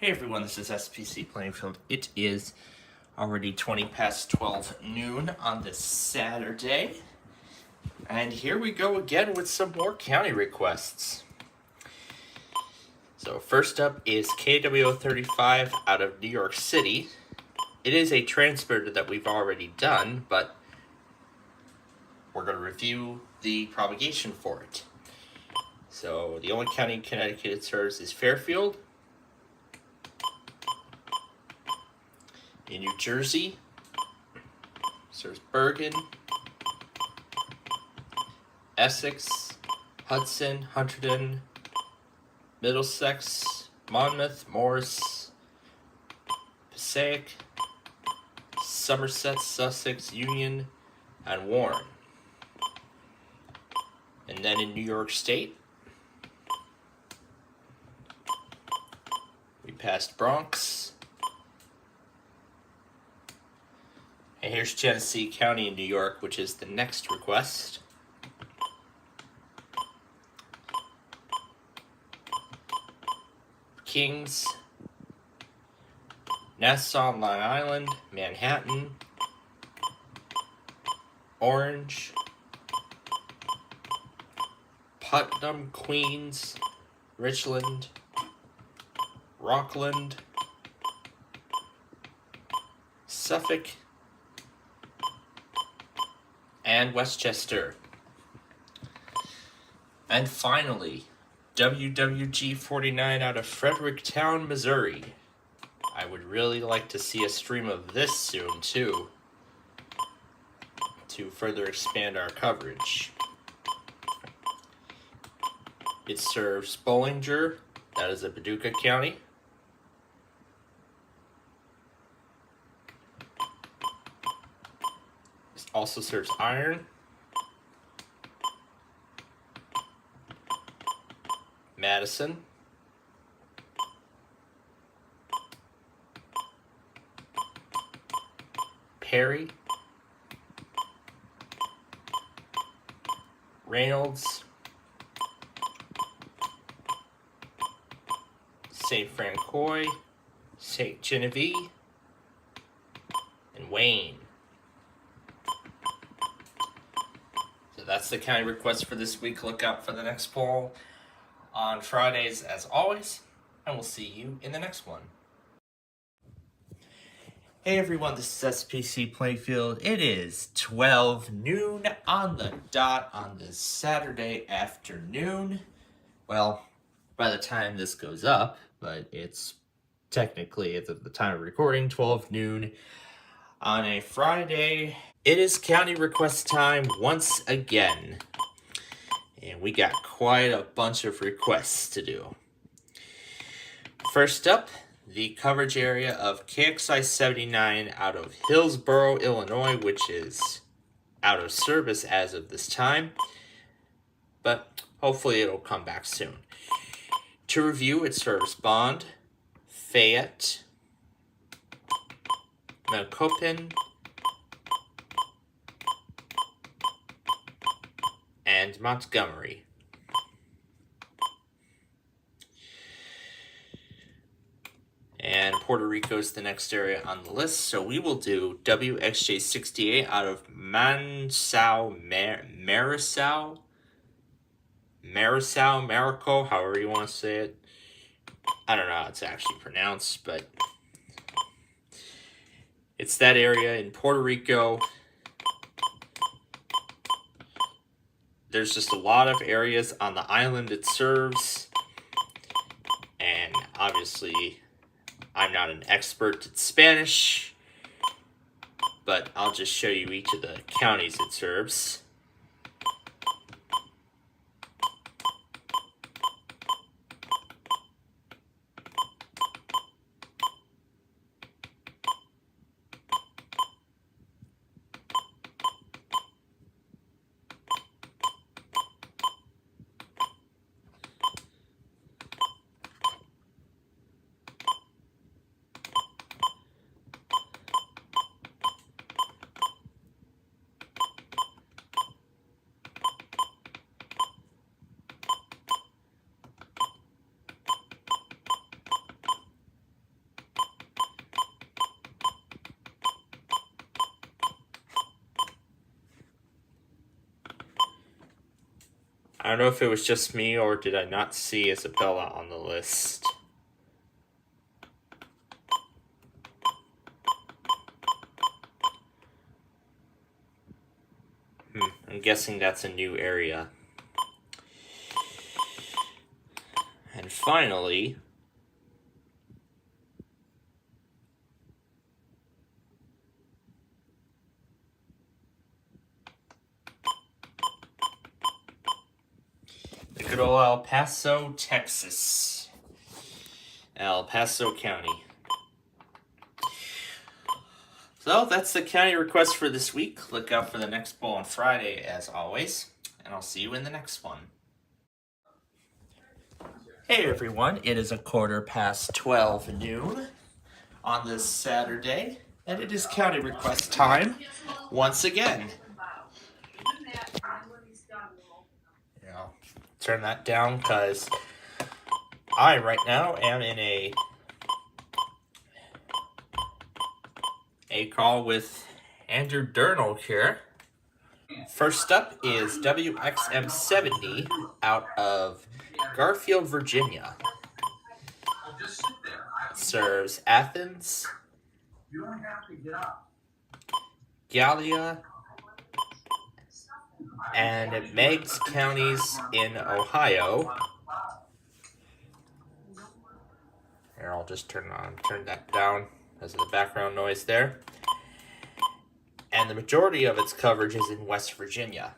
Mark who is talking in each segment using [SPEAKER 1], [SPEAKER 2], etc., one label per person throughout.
[SPEAKER 1] Hey everyone, this is SPCPlainfield. It is already 20 past 12 noon on this Saturday. And here we go again with some more county requests. So first up is KWO35 out of New York City. It is a transmitter that we've already done, but we're going to review the propagation for it. So the only county in Connecticut it serves is Fairfield. In New Jersey, serves Bergen, Essex, Hudson, Hunterdon, Middlesex, Monmouth, Morris, Passaic, Somerset, Sussex, Union, and Warren. And then in New York State, we passed Bronx. And here's Genesee County in New York, which is the next request. Kings, Nassau, Long Island, Manhattan, Orange, Putnam, Queens, Richland, Rockland, Suffolk, and Westchester. And finally, WWG 49 out of Fredericktown, Missouri. I would really like to see a stream of this soon, too, to further expand our coverage. It serves Bollinger, that is in Paducah County. It also serves Iron, Madison, Perry, Reynolds, St. Francois, St. Genevieve, and Wayne. So that's the county request for this week. Look out for the next poll on Fridays as always, and we'll see you in the next one. Hey everyone, this is SPCPlainfield. It is 12 noon on the dot on this Saturday afternoon. Well, by the time this goes up, but it's technically at the time of recording, 12 noon on a Friday. It is county request time once again. And we got quite a bunch of requests to do. First up, the coverage area of KXI 79 out of Hillsboro, Illinois, which is out of service as of this time, but hopefully it'll come back soon. To review, it serves Bond, Fayette, Macoupin, and Montgomery. And Puerto Rico is the next area on the list, so we will do WXJ68 out of Marisao, Marico, however you want to say it. I don't know how it's actually pronounced, but it's that area in Puerto Rico. There's just a lot of areas on the island it serves, and obviously I'm not an expert at Spanish, but I'll just show you each of the counties it serves. I don't know if it was just me or did I not see Isabella on the list. I'm guessing that's a new area. And finally, the good old El Paso, Texas. El Paso County. So that's the county request for this week. Look out for the next poll on Friday, as always. And I'll see you in the next one. Hey everyone, it is 12:15 noon on this Saturday, and it is county request time once again. Turn that down because I right now am in a call with Andrew Durnall here. First up is WXM 70 out of Garfield, Virginia. It serves Athens, Gallia, and Meigs counties in Ohio. Here, I'll just turn that down because of the background noise there. And the majority of its coverage is in West Virginia.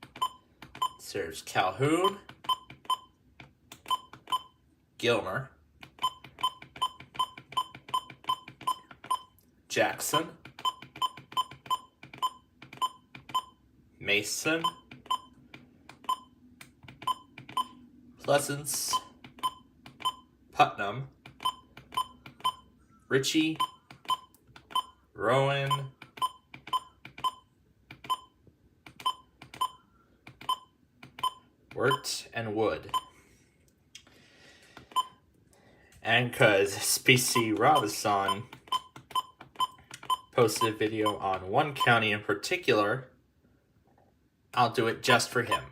[SPEAKER 1] It serves Calhoun, Gilmer, Jackson, Mason, Pleasance, Putnam, Ritchie, Rowan, Wirt, and Wood. And because SPC Robinson posted a video on one county in particular, I'll do it just for him.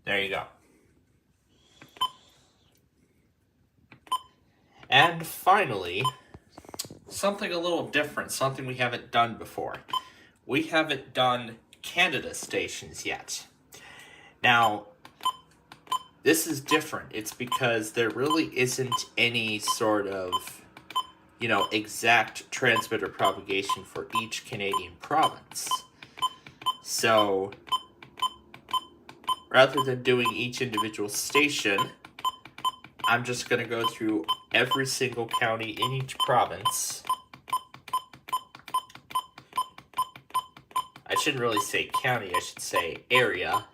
[SPEAKER 1] There you go. And finally, something a little different, something we haven't done before. We haven't done Canada stations yet. Now, this is different. It's because there really isn't any sort of, exact transmitter propagation for each Canadian province. So, rather than doing each individual station, I'm just going to go through every single county in each province. I shouldn't really say county, I should say area.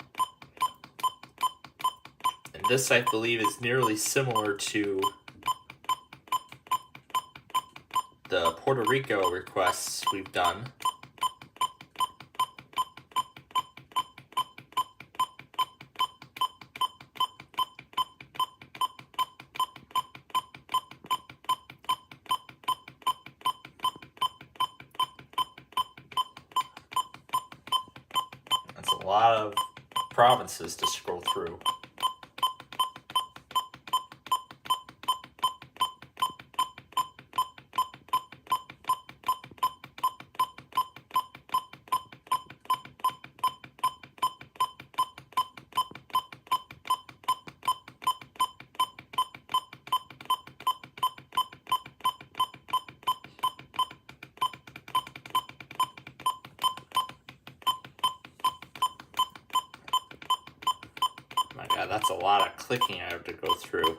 [SPEAKER 1] And this, I believe, is nearly similar to the Puerto Rico requests we've done. That's a lot of provinces to scroll through. My God, that's a lot of clicking I have to go through.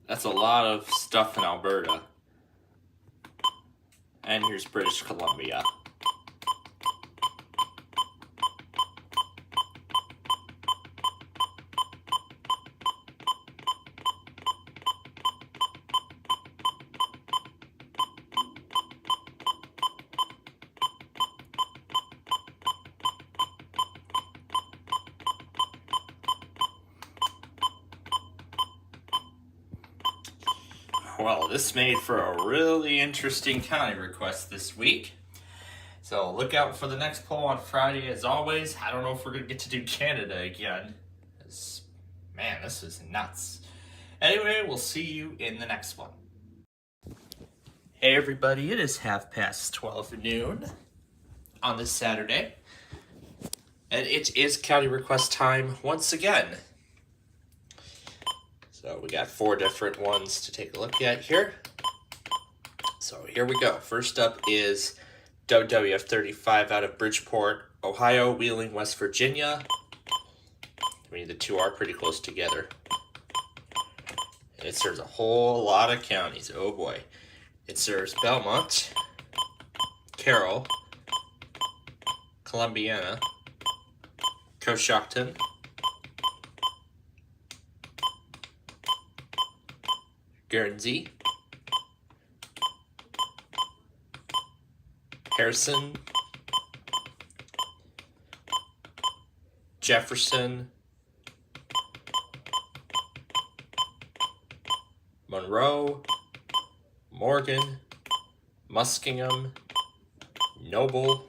[SPEAKER 1] That's a lot of stuff in Alberta. And here's British Columbia. Well, this made for a really interesting county request this week. So look out for the next poll on Friday as always. I don't know if we're going to get to do Canada again. Man, this is nuts. Anyway, we'll see you in the next one. Hey everybody, it is 12:30 noon on this Saturday. And it is county request time once again. So we got 4 different ones to take a look at here. So here we go. First up is WWF 35 out of Bridgeport, Ohio, Wheeling, West Virginia. I mean, the two are pretty close together. And it serves a whole lot of counties. Oh boy. It serves Belmont, Carroll, Columbiana, Coshocton, Guernsey, Harrison, Jefferson, Monroe, Morgan, Muskingum, Noble,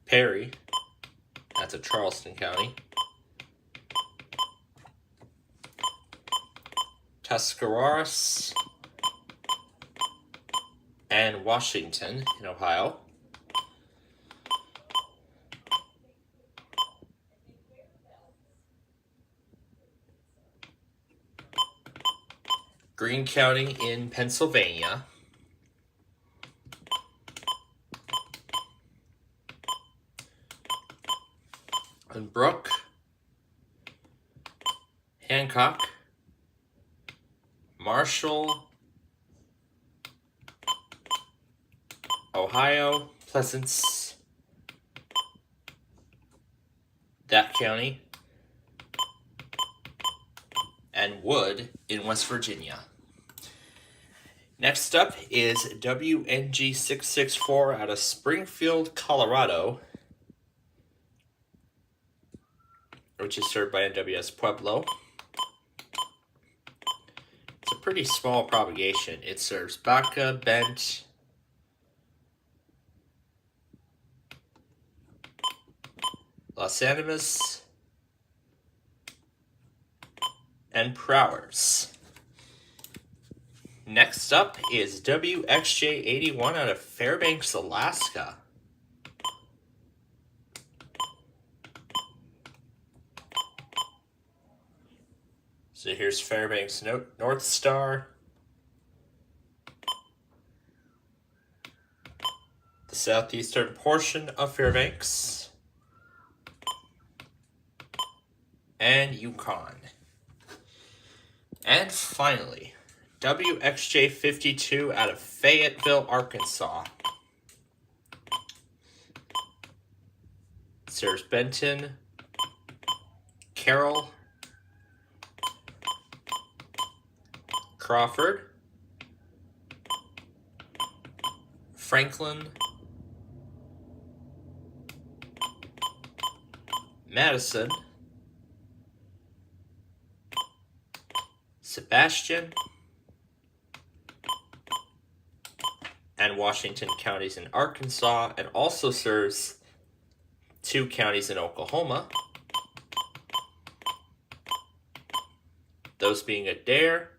[SPEAKER 1] Perry, that's a Charleston County, Tuscarawas, and Washington in Ohio. Greene County in Pennsylvania. And Brooke, Hancock, Marshall, Ohio, Pleasance, that county, and Wood in West Virginia. Next up is WNG 664 out of Springfield, Colorado, which is served by NWS Pueblo. It's a pretty small propagation. It serves Baca, Bent, Los Animas, and Prowers. Next up is WXJ81 out of Fairbanks, Alaska. So here's Fairbanks North Star. The southeastern portion of Fairbanks. And Yukon. And finally, WXJ52 out of Fayetteville, Arkansas. It serves Benton, Carroll, Crawford, Franklin, Madison, Sebastian, and Washington counties in Arkansas, and also serves 2 counties in Oklahoma, those being Adair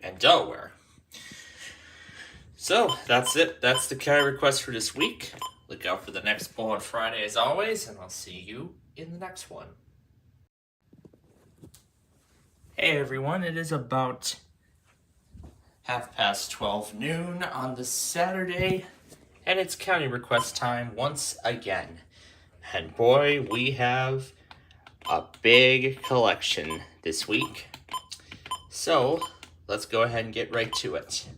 [SPEAKER 1] and Delaware. So that's it. That's the county request for this week. Look out for the next poll on Friday as always, and I'll see you in the next one. Hey everyone, it is about 12:30 noon on this Saturday, and it's county request time once again. And boy, we have a big collection this week. So let's go ahead and get right to it.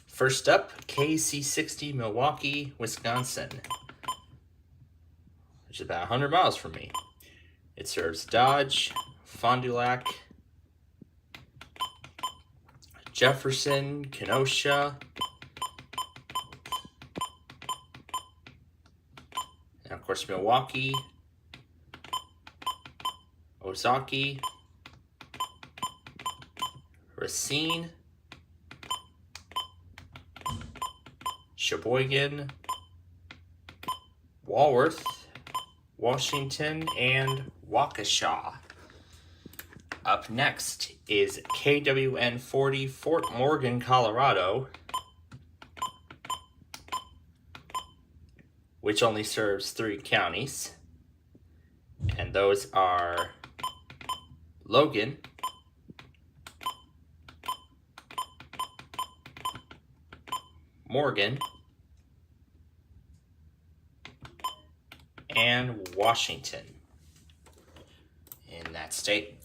[SPEAKER 1] First up, KC60 Milwaukee, Wisconsin, which is about 100 miles from me. It serves Dodge, Fond du Lac, Jefferson, Kenosha, and of course Milwaukee, Ozaki, Racine, Sheboygan, Walworth, Washington, and Waukesha. Up next is KWN 40 Fort Morgan, Colorado, which only serves 3 counties, and those are Logan, Morgan, and Washington in that state.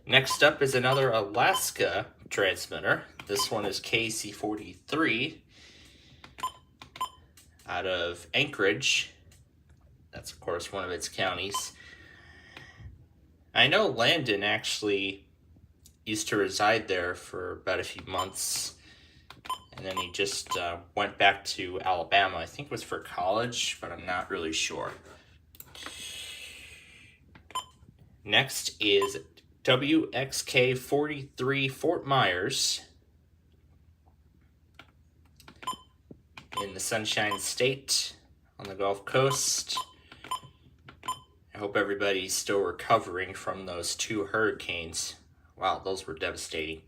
[SPEAKER 1] Next up is another Alaska transmitter. This one is KC43 out of Anchorage. That's, of course, one of its counties. I know Landon actually used to reside there for about a few months, and then he just went back to Alabama. I think it was for college, but I'm not really sure. Next is WXK43 Fort Myers in the Sunshine State on the Gulf Coast. I hope everybody's still recovering from those 2 hurricanes. Wow, those were devastating.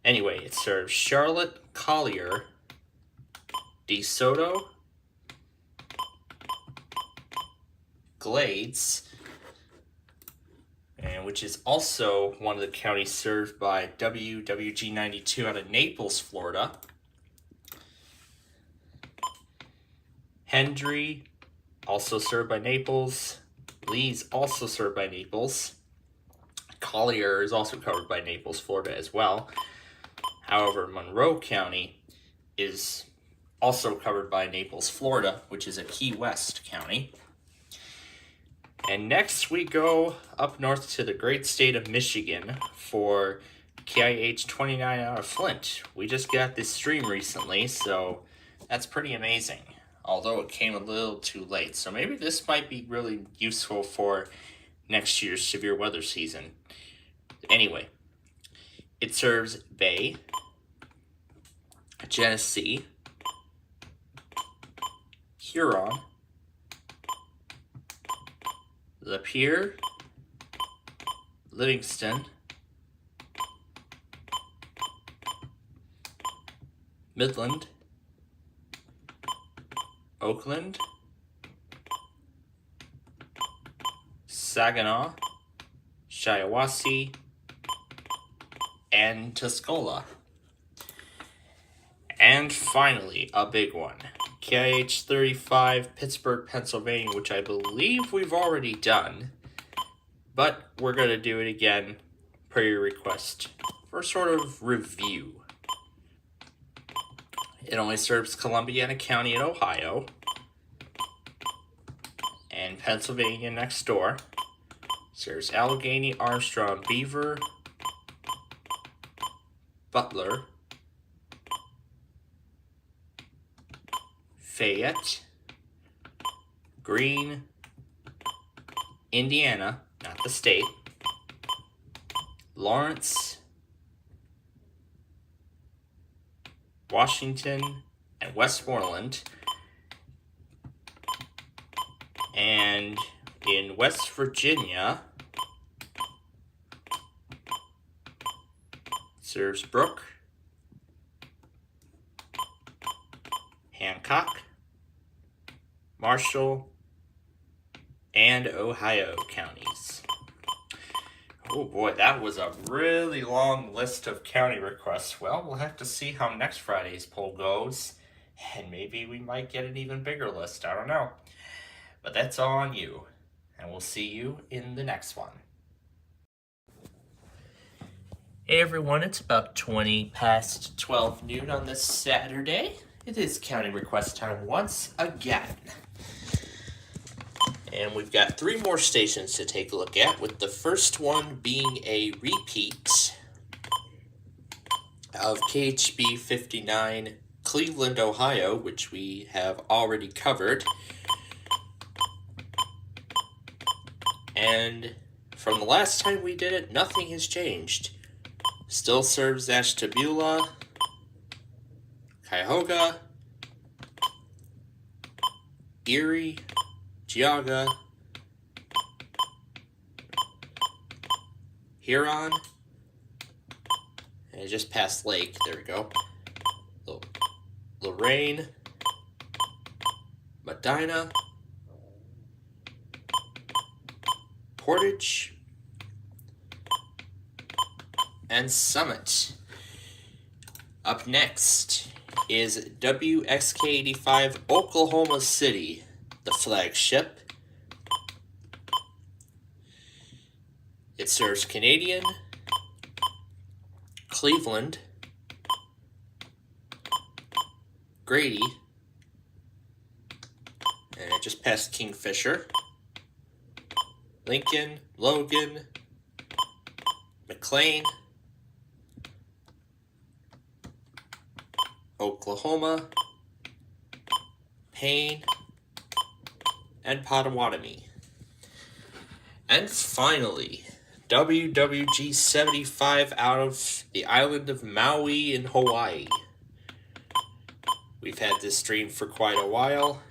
[SPEAKER 1] Anyway, it serves Charlotte, Collier, DeSoto, Glades, and which is also one of the counties served by WWG92 out of Naples, Florida. Hendry, also served by Naples. Lee's also served by Naples. Collier is also covered by Naples, Florida as well. However, Monroe County is also covered by Naples, Florida, which is a Key West county. And next we go up north to the great state of Michigan for KIH 29 out of Flint. We just got this stream recently, so that's pretty amazing. Although it came a little too late. So maybe this might be really useful for next year's severe weather season. Anyway, it serves Bay, Genesee, Huron, Lapeer, Livingston, Midland, Oakland, Saginaw, Shiawassee, and Tuscola. And finally, a big one. KIH 35, Pittsburgh, Pennsylvania, which I believe we've already done. But we're going to do it again per your request for sort of review. It only serves Columbiana County in Ohio and Pennsylvania next door. Serves Allegheny, Armstrong, Beaver, Butler, Fayette, Greene, Indiana, not the state, Lawrence, Washington, and Westmoreland. And in West Virginia, serves Brooke, Hancock, Marshall, and Ohio counties. Oh boy, that was a really long list of county requests. Well, we'll have to see how next Friday's poll goes, and maybe we might get an even bigger list. I don't know. But that's all on you, and we'll see you in the next one. Hey everyone, it's about 20 past 12 noon on this Saturday. It is county request time once again. And we've got 3 more stations to take a look at, with the first one being a repeat of KHB 59 Cleveland, Ohio, which we have already covered. And from the last time we did it, nothing has changed. Still serves Ashtabula, Cuyahoga, Erie, Geauga, Huron, and just past Lake, there we go, Lorraine, Medina, Portage, and Summit. Up next is WXK85 Oklahoma City, the flagship. It serves Canadian, Cleveland, Grady, and it just passed Kingfisher, Lincoln, Logan, McLean, Oklahoma, Payne, and Potawatomi. And finally, WWG 75 out of the island of Maui in Hawaii. We've had this stream for quite a while.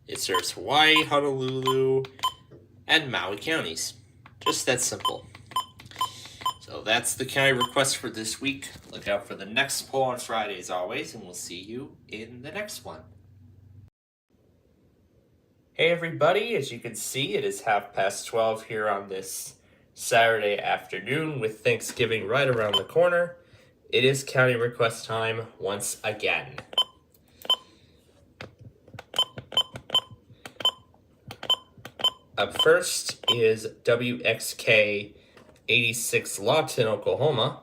[SPEAKER 1] It serves Hawaii, Honolulu, and Maui counties. Just that simple. So that's the county request for this week. Look out for the next poll on Friday as always, and we'll see you in the next one. Hey everybody, as you can see, it is 12:30 here on this Saturday afternoon with Thanksgiving right around the corner. It is county request time once again. Up first is WXK 86 Lawton, Oklahoma.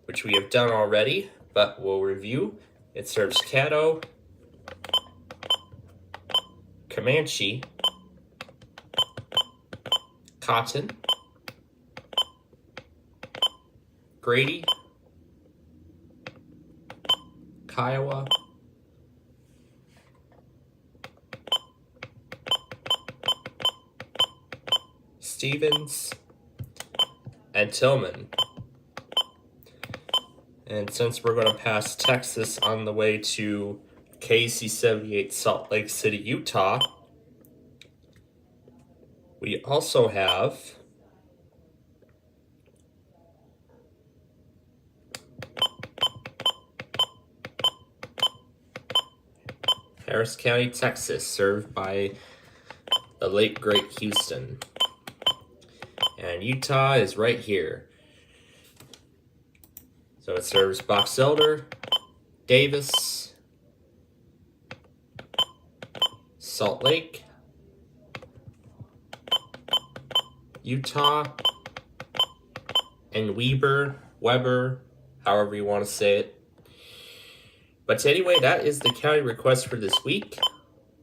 [SPEAKER 1] Which we have done already, but we'll review. It serves Caddo, Comanche, Cotton, Grady, Kiowa, Stevens, and Tillman. And since we're going to pass Texas on the way to KC78 Salt Lake City, Utah, we also have Harris County, Texas, served by the late great Houston. And Utah is right here. So it serves Box Elder, Davis, Salt Lake, Utah, and Weber, however you want to say it. But anyway, that is the county request for this week.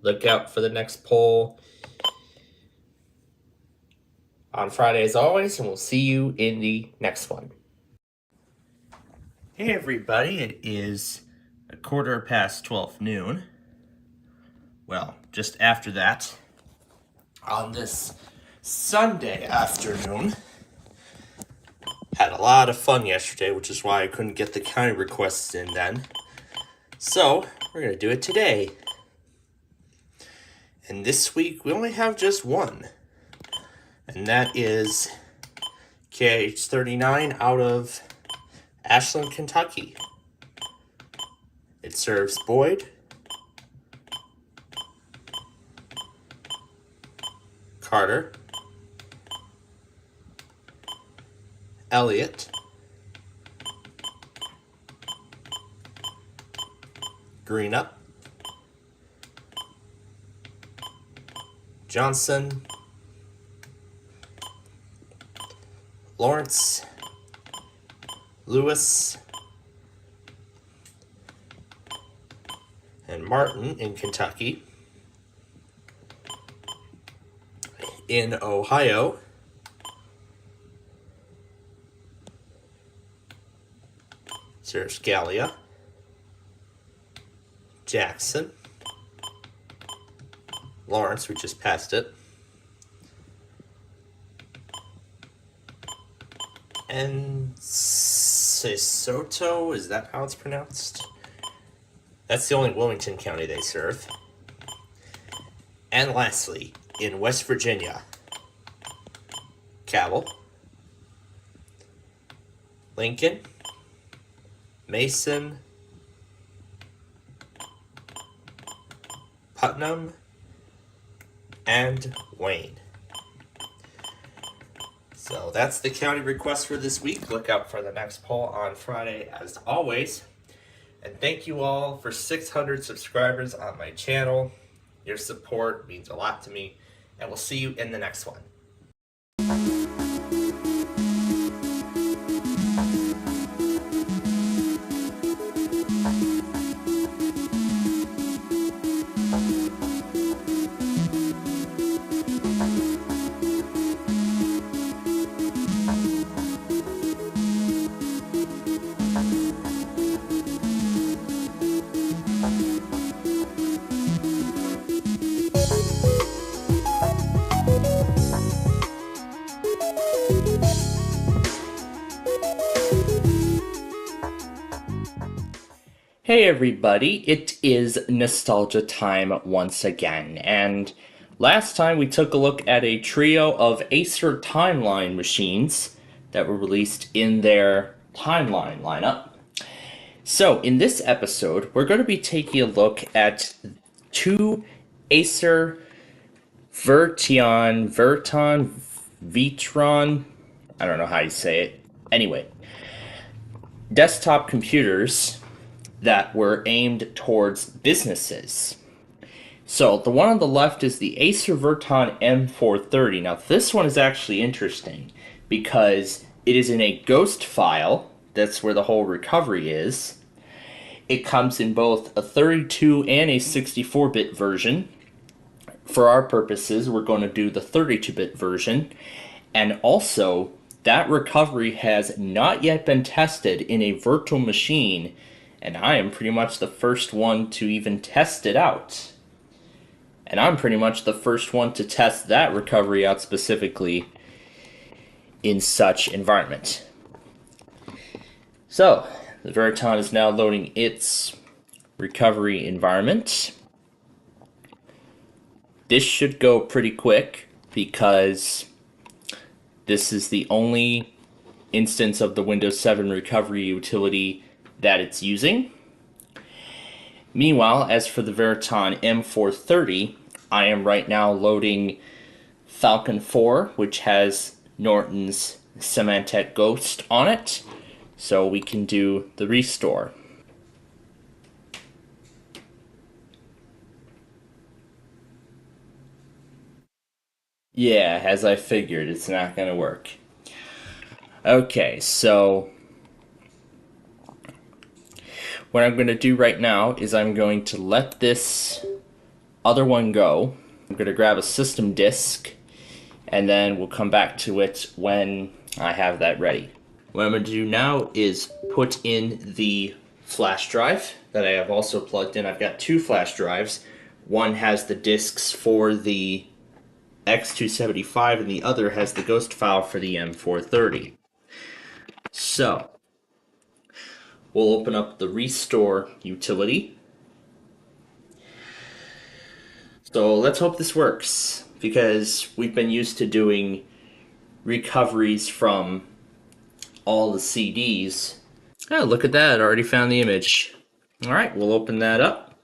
[SPEAKER 1] Look out for the next poll on Friday as always, and we'll see you in the next one. Hey everybody, it is 12:15 noon. Well, just after that, on this Sunday afternoon. Had a lot of fun yesterday, which is why I couldn't get the county requests in then. So, we're going to do it today. And this week, we only have just one. And that is KH39 out of Ashland, Kentucky. It serves Boyd, Carter, Elliott, Greenup, Johnson, Lawrence, Lewis, and Martin in Kentucky. In Ohio, serves Gallia, Jackson, Lawrence, we just passed it, and Sesotho, is that how it's pronounced? That's the only Wilmington County they serve. And lastly, in West Virginia, Cabell, Lincoln, Mason, Putnam, and Wayne. So that's the county request for this week. Look out for the next poll on Friday as always. And thank you all for 600 subscribers on my channel. Your support means a lot to me. And we'll see you in the next one. Hey everybody, it is nostalgia time once again, and last time we took a look at a trio of Acer timeline machines that were released in their timeline lineup. So in this episode, we're going to be taking a look at two Acer Vitron, I don't know how you say it. Anyway, desktop computers that were aimed towards businesses. So the one on the left is the Acer Vitron M430. Now this one is actually interesting because it is in a ghost file. That's where the whole recovery is. It comes in both a 32 and a 64-bit version. For our purposes, we're going to do the 32-bit version. And also, that recovery has not yet been tested in a virtual machine, and I am pretty much the first one to even test it out. And I'm pretty much the first one to test that recovery out specifically in such environment. So, the Vitron is now loading its recovery environment. This should go pretty quick because this is the only instance of the Windows 7 recovery utility that it's using. Meanwhile, as for the Veriton M430, I am right now loading Falcon 4, which has Norton's Symantec Ghost on it, so we can do the restore. Yeah, as I figured, it's not going to work. Okay, so what I'm going to do right now is I'm going to let this other one go. I'm going to grab a system disk, and then we'll come back to it when I have that ready. What I'm going to do now is put in the flash drive that I have also plugged in. I've got two flash drives. One has the disks for the X275 and the other has the ghost file for the M430. So, we'll open up the restore utility. So let's hope this works, because we've been used to doing recoveries from all the CDs. Oh, look at that, I already found the image. Alright, we'll open that up.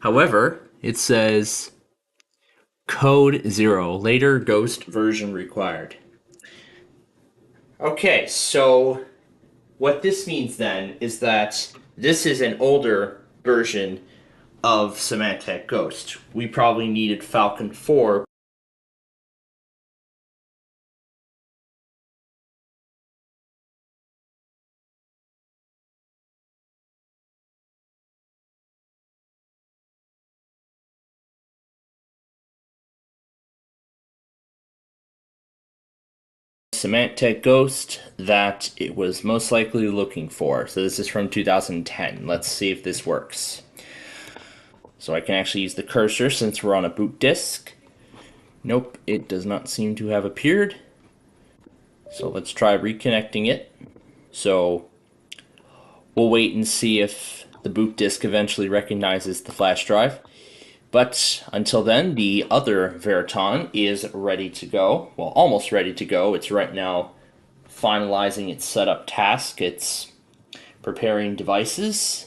[SPEAKER 1] However, it says code 0, later ghost version required. Okay, so what this means then is that this is an older version of Symantec Ghost. We probably needed Falcon 4. Symantec Ghost that it was most likely looking for. So this is from 2010. Let's see if this works. So I can actually use the cursor since we're on a boot disk. Nope, it does not seem to have appeared. So let's try reconnecting it. So we'll wait and see if the boot disk eventually recognizes the flash drive. But until then, the other Veriton is ready to go. Well, almost ready to go. It's right now finalizing its setup task. It's preparing devices.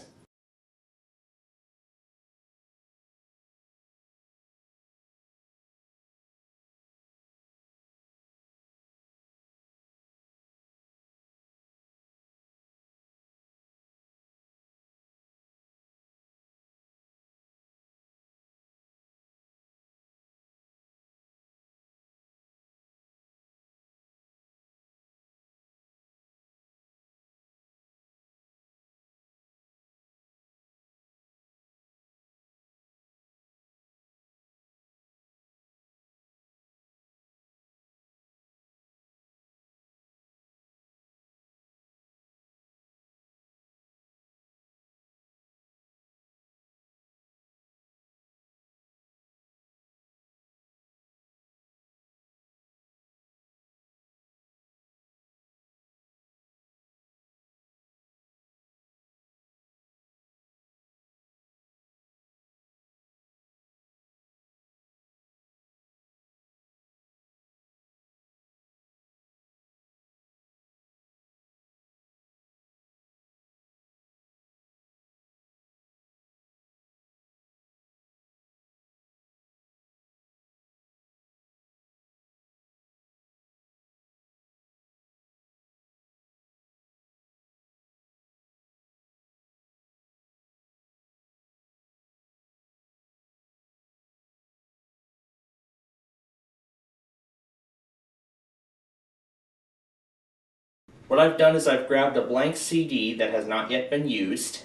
[SPEAKER 1] What I've done is I've grabbed a blank CD that has not yet been used,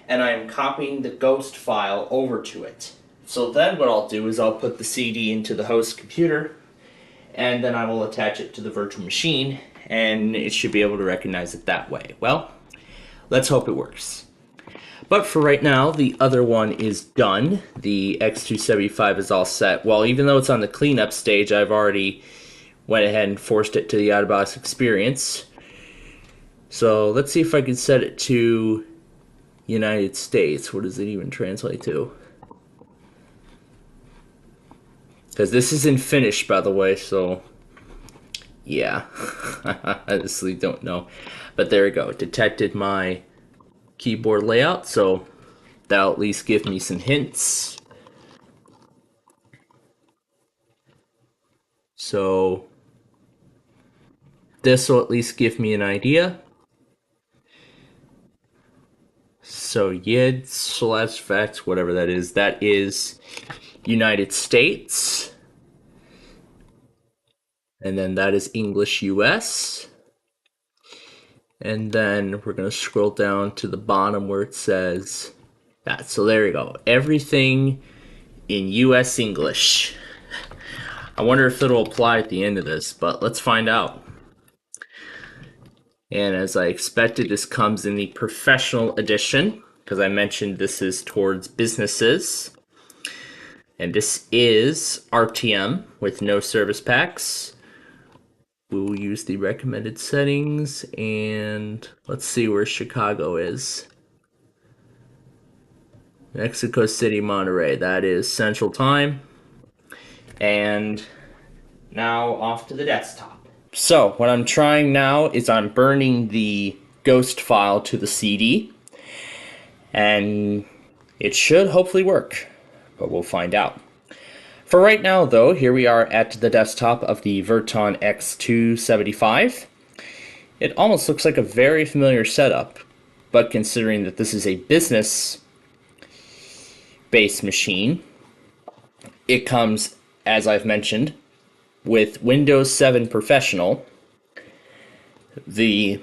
[SPEAKER 1] and I am copying the ghost file over to it. So then what I'll do is I'll put the CD into the host computer, and then I will attach it to the virtual machine, and it should be able to recognize it that way. Well, let's hope it works. But for right now, the other one is done. The X275 is all set. Well, even though it's on the cleanup stage, I've already went ahead and forced it to the out-of-box experience. So let's see if I can set it to United States. What does it even translate to? Because this is in Finnish, by the way, so yeah. I honestly don't know. But there we go. It detected my keyboard layout, so That'll at least give me some hints. So this will at least give me an idea. So YID/VEX, whatever that is United States. And then that is English US. And then we're going to scroll down to the bottom where it says that. So there you go. Everything in US English. I wonder if it'll apply at the end of this, but let's find out. And as I expected, this comes in the professional edition, because I mentioned this is towards businesses. And this is RTM with no service packs. We will use the recommended settings, and let's see where Chicago is. Mexico City, Monterey. That is Central Time. And now off to the desktop. So what I'm trying now is I'm burning the ghost file to the CD, and it should hopefully work, but we'll find out. For right now, though, here we are at the desktop of the Virton X275. It almost looks like a very familiar setup, but considering that this is a business-based machine, it comes, as I've mentioned, with Windows 7 Professional. The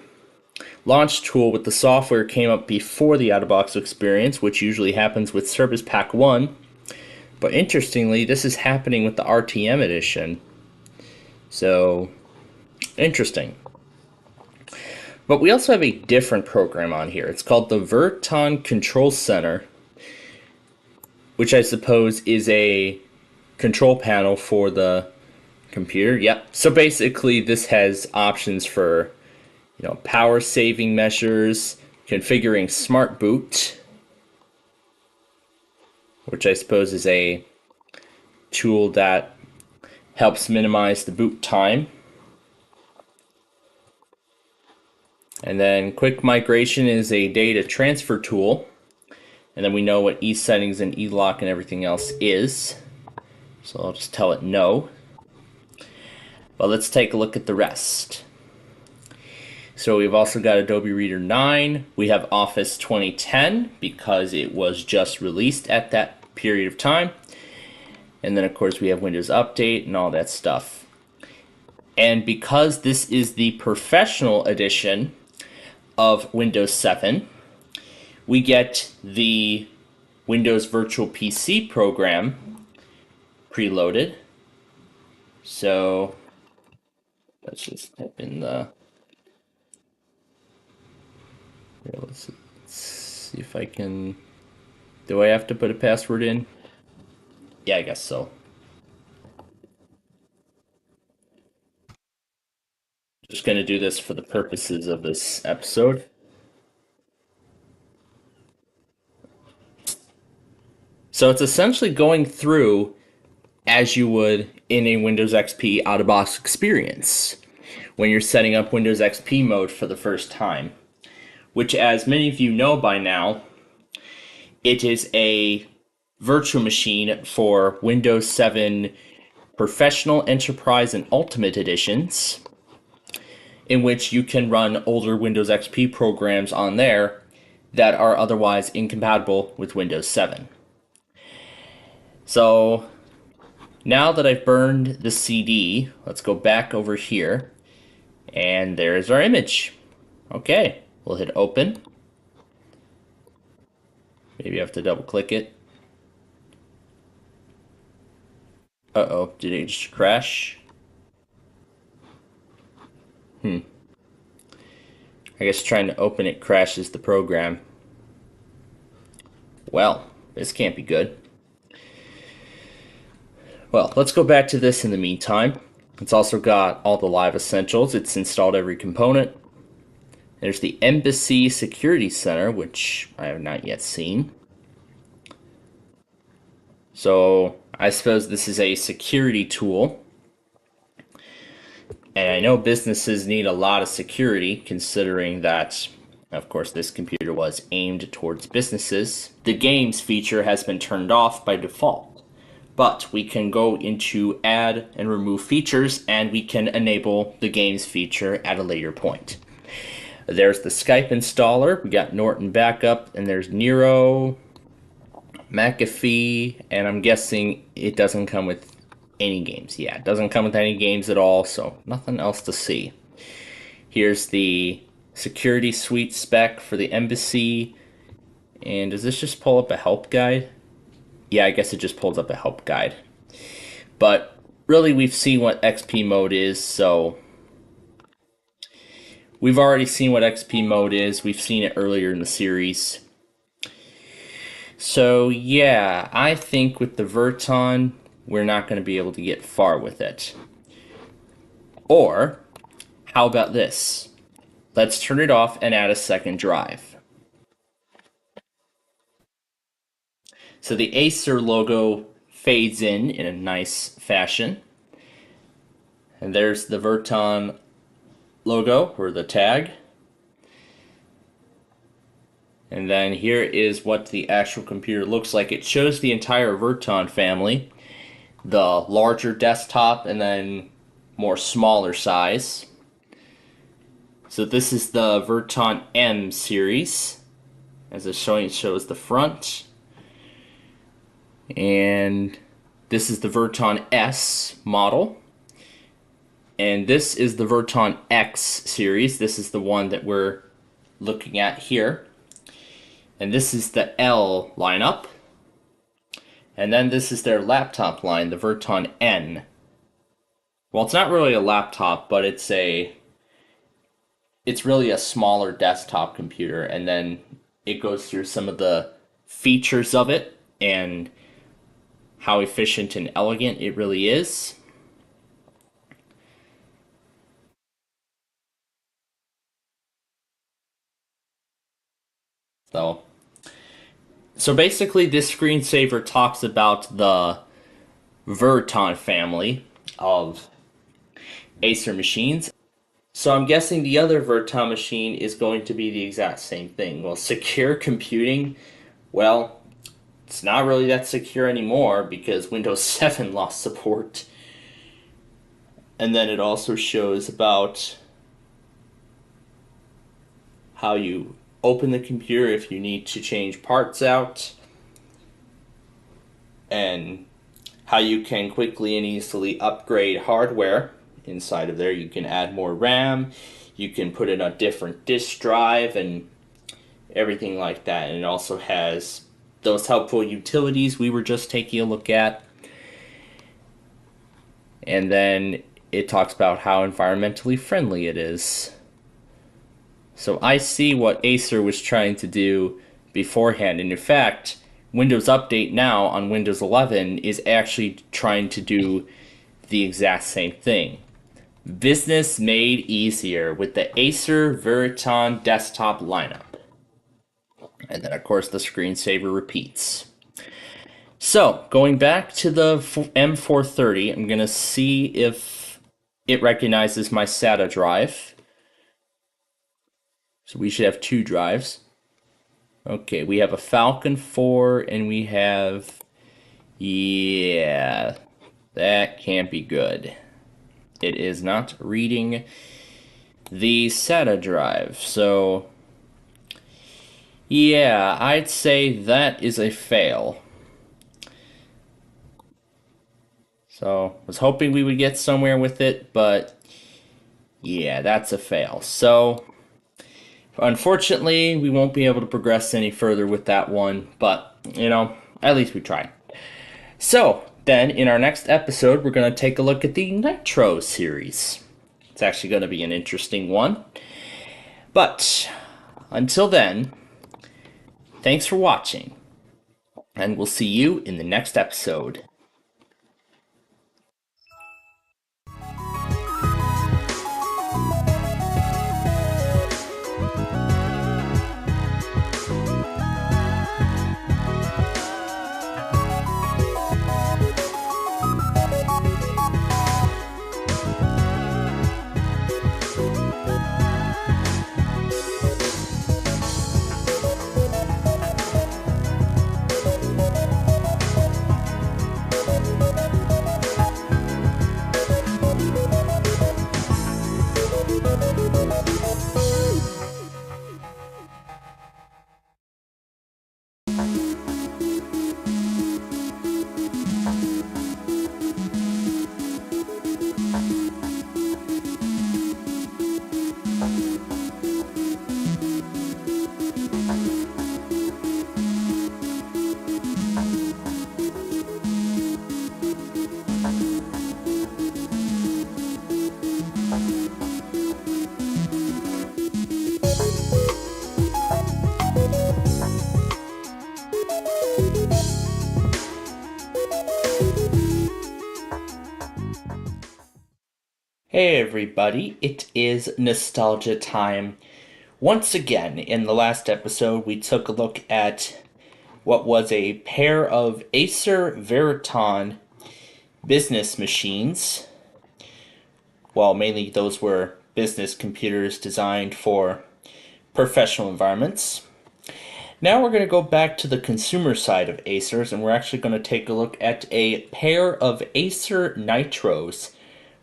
[SPEAKER 1] launch tool with the software came up before the out-of-box experience, which usually happens with Service Pack 1. But interestingly, this is happening with the RTM edition. So, interesting. But we also have a different program on here. It's called the Virton Control Center, which I suppose is a control panel for the computer. Yep. So basically, this has options for, power saving measures, configuring Smart Boot, which I suppose is a tool that helps minimize the boot time. And then Quick Migration is a data transfer tool. And then we know what E-settings and E-lock and everything else is. So I'll just tell it no. But let's take a look at the rest. So we've also got Adobe Reader 9. We have Office 2010 because it was just released at that period of time. And then of course we have Windows Update and all that stuff. And because this is the professional edition of Windows 7, we get the Windows Virtual PC program preloaded. So let's just type in the... Here, let's see if I can... Do I have to put a password in? Yeah, I guess so. Just going to do this for the purposes of this episode. So it's essentially going through as you would in a Windows XP out-of-box experience when you're setting up Windows XP mode for the first time, which, as many of you know by now, it is a virtual machine for Windows 7 Professional, Enterprise, and Ultimate editions, in which you can run older Windows XP programs on there that are otherwise incompatible with Windows 7. So now that I've burned the CD, let's go back over here, and there's our image. Okay, we'll hit open. Maybe I have to double click it. Uh-oh, did it just crash? I guess trying to open it crashes the program. Well, this can't be good. Well, let's go back to this in the meantime. It's also got all the live essentials. It's installed every component. There's the Embassy Security Center, which I have not yet seen. So I suppose this is a security tool. And I know businesses need a lot of security, considering that
[SPEAKER 2] Of course, this computer was aimed towards businesses. The games feature has been turned off by default, but we can go into add and remove features, and we can enable the games feature at a later point. There's the Skype installer. We got Norton Backup, and there's Nero, McAfee, and I'm guessing it doesn't come with any games. Yeah, it doesn't come with any games at all, so nothing else to see. Here's the security suite spec for the embassy. And does this just pull up a help guide? Yeah, I guess it just pulls up a help guide. But really, we've seen what XP mode is, so we've already seen what XP mode is. We've seen it earlier in the series. So yeah, I think with the Verton, we're not going to be able to get far with it. Or, how about this? Let's turn it off and add a second drive. So the Acer logo fades in a nice fashion. And there's the Verton logo, or the tag. And then here is what the actual computer looks like. It shows the entire Verton family. The larger desktop and then more smaller size. So this is the Verton M series. As it's showing, it shows the front. And this is the Verton S model. And this is the Verton X series. This is the one that we're looking at here. And this is the L lineup. And then this is their laptop line, the Verton N. Well, it's not really a laptop, but it's really a smaller desktop computer, and then it goes through some of the features of it and how efficient and elegant it really is. So basically this screensaver talks about the Verton family of Acer machines. So I'm guessing the other Verton machine is going to be the exact same thing. Well, secure computing, well, it's not really that secure anymore because Windows 7 lost support. And then it also shows about how you open the computer if you need to change parts out, and how you can quickly and easily upgrade hardware inside of there. You can add more RAM, you can put in a different disk drive and everything like that. And it also has those helpful utilities we were just taking a look at. And then it talks about how environmentally friendly it is. So I see what Acer was trying to do beforehand. And in fact, Windows Update now on Windows 11 is actually trying to do the exact same thing. Business made easier with the Acer Verton desktop lineup. And then of course the screensaver repeats. So going back to the M430, I'm going to see if it recognizes my SATA drive. So we should have two drives. Okay, we have a Falcon 4 and we have... Yeah, that can't be good. It is not reading the SATA drive. So, yeah, I'd say that is a fail. So, I was hoping we would get somewhere with it, but yeah, that's a fail. So, unfortunately, we won't be able to progress any further with that one, but, you know, at least we tried. So, then, in our next episode, we're going to take a look at the Nitro series. It's actually going to be an interesting one. But, until then, thanks for watching, and we'll see you in the next episode. Hey everybody, it is nostalgia time. Once again, in the last episode, we took a look at what was a pair of Acer Veriton business machines. Well, mainly those were business computers designed for professional environments. Now we're going to go back to the consumer side of Acers, and we're actually going to take a look at a pair of Acer Nitros.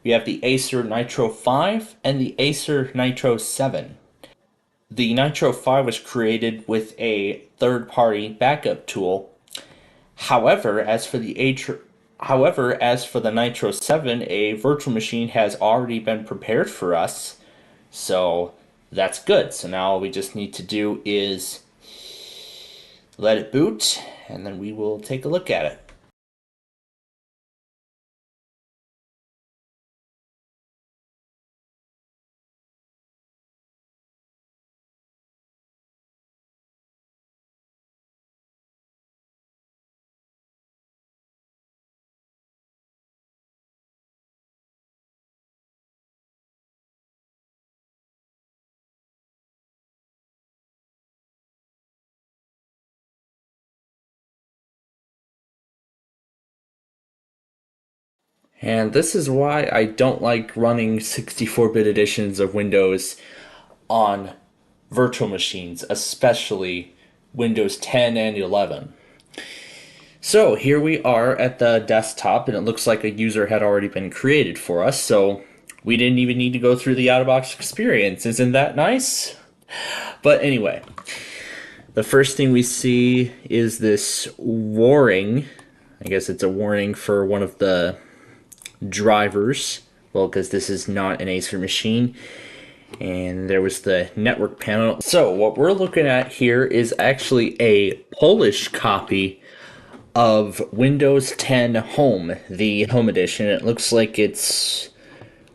[SPEAKER 2] We have the Acer Nitro 5 and the Acer Nitro 7. The Nitro 5 was created with a third-party backup tool. However, as for the Nitro 7, a virtual machine has already been prepared for us. So that's good. So now all we just need to do is let it boot, and then we will take a look at it. And this is why I don't like running 64-bit editions of Windows on virtual machines, especially Windows 10 and 11. So here we are at the desktop, and it looks like a user had already been created for us, so we didn't even need to go through the out-of-box experience. Isn't that nice? But anyway, the first thing we see is this warning. I guess it's a warning for one of the drivers. Well, because this is not an Acer machine. And there was the network panel. So what we're looking at here is actually a Polish copy of Windows 10 Home, the Home Edition. It looks like it's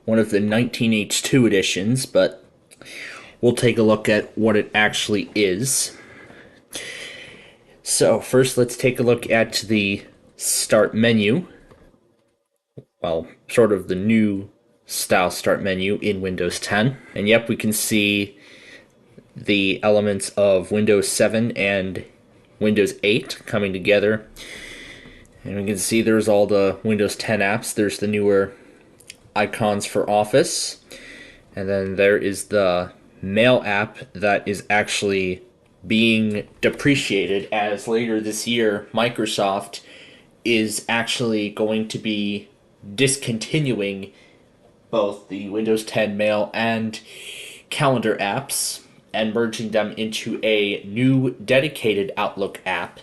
[SPEAKER 2] one of the 19H2 editions, but we'll take a look at what it actually is. So first let's take a look at the start menu. Well, sort of the new style start menu in Windows 10. And yep, we can see the elements of Windows 7 and Windows 8 coming together. And we can see there's all the Windows 10 apps. There's the newer icons for Office. And then there is the Mail app that is actually being depreciated, as later this year Microsoft is actually going to be discontinuing both the Windows 10 Mail and Calendar apps and merging them into a new dedicated Outlook app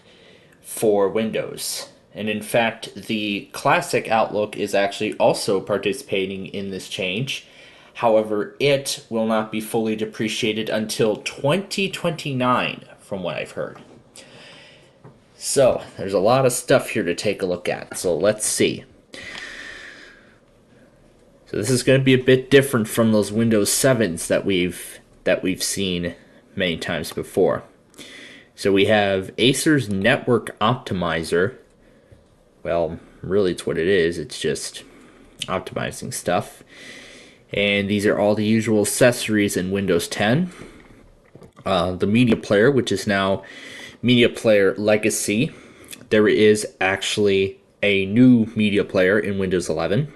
[SPEAKER 2] for Windows. And in fact, the classic Outlook is actually also participating in this change. However, it will not be fully depreciated until 2029, from what I've heard. So, there's a lot of stuff here to take a look at. So let's see. So this is going to be a bit different from those Windows 7s that we've seen many times before. So we have Acer's Network Optimizer. Well, really it's what it is. It's just optimizing stuff. And these are all the usual accessories in Windows 10. The media player, which is now Media Player Legacy. There is actually a new media player in Windows 11.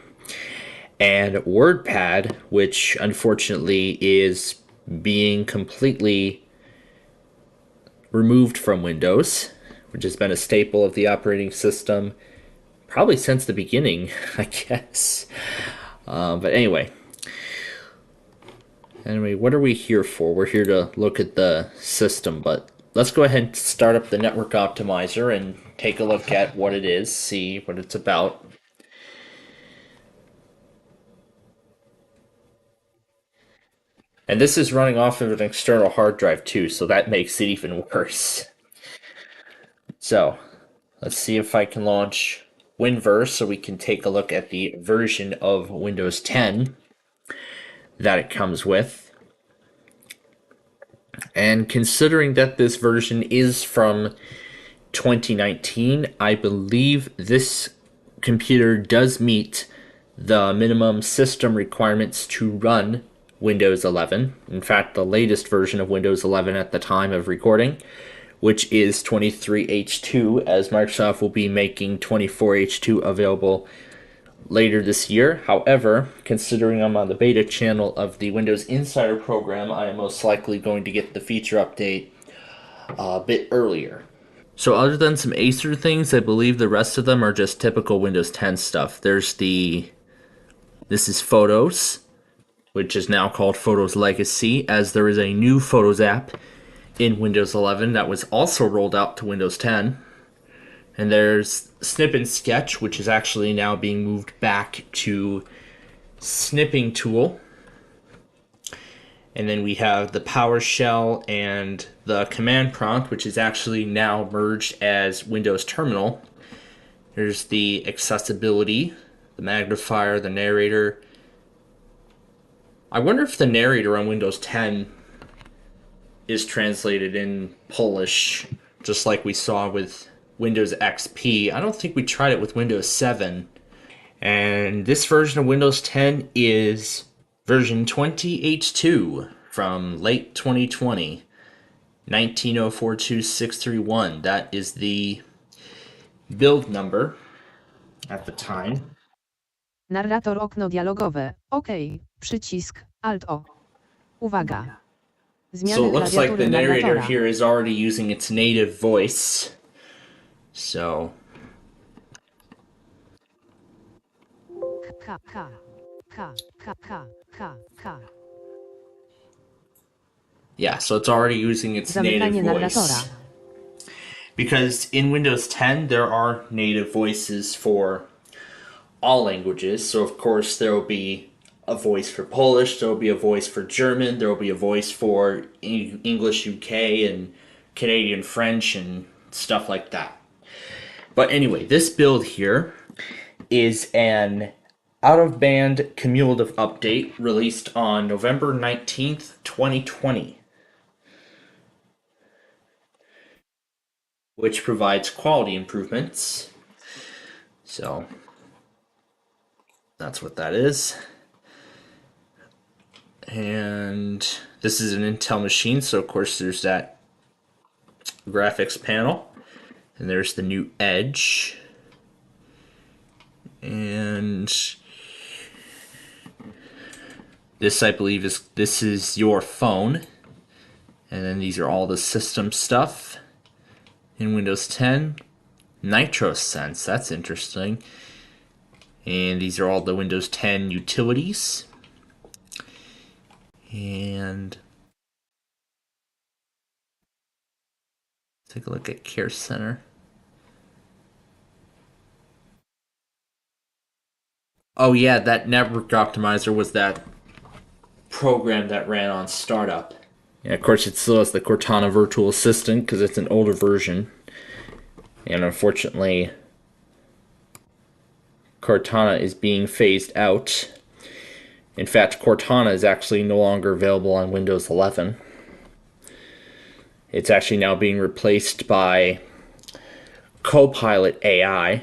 [SPEAKER 2] And WordPad, which unfortunately is being completely removed from Windows, which has been a staple of the operating system probably since the beginning, I guess. But anyway, what are we here for? We're here to look at the system, but let's go ahead and start up the Network Optimizer and take a look at what it is, see what it's about. And this is running off of an external hard drive too, so that makes it even worse. So, let's see if I can launch WinVerse so we can take a look at the version of Windows 10 that it comes with. And considering that this version is from 2019, I believe this computer does meet the minimum system requirements to run Windows 11. In fact, the latest version of Windows 11 at the time of recording, which is 23H2, as Microsoft will be making 24H2 available later this year. However, considering I'm on the beta channel of the Windows Insider program, I am most likely going to get the feature update a bit earlier. So other than some Acer things, I believe the rest of them are just typical Windows 10 stuff. This is Photos, which is now called Photos Legacy, as there is a new Photos app in Windows 11 that was also rolled out to Windows 10. And there's Snip and Sketch, which is actually now being moved back to Snipping Tool. And then we have the PowerShell and the Command Prompt, which is actually now merged as Windows Terminal. There's the Accessibility, the Magnifier, the Narrator. I wonder if the Narrator on Windows 10 is translated in Polish, just like we saw with Windows XP. I don't think we tried it with Windows 7. And this version of Windows 10 is version 20H2 from late 2020. 19042.631. That is the build number at the time.
[SPEAKER 3] Narrator okno dialogowe. OK. Przycisk. Alt O. Uwaga. Zmiany
[SPEAKER 2] So it looks like the
[SPEAKER 3] klawiatury
[SPEAKER 2] narrator
[SPEAKER 3] narratora.
[SPEAKER 2] here is already using its native voice. So
[SPEAKER 3] K, K, K, K, K, K, K.
[SPEAKER 2] yeah, so it's already using its native
[SPEAKER 3] Zamykanie
[SPEAKER 2] voice.
[SPEAKER 3] narratora.
[SPEAKER 2] Because in Windows 10, there are native voices for all languages. So, of course, there will be a voice for Polish, there will be a voice for German, there will be a voice for English UK and Canadian French and stuff like that. But anyway, this build here is an out-of-band cumulative update released on November 19th, 2020. Which provides quality improvements. So that's what that is. And this is an Intel machine, so of course there's that graphics panel. And there's the new Edge. And this, I believe, is your phone. And then these are all the system stuff. In Windows 10, NitroSense, that's interesting. And these are all the Windows 10 utilities. And take a look at Care Center. Oh yeah, that network optimizer was that program that ran on startup. And of course, it still has the Cortana virtual assistant because it's an older version. And unfortunately, Cortana is being phased out. In fact, Cortana is actually no longer available on Windows 11. It's actually now being replaced by Copilot AI,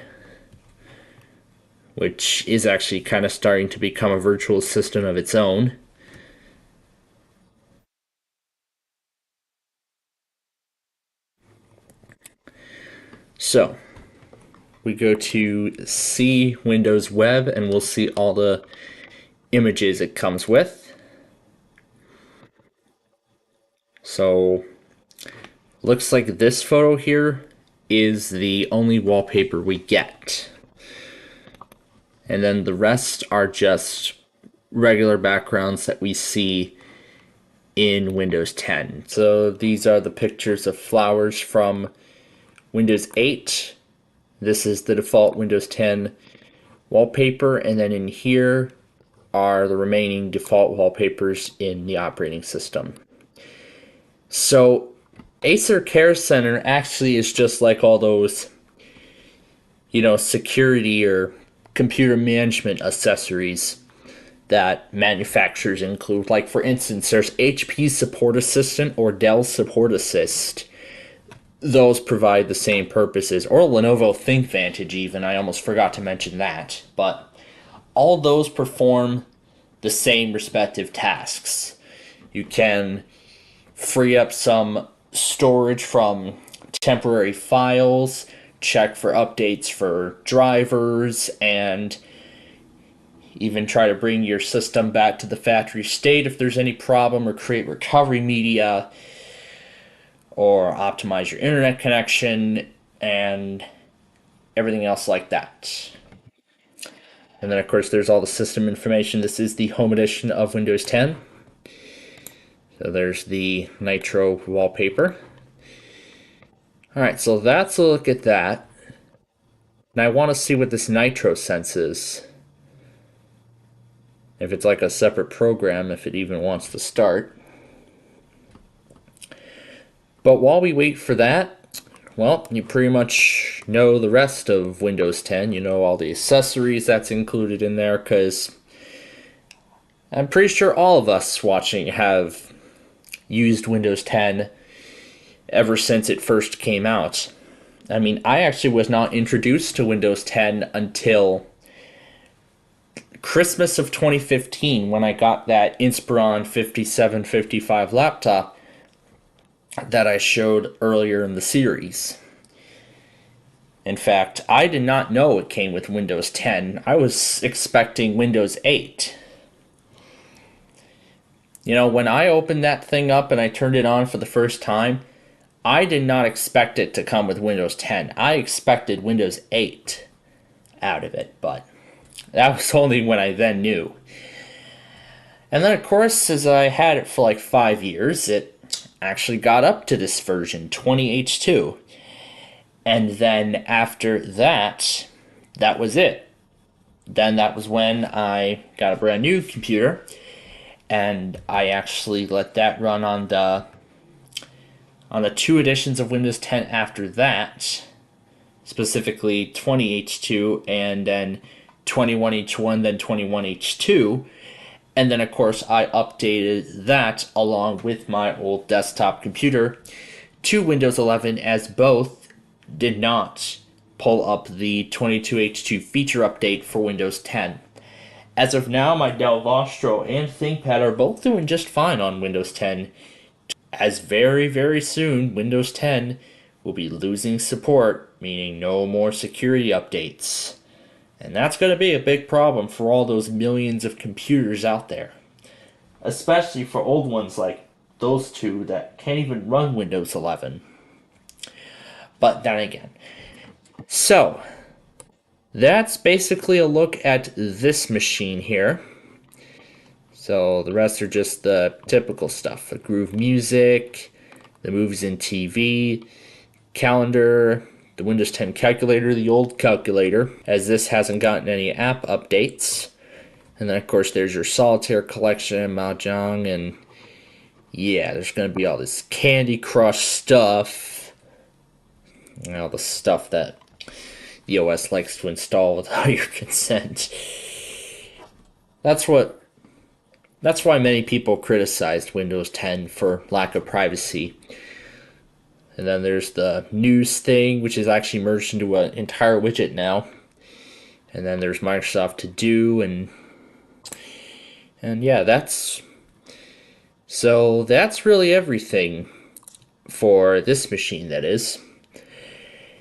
[SPEAKER 2] which is actually kind of starting to become a virtual assistant of its own. So, we go to see Windows Web and we'll see all the images it comes with. So, looks like this photo here is the only wallpaper we get. And then the rest are just regular backgrounds that we see in Windows 10. So these are the pictures of flowers from Windows 8. This is the default Windows 10 wallpaper, and then in here are the remaining default wallpapers in the operating system. So Acer Care Center actually is just like all those, security or computer management accessories that manufacturers include. Like, for instance, there's HP Support Assistant or Dell Support Assist. Those provide the same purposes. Or Lenovo ThinkVantage even. I almost forgot to mention that. But all those perform the same respective tasks. You can free up some storage from temporary files, check for updates for drivers, and even try to bring your system back to the factory state if there's any problem, or create recovery media, or optimize your internet connection, and everything else like that. And then, of course, there's all the system information. This is the home edition of Windows 10. So there's the Nitro wallpaper. Alright, so that's a look at that. And I want to see what this Nitro Sense is. If it's like a separate program, if it even wants to start. But while we wait for that, well, you pretty much know the rest of Windows 10. You know all the accessories that's included in there, because I'm pretty sure all of us watching have used Windows 10 ever since it first came out. I mean, I actually was not introduced to Windows 10 until Christmas of 2015, when I got that Inspiron 5755 laptop that I showed earlier in the series. In fact, I did not know it came with Windows 10. I was expecting Windows 8. You know, when I opened that thing up and I turned it on for the first time, I did not expect it to come with Windows 10. I expected Windows 8 out of it, but that was only when I then knew. And then, of course, as I had it for like 5 years, it actually got up to this version, 20H2. And then after that, that was it. Then that was when I got a brand new computer, and I actually let that run on the 2 editions of Windows 10 after that, specifically 20H2 and then 21H1, then 21H2. And then, of course, I updated that along with my old desktop computer to Windows 11, as both did not pull up the 22H2 feature update for Windows 10. As of now, my Dell Vostro and ThinkPad are both doing just fine on Windows 10, as very, very soon Windows 10 will be losing support, meaning no more security updates. And that's going to be a big problem for all those millions of computers out there. Especially for old ones like those two that can't even run Windows 11. But then again. So, that's basically a look at this machine here. So the rest are just the typical stuff. The Groove Music, the Movies and TV, Calendar, the Windows 10 calculator, the old calculator, as this hasn't gotten any app updates. And then, of course, there's your Solitaire collection, Mahjong, and yeah, there's going to be all this Candy Crush stuff. And all the stuff that the OS likes to install without your consent. That's why many people criticized Windows 10 for lack of privacy. And then there's the news thing, which is actually merged into an entire widget now. And then there's Microsoft To Do, and yeah, that's really everything for this machine, that is.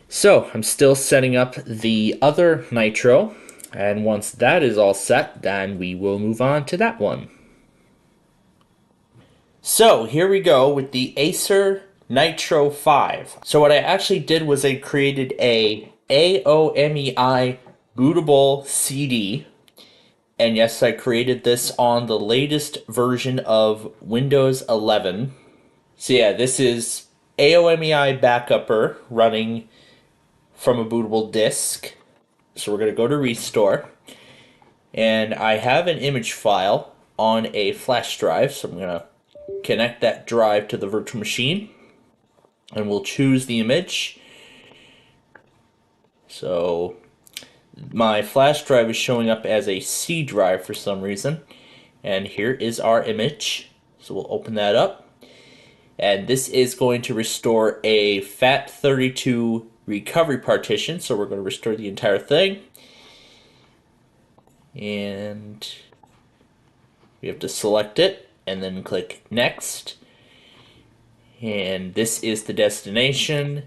[SPEAKER 2] So I'm still setting up the other Nitro, and once that is all set, then we will move on to that one. So here we go with the Acer Nitro 5. So what I actually did was I created a AOMEI bootable CD. And yes, I created this on the latest version of Windows 11. So yeah, this is AOMEI Backupper running from a bootable disk. So we're going to go to Restore. And I have an image file on a flash drive. So I'm going to connect that drive to the virtual machine. And we'll choose the image. So my flash drive is showing up as a C drive for some reason. And here is our image. So we'll open that up. And this is going to restore a FAT32 recovery partition. So we're going to restore the entire thing. And we have to select it and then click next. And this is the destination.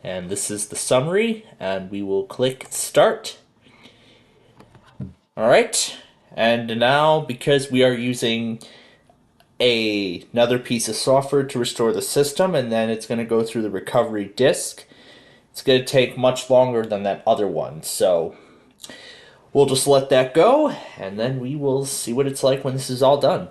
[SPEAKER 2] And this is the summary, and we will click start. All right, and now because we are using another piece of software to restore the system, and then it's going to go through the recovery disk, it's going to take much longer than that other one. So we'll just let that go, and then we will see what it's like when this is all done.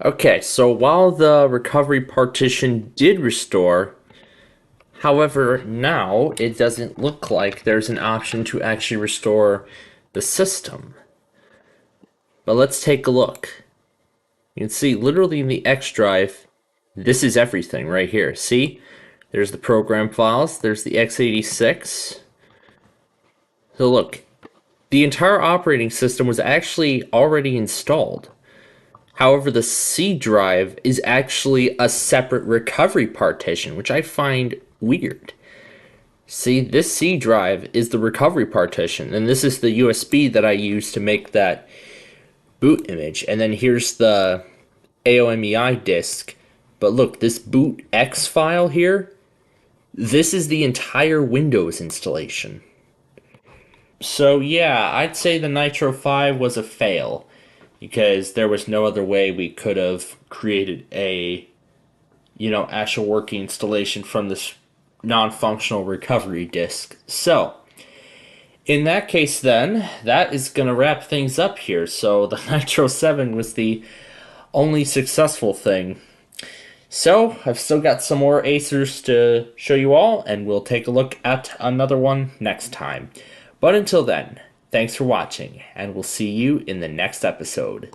[SPEAKER 2] Okay, so while the recovery partition did restore, however, now it doesn't look like there's an option to actually restore the system. But let's take a look. You can see literally in the X drive, this is everything right here. See? There's the program files, there's the x86. So look, the entire operating system was actually already installed. However, the C drive is actually a separate recovery partition, which I find weird. See, this C drive is the recovery partition, and this is the USB that I use to make that boot image. And then here's the AOMEI disk. But look, this boot X file here, this is the entire Windows installation. So yeah, I'd say the Nitro 5 was a fail, because there was no other way we could have created a, actual working installation from this non-functional recovery disk. So, in that case then, that is going to wrap things up here. So the Nitro 7 was the only successful thing. So, I've still got some more Acers to show you all, and we'll take a look at another one next time. But until then, thanks for watching, and we'll see you in the next episode.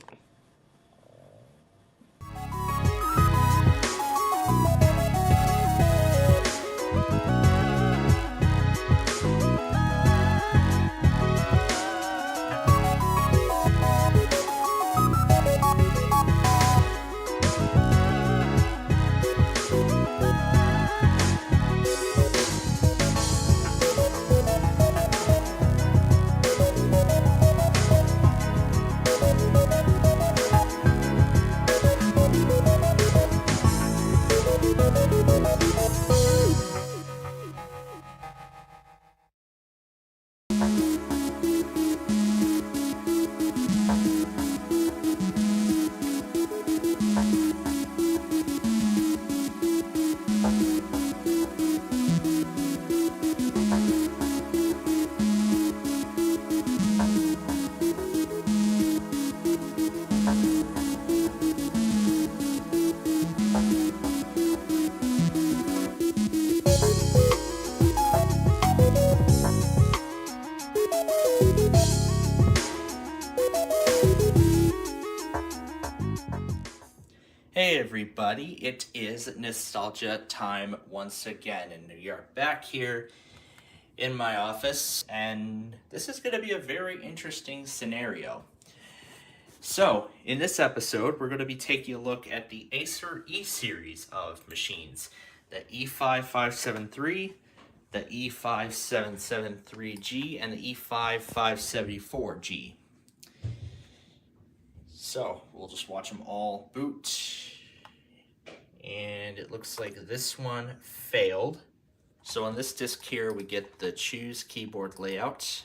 [SPEAKER 1] Hey everybody, it is nostalgia time once again, and we are back here in my office, and this is going to be a very interesting scenario. So, in this episode, we're going to be taking a look at the Acer E-series of machines, the E5573, the E5773G, and the E5574G. So, we'll just watch them all boot. And it looks like this one failed. So on this disc here, we get the choose keyboard layout.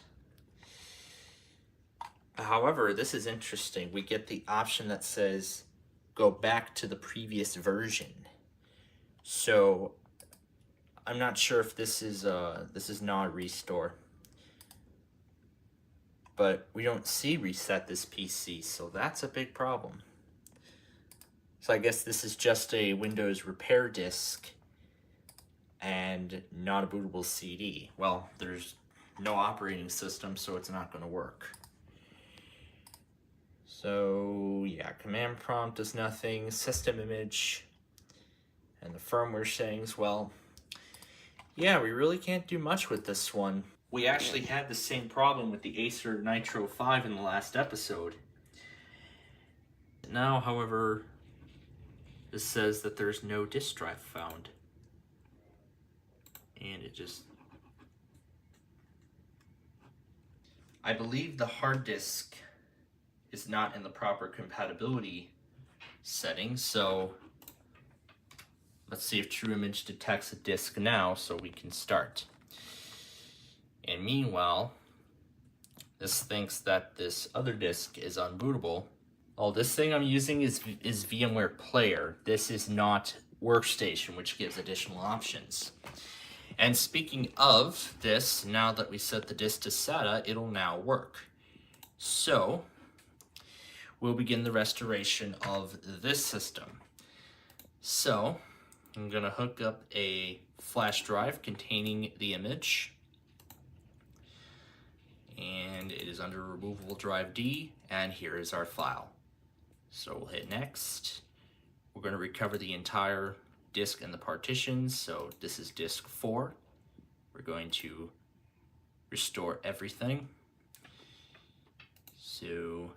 [SPEAKER 1] However, this is interesting. We get the option that says go back to the previous version. So I'm not sure if this is not a restore. But we don't see reset this PC, so that's a big problem. So I guess this is just a Windows repair disk and not a bootable CD. Well, there's no operating system, so it's not going to work. So yeah, command prompt does nothing, system image, and the firmware settings, well, yeah, we really can't do much with this one. We actually had the same problem with the Acer Nitro 5 in the last episode. Now, however, this says that there's no disk drive found. And it just... I believe the hard disk is not in the proper compatibility settings, so let's see if TrueImage detects a disk now so we can start. And meanwhile, this thinks that this other disk is unbootable. Oh, this thing I'm using is VMware Player. This is not Workstation, which gives additional options. And speaking of this, now that we set the disk to SATA, it'll now work. So, we'll begin the restoration of this system. So, I'm going to hook up a flash drive containing the image. And it is under removable drive D, and here is our file. So we'll hit next. We're going to recover the entire disk and the partitions. So this is disk 4. We're going to restore everything. So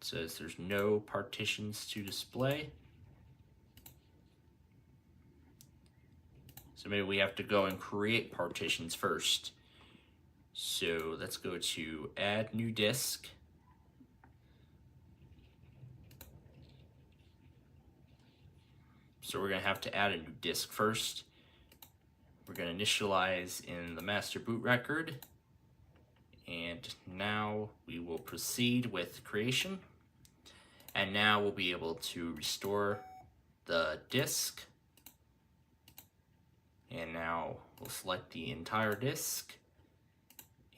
[SPEAKER 1] it says there's no partitions to display. So maybe we have to go and create partitions first. So let's go to add new disk. So we're going to have to add a new disk first. We're going to initialize in the master boot record. And now we will proceed with creation. And now we'll be able to restore the disk. And now we'll select the entire disk.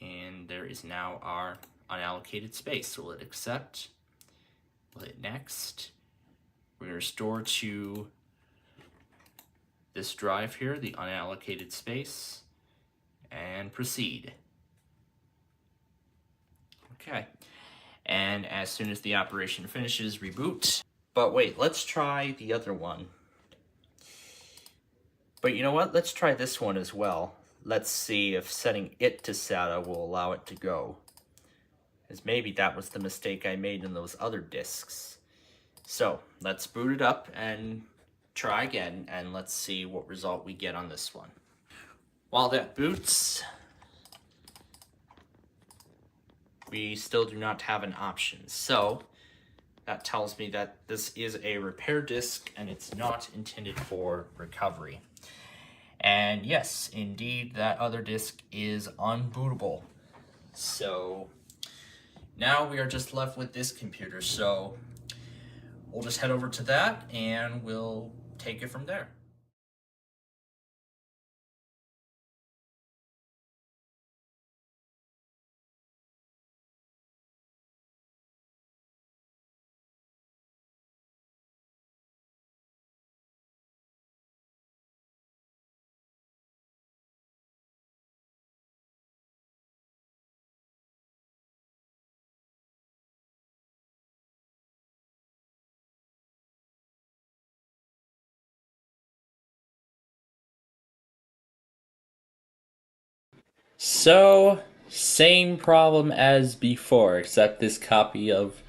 [SPEAKER 1] And there is now our unallocated space. So we'll hit accept. We'll hit next. We're going to restore to this drive here, the unallocated space, and proceed. Okay. And as soon as the operation finishes, reboot. But wait, let's try the other one. But you know what? Let's try this one as well. Let's see if setting it to SATA will allow it to go. As maybe that was the mistake I made in those other disks. So let's boot it up and try again, and let's see what result we get on this one. While that boots, we still do not have an option. So that tells me that this is a repair disk and it's not intended for recovery. And yes, indeed, that other disk is unbootable. So now we are just left with this computer. So we'll just head over to that and we'll take it from there.
[SPEAKER 2] So, same problem as before, except this copy of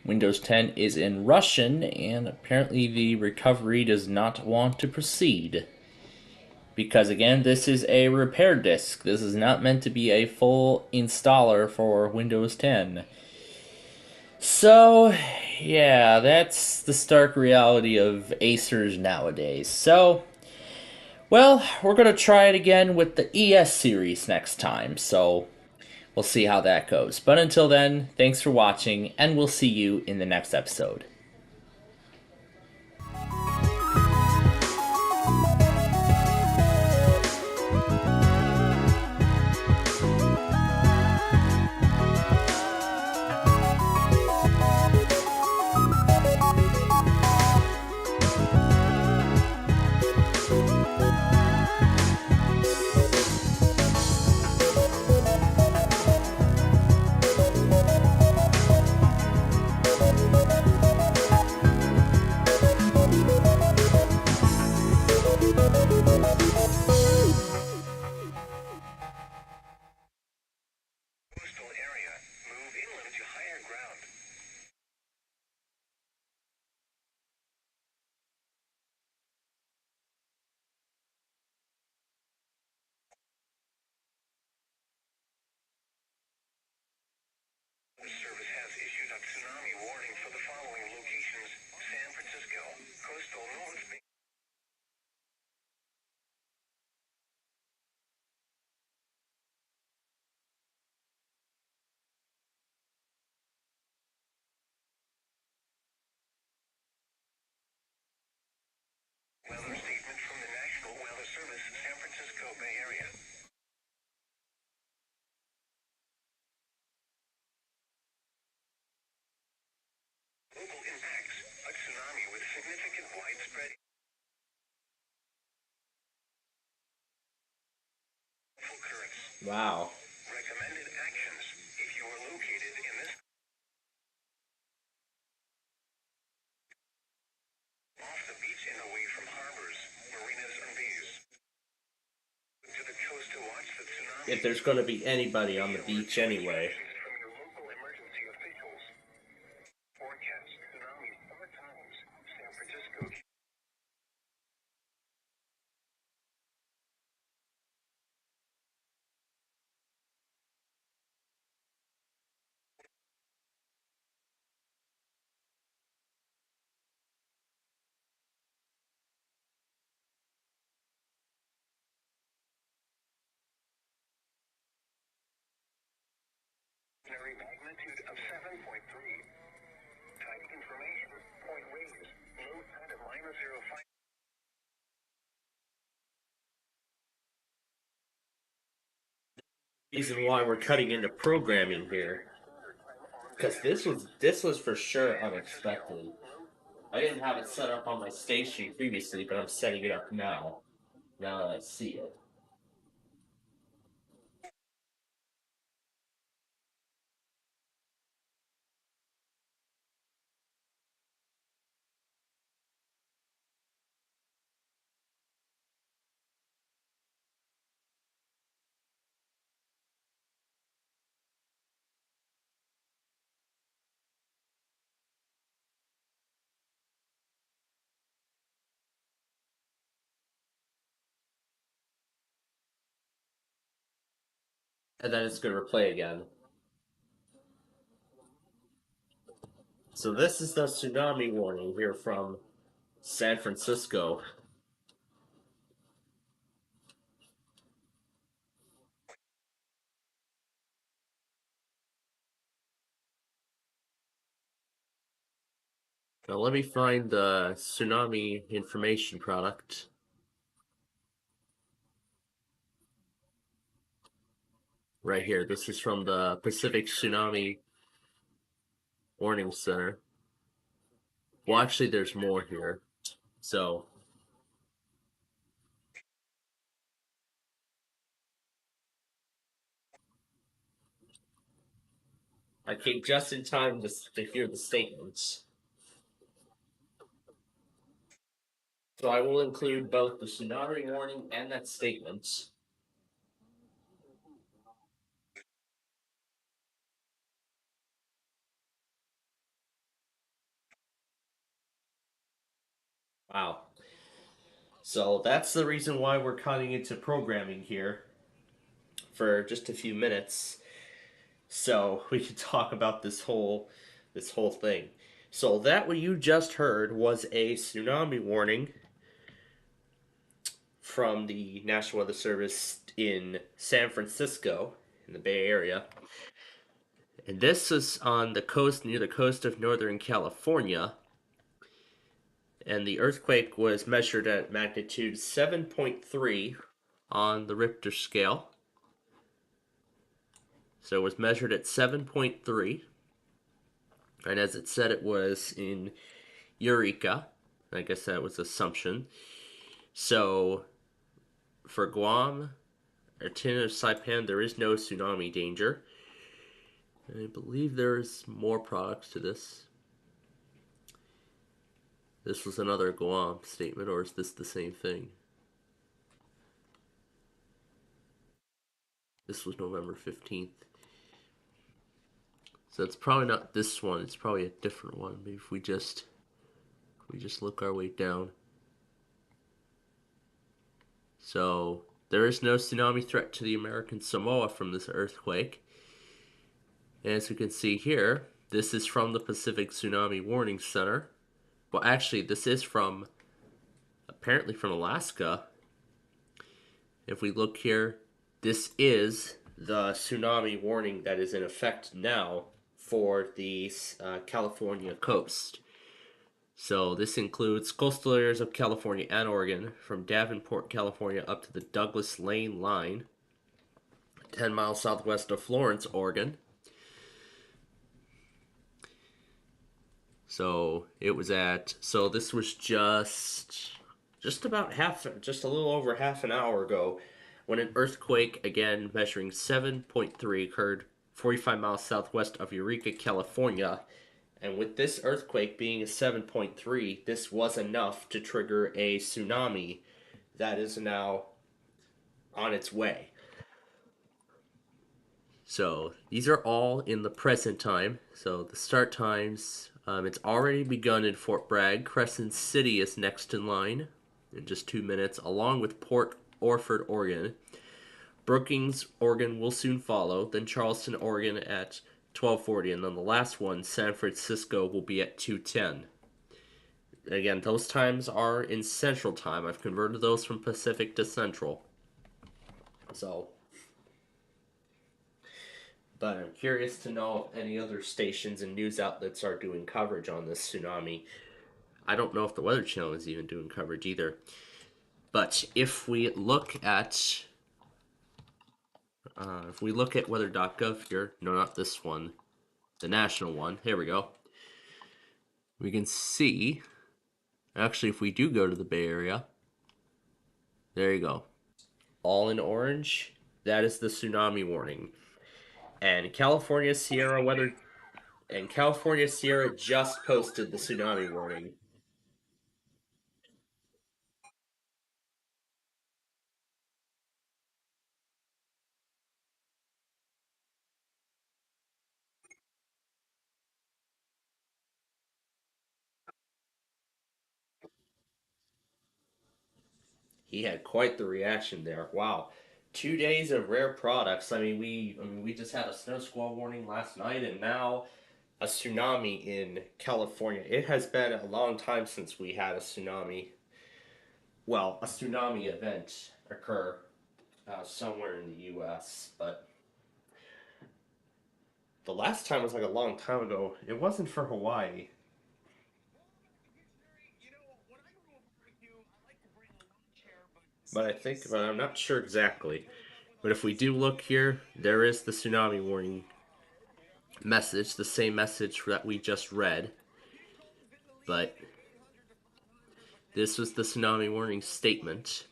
[SPEAKER 2] Windows 10 is in Russian, and apparently the recovery does not want to proceed. Because again, this is a repair disk. This is not meant to be a full installer for Windows 10. So, yeah, that's the stark reality of Acers nowadays. So, well, we're going to try it again with the ES series next time, so we'll see how that goes. But until then, thanks for watching, and we'll see you in the next episode.
[SPEAKER 4] service, San Francisco Bay Area. Local impacts: a tsunami with significant widespread currents.
[SPEAKER 1] Wow.
[SPEAKER 4] Recommended actions: if you are located in this off the beach and away from harbors, marinas, and bays. To the coast to watch the tsunami.
[SPEAKER 1] If there's going to be anybody on the beach anyway.
[SPEAKER 4] From your local emergency officials. Forecast tsunami 4 times San Francisco. Magnitude of 7.3. Type information. Point waves. Low tide of -0.5.
[SPEAKER 1] Reason why we're cutting into programming here, because this was for sure unexpected. I didn't have it set up on my station previously, but I'm setting it up now. Now that I see it. And then it's going to replay again. So this is the tsunami warning here from San Francisco. Now let me find the tsunami information product. Right here. This is from the Pacific Tsunami Warning Center. Well, actually, there's more here. So, I came just in time to hear the statements. So I will include both the tsunami warning and that statement. Wow. So that's the reason why we're cutting into programming here for just a few minutes, so we can talk about this whole thing. So that what you just heard was a tsunami warning from the National Weather Service in San Francisco in the Bay Area. And this is on the coast, near the coast of Northern California. And the earthquake was measured at magnitude 7.3 on the Richter scale. So it was measured at 7.3. And as it said, it was in Eureka. I guess that was assumption. So for Guam, Argentina, Saipan, there is no tsunami danger. And I believe there's more products to this. This was another Guam statement, or is this the same thing? This was November 15th. So it's probably not this one, it's probably a different one. Maybe if we just look our way down. So there is no tsunami threat to the American Samoa from this earthquake. And as we can see here, this is from the Pacific Tsunami Warning Center. Well, actually, this is from, apparently from Alaska. If we look here, this is the tsunami warning that is in effect now for the California coast.
[SPEAKER 2] So this includes coastal areas of California and Oregon, from Davenport, California, up to the Douglas Lane line, 10 miles southwest of Florence, Oregon. So this was just a little over half an hour ago, when an earthquake, again measuring 7.3, occurred 45 miles southwest of Eureka, California. And with this earthquake being a 7.3, this was enough to trigger a tsunami that is now on its way. So these are all in the present time. So the start times, it's already begun in Fort Bragg. Crescent City is next in line in just 2 minutes, along with Port Orford, Oregon. Brookings, Oregon will soon follow. Then Charleston, Oregon at 12:40, and then the last one, San Francisco, will be at 2:10. Again, those times are in Central Time. I've converted those from Pacific to Central. So, but I'm curious to know if any other stations and news outlets are doing coverage on this tsunami. I don't know if the Weather Channel is even doing coverage either. But if we look at weather.gov here, no, not this one, the national one. Here we go. We can see, actually, if we do go to the Bay Area, there you go. All in orange, that is the tsunami warning. And California Sierra just posted the tsunami warning. He had quite the reaction there. Wow. 2 days of rare products. We just had a snow squall warning last night, and now a tsunami in California. It has been a long time since we had a tsunami. Well, a tsunami event occur somewhere in the U.S., but the last time was like a long time ago. It wasn't for Hawaii. But I'm not sure exactly. But if we do look here, there is the tsunami warning message, the same message that we just read. But this was the tsunami warning statement.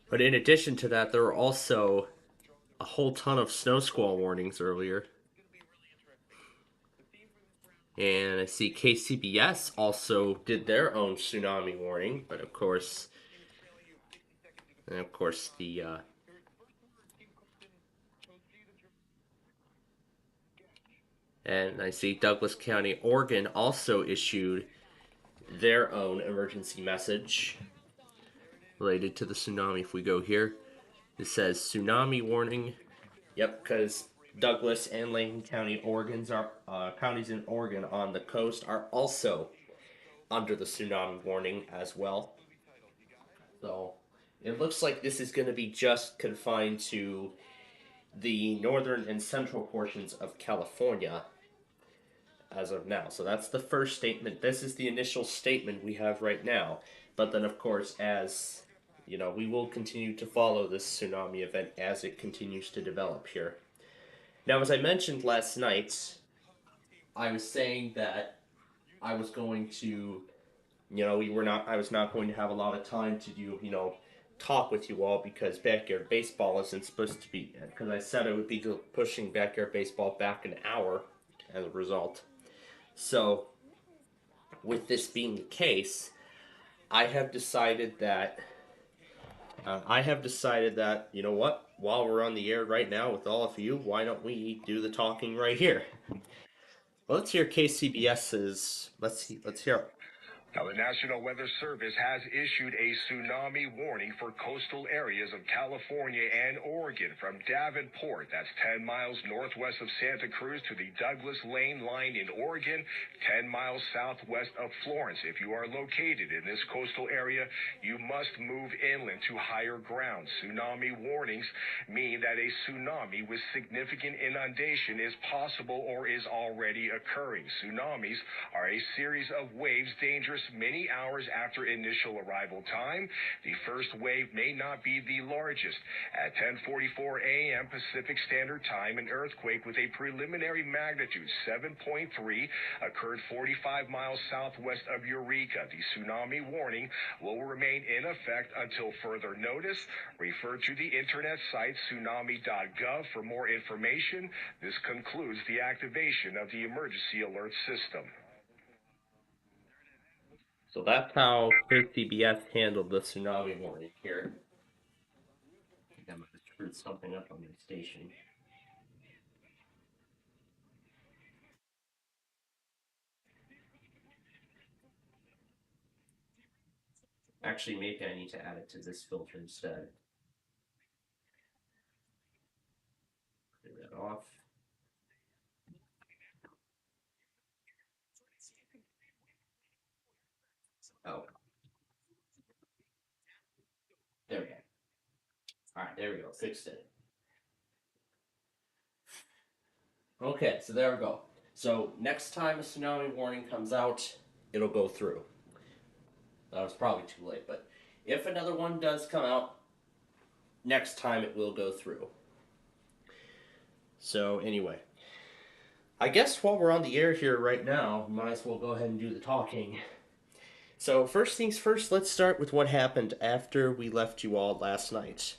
[SPEAKER 2] But in addition to that, there were also a whole ton of snow squall warnings earlier. And I see KCBS also did their own tsunami warning, but of course, and I see Douglas County, Oregon also issued their own emergency message related to the tsunami. If we go here, it says tsunami warning. Yep, because Douglas and Lane County, counties in Oregon on the coast are also under the tsunami warning as well. So it looks like this is going to be just confined to the northern and central portions of California as of now. So that's the first statement. This is the initial statement we have right now. But then, of course, as you know, we will continue to follow this tsunami event as it continues to develop here. Now, as I mentioned last night, I was saying that I was going to, I was not going to have a lot of time to do, talk with you all because backyard baseball isn't supposed to be, because I said I would be pushing backyard baseball back an hour as a result. So, with this being the case, I have decided that you know what? While we're on the air right now with all of you, why don't we do the talking right here? Well, let's hear KCBS's. Let's hear.
[SPEAKER 4] Now, the National Weather Service has issued a tsunami warning for coastal areas of California and Oregon from Davenport, that's 10 miles northwest of Santa Cruz, to the Douglas Lane line in Oregon, 10 miles southwest of Florence. If you are located in this coastal area, you must move inland to higher ground. Tsunami warnings mean that a tsunami with significant inundation is possible or is already occurring. Tsunamis are a series of waves dangerous many hours after initial arrival time. The first wave may not be the largest. At 10:44 a.m. Pacific Standard Time, an earthquake with a preliminary magnitude 7.3 occurred 45 miles southwest of Eureka. The tsunami warning will remain in effect until further notice. Refer to the internet site tsunami.gov for more information. This concludes the activation of the emergency alert system.
[SPEAKER 2] So that's how KCBS handled the tsunami warning here. I think I might have screwed something up on my station. Actually, maybe I need to add it to this filter instead. Clear that off. Oh. There we go. Alright, there we go. Fixed it. Okay, so there we go. So next time a tsunami warning comes out, it'll go through. That was probably too late, but if another one does come out, next time it will go through. So anyway, I guess while we're on the air here right now, might as well go ahead and do the talking. So first things first, let's start with what happened after we left you all last night.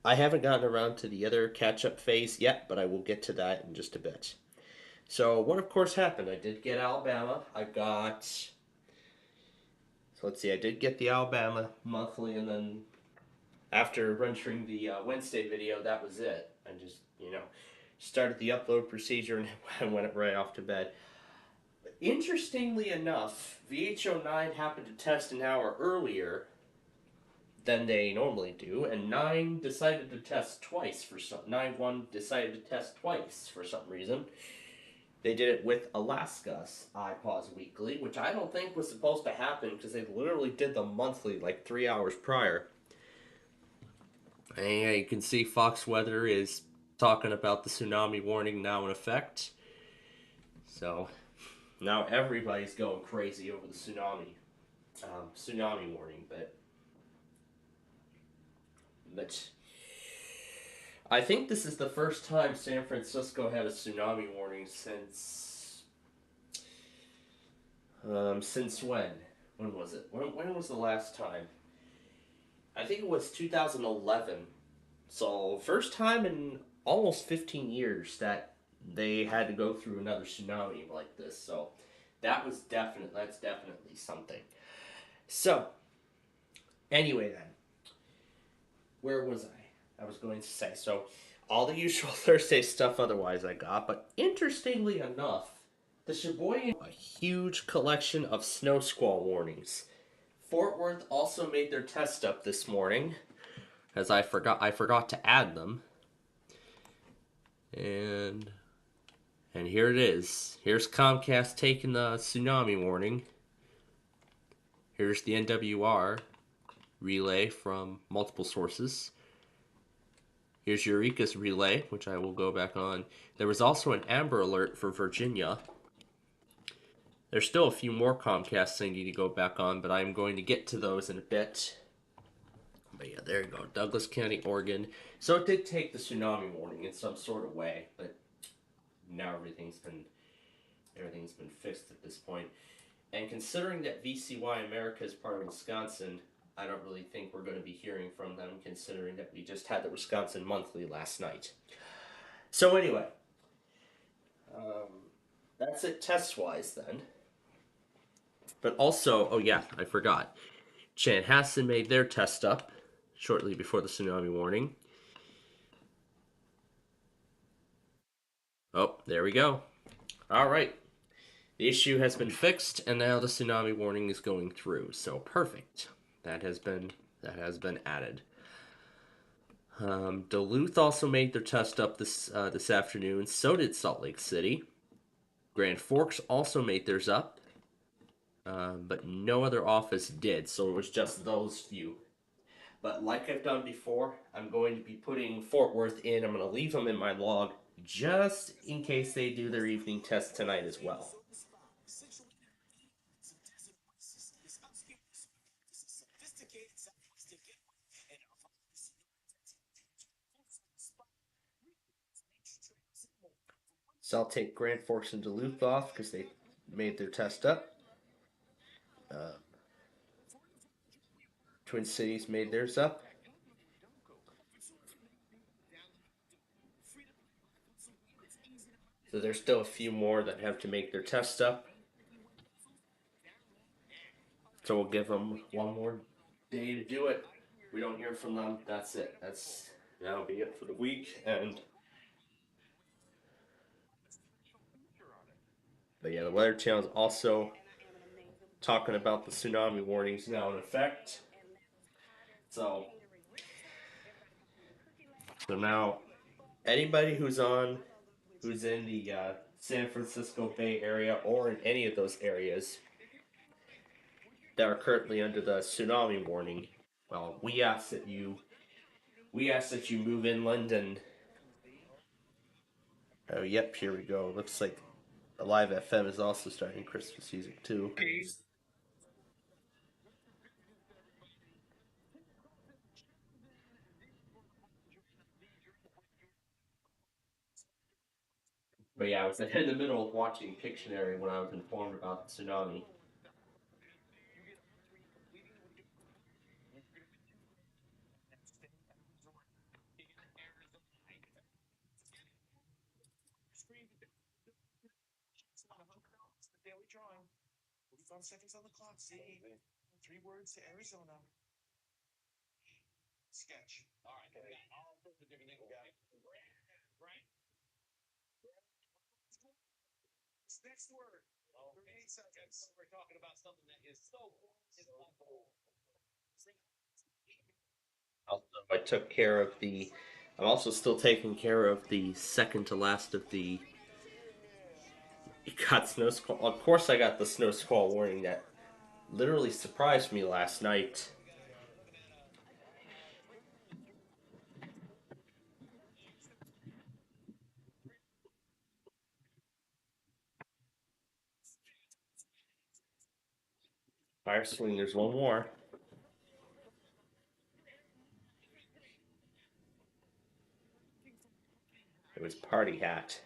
[SPEAKER 2] I haven't gotten around to the other catch-up phase yet, but I will get to that in just a bit. So what of course happened? I did get Alabama. I did get the Alabama monthly, and then after rendering the Wednesday video, that was it. I just, started the upload procedure and went right off to bed. Interestingly enough, VH09 happened to test an hour earlier than they normally do, and 9 decided to test twice for some 9-1 decided to test twice for some reason. They did it with Alaska's iPause Weekly, which I don't think was supposed to happen because they literally did them monthly like 3 hours prior. And you can see Fox Weather is talking about the tsunami warning now in effect. So now everybody's going crazy over the tsunami warning, but I think this is the first time San Francisco had a tsunami warning since when? When was it? When was the last time? I think it was 2011. So first time in almost 15 years that they had to go through another tsunami like this. So that's definitely something. So anyway then, where was I? I was going to say, so all the usual Thursday stuff otherwise I got, but interestingly enough, the Sheboygan a huge collection of snow squall warnings. Fort Worth also made their test up this morning, as I forgot to add them. And here it is. Here's Comcast taking the tsunami warning. Here's the NWR relay from multiple sources. Here's Eureka's relay, which I will go back on. There was also an Amber Alert for Virginia. There's still a few more Comcasts I need to go back on, but I'm going to get to those in a bit. But yeah, there you go. Douglas County, Oregon. So it did take the tsunami warning in some sort of way, but now everything's been fixed at this point. And considering that VCY America is part of Wisconsin, I don't really think we're going to be hearing from them, considering that we just had the Wisconsin Monthly last night. So anyway, that's it test-wise then. But also, oh yeah, I forgot. Chanhassen made their test up shortly before the tsunami warning. Oh, there we go. All right. The issue has been fixed, and now the tsunami warning is going through. So perfect. That has been added. Duluth also made their test up this afternoon. So did Salt Lake City. Grand Forks also made theirs up, but no other office did. So it was just those few. But like I've done before, I'm going to be putting Fort Worth in. I'm going to leave them in my log just in case they do their evening test tonight as well. So I'll take Grand Forks and Duluth off because they made their test up. Twin Cities made theirs up. So there's still a few more that have to make their test up. So we'll give them one more day to do it. We don't hear from them. That's it. That'll be it for the week. But yeah, the Weather Channel is also talking about the tsunami warnings now in effect. So now anybody who's in the San Francisco Bay Area or in any of those areas that are currently under the tsunami warning, well, we ask that you move inland and oh yep, here we go. Looks like Alive FM is also starting Christmas music too. But yeah, I was in the middle of watching Pictionary when I was informed about the tsunami. Also, I took care of the. I'm also still taking care of the second to last of the. You got snow squall. Of course, I got the snow squall warning that literally surprised me last night. Fire swing. There's one more. It was party hat.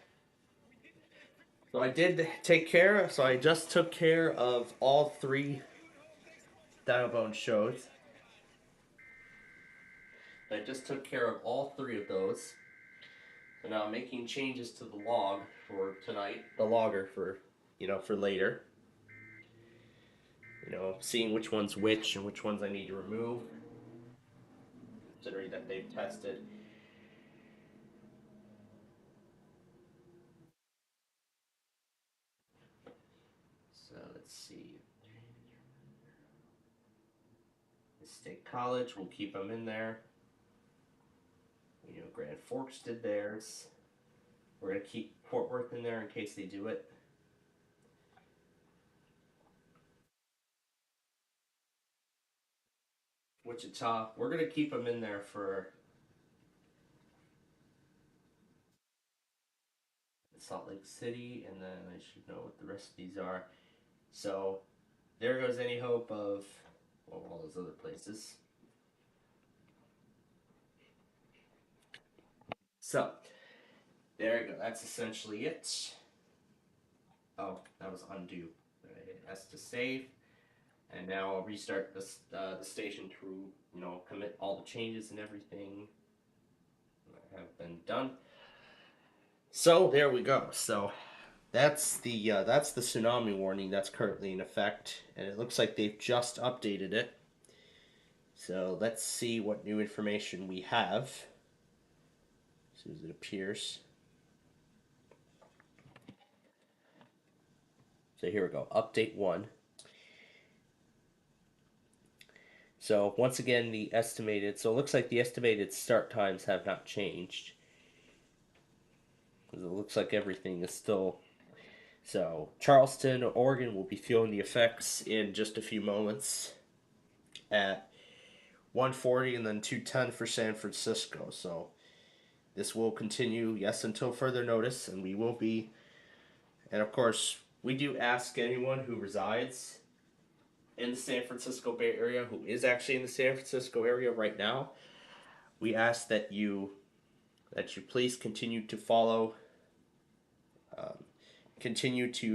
[SPEAKER 2] So I did take care. So I just took care of all three Dinobone shows. I just took care of all three of those. So now I'm making changes to the log for tonight. The logger for for later. Seeing which one's which and which ones I need to remove, considering that they've tested. So let's see. State College, we'll keep them in there. Grand Forks did theirs. We're going to keep Fort Worth in there in case they do it. Wichita, we're going to keep them in there for Salt Lake City, and then I should know what the rest of these are. So there goes any hope of all those other places. So there you go. That's essentially it. Oh, that was undo. It has to save, and now I'll restart the station to commit all the changes and everything that have been done. So there we go. So that's the tsunami warning that's currently in effect, and it looks like they've just updated it. So let's see what new information we have as soon as it appears. So here we go, update 1. So once again, the estimated, so it looks like the estimated start times have not changed. It looks like everything is still, so Charleston, Oregon will be feeling the effects in just a few moments at 1:40 and then 2:10 for San Francisco. So this will continue, yes, until further notice, and we will be, and of course, we do ask anyone who resides in the San Francisco Bay Area, who is actually in the San Francisco area right now, we ask that you please continue to follow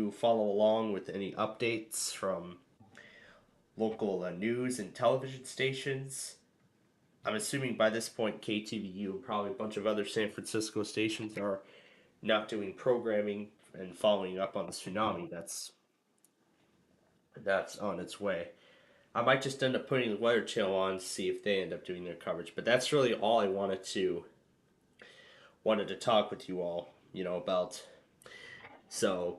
[SPEAKER 2] along with any updates from local news and television stations. I'm assuming by this point KTVU and probably a bunch of other San Francisco stations are not doing programming and following up on the tsunami that's on its way. I might just end up putting the Weather Channel on to see if they end up doing their coverage. But that's really all I wanted to talk with you all, about. So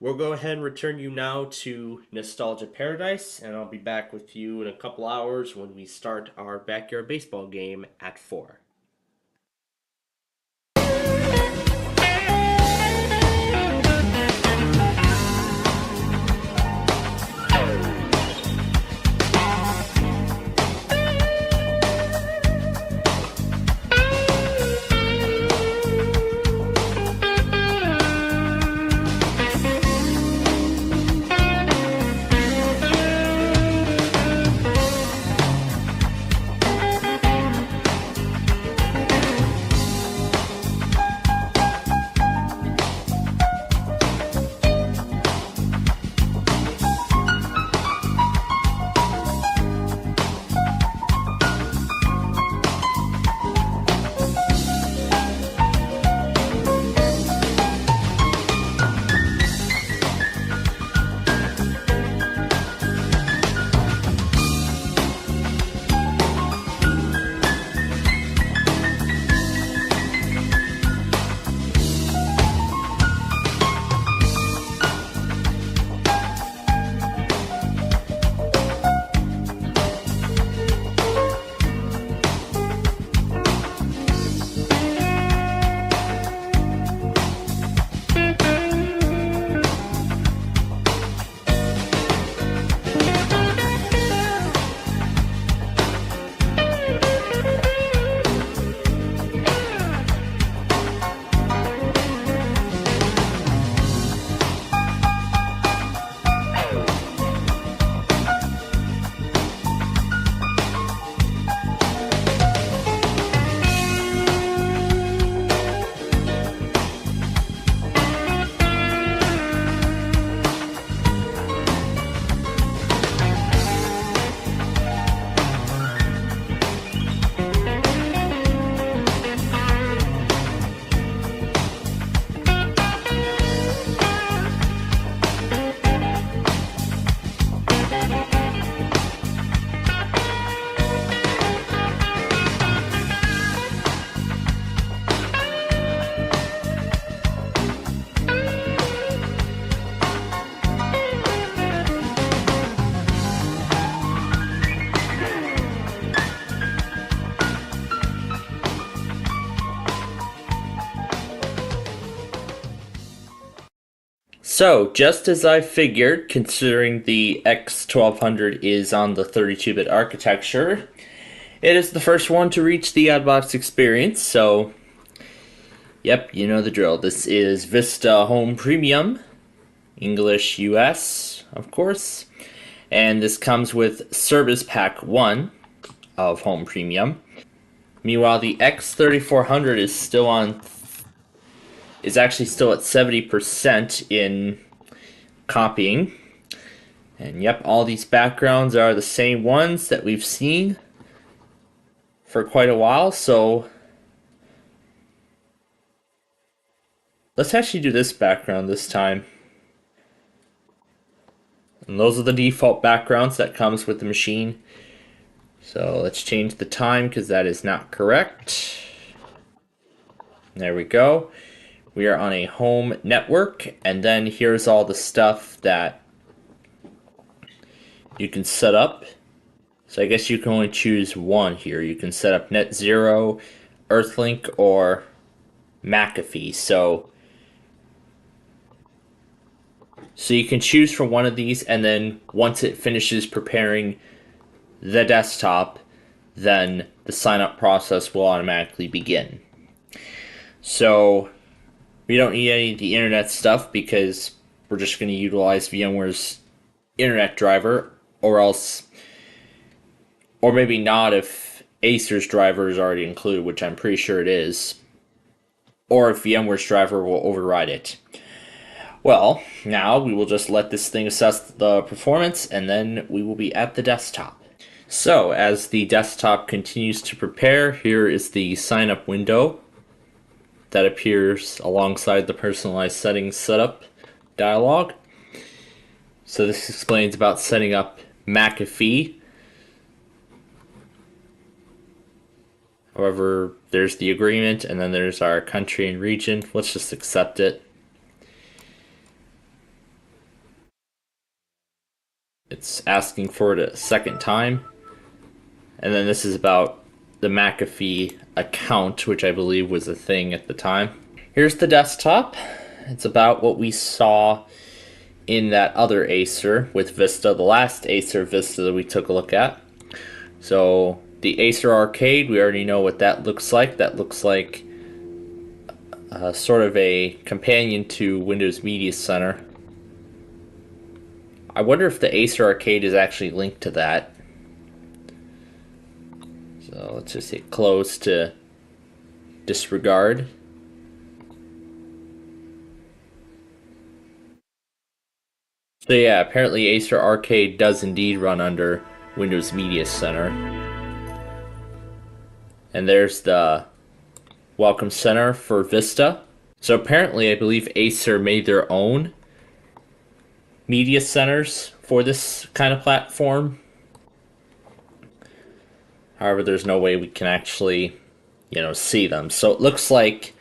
[SPEAKER 2] we'll go ahead and return you now to Nostalgia Paradise, and I'll be back with you in a couple hours when we start our backyard baseball game at 4. So, just as I figured, considering the X1200 is on the 32-bit architecture, it is the first one to reach the Oddbox experience, so, yep, you know the drill. This is Vista Home Premium, English US, of course, and this comes with Service Pack 1 of Home Premium. Meanwhile, the X3400 is actually still at 70% in copying. And yep, all these backgrounds are the same ones that we've seen for quite a while, so let's actually do this background this time. And those are the default backgrounds that comes with the machine. So let's change the time because that is not correct. There we go. we are on a home network, and then here's all the stuff that you can set up. So I guess you can only choose one here. You can set up Net Zero, Earthlink, or McAfee. So you can choose from one of these, and then once it finishes preparing the desktop, then the sign-up process will automatically begin. So we don't need any of the internet stuff because we're just going to utilize VMware's internet driver, or maybe not if Acer's driver is already included, which I'm pretty sure it is, or if VMware's driver will override it. Well, now we will just let this thing assess the performance, and then we will be at the desktop. So, as the desktop continues to prepare, here is the sign-up window that appears alongside the personalized settings setup dialog. So this explains about setting up McAfee. However, there's the agreement, and then there's our country and region. Let's just accept it. It's asking for it a second time. And then this is about the McAfee account, which I believe was a thing at the time. Here's the desktop. It's about what we saw in that other Acer with Vista, the last Acer Vista that we took a look at. So the Acer Arcade, we already know what that looks like. That looks like sort of a companion to Windows Media Center. I wonder if the Acer Arcade is actually linked to that. So let's just hit close to disregard. So yeah, apparently Acer Arcade does indeed run under Windows Media Center. And there's the Welcome Center for Vista. So apparently I believe Acer made their own media centers for this kind of platform. However, there's no way we can actually, see them. So it looks like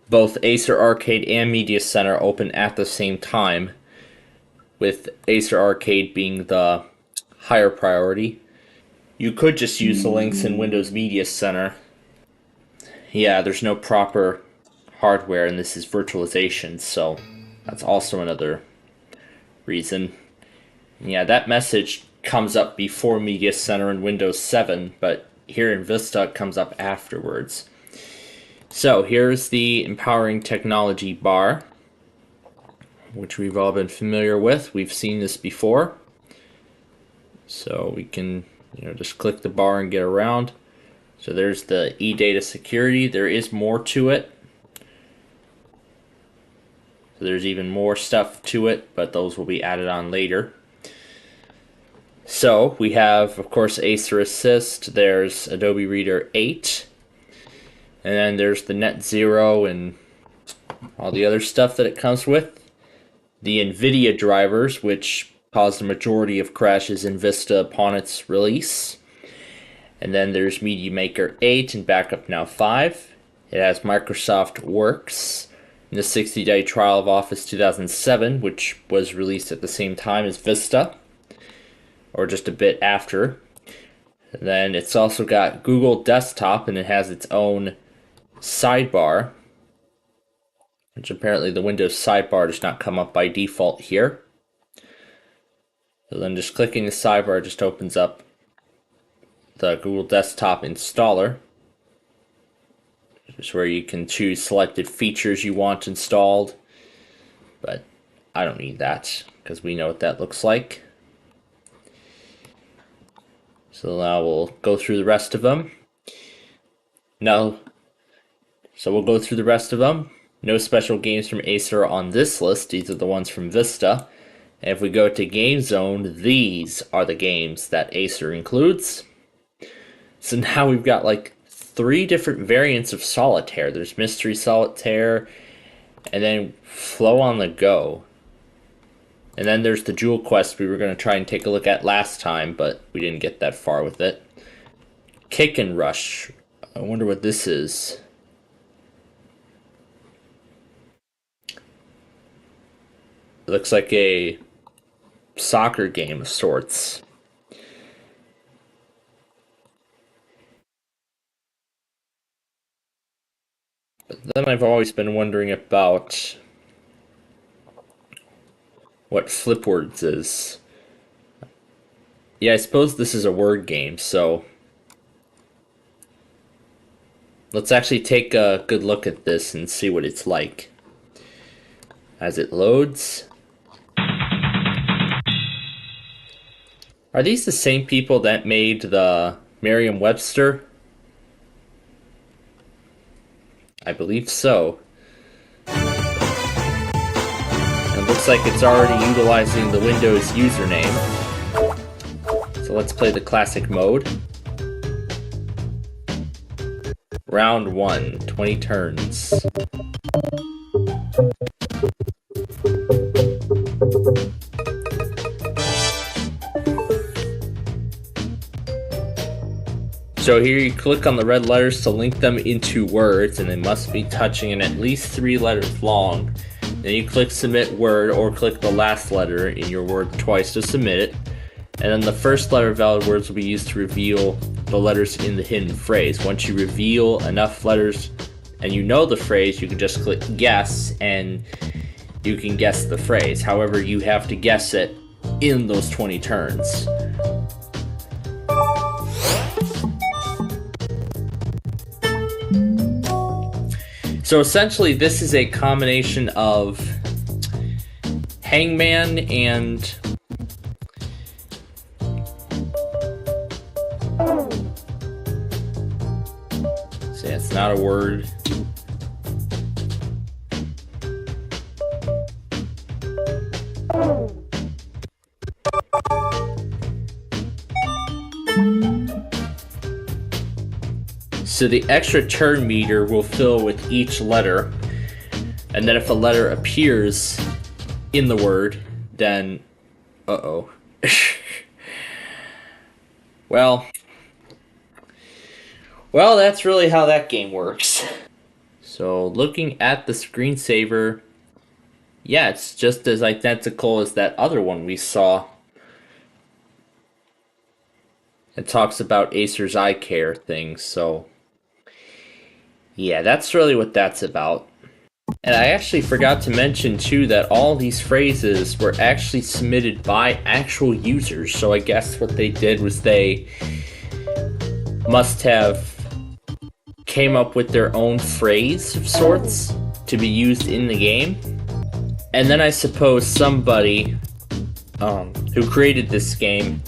[SPEAKER 2] both Acer Arcade and Media Center open at the same time, with Acer Arcade being the higher priority. You could just use the links in Windows Media Center. Yeah, there's no proper hardware, and this is virtualization, so that's also another reason. Yeah, that message comes up before Media Center in Windows 7, but here in Vista it comes up afterwards. So here's the Empowering Technology bar, which we've all been familiar with. We've seen this before. So we can just click the bar and get around. So there's the eData security. There is more to it. So there's even more stuff to it, but those will be added on later. So we have, of course, Acer Assist. There's Adobe Reader 8. And then there's the Net Zero and all the other stuff that it comes with. The NVIDIA drivers, which caused the majority of crashes in Vista upon its release. And then there's Media Maker 8 and Backup Now 5. It has Microsoft Works and the 60-day trial of Office 2007, which was released at the same time as Vista, or just a bit after. And then it's also got Google Desktop, and it has its own sidebar, which apparently the Windows sidebar does not come up by default here. So then just clicking the sidebar just opens up the Google Desktop installer, which is where you can choose selected features you want installed. But I don't need that because we know what that looks like. So now we'll go through the rest of them. No special games from Acer on this list. These are the ones from Vista. And if we go to Game Zone, these are the games that Acer includes. So now we've got like 3 different variants of Solitaire. There's Mystery Solitaire, and then Flow on the Go. And then there's the Jewel Quest we were going to try and take a look at last time, but we didn't get that far with it. Kick and Rush. I wonder what this is. It looks like a soccer game of sorts. But then I've always been wondering about what Flipwords is. Yeah, I suppose this is a word game, so let's actually take a good look at this and see what it's like. As it loads. Are these the same people that made the Merriam-Webster? I believe so. And it looks like it's already utilizing the Windows username. So let's play the classic mode. Round 1, 20 turns. So here you click on the red letters to link them into words, and they must be touching and at least 3 letters long. Then you click submit word, or click the last letter in your word twice to submit it. And then the first letter of valid words will be used to reveal the letters in the hidden phrase. Once you reveal enough letters and you know the phrase, you can just click guess and you can guess the phrase. However, you have to guess it in those 20 turns. So essentially, this is a combination of Hangman and say it's not a word. So the extra turn meter will fill with each letter, and then if a letter appears in the word, then uh-oh. Well, that's really how that game works. So looking at the screensaver, yeah, it's just as identical as that other one we saw. It talks about Acer's eye care things, so yeah, that's really what that's about. And I actually forgot to mention too that all these phrases were actually submitted by actual users. So I guess what they did was they must have came up with their own phrase of sorts to be used in the game. And then I suppose somebody who created this game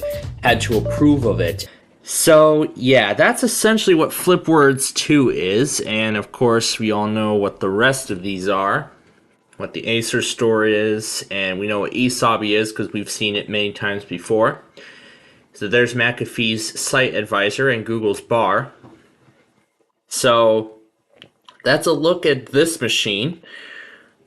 [SPEAKER 2] had to approve of it. So yeah, that's essentially what Flipwords 2 is, and of course we all know what the rest of these are, what the Acer store is, and we know what eSobby is because we've seen it many times before. So there's McAfee's Site Advisor and Google's Bar. So that's a look at this machine.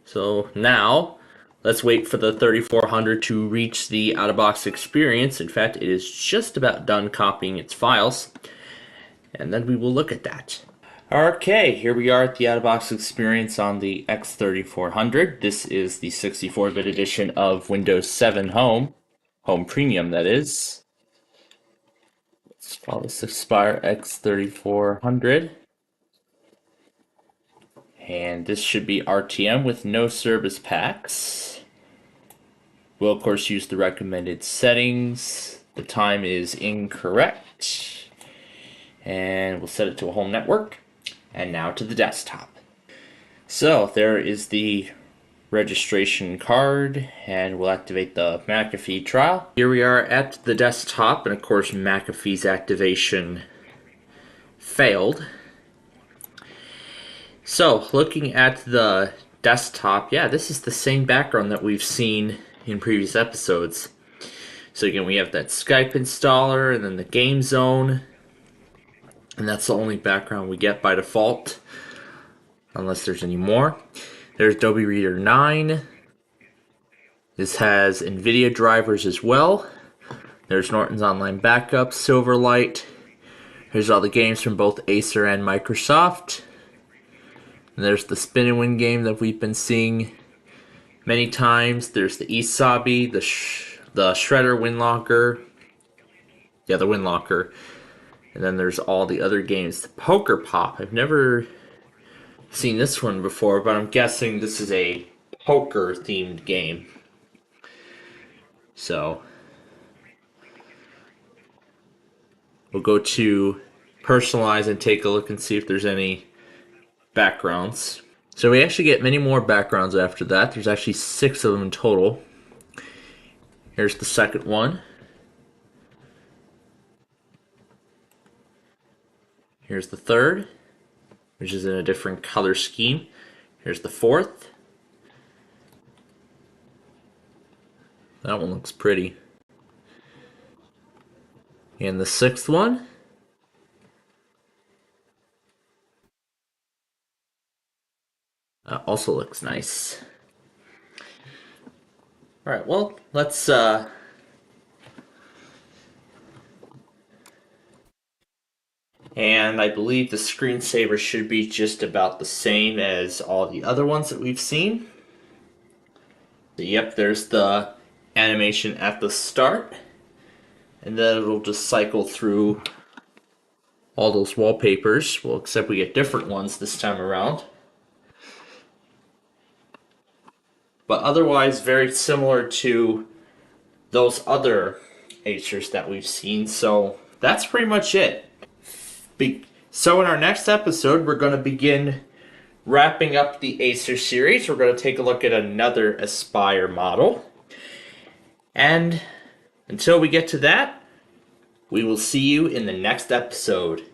[SPEAKER 2] So now let's wait for the 3400 to reach the out-of-box experience. In fact, it is just about done copying its files. And then we will look at that. Okay, here we are at the out-of-box experience on the X3400. This is the 64-bit edition of Windows 7 Home. Home Premium, that is. Let's call this Aspire X3400. And this should be RTM with no service packs. We'll of course use the recommended settings. The time is incorrect. And we'll set it to a home network. And now to the desktop. So there is the registration card, and we'll activate the McAfee trial. Here we are at the desktop, and of course McAfee's activation failed. So, looking at the desktop, yeah, this is the same background that we've seen in previous episodes. So again, we have that Skype installer, and then the game zone, and that's the only background we get by default, unless there's any more. There's Adobe Reader 9. This has NVIDIA drivers as well. There's Norton's Online Backup, Silverlight. Here's all the games from both Acer and Microsoft. And there's the Spin and Win game that we've been seeing many times. There's the Isabi, the Shredder Windlocker. Yeah, the Windlocker. And then there's all the other games. The Poker Pop. I've never seen this one before, but I'm guessing this is a poker-themed game. So, we'll go to personalize and take a look and see if there's any backgrounds. So we actually get many more backgrounds after that. There's actually 6 of them in total. Here's the second one. Here's the third, which is in a different color scheme. Here's the fourth. That one looks pretty. And the sixth one. Also looks nice. Alright, well, let's and I believe the screensaver should be just about the same as all the other ones that we've seen. Yep, there's the animation at the start. And then it'll just cycle through all those wallpapers. Well, except we get different ones this time around. But otherwise very similar to those other Acers that we've seen. So that's pretty much it. So in our next episode, we're going to begin wrapping up the Acer series. We're going to take a look at another Aspire model. And until we get to that, we will see you in the next episode.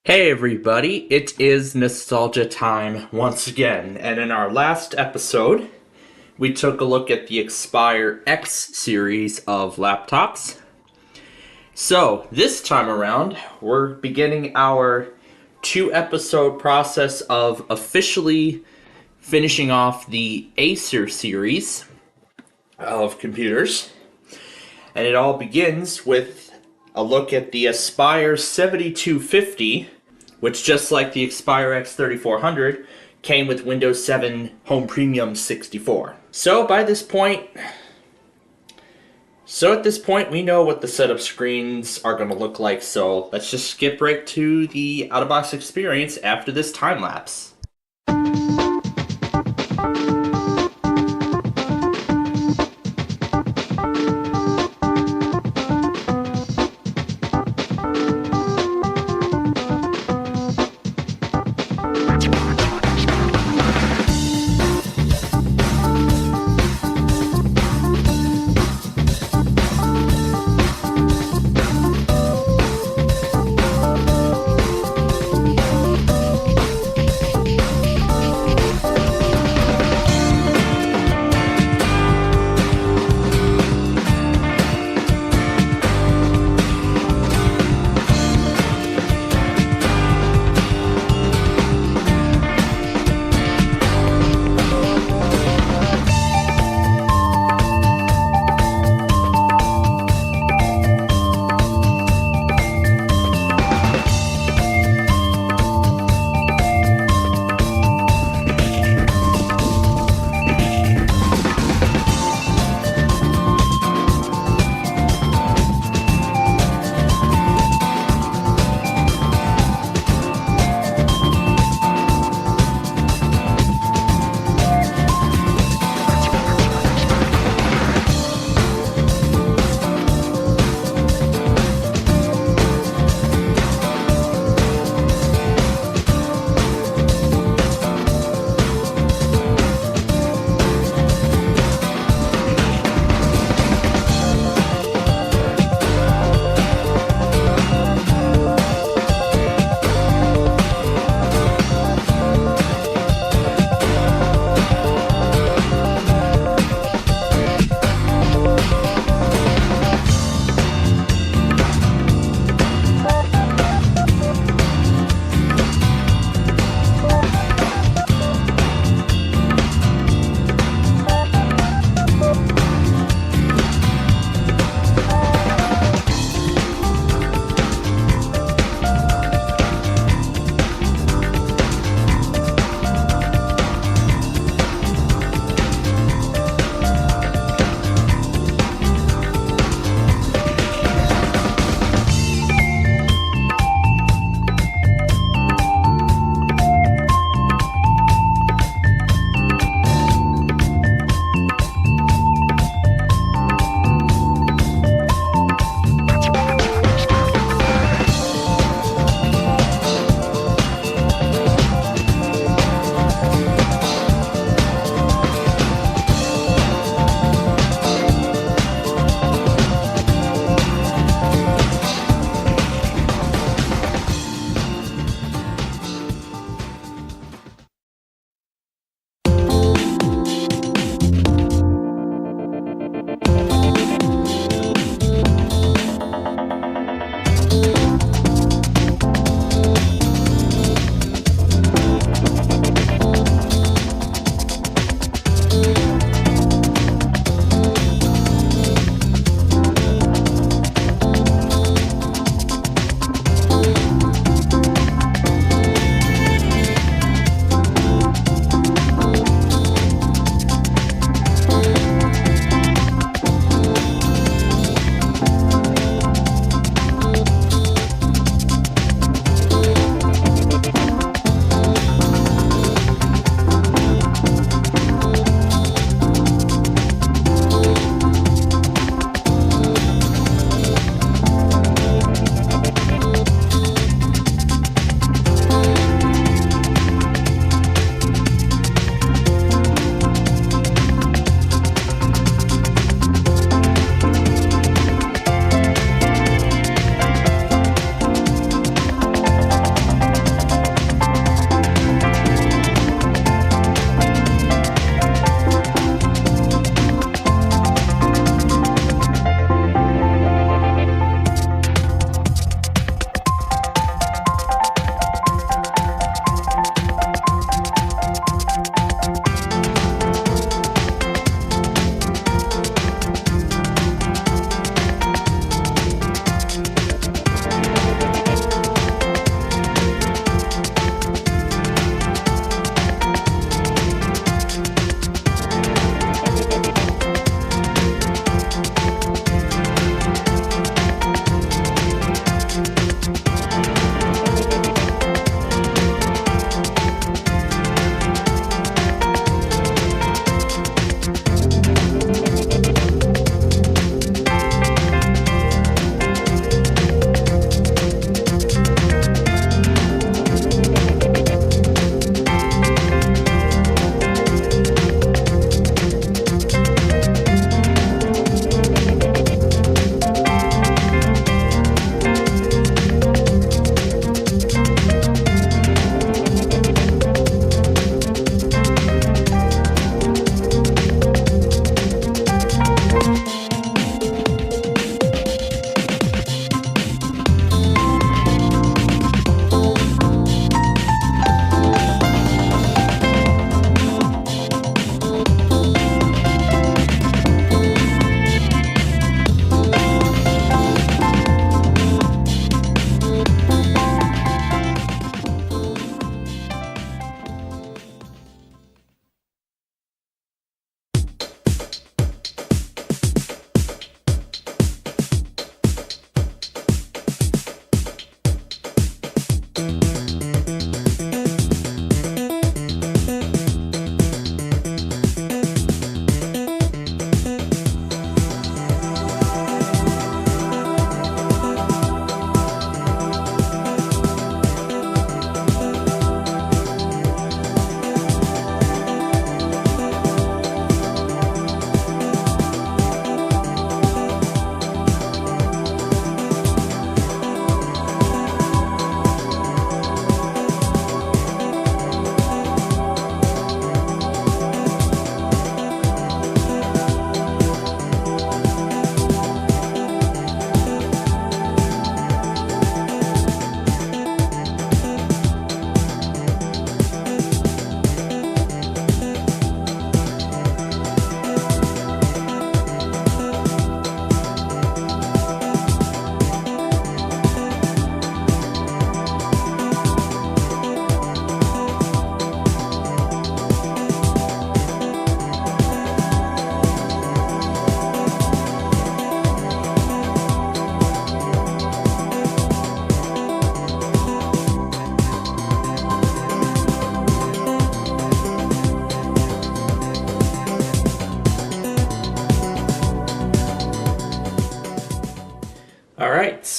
[SPEAKER 2] Hey everybody, it is nostalgia time once again, and in our last episode, we took a look at the Aspire X series of laptops. So, this time around, we're beginning our 2-episode process of officially finishing off the Acer series of computers. And it all begins with a look at the Aspire 7250, which, just like the Aspire X3400, came with Windows 7 Home Premium 64. So at this point, we know what the setup screens are going to look like, so let's just skip right to the out-of-box experience after this time-lapse.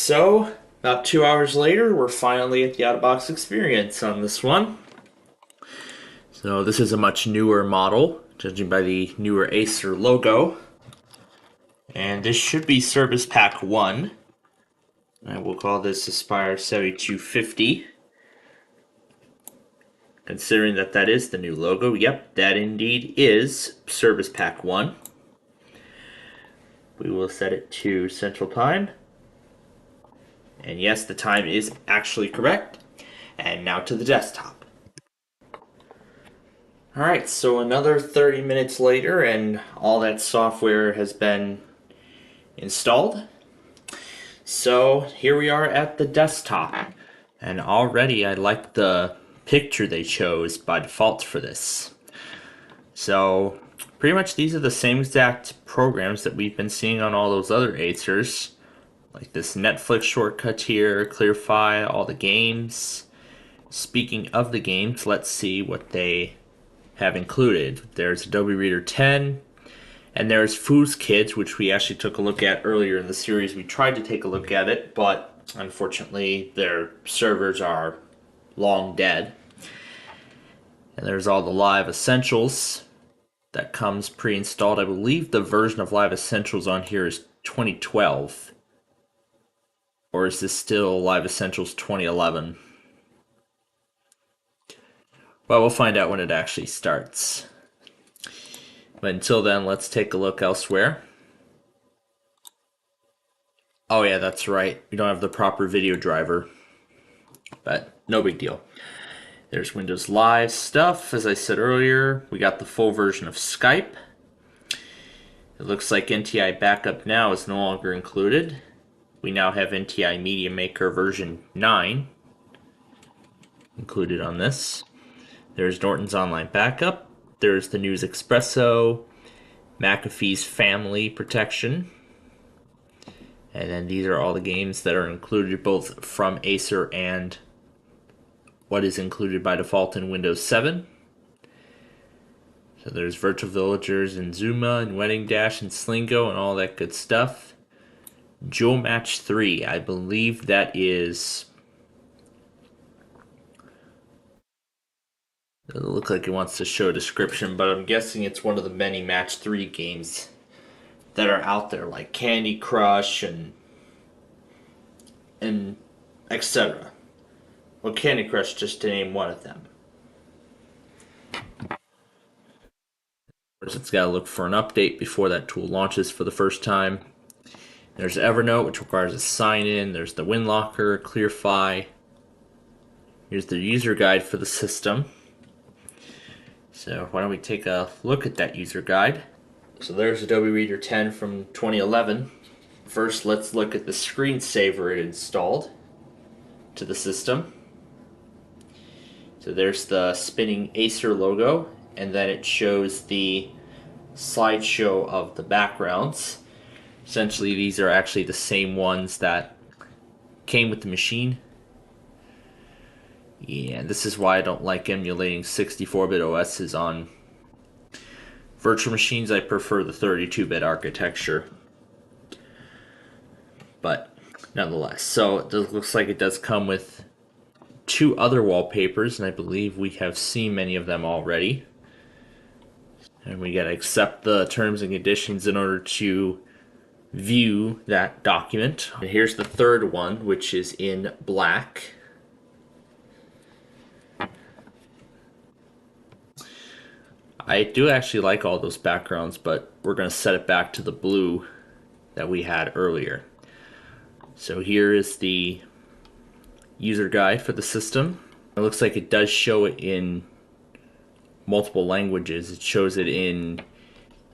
[SPEAKER 1] So, about 2 hours later, we're finally at the out-of-box experience on this one. So this is a much newer model, judging by the newer Acer logo. And this should be Service Pack 1. I will call this Aspire 7250. Considering that that is the new logo, yep, that indeed is Service Pack 1. We will set it to Central Time. And yes, the time is actually correct. And now to the desktop. Alright, so another 30 minutes later and all that software has been installed. So here we are at the desktop. And already I like the picture they chose by default for this. So pretty much these are the same exact programs that we've been seeing on all those other Acers. Like this Netflix shortcut here, ClearFile, all the games. Speaking of the games, let's see what they have included. There's Adobe Reader 10, and there's Foos Kids, which we actually took a look at earlier in the series. We tried to take a look at it, but unfortunately their servers are long dead. And there's all the Live Essentials that comes pre-installed. I believe the version of Live Essentials on here is 2012. Or is this still Live Essentials 2011? Well, we'll find out when it actually starts. But until then, let's take a look elsewhere. Oh yeah, that's right. We don't have the proper video driver. But no big deal. There's Windows Live stuff. As I said earlier, we got the full version of Skype. It looks like NTI Backup Now is no longer included. We now have NTI Media Maker version 9 included on this. There's Norton's Online Backup. There's the News Espresso, McAfee's Family Protection. And then these are all the games that are included both from Acer and what is included by default in Windows 7. So there's Virtual Villagers and Zuma and Wedding Dash and Slingo and all that good stuff. Dual Match 3, I believe that is... Doesn't look like it wants to show a description, but I'm guessing it's one of the many Match 3 games that are out there, like Candy Crush and etc. Well, Candy Crush, just to name one of them. It's got to look for an update before that tool launches for the first time. There's Evernote, which requires a sign-in. There's the WinLocker, ClearFile. Here's the user guide for the system. So why don't we take a look at that user guide. So there's Adobe Reader 10 from 2011. First, let's look at the screensaver it installed to the system. So there's the spinning Acer logo, and then it shows the slideshow of the backgrounds. Essentially, these are actually the same ones that came with the machine. Yeah, this is why I don't like emulating 64-bit OSs on virtual machines. I prefer the 32-bit architecture. But nonetheless, so it looks like it does come with 2 other wallpapers, and I believe we have seen many of them already. And we gotta accept the terms and conditions in order to view that document. And here's the third one, which is in black. I do actually like all those backgrounds, but we're going to set it back to the blue that we had earlier. So here is the user guide for the system. It looks like it does show it in multiple languages. It shows it in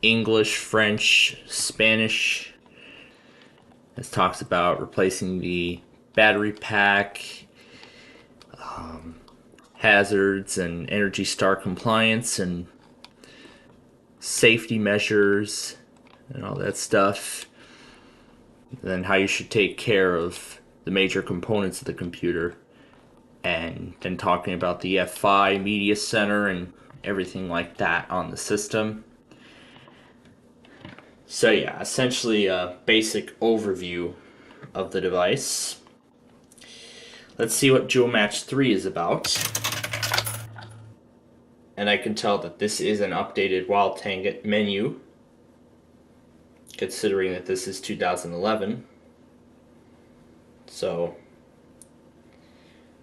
[SPEAKER 1] English, French, Spanish. It talks about replacing the battery pack, hazards and Energy Star compliance and safety measures and all that stuff. And then how you should take care of the major components of the computer. And then talking about the FI Media Center and everything like that on the system. So yeah, essentially a basic overview
[SPEAKER 2] of the device. Let's see what Dual Match 3 is about. And I can tell that this is an updated Wild Tanget menu, considering that this is 2011. So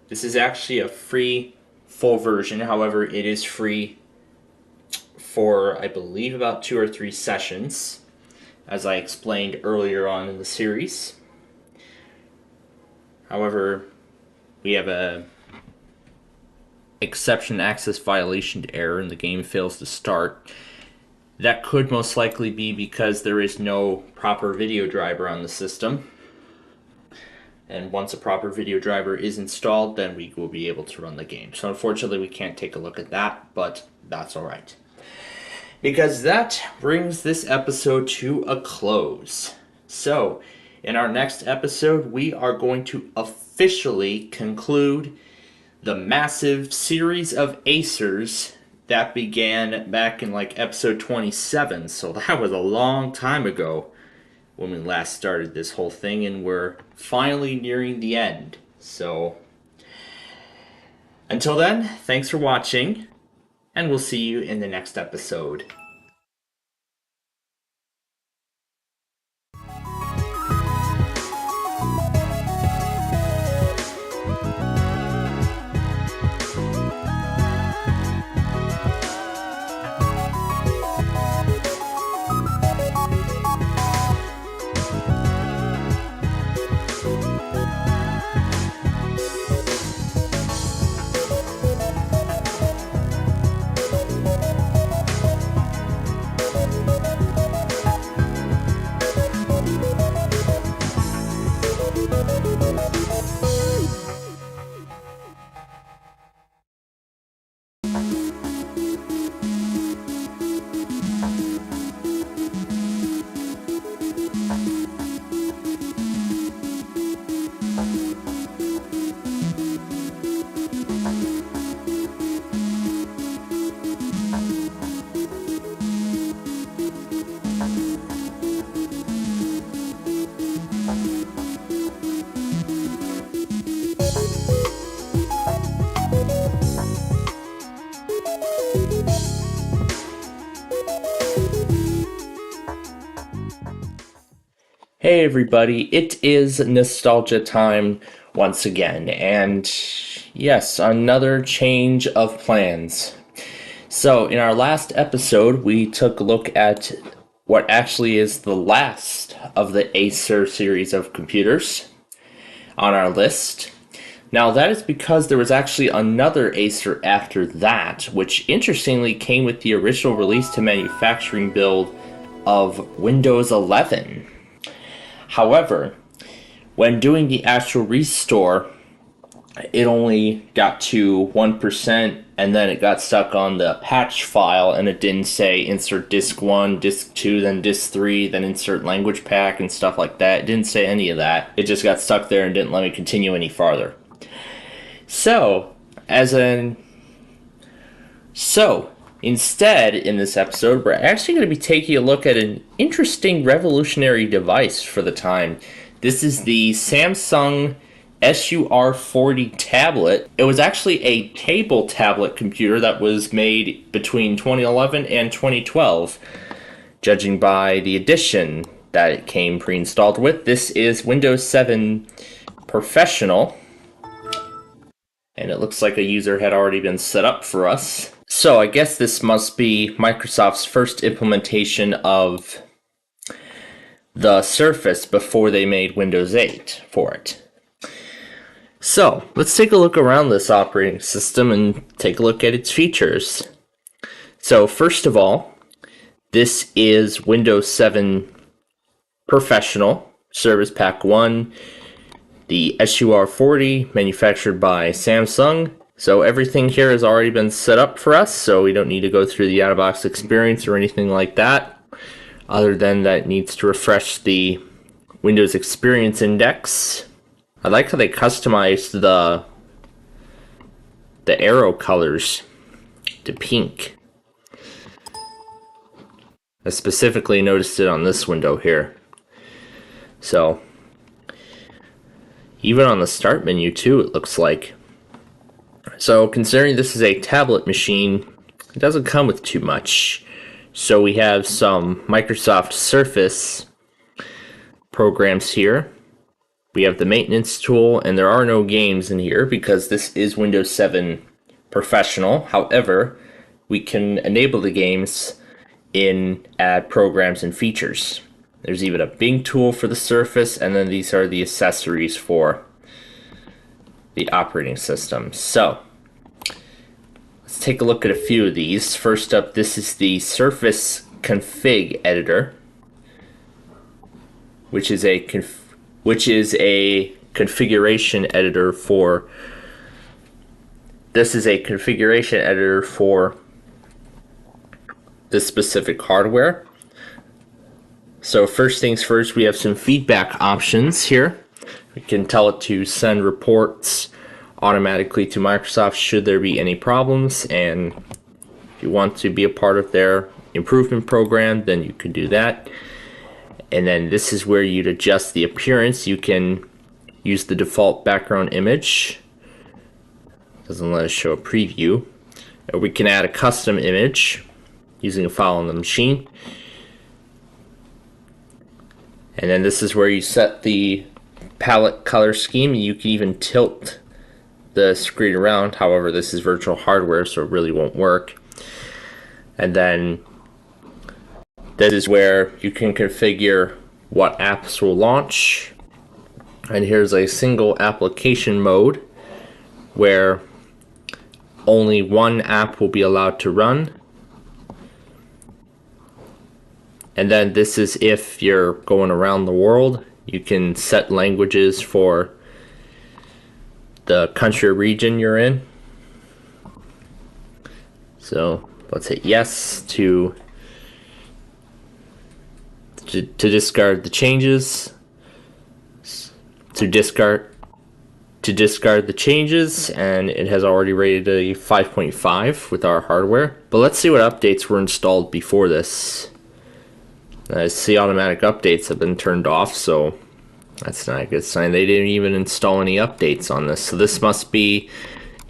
[SPEAKER 2] this is actually a free full version. However, it is free for, I believe, about 2 or 3 sessions, as I explained earlier on in the series. However, we have a exception access violation error and the game fails to start. That could most likely be because there is no proper video driver on the system. And once a proper video driver is installed, then we will be able to run the game. So unfortunately, we can't take a look at that, but that's alright. Because that brings this episode to a close. So, in our next episode, we are going to officially conclude the massive series of Acers that began back in like episode 27. So that was a long time ago when we last started this whole thing, and we're finally nearing the end. So, until then, thanks for watching, and we'll see you in the next episode. Hey everybody, it is nostalgia time once again, and yes, another change of plans. So, in our last episode, we took a look at what actually is the last of the Acer series of computers on our list. Now, that is because there was actually another Acer after that, which interestingly came with the original release to manufacturing build of Windows 11. However, when doing the actual restore, it only got to 1%, and then it got stuck on the patch file, and it didn't say insert disk 1, disk 2, then disk 3, then insert language pack, and stuff like that. It didn't say any of that. It just got stuck there and didn't let me continue any farther. So, instead, in this episode, we're actually going to be taking a look at an interesting revolutionary device for the time. This is the Samsung SUR40 tablet. It was actually a table tablet computer that was made between 2011 and 2012, judging by the edition that it came pre-installed with. This is Windows 7 Professional, and it looks like a user had already been set up for us. So I guess this must be Microsoft's first implementation of the Surface before they made Windows 8 for it. So let's take a look around this operating system and take a look at its features. So first of all, this is Windows 7 Professional, Service Pack 1, the SUR40, manufactured by Samsung. So everything here has already been set up for us, so we don't need to go through the out-of-box experience or anything like that, other than that it needs to refresh the Windows Experience Index. I like how they customized the arrow colors to pink. I specifically noticed it on this window here. So, Even on the start menu too, it looks like. So considering this is a tablet machine, it doesn't come with too much. So we have some Microsoft Surface programs here. We have the maintenance tool, and there are no games in here because this is Windows 7 Professional. However, we can enable the games in Add Programs and Features. There's even a Bing tool for the Surface, and then these are the accessories for the operating system. So, let's take a look at a few of these. First up, this is the Surface Config Editor, which is a configuration editor for this specific hardware. So first things first, we have some feedback options here. We can tell it to send reports automatically to Microsoft should there be any problems, and if you want to be a part of their improvement program, then you can do that. And then this is where you'd adjust the appearance. You can use the default background image. Doesn't let us show a preview. Or we can add a custom image using a file on the machine. And then this is where you set the palette color scheme. You can even tilt the screen around. However, this is virtual hardware, so it really won't work. And then this is where you can configure what apps will launch. And here's a single application mode where only one app will be allowed to run. And then this is if you're going around the world. You can set languages for the country or region you're in. So let's hit yes to discard the changes. To discard the changes, and it has already rated a 5.5 with our hardware. But let's see what updates were installed before this. I see automatic updates have been turned off, so that's not a good sign. They didn't even install any updates on this. So this must be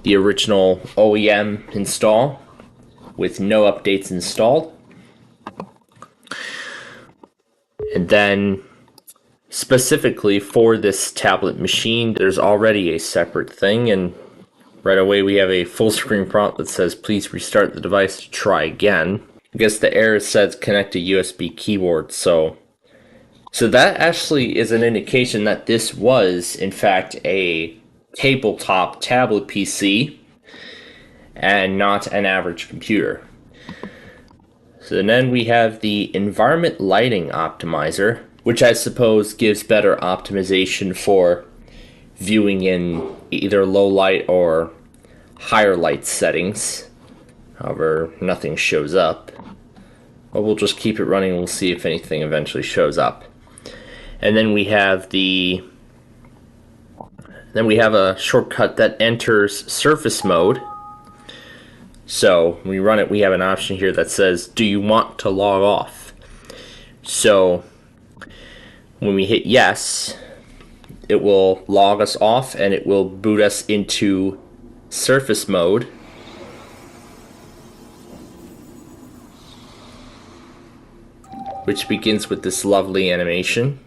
[SPEAKER 2] the original OEM install with no updates installed. And then specifically for this tablet machine, there's already a separate thing, and right away we have a full screen prompt that says please restart the device to try again. I guess the error says connect a USB keyboard, so that actually is an indication that this was in fact a tabletop tablet PC and not an average computer. So then we have the environment lighting optimizer, which I suppose gives better optimization for viewing in either low light or higher light settings. However, nothing shows up. But we'll just keep it running and we'll see if anything eventually shows up. And then we have a shortcut that enters surface mode. So when we run it, we have an option here that says, do you want to log off? So when we hit yes, it will log us off and it will boot us into surface mode. Which begins with this lovely animation.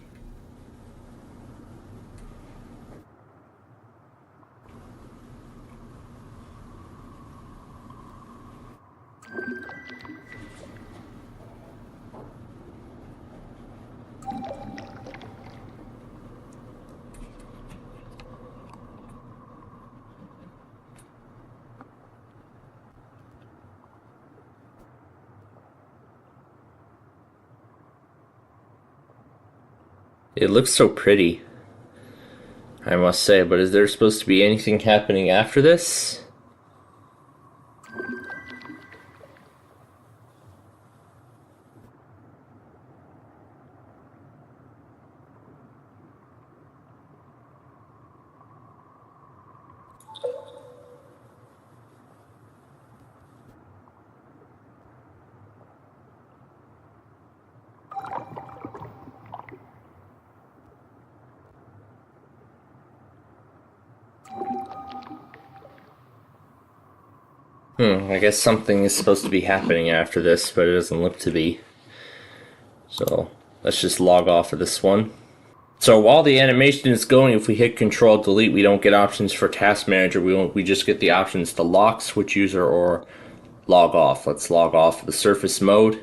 [SPEAKER 2] It looks so pretty, I must say, but is there supposed to be anything happening after this? I guess something is supposed to be happening after this, but it doesn't look to be. So let's just log off of this one. So while the animation is going, if we hit Control Delete, we don't get options for Task Manager. We just get the options to lock, switch user, or log off. Let's log off the Surface mode,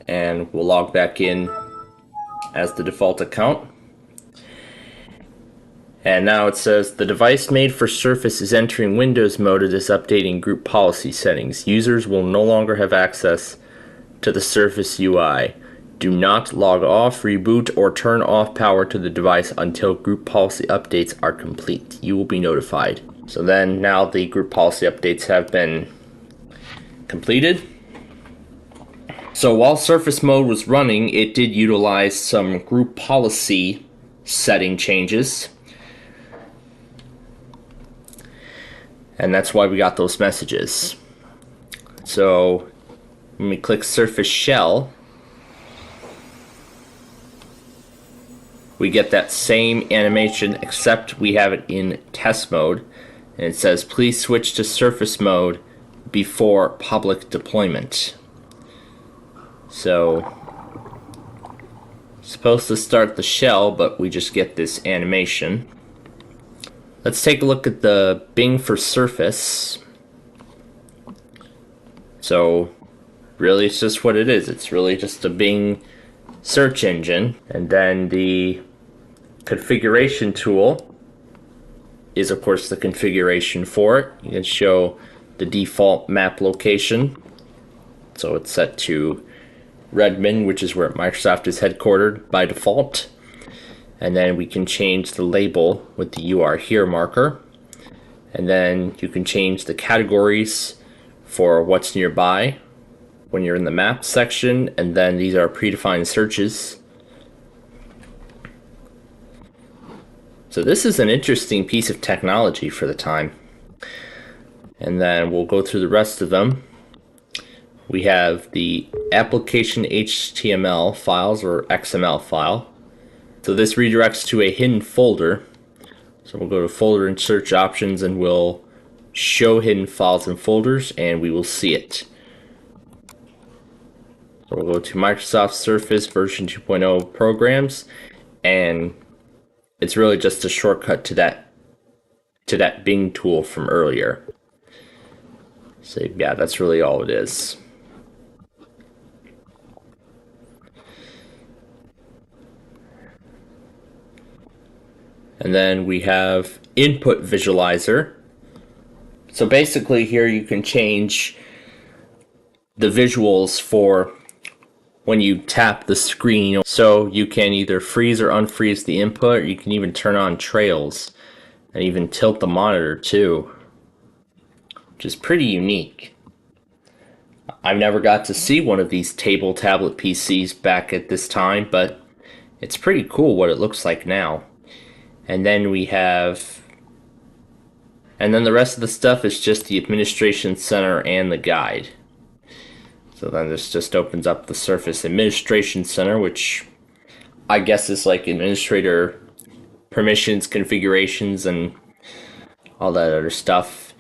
[SPEAKER 2] and we'll log back in as the default account. And now it says the device made for Surface is entering Windows mode. It is updating group policy settings. Users will no longer have access to the Surface UI. Do not log off, reboot, or turn off power to the device until group policy updates are complete. You will be notified. So then now the group policy updates have been completed. So while Surface mode was running, it did utilize some group policy setting changes. And that's why we got those messages. So when we click Surface Shell, we get that same animation, except we have it in test mode. And it says, please switch to Surface mode before public deployment. So, supposed to start the shell, but we just get this animation. Let's take a look at the Bing for Surface. So, really it's just what it is. It's really just a Bing search engine. And then the configuration tool is of course the configuration for it. You can show the default map location. So it's set to Redmond, which is where Microsoft is headquartered by default. And then we can change the label with the "You Are Here" marker. And then you can change the categories for what's nearby when you're in the map section. And then these are predefined searches. So this is an interesting piece of technology for the time. And then we'll go through the rest of them. We have the application HTML files, or XML file. So this redirects to a hidden folder. So we'll go to folder and search options, and we'll show hidden files and folders, and we will see it. So we'll go to Microsoft Surface version 2.0 programs, and it's really just a shortcut to that Bing tool from earlier. So yeah, that's really all it is. And then we have Input Visualizer. So basically here you can change the visuals for when you tap the screen. So you can either freeze or unfreeze the input, or you can even turn on trails and even tilt the monitor too, which is pretty unique. I've never got to see one of these table tablet PCs back at this time, but it's pretty cool what it looks like now. And then we have, and then the rest of the stuff is just the Administration Center and the guide. So then this just opens up the Surface Administration Center, which I guess is like administrator permissions, configurations, and all that other stuff.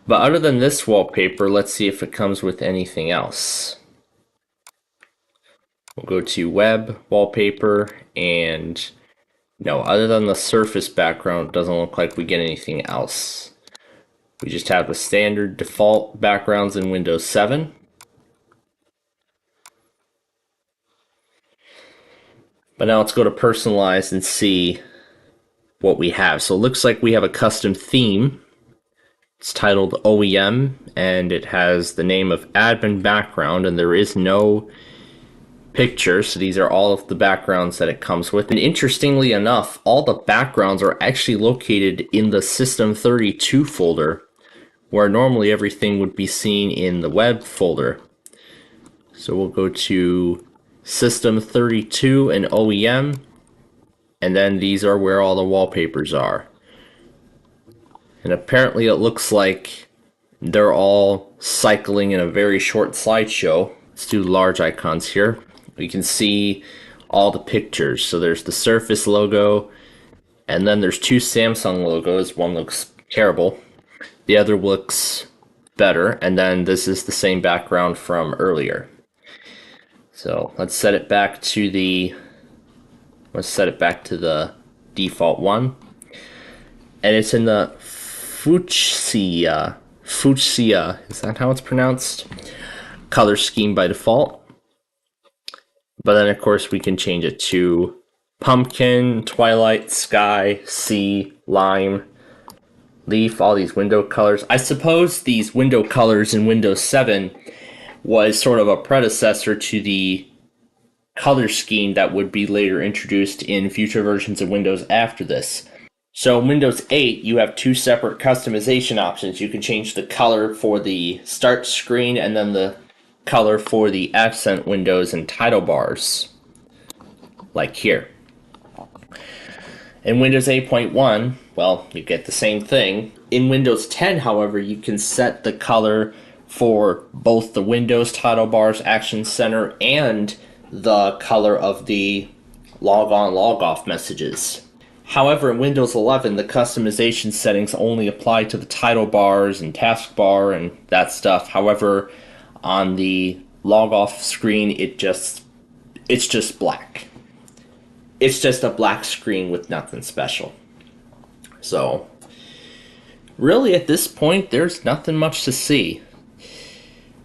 [SPEAKER 2] But other than this wallpaper, let's see if it comes with anything else. We'll go to Web, Wallpaper, and no, other than the Surface background, it doesn't look like we get anything else. We just have the standard default backgrounds in Windows 7. But now let's go to Personalize and see what we have. So it looks like we have a custom theme. It's titled OEM, and it has the name of admin background, and there is no picture, so these are all of the backgrounds that it comes with. And interestingly enough, all the backgrounds are actually located in the System32 folder, where normally everything would be seen in the web folder. So we'll go to System32 and OEM, and then these are where all the wallpapers are. And apparently it looks like they're all cycling in a very short slideshow. Let's do large icons here. We can see all the pictures. So there's the Surface logo, and then there's two Samsung logos. One looks terrible. the other looks better, and then this is the same background from earlier. So let's set it back to the default one, and it's in the fuchsia, is that how it's pronounced, color scheme by default. But then of course we can change it to pumpkin, twilight, sky, sea, lime, leaf, all these window colors. I suppose these window colors in Windows 7 was sort of a predecessor to the color scheme that would be later introduced in future versions of Windows after this. So in Windows 8, you have two separate customization options. You can change the color for the start screen and then the color for the accent windows and title bars, like here. In Windows 8.1, well, you get the same thing. In Windows 10, however, you can set the color for both the Windows title bars, Action Center, and the color of the log on, log off messages. However, in Windows 11, the customization settings only apply to the title bars and taskbar and that stuff. However, on the log off screen, it's just black. It's just a black screen with nothing special. So, really at this point, there's nothing much to see.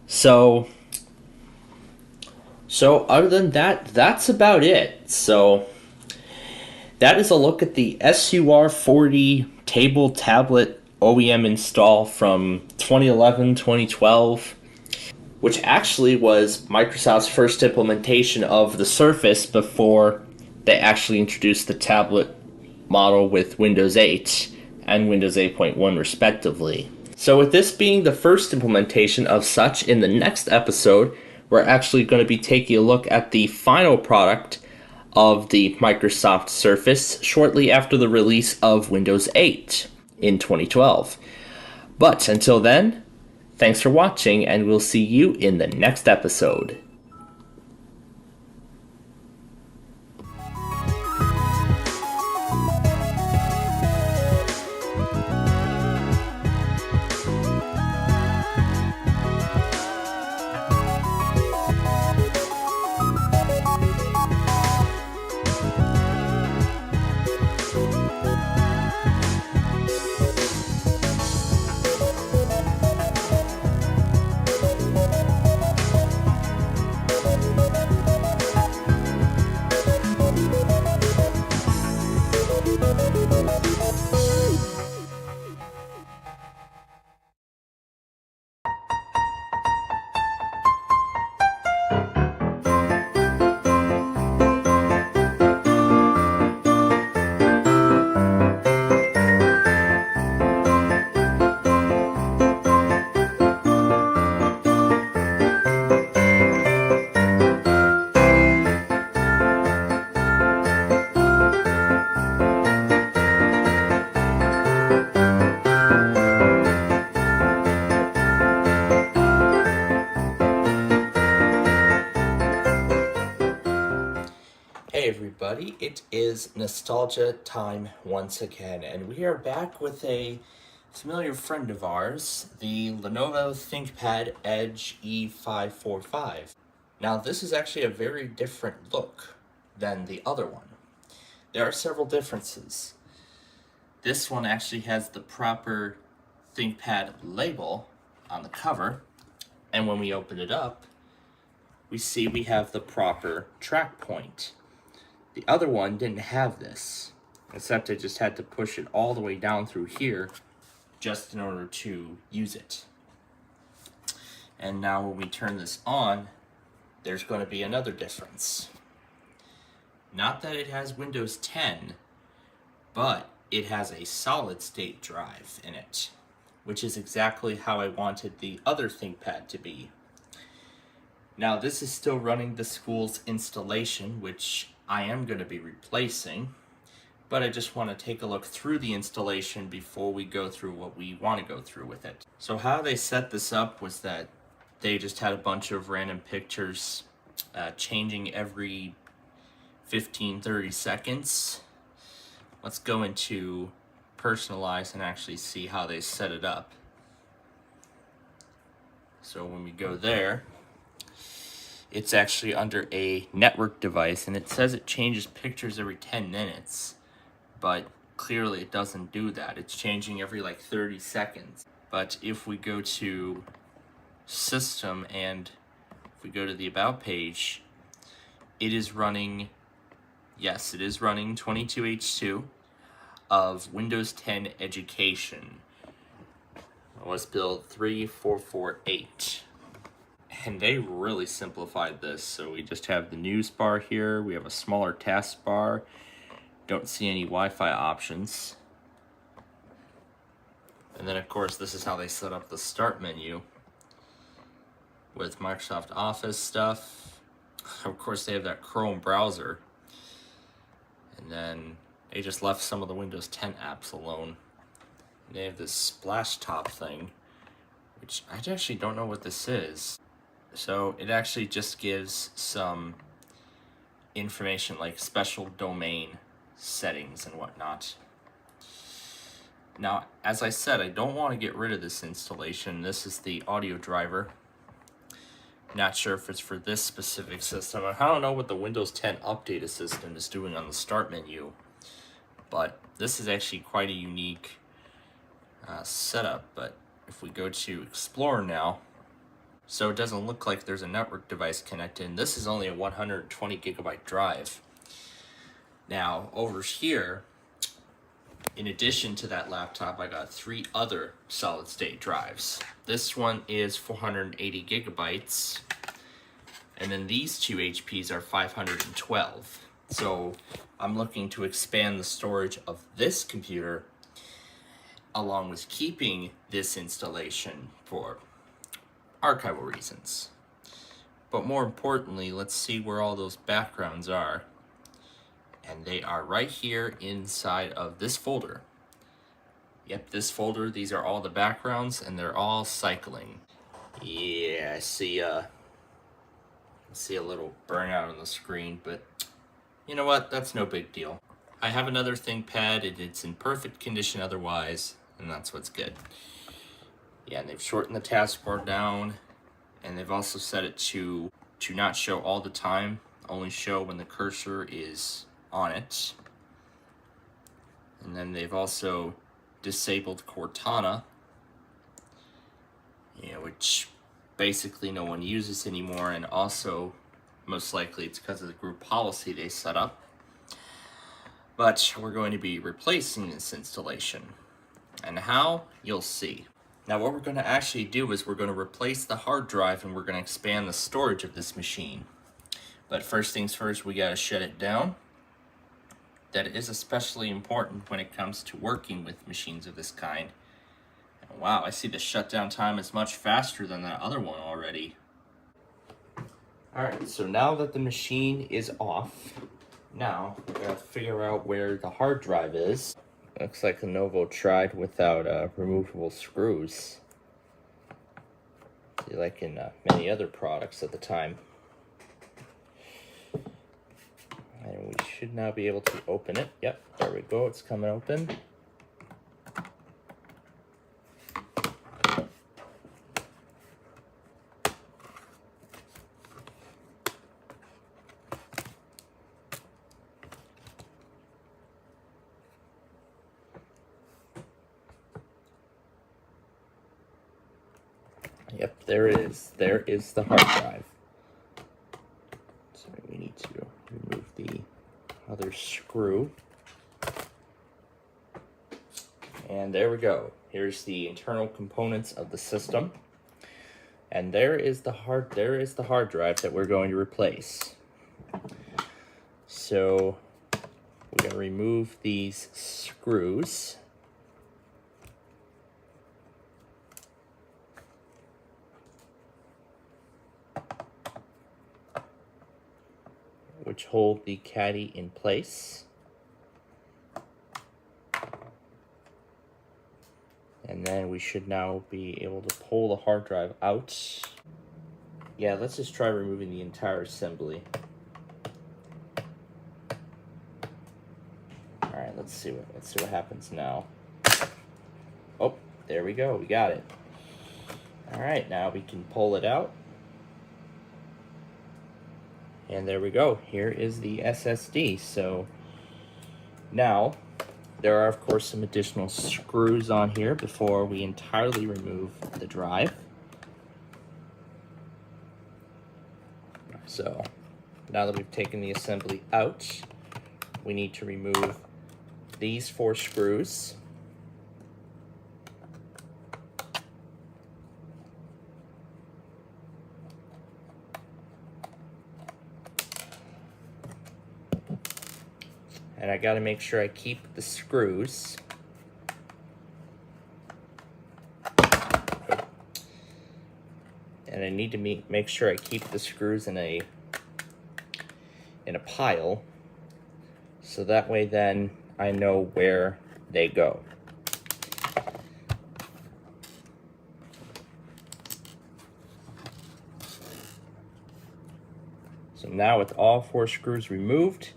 [SPEAKER 2] So other than that, that's about it. So that is a look at the SUR40 table tablet OEM install from 2011-2012, which actually was Microsoft's first implementation of the Surface before they actually introduced the tablet model with Windows 8 and Windows 8.1 respectively. So with this being the first implementation of such, in the next episode, we're actually going to be taking a look at the final product of the Microsoft Surface shortly after the release of Windows 8 in 2012. But until then, thanks for watching, and we'll see you in the next episode.
[SPEAKER 1] Hey everybody, it is nostalgia time once again, and we are back with a familiar friend of ours, the Lenovo ThinkPad Edge E545. Now this is actually a very different look than the other one. There are several differences. This one actually has the proper ThinkPad label on the cover, and when we open it up, we see we have the proper track point. The other one didn't have this, except I just had to push it all the way down through here just in order to use it. And now when we turn this on, there's going to be another difference. Not that it has Windows 10, but it has a solid state drive in it, which is exactly how I wanted the other ThinkPad to be. Now this is still running the school's installation, which I am going to be replacing, but I just want to take a look through the installation before we go through what we want to go through with it. So how they set this up was that they just had a bunch of random pictures changing every 15-30 seconds. Let's go into personalize and actually see how they set it up. So when we go there, it's actually under a network device, and it says it changes pictures every 10 minutes, but clearly it doesn't do that. It's changing every like 30 seconds. But if we go to System and if we go to the About page, it is running, yes, it is running 22H2 of Windows 10 Education. OS build 3448. And they really simplified this. So we just have the news bar here. We have a smaller taskbar. Don't see any Wi-Fi options. And then of course this is how they set up the start menu with Microsoft Office stuff. Of course they have that Chrome browser. And then they just left some of the Windows 10 apps alone. And they have this splash top thing, which I actually don't know what this is. So it actually just gives some information like special domain settings and whatnot. Now, as I said, I don't want to get rid of this installation. This is the audio driver. Not sure if it's for this specific system. I don't know what the Windows 10 Update Assistant is doing on the start menu, but this is actually quite a unique setup. But if we go to Explore now, so it doesn't look like there's a network device connected, and this is only a 120 gigabyte drive. Now, over here, in addition to that laptop, I got 3 other solid state drives. This one is 480 gigabytes, and then these 2 HPs are 512. So I'm looking to expand the storage of this computer along with keeping this installation for archival reasons. But more importantly, let's see where all those backgrounds are. And they are right here inside of this folder. Yep, this folder, these are all the backgrounds, and they're all cycling. Yeah, I see a little burnout on the screen, but you know what? That's no big deal. I have another ThinkPad, it's in perfect condition otherwise, and that's what's good. Yeah, and they've shortened the taskbar down, and they've also set it to not show all the time, only show when the cursor is on it. And then they've also disabled Cortana, which basically no one uses anymore, and also most likely it's because of the group policy they set up. But we're going to be replacing this installation. And how? You'll see. Now what we're going to actually do is we're going to replace the hard drive, and we're going to expand the storage of this machine. But first things first, we got to shut it down. That is especially important when it comes to working with machines of this kind. And wow, I see the shutdown time is much faster than that other one already. Alright, so now that the machine is off, now we gotta figure out where the hard drive is. Looks like Lenovo tried without removable screws, like in many other products at the time. And we should now be able to open it. Yep, there we go, it's coming open. Yep, there it is. There is the hard drive. So we need to remove the other screw. And there we go. Here's the internal components of the system. And there is the hard drive that we're going to replace. So we're going to remove these screws. Which hold the caddy in place. And then we should now be able to pull the hard drive out. Yeah, let's just try removing the entire assembly. Alright, let's see what happens now. Oh, there we go, we got it. All right, now we can pull it out. And there we go. Here is the SSD. So now there are, of course, some additional screws on here before we entirely remove the drive. So now that we've taken the assembly out, we need to remove these 4 screws. And I got to make sure I keep the screws. And I need to make sure I keep the screws in a pile, so that way then I know where they go. So now with all 4 screws removed,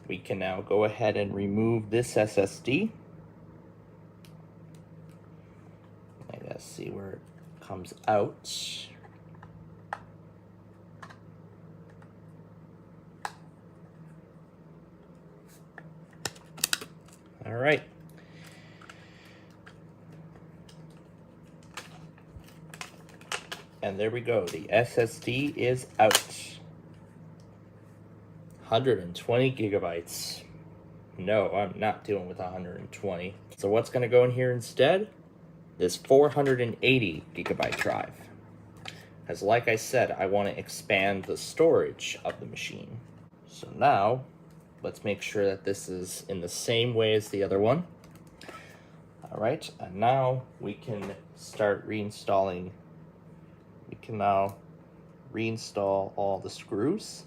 [SPEAKER 1] we can now go ahead and remove this SSD. I gotta see where it comes out. All right. And there we go. The SSD is out. 120 gigabytes. No, I'm not dealing with 120. So what's going to go in here instead? This 480 gigabyte drive. As like I said, I want to expand the storage of the machine. So now, let's make sure that this is in the same way as the other one. All right, and now we can start reinstalling. We can now reinstall all the screws.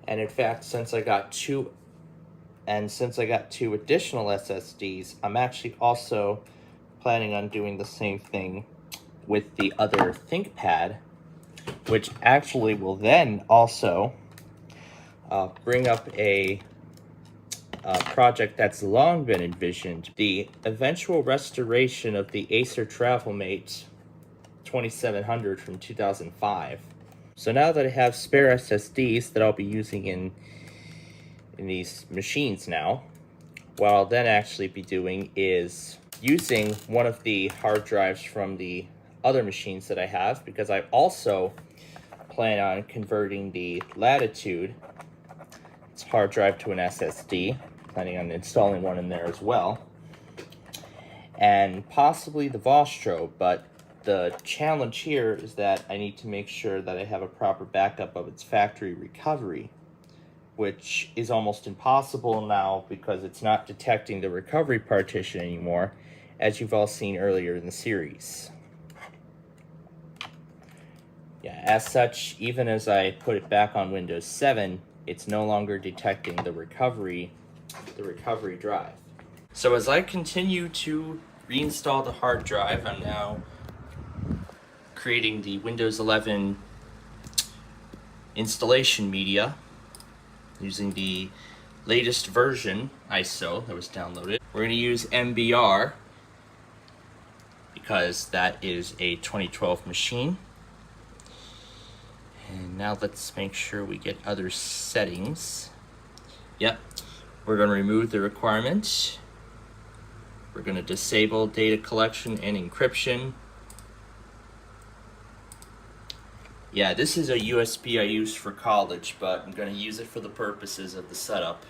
[SPEAKER 1] And in fact, since I got two additional SSDs, I'm actually also planning on doing the same thing with the other ThinkPad, which actually will then also bring up a project that's long been envisioned, the eventual restoration of the Acer TravelMate 2700 from 2005. So now that I have spare SSDs that I'll be using in these machines now, what I'll then actually be doing is using one of the hard drives from the other machines that I have, because I also plan on converting the Latitude, its hard drive, to an SSD, planning on installing one in there as well, and possibly the Vostro, but the challenge here is that I need to make sure that I have a proper backup of its factory recovery, which is almost impossible now because it's not detecting the recovery partition anymore, as you've all seen earlier in the series. Yeah, as such, even as I put it back on Windows 7, it's no longer detecting the recovery drive. So as I continue to reinstall the hard drive, I'm now creating the Windows 11 installation media using the latest version ISO that was downloaded. We're going to use MBR because that is a 2012 machine. And now let's make sure we get other settings. Yep, we're going to remove the requirement. We're going to disable data collection and encryption. Yeah, this is a USB I use for college, but I'm going to use it for the purposes of the setup.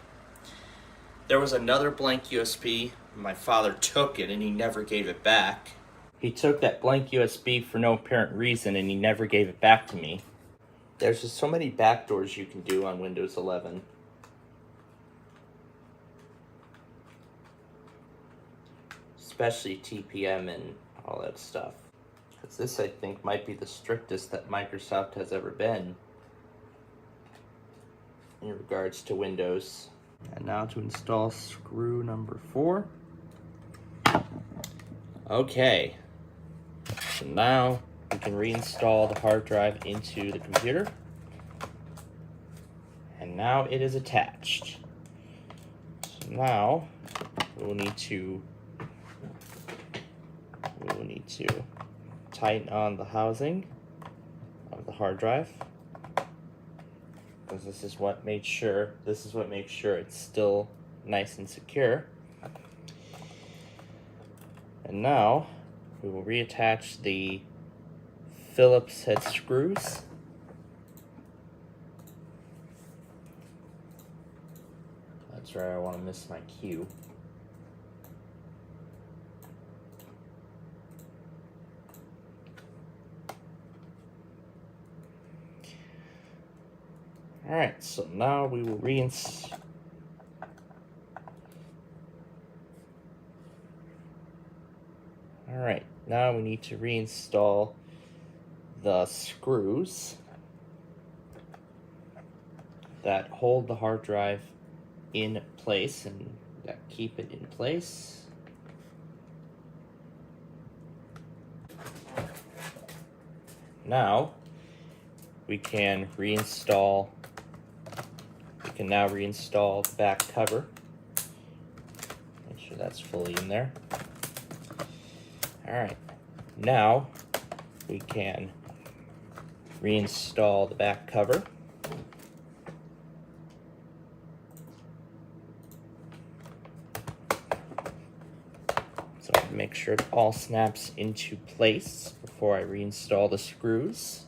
[SPEAKER 1] There was another blank USB. My father took it and he never gave it back. He took that blank USB for no apparent reason and he never gave it back to me. There's just so many backdoors you can do on Windows 11. Especially TPM and all that stuff. Because this, I think, might be the strictest that Microsoft has ever been in regards to Windows. And now to install screw number 4. Okay. So now we can reinstall the hard drive into the computer. And now it is attached. So now we will need to tighten on the housing of the hard drive, because this is what makes sure it's still nice and secure. And now we will reattach the Phillips head screws. That's right, I want to miss my cue. Alright, so now we will reinstall. Alright, now we need to reinstall the screws that hold the hard drive in place and that keep it in place. Now we can now reinstall the back cover. Make sure that's fully in there. Alright, now we can reinstall the back cover. So make sure it all snaps into place before I reinstall the screws.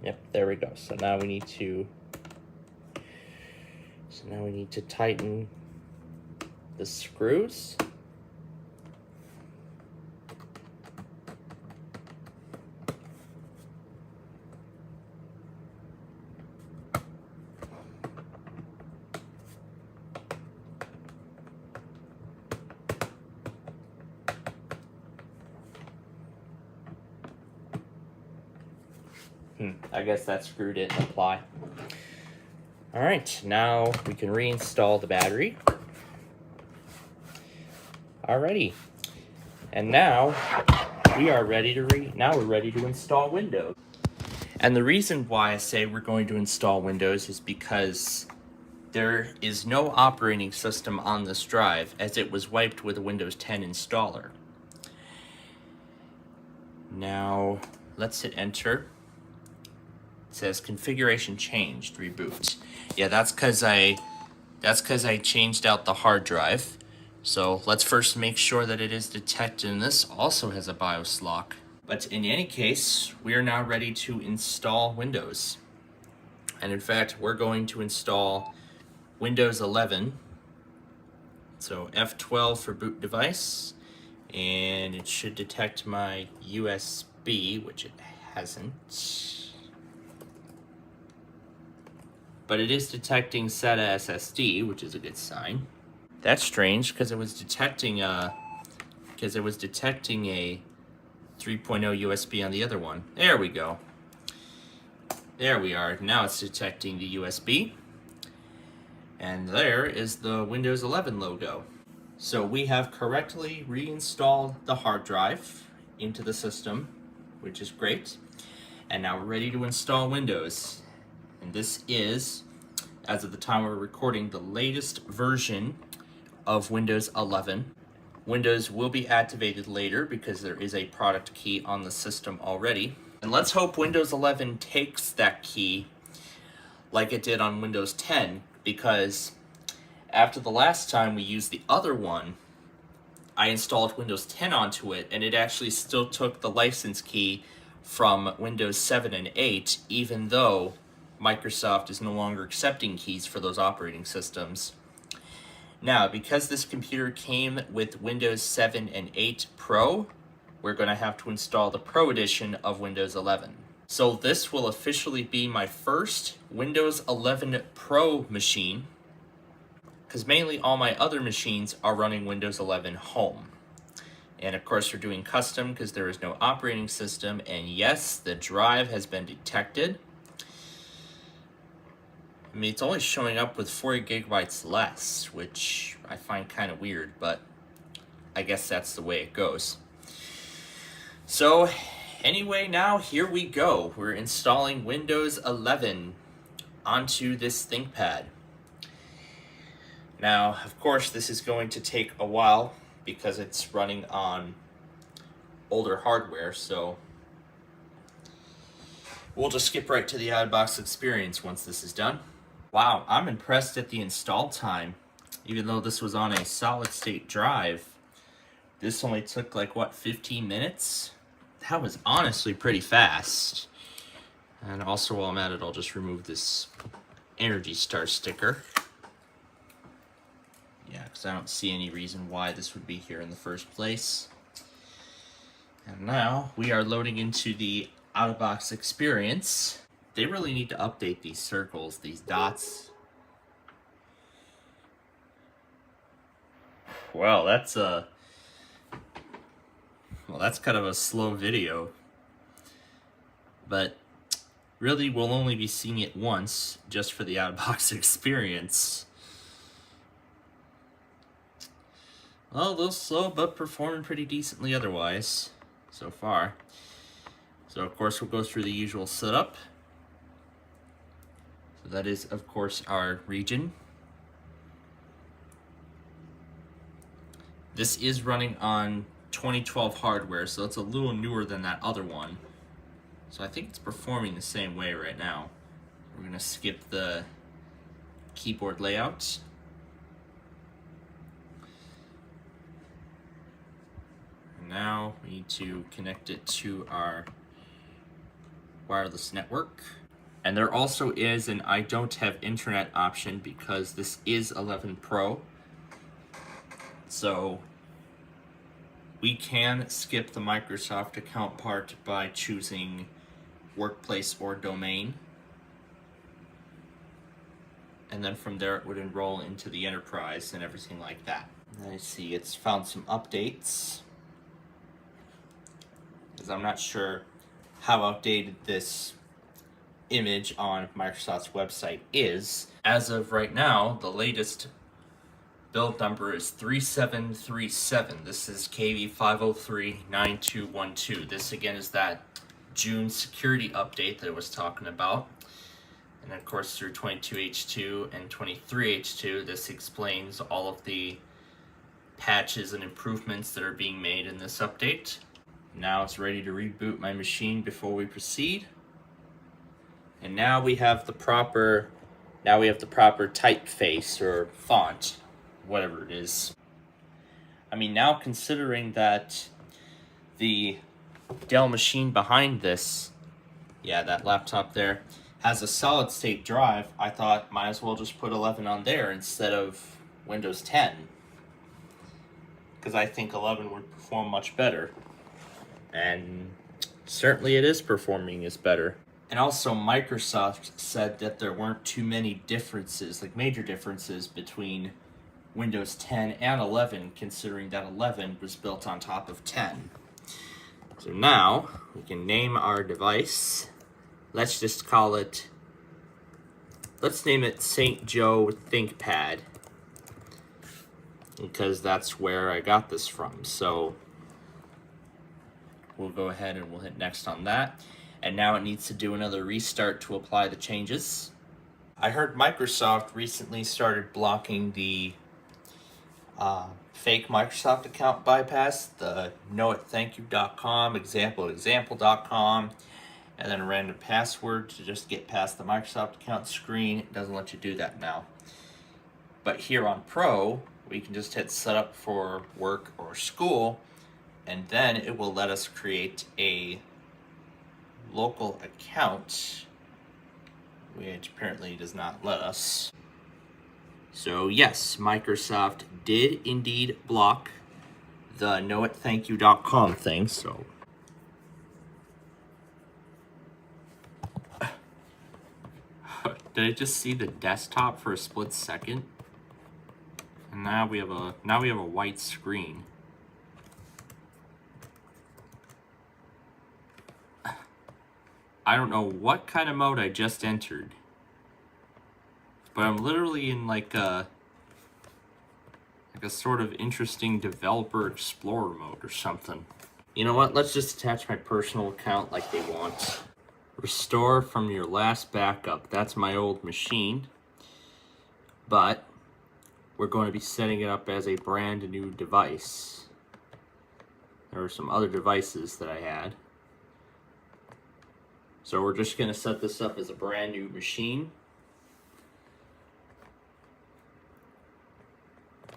[SPEAKER 1] Yep, there we go. So now we need to tighten the screws. I guess that screw didn't apply. Alright, now we can reinstall the battery. Alrighty. And now we are ready to install Windows. And the reason why I say we're going to install Windows is because there is no operating system on this drive, as it was wiped with a Windows 10 installer. Now let's hit enter. It says configuration changed, reboot. Yeah, that's because I changed out the hard drive. So let's first make sure that it is detected, and this also has a BIOS lock. But in any case, we are now ready to install Windows. And in fact, we're going to install Windows 11. So F12 for boot device, and it should detect my USB, which it hasn't. But it is detecting SATA SSD, which is a good sign. That's strange, because it was detecting a 3.0 USB on the other one. There we go. There we are. Now it's detecting the USB. And there is the Windows 11 logo. So we have correctly reinstalled the hard drive into the system, which is great. And now we're ready to install Windows. And this is, as of the time we're recording, the latest version of Windows 11. Windows will be activated later because there is a product key on the system already. And let's hope Windows 11 takes that key like it did on Windows 10, because after the last time we used the other one, I installed Windows 10 onto it, and it actually still took the license key from Windows 7 and 8, even though Microsoft is no longer accepting keys for those operating systems. Now, because this computer came with Windows 7 and 8 Pro, we're going to have to install the Pro edition of Windows 11. So this will officially be my first Windows 11 Pro machine, because mainly all my other machines are running Windows 11 Home. And of course we're doing custom because there is no operating system, and yes, the drive has been detected. I mean, it's only showing up with 40 gigabytes less, which I find kind of weird, but I guess that's the way it goes. So, anyway, now here we go. We're installing Windows 11 onto this ThinkPad. Now, of course, this is going to take a while because it's running on older hardware, so we'll just skip right to the out-of-box experience once this is done. Wow, I'm impressed at the install time. Even though this was on a solid-state drive, this only took like, what, 15 minutes? That was honestly pretty fast. And also, while I'm at it, I'll just remove this Energy Star sticker. Yeah, because I don't see any reason why this would be here in the first place. And now we are loading into the out-of-box experience. They really need to update these circles, these dots. Well, that's kind of a slow video. But really, we'll only be seeing it once, just for the out-of-box experience. Well, a little slow, but performing pretty decently otherwise, so far. So, of course, we'll go through the usual setup. So that is, of course, our region. This is running on 2012 hardware, so it's a little newer than that other one. So I think it's performing the same way right now. We're going to skip the keyboard layout. And now we need to connect it to our wireless network. And there also is an I don't have internet option because this is 11 Pro. So we can skip the Microsoft account part by choosing workplace or domain. And then from there it would enroll into the enterprise and everything like that. And I see it's found some updates, because I'm not sure how outdated this image on Microsoft's website is. As of right now, the latest build number is 3737. This is KV5039212. This again is that June security update that I was talking about. And of course through 22H2 and 23H2, this explains all of the patches and improvements that are being made in this update. Now it's ready to reboot my machine before we proceed. And now we have the proper typeface or font, whatever it is. I mean, now considering that the Dell machine behind this, yeah, that laptop there, has a solid state drive, I thought might as well just put 11 on there instead of Windows 10. Because I think 11 would perform much better. And certainly it is performing as better. And also Microsoft said that there weren't too many differences, like major differences between Windows 10 and 11, considering that 11 was built on top of 10. So now we can name our device. Let's just call it, let's name it St. Joe ThinkPad, because that's where I got this from. So we'll go ahead and we'll hit next on that. And now it needs to do another restart to apply the changes. I heard Microsoft recently started blocking the fake Microsoft account bypass, the knowitThankYou.com, example.com, and then a random password to just get past the Microsoft account screen. It doesn't let you do that now. But here on Pro, we can just hit setup for work or school, and then it will let us create a local account, which apparently does not let us. So yes, Microsoft did indeed block the knowitThankYou.com thing, so did I just see the desktop for a split second? And now we have a white screen. I don't know what kind of mode I just entered,
[SPEAKER 2] but I'm literally in like a sort of interesting developer explorer mode or something. You know what? Let's just attach my personal account like they want. Restore from your last backup. That's my old machine. But we're going to be setting it up as a brand new device. There were some other devices that I had. So we're just going to set this up as a brand new machine.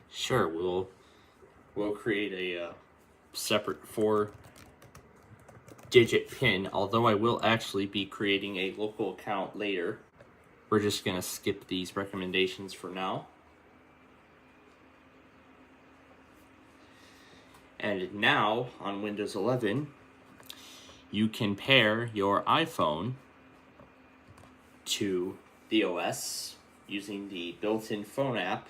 [SPEAKER 2] Sure, we'll create a separate 4-digit PIN, although I will actually be creating a local account later. We're just going to skip these recommendations for now. And now, on Windows 11, you can pair your iPhone to the OS using the built-in phone app.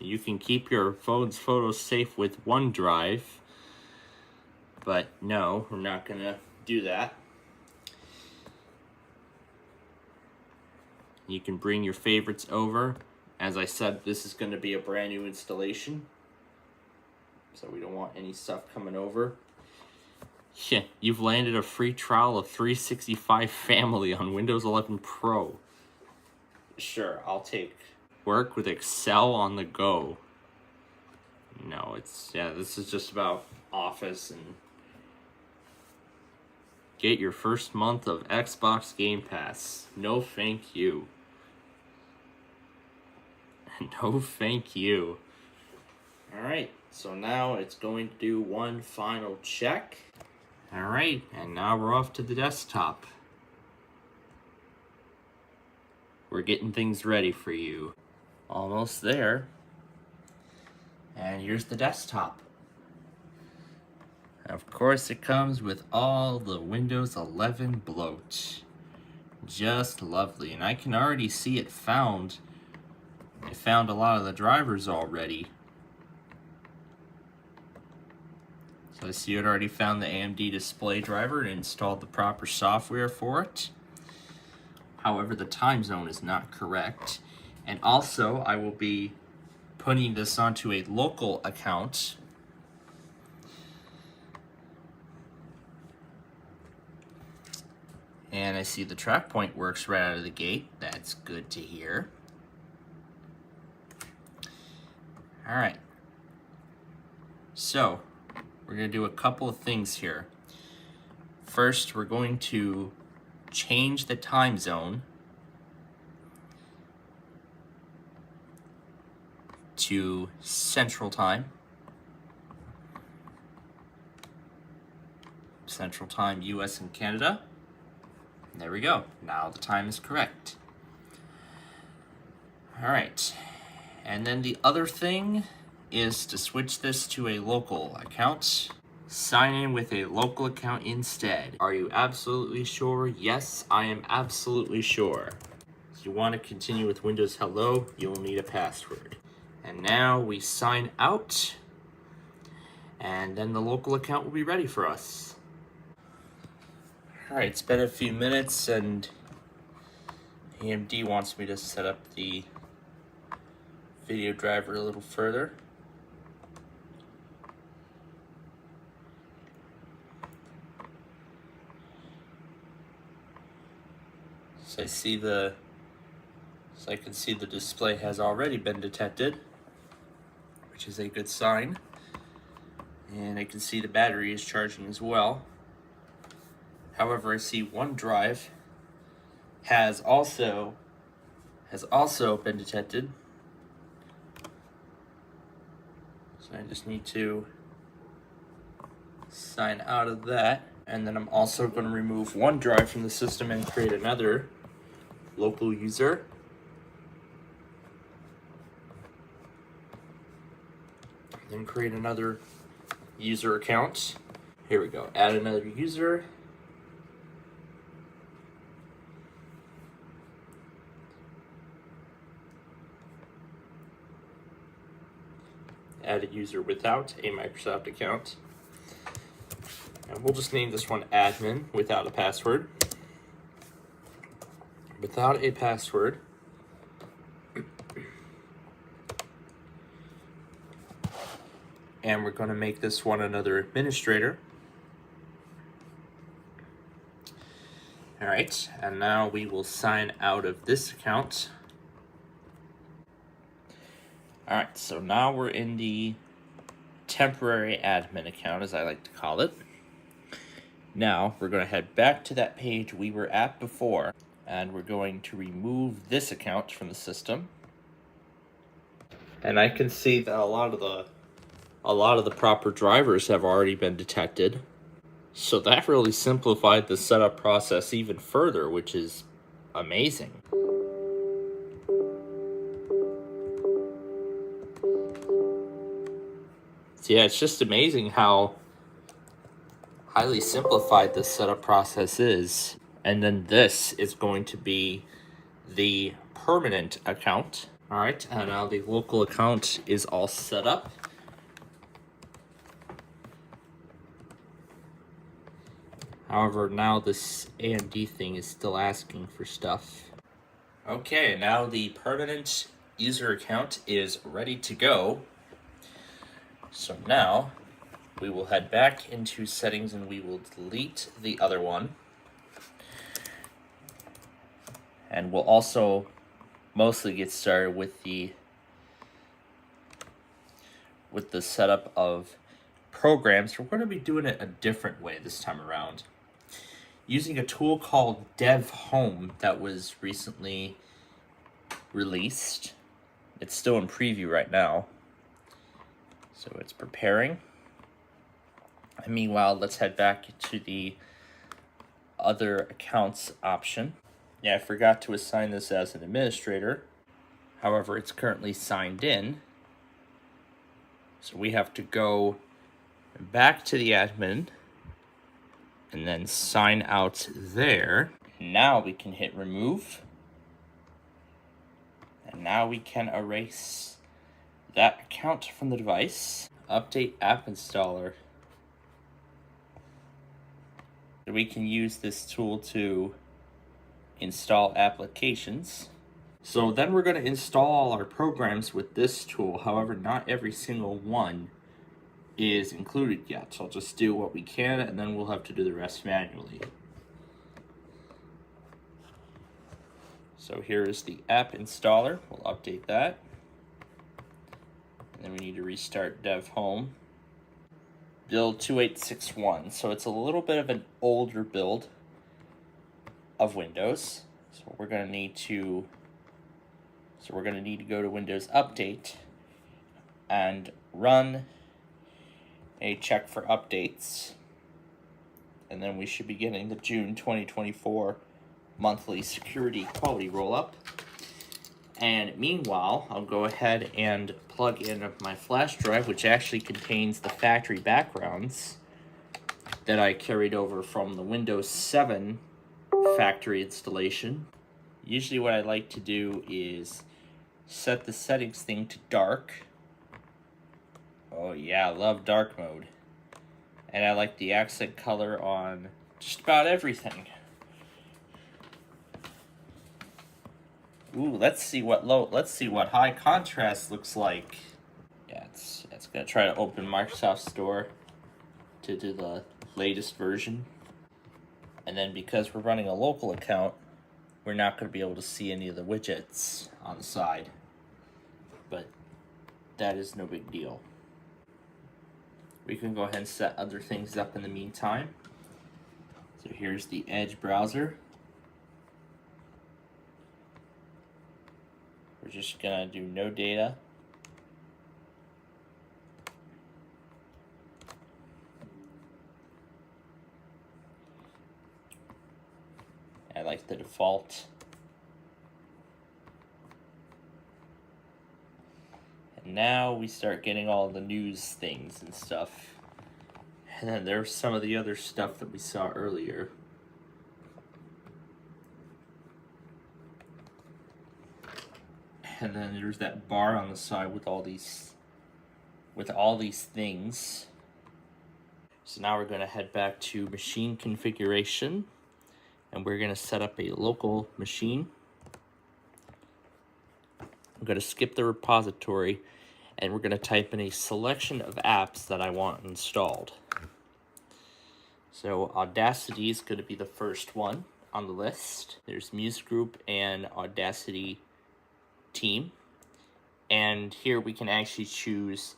[SPEAKER 2] You can keep your phone's photos safe with OneDrive, but no, we're not going to do that. You can bring your favorites over. As I said, this is going to be a brand new installation, so we don't want any stuff coming over. Yeah, you've landed a free trial of 365 Family on Windows 11 Pro. Sure, I'll take work with Excel on the go. No, this is just about Office and get your first month of Xbox Game Pass. No thank you. No thank you. Alright, so now it's going to do one final check. Alright, and now we're off to the desktop. We're getting things ready for you. Almost there. And here's the desktop. Of course, it comes with all the Windows 11 bloat. Just lovely. And I can already see it found a lot of the drivers already. So I see it already found the AMD display driver and installed the proper software for it. However, the time zone is not correct. And also, I will be putting this onto a local account. And I see the track point works right out of the gate. That's good to hear. Alright. So, we're going to do a couple of things here. First, we're going to change the time zone to Central Time. Central Time, US and Canada. There we go. Now the time is correct. Alright. And then the other thing is to switch this to a local account. Sign in with a local account instead. Are you absolutely sure? Yes, I am absolutely sure. If you want to continue with Windows Hello, you'll need a password. And now we sign out, and then the local account will be ready for us. Alright, it's been a few minutes, and AMD wants me to set up the video driver a little further. So I can see the display has already been detected, which is a good sign. And I can see the battery is charging as well. However, I see OneDrive has also been detected. So I just need to sign out of that. And then I'm also going to remove OneDrive from the system and create another local user. Then create another user account. Here we go. Add another user. Add a user without a Microsoft account. And we'll just name this one admin without a password. But
[SPEAKER 1] without a password. And we're going to make this one another administrator. All right, and now we will sign out of this account. All right, so now we're in the temporary admin account, as I like to call it. Now we're going to head back to that page we were at before, and we're going to remove this account from the system. And I can see that a lot of the proper drivers have already been detected. So that really simplified the setup process even further, which is amazing. So yeah, it's just amazing how highly simplified this setup process is. And then this is going to be the permanent account. All right, and now the local account is all set up. However, now this AMD thing is still asking for stuff. Okay, now the permanent user account is ready to go. So now we will head back into settings and we will delete the other one. And we'll also mostly get started with the setup of programs. We're going to be doing it a different way this time around, using a tool called Dev Home that was recently released. It's still in preview right now, so it's preparing. And meanwhile, let's head back to the other accounts option. Yeah, I forgot to assign this as an administrator. However, it's currently signed in. So we have to go back to the admin and then sign out there. Now we can hit remove. And now we can erase that account from the device. Update app installer. We can use this tool to install applications. So then we're going to install all our programs with this tool. However, not every single one is included yet. So I'll just do what we can and then we'll have to do the rest manually. So here is the app installer. We'll update that. And then we need to restart Dev Home. Build 2861. So it's a little bit of an older build of Windows. So we're going to need to go to Windows Update and run a check for updates. And then we should be getting the June 2024 monthly security quality roll-up. And meanwhile, I'll go ahead and plug in my flash drive, which actually contains the factory backgrounds that I carried over from the Windows 7 factory installation. Usually what I like to do is set the settings thing to dark. Oh yeah, I love dark mode. And I like the accent color on just about everything. Ooh, let's see what high contrast looks like. Yeah, it's gonna try to open Microsoft Store to do the latest version. And then because we're running a local account, we're not going to be able to see any of the widgets on the side. But that is no big deal. We can go ahead and set other things up in the meantime. So here's the Edge browser. We're just going to do no data. I like the default. And now we start getting all the news things and stuff. And then there's some of the other stuff that we saw earlier. And then there's that bar on the side with all these things. So now we're going to head back to machine configuration. And we're going to set up a local machine. I'm going to skip the repository, and we're going to type in a selection of apps that I want installed. So Audacity is going to be the first one on the list. There's Music Group and Audacity Team. And here we can actually choose,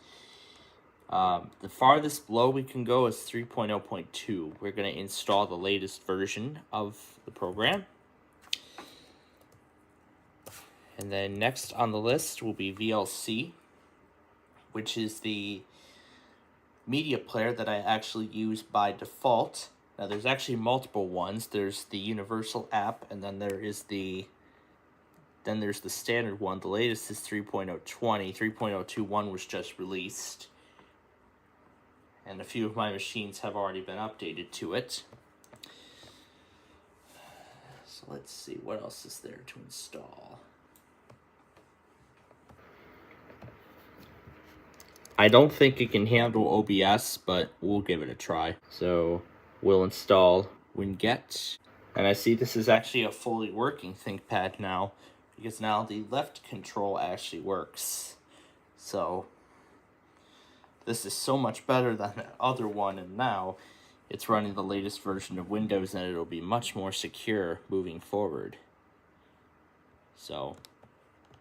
[SPEAKER 1] the farthest below we can go is 3.0.2. We're going to install the latest version of the program. And then next on the list will be VLC, which is the media player that I actually use by default. Now there's actually multiple ones. There's the Universal app, and then there's the standard one. The latest is 3.020. 3.021 was just released, and a few of my machines have already been updated to it. So let's see, what else is there to install? I don't think it can handle OBS, but we'll give it a try. So we'll install Winget. And I see this is actually a fully working ThinkPad now, because now the left control actually works. So this is so much better than the other one, and now it's running the latest version of Windows, and it'll be much more secure moving forward. So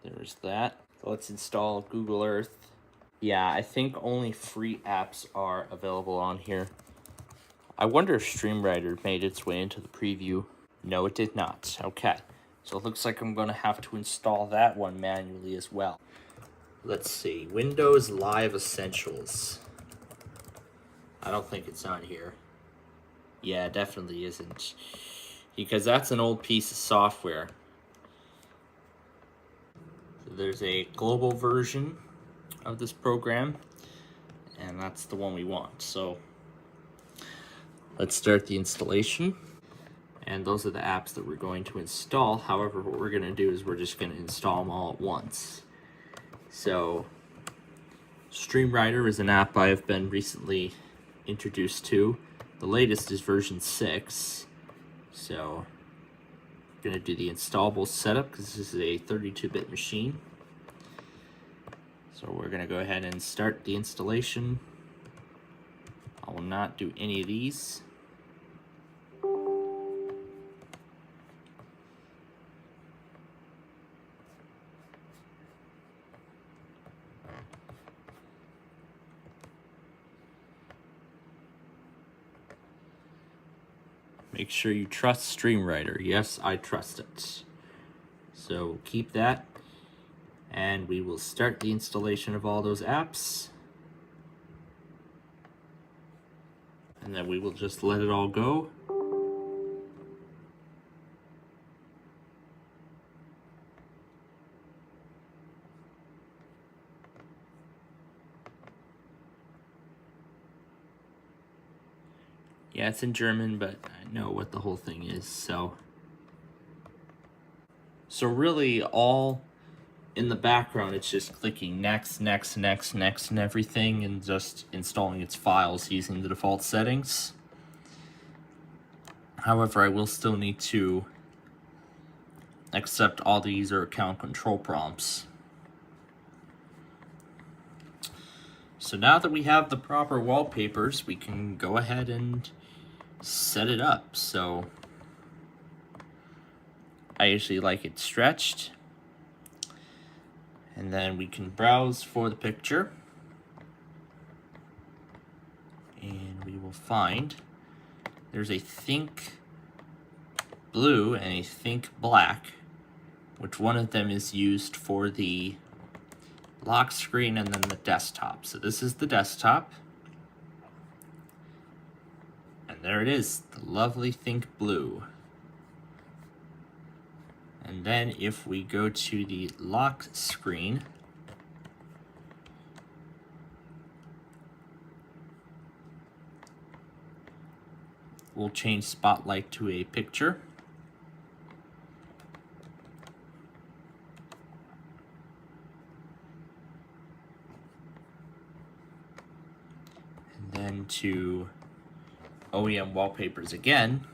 [SPEAKER 1] there's that. So let's install Google Earth. Yeah, I think only free apps are available on here. I wonder if StreamWriter made its way into the preview. No, it did not. Okay, so it looks like I'm going to have to install that one manually as well. Let's see, Windows Live Essentials. I don't think it's on here. Yeah, it definitely isn't, because that's an old piece of software. So there's a global version of this program, and that's the one we want. So let's start the installation, and those are the apps that we're going to install. However, what we're going to do is we're just going to install them all at once. So StreamWriter is an app I have been recently introduced to. The latest is version 6. So I'm going to do the installable setup because this is a 32-bit machine. So we're going to go ahead and start the installation. I will not do any of these. Make sure you trust StreamWriter. Yes, I trust it. So keep that, and we will start the installation of all those apps. And then we will just let it all go. Yeah, it's in German, but I know what the whole thing is, so really all in the background, it's just clicking next, next, next, next, and everything, and just installing its files using the default settings. However, I will still need to accept all the user account control prompts. So now that we have the proper wallpapers, we can go ahead and set it up. So I usually like it stretched, and then we can browse for the picture, and we will find there's a Think Blue and a Think Black, which one of them is used for the lock screen and then the desktop. So this is the desktop, and there it is, the lovely Think Blue. And then if we go to the lock screen, we'll change Spotlight to a picture. And then to OEM wallpapers again,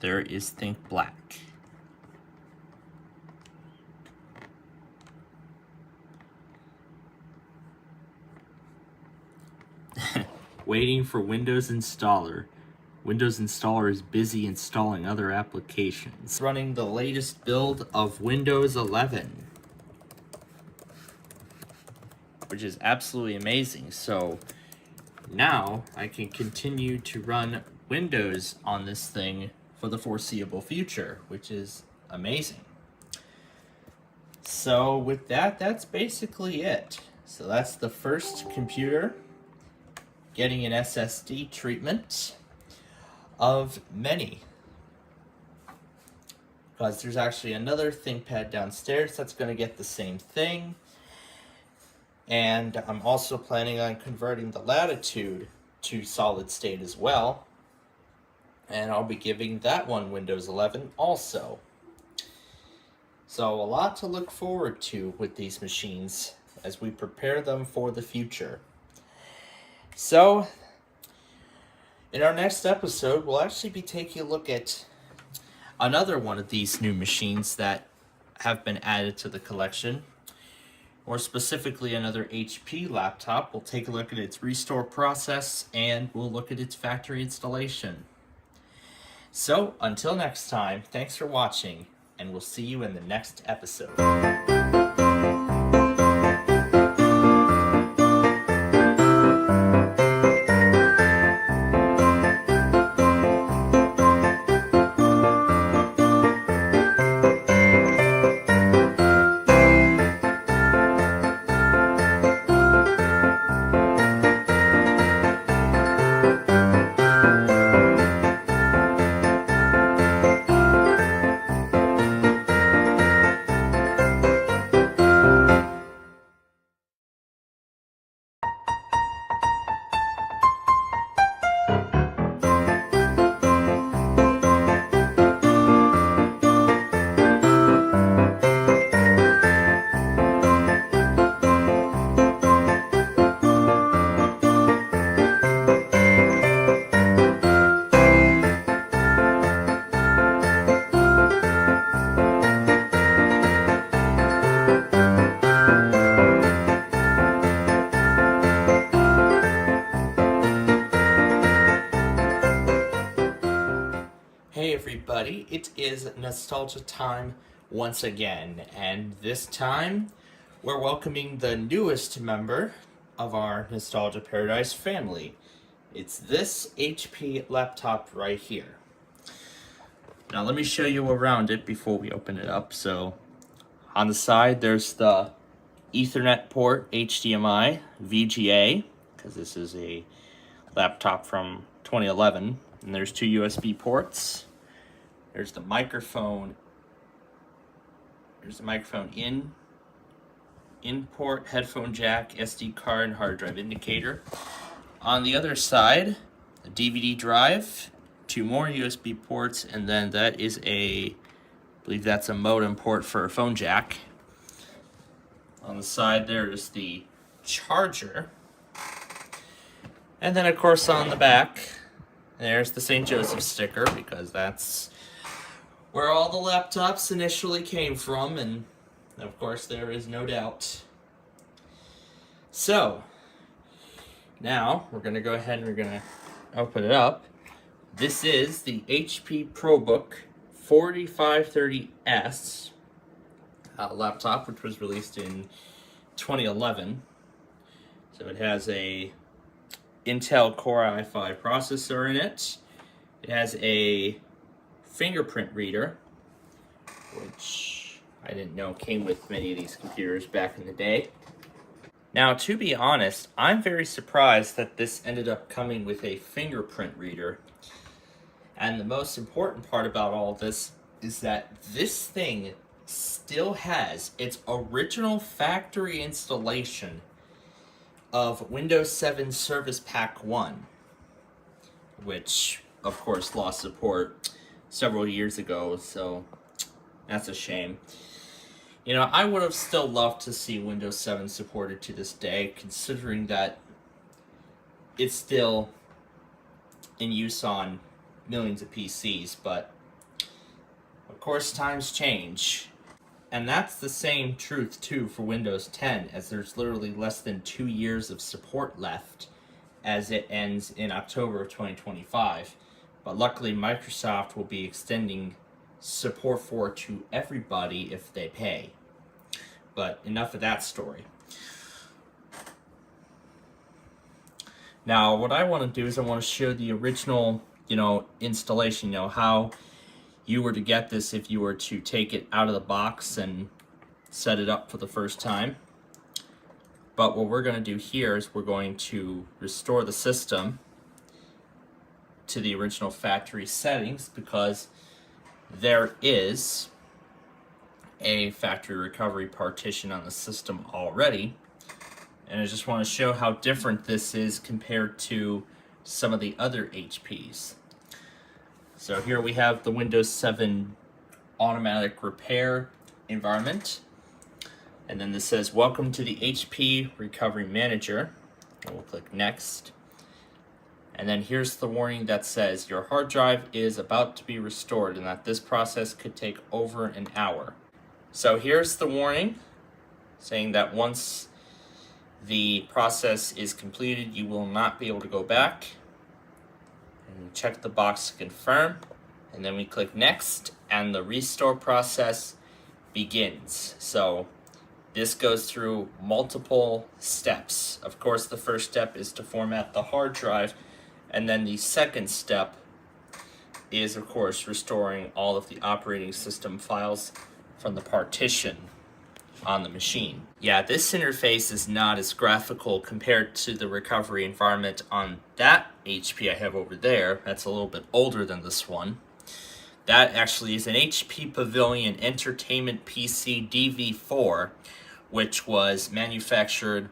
[SPEAKER 1] there is Think Black. Waiting for Windows installer. Windows installer is busy installing other applications. Running the latest build of Windows 11, which is absolutely amazing. So now I can continue to run Windows on this thing for the foreseeable future, which is amazing. So with that, that's basically it. So that's the first computer getting an SSD treatment of many. Because there's actually another ThinkPad downstairs that's going to get the same thing. And I'm also planning on converting the Latitude to solid state as well. And I'll be giving that one Windows 11 also. So a lot to look forward to with these machines as we prepare them for the future. So in our next episode, we'll actually be taking a look at another one of these new machines that have been added to the collection. Or specifically another HP laptop. We'll take a look at its restore process and we'll look at its factory installation. So until next time, thanks for watching and we'll see you in the next episode. Hey everybody, it is nostalgia time once again, and this time we're welcoming the newest member of our Nostalgia Paradise family. It's this HP laptop right here. Now let me show you around it before we open it up. So on the side there's the Ethernet port, HDMI, VGA, because this is a laptop from 2011, and there's two USB ports. There's the microphone. There's the microphone in port, headphone jack, SD card, and hard drive indicator. On the other side, a DVD drive, two more USB ports, and then that is I believe that's a modem port for a phone jack. On the side there is the charger. And then of course on the back, there's the St. Joseph sticker, because that's where all the laptops initially came from, and of course there is no doubt. So now we're going to go ahead and we're going to open it up. This is the HP ProBook 4530S laptop, which was released in 2011. So it has a Intel Core i5 processor in it. It has a fingerprint reader, which I didn't know came with many of these computers back in the day. Now, to be honest, I'm very surprised that this ended up coming with a fingerprint reader. And the most important part about all this is that this thing still has its original factory installation of Windows 7 Service Pack 1, which of course lost support several years ago, so that's a shame. You know, I would have still loved to see Windows 7 supported to this day, considering that it's still in use on millions of PCs, but of course times change. And that's the same truth too for Windows 10, as there's literally less than 2 years of support left, as it ends in October of 2025. But luckily, Microsoft will be extending support for it to everybody if they pay. But enough of that story. Now, what I want to do is I want to show the original, installation, how you were to get this if you were to take it out of the box and set it up for the first time. But what we're going to do here is we're going to restore the system to the original factory settings, because there is a factory recovery partition on the system already. And I just want to show how different this is compared to some of the other HPs. So here we have the Windows 7 automatic repair environment. And then this says, welcome to the HP Recovery Manager. And we'll click next. And then here's the warning that says your hard drive is about to be restored and that this process could take over an hour. So here's the warning saying that once the process is completed, you will not be able to go back. And check the box to confirm. And then we click next and the restore process begins. So this goes through multiple steps. Of course, the first step is to format the hard drive. And then the second step is, of course, restoring all of the operating system files from the partition on the machine. Yeah, this interface is not as graphical compared to the recovery environment on that HP I have over there. That's a little bit older than this one. That actually is an HP Pavilion Entertainment PC DV4, which was manufactured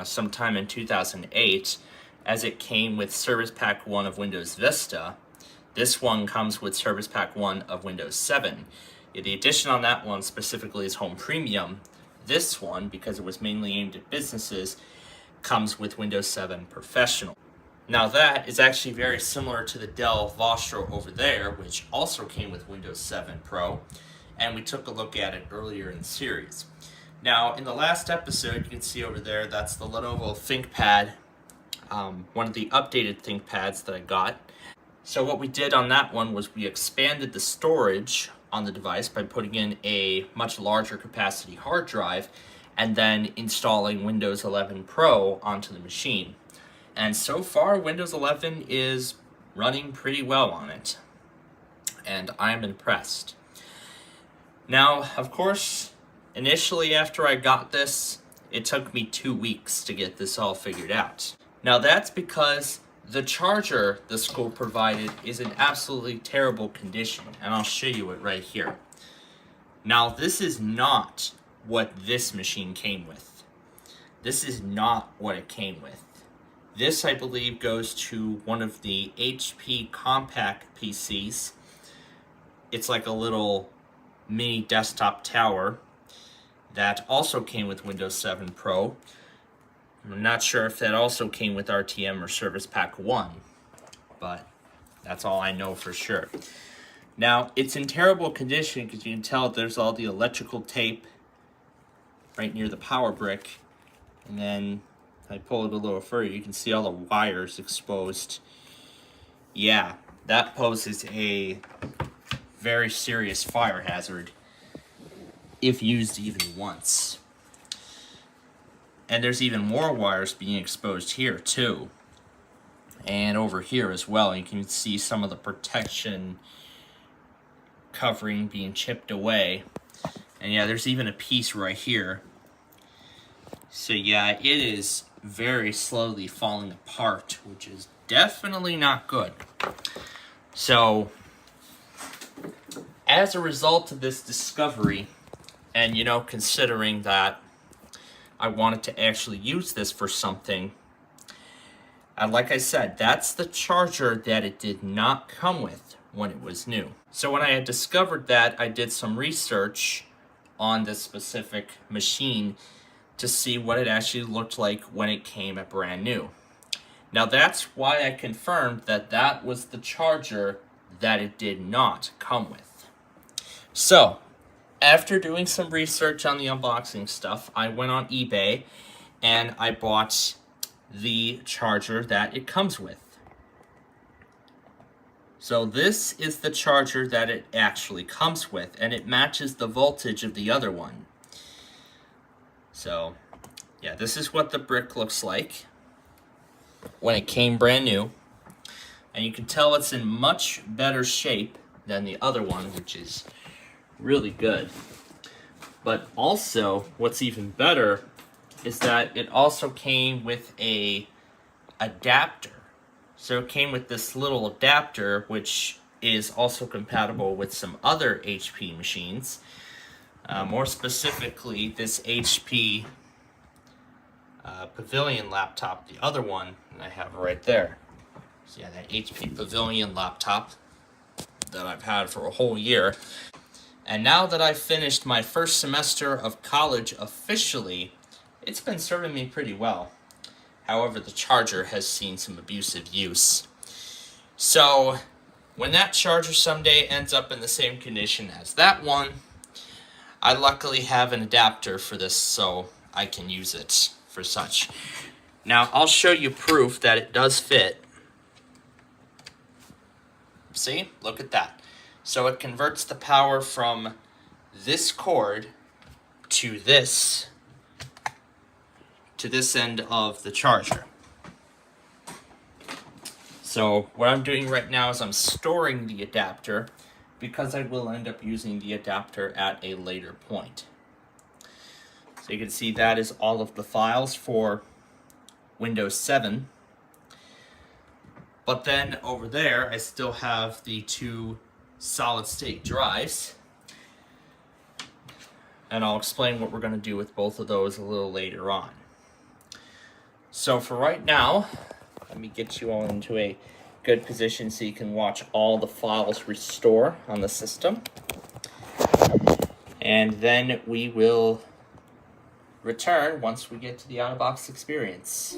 [SPEAKER 1] sometime in 2008, as it came with Service Pack 1 of Windows Vista. This one comes with Service Pack 1 of Windows 7. The addition on that one specifically is Home Premium. This one, because it was mainly aimed at businesses, comes with Windows 7 Professional. Now that is actually very similar to the Dell Vostro over there, which also came with Windows 7 Pro, and we took a look at it earlier in the series. Now, in the last episode, you can see over there, that's the Lenovo ThinkPad, one of the updated ThinkPads that I got. So what we did on that one was we expanded the storage on the device by putting in a much larger capacity hard drive and then installing Windows 11 Pro onto the machine. And so far, Windows 11 is running pretty well on it, and I'm impressed. Now, of course, initially after I got this, it took me 2 weeks to get this all figured out. Now that's because the charger the school provided is in absolutely terrible condition, and I'll show you it right here. Now this is not what this machine came with. This is not what it came with. This, I believe, goes to one of the HP compact PCs. It's like a little mini desktop tower that also came with Windows 7 Pro. I'm not sure if that also came with RTM or Service Pack 1, but that's all I know for sure. Now, it's in terrible condition because you can tell there's all the electrical tape right near the power brick. And then if I pull it a little further, you can see all the wires exposed. Yeah, that poses a very serious fire hazard if used even once. And there's even more wires being exposed here too. And over here as well, you can see some of the protection covering being chipped away. And yeah, there's even a piece right here. So yeah, it is very slowly falling apart, which is definitely not good. So, as a result of this discovery, and considering that I wanted to actually use this for something, and like I said, that's the charger that it did not come with when it was new. So when I had discovered that, I did some research on this specific machine to see what it actually looked like when it came at brand new. Now that's why I confirmed that that was the charger that it did not come with. So, after doing some research on the unboxing stuff, I went on eBay and I bought the charger that it comes with. So this is the charger that it actually comes with, and it matches the voltage of the other one. So yeah, this is what the brick looks like when it came brand new. And you can tell it's in much better shape than the other one, which is really good. But also, what's even better is that it also came with a adapter. So it came with this little adapter, which is also compatible with some other HP machines. More specifically, this HP Pavilion laptop, the other one I have right there. So yeah, that HP Pavilion laptop that I've had for a whole year. And now that I've finished my first semester of college officially, it's been serving me pretty well. However, the charger has seen some abusive use. So, when that charger someday ends up in the same condition as that one, I luckily have an adapter for this so I can use it for such. Now, I'll show you proof that it does fit. See? Look at that. So it converts the power from this cord to this end of the charger. So what I'm doing right now is I'm storing the adapter because I will end up using the adapter at a later point. So you can see that is all of the files for Windows 7. But then over there, I still have the two solid-state drives. And I'll explain what we're going to do with both of those a little later on. So for right now, let me get you all into a good position so you can watch all the files restore on the system. And then we will return once we get to the out-of-box experience.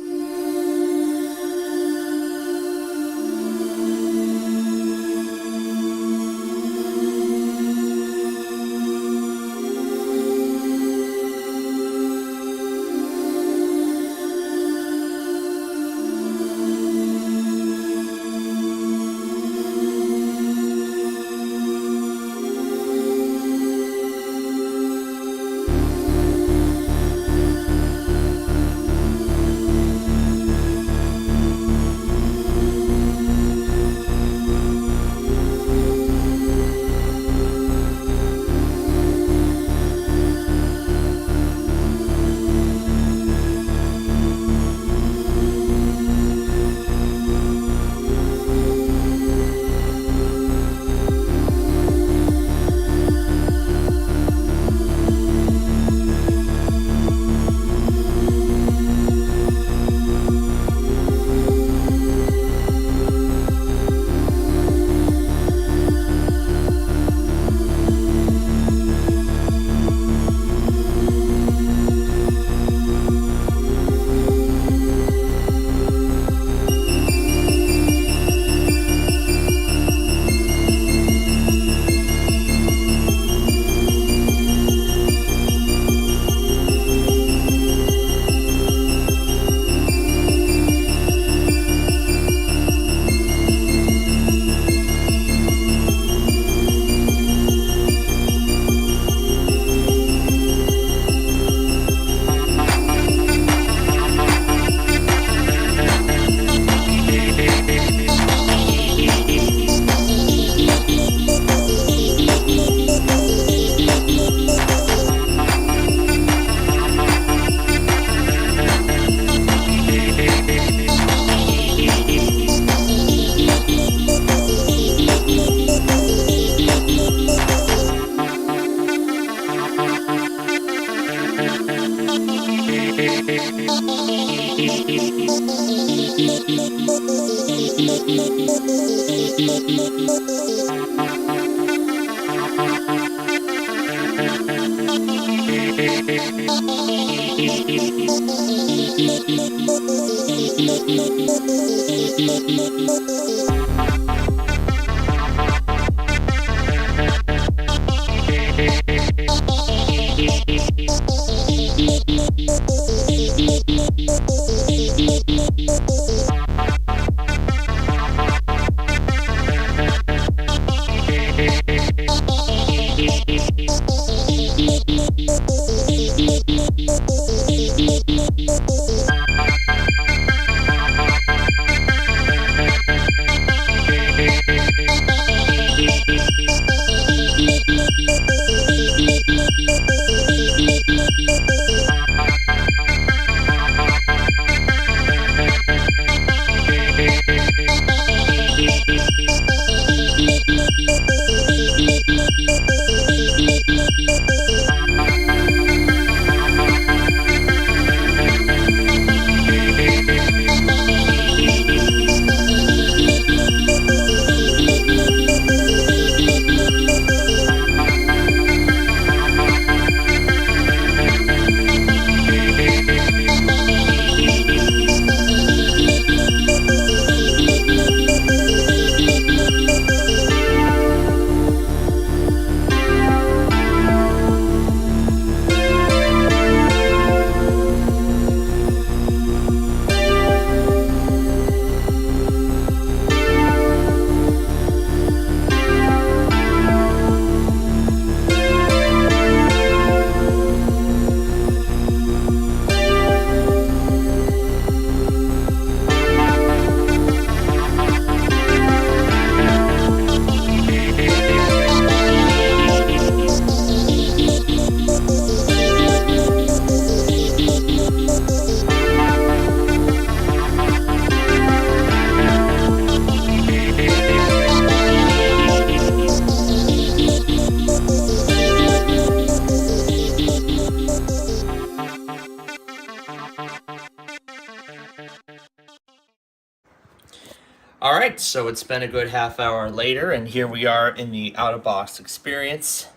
[SPEAKER 1] Alright, so it's been a good half hour later, and here we are in the out-of-box experience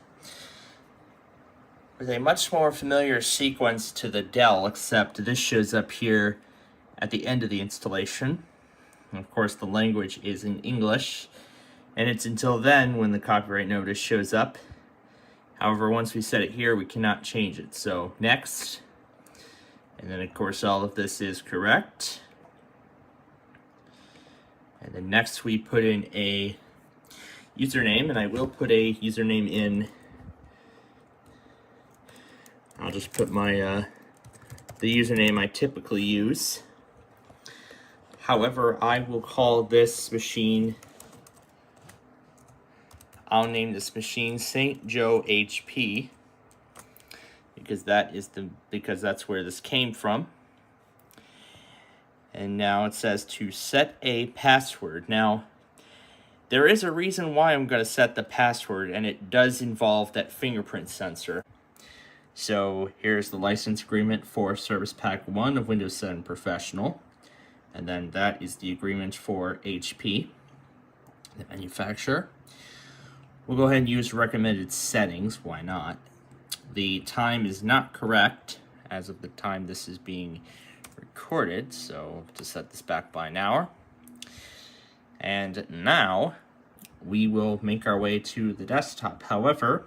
[SPEAKER 1] with a much more familiar sequence to the Dell, except this shows up here at the end of the installation. And of course, the language is in English, and it's until then when the copyright notice shows up. However, once we set it here, we cannot change it. So, next. And then, of course, all of this is correct. And then next we put in a username, and I will put a username in. I'll just put my the username I typically use. However, I will call this machine, I'll name this machine St. Joe HP, because that's where this came from. And now it says to set a password. Now, there is a reason why I'm going to set the password, and it does involve that fingerprint sensor. So here's the license agreement for Service Pack 1 of Windows 7 Professional. And then that is the agreement for HP, the manufacturer. We'll go ahead and use recommended settings. Why not? The time is not correct as of the time this is being recorded, so to set this back by an hour. And now we will make our way to the desktop. However,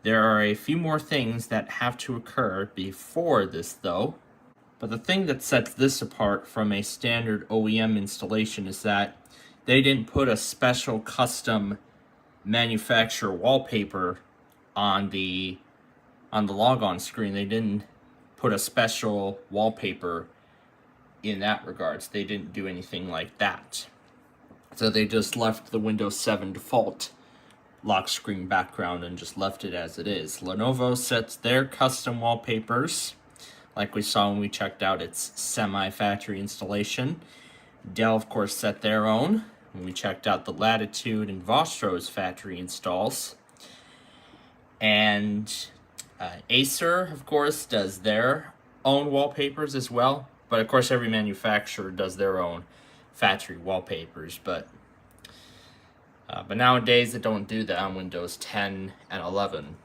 [SPEAKER 1] there are a few more things that have to occur before this though. But the thing that sets this apart from a standard OEM installation is that they didn't put a special custom manufacturer wallpaper on the logon screen. They didn't put a special wallpaper in that regards. They didn't do anything like that. So they just left the Windows 7 default lock screen background and just left it as it is. Lenovo sets their custom wallpapers, like we saw when we checked out its semi-factory installation. Dell, of course, set their own when we checked out the Latitude and Vostro's factory installs. And Acer, of course, does their own wallpapers as well. But, of course, every manufacturer does their own factory wallpapers. But nowadays, they don't do that on Windows 10 and 11.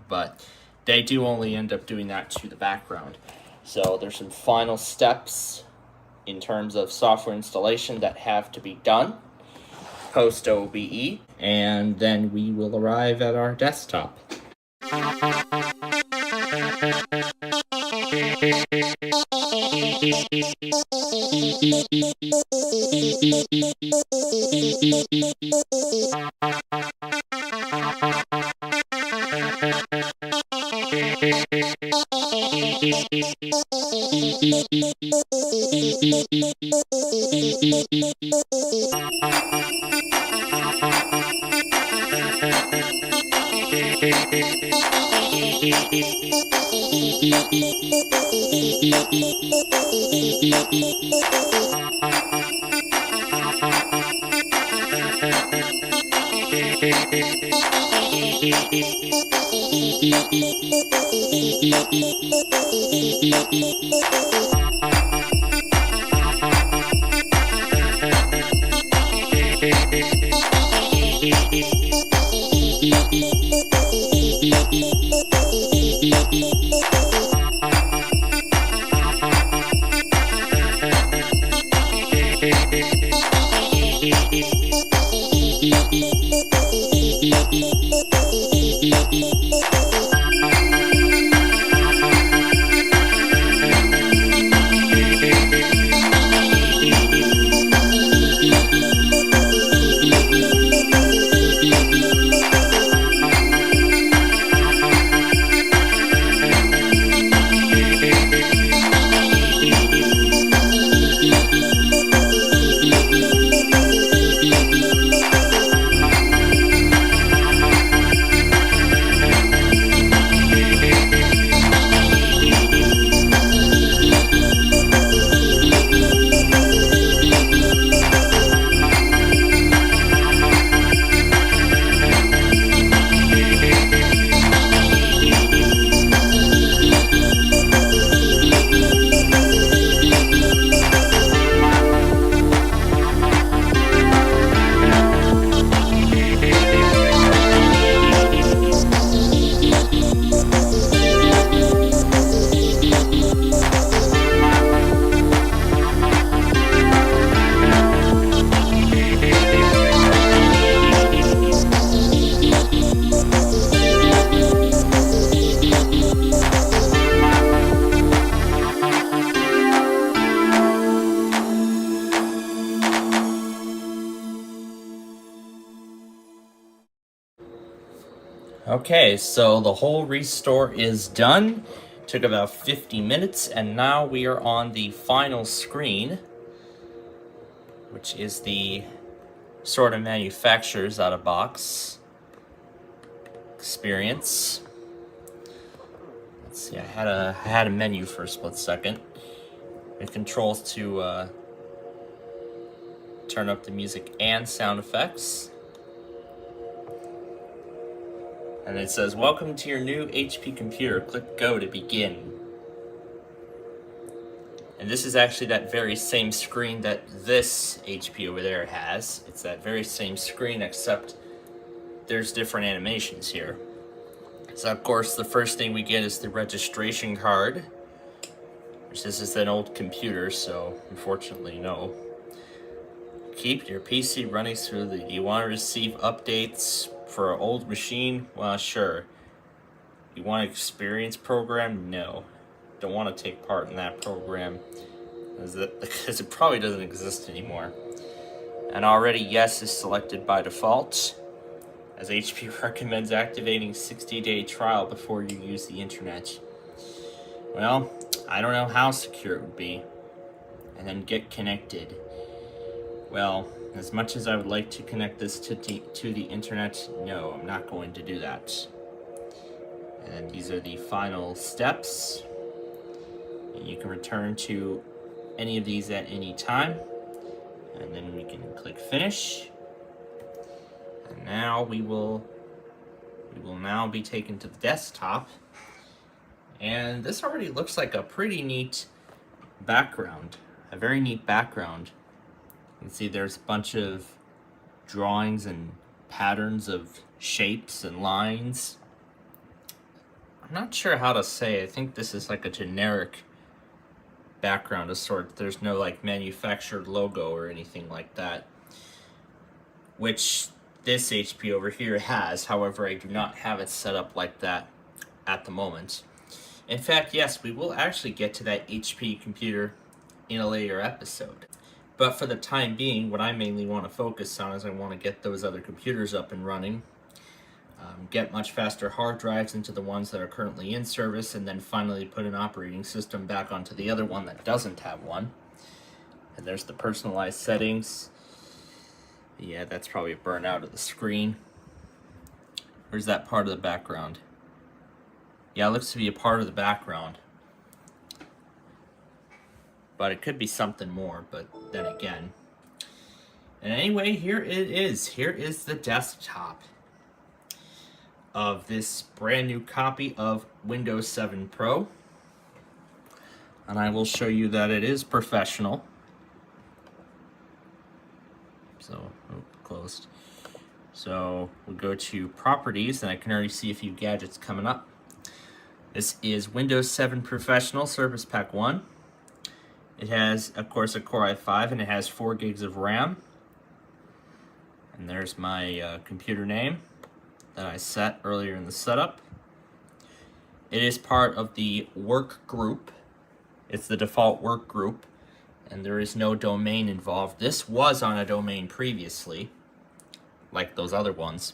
[SPEAKER 1] But they do only end up doing that to the background. So there's some final steps in terms of software installation that have to be done post OBE, and then we will arrive at our desktop. Okay, so the whole restore is done. Took about 50 minutes, and now we are on the final screen, which is the sort of manufacturer's out of box experience. Let's see, I had a menu for a split second. It controls to turn up the music and sound effects. And it says, "Welcome to your new HP computer. Click go to begin." And this is actually that very same screen that this HP over there has. It's that very same screen, except there's different animations here. So of course the first thing we get is the registration card, which this is an old computer, so unfortunately no. Keep your PC running smoothly. Do you want to receive updates for an old machine? Well, sure. You want an experience program? No. Don't want to take part in that program because it probably doesn't exist anymore. And already yes is selected by default, as HP recommends activating 60-day trial before you use the internet. Well, I don't know how secure it would be. And then get connected. Well, as much as I would like to connect this to the internet, no, I'm not going to do that. And these are the final steps. And you can return to any of these at any time. And then we can click finish. And now we will now be taken to the desktop. And this already looks like a pretty neat background. A very neat background. You can see there's a bunch of drawings and patterns of shapes and lines. I'm not sure how to say. I think this is like a generic background of sort. There's no like manufactured logo or anything like that, which this HP over here has. However, I do not have it set up like that at the moment. In fact, yes, we will actually get to that HP computer in a later episode. But for the time being, what I mainly want to focus on is I want to get those other computers up and running, get much faster hard drives into the ones that are currently in service, and then finally put an operating system back onto the other one that doesn't have one. And there's the personalized settings. Yeah, that's probably a burnout of the screen. Where's that part of the background? Yeah, it looks to be a part of the background. But it could be something more, but then again. And anyway, here it is. Here is the desktop of this brand new copy of Windows 7 Pro. And I will show you that it is professional. So, closed. So, we'll go to Properties, and I can already see a few gadgets coming up. This is Windows 7 Professional Service Pack 1. It has, of course, a Core i5, and it has 4 gigs of RAM. And there's my computer name that I set earlier in the setup. It is part of the work group. It's the default work group, and there is no domain involved. This was on a domain previously, like those other ones.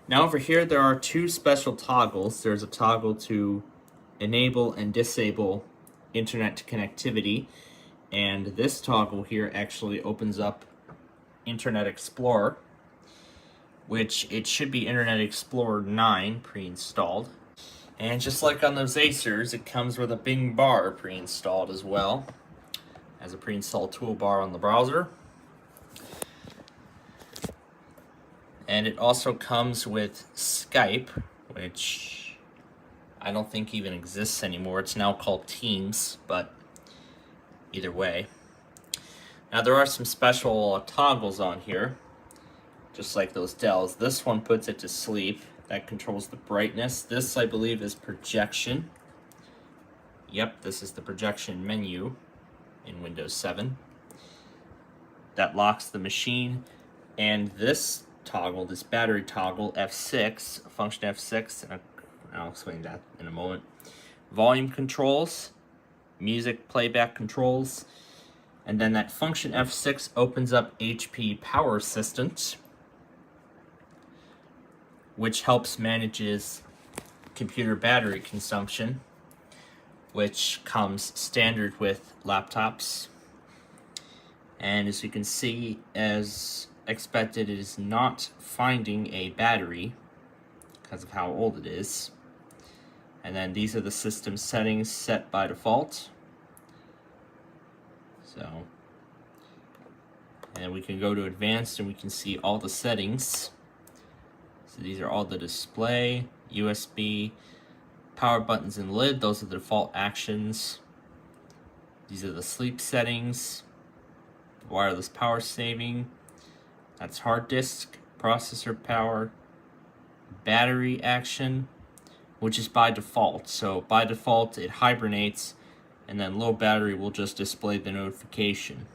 [SPEAKER 1] Now over here, there are 2 special toggles. There's a toggle to enable and disable internet connectivity, and this toggle here actually opens up Internet Explorer, which it should be Internet Explorer 9 pre-installed. And just like on those Acers, it comes with a Bing bar pre-installed as well, as a pre-installed toolbar on the browser. And it also comes with Skype, which I don't think even exists anymore. It's now called Teams, but either way. Now there are some special toggles on here, just like those Dells. This one puts it to sleep. That controls the brightness. This, I believe, is projection. Yep, this is the projection menu in Windows 7. That locks the machine. And this toggle, this battery toggle, F6, function F6, and I'll explain that in a moment. Volume controls, music playback controls, and then that function F6 opens up HP Power Assistant, which helps manages computer battery consumption, which comes standard with laptops. And as you can see, as expected, it is not finding a battery because of how old it is. And then these are the system settings set by default. And we can go to advanced and we can see all the settings. So these are all the display, USB, power buttons and lid. Those are the default actions. These are the sleep settings, wireless power saving. That's hard disk, processor power, battery action, which is by default. So by default it hibernates, and then low battery will just display the notification.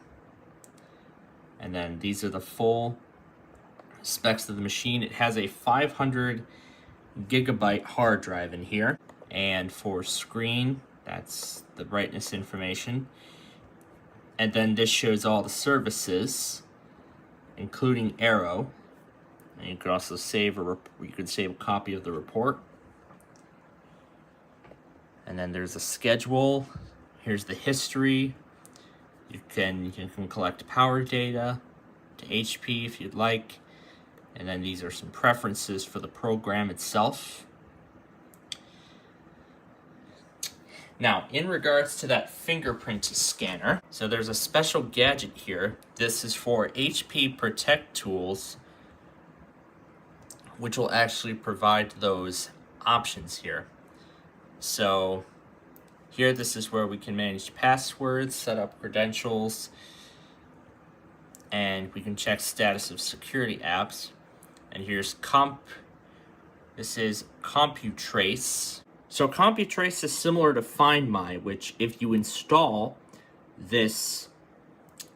[SPEAKER 1] And then these are the full specs of the machine. It has a 500 gigabyte hard drive in here. And for screen, that's the brightness information. And then this shows all the services, including Arrow. And you could also save a copy of the report. And then there's a schedule. Here's the history. You can collect power data to HP if you'd like. And then these are some preferences for the program itself. Now, in regards to that fingerprint scanner, so there's a special gadget here. This is for HP Protect tools, which will actually provide those options here. So here, this is where we can manage passwords, set up credentials, and we can check status of security apps. And here's this is CompuTrace. So CompuTrace is similar to Find My, which if you install this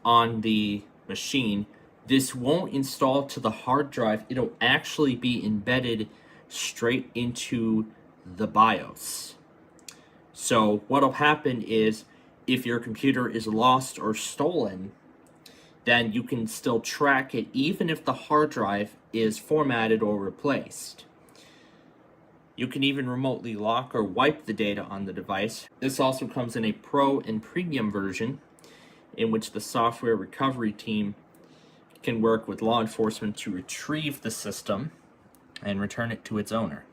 [SPEAKER 1] on the machine, this won't install to the hard drive. It'll actually be embedded straight into the BIOS. So what'll happen is if your computer is lost or stolen, then you can still track it even if the hard drive is formatted or replaced. You can even remotely lock or wipe the data on the device. This also comes in a Pro and Premium version, in which the software recovery team can work with law enforcement to retrieve the system and return it to its owner.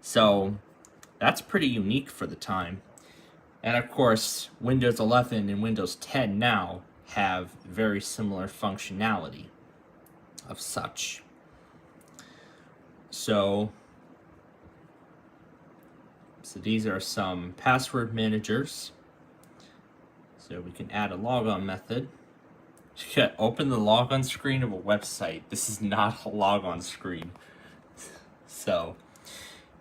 [SPEAKER 1] So that's pretty unique for the time. And of course, Windows 11 and Windows 10 now have very similar functionality of such. So these are some password managers. So we can add a logon method. Open the logon screen of a website. This is not a logon screen. So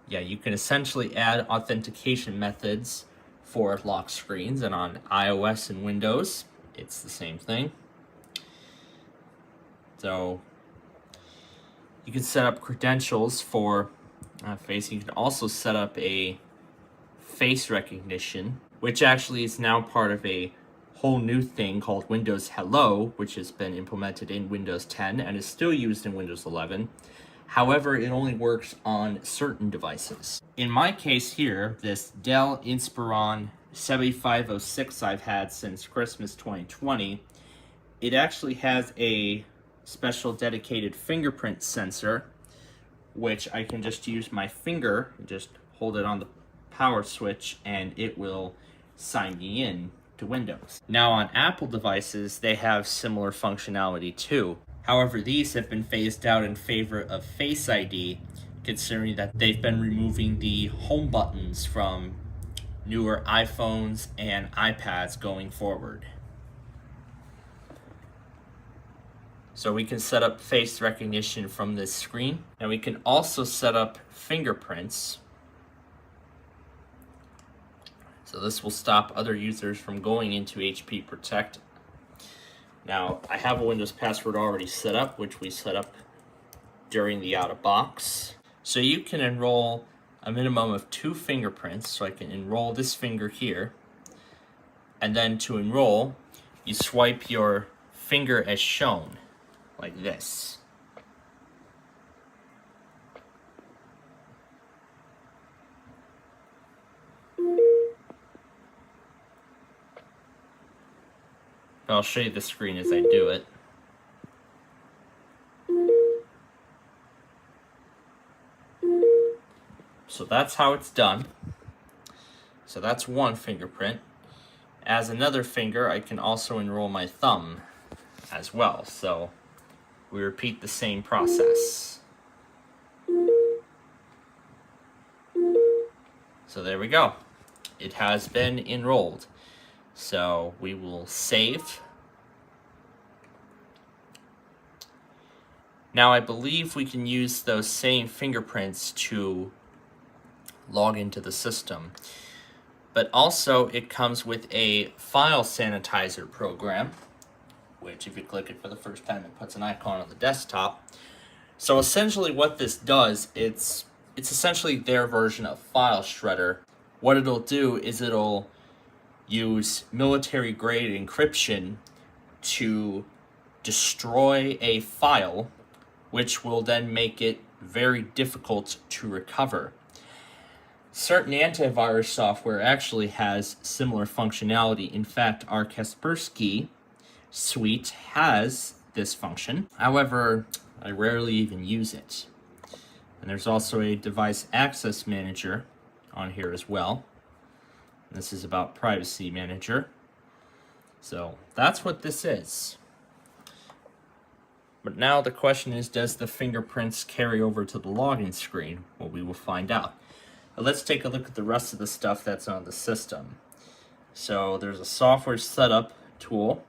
[SPEAKER 1] yeah, you can essentially add authentication methods for lock screens, and on iOS and Windows, it's the same thing. So you can set up credentials for face. You can also set up a face recognition, which actually is now part of a whole new thing called Windows Hello, which has been implemented in Windows 10 and is still used in Windows 11. However, it only works on certain devices. In my case here, this Dell Inspiron 7506 I've had since Christmas 2020, it actually has a special dedicated fingerprint sensor, which I can just use my finger, just hold it on the power switch, and it will sign me in to Windows. Now on Apple devices, they have similar functionality too. However, these have been phased out in favor of Face ID, considering that they've been removing the home buttons from newer iPhones and iPads going forward. So we can set up face recognition from this screen, and we can also set up fingerprints. So this will stop other users from going into HP Protect. Now, I have a Windows password already set up, which we set up during the out-of-box. So you can enroll a minimum of 2 fingerprints. So I can enroll this finger here. And then to enroll, you swipe your finger as shown, like this. I'll show you the screen as I do it. So that's how it's done. So that's one fingerprint. As another finger, I can also enroll my thumb as well. So we repeat the same process. So there we go. It has been enrolled. So we will save. Now I believe we can use those same fingerprints to log into the system. But also it comes with a file sanitizer program, which if you click it for the first time, it puts an icon on the desktop. So essentially what this does, it's essentially their version of File Shredder. What it'll do is it'll use military-grade encryption to destroy a file, which will then make it very difficult to recover. Certain antivirus software actually has similar functionality. In fact, our Kaspersky suite has this function. However, I rarely even use it. And there's also a device access manager on here as well. This is about privacy manager. So that's what this is. But now the question is, does the fingerprints carry over to the login screen? Well, we will find out. But let's take a look at the rest of the stuff that's on the system. So there's a software setup tool.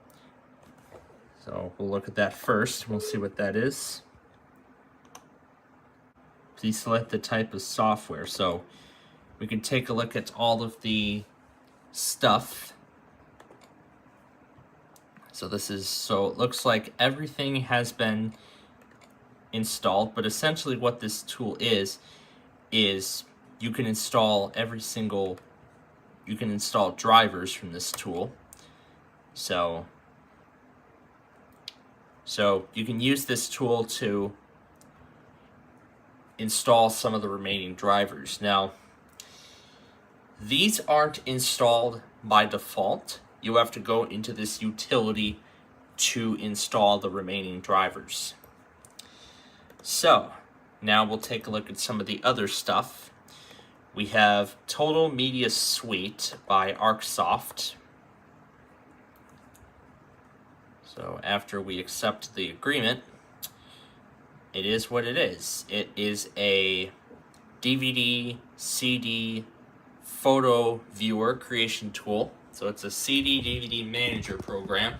[SPEAKER 1] So we'll look at that first. We'll see what that is. Please select the type of software. So we can take a look at all of the stuff. So it looks like everything has been installed, but essentially what this tool is you can install drivers from this tool. So you can use this tool to install some of the remaining drivers. Now, these aren't installed by default. You have to go into this utility to install the remaining drivers. So, now we'll take a look at some of the other stuff. We have Total Media Suite by ArcSoft. So after we accept the agreement, it is what it is. It is a DVD, CD, photo viewer creation tool. So it's a CD, DVD manager program.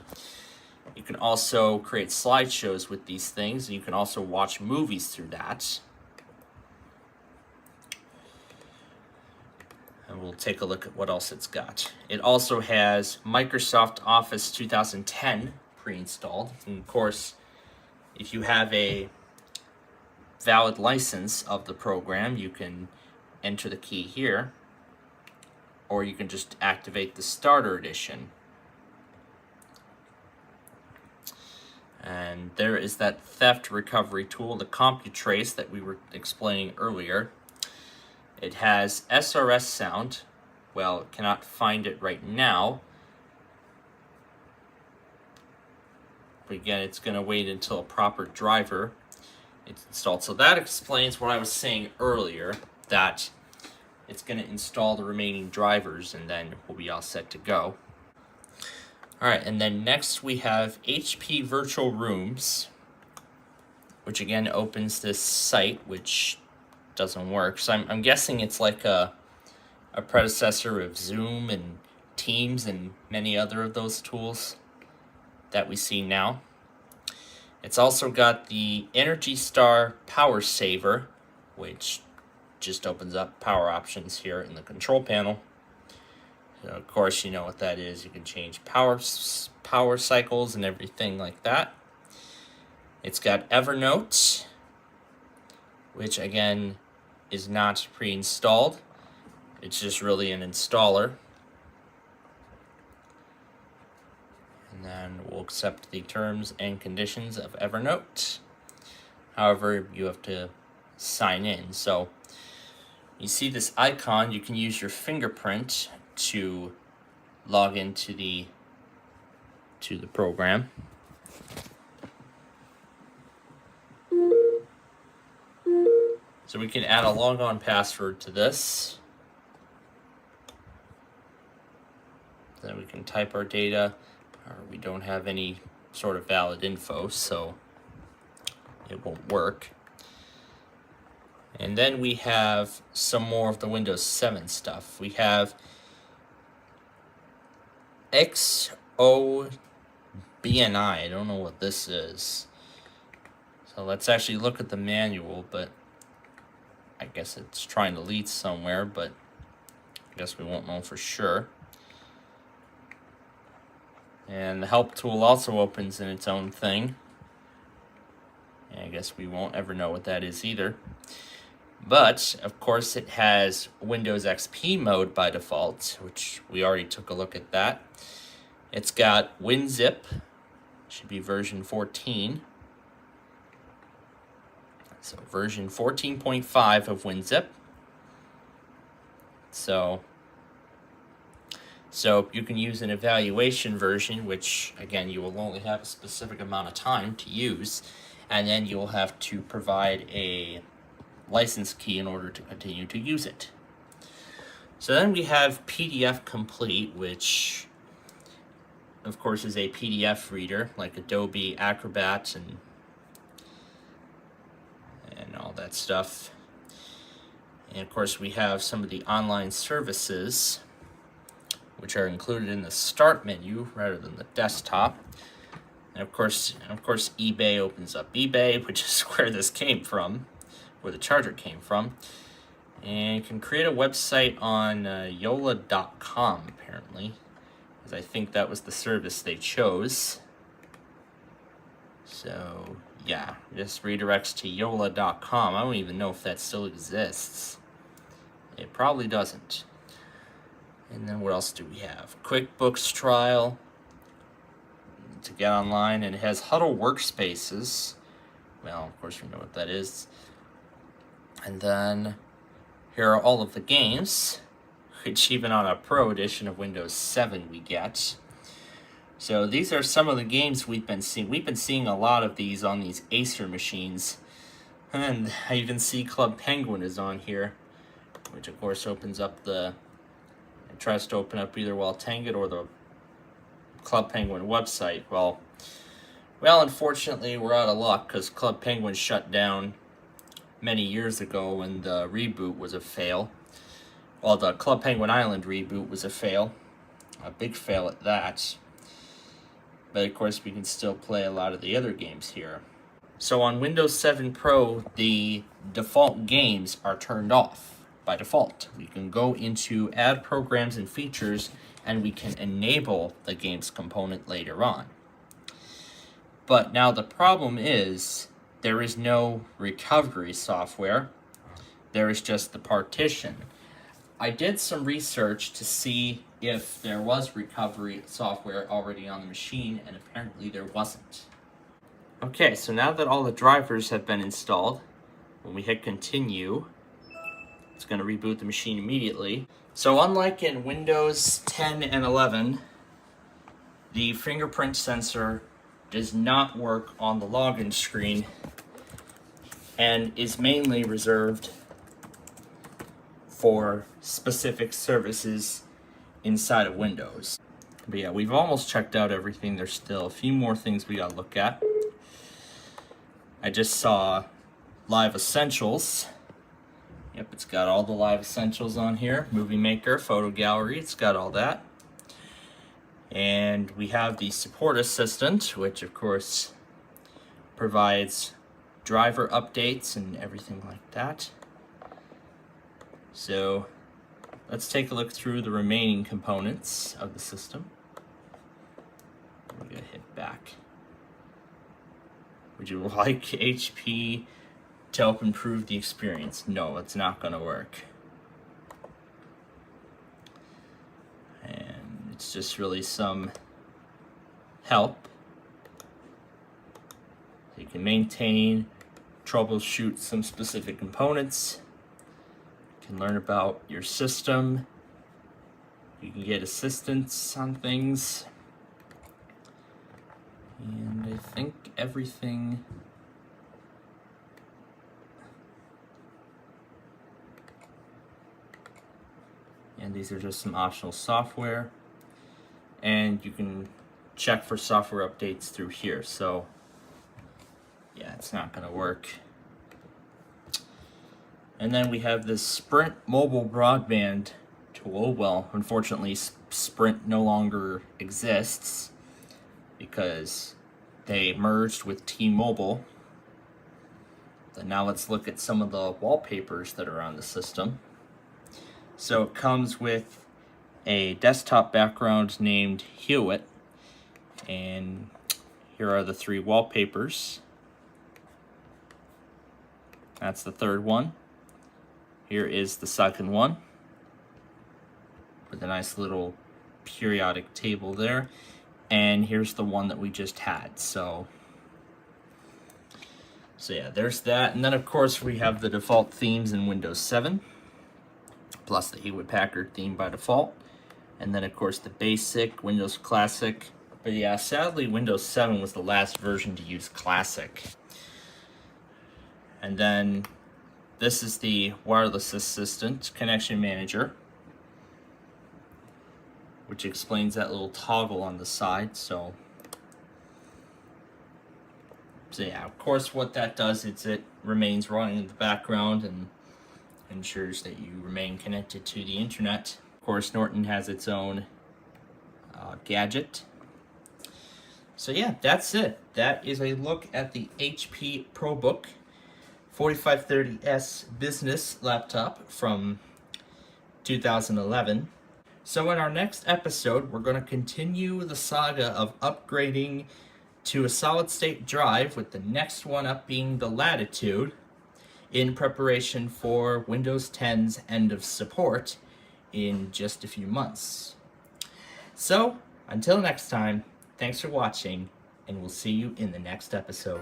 [SPEAKER 1] You can also create slideshows with these things, and you can also watch movies through that. And we'll take a look at what else it's got. It also has Microsoft Office 2010 pre-installed. And of course, if you have a valid license of the program, you can enter the key here, or you can just activate the starter edition. And there is that theft recovery tool, the CompuTrace that we were explaining earlier. It has SRS sound. Well, it cannot find it right now. But again, it's going to wait until a proper driver is installed. So that explains what I was saying earlier, that it's going to install the remaining drivers and then we'll be all set to go. Alright, and then next we have HP Virtual Rooms, which again opens this site, which doesn't work. So I'm guessing it's like a predecessor of Zoom and Teams and many other of those tools that we see now. It's also got the Energy Star Power Saver, which just opens up power options here in the control panel. So of course, you know what that is. You can change power cycles and everything like that. It's got Evernote, which again is not pre-installed. It's just really an installer. And then we'll accept the terms and conditions of Evernote. However, you have to sign in. So you see this icon, you can use your fingerprint to log into to the program. So we can add a logon password to this. Then we can type our data. We don't have any sort of valid info, so it won't work. And then we have some more of the Windows 7 stuff. We have XOBNI. I don't know what this is. So let's actually look at the manual, but I guess it's trying to lead somewhere, but I guess we won't know for sure. And the help tool also opens in its own thing. And I guess we won't ever know what that is either. But, of course, it has Windows XP mode by default, which we already took a look at that. It's got WinZip, should be version 14. So version 14.5 of WinZip. So you can use an evaluation version, which, again, you will only have a specific amount of time to use, and then you'll have to provide a license key in order to continue to use it. So then we have PDF Complete, which, of course, is a PDF reader, like Adobe Acrobat and all that stuff. And of course we have some of the online services which are included in the start menu rather than the desktop. And of course eBay opens up eBay, which is where this came from, where the charger came from. And you can create a website on yola.com apparently, because I think that was the service they chose. So yeah, this redirects to yola.com. I don't even know if that still exists. It probably doesn't. And then what else do we have? QuickBooks trial to get online, and it has Huddle Workspaces. Well, of course we know what that is. And then here are all of the games, which even on a Pro edition of Windows 7 we get. So these are some of the games we've been seeing. We've been seeing a lot of these on these Acer machines. And I even see Club Penguin is on here, which of course opens up it tries to open up either Tanget or the Club Penguin website. Well, unfortunately we're out of luck because Club Penguin shut down many years ago when the reboot was a fail. Well, the Club Penguin Island reboot was a fail. A big fail at that. But of course we can still play a lot of the other games here. So on Windows 7 Pro, the default games are turned off by default. We can go into Add Programs and Features, and we can enable the games component later on. But now the problem is, there is no recovery software. There is just the partition. I did some research to see if there was recovery software already on the machine, and apparently there wasn't. Okay, so now that all the drivers have been installed, when we hit continue, it's going to reboot the machine immediately. So unlike in Windows 10 and 11, the fingerprint sensor does not work on the login screen and is mainly reserved for specific services inside of Windows. But yeah, we've almost checked out everything. There's still a few more things we gotta look at. I just saw Live Essentials. Yep, it's got all the Live Essentials on here. Movie Maker, Photo Gallery, it's got all that. And we have the Support Assistant, which of course provides driver updates and everything like that. So let's take a look through the remaining components of the system. We're gonna hit back. Would you like HP to help improve the experience? No, it's not gonna work. And it's just really some help. You can maintain, troubleshoot some specific components. You can learn about your system. You can get assistance on things.
[SPEAKER 2] And I think everything... And these are just some optional software. And you can check for software updates through here. So, yeah, it's not going to work. And then we have this Sprint mobile broadband tool. Well, unfortunately, Sprint no longer exists because they merged with T-Mobile. And now let's look at some of the wallpapers that are on the system. So it comes with a desktop background named Hewitt, and here are the 3 wallpapers. That's the third one. Here is the second one with a nice little periodic table there, and here's the one that we just had. So yeah, there's that. And then of course we have the default themes in Windows 7. Plus the Hewlett-Packard theme by default. And then, of course, the basic Windows Classic. But yeah, sadly, Windows 7 was the last version to use Classic. And then, this is the Wireless Assistant Connection Manager, which explains that little toggle on the side. So yeah, of course, what that does is it remains running in the background and ensures that you remain connected to the internet. Of course, Norton has its own gadget. So yeah, that's it. That is a look at the HP ProBook 4530S business laptop from 2011. So in our next episode, we're going to continue the saga of upgrading to a solid-state drive, with the next one up being the Latitude, in preparation for Windows 10's end of support in just a few months. So, until next time, thanks for watching, and we'll see you in the next episode.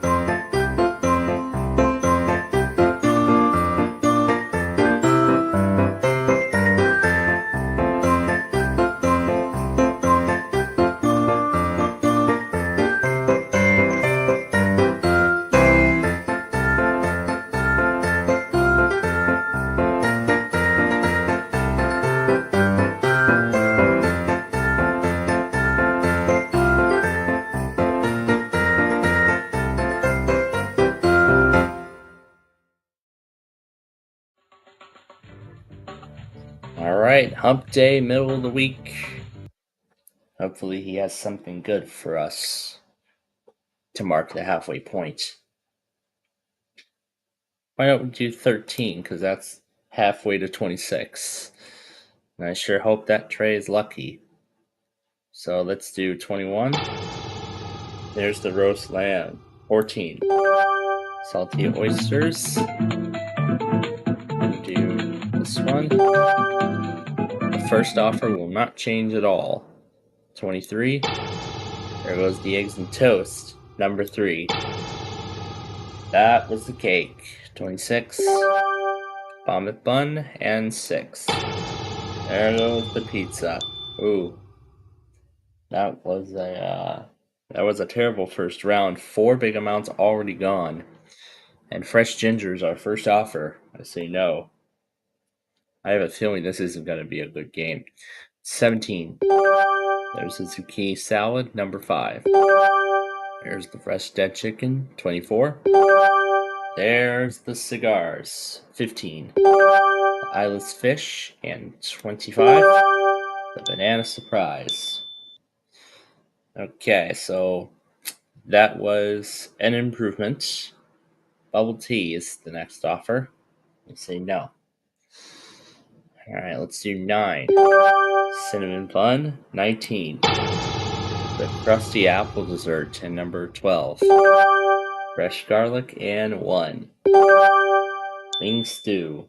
[SPEAKER 2] Alright, hump day, middle of the week. Hopefully he has something good for us to mark the halfway point. Why don't we do 13, because that's halfway to 26. And I sure hope that tray is lucky. So let's do 21. There's the roast lamb. 14. Salty oysters. Do this one. The first offer will not change at all. 23. There goes the eggs and toast. Number 3. That was the cake. 26. Vomit bun. And 6. There goes the pizza. Ooh. That was a terrible first round. 4 big amounts already gone. And fresh ginger is our first offer. I say no. I have a feeling this isn't going to be a good game. 17. There's the zucchini salad, number 5. There's the fresh dead chicken, 24. There's the cigars, 15. The eyeless fish, and 25. The banana surprise. Okay, so that was an improvement. Bubble tea is the next offer. I say no. Alright, let's do 9. Cinnamon bun, 19. The crusty apple dessert, and number 12. Fresh garlic, and 1. Wing stew.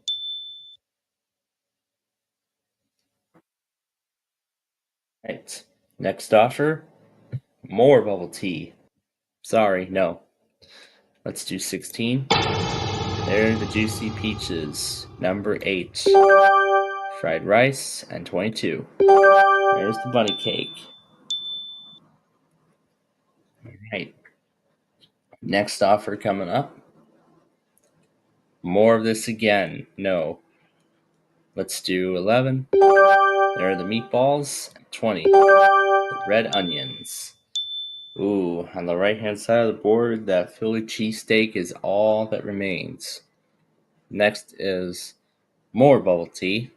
[SPEAKER 2] Right, next offer, more bubble tea. Sorry, no. Let's do 16. There are the juicy peaches, number 8. Fried rice, and 22. There's the bunny cake. Right. Next offer coming up. More of this again. No. Let's do 11. There are the meatballs. 20. The red onions. Ooh, on the right-hand side of the board, that Philly cheesesteak is all that remains. Next is more bubble tea.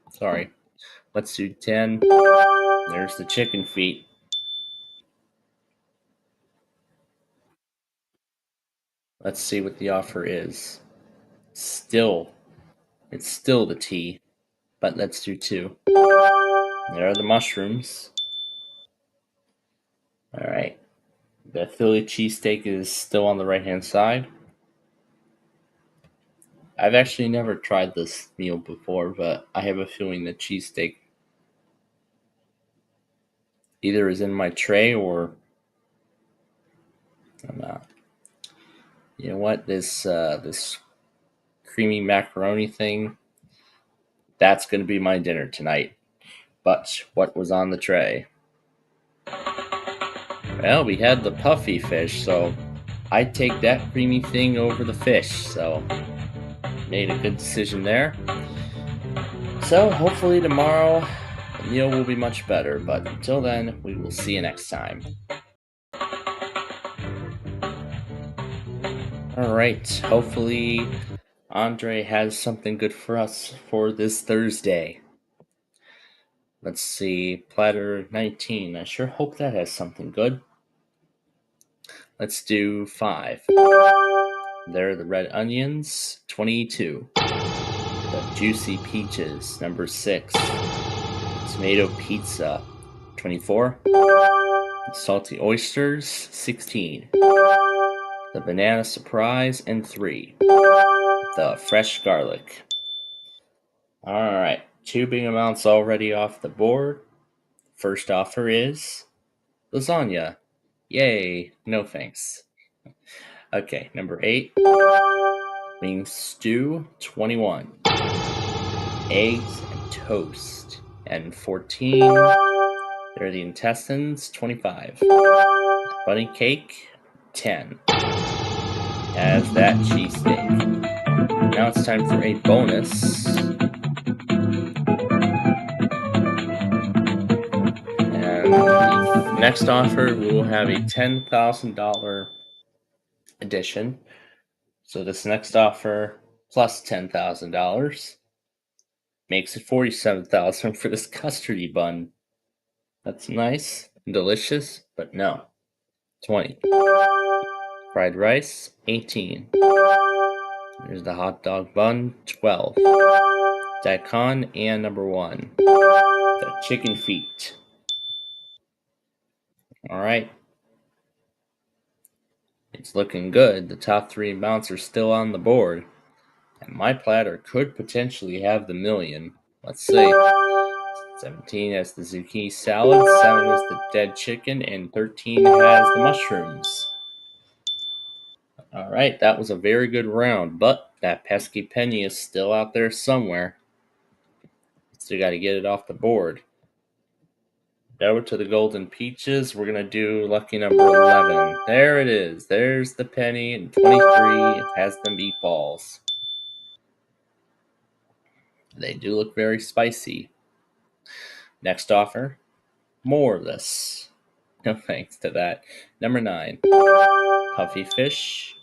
[SPEAKER 2] Sorry. Let's do 10. There's the chicken feet. Let's see what the offer is. It's still the tea, but let's do 2. There are the mushrooms. All right. The Philly cheesesteak is still on the right-hand side. I've actually never tried this meal before, but I have a feeling the cheesesteak either is in my tray or I'm not. You know what? This creamy macaroni thing, that's going to be my dinner tonight. But what was on the tray? Well, we had the puffy fish, so I'd take that creamy thing over the fish. So made a good decision there. So hopefully tomorrow the meal will be much better, but until then, we will see you next time. Alright, hopefully Andre has something good for us for this Thursday. Let's see, platter 19. I sure hope that has something good. Let's do 5. There are the red onions, 22. The juicy peaches, number 6. Tomato pizza, 24. Salty oysters, 16. The banana surprise, and 3. The fresh garlic. Alright, 2 big amounts already off the board. First offer is lasagna. Yay, no thanks. Okay, number 8. Wing stew, 21. Eggs and toast. And 14. There are the intestines, 25. Bunny cake, 10. As that cheesesteak. Now it's time for a bonus. And the next offer, we will have a $10,000 edition. So this next offer plus $10,000 makes it $47,000 for this custardy bun. That's nice and delicious, but no. 20. Fried rice, 18. There's the hot dog bun, 12. Daikon and number 1. The chicken feet. Alright. It's looking good. The top 3 amounts are still on the board. And my platter could potentially have the million. Let's see. 17 has the zucchini salad, 7 is the dead chicken, and 13 has the mushrooms. Alright, that was a very good round, but that pesky penny is still out there somewhere. Still got to get it off the board. Over to the golden peaches. We're going to do lucky number 11. There it is. There's the penny, and 23 has the meatballs. They do look very spicy. Next offer, more of this. No thanks to that. Number 9, puffy fish.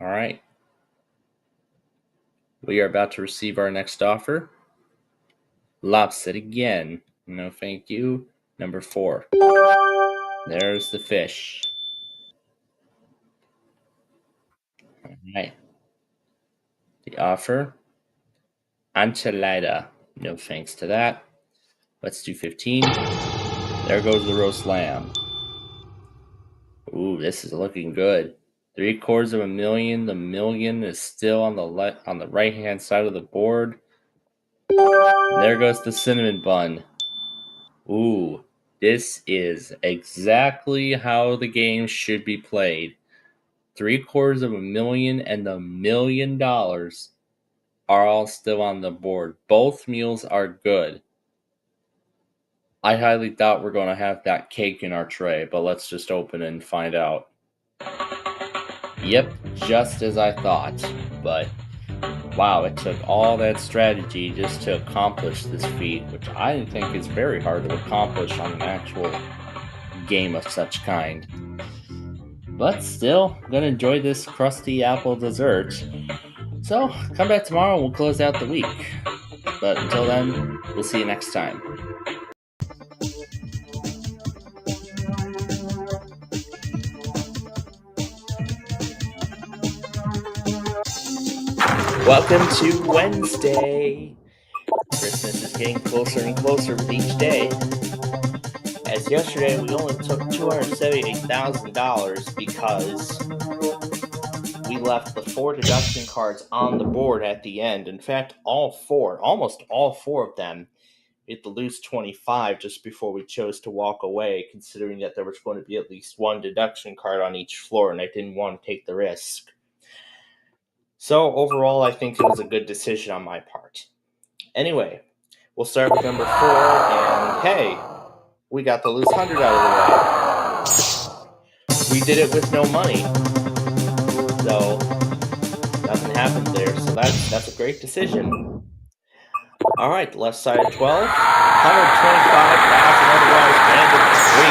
[SPEAKER 2] Alright. We are about to receive our next offer. Lobster again. No thank you. Number 4. There's the fish. Alright. The offer, enchilada. No thanks to that. Let's do 15. There goes the roast lamb. Ooh, this is looking good. $750,000. The million is still on the right hand side of the board. And there goes the cinnamon bun. Ooh, this is exactly how the game should be played. $750,000 and the $1 million are all still on the board. Both meals are good. I highly doubt we're going to have that cake in our tray, but let's just open it and find out. Yep, just as I thought. But wow, it took all that strategy just to accomplish this feat, which I think is very hard to accomplish on an actual game of such kind. But still, I'm gonna enjoy this crusty apple dessert. So, come back tomorrow and we'll close out the week. But until then, we'll see you next time. Welcome to Wednesday. Christmas is getting closer and closer with each day. As yesterday, we only took $278,000 because we left the 4 deduction cards on the board at the end. In fact, almost all 4 of them, we had to lose 25 just before we chose to walk away, considering that there was going to be at least 1 deduction card on each floor, and I didn't want to take the risk. So overall, I think it was a good decision on my part. Anyway, we'll start with number 4, and hey, we got the loose 100 out of the way. We did it with no money, so nothing happened there. So that's a great decision. All right, left side of 12, 125,000 otherwise random 3.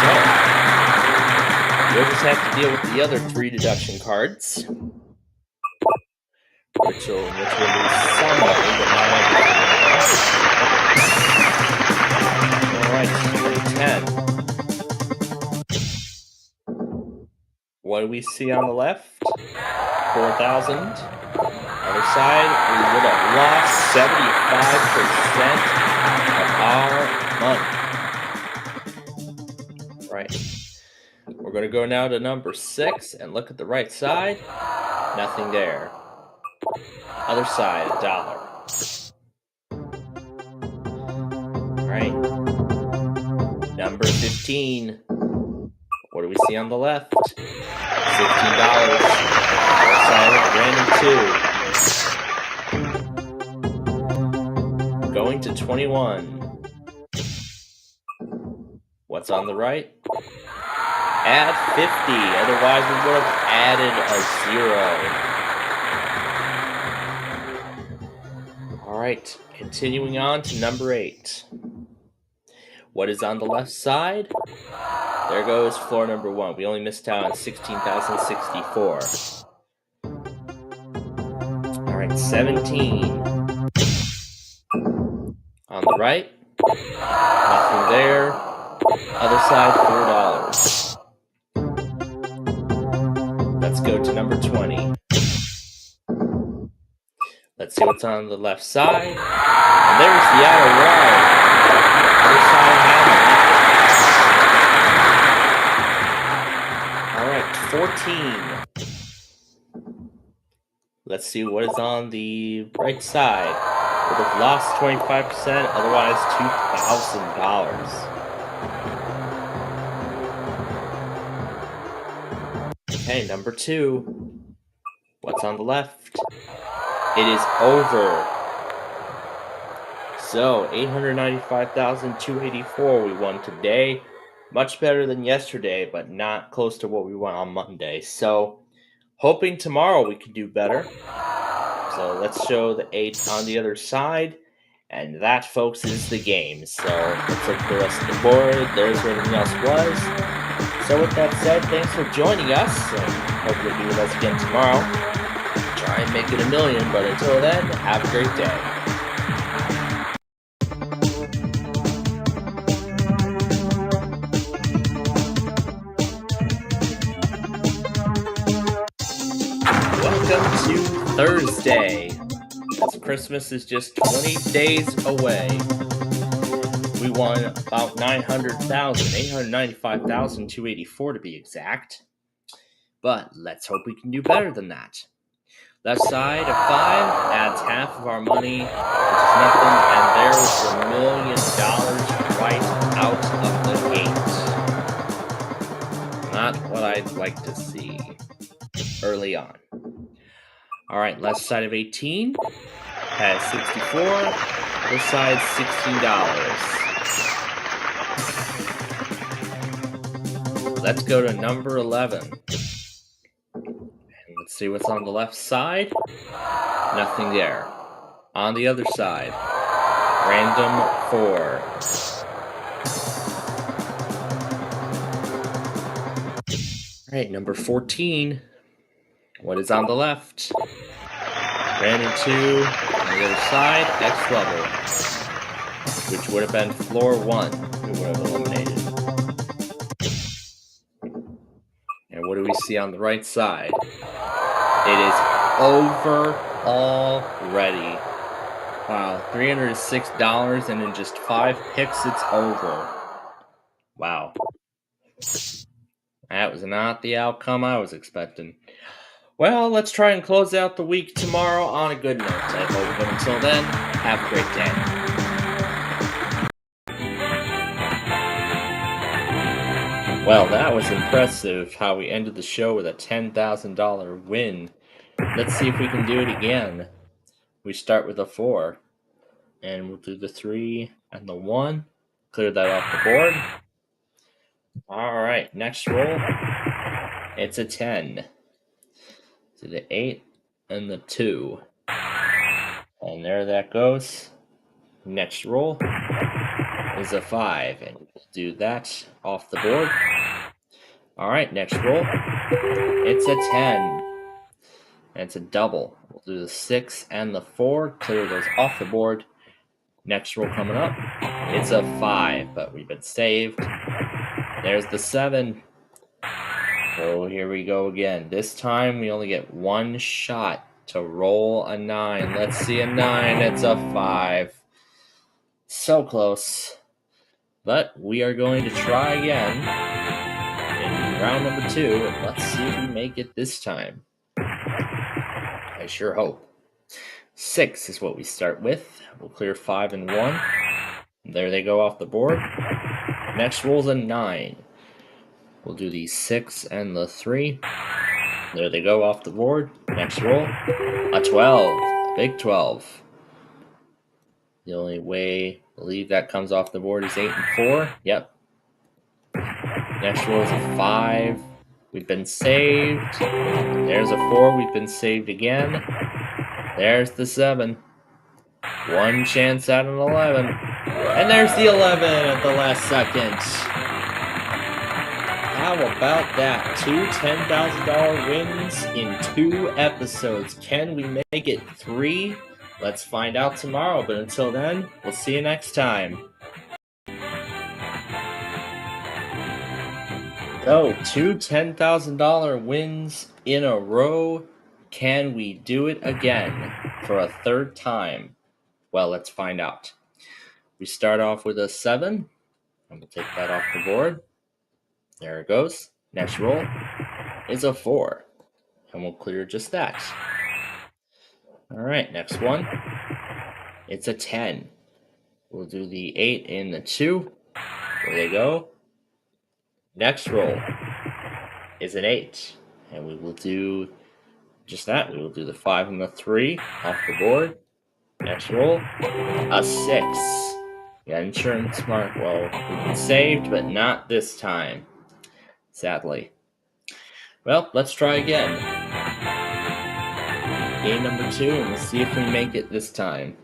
[SPEAKER 2] So we'll just have to deal with the other 3 deduction cards, which will lose some money, but not everything. Alright, 10. What do we see on the left? 4,000. Other side, we would have lost 75% of our money. Right. We're going to go now to number 6 and look at the right side. Nothing there. Other side, $1. Alright. Number 15. What do we see on the left? $16. Other side, random 2. Going to 21. What's on the right? Add 50, otherwise we would have added a 0. Alright, continuing on to number 8. What is on the left side? There goes floor number 1. We only missed out on 16,064. Alright, 17. On the right, nothing there. Other side, $4. Let's go to number 20. Let's see what's on the left side. And there's the outer wall. Other side has it. Alright, 14. Let's see what is on the right side. Would have lost 25%, otherwise $2,000. Okay, number 2. What's on the left? It is over. So, $895,284 we won today. Much better than yesterday, but not close to what we won on Monday. So, hoping tomorrow we can do better. So, let's show the 8 on the other side. And that, folks, is the game. So, let's look at the rest of the board. There's where everything else was. So with that said, thanks for joining us, and hope you'll be with us again tomorrow. Try and make it 1 million, but until then, have a great day. Welcome to Thursday, as Christmas is just 20 days away. We won about 895,284 to be exact. But let's hope we can do better than that. Left side of 5 adds half of our money, which is nothing, and there's $1 million right out of the gate. Not what I'd like to see early on. Alright, left side of 18. has 64. This side's $16. Let's go to number 11. And let's see what's on the left side. Nothing there. On the other side, random 4. Alright, number 14. What is on the left? Random 2. On the other side, X level. Which would have been floor 1. We would have eliminated. And what do we see on the right side? It is over already. Wow, $306, and in just 5 picks, it's over. Wow. That was not the outcome I was expecting. Well, let's try and close out the week tomorrow on a good note, I hope. But until then, have a great day. Well, that was impressive how we ended the show with a $10,000 win. Let's see if we can do it again. We start with a 4. And we'll do the 3 and the 1. Clear that off the board. Alright, next roll. It's a 10. To the 8 and the 2. And there that goes. Next roll is a 5. And we'll do that off the board. Alright, next roll. It's a 10. And it's a double. We'll do the 6 and the 4. Clear those off the board. Next roll coming up. It's a 5, but we've been saved. There's the 7. Oh, here we go again. This time we only get 1 shot to roll a 9. Let's see a 9. It's a 5. So close. But we are going to try again in round number 2. And let's see if we make it this time. I sure hope. 6 is what we start with. We'll clear 5 and 1. There they go off the board. Next roll's a 9. We'll do the 6 and the 3. There they go off the board. Next roll, a 12. A big 12. The only way I believe that comes off the board is 8 and 4. Yep. Next roll is a 5. We've been saved. There's a 4. We've been saved again. There's the 7. 1 chance at an 11. And there's the 11 at the last second. How about that? 2 $10,000 wins in 2 episodes. Can we make it 3? Let's find out tomorrow. But until then, we'll see you next time. So, 2 $10,000 wins in a row. Can we do it again for a 3rd time? Well, let's find out. We start off with a 7, and we'll take that off the board. There it goes. Next roll is a 4, and we'll clear just that. Alright, next one. It's a 10. We'll do the 8 and the 2. There they go. Next roll is an 8, and we will do just that. We will do the 5 and the 3 off the board. Next roll, a 6. Yeah, insurance mark. Well, we've been saved, but not this time. Sadly. Well, let's try again. Game number 2, and we'll see if we make it this time.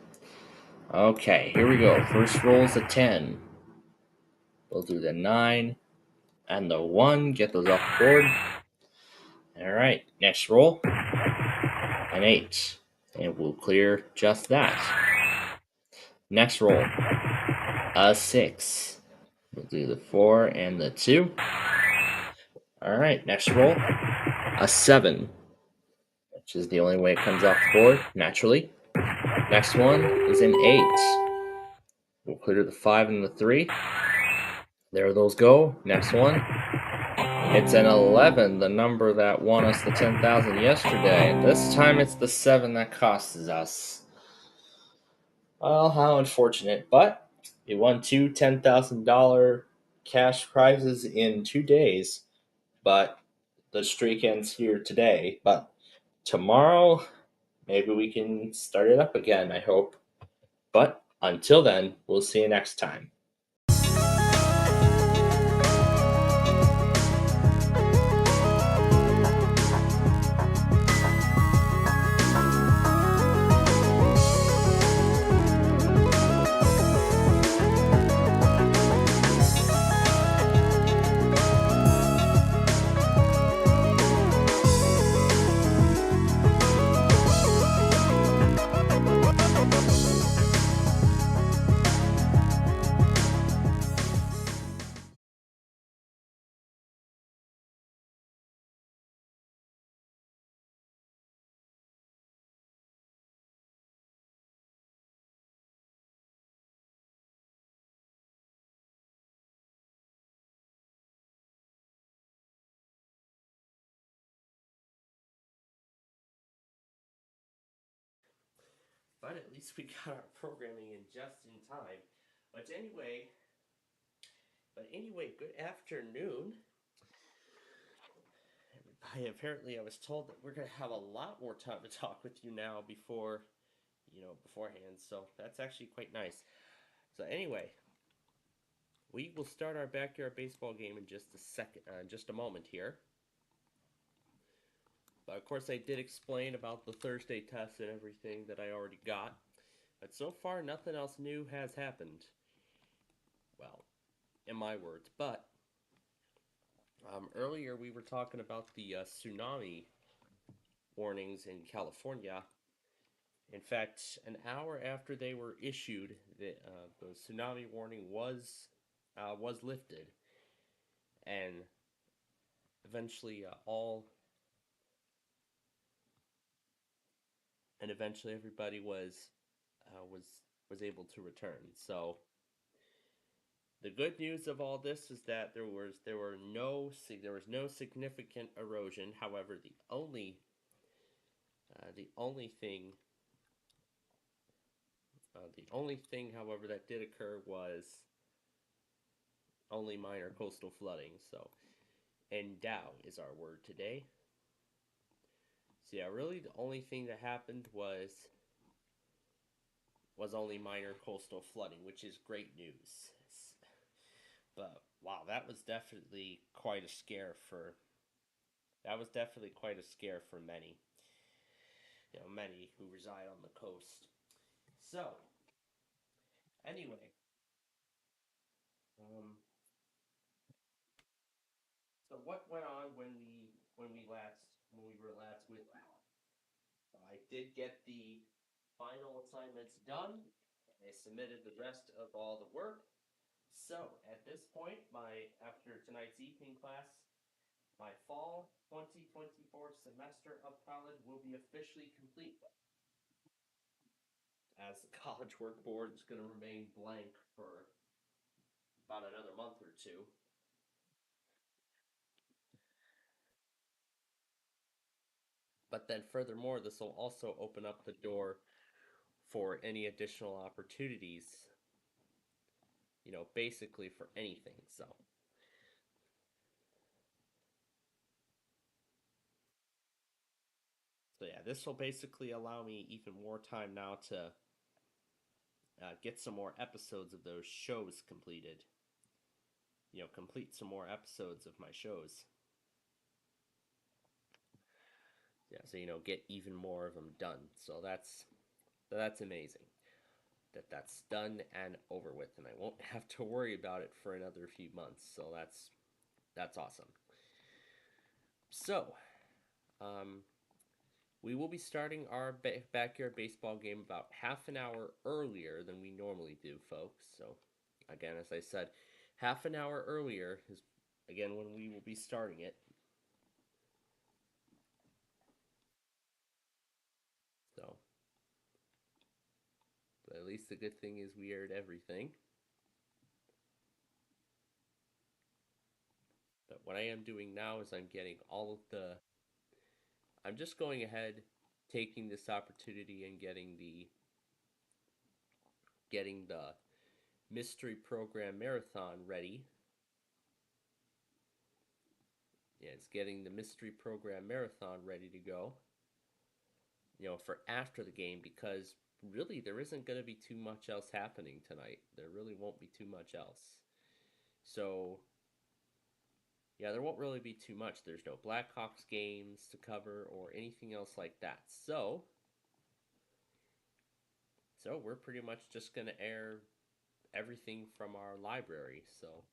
[SPEAKER 2] Okay, here we go. First roll is a 10. We'll do the 9 and the 1. Get those off the board. Alright, next roll, an 8. And we'll clear just that. Next roll, a 6. We'll do the 4 and the 2. Alright, next roll, a 7. Which is the only way it comes off the board, naturally. Next one is an 8. We'll clear the 5 and the 3. There those go. Next one. It's an 11, the number that won us the 10,000 yesterday. This time it's the 7 that costs us. Well, how unfortunate. But we won 2 $10,000 cash prizes in 2 days. But the streak ends here today. But tomorrow, maybe we can start it up again, I hope. But until then, we'll see you next time.
[SPEAKER 1] But at least we got our programming in just in time. But anyway, good afternoon. Apparently, I was told that we're gonna have a lot more time to talk with you now beforehand. So that's actually quite nice. So anyway, we will start our backyard baseball game in just a second, just a moment here. But of course, I did explain about the Thursday test and everything that I already got. But so far, nothing else new has happened. Well, in my words. But earlier we were talking about the tsunami warnings in California. In fact, an hour after they were issued, the tsunami warning was lifted, and eventually eventually everybody was able to return. So the good news of all this is that there was no significant erosion. However, the only thing, however, that did occur was only minor coastal flooding. So, endow is our word today. So yeah, really the only thing that happened was only minor coastal flooding, which is great news. But wow, that was definitely quite a scare for many. Many who reside on the coast. So, anyway, um, so what went on when we were last with you? I did get the final assignments done. I submitted the rest of all the work. So at this point, after tonight's evening class, my fall 2024 semester of college will be officially complete. As the College Work Board is going to remain blank for about another month or two. But then furthermore, this will also open up the door for any additional opportunities, basically for anything. So yeah, this will basically allow me even more time now to get some more episodes of those shows completed. Complete some more episodes of my shows. Yeah, so get even more of them done. So that's amazing. That's done and over with, and I won't have to worry about it for another few months. So that's awesome. So, we will be starting our backyard baseball game about half an hour earlier than we normally do, folks. So, again, as I said, half an hour earlier is, again, when we will be starting it. So, but at least the good thing is we aired everything. But what I am doing now is I'm just going ahead, taking this opportunity and getting the mystery program marathon ready. Yeah, it's getting the mystery program marathon ready to go.
[SPEAKER 2] for after the game, because really there isn't going to be too much else happening tonight. There really won't be too much else. So, yeah, there won't really be too much. There's no Blackhawks games to cover or anything else like that. So we're pretty much just going to air everything from our library. So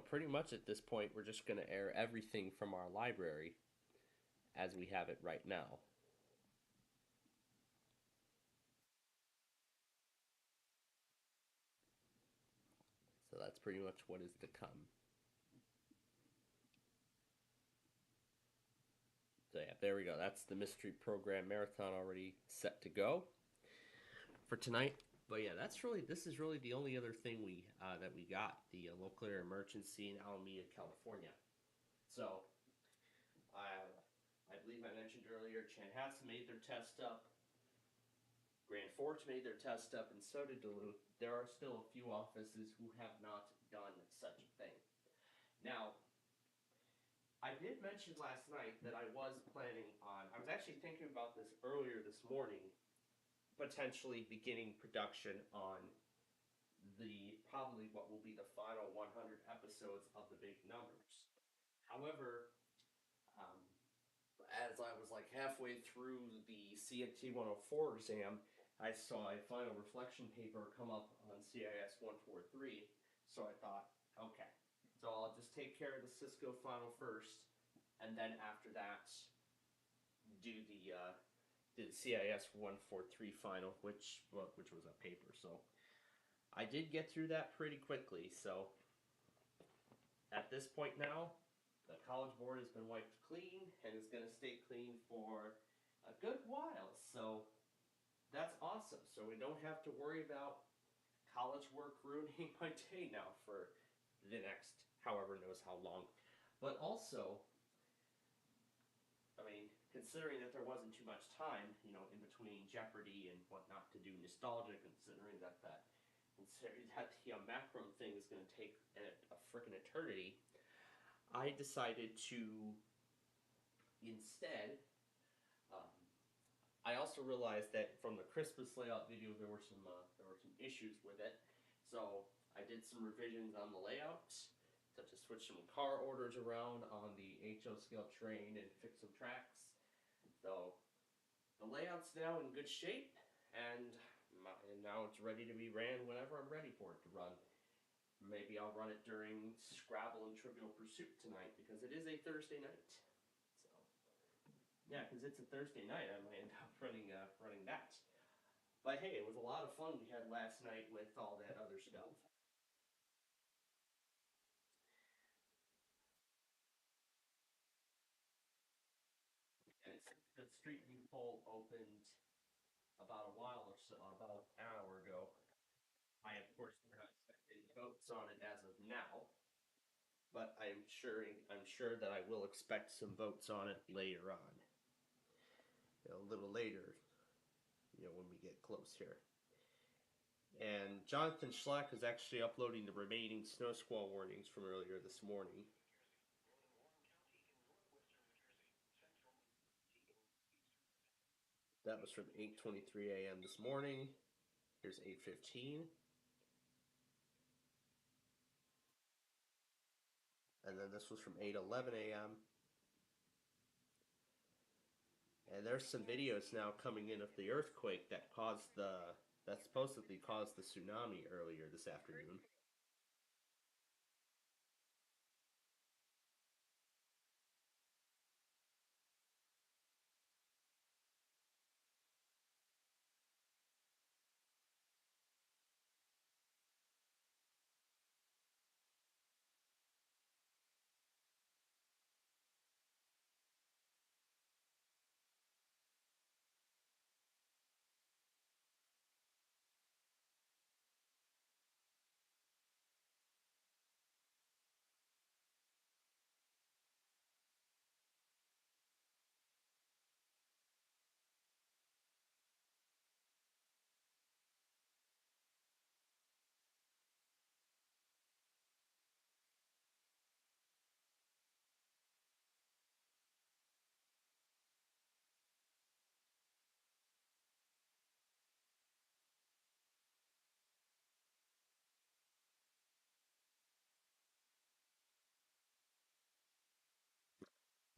[SPEAKER 2] pretty much at this point, we're just going to air everything from our library as we have it right now. So that's pretty much what is to come. So yeah, there we go. That's the mystery program marathon already set to go for tonight. But yeah, this is really the only other thing that we got, the local air emergency in Alameda, California. So I believe I mentioned earlier, Chanhassen made their test up, Grand Forks made their test up, and so did Duluth. There are still a few offices who have not done such a thing. Now, I did mention last night that I was actually thinking about this earlier this morning, potentially beginning production on the probably what will be the final 100 episodes of the Big Numbers. However, um, as I was like halfway through the CNT 104 exam, I saw a final reflection paper come up on CIS 143. So I thought, okay, so I'll just take care of the Cisco final first, and then after that, do the CIS 143 final, which was a paper. So I did get through that pretty quickly. So at this point now, the College Board has been wiped clean and is going to stay clean for a good while. So that's awesome. So we don't have to worry about college work ruining my day now for the next however knows how long. But also, I mean, considering that there wasn't too much time, in between Jeopardy and whatnot to do nostalgia, considering that the macro thing is going to take a freaking eternity, I decided to instead. Um, I also realized that from the Christmas layout video, there were some issues with it, so I did some revisions on the layout, such as switch some car orders around on the HO scale train and fix some tracks. So the layout's now in good shape, and now it's ready to be ran whenever I'm ready for it to run. Maybe I'll run it during Scrabble and Trivial Pursuit tonight because it is a Thursday night. So yeah, because it's a Thursday night, I might end up running that. But hey, it was a lot of fun we had last night with all that other stuff. And the Street View poll opened about an hour ago. I of course do not expect any votes on it as of now, but I'm sure that I will expect some votes on it later on. A little later, when we get close here. And Jonathan Schlack is actually uploading the remaining snow squall warnings from earlier this morning. That was from 8:23 a.m. this morning. Here's 8:15. And then this was from 8:11 a.m. And there's some videos now coming in of the earthquake that supposedly caused the tsunami earlier this afternoon.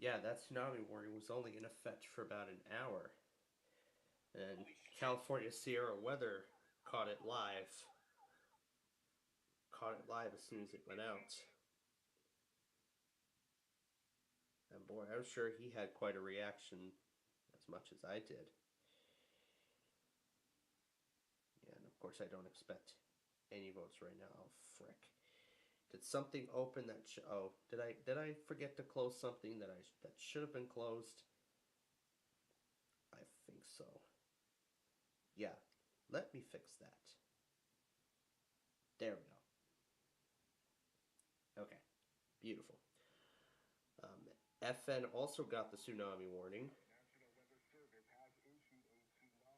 [SPEAKER 1] Yeah, that tsunami warning was only in effect for about an hour. And California Sierra Weather caught it live. Caught it live as soon as it went out. And boy, I'm sure he had quite a reaction, as much as I did. Yeah, and of course I don't expect any votes right now. Oh, frick. Did something open that oh, did I forget to close something that should have been closed? I think so. Yeah. Let me fix that. There we go. Okay. Beautiful. FN also got the tsunami warning.
[SPEAKER 4] National Weather Service has issued a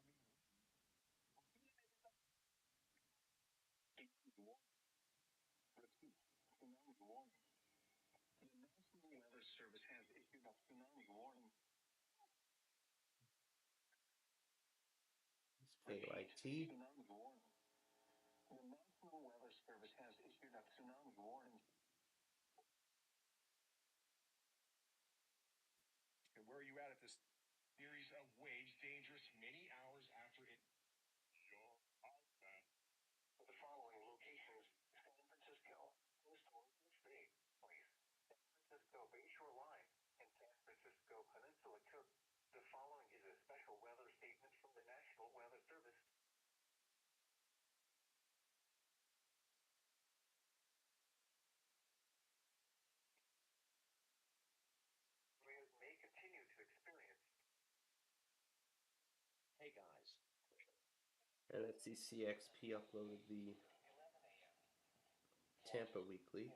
[SPEAKER 4] tsunami warning. The National Weather Service has issued a tsunami warning.
[SPEAKER 1] KYT.
[SPEAKER 4] Tsunami warning. The National Weather Service has issued a tsunami warning. And where are you at this series of waves dangerous many hours after it? Sure. The following locations: San Francisco, coastal state, place, San Francisco Bayshore Line, and San Francisco Peninsula Coast. The following is a special weather statement from the National Weather Service. Areas may continue to experience. Hey guys.
[SPEAKER 1] And let's see, CXP uploaded the Tampa Weekly.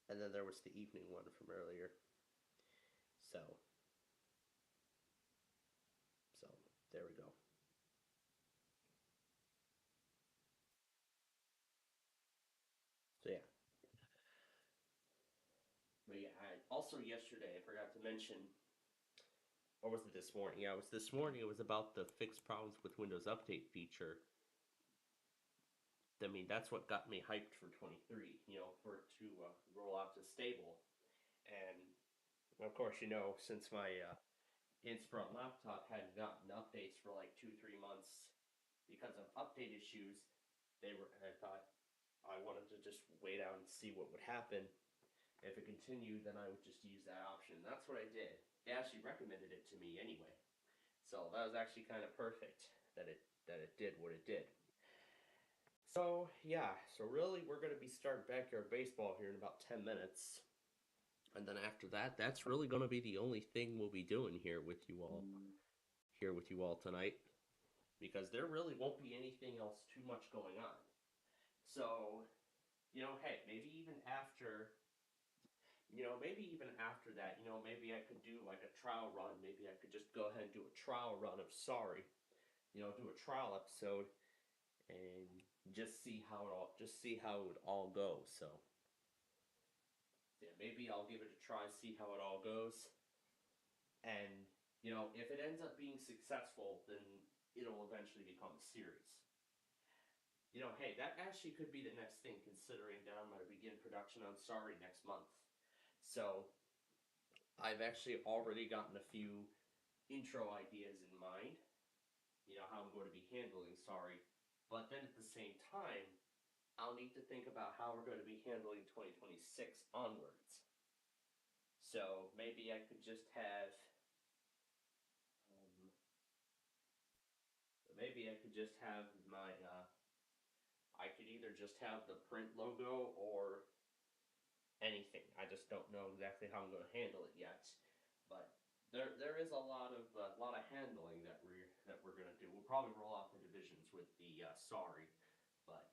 [SPEAKER 1] And then there was the evening one from earlier. So there we go. So yeah. But yeah, also yesterday I forgot to mention, or was it this morning? Yeah, it was this morning. It was about the fixed problems with Windows Update feature. I mean, that's what got me hyped for 23. For it to roll out to stable. And of course, since my Inspiron laptop hadn't gotten updates for like 2-3 months because of update issues, I thought I wanted to just wait out and see what would happen. If it continued, then I would just use that option. That's what I did. They actually recommended it to me anyway. So that was actually kind of perfect that it did what it did. So yeah, so really we're going to be starting backyard baseball here in about 10 minutes. And then after that, that's really going to be the only thing we'll be doing here with you all tonight, because there really won't be anything else too much going on. So, hey, maybe even after that, maybe I could do like a trial run. Maybe I could just go ahead and do a trial run of Sorry, do a trial episode and just see how it would all go. So, yeah, maybe I'll give it a try, see how it all goes. And, if it ends up being successful, then it'll eventually become a series. Hey, that actually could be the next thing, considering that I'm going to begin production on Sorry next month. So, I've actually already gotten a few intro ideas in mind, how I'm going to be handling Sorry. But then at the same time, I'll need to think about how we're going to be handling 2026 onwards. So, maybe I could just have my, I could either just have the print logo or anything. I just don't know exactly how I'm going to handle it yet. But there is a lot of handling that we're going to do. We'll probably roll out the divisions with the Sorry, but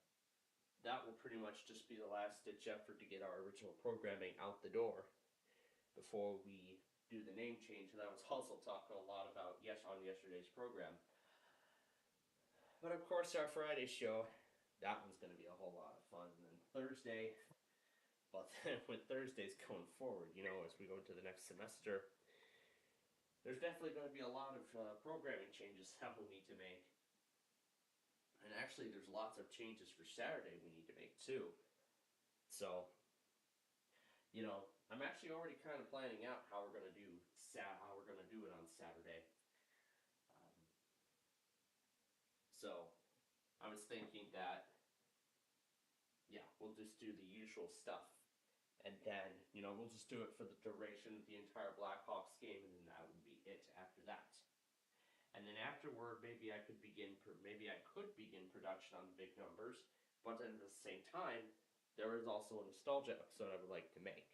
[SPEAKER 1] that will pretty much just be the last ditch effort to get our original programming out the door before we do the name change that I was also talking a lot about on yesterday's program. But of course, our Friday show, that one's going to be a whole lot of fun. And then Thursday, but then with Thursdays going forward, as we go into the next semester, there's definitely going to be a lot of programming changes that we'll need to make. And actually, there's lots of changes for Saturday we need to make too. So,
[SPEAKER 2] I'm actually already kind of planning out how we're gonna do it on Saturday. Um, so I was thinking that, yeah, we'll just do the usual stuff, and then we'll just do it for the duration of the entire Blackhawks game, and then that would be it after that. And then afterward, maybe I could begin production on the big numbers, but then at the same time, there is also a nostalgia episode I would like to make.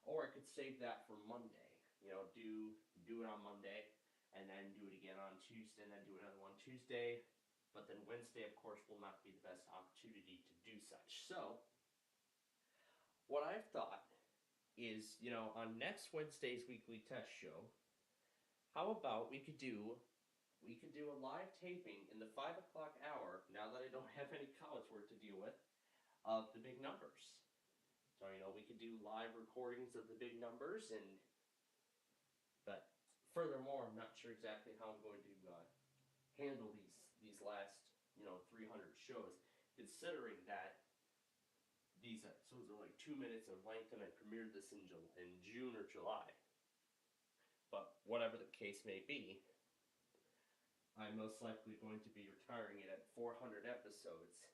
[SPEAKER 2] Or I could save that for Monday. Do it on Monday, and then do it again on Tuesday, and then do another one Tuesday. But then Wednesday, of course, will not be the best opportunity to do such. So, what I've thought is, on next Wednesday's weekly test show, how about we could do a live taping in the 5 o'clock hour, now that I don't have any college work to deal with, of the big numbers. So, we could do live recordings of the big numbers, but furthermore, I'm not sure exactly how I'm going to handle these last 300 shows, considering that these episodes are like 2 minutes in length, and I premiered this in June or July. But whatever the case may be, I'm most likely going to be retiring it at 400 episodes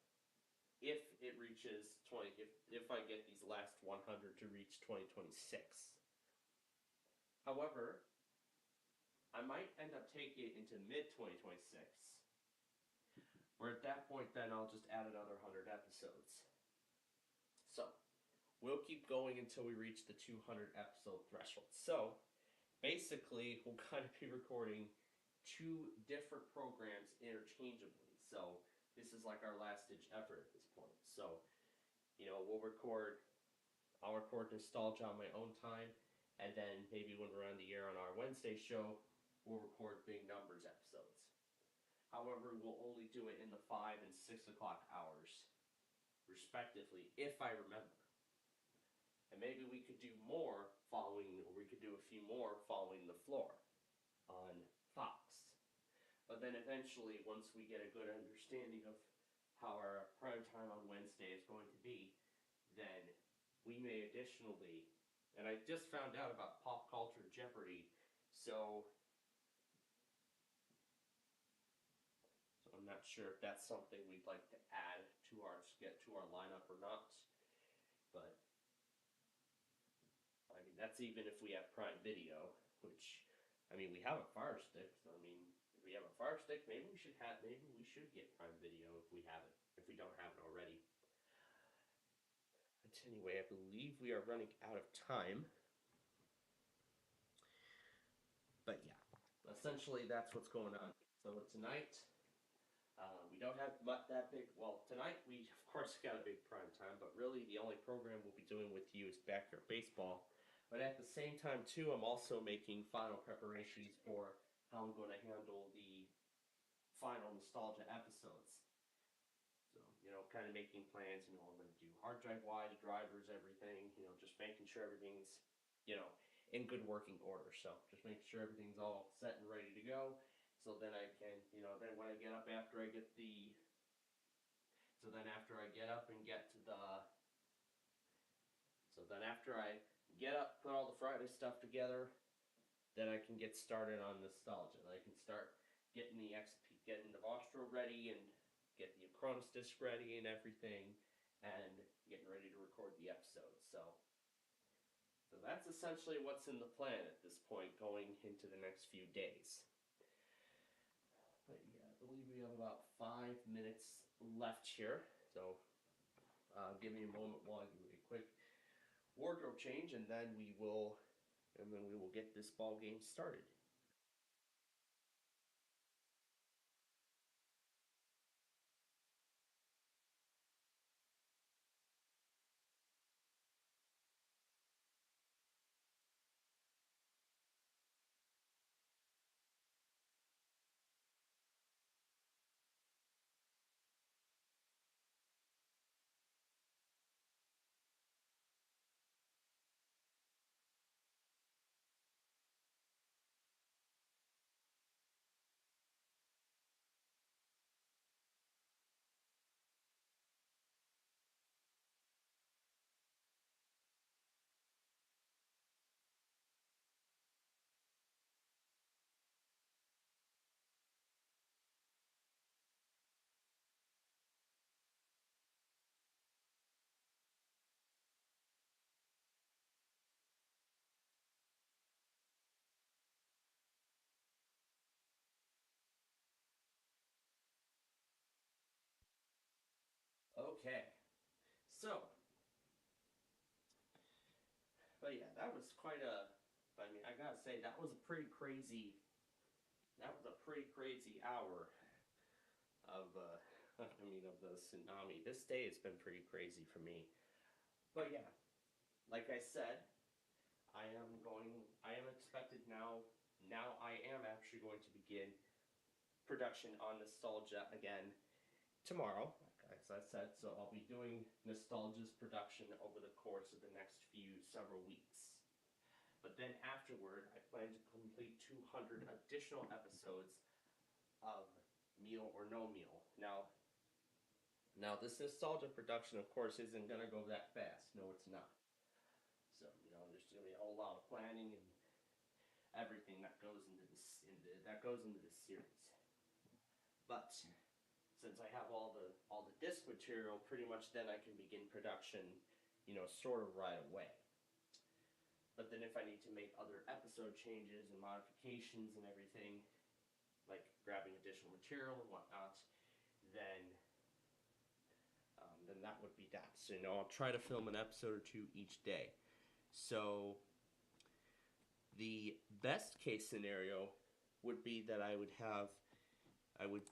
[SPEAKER 2] if it reaches 20. If I get these last 100 to reach 2026. However, I might end up taking it into mid 2026, where at that point then I'll just add another 100 episodes. So we'll keep going until we reach the 200 episode threshold. So basically, we'll kind of be recording two different programs interchangeably. So this is like our last ditch effort at this point. So, I'll record nostalgia on my own time, and then maybe when we're on the air on our Wednesday show, we'll record big numbers episodes. However, we'll only do it in the 5 and 6 o'clock hours, respectively, if I remember. And maybe we could do a few more following the floor on Fox. But then eventually, once we get a good understanding of how our prime time on Wednesday is going to be, then we may additionally, and I just found out about Pop Culture Jeopardy, so I'm not sure if that's something we'd like to add to our lineup or not. But I mean, that's even if we have Prime Video, which, I mean, we have a Fire Stick. So I mean, if we have a Fire Stick, maybe we should get Prime Video if we don't have it already. But anyway, I believe we are running out of time. But yeah, essentially that's what's going on. So tonight, we don't have that big. Well, tonight we of course got a big prime time, but really the only program we'll be doing with you is Backyard Baseball. But at the same time too, I'm also making final preparations for how I'm going to handle the final nostalgia episodes. So, kind of making plans, I'm going to do hard drive wise, drivers, everything, just making sure everything's, in good working order. So just making sure everything's all set and ready to go. So then I can, then when I get up after I get after I get up and get to after I get up, put all the Friday stuff together, then I can get started on nostalgia. I can start getting getting the Vostro ready and get the Acronis disc ready and everything, and getting ready to record the episode. So that's essentially what's in the plan at this point, going into the next few days. But yeah, I believe we have about 5 minutes left here. So give me a moment while I do a quick wardrobe change, and then we will get this ball game started. Okay. So, but yeah, that was quite a, I mean, I gotta say, that was a pretty crazy hour of, of the tsunami. This day has been pretty crazy for me. But yeah, like I said, I am expected now I am actually going to begin production on Nostalgia again tomorrow, as I said, so I'll be doing Nostalgia's production over the course of the next several weeks. But then afterward, I plan to complete 200 additional episodes of Meal or No Meal. Now this Nostalgia production, of course, isn't going to go that fast. No, it's not. So, there's going to be a whole lot of planning and everything that goes into this series. But since I have all the disc material, pretty much then I can begin production, sort of right away. But then if I need to make other episode changes and modifications and everything, like grabbing additional material and whatnot, then that would be that. So, I'll try to film an episode or two each day. So the best case scenario would be that I would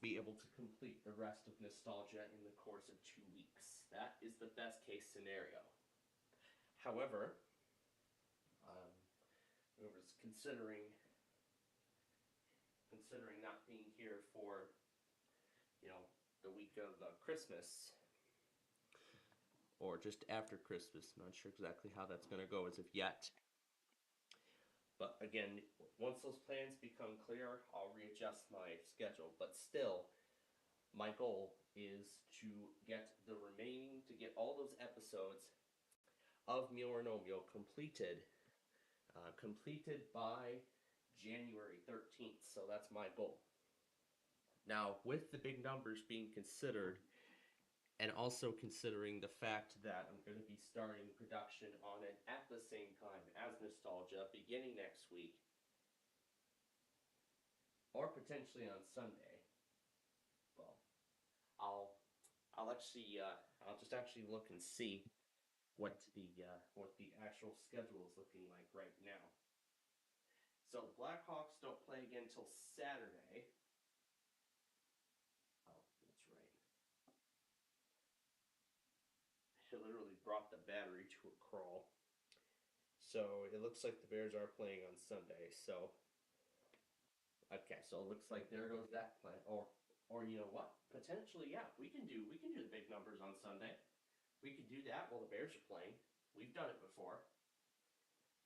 [SPEAKER 2] be able to complete the rest of Nostalgia in the course of 2 weeks. That is the best case scenario. However, I was considering not being here for, the week of Christmas, or just after Christmas. I'm not sure exactly how that's going to go as of yet. But again, once those plans become clear, I'll readjust my schedule. But still, my goal is to get all those episodes of Meal or No Meal completed by January 13th. So that's my goal. Now, with the big numbers being considered, and also considering the fact that I'm going to be starting production on it at the same time as Nostalgia beginning next week, or potentially on Sunday, well, I'll just actually look and see what the actual schedule is looking like right now. So the Blackhawks don't play again until Saturday. Oh, that's right. It literally brought the battery to a crawl. So it looks like the Bears are playing on Sunday. So okay, so it looks like there goes that plan. Or you know what? Potentially, yeah, we can do the big numbers on Sunday. We could do that while the Bears are playing. We've done it before.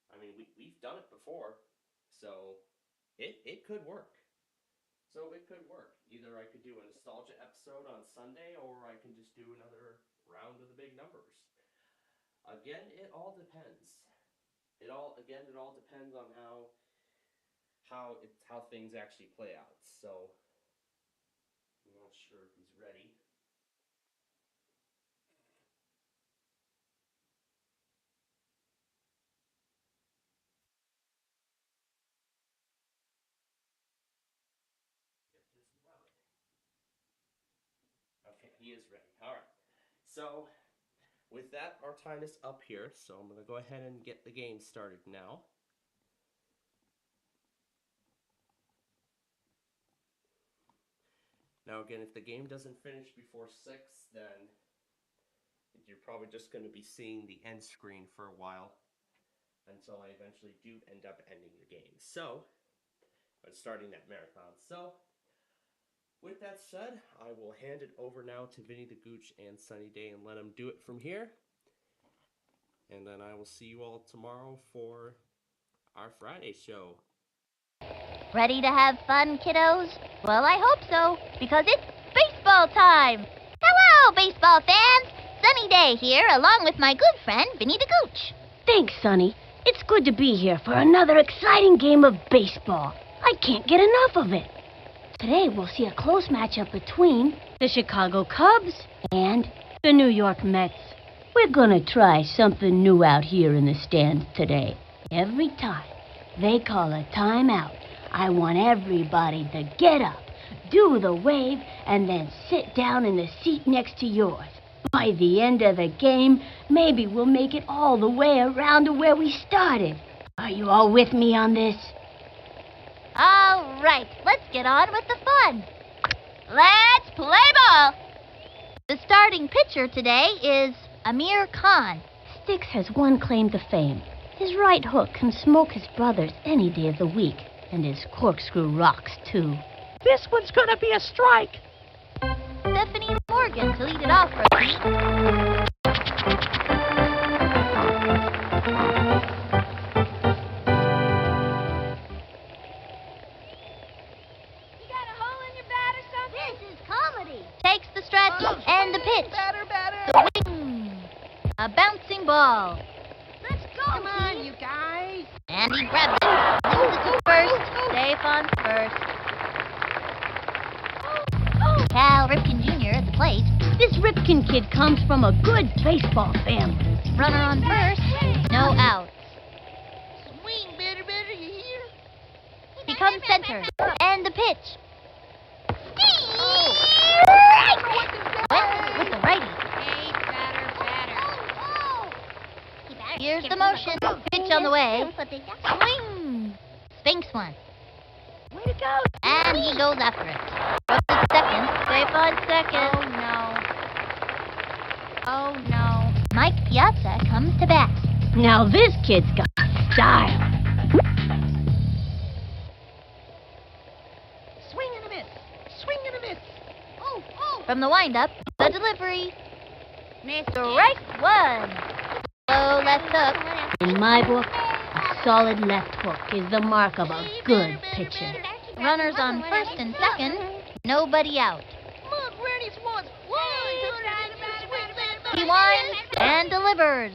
[SPEAKER 2] I mean, we've done it before, so it could work. So it could work. Either I could do a Nostalgia episode on Sunday, or I can just do another round of the big numbers. Again, it all depends. It all depends on how things actually play out. So I'm not sure if he's ready. Okay, he is ready. All right. So with that, our time is up here. So I'm going to go ahead and get the game started now. Now again, if the game doesn't finish before 6, then you're probably just going to be seeing the end screen for a while until I eventually do end up ending the game. So, I'm starting that marathon. So, with that said, I will hand it over now to Vinny the Gooch and Sunny Day and let them do it from here. And then I will see you all tomorrow for our Friday show.
[SPEAKER 5] Ready to have fun, kiddos? Well, I hope so, because it's baseball time! Hello, baseball fans! Sunny Day here, along with my good friend, Vinny the Gooch.
[SPEAKER 6] Thanks, Sonny. It's good to be here for another exciting game of baseball. I can't get enough of it. Today, we'll see a close matchup between the Chicago Cubs and the New York Mets. We're gonna try something new out here in the stands today. Every time they call a timeout, I want everybody to get up, do the wave, and then sit down in the seat next to yours. By the end of the game, maybe we'll make it all the way around to where we started. Are you all with me on this?
[SPEAKER 5] All right, let's get on with the fun. Let's play ball. The starting pitcher today is Amir Khan.
[SPEAKER 6] Styx has one claim to fame. His right hook can smoke his brothers any day of the week, and his corkscrew rocks, too.
[SPEAKER 7] This one's gonna be a strike.
[SPEAKER 5] Stephanie Morgan to lead it off for me.
[SPEAKER 7] You got a hole in your bat or something?
[SPEAKER 5] This is comedy. Takes the stretch and the pitch.
[SPEAKER 7] Batter.
[SPEAKER 5] Swing. A bouncing ball.
[SPEAKER 7] Let's go, come on, you guys.
[SPEAKER 5] And he grabs it. Leaves it to first. Safe on first. Cal Ripken Jr. at the plate.
[SPEAKER 6] This Ripken kid comes from a good baseball family.
[SPEAKER 5] Runner on first. No outs.
[SPEAKER 7] Swing, better, you hear?
[SPEAKER 5] He comes center. And the pitch. Went with the righty.
[SPEAKER 7] Hey, batter.
[SPEAKER 5] Here's the motion. Pitch on the way. Swing. Sphinx one.
[SPEAKER 7] Way to go.
[SPEAKER 5] And he goes after it. Goes to second. Safe on second. Oh no. Mike Piazza comes to bat.
[SPEAKER 6] Now this kid's got style.
[SPEAKER 7] Swing and a miss. Oh.
[SPEAKER 5] From the windup, the delivery. Strike one. Low left hook.
[SPEAKER 6] In my book, a solid left hook is the mark of a good pitcher.
[SPEAKER 5] Runners on first and second. Nobody out.
[SPEAKER 7] Look, Rennie's wants one.
[SPEAKER 5] He winds and delivers.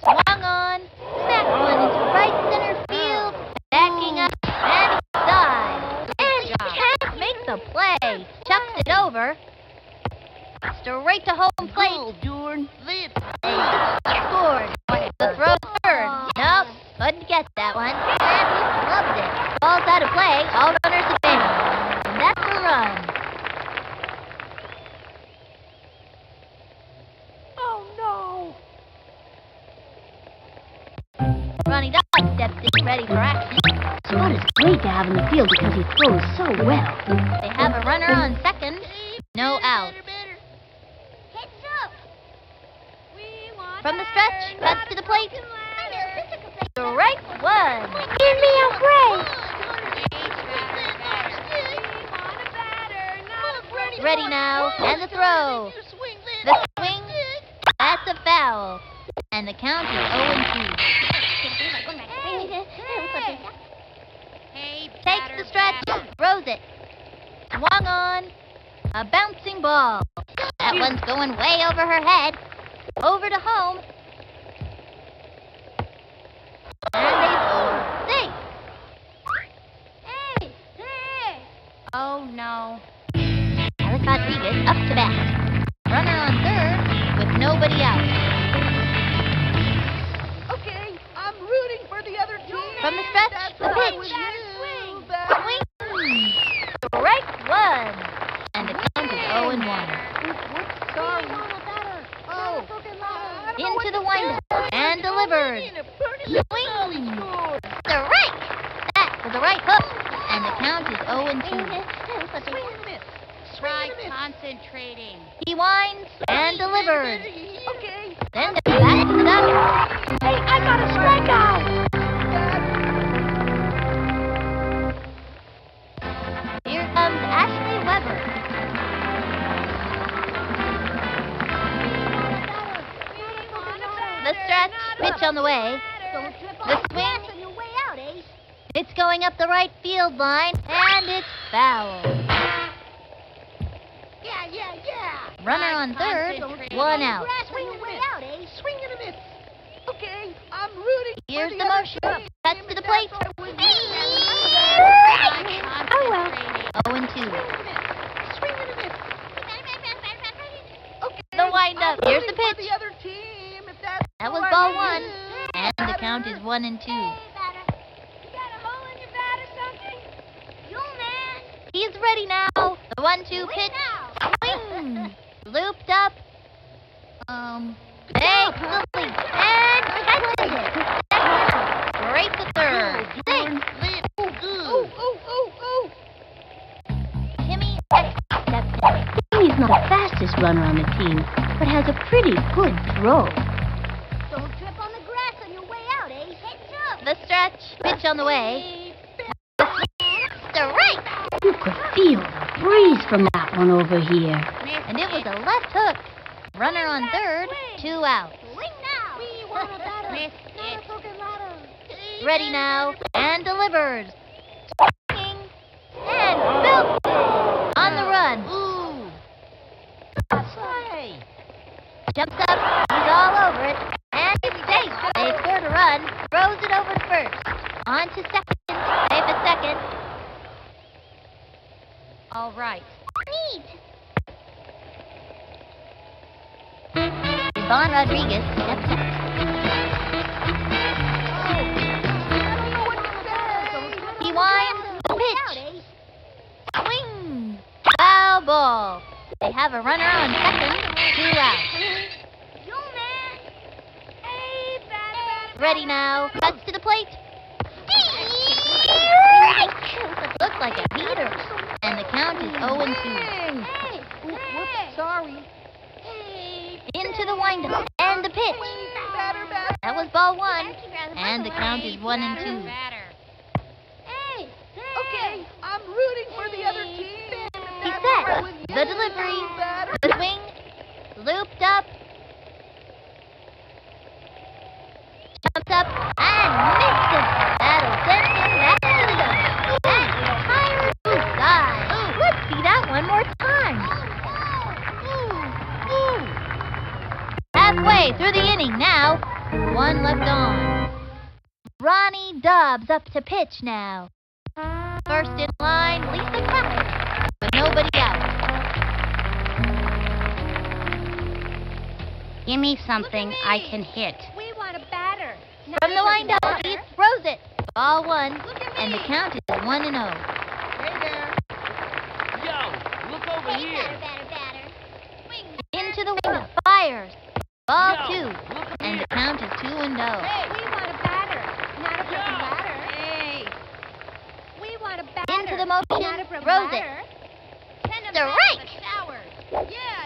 [SPEAKER 5] Swung on. Back one into right center field. Backing up and inside. And he can't make the play. Chucks it over. Straight to home plate.
[SPEAKER 7] Dorn.
[SPEAKER 5] Scored. The throw third. Nope. Couldn't get that one. And he loved it. Ball's out of play. All runners advance. And that's a run.
[SPEAKER 7] Oh, no.
[SPEAKER 5] Ronnie Dodd steps in ready for action.
[SPEAKER 6] Spot is great to have in the field because he throws so well.
[SPEAKER 5] They have a runner on second. No out.
[SPEAKER 7] Heads up.
[SPEAKER 5] From the stretch, cuts to the plate. Strike one.
[SPEAKER 6] Give me a break.
[SPEAKER 5] Ready now, and the throw. The swing, that's a foul. And the count is 0-2. Takes the stretch, throws it. Swung on. A bouncing ball. That one's going way over her head. Over to home. And they score. Safe.
[SPEAKER 7] Hey.
[SPEAKER 5] Oh no. Alec Rodriguez up to bat. Runner on third with nobody out.
[SPEAKER 7] Okay, I'm rooting for the other team.
[SPEAKER 5] From the stretch, the pitch.
[SPEAKER 7] Swing.
[SPEAKER 5] Swing. Strike one. And the count is 0-1. Into the windup and delivered. Swing. Strike. That was a right hook. And the count is 0-2.
[SPEAKER 7] Try concentrating.
[SPEAKER 5] He winds and delivers.
[SPEAKER 7] Okay.
[SPEAKER 5] Then they're back to the dugout.
[SPEAKER 6] Hey, I got a strikeout.
[SPEAKER 5] Here comes Ashley Weber. The stretch, pitch on the way. The swing. It's going up the right field line, and it's foul.
[SPEAKER 7] Yeah.
[SPEAKER 5] Runner on third, one out.
[SPEAKER 7] Swing and a miss. Okay, I'm rooting
[SPEAKER 5] Here's
[SPEAKER 7] for
[SPEAKER 5] the
[SPEAKER 7] other
[SPEAKER 5] motion.
[SPEAKER 7] team.
[SPEAKER 5] Cuts to the plate.
[SPEAKER 7] Oh,
[SPEAKER 5] well. 0-2.
[SPEAKER 7] Swing and a miss. Okay,
[SPEAKER 5] The windup.
[SPEAKER 7] I'm
[SPEAKER 5] Here's the
[SPEAKER 7] rooting for
[SPEAKER 5] pitch.
[SPEAKER 7] the other team, if that's
[SPEAKER 5] That was
[SPEAKER 7] what
[SPEAKER 5] ball
[SPEAKER 7] it
[SPEAKER 5] one.
[SPEAKER 7] is.
[SPEAKER 5] And the count is 1-2.
[SPEAKER 7] You got a hole in your bat or something?
[SPEAKER 5] He's ready now. The 1-2 pitch. Swing. Looped up. Takes the lead and catches it. Straight to third. Timmy accepts it.
[SPEAKER 6] Timmy's not the fastest runner on the team, but has a pretty good throw.
[SPEAKER 7] Don't trip on the grass on your way out, eh? Heads up.
[SPEAKER 5] The stretch. Pitch on the way. Strike.
[SPEAKER 6] You could feel the breeze from that one over here.
[SPEAKER 5] And it was a left hook. Runner on third. 2 out.
[SPEAKER 7] Swing now. We want a batter, not a broken ladder.
[SPEAKER 5] Ready now. And delivers. Swinging. And built. On the run.
[SPEAKER 7] Ooh. Say.
[SPEAKER 5] Jumps up. He's all over it. And it's safe. They scored a run. Throws it over to first. On to second. Safe at second. All right. Neat. Vaughn Rodriguez steps up. He winds the pitch. Swing. Foul ball. They have a runner on second. 2 out. Ready now. Cuts to the plate. Strike! Looks like a heater. And the count is 0-2.
[SPEAKER 7] Hey. Whoops, sorry.
[SPEAKER 5] Into the windup. And the pitch. That was ball 1. And the count is 1-2.
[SPEAKER 7] Hey. Okay, I'm rooting for the other team.
[SPEAKER 5] He's set. The delivery. The swing. Looped up. Jumps up and missed it. That'll send him back to the gun. That entire side. Let's see that one more time. Halfway through the inning now. 1 left on. Ronnie Dobbs up to pitch now. First in line, Lisa Cracker. But nobody out.
[SPEAKER 6] Give me something I can hit.
[SPEAKER 7] We want a batter.
[SPEAKER 5] From the windup, he throws it. Ball 1, and the count is 1-0.
[SPEAKER 7] Hey there.
[SPEAKER 8] Yo, look over here.
[SPEAKER 7] Batter.
[SPEAKER 5] Into the windup, fires. Ball
[SPEAKER 8] Yo,
[SPEAKER 5] 2,
[SPEAKER 8] look
[SPEAKER 5] and
[SPEAKER 8] here.
[SPEAKER 5] the count is 2-0.
[SPEAKER 7] Hey, we want a batter, not a broken
[SPEAKER 8] Yo.
[SPEAKER 7] ladder. Hey. We want a batter.
[SPEAKER 5] Into the motion,
[SPEAKER 7] not a broken
[SPEAKER 5] throws it.
[SPEAKER 7] ladder. Send 'em
[SPEAKER 5] Strike.
[SPEAKER 7] back to the showers. Yeah.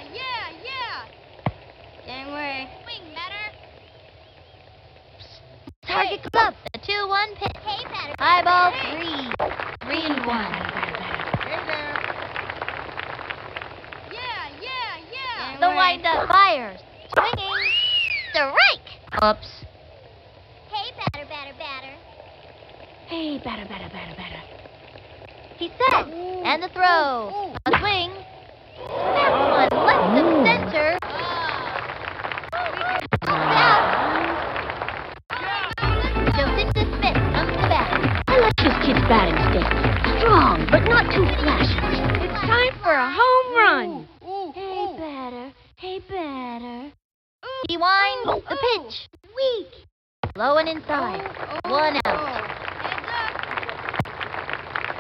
[SPEAKER 6] Same way.
[SPEAKER 7] Swing, batter.
[SPEAKER 5] Target club, the 2-1 pitch.
[SPEAKER 7] Hey, batter.
[SPEAKER 5] High ball 3. 3-1.
[SPEAKER 7] Hey there. Yeah.
[SPEAKER 5] The windup fires. Swinging. Strike. Oops.
[SPEAKER 7] Hey, batter.
[SPEAKER 6] Hey, batter.
[SPEAKER 5] He's set. And the throw. A swing. That one left of center. Out. Jocinda Smith comes to bat.
[SPEAKER 6] I like this kid's batting stick. Strong, but not too flashy. It's time for a home run. Hey, batter.
[SPEAKER 5] He winds the pitch. Weak. Low and inside. 1 out.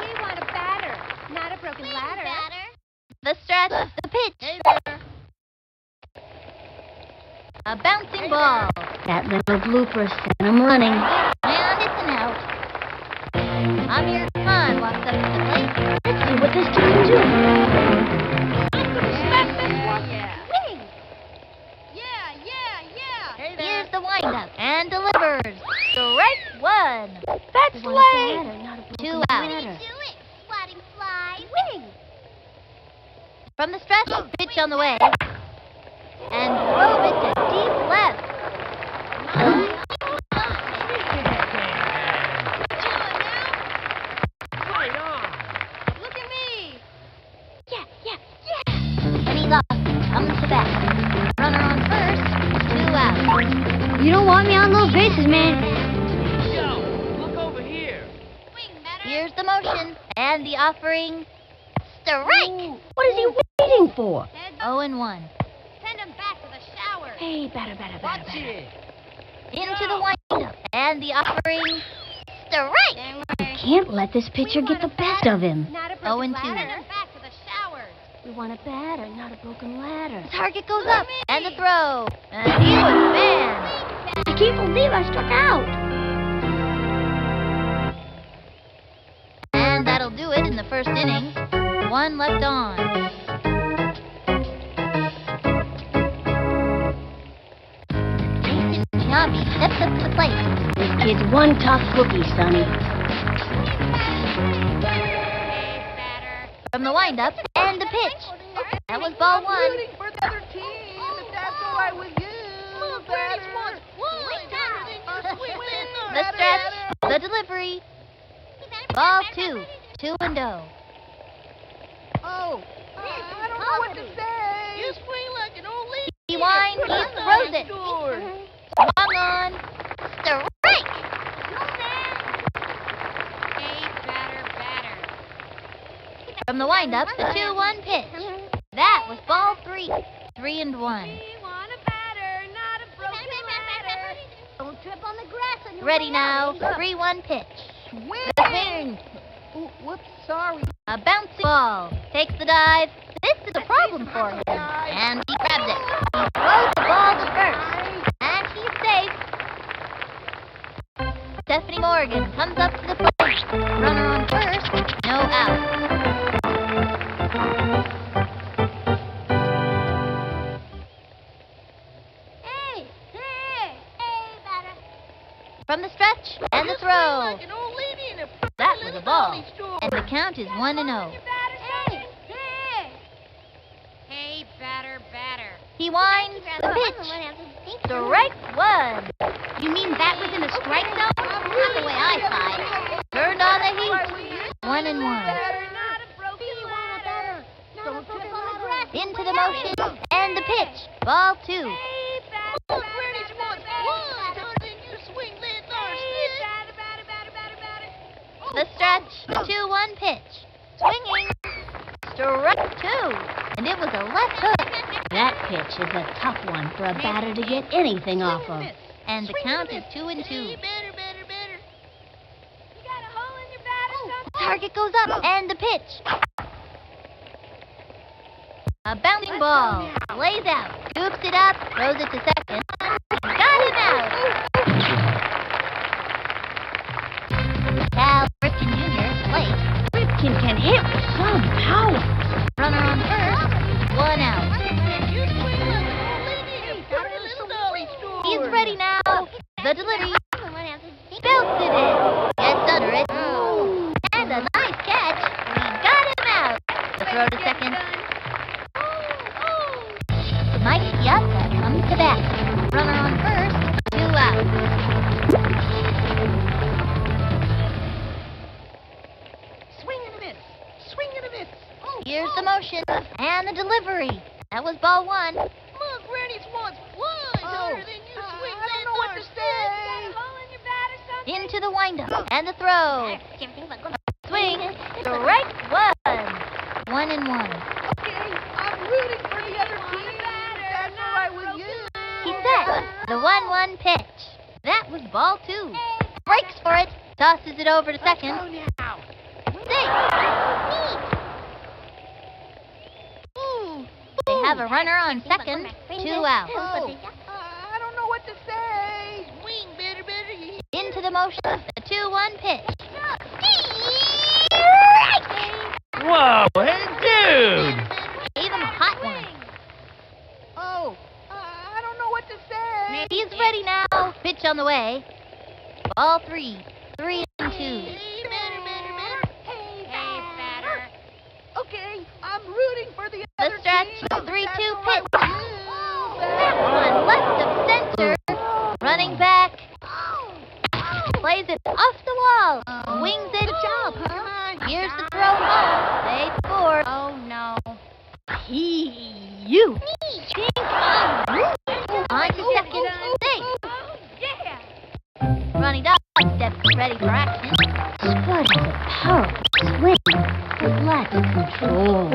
[SPEAKER 7] We want a batter, not a broken ladder.
[SPEAKER 5] The stretch. The pitch. A bouncing ball.
[SPEAKER 6] That little blooper sent him running.
[SPEAKER 5] And it's an out. Amir Khan walks up to the plate.
[SPEAKER 6] Let's see what this team can do.
[SPEAKER 7] Swing. Yeah.
[SPEAKER 5] Here's the windup and delivers. Strike 1.
[SPEAKER 6] That's late.
[SPEAKER 5] 2 out.
[SPEAKER 7] Do it, swatting fly. Swing.
[SPEAKER 5] From the stretch, pitch on the way. And drove it to deep left.
[SPEAKER 8] Right on.
[SPEAKER 7] Look at me.
[SPEAKER 5] Penny Love comes to bat. Runner on first. 2 out.
[SPEAKER 6] You don't want me on those bases, man.
[SPEAKER 8] Yo, look over here.
[SPEAKER 7] Swing, batter.
[SPEAKER 5] Here's the motion and the offering. Strike.
[SPEAKER 6] What is he waiting for?
[SPEAKER 5] 0-1.
[SPEAKER 7] Send him back to the shower.
[SPEAKER 6] Hey, batter.
[SPEAKER 8] Watch it.
[SPEAKER 5] Into the windup and the offering. Strike.
[SPEAKER 6] Can't let this pitcher get the best of him.
[SPEAKER 7] Not a broken
[SPEAKER 5] 0-2.
[SPEAKER 7] ladder. Send him back to the showers.
[SPEAKER 6] We want a batter, not a broken ladder.
[SPEAKER 5] The target goes up, and the throw. And he was banned.
[SPEAKER 6] I can't believe I struck out.
[SPEAKER 5] And that'll do it in the first inning. One left on. Jason Giambi steps up to the plate.
[SPEAKER 6] This kid's one tough cookie, Sonny.
[SPEAKER 5] From the windup and the pitch. That was ball one.
[SPEAKER 7] Rooting for the other team. If that's all right with you.
[SPEAKER 5] The stretch, the delivery. Ball two, 2-0.
[SPEAKER 7] Oh, I don't know what to say. You swing like an old lady.
[SPEAKER 5] He winds, he throws it. Swung on. Strike! From the windup, the 2-1 pitch. That was ball three, 3-1.
[SPEAKER 6] We want a batter, not a broken ladder. Don't trip on the grass on your
[SPEAKER 5] Ready
[SPEAKER 6] way
[SPEAKER 5] now,
[SPEAKER 6] out.
[SPEAKER 5] 3-1 pitch.
[SPEAKER 7] Swing.
[SPEAKER 5] The swing.
[SPEAKER 7] Ooh, whoops, sorry.
[SPEAKER 5] A bouncing ball. Takes the dive. This is a problem for him. And he grabs it. He throws the ball to first. And he's safe. Stephanie Morgan comes up to the plate. Runner on first. No out.
[SPEAKER 6] Hey, batter.
[SPEAKER 5] From the stretch and the throw.
[SPEAKER 7] Like an old lady in a
[SPEAKER 5] That was a ball.
[SPEAKER 7] dolly store.
[SPEAKER 5] And the count is 1-0.
[SPEAKER 6] Hey, batter.
[SPEAKER 5] He winds the pitch. Strike one.
[SPEAKER 6] You mean that was in a strike zone? Not the way I saw it.
[SPEAKER 5] Turned on the heat. 1-1. Into the motion and the pitch. Ball two. The stretch. 2-1 pitch. Swinging. Strike two. And it was a left hook.
[SPEAKER 6] That pitch is a tough one for a batter to get anything off of.
[SPEAKER 5] And the count is 2-2. Target goes up and the pitch. A bouncing ball. Lays out. Scoops it up. Throws it to second. Got him out. Cal Ripken Jr. Plate.
[SPEAKER 6] Ripken can hit with some power.
[SPEAKER 5] Runner on first. One out. He's ready now. The delivery. He belts it in. Gets under it. And a nice catch. We got him out. The throw to second. Mike Piazza comes to bat. Runner on first. 2 out.
[SPEAKER 7] Swing and a miss. Swing and a miss.
[SPEAKER 5] Here's the motion and the delivery. That was ball one.
[SPEAKER 7] Look, Granny's wants flies harder than you swing. I don't know what to say.
[SPEAKER 5] Into the windup and the throw. Swing. Strike one. 1-1.
[SPEAKER 7] Okay, I'm rooting for the other team. That's all right with you.
[SPEAKER 5] He set the 1-1 pitch. That was ball two. Breaks for it. Tosses it over to second. Safe. They have a runner on second. 2 out.
[SPEAKER 7] Oh, I don't know what to say. Swing, better.
[SPEAKER 5] Into the motion. The 2-1 pitch.
[SPEAKER 8] Whoa, hey, dude!
[SPEAKER 5] Gave him a hot one.
[SPEAKER 7] Oh, I don't know what to say.
[SPEAKER 5] He's ready now. Pitch on the way. Ball three. 3-2.
[SPEAKER 7] Okay, I'm rooting for the
[SPEAKER 5] The
[SPEAKER 7] other
[SPEAKER 5] stretch.
[SPEAKER 7] team.
[SPEAKER 5] 3-2 pitch. That one left of center. Running back. Plays it off the wall. Wings it. Here's the throw home. They score.
[SPEAKER 6] Oh, no.
[SPEAKER 5] You. On to second. Safe. Ronnie Dog steps ready for action.
[SPEAKER 6] Spud has a powerful swing with lots of control.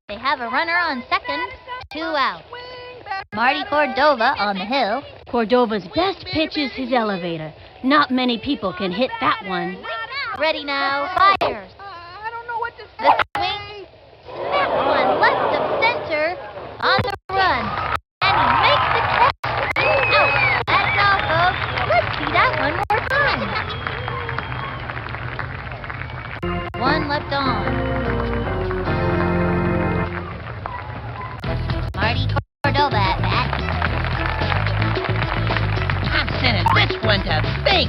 [SPEAKER 5] They have a runner on second. 2 out. Marty Cordova on the hill.
[SPEAKER 6] Cordova's best pitch is his elevator. Not many people can hit that one.
[SPEAKER 5] Ready now. Fires.
[SPEAKER 7] I don't know what to say.
[SPEAKER 5] The swing. That one left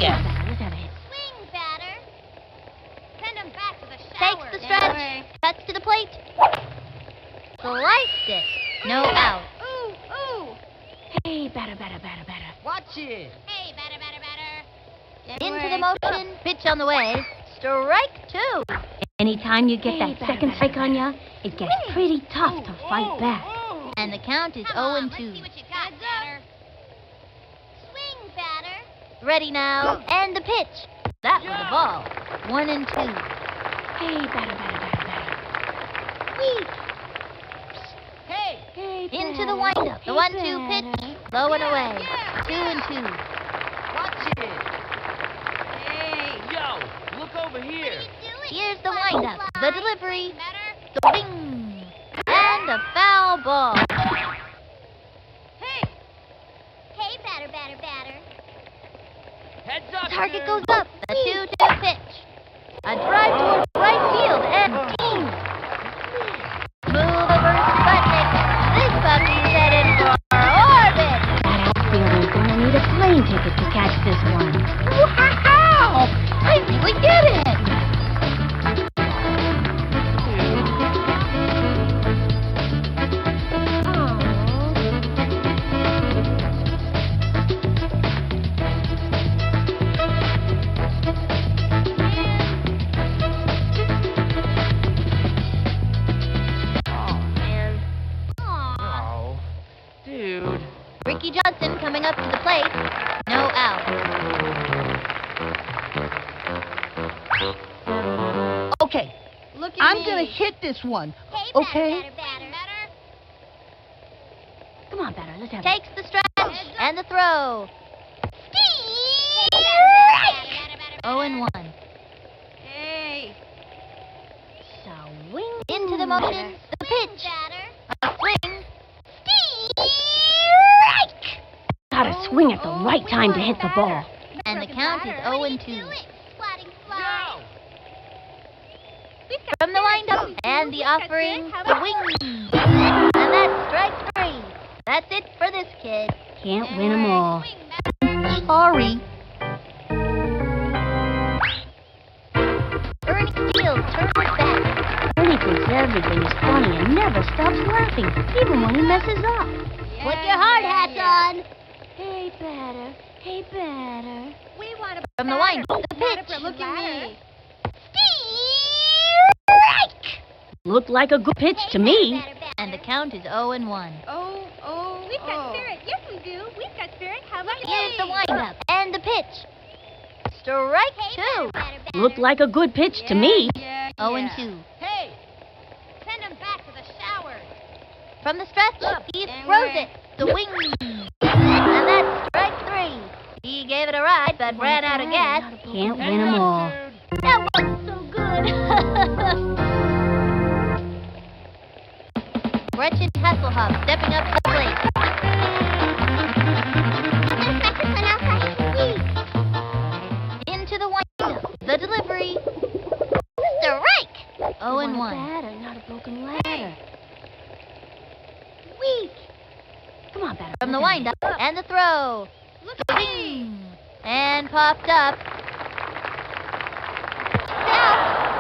[SPEAKER 8] Rodriguez.
[SPEAKER 6] Let's have a hit.
[SPEAKER 5] Swing, batter.
[SPEAKER 7] Send him back to the
[SPEAKER 5] Takes
[SPEAKER 7] shower.
[SPEAKER 5] the stretch. Cuts to the plate. Sliced it. No out.
[SPEAKER 7] Ooh, ooh.
[SPEAKER 6] Hey, batter.
[SPEAKER 7] Watch it. Hey, batter.
[SPEAKER 5] Into the motion. Pitch on the way. Strike two.
[SPEAKER 6] Anytime you get that second strike on ya, it gets pretty tough to fight back.
[SPEAKER 5] And the count is 0-2.
[SPEAKER 7] Let's see what you got, batter.
[SPEAKER 5] Swing, batter. Ready now. And the pitch. That was a ball. 1-2.
[SPEAKER 6] Hey, batter.
[SPEAKER 5] Weak.
[SPEAKER 7] Hey.
[SPEAKER 6] Hey,
[SPEAKER 5] Into the windup. The 1-2 pitch. Low and away. 2-2.
[SPEAKER 7] Watch it. Hey.
[SPEAKER 8] Yo, look over here.
[SPEAKER 5] Here's the windup. The delivery.
[SPEAKER 7] Batter.
[SPEAKER 5] The wing. And a foul ball.
[SPEAKER 7] Hey.
[SPEAKER 5] Hey, batter.
[SPEAKER 8] Heads up,
[SPEAKER 5] Target
[SPEAKER 8] dude.
[SPEAKER 5] goes up. The 2-2 pitch. A drive toward right field and deep. Move over Sputnik. This puppy's headed for orbit.
[SPEAKER 6] That outfielder's gonna need a plane ticket to catch this one.
[SPEAKER 5] Wow! I really get it.
[SPEAKER 8] Oh, dude.
[SPEAKER 5] Ricky Johnson coming up to the plate. No out.
[SPEAKER 7] Okay.
[SPEAKER 5] Look at
[SPEAKER 7] I'm
[SPEAKER 5] me.
[SPEAKER 7] gonna hit this one.
[SPEAKER 5] Hey,
[SPEAKER 7] Okay.
[SPEAKER 5] batter.
[SPEAKER 6] Come on, batter, let's have
[SPEAKER 5] Takes the stretch and the throw. Strike! 0-1.
[SPEAKER 7] Hey.
[SPEAKER 6] swing.
[SPEAKER 5] Into the motion. The pitch. A swing. Strike!
[SPEAKER 6] Gotta swing at the right time to hit the ball.
[SPEAKER 5] And the count is 0-2.
[SPEAKER 8] Yo!
[SPEAKER 5] From the windup and the offering, the wing. And that's strike 3. That's it for this kid.
[SPEAKER 6] Can't win 'em all.
[SPEAKER 5] Sorry. Ernie Steele turns back.
[SPEAKER 6] Ernie thinks everything is funny and never stops laughing, even when he messes up.
[SPEAKER 5] Put your hard hats on.
[SPEAKER 6] Hey, batter. Hey, batter.
[SPEAKER 7] We want to
[SPEAKER 5] From the windup, the pitch.
[SPEAKER 7] Look at me.
[SPEAKER 5] Strike!
[SPEAKER 6] Looked like a good pitch to me.
[SPEAKER 5] And the count is 0-1.
[SPEAKER 7] We've got spirit. Yes, we do. We've got spirit. How about
[SPEAKER 5] Here's the windup and the pitch. Strike 2.
[SPEAKER 6] Looked like a good pitch to me.
[SPEAKER 5] 0-2.
[SPEAKER 7] Hey, send him back to the shower.
[SPEAKER 5] From the stretch, he throws it. The wing. And that's strike 3. He gave it a ride, but ran out of gas.
[SPEAKER 6] Can't win 'em all.
[SPEAKER 5] That wasn't so good. Gretchen Hasselhoff stepping up to the plate. Into the windup. The delivery. Strike! 0-1.
[SPEAKER 6] Batter, not a broken ladder.
[SPEAKER 5] Weak.
[SPEAKER 6] Come on, batter.
[SPEAKER 5] From the windup and the throw. The wing. And popped up. Out.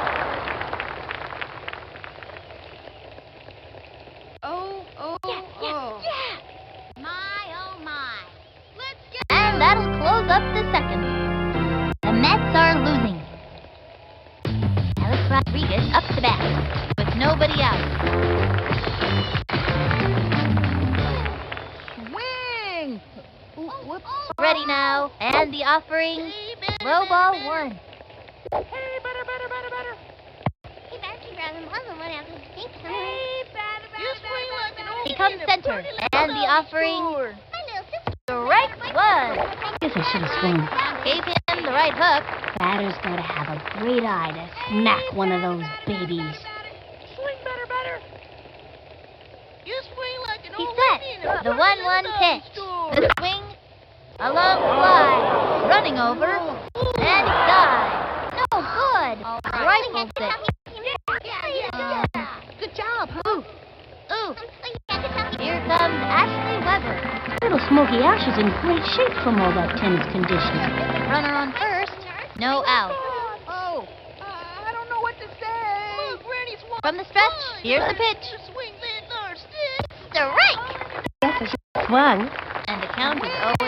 [SPEAKER 7] My, oh my. Let's get
[SPEAKER 5] And that'll close up the second. The Mets are losing. Alex Rodriguez up to bat with nobody out.
[SPEAKER 7] swing. Whoops.
[SPEAKER 5] Ready now, and the offering. Low ball 1.
[SPEAKER 7] Hey, batter.
[SPEAKER 5] He comes center, and the offering. Strike 1.
[SPEAKER 6] Guess I should have swung.
[SPEAKER 5] Gave him the right hook.
[SPEAKER 6] Batter's gotta have a great eye to smack one of those babies.
[SPEAKER 7] Swing, batter. You swing like an
[SPEAKER 5] He
[SPEAKER 7] old
[SPEAKER 5] set
[SPEAKER 7] lady in a
[SPEAKER 5] the 1-1 pitch. The swing, a long fly, running over, and he died. No good. Rifles it.
[SPEAKER 7] Good job.
[SPEAKER 5] Ooh. Here comes Ashley Weber.
[SPEAKER 6] little Smoky Ash is in great shape from all that tennis conditioning.
[SPEAKER 5] Runner on first. No out.
[SPEAKER 7] Oh, I don't know what to say. Look, Granny's one.
[SPEAKER 5] From the stretch, here's the pitch.
[SPEAKER 7] Swing that darn stick.
[SPEAKER 5] Strike!
[SPEAKER 6] Swung.
[SPEAKER 5] And the count is 0-1.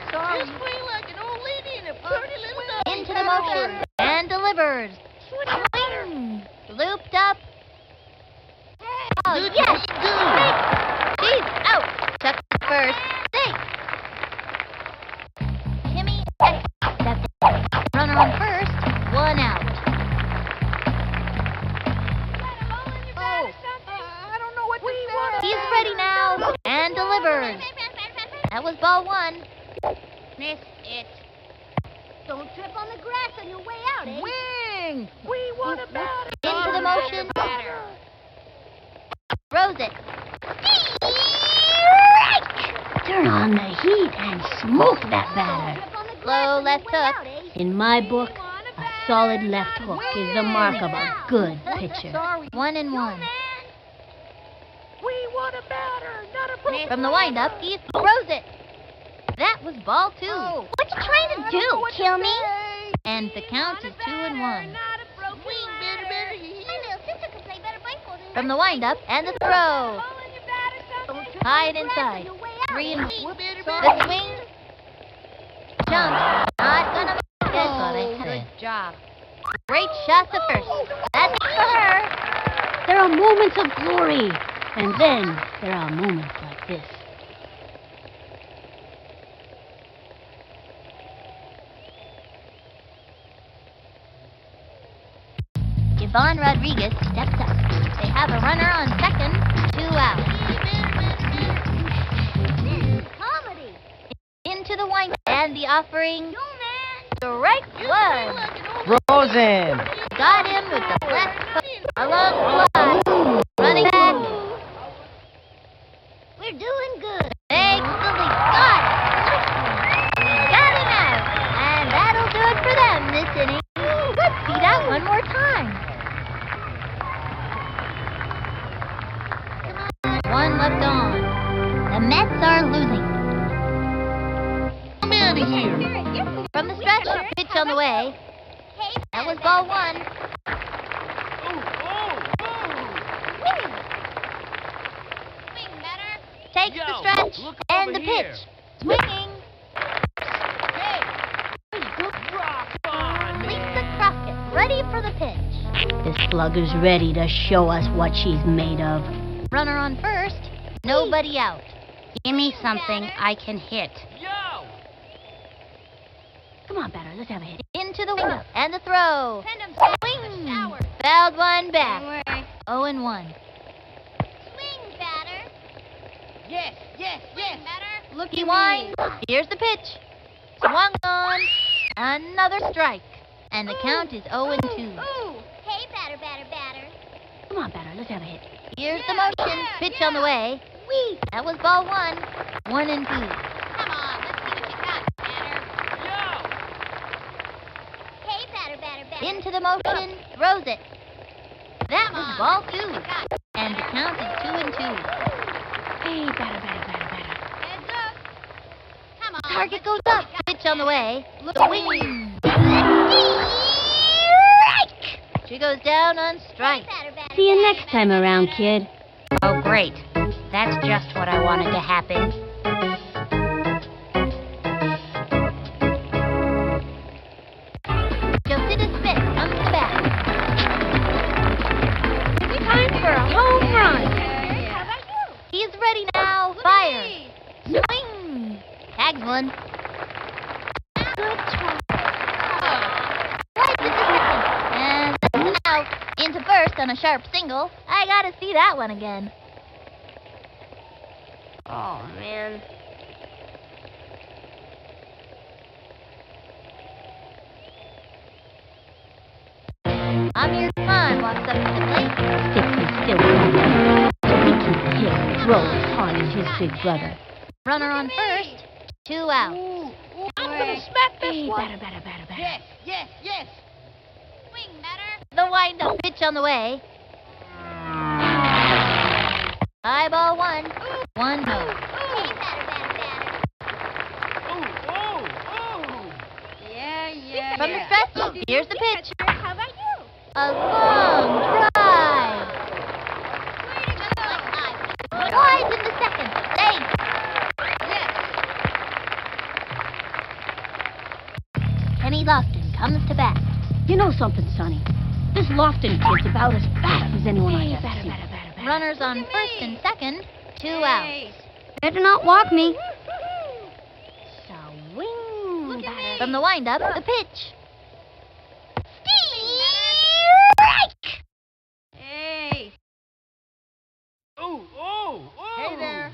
[SPEAKER 7] Sorry. You swing like an old lady in a pretty little dog.
[SPEAKER 5] Into the motion and delivers. Swing! Looped up. Oh, yes! She's out. Chuck first. Safe. Timmy, that's it. Runner on first. 1 out.
[SPEAKER 7] Oh, I don't know what to say.
[SPEAKER 5] He's ready now and delivers. That was ball 1.
[SPEAKER 8] Miss it.
[SPEAKER 5] Don't trip on the grass on your way out, eh?
[SPEAKER 7] Wing! We want a batter.
[SPEAKER 5] Into the motion. Throws it.
[SPEAKER 6] Turn on the heat and smoke that batter.
[SPEAKER 5] Slow left hook.
[SPEAKER 6] In my book, a solid left hook is the mark of a good pitcher.
[SPEAKER 5] 1-1.
[SPEAKER 7] We want a batter, not a broken.
[SPEAKER 5] From the windup, he throws it. That was ball 2. What you trying to do? Kill me? And the count is 2-1. From the windup and the throw. High and inside. 3-2. The swing. Jump. Not gonna make it. Good job. Great shot to first. That's it for her.
[SPEAKER 6] There are moments of glory, and then there are moments like this.
[SPEAKER 5] Yvonne Rodriguez steps up. They have a runner on second. 2 out. Comedy. Into the wind and the offering. Strike 1.
[SPEAKER 8] Rosen!
[SPEAKER 5] Got him with the left foot. A long fly. Running back. We're doing good. Thanks to the got it. Got him out. And that'll do it for them this inning. Let's see that one more time. 1 left on. The Mets are losing.
[SPEAKER 7] Come out of here.
[SPEAKER 5] From the stretch, pitch on the way. That was ball 1. Takes the stretch and the pitch. Swinging. Lisa Crockett, ready for the pitch.
[SPEAKER 6] This slugger's ready to show us what she's made of.
[SPEAKER 5] Runner on first. Nobody out.
[SPEAKER 6] Give me something I can hit.
[SPEAKER 8] Yo!
[SPEAKER 6] Come on, batter, let's have a hit.
[SPEAKER 5] Into the window and the throw. Swing. Fouled one back. 0-1.
[SPEAKER 7] Yes.
[SPEAKER 5] He winds. Here's the pitch. Swung on. Another strike. And the count is 0-2.
[SPEAKER 9] Hey, batter.
[SPEAKER 6] Come on, batter, let's have a hit.
[SPEAKER 5] Here's the motion. Pitch on the way. That was ball 1. 1-2.
[SPEAKER 9] Come on, let's see what you got, batter. Hey, batter.
[SPEAKER 5] Into the motion. Throws it. That was ball 2. And the count is 2-2.
[SPEAKER 6] Hey, batter.
[SPEAKER 9] Heads up. Come on.
[SPEAKER 5] Target goes up. Pitch on the way. Swing. She goes down on strike.
[SPEAKER 6] See you next time around, kid.
[SPEAKER 5] Oh, great. That's just what I wanted to happen. Josita Smith comes to bat.
[SPEAKER 6] Time for a home run.
[SPEAKER 5] He's ready now. Fire. Swing. Tags one. Good try. Right to the second. And that's an out. Into first on a sharp single. I gotta see that one again.
[SPEAKER 8] Oh, man.
[SPEAKER 5] Amir Khan walks up to the plate.
[SPEAKER 6] Sticks is still coming, so he can hit and throw as hard as his big brother.
[SPEAKER 5] Runner on first. 2 out.
[SPEAKER 7] I'm gonna smack this
[SPEAKER 6] Hey,
[SPEAKER 7] one.
[SPEAKER 6] batter.
[SPEAKER 7] Yes.
[SPEAKER 9] Swing, batter.
[SPEAKER 5] The wind-up pitch on the way. High ball 1. 1-0. From the stretch, here's the pitch.
[SPEAKER 9] How about you?
[SPEAKER 5] A long drive. Wide into second. Safe. Kenny Lofton comes to bat.
[SPEAKER 6] You know something, Sonny? This Lofton kid's about as fast as anyone I ever seen.
[SPEAKER 5] Runners on first and second. 2 outs.
[SPEAKER 6] Better not walk me. Swing.
[SPEAKER 5] From the windup, the pitch. Strike!
[SPEAKER 8] Hey.
[SPEAKER 7] Hey there.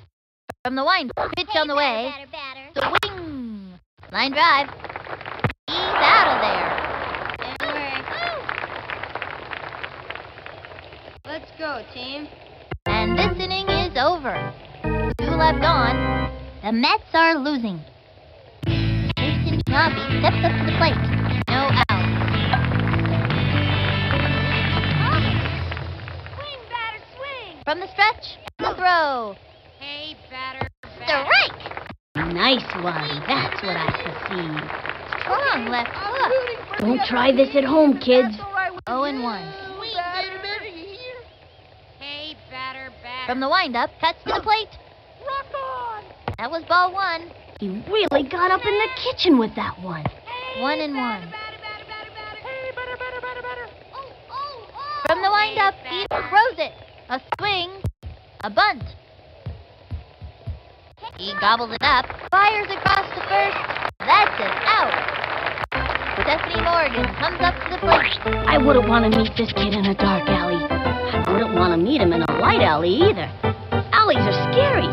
[SPEAKER 5] From the windup, pitch on the way. Swing. Line drive. He's out of there.
[SPEAKER 8] Let's go, team.
[SPEAKER 5] And this inning is over. 2 left on. The Mets are losing. Jason Knobby steps up to the plate. No out.
[SPEAKER 9] Swing, batter, swing.
[SPEAKER 5] From the stretch, the throw.
[SPEAKER 9] Hey, batter,
[SPEAKER 5] Strike!
[SPEAKER 6] Nice one. That's what I could see.
[SPEAKER 5] Strong left hook.
[SPEAKER 6] Don't try this at home, kids.
[SPEAKER 5] 0-1.
[SPEAKER 9] Swing, batter, batter, you hear? Hey, batter, batter.
[SPEAKER 5] From the windup, cuts to the plate.
[SPEAKER 9] Rock on.
[SPEAKER 5] That was ball 1.
[SPEAKER 6] He really got up in the kitchen with that one.
[SPEAKER 5] 1-1.
[SPEAKER 9] Batter, batter, batter, batter. Hey, batter, batter, batter, batter. Oh, oh, oh.
[SPEAKER 5] From the windup, he throws it. A swing. A bunt. He gobbles it up. Fires across the first. That's it. Out. Stephanie Morgan comes up to the plate.
[SPEAKER 6] I wouldn't want to meet this kid in a dark alley. I wouldn't want to meet him in a light alley either. Alleys are scary.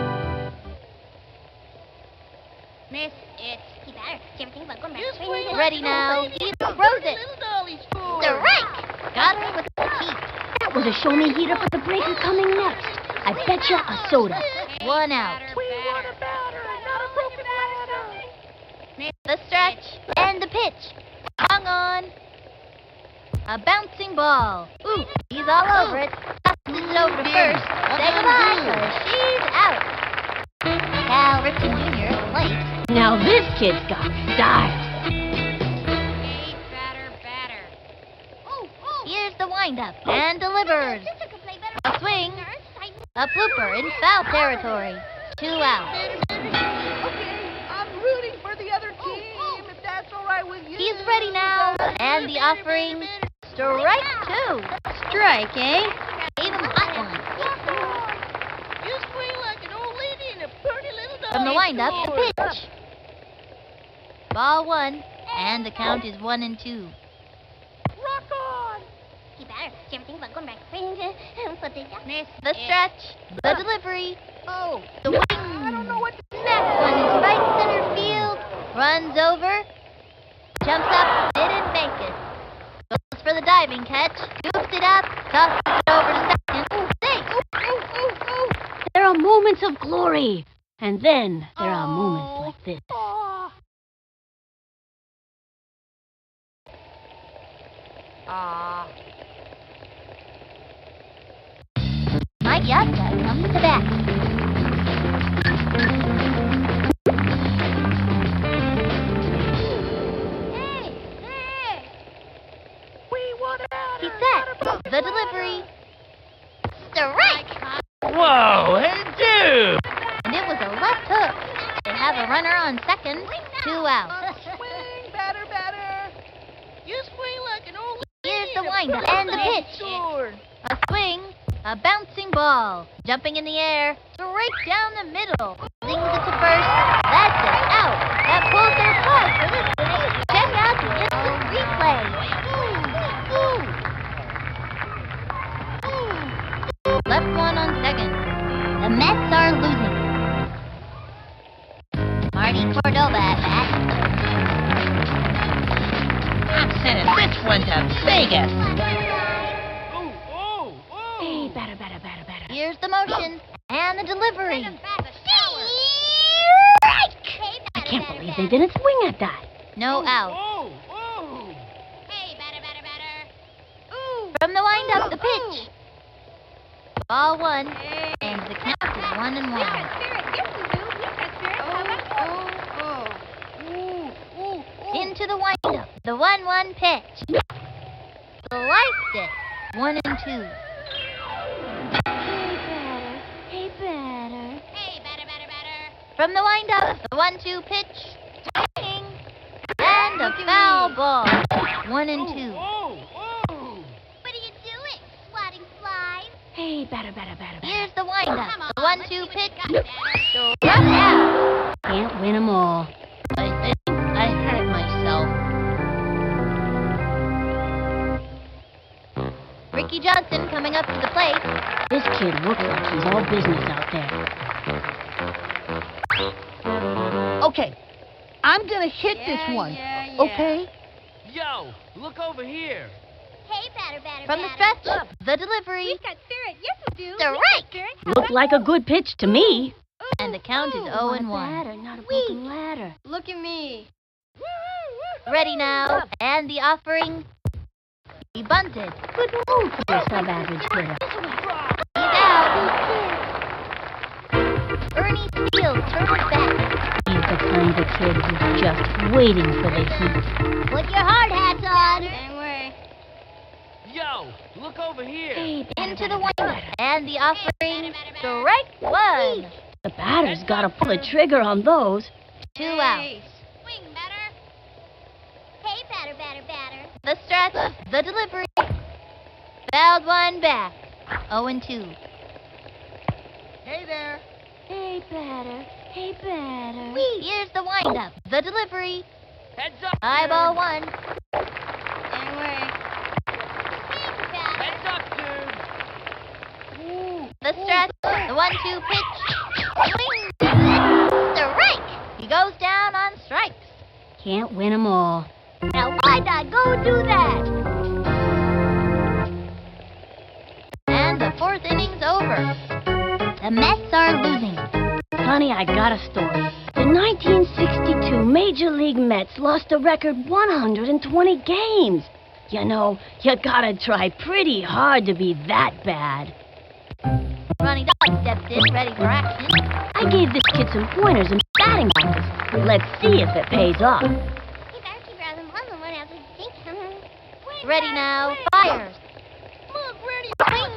[SPEAKER 9] Miss it. Hey, batter. Do you ever think about going back?
[SPEAKER 7] You swing
[SPEAKER 5] Ready now. He throws it.
[SPEAKER 7] Little dolly score.
[SPEAKER 5] Strike. Got her with the teeth.
[SPEAKER 6] That was a show-me heater for the breaker coming next. I bet you a soda.
[SPEAKER 5] 1 out.
[SPEAKER 7] We want a batter, not a broken ladder.
[SPEAKER 5] The stretch and the pitch. Hung on. A bouncing ball. Ooh, he's all over it. Tosses it over to first. Say goodbye, 'cause she's out. Cal Ripken Jr. at the plate.
[SPEAKER 6] Now this kid's got style.
[SPEAKER 9] Hey, batter, batter.
[SPEAKER 5] Here's the windup and delivers. A swing. A blooper in foul territory. 2 outs.
[SPEAKER 7] Okay, I'm rooting for the other team, if that's all right with you.
[SPEAKER 5] He's ready now. And the offering. Strike 2.
[SPEAKER 6] Strike, eh?
[SPEAKER 5] Gave him a hot one.
[SPEAKER 7] You swing like an old lady in a pretty little dolly
[SPEAKER 5] From the windup, the
[SPEAKER 7] score.
[SPEAKER 5] pitch. Ball 1, and the count is 1-2.
[SPEAKER 7] Rock on.
[SPEAKER 9] Hey, batter. Do you ever think about going back? Miss
[SPEAKER 5] The stretch, the delivery,
[SPEAKER 7] Oh,
[SPEAKER 5] the wing.
[SPEAKER 7] I don't know what to say.
[SPEAKER 5] That one is right center field. Runs over, jumps up, didn't make it. Goes for the diving catch, scoops it up, tosses it over to second. Safe.
[SPEAKER 6] There are moments of glory. And then there are moments like this.
[SPEAKER 5] Mike Yatta comes to bat. He's set. The delivery. Strike!
[SPEAKER 8] Whoa, hey, dude!
[SPEAKER 5] And it was a left hook. They have a runner on second. 2 outs.
[SPEAKER 7] Swing, batter, batter. You swing like an old
[SPEAKER 5] Here's
[SPEAKER 7] lady
[SPEAKER 5] the
[SPEAKER 7] in a
[SPEAKER 5] windup
[SPEAKER 7] pretty
[SPEAKER 5] and the
[SPEAKER 7] little
[SPEAKER 5] pitch.
[SPEAKER 7] score.
[SPEAKER 5] A swing. A bouncing ball. Jumping in the air. Straight down the middle. Sings it to first. That's it. Out. That pulls their plug for this inning. Check out the instant replay. Left one on second. The Mets are losing. Marty Cordova at bat.
[SPEAKER 8] I'm sending this one to Vegas.
[SPEAKER 6] Hey, batter, batter, batter, batter.
[SPEAKER 5] Here's the motion and the delivery.
[SPEAKER 6] I can't believe they didn't swing at that.
[SPEAKER 5] No out.
[SPEAKER 9] Hey, batter, batter, batter.
[SPEAKER 5] From the windup, the pitch. Ball 1, and the count is 1-1. Into the windup, The 1-1 pitch. Sliced it. 1 and 2.
[SPEAKER 6] Hey, batter.
[SPEAKER 9] Hey, batter, batter, batter.
[SPEAKER 5] From the windup, the 1-2 pitch. Swinging. And a foul ball. 1 and 2.
[SPEAKER 9] What are you doing? Swatting flies?
[SPEAKER 6] Hey, batter.
[SPEAKER 5] Here's the windup,
[SPEAKER 9] Come
[SPEAKER 5] the
[SPEAKER 9] on,
[SPEAKER 5] 1-2
[SPEAKER 9] let's see
[SPEAKER 5] pitch.
[SPEAKER 9] what you got, batter.
[SPEAKER 5] Struck out.
[SPEAKER 6] Can't win 'em all.
[SPEAKER 8] I think I hurt myself.
[SPEAKER 5] Ricky Johnson coming up to the plate.
[SPEAKER 6] This kid looks like he's all business out there.
[SPEAKER 7] Okay, I'm gonna hit this one. Okay?
[SPEAKER 8] Yo, look over here.
[SPEAKER 9] Hey, batter, batter,
[SPEAKER 5] From the
[SPEAKER 9] batter.
[SPEAKER 5] stretch, the delivery.
[SPEAKER 9] We've got spirit. Yes, we do.
[SPEAKER 5] The
[SPEAKER 9] We've
[SPEAKER 5] right.
[SPEAKER 9] got spirit.
[SPEAKER 6] Looked like a good pitch to me.
[SPEAKER 5] And the count is 0 and 1.
[SPEAKER 6] Batter, not a broken ladder.
[SPEAKER 9] Look at me.
[SPEAKER 5] Ready now, and the offering. He bunted.
[SPEAKER 6] Good move for a sub-average hitter.
[SPEAKER 5] He's out. Ernie Steele turns back.
[SPEAKER 6] He's the kind of kid who's just waiting for the heat.
[SPEAKER 9] Put your hard hats on. Same way.
[SPEAKER 8] Yo, look over here.
[SPEAKER 6] Hey,
[SPEAKER 5] Into the windup, and the offering. Strike 1.
[SPEAKER 6] the batter's got to pull a trigger on those.
[SPEAKER 5] 2 out.
[SPEAKER 9] Swing, batter. Hey, batter, batter, batter.
[SPEAKER 5] The stretch, the delivery. Fouled 1 back. 0 and 2.
[SPEAKER 7] Hey there.
[SPEAKER 6] Hey, batter. Hey, batter.
[SPEAKER 5] Here's the windup, the delivery.
[SPEAKER 8] Heads up.
[SPEAKER 5] High
[SPEAKER 8] dude.
[SPEAKER 5] ball 1.
[SPEAKER 9] Same way. Swing, batter.
[SPEAKER 8] Heads up, dude.
[SPEAKER 5] The stretch, the 1-2 pitch. Swing. Strike. He goes down on strikes.
[SPEAKER 6] Can't win 'em all.
[SPEAKER 5] Now why'd I go do that? And the 4th inning's over. The Mets are losing.
[SPEAKER 6] Honey, I got a story. The 1962 Major League Mets lost a record 120 games. You know, you gotta try pretty hard to be that bad.
[SPEAKER 5] Ronnie Dog stepped in, ready for action.
[SPEAKER 6] I gave this kid some pointers and batting practice. Let's see if it pays off.
[SPEAKER 9] Hey, batter, keep rather than one else. Think.
[SPEAKER 5] Ready now, fires.
[SPEAKER 9] Look, ready.
[SPEAKER 5] Swing.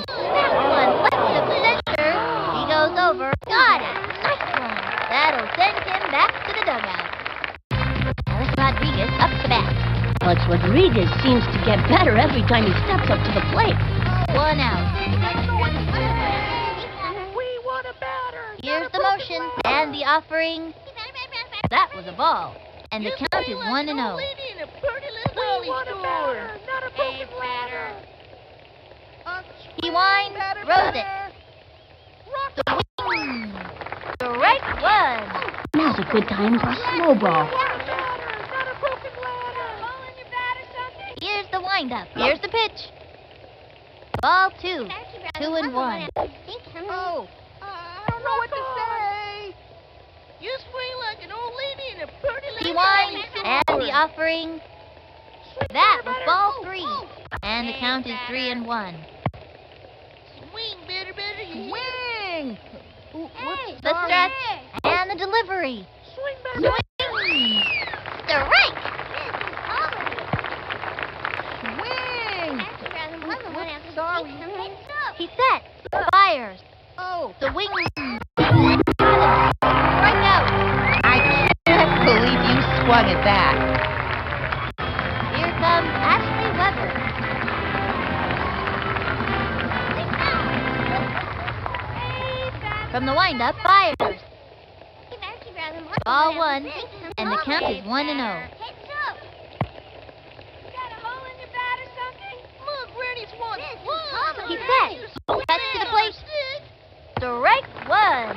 [SPEAKER 5] That one left of center. He goes over. Got it. Nice one. That'll send him back to the dugout. Alex Rodriguez up to bat.
[SPEAKER 6] Alex Rodriguez seems to get better every time he steps up to the plate.
[SPEAKER 5] 1 out.
[SPEAKER 7] We want a batter.
[SPEAKER 5] Here's the motion and the offering. That was a ball. And the count is 1 and 0.
[SPEAKER 7] We want a batter, not a broken ladder.
[SPEAKER 5] He winds, throws it. The wing. Strike 1.
[SPEAKER 6] Now's a good time for a slow ball.
[SPEAKER 5] Here's the windup. Here's the pitch. Ball 2. 2 and 1.
[SPEAKER 7] Oh, I don't know what to say. You swing like an old lady in a pretty little
[SPEAKER 5] He winds and the offering. That was ball 3. And the count is 3 and 1.
[SPEAKER 7] Swing, bitter, swing.
[SPEAKER 5] The stretch and the delivery.
[SPEAKER 7] Swing, batter.
[SPEAKER 5] Swing. Strike.
[SPEAKER 7] Swing. Sorry.
[SPEAKER 5] He set. Fires.
[SPEAKER 7] Oh,
[SPEAKER 5] The wing. Strike out.
[SPEAKER 8] I can't believe you swung at that.
[SPEAKER 5] Here comes Ashley Weber. From the windup, fires. Ball 1, and the count is 1 and 0. He's set. Cuts to the plate. Strike 1.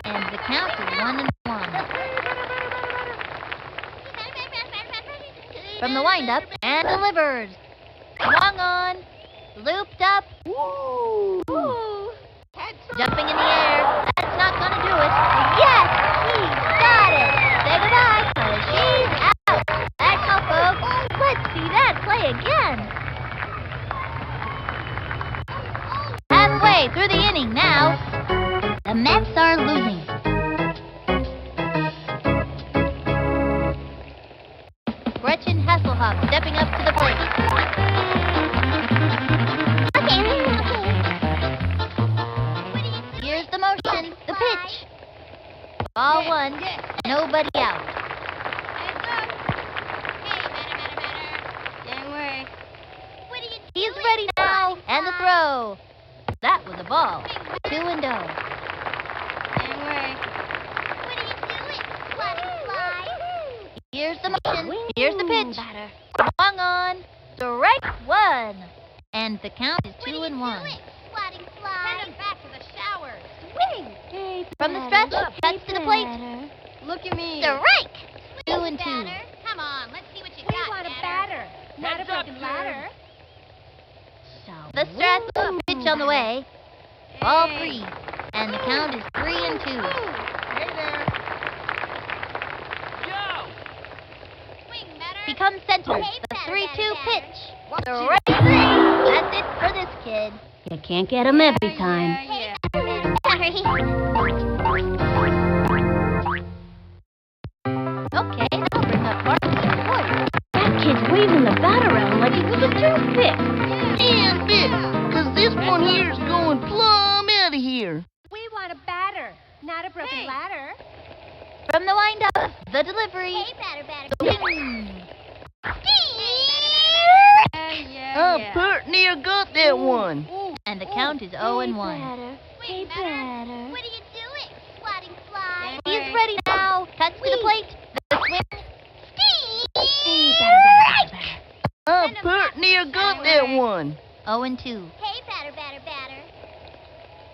[SPEAKER 5] And the count is 1 and 1. From the windup, and delivers. Swung on. Looped up. Jumping in the air. That's not gonna do it. Yes! He got it! Say goodbye, 'cause she's out. That's all, folks. Let's see that play again. Halfway through the inning now. The Mets are losing. one. Nobody out. He's ready now. And the throw. That was a ball. 2 and 0. Here's the motion. Here's the pitch. Swung on. Strike 1. And the count is 2 and 1.
[SPEAKER 9] Send him back to the shower.
[SPEAKER 6] Hey,
[SPEAKER 5] From the stretch, cuts to the plate.
[SPEAKER 6] Look at me.
[SPEAKER 5] Strike. 2 and 2.
[SPEAKER 9] Come on, let's see what you
[SPEAKER 6] We
[SPEAKER 9] got,
[SPEAKER 6] want a
[SPEAKER 9] batter.
[SPEAKER 6] batter, not a broken ladder.
[SPEAKER 5] The stretch, pitch on the way. Ball 3. And the count is 3 and 2.
[SPEAKER 7] Hey there. Joe!
[SPEAKER 9] Swing, batter.
[SPEAKER 5] Becomes center.
[SPEAKER 9] Hey,
[SPEAKER 5] The
[SPEAKER 9] batter,
[SPEAKER 5] 3-2
[SPEAKER 9] batter,
[SPEAKER 5] pitch.
[SPEAKER 7] Watch
[SPEAKER 5] The
[SPEAKER 7] it.
[SPEAKER 5] right 3. That's it for this kid.
[SPEAKER 6] You can't get him every time.
[SPEAKER 9] Hey, batter, batter.
[SPEAKER 5] Okay, I'll bring up Marcus and Boyer.
[SPEAKER 6] That kid's waving the bat around like it was a toothpick.
[SPEAKER 7] And bit, 'cause this one here's going plumb out of here.
[SPEAKER 6] We want a batter, not a broken ladder.
[SPEAKER 5] From the windup, the delivery.
[SPEAKER 9] Hey, batter, batter.
[SPEAKER 7] Pert near got that one.
[SPEAKER 5] And the count is 0 and 1.
[SPEAKER 6] Hey, batter.
[SPEAKER 9] What are you doing? Swatting fly.
[SPEAKER 5] He's ready now. Cuts to the plate. The swing.
[SPEAKER 6] Hey, batter.
[SPEAKER 7] Pert near got that one.
[SPEAKER 5] 0 and 2.
[SPEAKER 9] Hey, batter, batter, batter.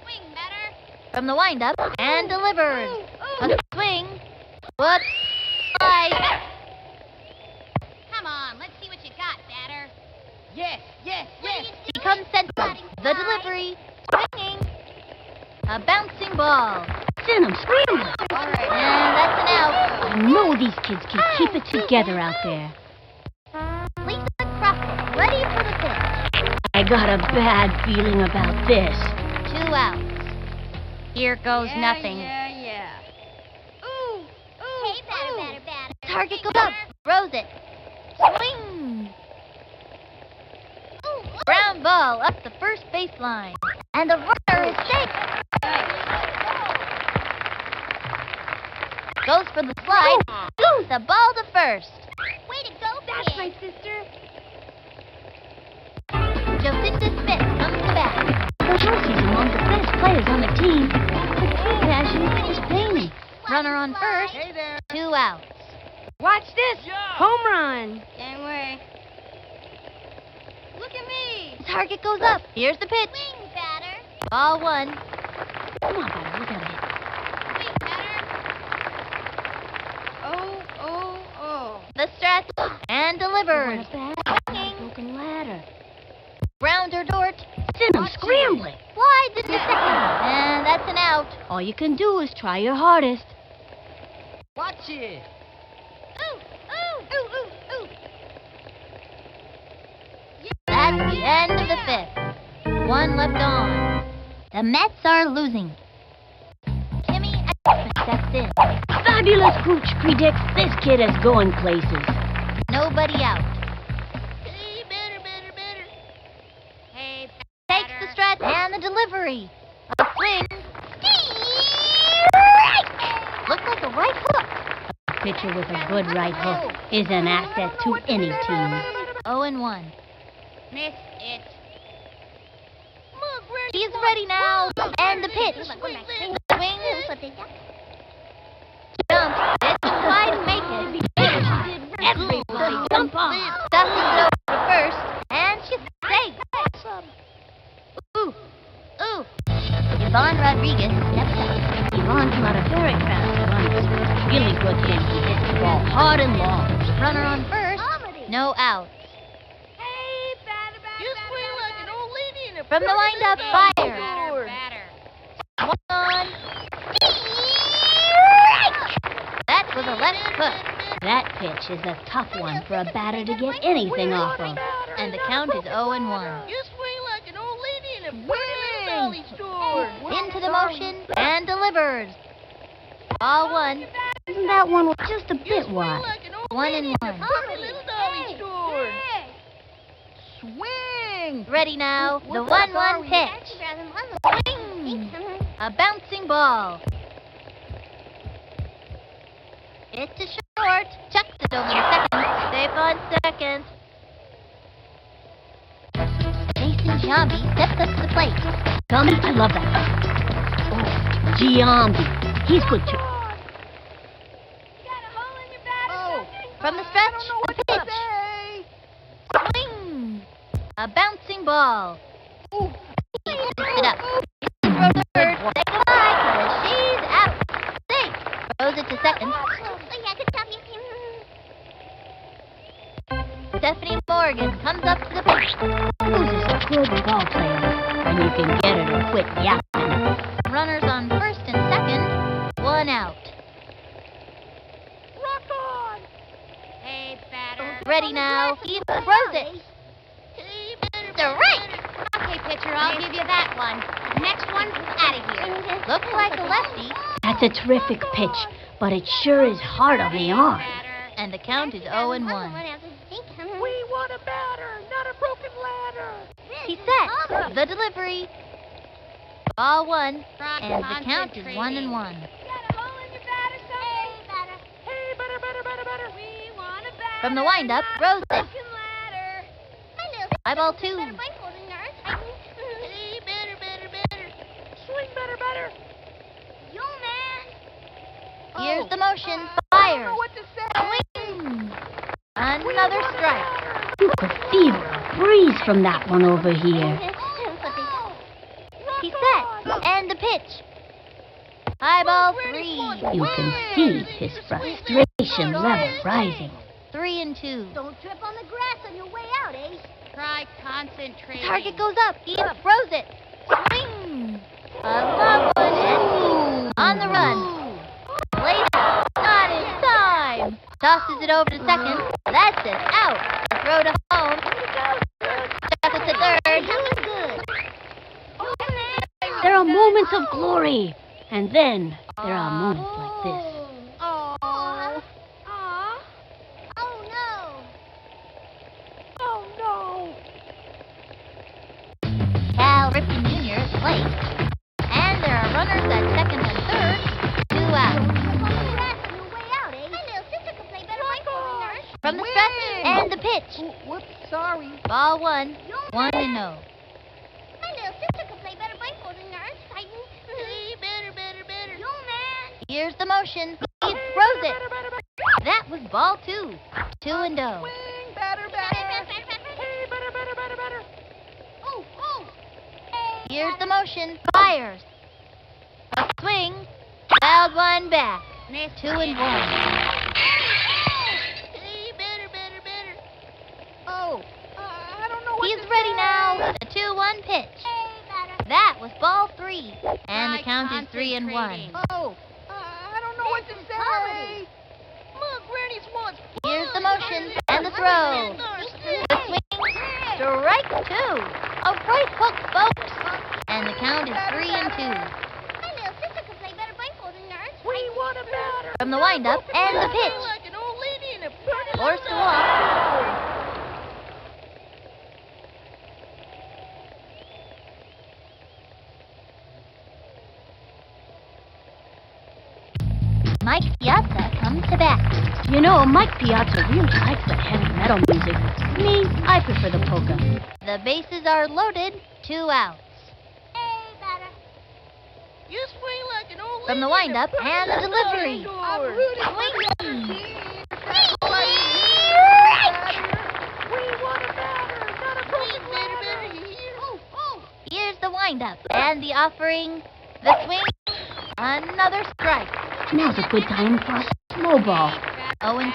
[SPEAKER 9] Swing, batter.
[SPEAKER 5] From the windup and delivers. On the swing. What? Bye.
[SPEAKER 9] Come on, let's see what you got, batter.
[SPEAKER 7] Yes.
[SPEAKER 5] Becomes center. The delivery. Swinging. A bouncing ball.
[SPEAKER 6] Send him screaming.
[SPEAKER 5] And that's an out.
[SPEAKER 6] I know these kids can keep it together out there.
[SPEAKER 5] Lisa Crockett, ready for the pitch.
[SPEAKER 6] I got a bad feeling about this.
[SPEAKER 5] 2 outs. Here goes nothing.
[SPEAKER 9] Hey, batter, batter, batter.
[SPEAKER 5] Target goes up. Throws it. Swing. Ground ball up the first baseline. And the runner is safe. Goes for the slide. The ball to first.
[SPEAKER 9] Way to go,
[SPEAKER 6] That's
[SPEAKER 9] kid.
[SPEAKER 6] my sister.
[SPEAKER 5] Jacinda Smith comes to bat.
[SPEAKER 6] She's among the best players on the team. But key passion is paining.
[SPEAKER 5] Runner on first.
[SPEAKER 7] Hey there.
[SPEAKER 5] 2 outs.
[SPEAKER 6] Watch this.
[SPEAKER 7] Joe.
[SPEAKER 6] Home run.
[SPEAKER 9] Look at me.
[SPEAKER 5] Target goes up. Here's the pitch.
[SPEAKER 9] Swing, batter.
[SPEAKER 5] Ball 1.
[SPEAKER 6] Come on, batter. We gotta hit.
[SPEAKER 9] Swing, batter.
[SPEAKER 5] The stretch and delivers.
[SPEAKER 6] Broken ladder.
[SPEAKER 5] Grounder Dort.
[SPEAKER 6] Send him scrambling.
[SPEAKER 5] Slides into second. And that's an out.
[SPEAKER 6] All you can do is try your hardest.
[SPEAKER 7] Watch it.
[SPEAKER 5] That's the end of the 5th. 1 left on. The Mets are losing. Timmy steps in.
[SPEAKER 6] Fabulous Hooch predicts this kid is going places.
[SPEAKER 5] Nobody out.
[SPEAKER 9] Hey, batter, batter, batter. Hey,
[SPEAKER 5] Takes the stretch and the delivery. A swing. Looks like a right hook.
[SPEAKER 6] A pitcher with a good right hook is an asset to any team.
[SPEAKER 5] 0 and 1.
[SPEAKER 9] Miss it.
[SPEAKER 5] He's ready now. And the pitch. The swing. Jump. It's wide to make it.
[SPEAKER 6] Everybody jump off.
[SPEAKER 5] Dustin goes to first. And she's safe. Ooh. Yvonne Rodriguez steps up.
[SPEAKER 6] Yvonne's not a very fast runner. Really good hit. He hits the ball hard and long.
[SPEAKER 5] Runner on first. No out.
[SPEAKER 7] You swing like an old lady in a
[SPEAKER 5] From the windup, fire.
[SPEAKER 9] Batter.
[SPEAKER 5] One. That was a left hook.
[SPEAKER 6] That pitch is a tough one for a batter to get anything off of.
[SPEAKER 5] And the count is 0 and 1.
[SPEAKER 7] You swing like an old lady in a pretty little dolly store.
[SPEAKER 5] Into the motion and delivers. Ball 1.
[SPEAKER 6] Isn't that one just a bit wide?
[SPEAKER 7] Like an old
[SPEAKER 5] 1 and 1.
[SPEAKER 7] pretty little dolly store. Swing.
[SPEAKER 5] Ready now. The 1-1 pitch. Swing. A bouncing ball. Hit to short. Chucks it over to second. Safe on second. Jason Giambi steps up to the plate.
[SPEAKER 6] Tommy, I love that. Oh, Giambi. He's good too.
[SPEAKER 5] Oh, from the stretch, the pitch. Swing. A bouncing ball. He picks it up. Throw to third. Say goodbye, 'cause she's out. Safe. Throws it to second. Stephanie Morgan comes up to the plate.
[SPEAKER 6] Who's a good ball player when you can get her to quit yapping?
[SPEAKER 5] Runners on first and second. One out.
[SPEAKER 7] Rock on! Hey, batter.
[SPEAKER 5] Ready now. He throws it. Strike.
[SPEAKER 9] Okay, pitcher, I'll give you that one. Next one's out of here.
[SPEAKER 5] Looks like a lefty.
[SPEAKER 6] That's a terrific pitch, but it sure is hard on the arm.
[SPEAKER 5] And the count is 0-1.
[SPEAKER 7] We want a batter, not a broken ladder.
[SPEAKER 5] He set the delivery. Ball one, and the count is 1-1.
[SPEAKER 9] Got a hole in your batter, son?
[SPEAKER 7] Hey, batter.
[SPEAKER 9] We want a batter.
[SPEAKER 5] From the windup, throws it.
[SPEAKER 9] Broken ladder.
[SPEAKER 5] High ball two.
[SPEAKER 9] Hey, batter.
[SPEAKER 7] Swing, batter.
[SPEAKER 9] Yo, man.
[SPEAKER 5] Here's the motion.
[SPEAKER 7] I don't
[SPEAKER 5] Fires.
[SPEAKER 7] know what to say.
[SPEAKER 5] Swing. Another strike.
[SPEAKER 6] You could feel a breeze from that one over here.
[SPEAKER 5] He set, and the pitch. High ball three.
[SPEAKER 6] You can see his frustration level rising.
[SPEAKER 5] 3-2.
[SPEAKER 9] Don't trip on the grass on your way out, Ace.
[SPEAKER 7] Try concentrating.
[SPEAKER 5] Target goes up. He throws it. Swing. A one and on the run. Laid out. Not in time. Tosses it over to second. That's it. Out. A throw to home. Chuck it to third.
[SPEAKER 6] There are moments of glory, and then there are moments like this.
[SPEAKER 7] Oh.
[SPEAKER 9] Aw.
[SPEAKER 7] Oh, no.
[SPEAKER 5] Cal Ripken Jr. is late. And there are runners at second and third. 2 out. From the stretch and the pitch.
[SPEAKER 7] Whoops, sorry.
[SPEAKER 5] Ball one. 1-0.
[SPEAKER 9] My little sister can play better baseball than yours, Titan. Hey, better. Yo, man.
[SPEAKER 5] Here's the motion. He throws it. That was ball two. 2-0.
[SPEAKER 7] Swing, batter. Hey, batter.
[SPEAKER 9] Oh.
[SPEAKER 5] Here's the motion. Fires. A swing. Fouled one back. 2-1.
[SPEAKER 9] Hey, better.
[SPEAKER 7] Oh, I don't know what
[SPEAKER 5] He's
[SPEAKER 7] to
[SPEAKER 5] ready
[SPEAKER 7] say.
[SPEAKER 5] now. The 2-1 pitch.
[SPEAKER 9] Hey, batter.
[SPEAKER 5] That was ball three. And the count is 3-1.
[SPEAKER 7] Oh, I don't know what to say.
[SPEAKER 9] Look, Granny's wants.
[SPEAKER 5] Here's the motion and the throw. The swing. Strike two. A right hook, folks. And the count is 3-2.
[SPEAKER 9] My little sister can play better baseball than yours.
[SPEAKER 7] We want a batter.
[SPEAKER 5] From the windup and the pitch.
[SPEAKER 9] Like an old lady in a pretty
[SPEAKER 5] Forced to walk. Mike Piazza comes to bat.
[SPEAKER 6] You know, Mike Piazza really likes that heavy metal music. Me, I prefer the polka.
[SPEAKER 5] The bases are loaded. 2 outs.
[SPEAKER 9] Hey, batter.
[SPEAKER 7] You swing like an old
[SPEAKER 5] From the windup and the delivery.
[SPEAKER 7] I'm rooting for
[SPEAKER 5] Swing.
[SPEAKER 7] the team. That's all I need. We want a batter, not a broken ladder.
[SPEAKER 9] Oh.
[SPEAKER 5] Here's the windup and the offering. The swing. Another strike.
[SPEAKER 6] Now's a good time for a slow ball.
[SPEAKER 5] 0-2.
[SPEAKER 7] Look,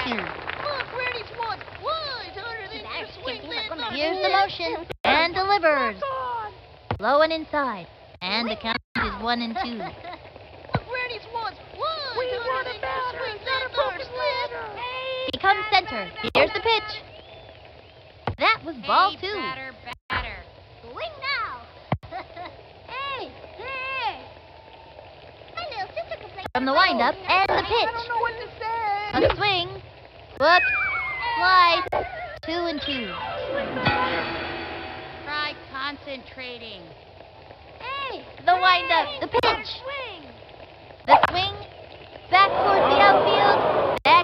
[SPEAKER 7] Granny's wants one harder than your swing landlord.
[SPEAKER 5] Here's the motion and delivers.
[SPEAKER 7] On.
[SPEAKER 5] Low and inside. And the count is 1-2.
[SPEAKER 7] Look, Granny's wants one
[SPEAKER 4] We
[SPEAKER 7] harder
[SPEAKER 4] want a
[SPEAKER 7] than your
[SPEAKER 4] batter,
[SPEAKER 7] swing
[SPEAKER 4] not a
[SPEAKER 7] landlord's
[SPEAKER 4] broken ladder.
[SPEAKER 5] He comes center. Here's the pitch. That was ball two.
[SPEAKER 9] Batter. Swing now. Hey. My little sister can play.
[SPEAKER 5] From the windup and the
[SPEAKER 7] I don't
[SPEAKER 5] pitch.
[SPEAKER 7] know what to say.
[SPEAKER 5] A swing. Whoops. Slide. 2-2.
[SPEAKER 9] Try concentrating.
[SPEAKER 5] Hey, the windup, the pitch,
[SPEAKER 9] Swing.
[SPEAKER 5] the swing, back towards the outfield. That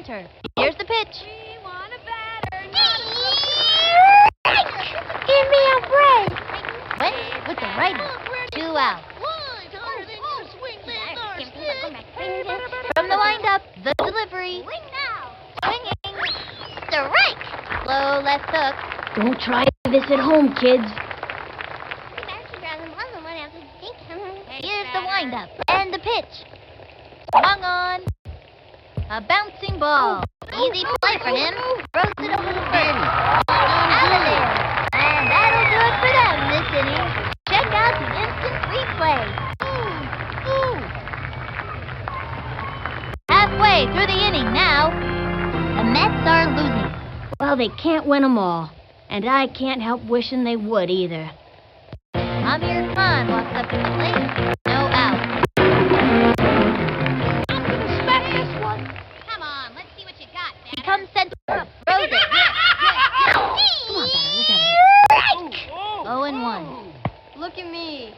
[SPEAKER 5] center. Here's the pitch.
[SPEAKER 9] We want a batter.
[SPEAKER 5] Give me a break. Went with the righty. 2 out. From the windup, the delivery.
[SPEAKER 9] Swing now.
[SPEAKER 5] Swinging. Strike. Low left hook.
[SPEAKER 6] Don't try this at home, kids.
[SPEAKER 5] Here's the windup and the pitch. Swung on. A bouncing ball. Easy play for him. Throws it over the first. Out of there. And that'll do it for them this inning. Check out the instant replay. Halfway through the inning now. The Mets are losing.
[SPEAKER 6] Well, they can't win 'em all. And I can't help wishing they would either.
[SPEAKER 5] Amir Khan walks up to the plate. No out.
[SPEAKER 9] I'm gonna smack this one. Come on, let's see what you got, batter.
[SPEAKER 5] He comes center. Throws it.
[SPEAKER 6] Come on, batter, let's have it.
[SPEAKER 5] Strike! 0-1.
[SPEAKER 9] Look at me.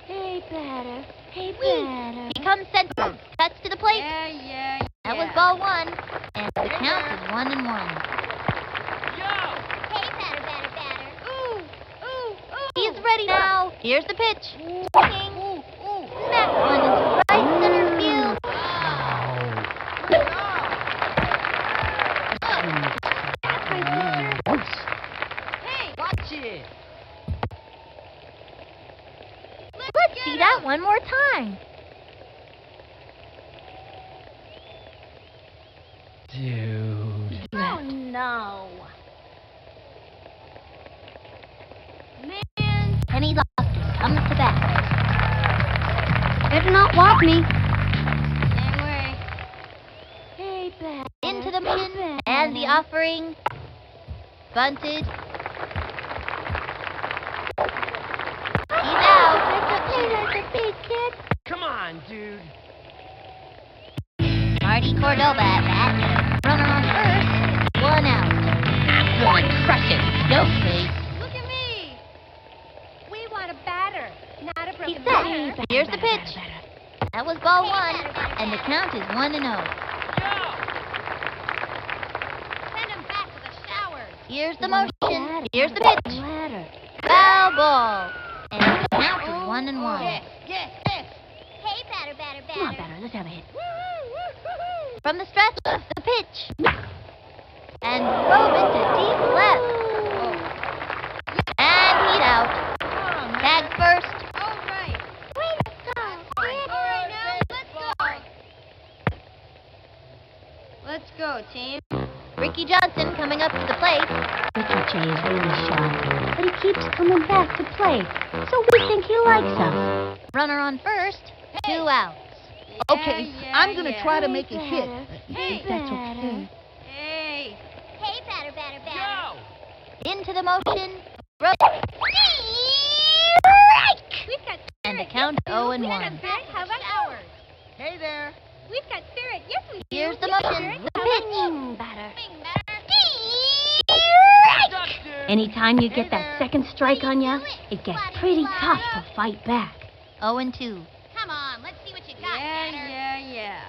[SPEAKER 6] Hey, batter. Hey, batter.
[SPEAKER 5] He comes center. Cuts to the plate.
[SPEAKER 9] Yeah.
[SPEAKER 5] That was ball 1. And the count is 1-1.
[SPEAKER 9] Hey, batter. Ooh.
[SPEAKER 5] He's ready now. Here's the pitch. Swinging. Smack one into right center field.
[SPEAKER 9] Hey, watch it.
[SPEAKER 5] Let's see that one more time.
[SPEAKER 2] Dude.
[SPEAKER 9] Oh, no.
[SPEAKER 5] Penny Loftus comes to bat.
[SPEAKER 6] Better not walk me.
[SPEAKER 9] Same way.
[SPEAKER 6] Hey, batter.
[SPEAKER 5] Into the motion. And the offering. Bunted. He's out. That's a big kid.
[SPEAKER 7] Come on, dude.
[SPEAKER 5] Marty Cordova at bat. Runner on first. 1 out.
[SPEAKER 8] I'm gonna crush it. No face.
[SPEAKER 9] Look at me. We want a batter, not a
[SPEAKER 5] He's
[SPEAKER 9] broken
[SPEAKER 5] set.
[SPEAKER 9] batter.
[SPEAKER 5] Here's the pitch. That was ball 1. And the count is 1-0.
[SPEAKER 9] Send him back to the showers.
[SPEAKER 5] Here's the motion. Here's the pitch.
[SPEAKER 6] Batter.
[SPEAKER 5] Foul ball. And the count is 1-1.
[SPEAKER 9] Yes. Hey, batter.
[SPEAKER 6] Come on, batter, let's have a hit.
[SPEAKER 5] From the stretch, the pitch. And drove it to deep left. And heat out. Tag first.
[SPEAKER 9] All right. Way to go. All right, now, let's go, team.
[SPEAKER 5] Ricky Johnson coming up to the plate.
[SPEAKER 6] Ricky J is really shy, but he keeps coming back to play, so we think he likes us.
[SPEAKER 5] Runner on first. 2 outs.
[SPEAKER 7] Okay, I'm gonna try to make a hit.
[SPEAKER 9] Hey,
[SPEAKER 7] If that's okay.
[SPEAKER 9] Hey, batter.
[SPEAKER 5] Into the motion. Throw.
[SPEAKER 9] We've got
[SPEAKER 5] And the count 0-1.
[SPEAKER 9] How about ours?
[SPEAKER 7] Hey there.
[SPEAKER 9] We've got spirit. Yes, we do.
[SPEAKER 5] Here's the
[SPEAKER 9] We've got
[SPEAKER 5] motion.
[SPEAKER 9] spirit.
[SPEAKER 5] The
[SPEAKER 9] How about
[SPEAKER 5] pitch.
[SPEAKER 9] you?
[SPEAKER 6] Batter.
[SPEAKER 9] Swing, batter.
[SPEAKER 6] Anytime you get that second strike on you, it gets pretty tough to fight back.
[SPEAKER 5] 0-2.
[SPEAKER 9] Come on, let's see what you got, batter. Yeah.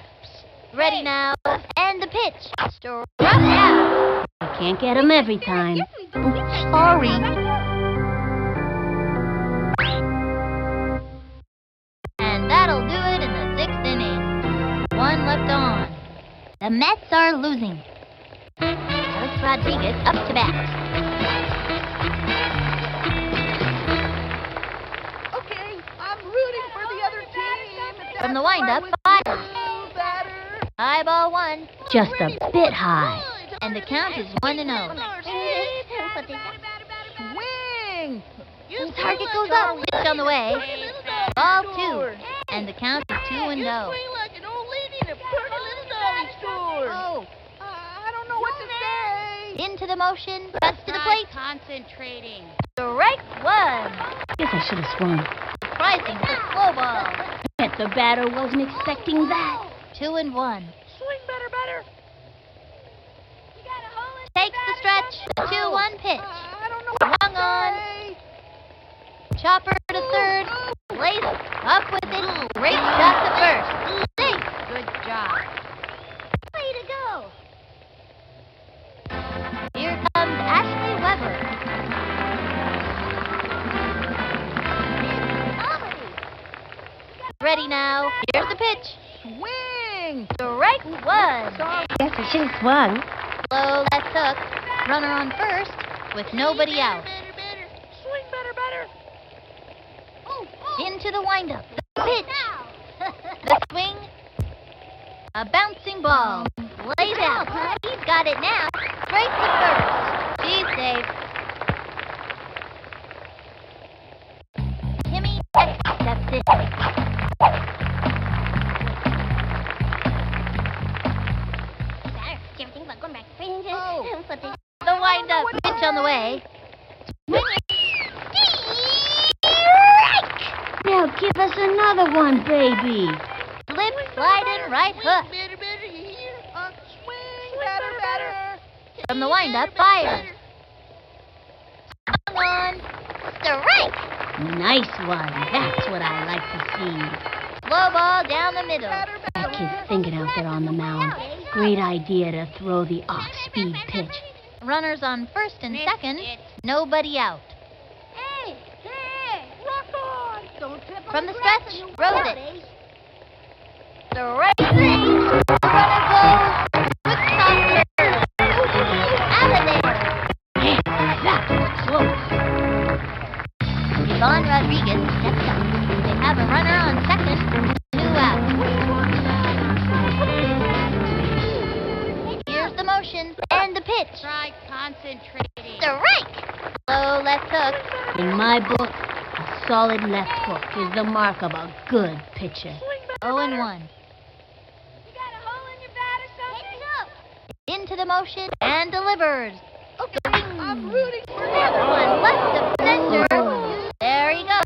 [SPEAKER 5] Ready now. And the pitch. Struck out.
[SPEAKER 6] You can't get him every time.
[SPEAKER 9] Yes, we do. We've got
[SPEAKER 5] Sorry. And that'll do it in the 6th inning. 1 left on. The Mets are losing. Alex Rodriguez up to bat.
[SPEAKER 7] Okay, I'm rooting for the other team.
[SPEAKER 5] From the windup, fire. High ball 1.
[SPEAKER 6] Just a bit high.
[SPEAKER 5] And the count is 1-0.
[SPEAKER 7] Swing!
[SPEAKER 5] Target goes up. Pitch on the way. Ball 2. And the count is 2-0.
[SPEAKER 7] like an old lady in a pretty little dolly store. Oh, I don't know what to say.
[SPEAKER 5] Into the motion. Cuts to the plate.
[SPEAKER 9] Concentrating.
[SPEAKER 5] Strike 1.
[SPEAKER 6] Guess I should have swung.
[SPEAKER 5] Surprising with a slow ball.
[SPEAKER 6] Bet the batter wasn't expecting that.
[SPEAKER 5] 2-1.
[SPEAKER 7] Swing better.
[SPEAKER 5] Takes the stretch. The 2-1 pitch.
[SPEAKER 7] I don't know
[SPEAKER 5] Swung on. Chopper to third. Lace up with it. Great shot to first. Safe.
[SPEAKER 9] Good job.
[SPEAKER 5] Way to go.
[SPEAKER 6] ever.
[SPEAKER 5] Ready now. Here's the pitch.
[SPEAKER 7] Swing!
[SPEAKER 5] Strike one.
[SPEAKER 6] Guess I should have swung.
[SPEAKER 5] Low left hook. Runner on first with nobody out.
[SPEAKER 7] Swing better.
[SPEAKER 5] Into the windup. The pitch. The swing. A bouncing ball. Lays out. He's got it now. Straight to first. She's safe. Timmy steps in. The wind-up pitch on the way.
[SPEAKER 6] Now give us another one, baby.
[SPEAKER 5] Slip, sliding, right hook.
[SPEAKER 7] Better here. Swing better.
[SPEAKER 5] From the wind-up, fires. Swung on. Strike.
[SPEAKER 6] Nice one. That's what I like to see.
[SPEAKER 5] Slow ball down the middle.
[SPEAKER 6] That kid's thinking out there on the mound. Great idea to throw the off-speed pitch.
[SPEAKER 5] Runners on first and second. Nobody out.
[SPEAKER 9] Hey, rock on! Don't trip on
[SPEAKER 5] From the
[SPEAKER 9] the grass
[SPEAKER 5] stretch,
[SPEAKER 9] and
[SPEAKER 5] throws it. Strike. Runner goes. Quick toss to third. Out of there.
[SPEAKER 6] Man, that was close.
[SPEAKER 5] Yvonne Rodriguez steps up. They have a runner on second. 2 out. Here's the motion and the pitch.
[SPEAKER 9] Try concentrating.
[SPEAKER 5] Strike. Low left hook.
[SPEAKER 6] In my book, a solid left hook is the mark of a good pitcher.
[SPEAKER 5] 0-1.
[SPEAKER 9] You got a hole in your bat or something?
[SPEAKER 5] Into the motion and delivers.
[SPEAKER 7] Okay, I'm rooting for
[SPEAKER 5] That one left of center. There he goes.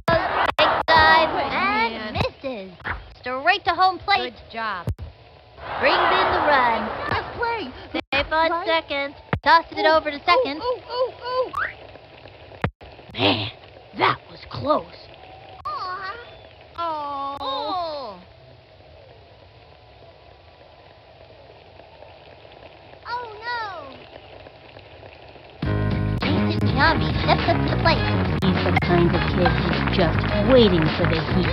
[SPEAKER 5] Big dive and misses. Straight to home plate.
[SPEAKER 9] Good job.
[SPEAKER 5] Brings in the run.
[SPEAKER 7] Nice play.
[SPEAKER 5] Safe on second. Tosses it over to second.
[SPEAKER 7] Oh.
[SPEAKER 6] Man, that was close.
[SPEAKER 9] Oh. Oh no.
[SPEAKER 5] Jason Giambi steps up to the plate.
[SPEAKER 6] He's the kind of kid who's just waiting for the heat.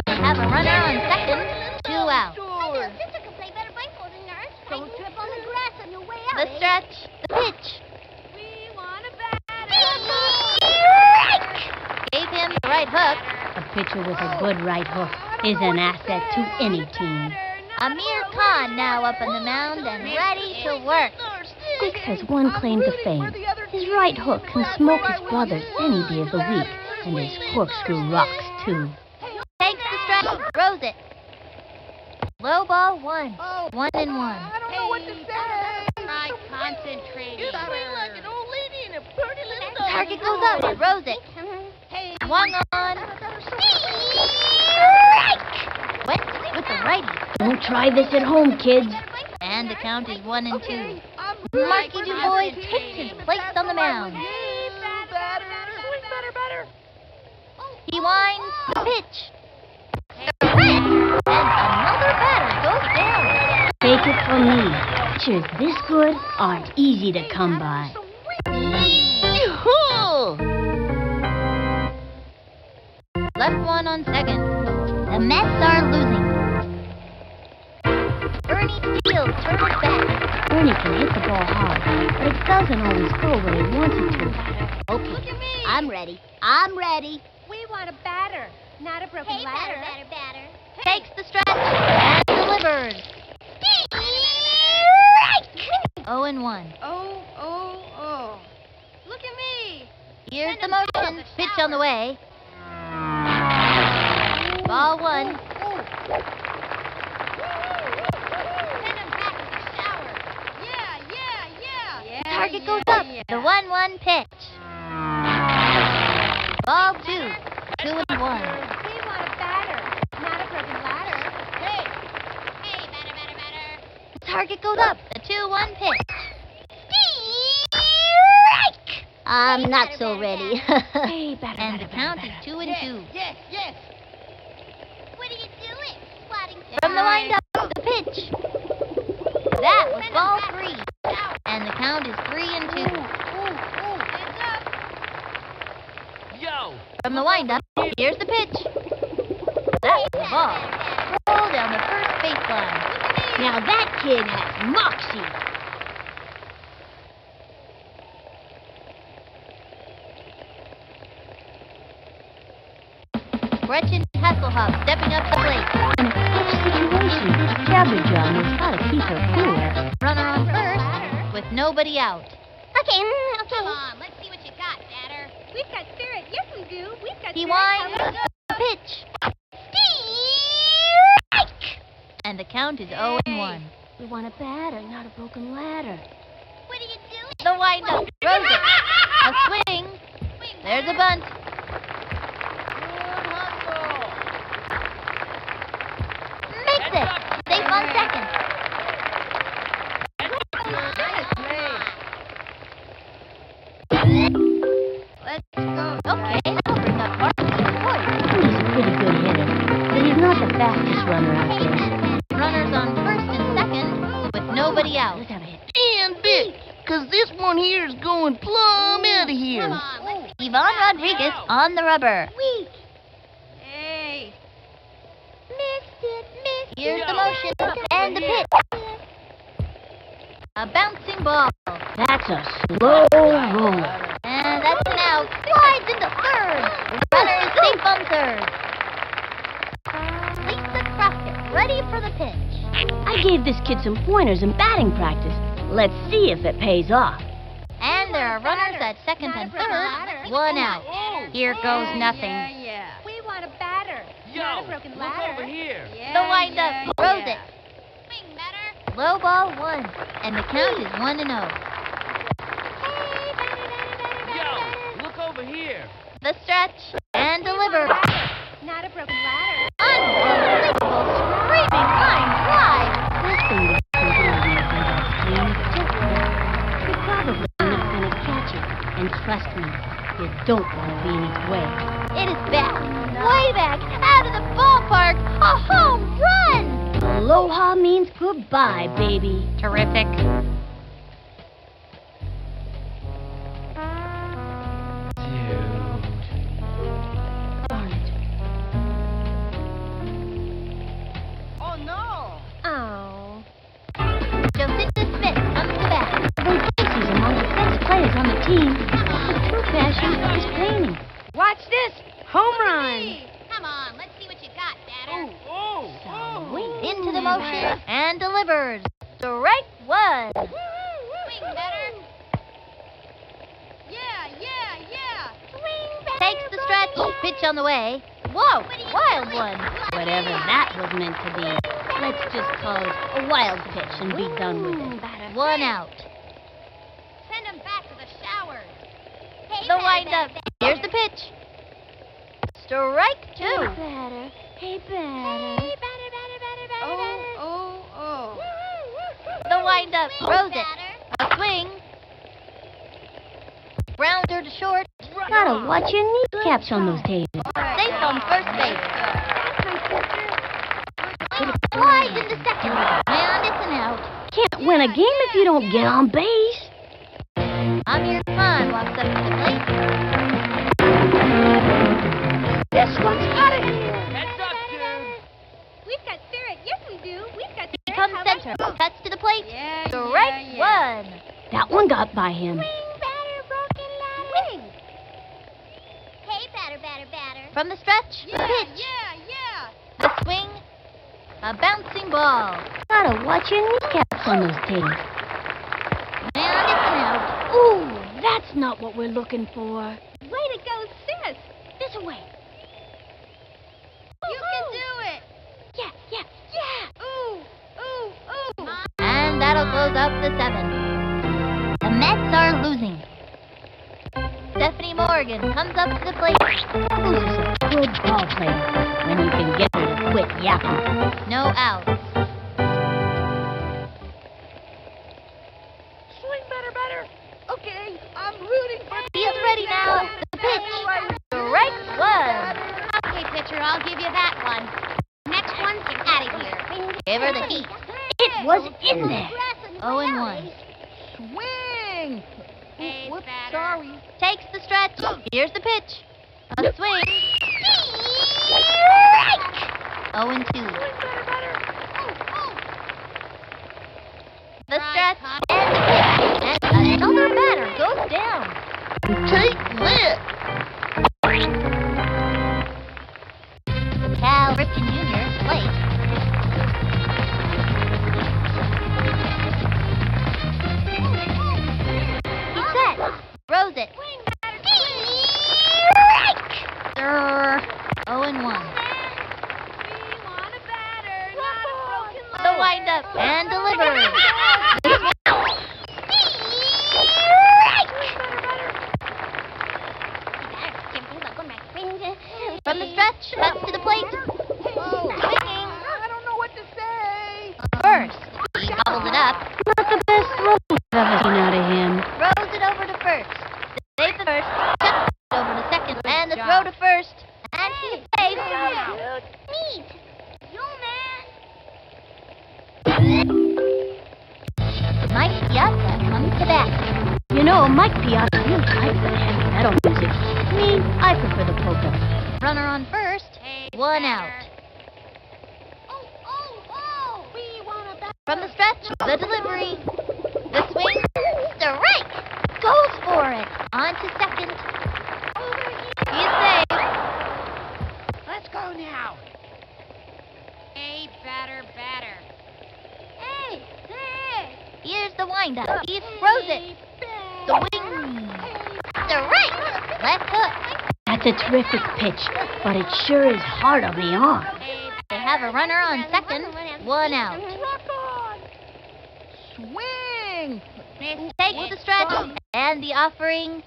[SPEAKER 5] They have a runner on second. 2 out.
[SPEAKER 9] Your sister can play better baseball than yours. Don't trip on the grass on your way out.
[SPEAKER 5] The stretch. The pitch.
[SPEAKER 9] We want a batter.
[SPEAKER 5] Gave him the right hook.
[SPEAKER 6] A pitcher with a good right hook is an asset to any team.
[SPEAKER 5] Amir Khan now up on the mound and ready to work.
[SPEAKER 6] Dick has one claim to fame. His right hook can smoke his brother any day of the week, and his corkscrew rocks too.
[SPEAKER 5] Takes the strike. Throws it. Low ball 1. 1-1.
[SPEAKER 7] I don't know what to say.
[SPEAKER 9] Try concentrating.
[SPEAKER 7] You swing like an old lady in a pretty little dog.
[SPEAKER 5] Target goes up. Throws it. Swung on. Strike! Went with the righty.
[SPEAKER 6] Don't try this at home, kids.
[SPEAKER 5] And the count is 1-2. Marky DuBois takes his place on the mound.
[SPEAKER 7] Swing better.
[SPEAKER 5] He winds the pitch. And another batter goes down.
[SPEAKER 6] Take it from me. Pitchers this good aren't easy to come by.
[SPEAKER 5] Left one on second. The Mets are losing. Ernie Steele turns back.
[SPEAKER 6] Ernie can hit the ball hard, but it doesn't always go where he wants it to.
[SPEAKER 5] Okay, I'm ready.
[SPEAKER 9] We want a batter, not a broken ladder. Batter.
[SPEAKER 5] Takes the stretch and delivers. 0-1.
[SPEAKER 9] Oh. Look at me.
[SPEAKER 5] Here's the motion. Pitch on the way. Ball 1. Target goes up. The 1-1 pitch. Ball 2. 2-1.
[SPEAKER 9] We want a batter, not a broken ladder. Hey, batter.
[SPEAKER 5] Target goes up. The 2-1 pitch. I'm not so ready.
[SPEAKER 6] Hey, batter,
[SPEAKER 5] And the count is 2-2.
[SPEAKER 7] Yes.
[SPEAKER 9] What are you doing? Squatting
[SPEAKER 5] From the windup, the pitch. That was ball 3. And the count is 3-2. From the windup, here's the pitch. That's the ball. Roll down the first baseline.
[SPEAKER 6] Now that kid has moxie.
[SPEAKER 5] Gretchen Hasselhoff stepping up the plate.
[SPEAKER 6] In a tough situation, Jabberjaw knows how to keep her cool.
[SPEAKER 5] Runner on first with nobody out.
[SPEAKER 9] Okay. Come on, let's see what you got, Dadder. We've got spirit. Yes, we do. We've got
[SPEAKER 5] He
[SPEAKER 9] spirit.
[SPEAKER 5] winds
[SPEAKER 9] How about
[SPEAKER 5] the pitch.
[SPEAKER 9] strike?
[SPEAKER 5] And the count is 0-1.
[SPEAKER 6] We want a batter, not a broken ladder.
[SPEAKER 9] What are you doing?
[SPEAKER 5] The windup throws it. A swing. There's a bunt. Makes it. Safe on second. Let's go. Okay, that'll bring up Marcus Boyd.
[SPEAKER 6] He's a pretty good hitter, but he's not the fastest runner out there.
[SPEAKER 5] Runners on first and second with nobody out.
[SPEAKER 6] Let's have a hit.
[SPEAKER 7] And big, 'cause this one here is going plumb out of here.
[SPEAKER 9] Come on, let's
[SPEAKER 5] Yvonne Rodriguez on the rubber.
[SPEAKER 9] Weak. Hey. Missed it.
[SPEAKER 5] Here's the motion and the pitch. A bouncing ball.
[SPEAKER 6] That's a slow roller.
[SPEAKER 5] And that's an out. Slides into third. Runner is safe on third. Lisa Crockett, ready for the pitch.
[SPEAKER 6] I gave this kid some pointers in batting practice. Let's see if it pays off.
[SPEAKER 5] And there are runners at second and third. One out. Here goes nothing.
[SPEAKER 9] Yeah. We want a batter. Not a broken ladder.
[SPEAKER 7] Over here.
[SPEAKER 5] The windup throws it.
[SPEAKER 9] Swing, batter.
[SPEAKER 5] Low ball one. And the count is 1-0.
[SPEAKER 9] Hey, batter.
[SPEAKER 7] Look over here.
[SPEAKER 5] The stretch and deliver.
[SPEAKER 9] Not a broken ladder.
[SPEAKER 5] Unbelievable screaming line drive.
[SPEAKER 6] First thing this kid does is You're probably not going to catch it. And trust me, you don't want to be in its way.
[SPEAKER 5] It is back, way back, out of the ballpark, a home run!
[SPEAKER 6] Aloha means goodbye, baby.
[SPEAKER 5] Terrific.
[SPEAKER 6] Darn it.
[SPEAKER 7] Oh no.
[SPEAKER 6] Oh.
[SPEAKER 5] Jocinda Smith comes to bat.
[SPEAKER 6] Although Daisy's among the best players on the team, her true passion is painting.
[SPEAKER 9] Watch this. Home run. Come on, let's see what you got, Dadder.
[SPEAKER 5] Into the motion and delivers. Strike one.
[SPEAKER 9] Swing, batter. Yeah. Swing, batter.
[SPEAKER 5] Takes the stretch. Pitch on the way. Whoa, wild one.
[SPEAKER 6] Whatever that was meant to be, let's just call it a wild pitch and be done with it.
[SPEAKER 5] One out.
[SPEAKER 9] Send him back to the showers. Hey,
[SPEAKER 5] The
[SPEAKER 9] batter,
[SPEAKER 5] windup.
[SPEAKER 9] batter.
[SPEAKER 5] Here's the pitch. Strike two.
[SPEAKER 6] Batter. Hey, batter.
[SPEAKER 9] Hey, batter, batter, batter, batter, batter.
[SPEAKER 5] The windup
[SPEAKER 9] Swing,
[SPEAKER 5] throws it.
[SPEAKER 9] batter.
[SPEAKER 5] A swing. Grounder to short.
[SPEAKER 6] Gotta watch your kneecaps on those tables.
[SPEAKER 5] Safe on first base. Flies into second. And it's an out.
[SPEAKER 6] Can't win a game if you don't get on base.
[SPEAKER 5] Amir Khan walks up to the plate.
[SPEAKER 6] This one's out of here.
[SPEAKER 7] Heads up, dude.
[SPEAKER 9] We've got spirit. Yes, we do. We've got spirit.
[SPEAKER 5] He comes
[SPEAKER 9] How about
[SPEAKER 5] center.
[SPEAKER 9] you?
[SPEAKER 5] Cuts to the plate. Strike one.
[SPEAKER 6] That one got by him.
[SPEAKER 9] Swing, batter, broken ladder. Swing. Hey, batter, batter, batter.
[SPEAKER 5] From the stretch. The pitch. The swing. A bouncing ball.
[SPEAKER 6] Gotta watch your kneecaps on those tables.
[SPEAKER 5] And it's an out.
[SPEAKER 6] Ooh, that's not what we're looking for.
[SPEAKER 9] Way to go, sis.
[SPEAKER 6] This way.
[SPEAKER 9] You can do it.
[SPEAKER 6] Yeah.
[SPEAKER 9] Ooh.
[SPEAKER 5] And that'll close up the seventh. The Mets are losing. Stephanie Morgan comes up to the plate.
[SPEAKER 6] Who's a good ball player when you can get her to quit yapping?
[SPEAKER 5] No outs.
[SPEAKER 7] Swing better. Okay, I'm rooting for
[SPEAKER 5] He is ready now. The pitch. Strike one.
[SPEAKER 9] Okay, pitcher, I'll give you that one. Next one, get out of here.
[SPEAKER 5] Give her the heat.
[SPEAKER 6] It was in there.
[SPEAKER 5] 0-1.
[SPEAKER 7] Swing.
[SPEAKER 9] Hey,
[SPEAKER 7] Whoops,
[SPEAKER 9] batter.
[SPEAKER 7] sorry.
[SPEAKER 5] Takes the stretch. Here's the pitch. A swing. 0-2. The stretch and the pitch. And another batter goes down.
[SPEAKER 7] Take lit.
[SPEAKER 5] Cal Ripken Jr. late. He's set. Throws it. 0-1. The windup and delivery. From the stretch, up to the plate.
[SPEAKER 7] I don't know what to say.
[SPEAKER 5] First, he gobbles it up.
[SPEAKER 6] Not the best throw I've ever seen out of him.
[SPEAKER 5] Throws it over to first. Save the first. Chucks it over to second. And the throw to first. And he's safe. Neat. Yo, man. Mike Piazza comes to bat.
[SPEAKER 6] You know, Mike Piazza really likes that heavy metal music. Me, I prefer the polka.
[SPEAKER 5] Runner on first. 1 out. From the stretch, the delivery. The swing. Strike. Goes for it. On to second. He's safe.
[SPEAKER 7] Let's go now. Hey, batter. Hey.
[SPEAKER 5] Here's the windup. He throws it. Swing. Strike. Left hook.
[SPEAKER 6] That's a terrific pitch, but it sure is hard on the arm.
[SPEAKER 5] They have a runner on second. 1 out.
[SPEAKER 7] Swing.
[SPEAKER 5] Takes the stretch and the offering.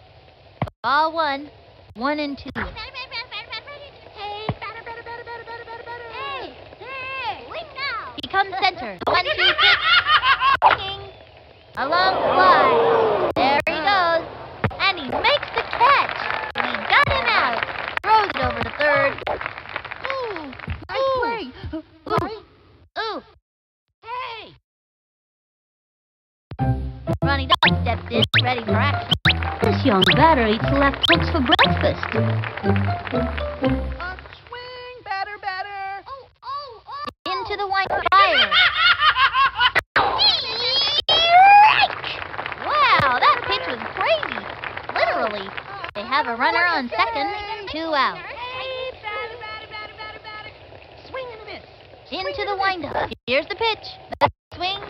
[SPEAKER 5] Ball 1. 1-2.
[SPEAKER 9] Hey, batter. Hey, wing now.
[SPEAKER 5] He comes center. 1-2 pitch. Swinging. A long fly. There he goes. And he makes the catch. We got him out. Throws it over to third.
[SPEAKER 7] Nice play.
[SPEAKER 5] Ooh.
[SPEAKER 7] Hey.
[SPEAKER 5] Ronnie Dog steps in, ready for action.
[SPEAKER 6] This young batter eats left hooks for breakfast.
[SPEAKER 7] Swing, batter.
[SPEAKER 5] Into the white fire. Wow, that pitch was crazy. Literally. They have a runner on second. 2 out.
[SPEAKER 7] Swing and a miss.
[SPEAKER 5] Into the windup. Here's the pitch. The swing.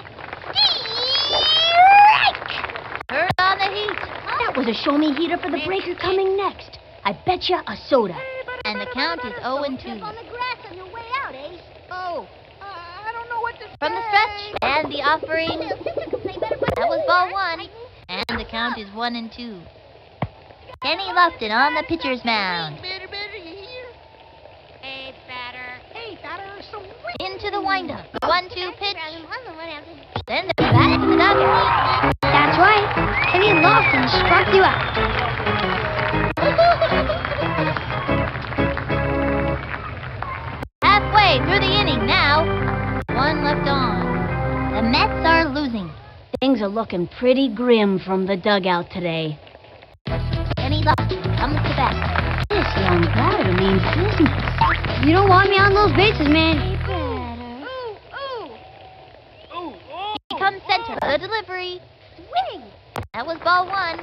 [SPEAKER 5] Turn on the heat.
[SPEAKER 6] That was a show-me heater for the breaker coming next. I bet you a soda.
[SPEAKER 5] And the count is 0-2.
[SPEAKER 9] On the grass on your way out, eh?
[SPEAKER 7] I don't know what to say.
[SPEAKER 5] From the stretch and the offering. That was ball 1. And the count is 1-2. Kenny Lofton on the pitcher's mound.
[SPEAKER 7] Batter, you hear?
[SPEAKER 9] Hey, batter, swing.
[SPEAKER 5] Into the windup. 1-2 pitch. Then they're back to the dugout.
[SPEAKER 6] That's right. Kenny Lofton struck you out.
[SPEAKER 5] Halfway through the inning now. 1 left on. The Mets are losing.
[SPEAKER 6] Things are looking pretty grim from the dugout today.
[SPEAKER 5] Kenny Lofton comes to bat.
[SPEAKER 6] This young batter means business. You don't want me on those bases, man.
[SPEAKER 5] He comes center. The delivery. Swing. That was ball 1.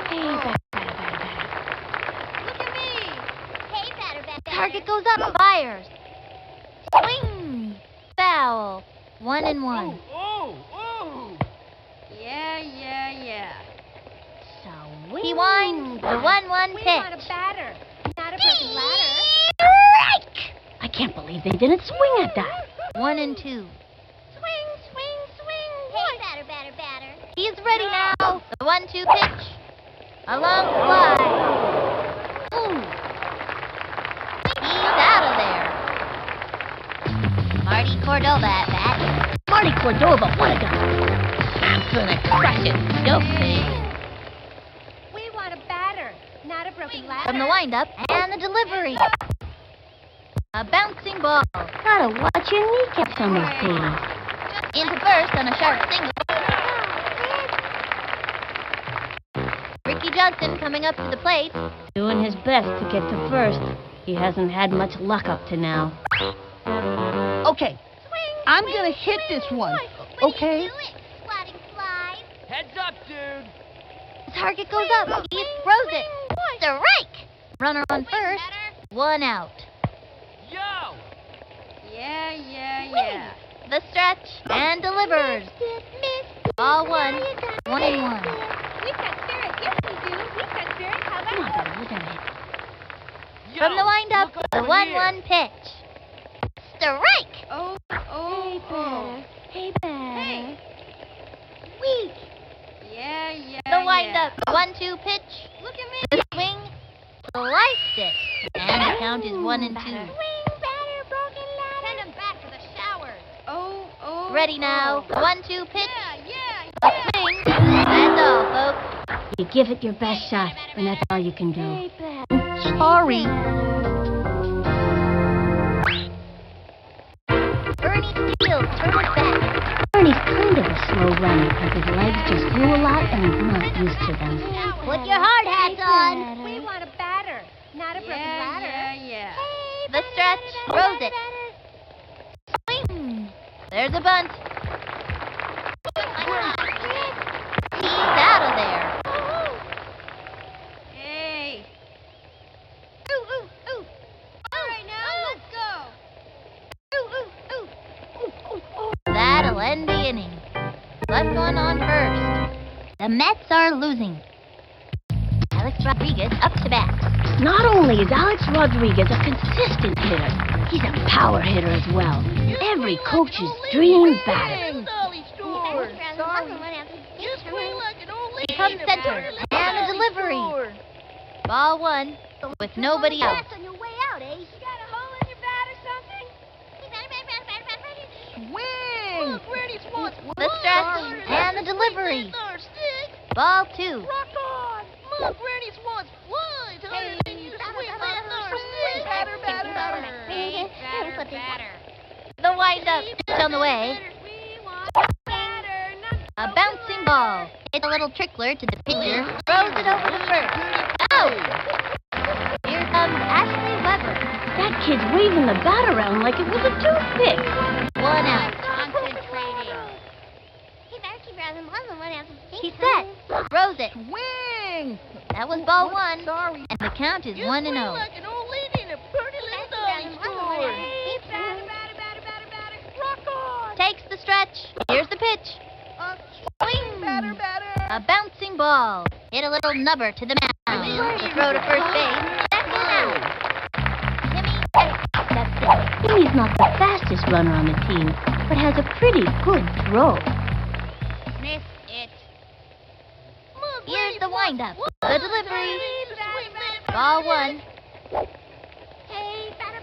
[SPEAKER 6] Hey, batter.
[SPEAKER 9] Look at me. Hey, batter.
[SPEAKER 5] Target goes up. Fires. Swing. Foul. 1-1.
[SPEAKER 7] Yeah.
[SPEAKER 6] So
[SPEAKER 5] He winds the 1-1 pitch.
[SPEAKER 9] batter. Not a broken ladder.
[SPEAKER 6] I can't believe they didn't swing at that.
[SPEAKER 5] 1-2.
[SPEAKER 9] Swing. Hey, batter.
[SPEAKER 5] He's ready now. The 1-2 pitch. A long fly. Ooh. He's out of there. Marty Cordova at bat.
[SPEAKER 6] Marty Cordova, what a guy.
[SPEAKER 5] I'm gonna crush it. No thing.
[SPEAKER 9] We want a batter, not a broken ladder.
[SPEAKER 5] From the windup and the delivery. A bouncing ball.
[SPEAKER 6] Gotta watch your kneecaps on those babies.
[SPEAKER 5] Into first on a sharp single. Ricky Johnson Johnson coming up to the plate.
[SPEAKER 6] Doing his best to get to first. He hasn't had much luck up to now.
[SPEAKER 7] Okay, I'm gonna hit this one. Okay? Heads up, dude.
[SPEAKER 5] Target goes up. He throws it. Strike! Runner on first. 1 out.
[SPEAKER 7] Yo!
[SPEAKER 6] Yeah.
[SPEAKER 5] The stretch and delivers. Ball 1. 1 and 1.
[SPEAKER 9] We've got spirit. Yes, we do. We've got spirit. How
[SPEAKER 6] Come on,
[SPEAKER 9] about
[SPEAKER 6] baby, we're gonna hit.
[SPEAKER 5] From the windup,
[SPEAKER 7] look
[SPEAKER 5] the
[SPEAKER 7] over
[SPEAKER 5] 1-1
[SPEAKER 7] here.
[SPEAKER 5] pitch. Strike!
[SPEAKER 6] Hey, Bear.
[SPEAKER 9] weak?
[SPEAKER 5] The windup, 1-2 pitch.
[SPEAKER 9] Look at me.
[SPEAKER 5] The swing, sliced it. And the count is 1 and 2.
[SPEAKER 9] Swing, batter, broken ladder. Send him back to the showers.
[SPEAKER 5] Ready now, 1-2 pitch.
[SPEAKER 9] Yeah.
[SPEAKER 5] A swing. That's all, folks.
[SPEAKER 6] You give it your best shot, and that's all you can do.
[SPEAKER 7] Sorry.
[SPEAKER 5] Ernie Steele turns back.
[SPEAKER 6] Ernie's kind of a slow runner because his legs just grew a lot and he's not used to them.
[SPEAKER 5] Put your hard hats on.
[SPEAKER 9] We want a batter, not a broken ladder. Hey,
[SPEAKER 5] The stretch, throws it. Swing. There's a bunt. He's out of there.
[SPEAKER 9] Hey. Ooh. All right, now, let's go.
[SPEAKER 5] That'll end the inning. Left one on first. The Mets are losing. Alex Rodriguez up to bat.
[SPEAKER 6] Not only is Alex Rodriguez a consistent hitter, he's a power hitter as well. Every coach's dream batter.
[SPEAKER 5] He comes center and a delivery. Ball 1 with nobody out.
[SPEAKER 9] On your way out, eh? You got a hole in your bat or something?
[SPEAKER 7] Swing!
[SPEAKER 9] Look, Granny wants
[SPEAKER 5] The stretch and the delivery. Ball 2.
[SPEAKER 9] Rock on! Look, Granny wants one. Hey, batter.
[SPEAKER 5] The windup is on the way.
[SPEAKER 9] We want a batter, not
[SPEAKER 5] A bouncing ball. It's a little trickler to the pitcher. Throws it over to first. Out! Here comes Ashley Weber.
[SPEAKER 6] That kid's waving the bat around like it was a toothpick.
[SPEAKER 5] 1 out.
[SPEAKER 9] concentrating. Hey, better keep your eyes on the one out.
[SPEAKER 5] He's set. Throws it.
[SPEAKER 7] Swing!
[SPEAKER 5] That was ball 1.
[SPEAKER 7] Sorry.
[SPEAKER 5] And the count is 1 and 0.
[SPEAKER 7] Like an old lady in a pretty little dolly store.
[SPEAKER 9] Hey, batter.
[SPEAKER 7] Rock on!
[SPEAKER 5] Takes the stretch. Here's the pitch. Swing.
[SPEAKER 7] Batter.
[SPEAKER 5] A bouncing ball. Hit a little nubber to the mound. The throw to first base. Second out. Timmy accepts it.
[SPEAKER 6] Timmy's not the fastest runner on the team, but has a pretty good throw.
[SPEAKER 5] Miss it. Here's the windup. The delivery. Ball 1.
[SPEAKER 9] Hey, batter.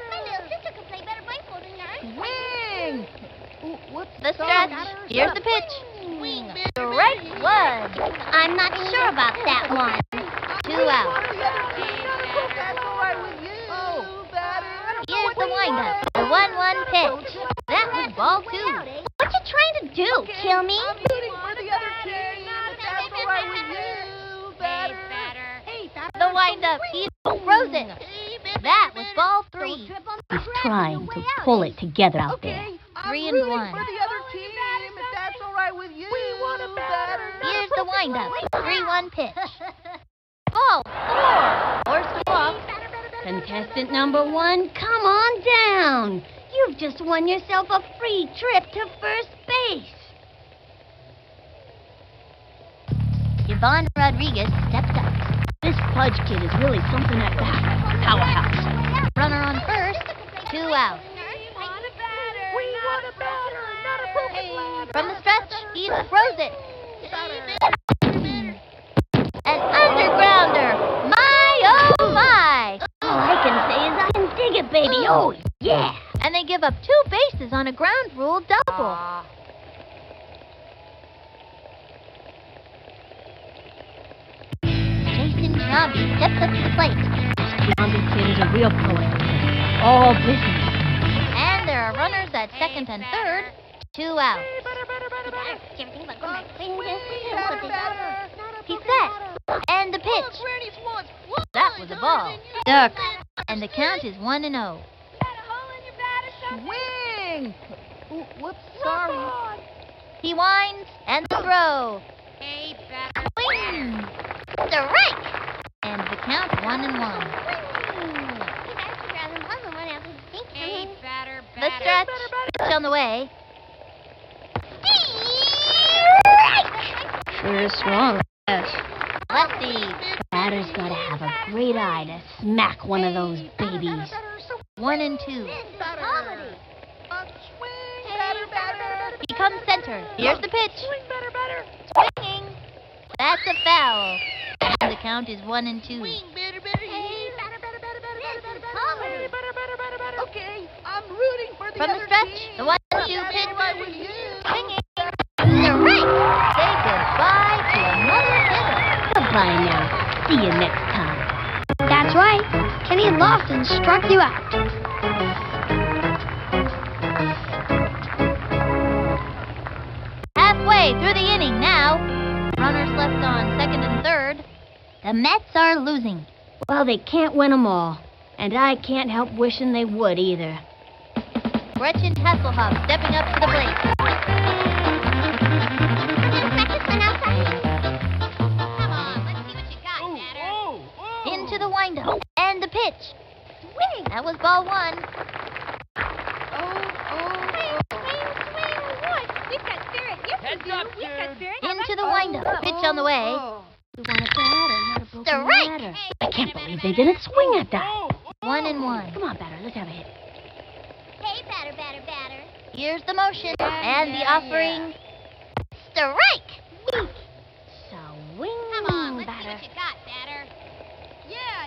[SPEAKER 9] My little sister can play better baseball than yours.
[SPEAKER 7] Swing! Ooh, whoops.
[SPEAKER 5] The stretch. Here's the pitch. Swing. Strike 1.
[SPEAKER 9] I'm not sure about that one.
[SPEAKER 5] 2 out.
[SPEAKER 7] That's all right with you. Oh, batter.
[SPEAKER 5] Here's the windup. The 1-1 pitch. That was ball 2.
[SPEAKER 9] What you trying to do? Kill me?
[SPEAKER 7] I'm rooting for the other team. That's all right with you, batter.
[SPEAKER 5] The windup. He throws it. That was ball 3.
[SPEAKER 6] He's trying to pull it together out there.
[SPEAKER 5] 3 and 1.
[SPEAKER 7] For the other team, if that's all right with you. We want a batter.
[SPEAKER 5] Here's the windup. 3-1 pitch. Ball 4. Forced to walk.
[SPEAKER 6] Contestant number 1, come on down. You've just won yourself a free trip to first base.
[SPEAKER 5] Yvonne Rodriguez steps up.
[SPEAKER 6] This Pudge kid is really something at bat. Powerhouse.
[SPEAKER 5] Runner on first. 2 out.
[SPEAKER 7] We want a batter, not a broken ladder.
[SPEAKER 5] From the stretch, he throws it. An undergrounder. My, oh my.
[SPEAKER 6] All I can say is I can dig it, baby. Oh, yeah.
[SPEAKER 5] And they give up 2 bases on a ground rule double. Jason Giambi steps up to the plate.
[SPEAKER 6] Zombie kid is a real poet. All business.
[SPEAKER 5] And there are runners at second and third. 2 out. He's set. And the pitch. That was a ball.
[SPEAKER 6] Duck.
[SPEAKER 5] And the count is 1-0.
[SPEAKER 7] Swing! Ooh, whoops, sorry.
[SPEAKER 5] He winds and the throw. Swing. Strike. And the count 1-1. The stretch. Pitch on the way.
[SPEAKER 6] Sure is strong, yes.
[SPEAKER 5] Lefty.
[SPEAKER 6] Batter's gotta have a great eye to smack one of those babies.
[SPEAKER 5] 1-2. He comes center. Here's the pitch. Swinging. That's a foul. And the count is 1-2.
[SPEAKER 7] Okay, I'm rooting for the
[SPEAKER 5] From the
[SPEAKER 7] other
[SPEAKER 5] stretch,
[SPEAKER 7] team.
[SPEAKER 5] the 1-2 pitch. Swinging. Strike. Say goodbye to another hitter.
[SPEAKER 6] Goodbye now. See you next time.
[SPEAKER 9] That's right. Kenny Lofton struck you out.
[SPEAKER 5] Halfway through the inning now. Runners left on second and third. The Mets are losing.
[SPEAKER 6] Well, they can't win 'em all. And I can't help wishing they would either.
[SPEAKER 5] Gretchen Hasselhoff stepping up to the plate. Come on, let's see what you got, batter. Into the windup. And the pitch. Swing. That was ball one. Into the windup. Pitch on the way.
[SPEAKER 6] We want a batter, not a broken
[SPEAKER 5] Strike.
[SPEAKER 6] batter. I can't believe they didn't swing at that.
[SPEAKER 5] 1-1.
[SPEAKER 6] Come on, batter, let's have a hit.
[SPEAKER 9] Hey, batter, batter, batter.
[SPEAKER 5] Here's the motion and the offering. Strike.
[SPEAKER 6] Swing,
[SPEAKER 9] Come on, let's see
[SPEAKER 6] batter.
[SPEAKER 9] what you got, batter. Yeah.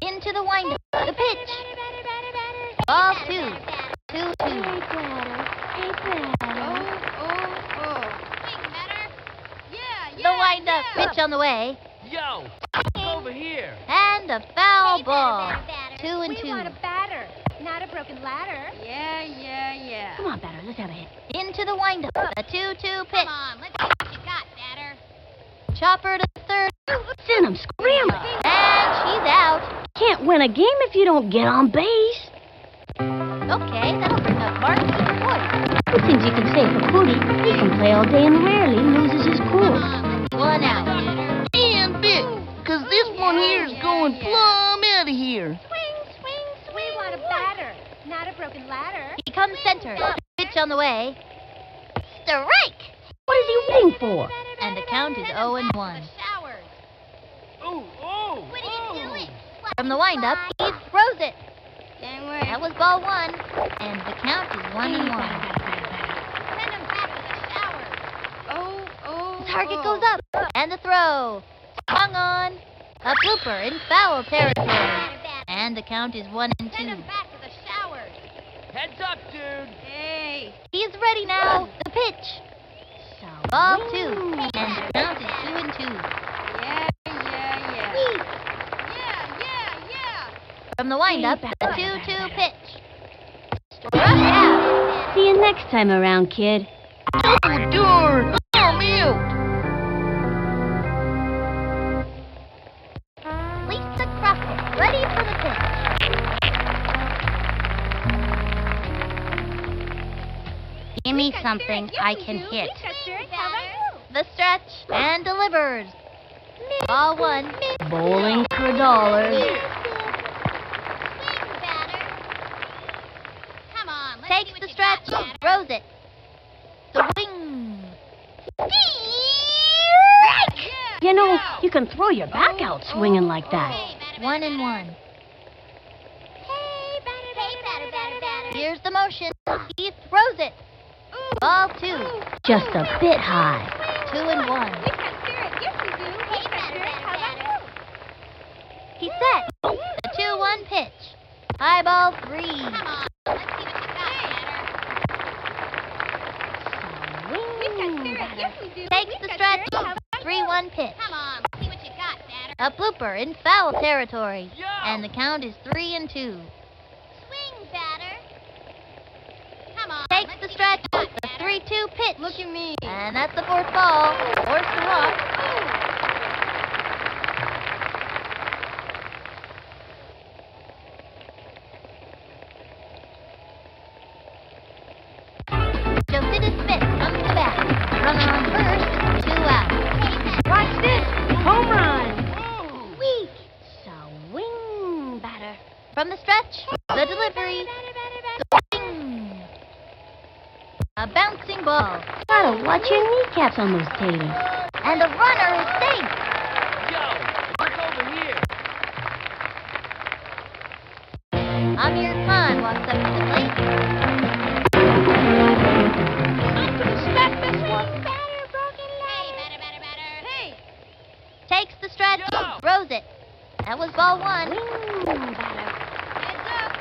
[SPEAKER 5] Into the windup. The pitch.
[SPEAKER 9] Batter, batter, batter, batter.
[SPEAKER 5] Ball
[SPEAKER 9] Batter,
[SPEAKER 5] 2.
[SPEAKER 9] batter, batter.
[SPEAKER 5] 2-2.
[SPEAKER 6] Hey, batter. Hey, batter.
[SPEAKER 9] Swing, batter.
[SPEAKER 5] The windup. Pitch on the way.
[SPEAKER 10] Yo, over here.
[SPEAKER 5] And a foul
[SPEAKER 9] Hey,
[SPEAKER 5] ball.
[SPEAKER 9] batter, batter, batter.
[SPEAKER 5] 2-2.
[SPEAKER 9] batter, not a broken ladder.
[SPEAKER 6] Come on, batter, let's have a hit.
[SPEAKER 5] Into the windup. The 2-2 pitch.
[SPEAKER 9] Come on, let's see what you got, batter.
[SPEAKER 5] Chopper to third.
[SPEAKER 6] Send him scrambling.
[SPEAKER 5] And she's out.
[SPEAKER 6] Can't win a game if you don't get on base.
[SPEAKER 5] Okay, that'll bring up Mark to the point.
[SPEAKER 6] Good things you can say for Cootie. He can play all day and rarely loses his cool.
[SPEAKER 5] 1 out.
[SPEAKER 7] And bit, because this one here is going plumb out of here.
[SPEAKER 9] Swing. We want a batter, not a broken ladder.
[SPEAKER 5] He comes center. Pitch on the way. Strike.
[SPEAKER 6] What is he waiting for?
[SPEAKER 5] And the count is 0-1.
[SPEAKER 9] Showers.
[SPEAKER 10] What
[SPEAKER 9] are you doing?
[SPEAKER 5] From the windup, he throws it.
[SPEAKER 9] Dang right.
[SPEAKER 5] That was ball 1. And the count is 1-1.
[SPEAKER 9] Send him back to the shower.
[SPEAKER 5] The target goes up. And the throw. Hung on. A blooper in foul territory. And the count is 1-2.
[SPEAKER 9] Send him back to the shower.
[SPEAKER 10] Heads up, dude.
[SPEAKER 9] Hey.
[SPEAKER 5] He's ready now. The pitch. Ball 2. And the count is 2-2. From the windup, the 2-2 pitch. Struck out.
[SPEAKER 6] See you next time around, kid.
[SPEAKER 7] Oh, darn. I'm out.
[SPEAKER 5] Lisa Crockett, ready for the pitch.
[SPEAKER 6] Give me something I can hit.
[SPEAKER 5] The stretch and delivers. Ball 1.
[SPEAKER 6] Bowling for dollars.
[SPEAKER 9] Come on, let's
[SPEAKER 5] Takes
[SPEAKER 9] see what
[SPEAKER 5] the
[SPEAKER 9] you
[SPEAKER 5] stretch,
[SPEAKER 9] got, batter.
[SPEAKER 5] throws it. Swing.
[SPEAKER 6] You know, you can throw your back out swinging like that.
[SPEAKER 5] 1-1.
[SPEAKER 9] Hey, batter.
[SPEAKER 5] Here's the motion. He throws it. Ball 2.
[SPEAKER 6] Just a bit high.
[SPEAKER 5] 2-1.
[SPEAKER 9] Hey, batter.
[SPEAKER 5] He's set. The 2-1 pitch. High ball 3.
[SPEAKER 9] Come on, let's see what you got, batter.
[SPEAKER 5] Takes the stretch. 3-1 pitch.
[SPEAKER 9] Come on, let's see what you got, batter.
[SPEAKER 5] A blooper in foul territory.
[SPEAKER 10] Yo.
[SPEAKER 5] And the count is 3-2.
[SPEAKER 9] Swing, batter. Come on,
[SPEAKER 5] Takes
[SPEAKER 9] let's
[SPEAKER 5] the
[SPEAKER 9] see
[SPEAKER 5] stretch.
[SPEAKER 9] what you
[SPEAKER 5] The
[SPEAKER 9] got, batter.
[SPEAKER 5] 3-2 pitch.
[SPEAKER 9] Look at me.
[SPEAKER 5] And that's the 4th ball. Forced to walk. From the stretch, the delivery. Swing. A bouncing ball.
[SPEAKER 6] Gotta watch your kneecaps on those taters.
[SPEAKER 5] And the runner is safe.
[SPEAKER 10] Yo, look over here.
[SPEAKER 5] Amir Khan walks up to the plate.
[SPEAKER 7] I'm gonna smack this one.
[SPEAKER 9] Batter, broken leg. Hey, batter.
[SPEAKER 7] Hey.
[SPEAKER 5] Takes the stretch.
[SPEAKER 10] Yo.
[SPEAKER 5] Throws it. That was ball one.
[SPEAKER 9] Heads up.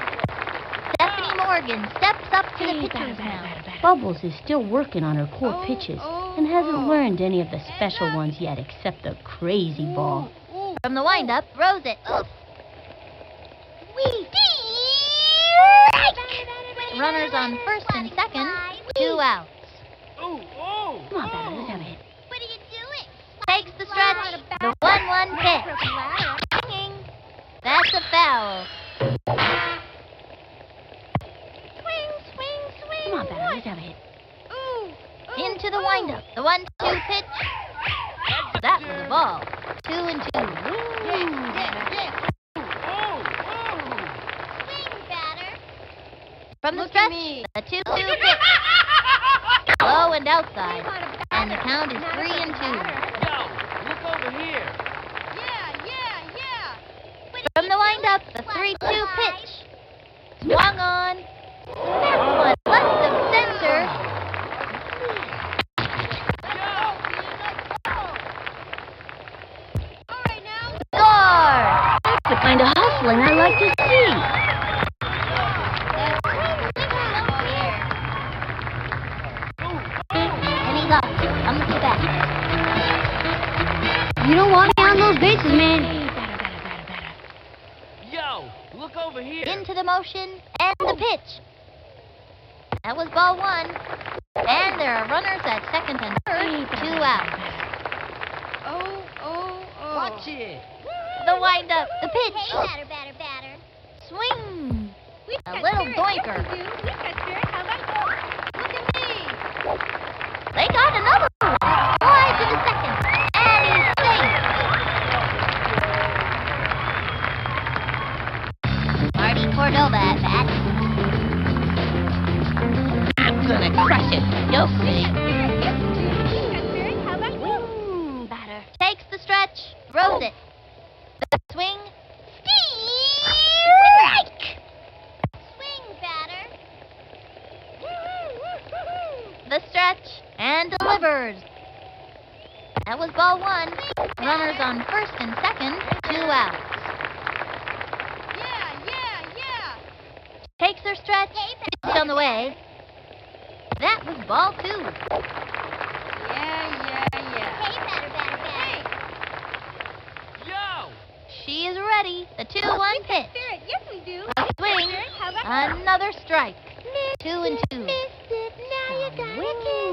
[SPEAKER 5] Stephanie Morgan steps up to the pitcher's mound.
[SPEAKER 6] Bubbles is still working on her core pitches and hasn't learned any of the special ones yet except the crazy ball.
[SPEAKER 5] From the windup, throws it. Runners on first and second. 2 outs.
[SPEAKER 10] Ooh, ooh.
[SPEAKER 6] Come on, batter, let's have a hit.
[SPEAKER 9] What are you doing?
[SPEAKER 5] Takes the stretch. The 1-1 pitch. Swinging. That's a foul.
[SPEAKER 9] Swing.
[SPEAKER 6] Come on, batter, let's have a hit.
[SPEAKER 5] Into the windup. The 1-2 pitch. That was a ball. 2-2.
[SPEAKER 9] Swing, batter.
[SPEAKER 5] From the stretch, the 2-2 pitch. Low and outside. And the count is 3-2.
[SPEAKER 10] Yo, look over here.
[SPEAKER 9] Yeah.
[SPEAKER 5] From the windup, the 3-2 pitch. Swung on. That one left of center.
[SPEAKER 9] All right now.
[SPEAKER 5] Score!
[SPEAKER 6] That's the kind of hustling I like to see.
[SPEAKER 5] And he's up. Comes the bat.
[SPEAKER 6] You don't want me on those bases, man.
[SPEAKER 10] Yo, look over here.
[SPEAKER 5] Into the motion and the pitch. That was ball one. And there are runners at second and third. 2 outs.
[SPEAKER 10] Watch it.
[SPEAKER 5] The windup, the pitch.
[SPEAKER 9] Hey, batter.
[SPEAKER 5] Swing.
[SPEAKER 9] We've
[SPEAKER 5] A
[SPEAKER 9] got
[SPEAKER 5] little
[SPEAKER 9] spirit.
[SPEAKER 5] doinker.
[SPEAKER 9] Yes, we do. We've got spirit. How about you? Look at me.
[SPEAKER 5] They got another one. Fly to the second. And he's safe. Marty Cordova at bat.
[SPEAKER 8] I'm gonna crush it. You'll see.
[SPEAKER 9] Yes, we do. We've got spirit. How about you?
[SPEAKER 5] Batter. Takes the stretch. Throws it. The swing. Strike!
[SPEAKER 9] Swing, batter.
[SPEAKER 5] The stretch and delivers. That was ball one. Runners on first and second. 2 outs.
[SPEAKER 9] Yeah.
[SPEAKER 5] Takes their stretch. Pitch on the way. That was ball two.
[SPEAKER 9] Yeah. Hey, batter.
[SPEAKER 10] Yo.
[SPEAKER 5] She is ready. The 2-1 pitch.
[SPEAKER 9] Spirit. Yes, we do.
[SPEAKER 5] A swing.
[SPEAKER 9] How about
[SPEAKER 5] Another strike. 2-2.
[SPEAKER 9] Now you got it.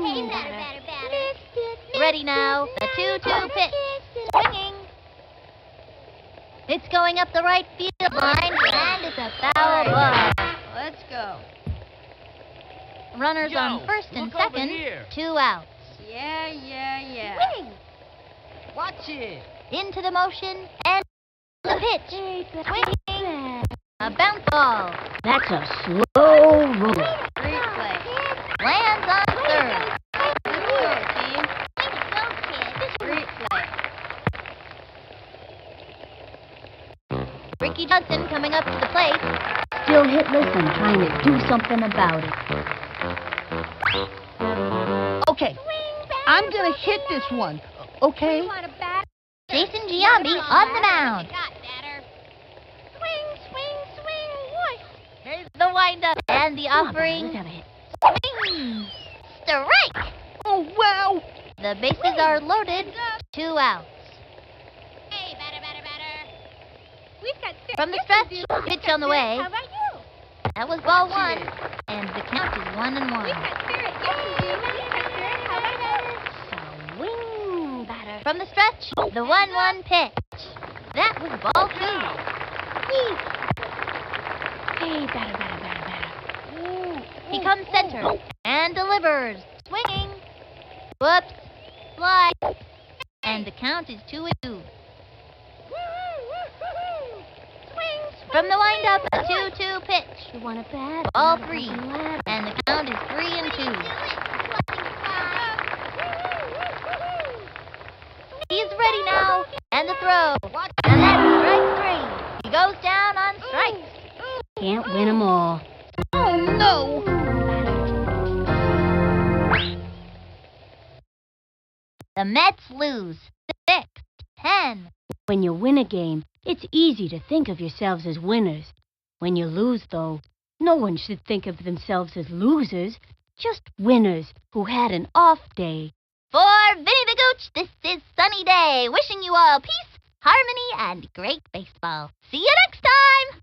[SPEAKER 9] Hey, batter.
[SPEAKER 5] Ready now. The 2-2 pitch. Swinging. It's going up the right field line, and it's a foul ball.
[SPEAKER 9] Let's go.
[SPEAKER 5] Runners
[SPEAKER 10] Yo,
[SPEAKER 5] on first and
[SPEAKER 10] look over
[SPEAKER 5] second.
[SPEAKER 10] here.
[SPEAKER 5] 2 outs.
[SPEAKER 9] Yeah.
[SPEAKER 5] Swing.
[SPEAKER 10] Watch it.
[SPEAKER 5] Into the motion and the pitch. Swinging. A bounce ball.
[SPEAKER 6] That's a slow roller.
[SPEAKER 9] Great play.
[SPEAKER 5] Lands on third.
[SPEAKER 9] Let's go, team. Great play.
[SPEAKER 5] Ricky Johnson coming up to the plate.
[SPEAKER 6] Still hitless and trying to do something about it.
[SPEAKER 7] Okay, I'm gonna hit this one. Okay?
[SPEAKER 9] Want a bat?
[SPEAKER 5] Jason Giambi on the mound.
[SPEAKER 9] Got batter. Swing. What?
[SPEAKER 10] Hey,
[SPEAKER 5] The windup and the
[SPEAKER 6] Come on, batter,
[SPEAKER 5] offering.
[SPEAKER 6] let's have a hit.
[SPEAKER 5] Swing. Strike.
[SPEAKER 7] Oh, wow!
[SPEAKER 5] The bases are loaded. 2 outs.
[SPEAKER 9] Hey, batter. We've got spirit.
[SPEAKER 5] From the
[SPEAKER 9] Yes,
[SPEAKER 5] stretch,
[SPEAKER 9] we do.
[SPEAKER 5] pitch
[SPEAKER 9] We've
[SPEAKER 5] on the
[SPEAKER 9] got
[SPEAKER 5] way.
[SPEAKER 9] spirit. How about you?
[SPEAKER 5] That was ball one, and the count is 1-1.
[SPEAKER 9] We've got spirit. Yes, we do. We've got spirit. How about you?
[SPEAKER 6] Swing, batter.
[SPEAKER 5] From the stretch, the 1-1 pitch. That was ball two.
[SPEAKER 6] Hey, batter.
[SPEAKER 5] He comes center and delivers. Swinging. Whoops. Fly. And the count is 2-2. From the windup, a 2-2 pitch.
[SPEAKER 6] You want it bad?
[SPEAKER 5] Ball
[SPEAKER 6] Not
[SPEAKER 5] 3.
[SPEAKER 6] open ladder.
[SPEAKER 5] And the count is 3-2. He's ready now. And the throw. And that's strike 3. He goes down on strikes.
[SPEAKER 6] Can't win 'em all.
[SPEAKER 5] Oh, no. The Mets lose 6-10.
[SPEAKER 6] When you win a game, it's easy to think of yourselves as winners. When you lose, though, no one should think of themselves as losers, just winners who had an off day.
[SPEAKER 5] For Vinny the Gooch, this is Sunny Day, wishing you all peace, harmony, and great baseball. See you next time!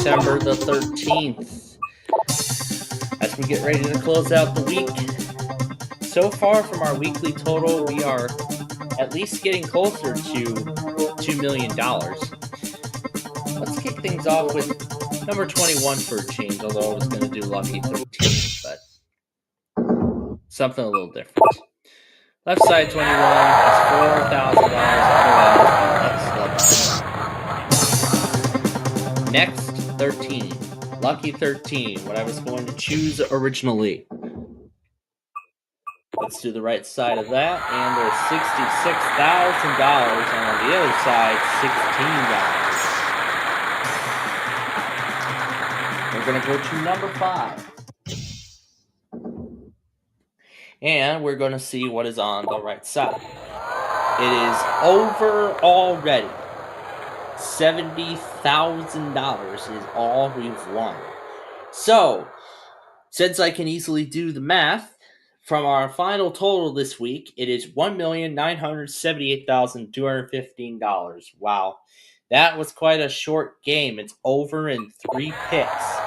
[SPEAKER 2] December the 13th. As we get ready to close out the week, so far from our weekly total, we are at least getting closer to $2 million. Let's kick things off with number 21 for a change, although I was going to do lucky 13, but something a little different. Left side 21 is $4,000. Next, 13. Lucky 13, what I was going to choose originally. Let's do the right side of that, and there's $66,000, and on the other side, $16. We're going to go to number 5. And we're going to see what is on the right side. It is over already. $70,000 is all we've won. So, since I can easily do the math, from our final total this week, it is $1,978,215. Wow. That was quite a short game. It's over in 3 picks.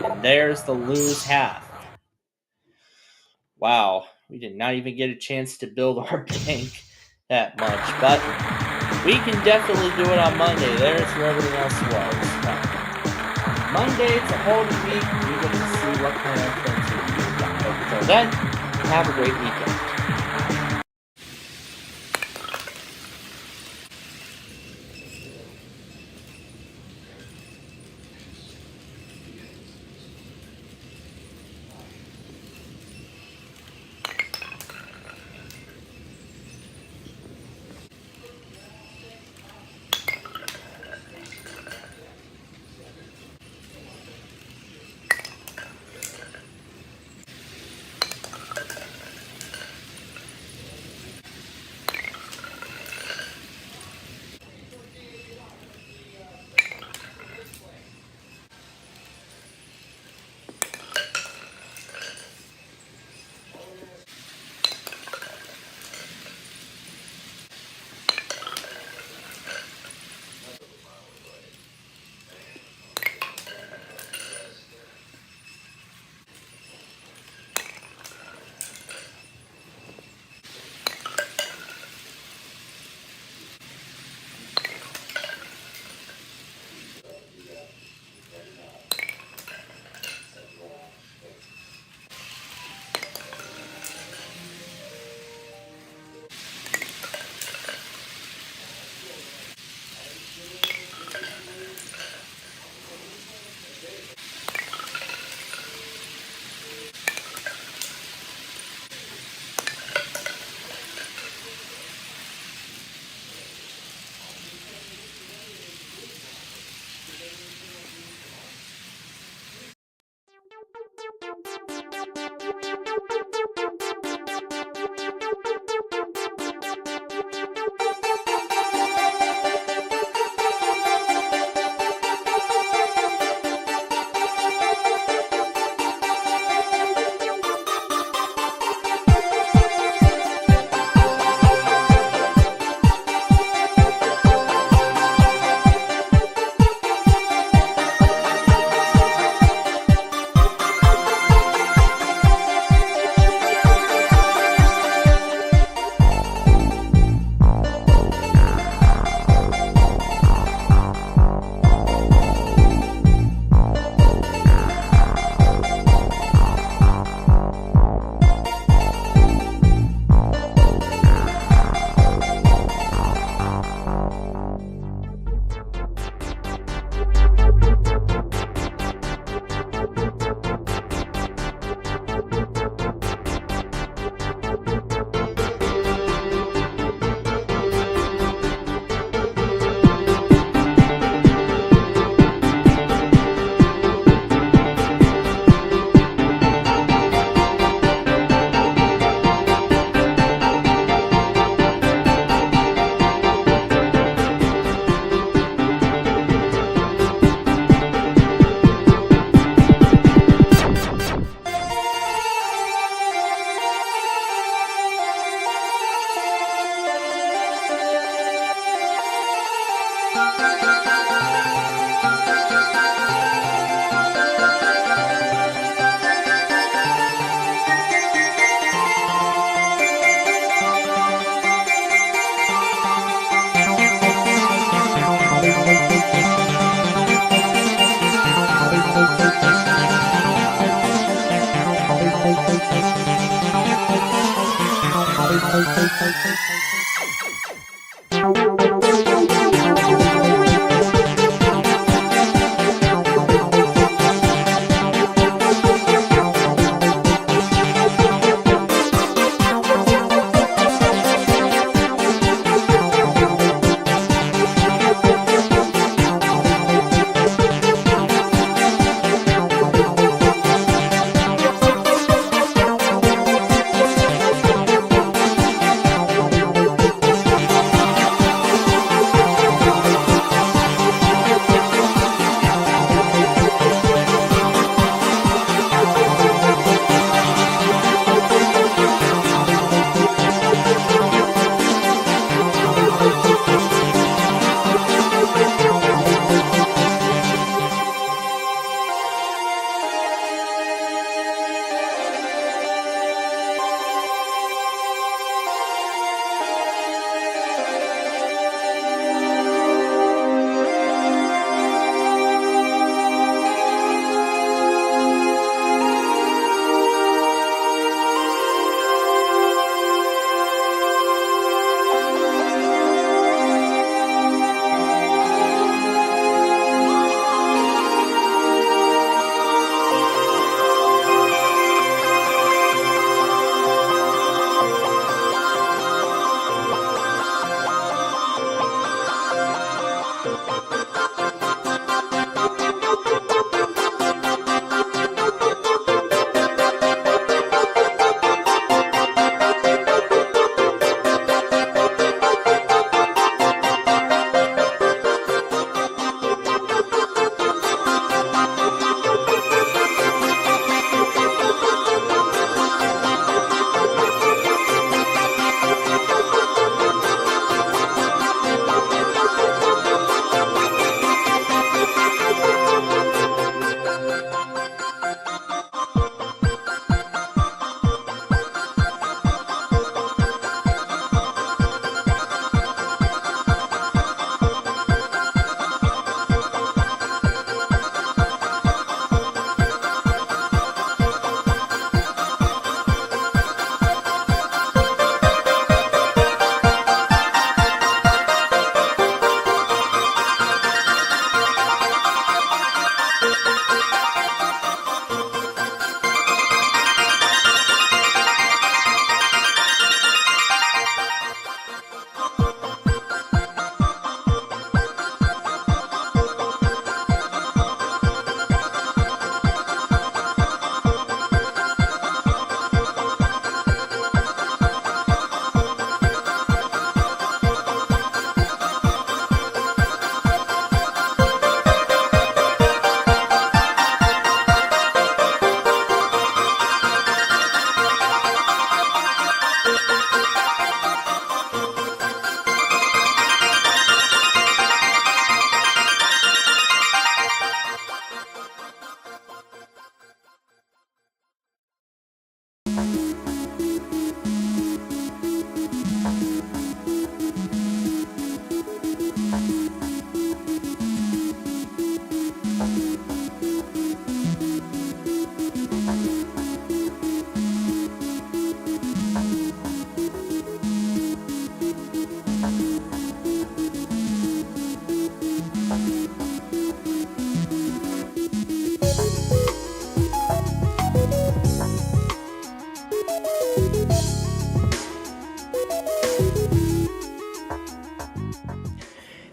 [SPEAKER 2] And there's the lose half. Wow. We did not even get a chance to build our bank that much. But we can definitely do it on Monday. There's where everything else was. Monday, it's a whole new week. We're going to see what kind of things we can do. Until then, have a great weekend.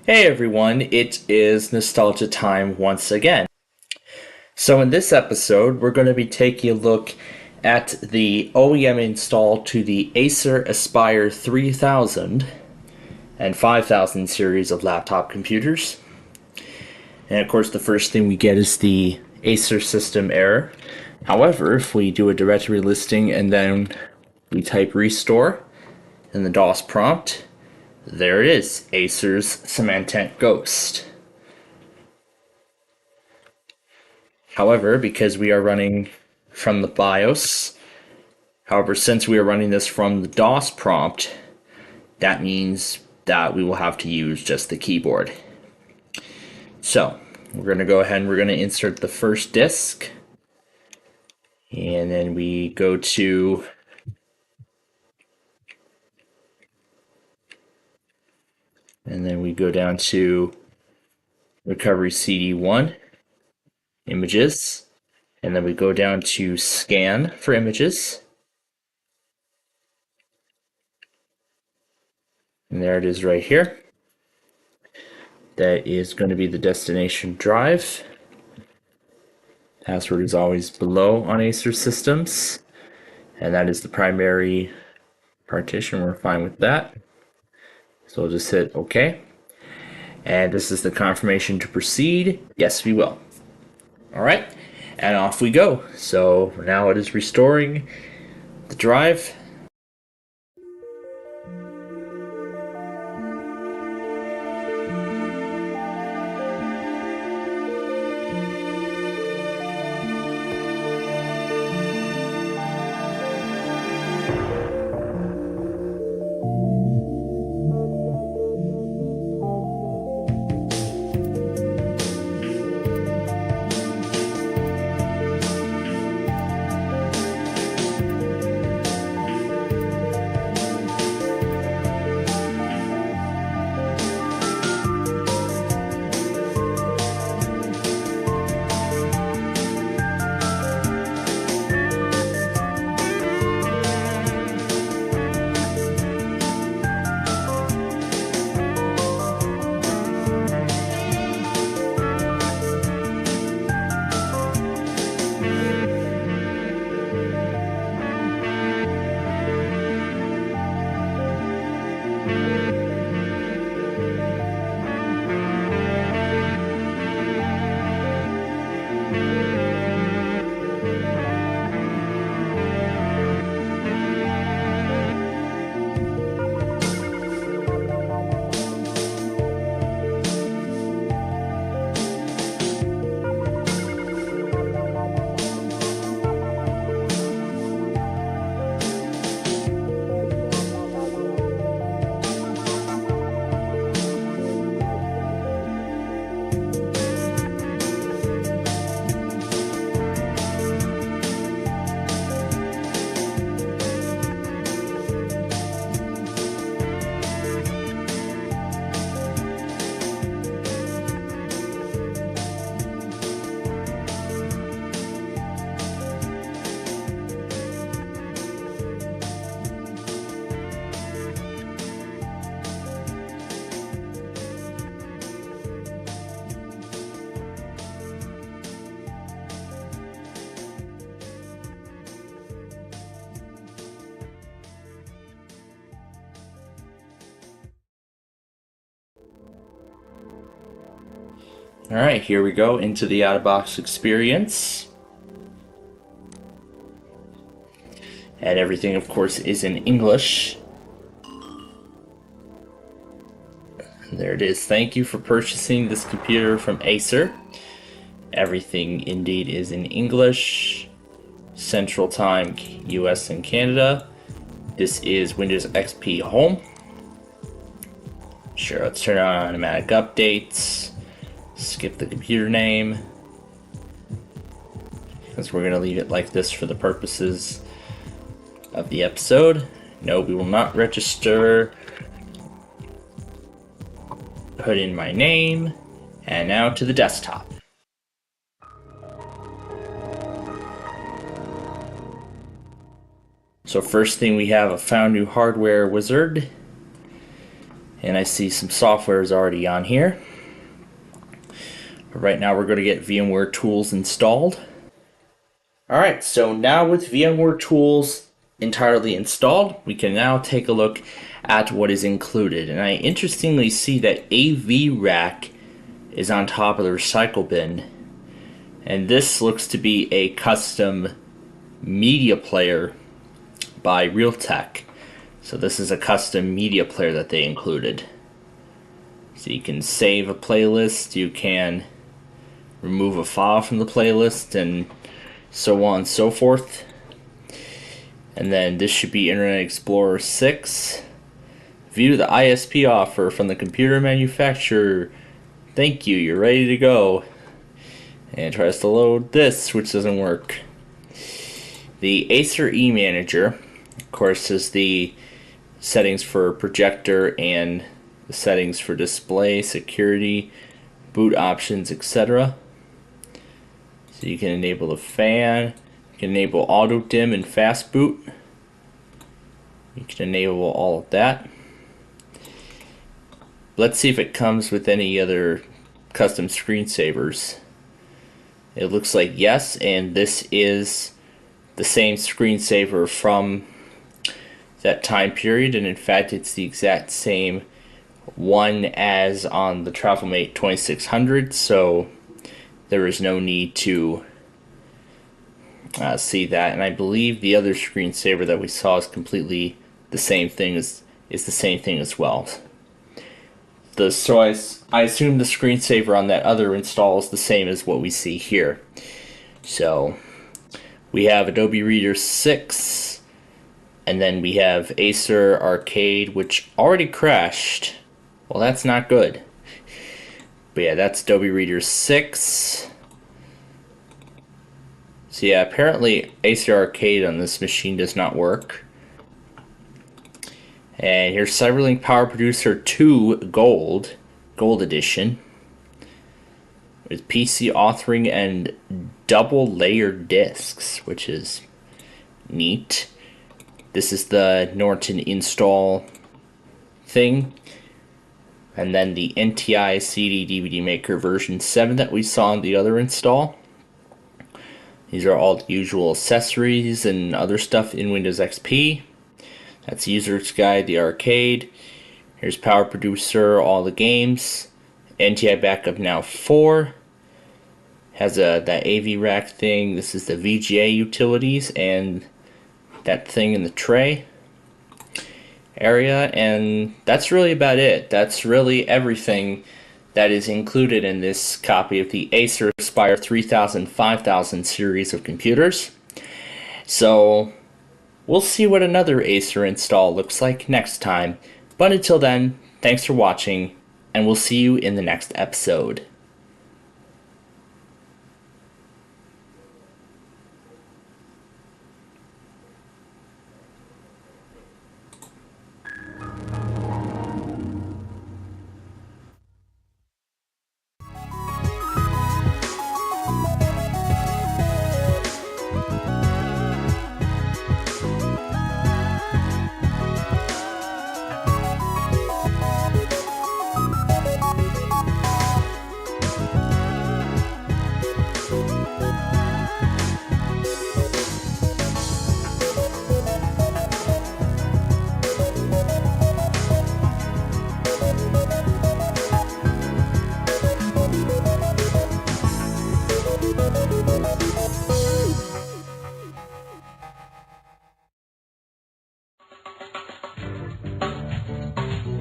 [SPEAKER 2] Hey everyone, it is nostalgia time once again. So in this episode, we're going to be taking a look at the OEM install to the Acer Aspire 3000 and 5000 series of laptop computers. And of course, the first thing we get is the Acer system error. However, if we do a directory listing and then we type restore in the DOS prompt, there it is, Acer's Symantec Ghost. However, because we are running from the BIOS, since we are running this from the DOS prompt, that means that we will have to use just the keyboard. So, we're going to go ahead and we're going to insert the first disk. And then we go to And then we go down to Recovery CD1, Images, and then we go down to Scan for images. And there it is right here. That is going to be the destination drive. Password is always below on Acer systems. And that is the primary partition. We're fine with that. So we'll just hit OK. And this is the confirmation to proceed. Yes, we will. All right. And off we go. So now it is restoring the drive. All right, here we go into the out-of-box experience. And everything, of course, is in English. There it is. Thank you for purchasing this computer from Acer. Everything indeed is in English. Central Time, US and Canada. This is Windows XP Home. Sure, let's turn on automatic updates. Skip the computer name, because we're going to leave it like this for the purposes of the episode. No, we will not register. Put in my name, and now to the desktop. So first thing we have a found new hardware wizard, and I see some software is already on here. Right now we're going to get VMware Tools installed. Alright, so now with VMware Tools entirely installed, we can now take a look at what is included. And I interestingly see that AV Rack is on top of the recycle bin. And this looks to be a custom media player by Realtek. So this is a custom media player that they included. So you can save a playlist, you can remove a file from the playlist, and so on and so forth. And then this should be Internet Explorer 6. View the ISP offer from the computer manufacturer. Thank you, you're ready to go. And it tries to load this, which doesn't work. The Acer eManager, of course, is the settings for projector and the settings for display, security, boot options, etc. So you can enable the fan, you can enable auto dim and fast boot. You can enable all of that. Let's see if it comes with any other custom screensavers. It looks like yes, and this is the same screensaver from that time period, and in fact it's the exact same one as on the TravelMate 2600, so there is no need to see that. And I believe the other screensaver that we saw is completely the same thing, is the same thing as well. So I assume the screensaver on that other install is the same as what we see here. So we have Adobe Reader 6, and then we have Acer Arcade, which already crashed. Well, that's not good. But yeah, that's Adobe Reader 6. So yeah, apparently Acer Arcade on this machine does not work. And here's Cyberlink Power Producer 2 Gold Edition, with PC authoring and double layered discs, which is neat. This is the Norton install thing. And then the NTI CD DVD Maker version 7 that we saw in the other install. These are all the usual accessories and other stuff in Windows XP. That's User's Guide, the arcade. Here's Power Producer, all the games. NTI Backup Now 4. Has that AV rack thing. This is the VGA utilities and that thing in the tray area. And that's really about it. That's really everything that is included in this copy of the Acer Aspire 3000 5000 series of computers. So we'll see what another Acer install looks like next time. But until then, thanks for watching, and we'll see you in the next episode.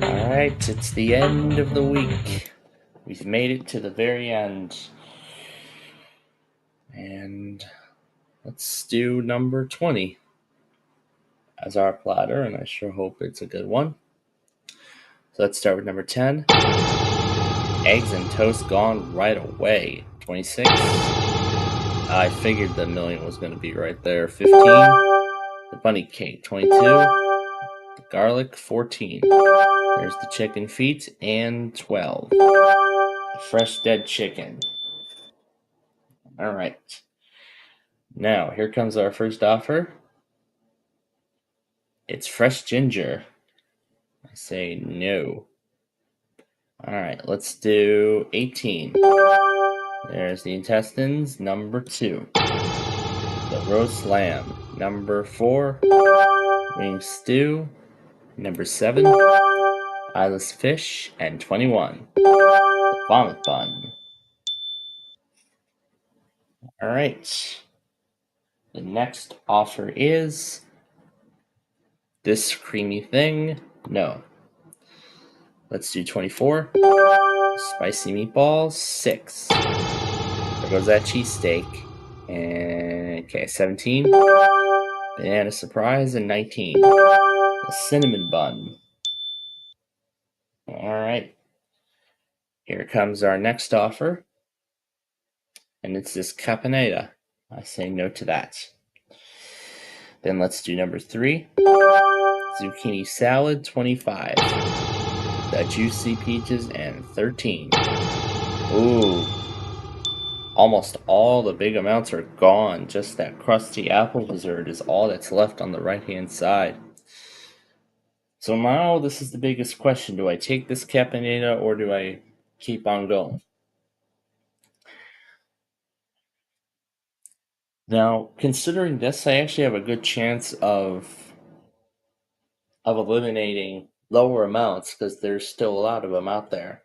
[SPEAKER 2] Alright, it's the end of the week. We've made it to the very end. And let's do number 20 as our platter, and I sure hope it's a good one. So let's start with number 10. Eggs and toast gone right away. 26. I figured the million was going to be right there. 15. The bunny cake. 22. The garlic. 14. There's the chicken feet. And 12. The fresh dead chicken. Alright. Now, here comes our first offer. It's fresh ginger. I say no. Alright, let's do 18. There's the intestines, number 2. The roast lamb, number 4. Wing stew, number 7. Eyeless fish, and 21. The vomit bun. Alright. The next offer is this creamy thing. No. Let's do 24. Spicy meatballs, 6. There goes that cheesesteak. And okay, 17. Banana surprise, and 19. The cinnamon bun. Alright. Here comes our next offer. And it's this caponata. I say no to that. Then let's do number 3. Zucchini salad, 25. the juicy peaches, and 13. Ooh. Almost all the big amounts are gone. Just that crusty apple dessert is all that's left on the right-hand side. So now this is the biggest question. Do I take this caponata or do I keep on going? Now, considering this, I actually have a good chance of eliminating lower amounts because there's still a lot of them out there.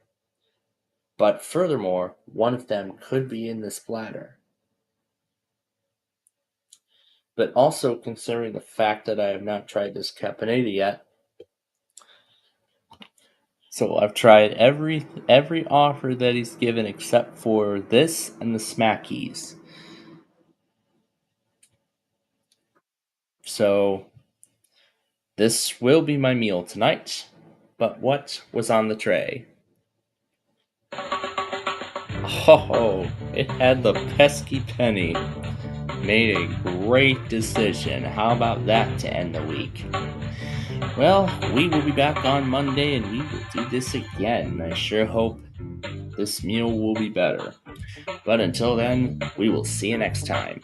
[SPEAKER 2] But furthermore, one of them could be in this bladder. But also considering the fact that I have not tried this caponata yet, so I've tried every offer that he's given except for this and the Smackies. So this will be my meal tonight. But what was on the tray? Oh, it had the pesky penny. Made a great decision. How about that to end the week? Well, we will be back on Monday and we will do this again. I sure hope this meal will be better. But until then, we will see you next time.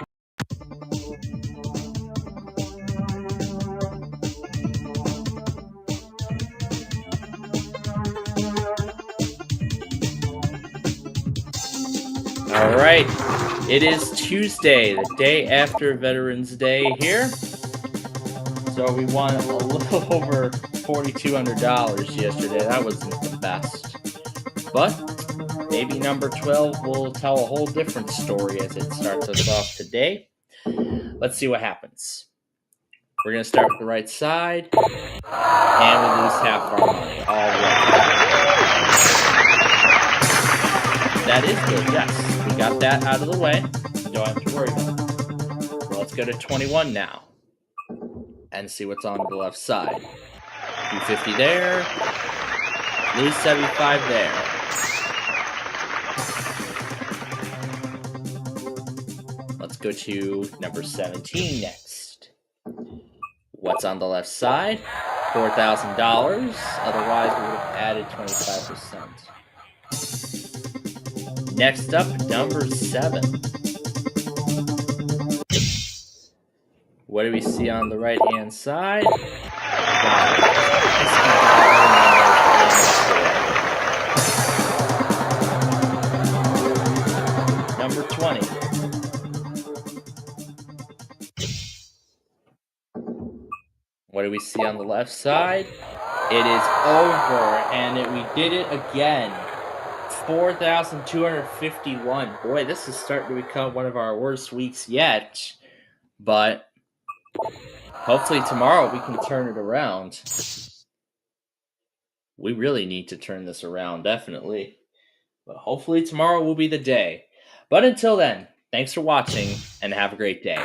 [SPEAKER 2] Alright, it is Tuesday, the day after Veterans Day here. So we won a little over $4,200 yesterday. That wasn't the best. But maybe number 12 will tell a whole different story as it starts us off today. Let's see what happens. We're going to start with the right side. And we lose half our money already. That is good, yes. We got that out of the way. Don't have to worry about it. Well, let's go to 21 now. And see what's on the left side. 250 there. Lose 75 there. Let's go to number 17 next. What's on the left side? $4,000. Otherwise, we would have added 25%. Next up, number 7. What do we see on the right-hand side? Wow. Number 20. What do we see on the left side? It is over, and we did it again. 4,251. Boy, this is starting to become one of our worst weeks yet. But hopefully tomorrow we can turn it around. We really need to turn this around, definitely. But hopefully tomorrow will be the day. But until then, thanks for watching, and have a great day.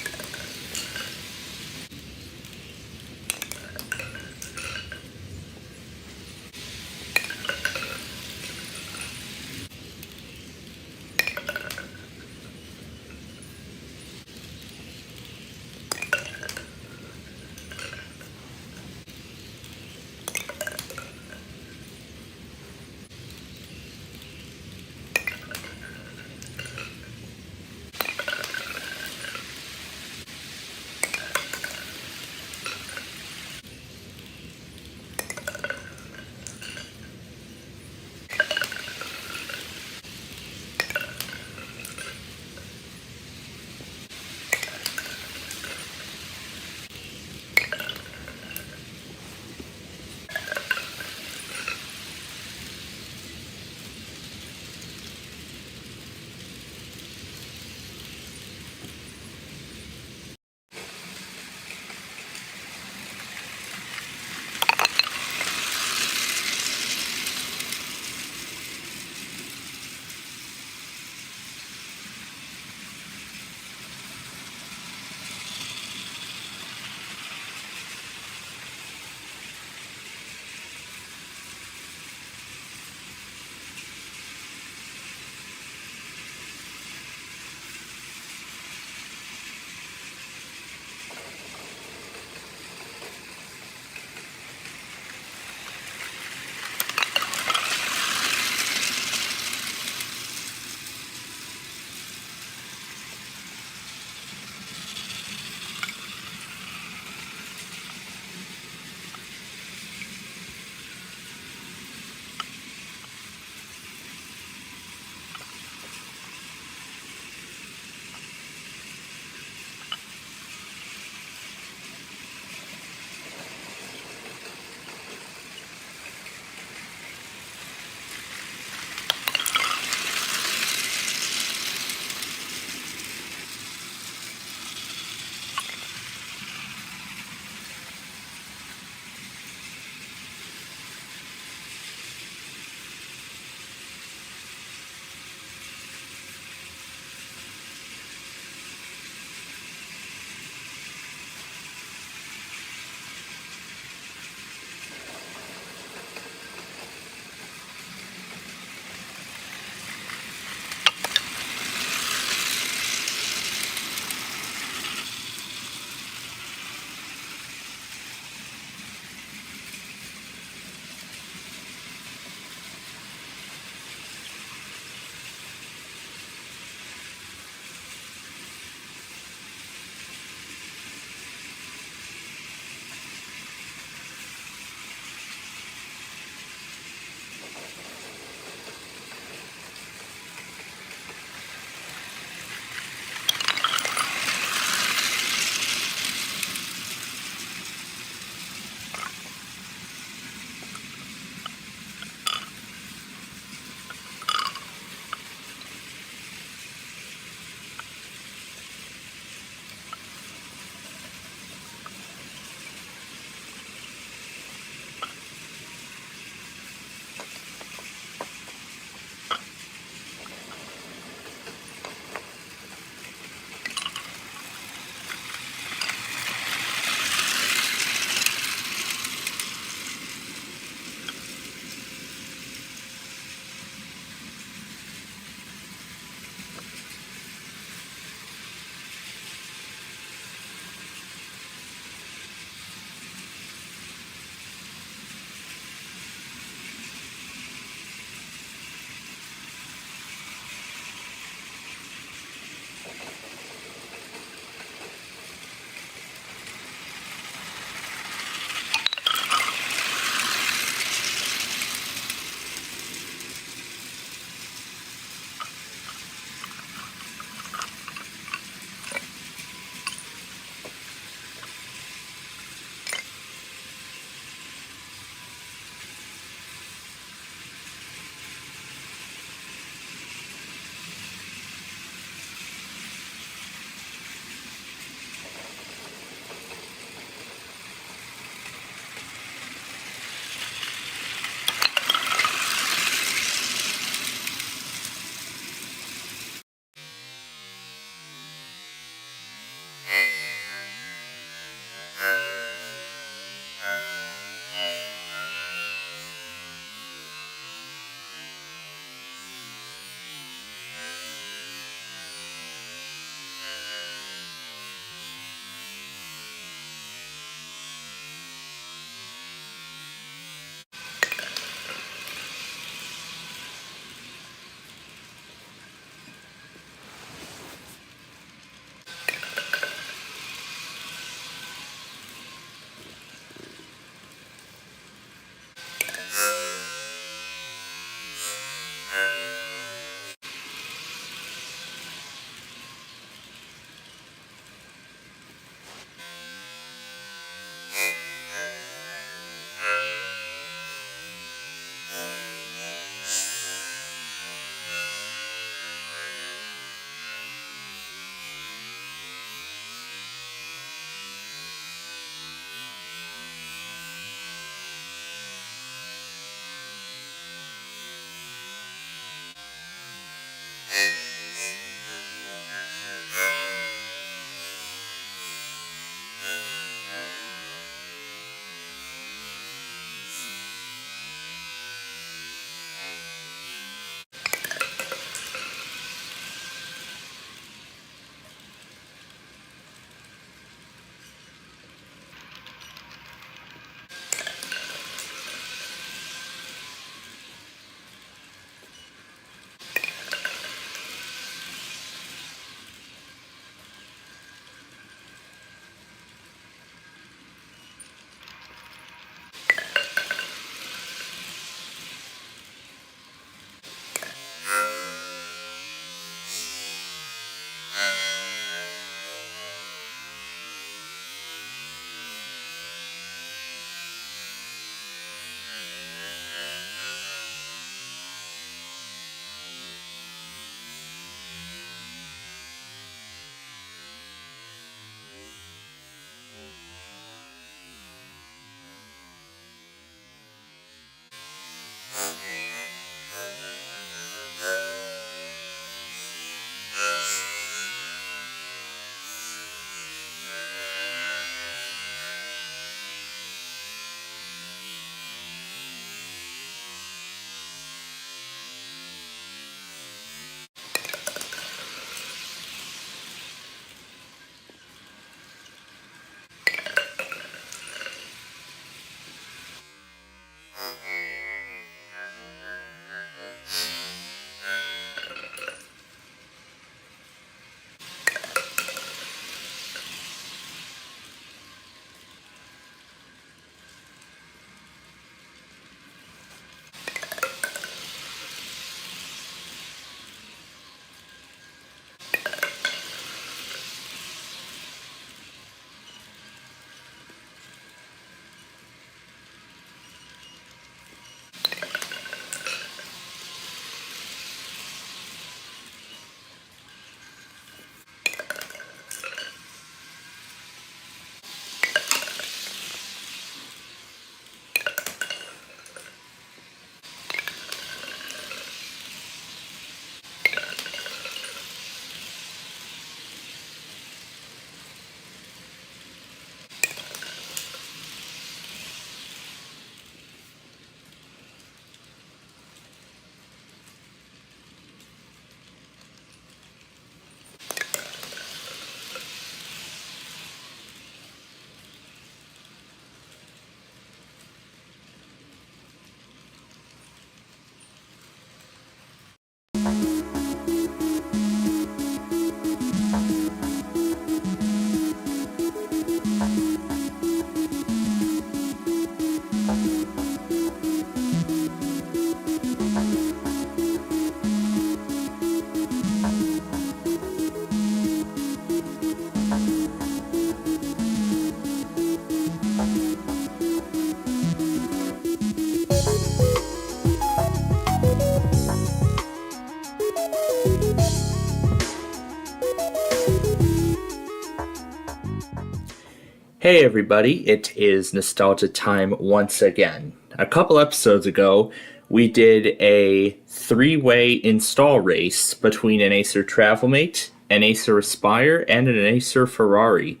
[SPEAKER 2] Hey everybody, it is nostalgia time once again. A couple episodes ago, we did a 3-way install race between an Acer Travelmate, an Acer Aspire, and an Acer Ferrari.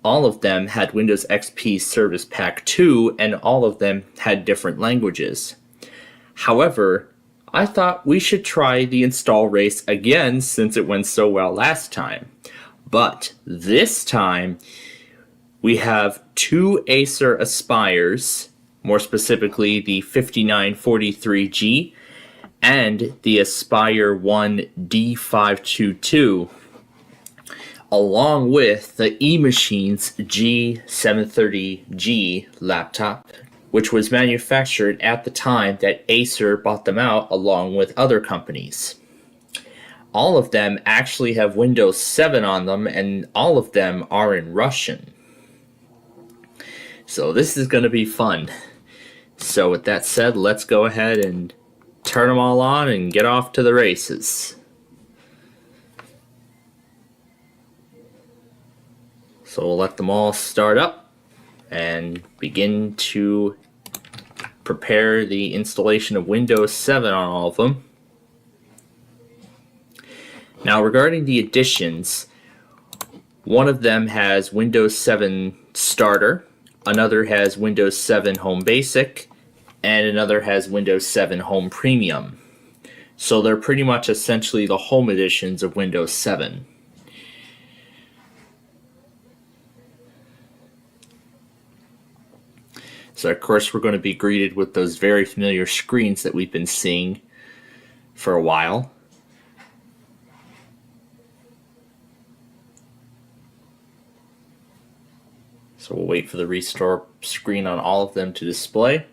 [SPEAKER 2] All of them had Windows XP Service Pack 2, and all of them had different languages. However, I thought we should try the install race again since it went so well last time. But this time, we have 2 Acer Aspires, more specifically the 5943G and the Aspire 1 D522, along with the eMachines G730G laptop, which was manufactured at the time that Acer bought them out along with other companies. All of them actually have Windows 7 on them, and all of them are in Russian. So this is going to be fun. So with that said, let's go ahead and turn them all on and get off to the races. So we'll let them all start up and begin to prepare the installation of Windows 7 on all of them. Now regarding the editions, one of them has Windows 7 Starter, another has Windows 7 Home Basic, and another has Windows 7 Home Premium. So they're pretty much essentially the home editions of Windows 7. So of course we're going to be greeted with those very familiar screens that we've been seeing for a while. So we'll wait for the restore screen on all of them to display.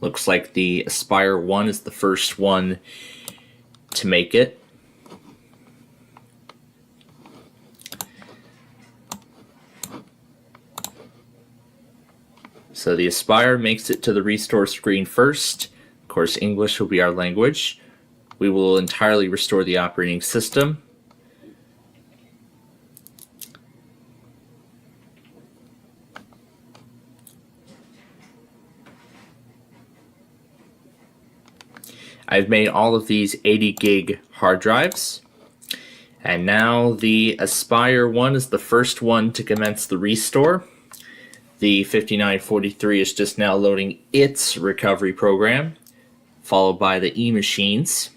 [SPEAKER 2] Looks like the Aspire 1 is the first one to make it. So the Aspire makes it to the restore screen first. Of course, English will be our language. We will entirely restore the operating system. I've made all of these 80 gig hard drives, and now the Aspire 1 is the first one to commence the restore. The 5943 is just now loading its recovery program, followed by the eMachines.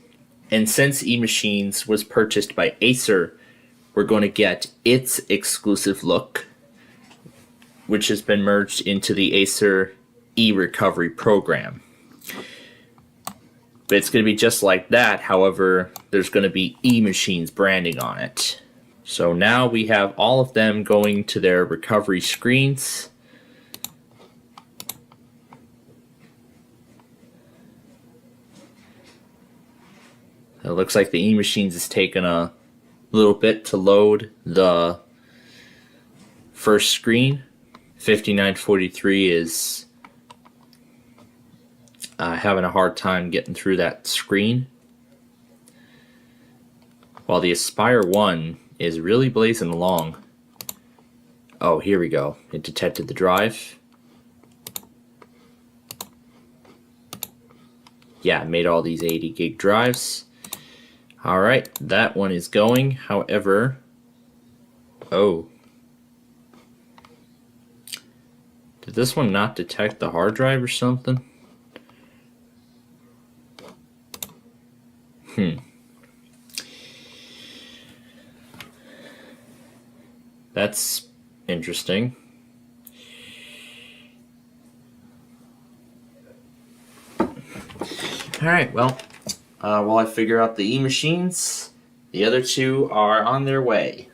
[SPEAKER 2] And since eMachines was purchased by Acer, we're going to get its exclusive look, which has been merged into the Acer eRecovery program. But it's going to be just like that, however, there's going to be eMachines branding on it. So now we have all of them going to their recovery screens. It looks like the eMachines is taking a little bit to load the first screen. 5943 is having a hard time getting through that screen, while the Aspire 1 is really blazing along. Oh, here we go. It detected the drive. Yeah, it made all these 80 gig drives. Alright, that one is going. However, oh, did this one not detect the hard drive or something? That's interesting. Alright, well, while I figure out the eMachines, the other two are on their way.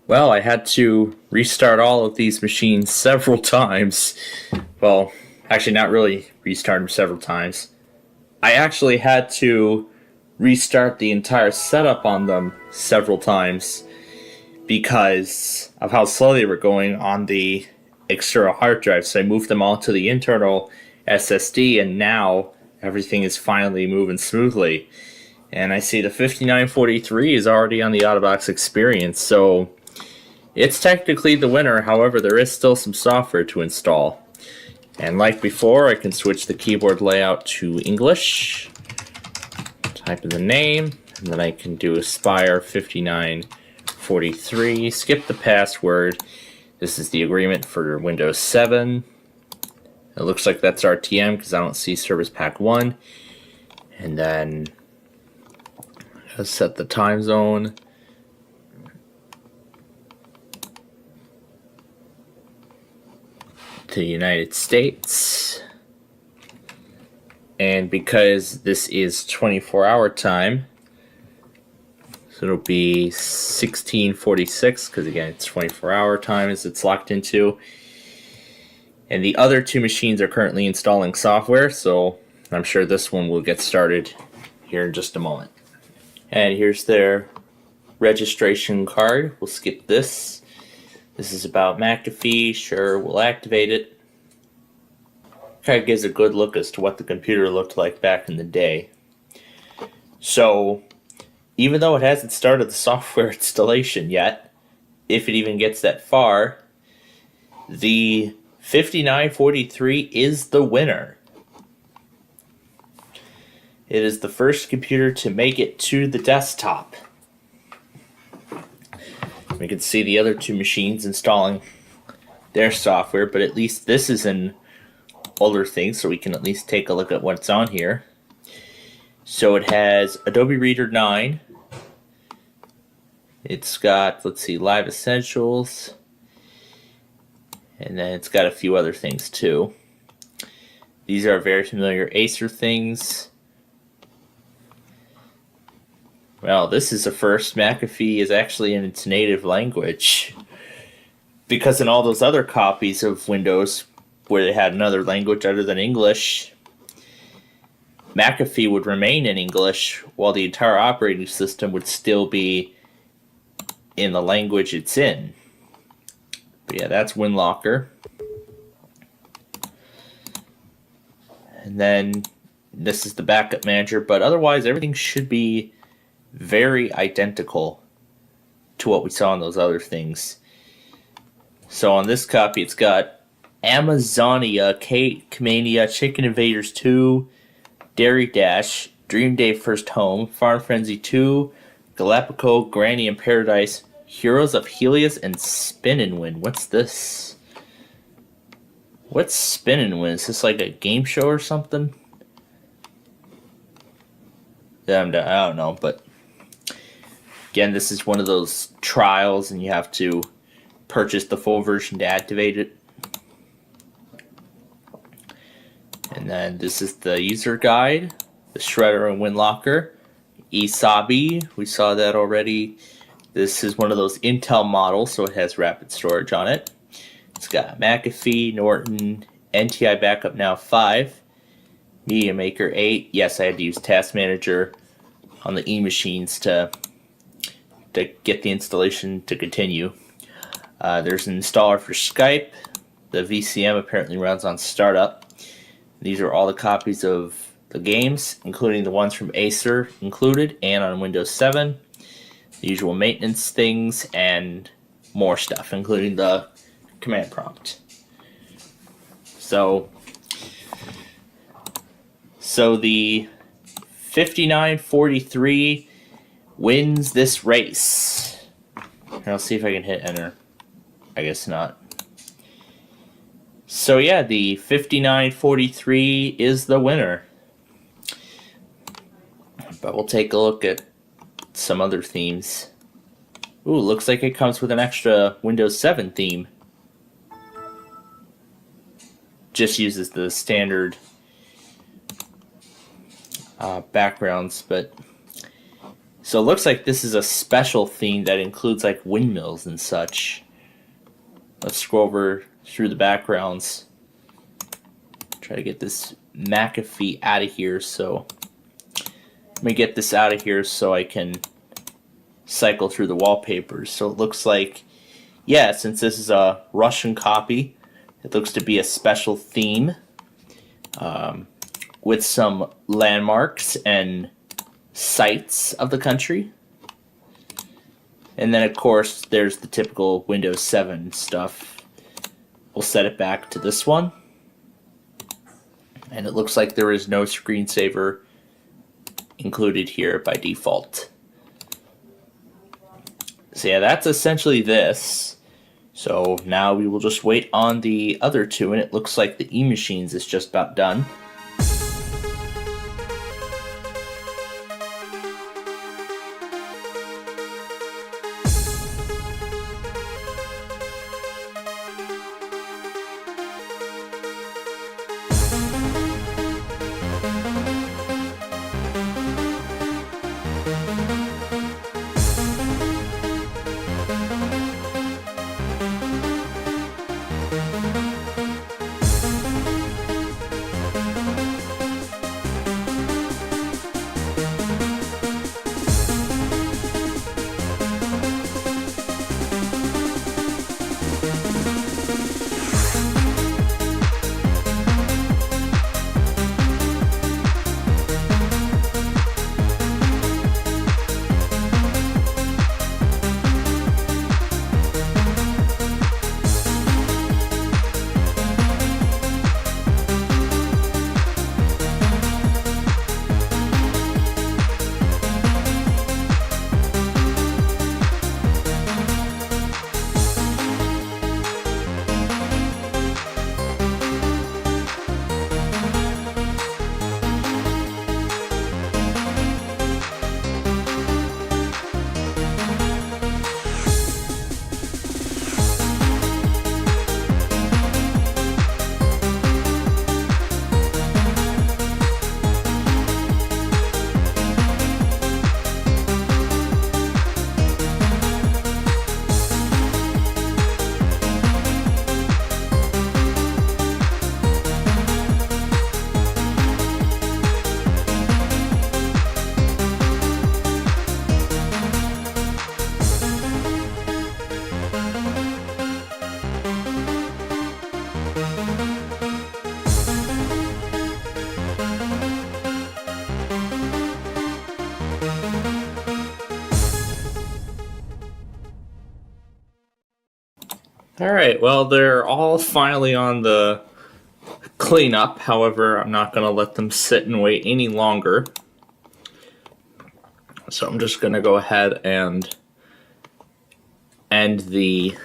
[SPEAKER 2] Well, I had to restart all of these machines several times. Well, actually not really restart them several times. I actually had to restart the entire setup on them several times because of how slow they were going on the external hard drive. So I moved them all to the internal SSD, and now everything is finally moving smoothly. And I see the 5943 is already on the Autobox Experience, so it's technically the winner. However, there is still some software to install. And like before, I can switch the keyboard layout to English, type in the name, and then I can do Aspire 5943, skip the password. This is the agreement for Windows 7. It looks like that's RTM because I don't see Service Pack 1. And then let's set the time zone. To the United States. And because this is 24-hour time, so it'll be 1646, because again, it's 24-hour time as it's locked into. And the other two machines are currently installing software, so I'm sure this one will get started here in just a moment. And here's their registration card. We'll skip this. This is about McAfee. Sure, we'll activate it. Kind of gives a good look as to what the computer looked like back in the day. So, even though it hasn't started the software installation yet, if it even gets that far, the 5943 is the winner. It is the first computer to make it to the desktop. We can see the other two machines installing their software, but at least this is an older thing, so we can at least take a look at what's on here. So it has Adobe Reader 9. It's got, let's see, Live Essentials. And then it's got a few other things too. These are very familiar Acer things. Well, this is the first. McAfee is actually in its native language. Because in all those other copies of Windows where they had another language other than English, McAfee would remain in English while the entire operating system would still be in the language it's in. But yeah, that's WinLocker. And then this is the backup manager, but otherwise everything should be very identical to what we saw in those other things. So on this copy, it's got Amazonia, Cake Mania, Chicken Invaders 2, Dairy Dash, Dream Day First Home, Farm Frenzy 2, Galapagos, Granny in Paradise, Heroes of Helios, and Spin and Win. What's this? What's Spin and Win? Is this like a game show or something? I don't know, but again, this is one of those trials and you have to purchase the full version to activate it. And then this is the user guide, the Shredder and WinLocker, Isabi, we saw that already. This is one of those Intel models, so it has rapid storage on it. It's got McAfee, Norton, NTI Backup Now 5, Media Maker 8. Yes, I had to use Task Manager on the E machines to get the installation to continue. There's an installer for Skype. The VCM apparently runs on startup. These are all the copies of the games, including the ones from Acer included, and on Windows 7. The usual maintenance things and more stuff, including the command prompt. So the 5943 wins this race. And I'll see if I can hit enter. I guess not. So yeah, the 5943 is the winner. But we'll take a look at some other themes. Ooh, looks like it comes with an extra Windows 7 theme. Just uses the standard backgrounds, but So it looks like this is a special theme that includes like windmills and such. Let's scroll over through the backgrounds. Try to get this McAfee out of here. So let me get this out of here so I can cycle through the wallpapers. So it looks like, yeah, since this is a Russian copy, it looks to be a special theme with some landmarks and sites of the country. And then, of course, there's the typical Windows 7 stuff. We'll set it back to this one. And it looks like there is no screensaver included here by default. So yeah, that's essentially this. So now we will just wait on the other two, and it looks like the E-Machines is just about done. Alright, well, they're all finally on the cleanup. However, I'm not going to let them sit and wait any longer. So I'm just going to go ahead and end the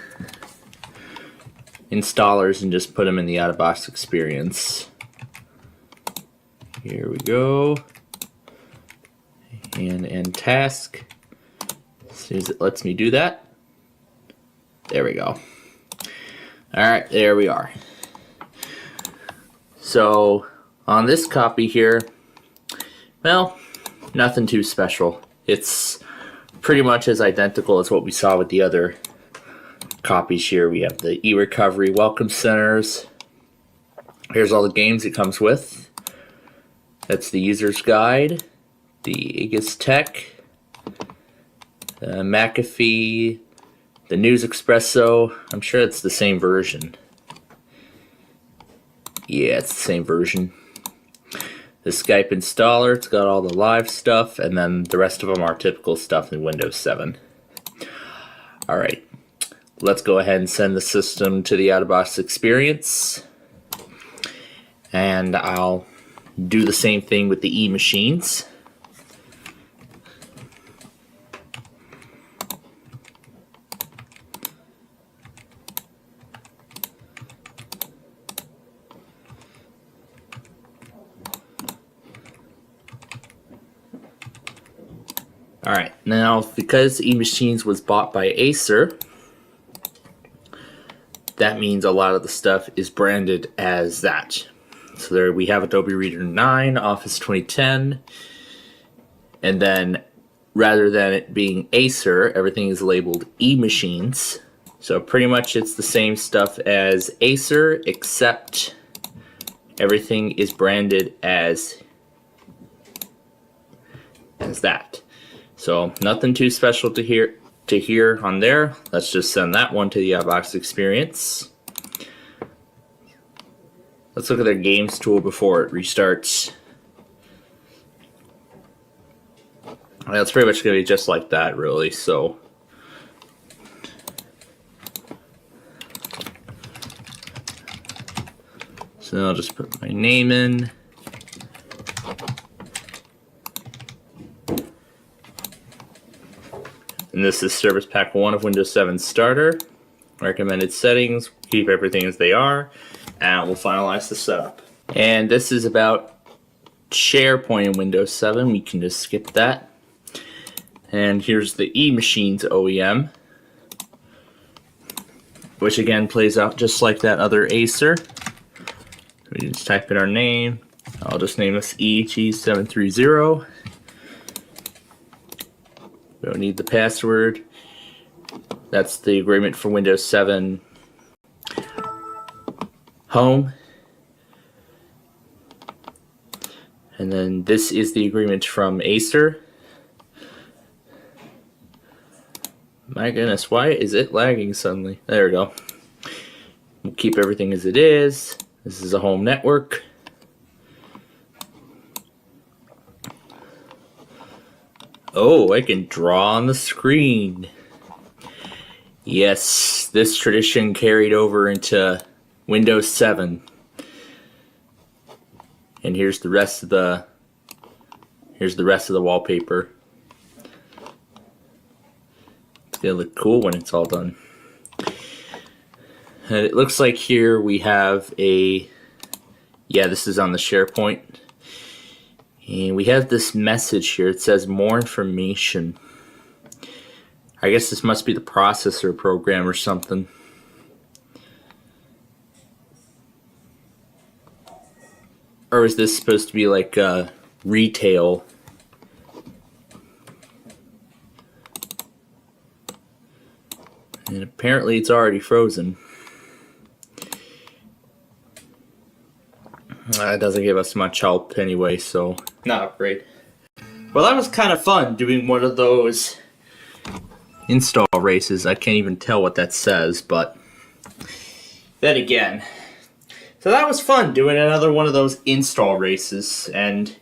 [SPEAKER 2] installers and just put them in the out-of-box experience. Here we go. And end task. As soon as it lets me do that. There we go. Alright, there we are. So, on this copy here, well, nothing too special. It's pretty much as identical as what we saw with the other copies here. We have the e-recovery welcome centers. Here's all the games it comes with. That's the user's guide, the Aegis Tech, the McAfee, the News Espresso. I'm sure it's the same version. Yeah, it's the same version. The Skype installer, it's got all the live stuff, and then the rest of them are typical stuff in Windows 7. Alright, let's go ahead and send the system to the out-of-box experience. And I'll do the same thing with the E-Machines. Alright, now because E-Machines was bought by Acer, that means a lot of the stuff is branded as that. So there we have Adobe Reader 9, Office 2010, and then rather than it being Acer, everything is labeled E-machines. So pretty much it's the same stuff as Acer, except everything is branded as that. So nothing too special to hear on there. Let's just send that one to the Outbox Experience. Let's look at their games tool before it restarts. Well, it's pretty much going to be just like that, really. So I'll just put my name in. And this is Service Pack 1 of Windows 7 Starter. Recommended settings, keep everything as they are, and we'll finalize the setup. And this is about SharePoint in Windows 7. We can just skip that. And here's the E-machines OEM, which again plays out just like that other Acer. We just type in our name. I'll just name this EG730. We don't need the password. That's the agreement for Windows 7 Home. And then this is the agreement from Acer. My goodness, why is it lagging suddenly? There we go. We'll keep everything as it is. This is a home network. Oh, I can draw on the screen. Yes, this tradition carried over into Windows 7. And here's the rest of the wallpaper. It's gonna look cool when it's all done. And it looks like here we have this is on the SharePoint. And we have this message here. It says more information. I guess this must be the processor program or something. Or is this supposed to be like retail? And apparently it's already frozen. It doesn't give us much help anyway, so not great. Well, that was kind of fun doing one of those install races. I can't even tell what that says, but then again. So that was fun doing another one of those install races, and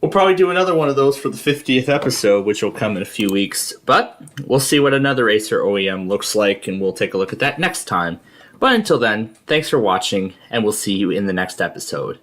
[SPEAKER 2] we'll probably do another one of those for the 50th episode, which will come in a few weeks. But we'll see what another Acer OEM looks like, and we'll take a look at that next time. But until then, thanks for watching, and we'll see you in the next episode.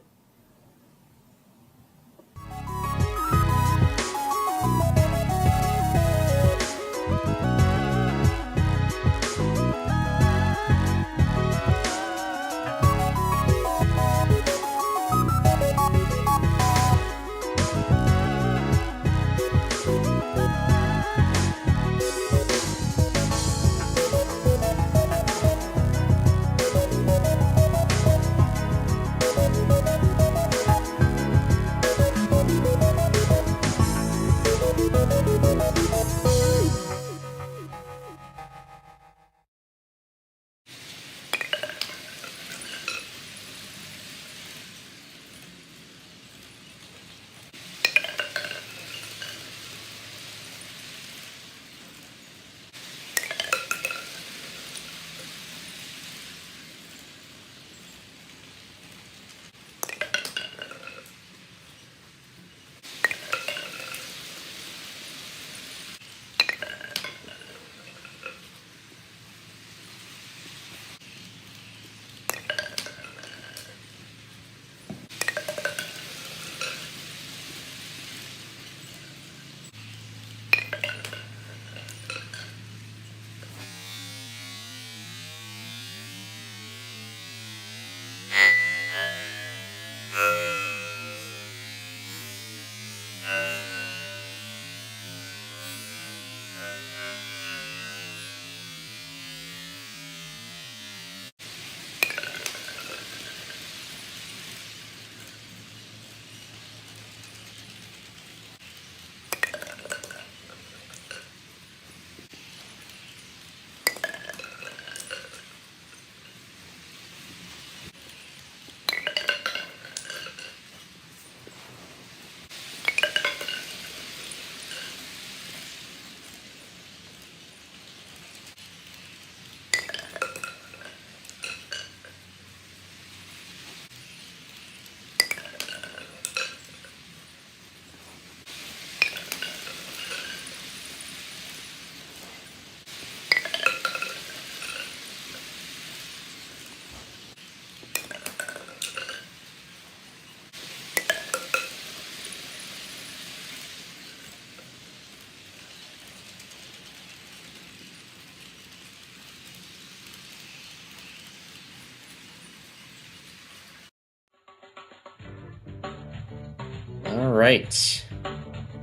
[SPEAKER 2] Alright.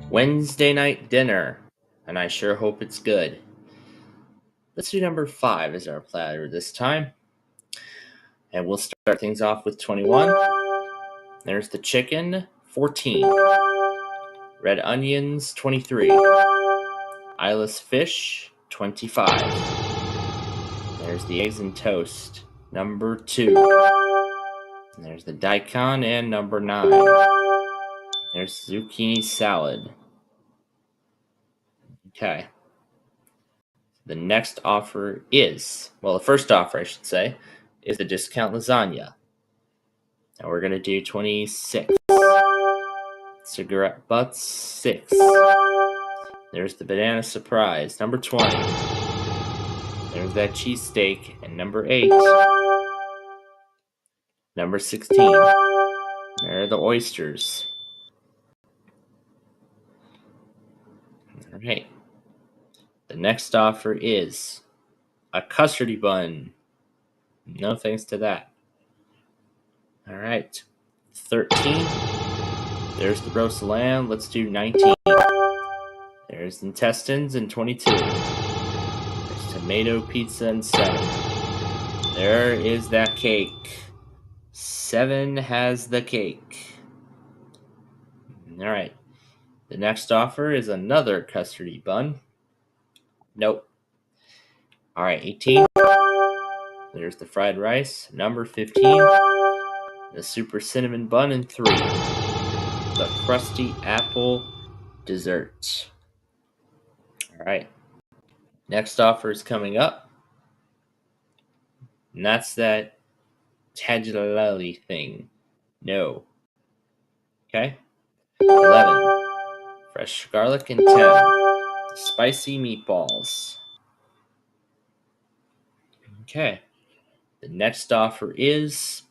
[SPEAKER 2] Wednesday night dinner. And I sure hope it's good. Let's do number 5 as our platter this time. And we'll start things off with 21. There's the chicken, 14. Red onions, 23. Eyeless fish, 25. There's the eggs and toast, number 2. There's the daikon and number 9. There's zucchini salad. Okay. The next offer is, well, the first offer, I should say, is the discount lasagna. And we're going to do 26. Cigarette butts, 6. There's the banana surprise, number 20. There's that cheesesteak, and number 8. Number 16. There are the oysters. Alright. The next offer is a custardy bun. No thanks to that. Alright. 13. There's the roast lamb. Let's do 19. There's intestines and 22. There's tomato pizza and 7. There is that cake. 7 has the cake. Alright. The next offer is another custardy bun. Nope. Alright, 18. There's the fried rice. Number 15. The super cinnamon bun, and 3. The crusty apple dessert. Alright. Next offer is coming up. And that's that tagliatelle thing. No. Okay. 11. Fresh garlic, and 10. Spicy meatballs. Okay. The next offer is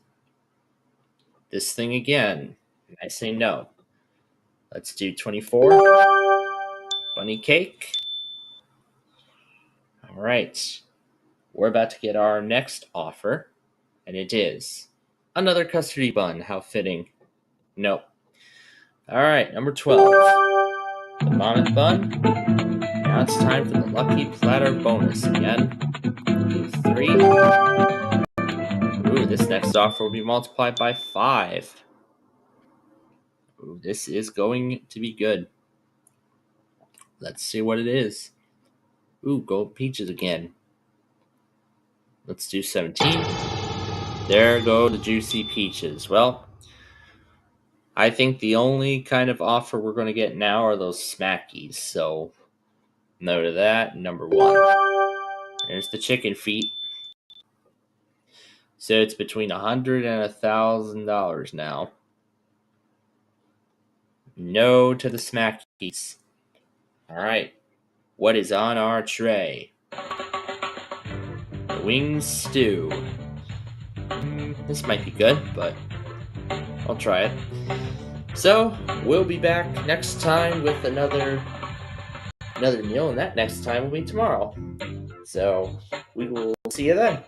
[SPEAKER 2] this thing again. I say no. Let's do 24. Bunny cake. All right. We're about to get our next offer, and it is another custardy bun. How fitting. Nope. All right, number 12. The almond bun. Now it's time for the lucky platter bonus again. 3. Ooh, this next offer will be multiplied by 5. Ooh, this is going to be good. Let's see what it is. Ooh, gold peaches again. Let's do 17. There go the juicy peaches. Well, I think the only kind of offer we're going to get now are those smackies. So, no to that. Number 1. There's the chicken feet. So it's between $100 and $1,000 now. No to the smackies. All right. What is on our tray? The wings stew. This might be good, but I'll try it. So we'll be back next time with another meal, and that next time will be tomorrow. So we will see you then.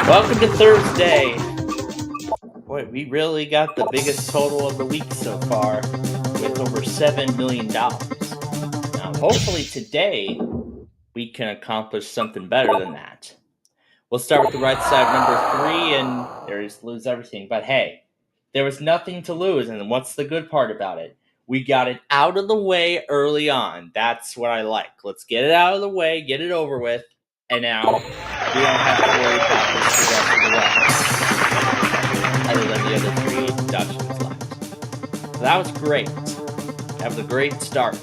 [SPEAKER 2] Welcome to Thursday. Boy, we really got the biggest total of the week so far, with over $7 million. Now, hopefully today, we can accomplish something better than that. We'll start with the right side of number 3, and there's lose everything. But hey, there was nothing to lose, and what's the good part about it? We got it out of the way early on. That's what I like. Let's get it out of the way, get it over with, and now we don't have to worry about this the rest of the way. Other than the other 3 deductions left. So that was great. That was a great start.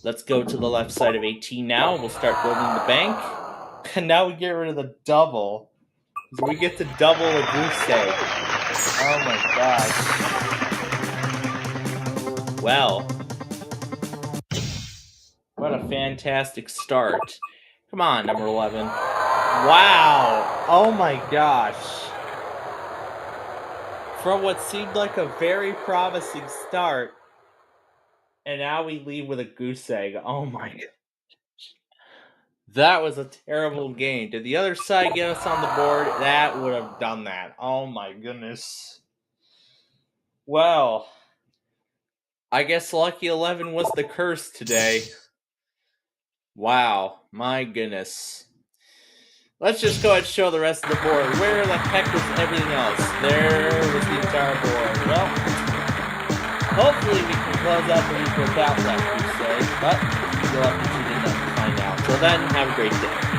[SPEAKER 2] Let's go to the left side of 18 now. We'll start building the bank. And now we get rid of the double. So we get to double a goose egg. Oh my gosh. Well, what a fantastic start. Come on, number 11. Wow. Oh my gosh. From what seemed like a very promising start, and now we leave with a goose egg. Oh my gosh. That was a terrible game. Did the other side get us on the board? That would have done that. Oh my goodness. Well, I guess Lucky 11 was the curse today. Wow, my goodness. Let's just go ahead and show the rest of the board. Where the heck was everything else? There was the entire board. Well, hopefully we can close out the week without that goose egg, but you'll have to tune in to find out. Till then, have a great day.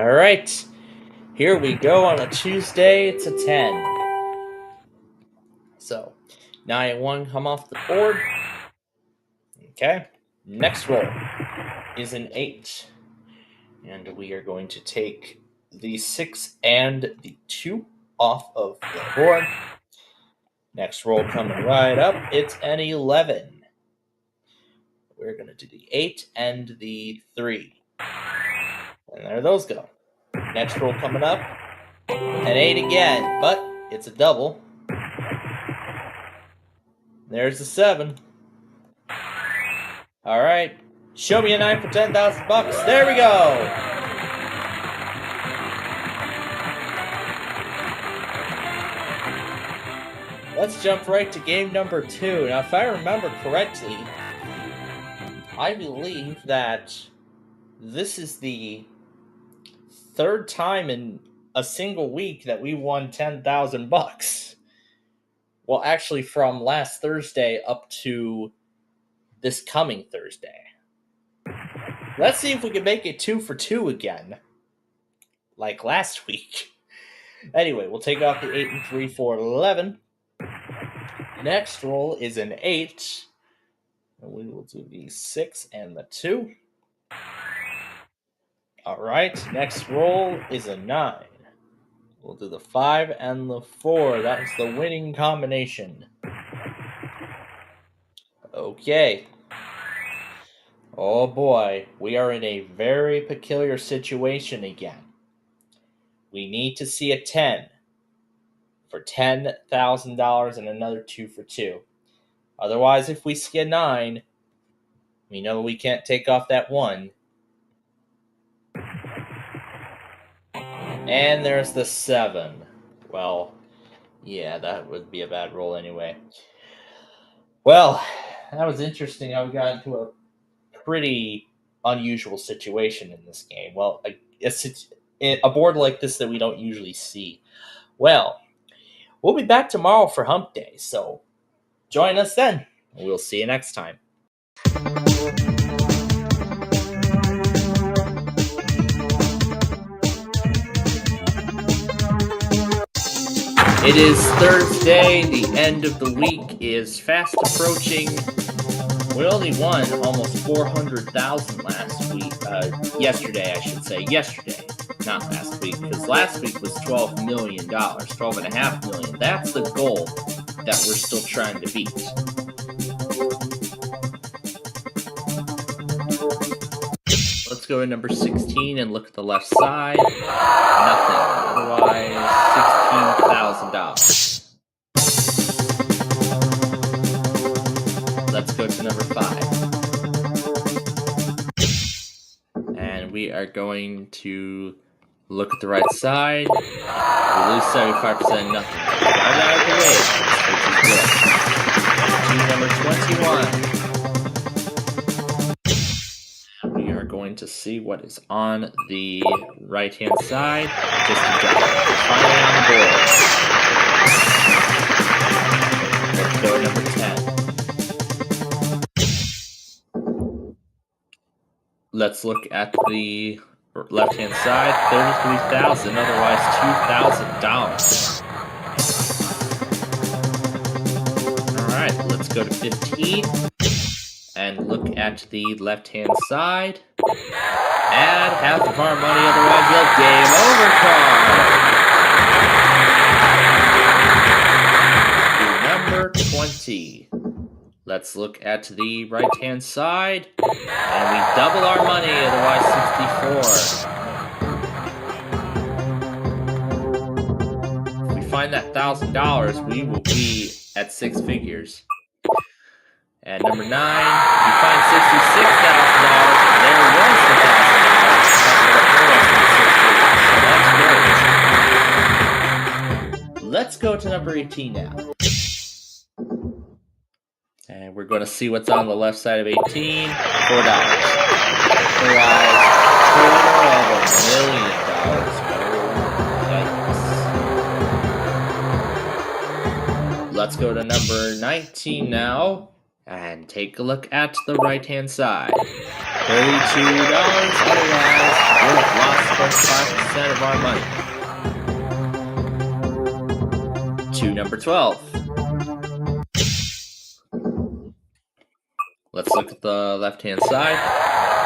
[SPEAKER 2] All right. Here we go on a Tuesday. It's a 10. So, 9 and 1 come off the board. Okay. Next roll is an 8. And we are going to take the 6 and the 2 off of the board. Next roll coming right up, it's an 11. We're going to do the 8 and the 3. And there those go. Next roll coming up, an 8 again, but it's a double. There's the 7. All right, show me a 9 for $10,000. There we go. Let's jump right to game number 2. Now, if I remember correctly, I believe that this is the 3rd time in a single week that we won $10,000. Well, actually, from last Thursday up to this coming Thursday. Let's see if we can make it 2 for 2 again, like last week. Anyway, we'll take off the 8 and 3 for 11. Next roll is an 8. And we will do the 6 and the 2. All right, next roll is a 9. We'll do the 5 and the 4. That is the winning combination. Okay. Oh boy, we are in a very peculiar situation again. We need to see a 10 for $10,000 and another 2 for 2. Otherwise, if we see a 9, we know we can't take off that 1. And there's the 7. Well, yeah, that would be a bad roll anyway. Well, that was interesting how we got into a pretty unusual situation in this game. Well, it's a board like this that we don't usually see. Well, we'll be back tomorrow for Hump Day, so join us then. We'll see you next time. It is Thursday. The end of the week is fast approaching. We only won almost $400,000 last week. Yesterday, I should say. Yesterday, not last week, because last week was $12 million, $12.5 million. That's the goal that we're still trying to beat. Let's go to number 16 and look at the left side. Nothing. Otherwise, $16,000. Let's go to number 5. And we are going to look at the right side. We lose 75%, nothing. Right out of the way, which is good. To number 21. We are going to see what is on the right-hand side. Just a drop. Finally on the board. Let's go to number 10. Let's look at the left-hand side. $33,000, otherwise $2,000. All right, let's go to 15 and look at the left-hand side. Add half of our money, otherwise you'll game over card. To number 20. Let's look at the right-hand side. And we double our money, otherwise 64. If we find that $1,000, we will be at 6 figures. At number 9, we find $66,000. There was the $1,000. Let's go to number 18 now. And we're going to see what's on the left side of 18. $4. Otherwise, $1 million. Let's go to number 19 now. And take a look at the right-hand side. Otherwise, we'll have lost 25% of our money. To number 12. Let's look at the left-hand side.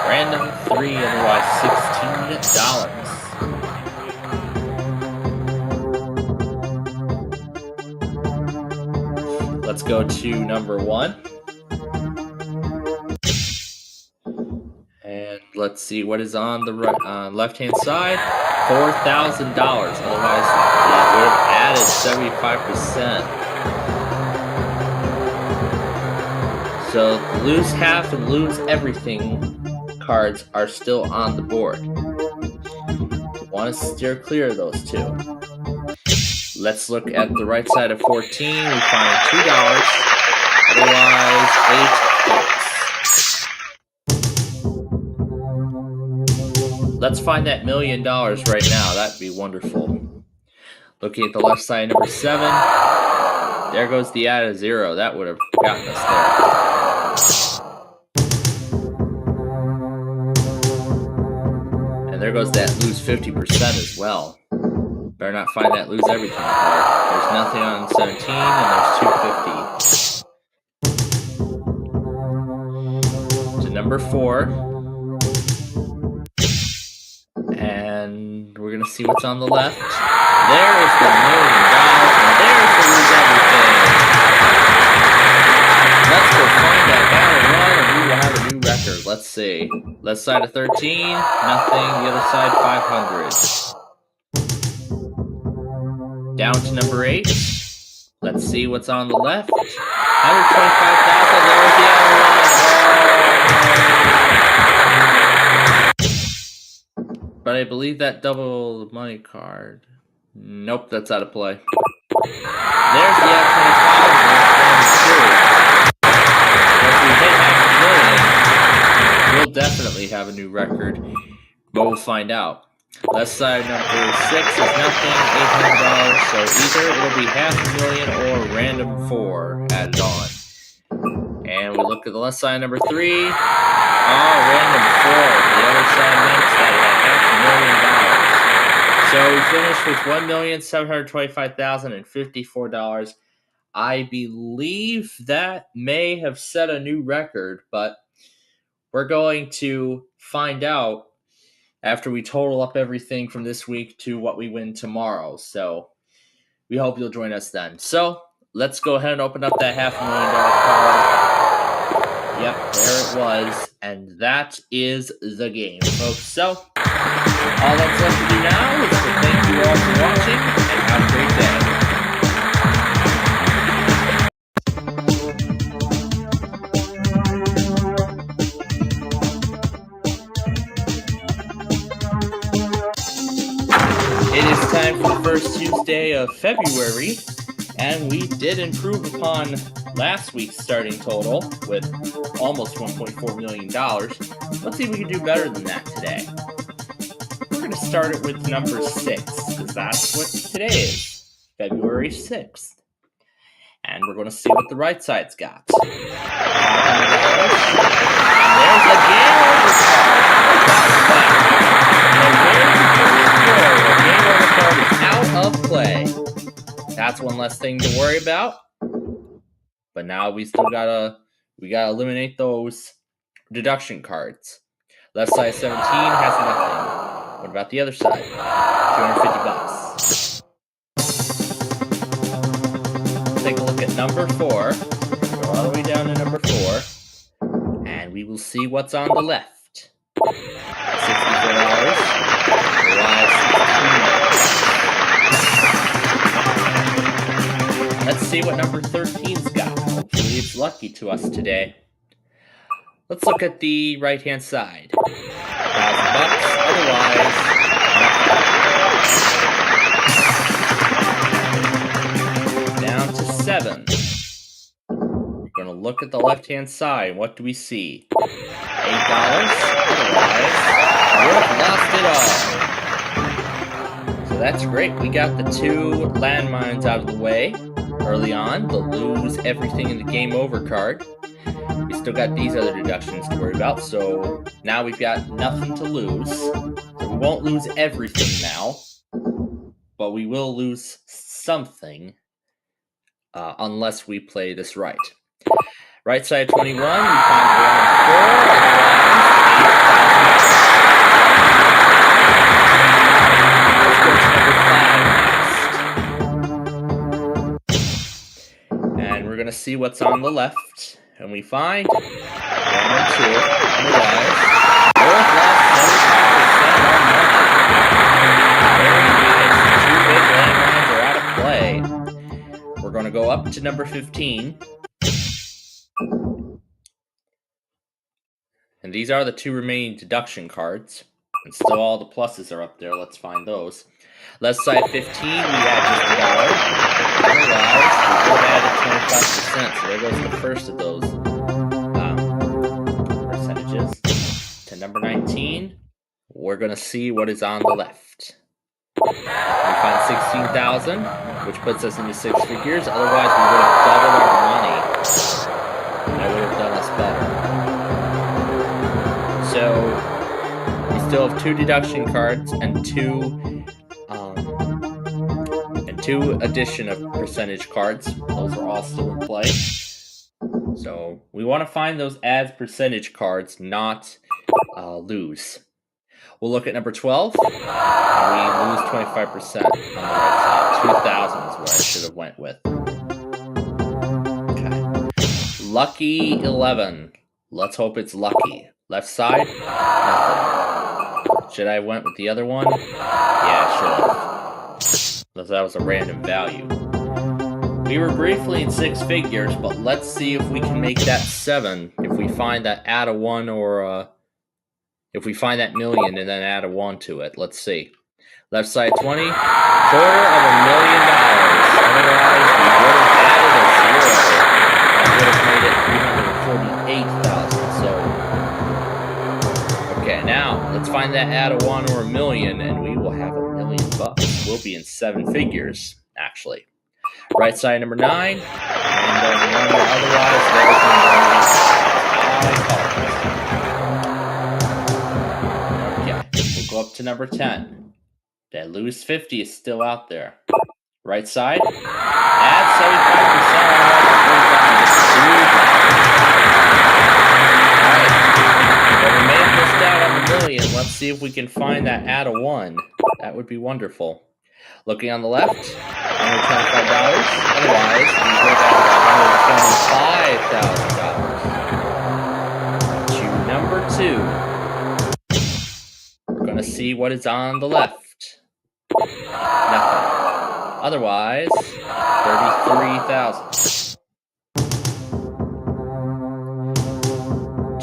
[SPEAKER 2] Random 3, otherwise $16. Let's go to number 1. And let's see what is on the right, left-hand side. $4,000. Otherwise, it would have added 75%. So lose half and lose everything cards are still on the board. You want to steer clear of those two. Let's look at the right side of 14. We find $2. Otherwise, $8. Let's find that $1 million right now. That'd be wonderful. Looking at the left side, number 7. There goes the add of 0. That would have gotten us there. And there goes that lose 50% as well. Better not find that lose everything card. There's nothing on 17, and there's 250. To number 4. And we're going to see what's on the left. There is the $1 million, and there's the lose everything. Let's go find that battle 1, and we will have a new record. Let's see. Left side of 13, nothing. The other side, 500. Down to number 8. Let's see what's on the left. 125,000. There's the other one. But I believe that double money card. Nope, that's out of play. There's the other 25,000. If we hit $500,000, we'll definitely have a new record. But we'll find out. Left side number 6 is nothing, $800. So either it'll be $500,000 or random 4 added on. And we look at the left side number 3. Random 4. The other side next that had $500,000. So we finished with $1,725,054. I believe that may have set a new record, but we're going to find out after we total up everything from this week to what we win tomorrow. So we hope you'll join us then. So let's go ahead and open up that $500,000 card. Yep, there it was. And that is the game, folks. So all that's left to do now is to thank you all for watching and have a great day. It is time for the first Tuesday of February, and we did improve upon last week's starting total with almost $1.4 million. Let's see if we can do better than that today. We're going to start it with number 6, because that's what today is, February 6th. And we're going to see what the right side's got. $500. There's a game over card. Out of play. That's one less thing to worry about. But now we still gotta eliminate those deduction cards. Left side 17 has nothing. What about the other side? $250. Take a look at number 4. Go all the way down to number 4. And we will see what's on the left. $64. Let's see what number 13's got. Hopefully it's lucky to us today. Let's look at the right-hand side. $1,000, otherwise nothing. Down to 7. We're going to look at the left-hand side. What do we see? $8, otherwise we've lost it all. So that's great. We got the 2 landmines out of the way early on, the lose everything in the game over card. We still got these other deductions to worry about, so now we've got nothing to lose. So we won't lose everything now, but we will lose something unless we play this right. Right side 21, we find 1 and 4. And we're going to see what's on the left. And we find 1 and 2. Otherwise, both lost 75% of our money. Very nice. 2 big landmines are out of play. We're going to go up to number 15. And these are the 2 remaining deduction cards. And still all the pluses are up there. Let's find those. Left side 15, we add just $1. Otherwise, we would add 25%. So there goes the first of those percentages. To number 19, we're going to see what is on the left. We find 16,000, which puts us into 6 figures. Otherwise, we would have doubled our money. That would have done us better. So we still have 2 deduction cards and 2 addition of percentage cards. Those are all still in play. So we want to find those as percentage cards, not lose. We'll look at number 12, and we lose 25% on the right side. 2,000 is what I should have went with. Okay. Lucky 11. Let's hope it's lucky. Left side, nothing. Should I have went with the other one? Yeah, I should have. Unless that was a random value. We were briefly in 6 figures, but let's see if we can make that 7. If we find that add a 1 or if we find that million and then add a 1 to it. Let's see. Left side 20, $250,000. Otherwise, we would have added a 0. That would have made it $348,000. So, okay, now let's find that add a 1 or a million, and we will have $1 million. We'll be in 7 figures, actually. Right side number 9, and otherwise, there's okay, we'll go up to number 10. That lose 50 is still out there. Right side, add 75%. Alright, well, we may have missed out on the million. Let's see if we can find that add a 1. That would be wonderful. Looking on the left, $125. Otherwise, we would have $125,000. To number 2. We're going to see what is on the left. Nothing. Otherwise, $33,000.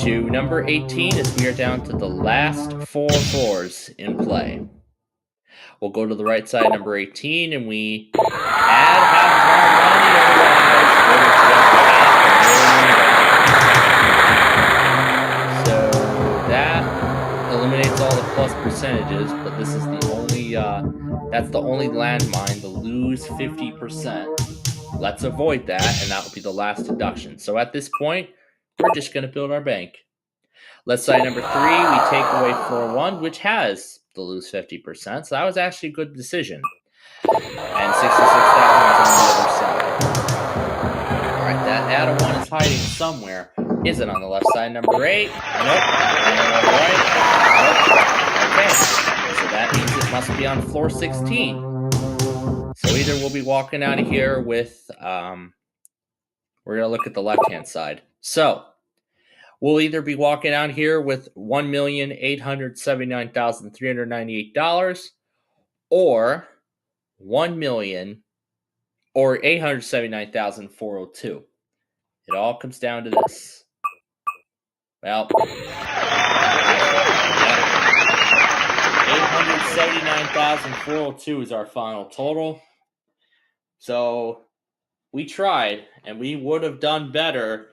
[SPEAKER 2] To number 18, as we are down to the last 4 fours in play. We'll go to the right side, number 18, and we add half of our money. Otherwise, so that eliminates all the plus percentages, but this is the only, that's the only landmine, the lose 50%. Let's avoid that, and that will be the last deduction. So at this point, we're just going to build our bank. Left side number 3, we take away floor 1, which has the lose 50%. So that was actually a good decision. And 66,000 on the other side. Alright, that add a 1 is hiding somewhere. Is it on the left side number 8? Nope. And on the right? Nope. Okay. So that means it must be on floor 16. So either we'll be walking out of here with we're going to look at the left-hand side. So we'll either be walking out here with $1,879,398 or $879,402. It all comes down to this. Well, 879,402 is our final total. So we tried, and we would have done better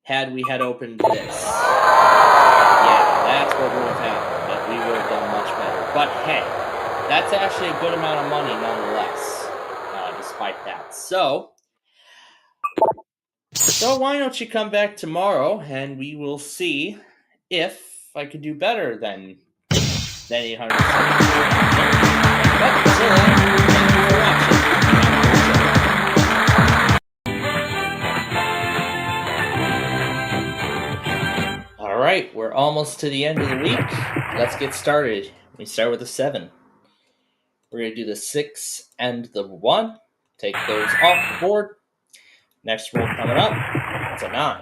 [SPEAKER 2] had we had opened this. Yeah, that's what would have happened, but we would have done much better. But hey, that's actually a good amount of money nonetheless, despite that. So, So why don't you come back tomorrow and we will see if I could do better than 800. But until then, thank you for watching. Alright, we're almost to the end of the week. Let's get started. We start with a 7. We're going to do the 6 and the 1. Take those off the board. Next roll coming up, it's a 9.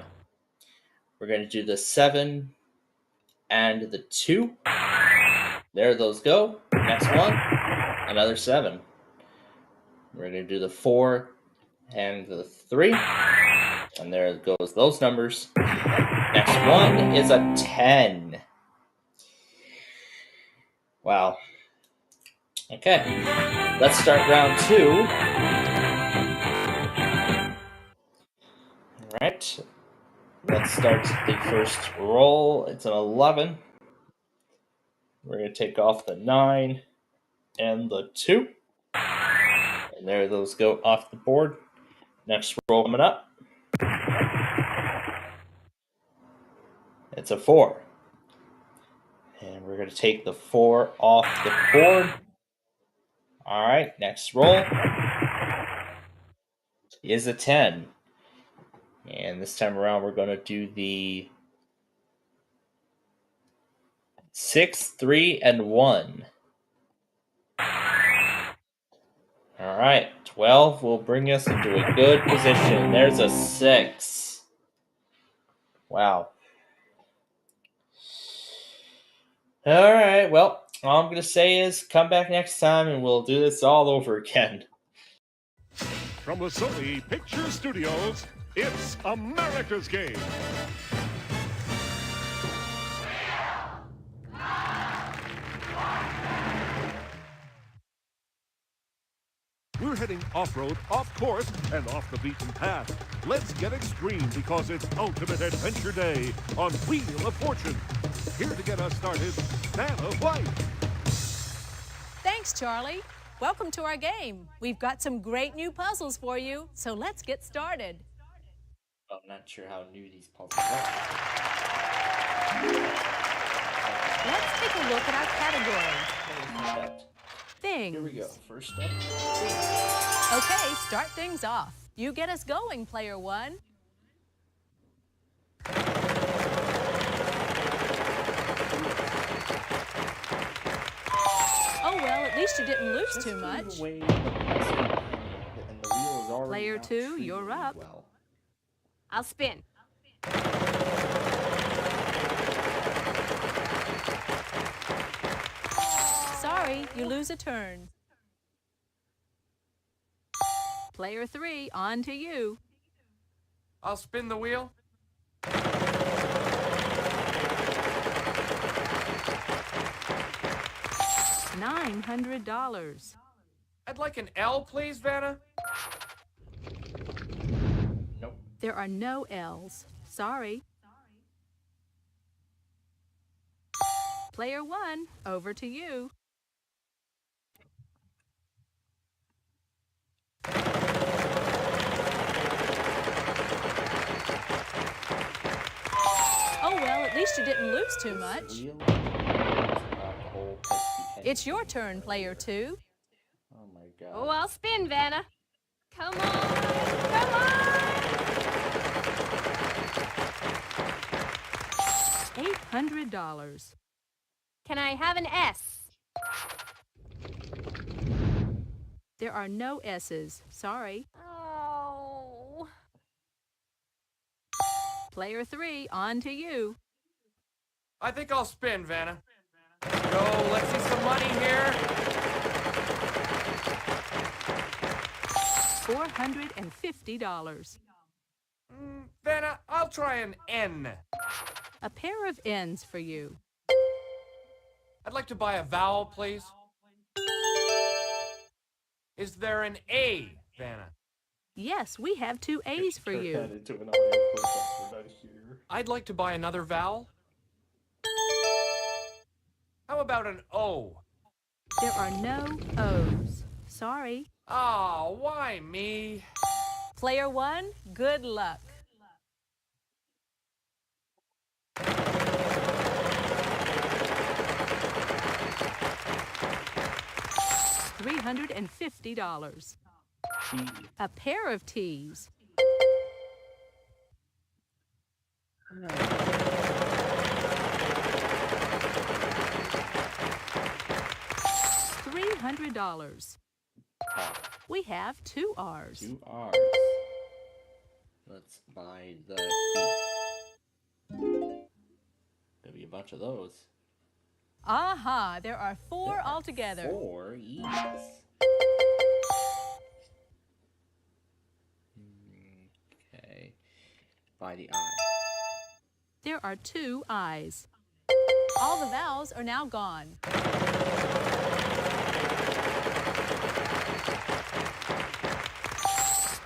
[SPEAKER 2] We're going to do the 7 and the 2. There those go. Next one, another 7. We're going to do the 4 and the 3. And there goes those numbers. Next one is a 10. Wow. Okay, let's start round 2. All right. Let's start the first roll. It's an 11. We're going to take off the 9 and the 2. And there those go off the board. Next roll coming up. It's a 4. And we're going to take the 4 off the board. All right, next roll is a 10. And this time around, we're going to do the 6, 3, and 1. All right, 12 will bring us into a good position. There's a 6. Wow. All right, well, all I'm going to say is come back next time and we'll do this all over again.
[SPEAKER 4] From the Sony Picture Studios, it's America's Game. We're heading off-road, off-course, and off the beaten path. Let's get extreme because it's Ultimate Adventure Day on Wheel of Fortune. Here to get us started, Vanna White.
[SPEAKER 11] Thanks, Charlie. Welcome to our game. We've got some great new puzzles for you, so let's get started.
[SPEAKER 2] I'm not sure how new these puzzles are.
[SPEAKER 11] Let's take a look at our categories. Things.
[SPEAKER 2] Here we go. First up.
[SPEAKER 11] Okay, start things off. You get us going, player 1. Oh well, at least you didn't lose too much. Player 2, you're up.
[SPEAKER 2] Well.
[SPEAKER 11] I'll spin. Sorry, you lose a turn. Player 3, on to you.
[SPEAKER 10] I'll spin the wheel.
[SPEAKER 11] $900.
[SPEAKER 10] I'd like an L, please, Vanna.
[SPEAKER 2] Nope.
[SPEAKER 11] There are no L's. Sorry. Player 1, over to you. Oh well, at least you didn't lose too much. It's your turn, player 2.
[SPEAKER 2] Oh my god.
[SPEAKER 11] Oh, I'll spin, Vanna. Come on, come on! $800. Can I have an S? There are no S's. Sorry. Oh. Player 3, on to you.
[SPEAKER 10] I think I'll spin, Vanna. Let's go. Let's see some money here.
[SPEAKER 11] $450.
[SPEAKER 10] Vanna, I'll try an N.
[SPEAKER 11] A pair of N's for you.
[SPEAKER 10] I'd like to buy a vowel, please. Is there an A, Vanna?
[SPEAKER 11] Yes, we have 2 A's for you.
[SPEAKER 10] I'd like to buy another vowel. How about an O?
[SPEAKER 11] There are no O's. Sorry.
[SPEAKER 10] Oh, why me?
[SPEAKER 11] Player 1, good luck. $350.
[SPEAKER 2] T.
[SPEAKER 11] A pair of T's. $300.
[SPEAKER 2] R.
[SPEAKER 11] We have 2 R's.
[SPEAKER 2] 2 R's. Let's buy the E. There'll be a bunch of those.
[SPEAKER 11] Aha, there are 4 altogether.
[SPEAKER 2] 4 E's. Okay. By the I.
[SPEAKER 11] There are 2 I's. All the vowels are now gone.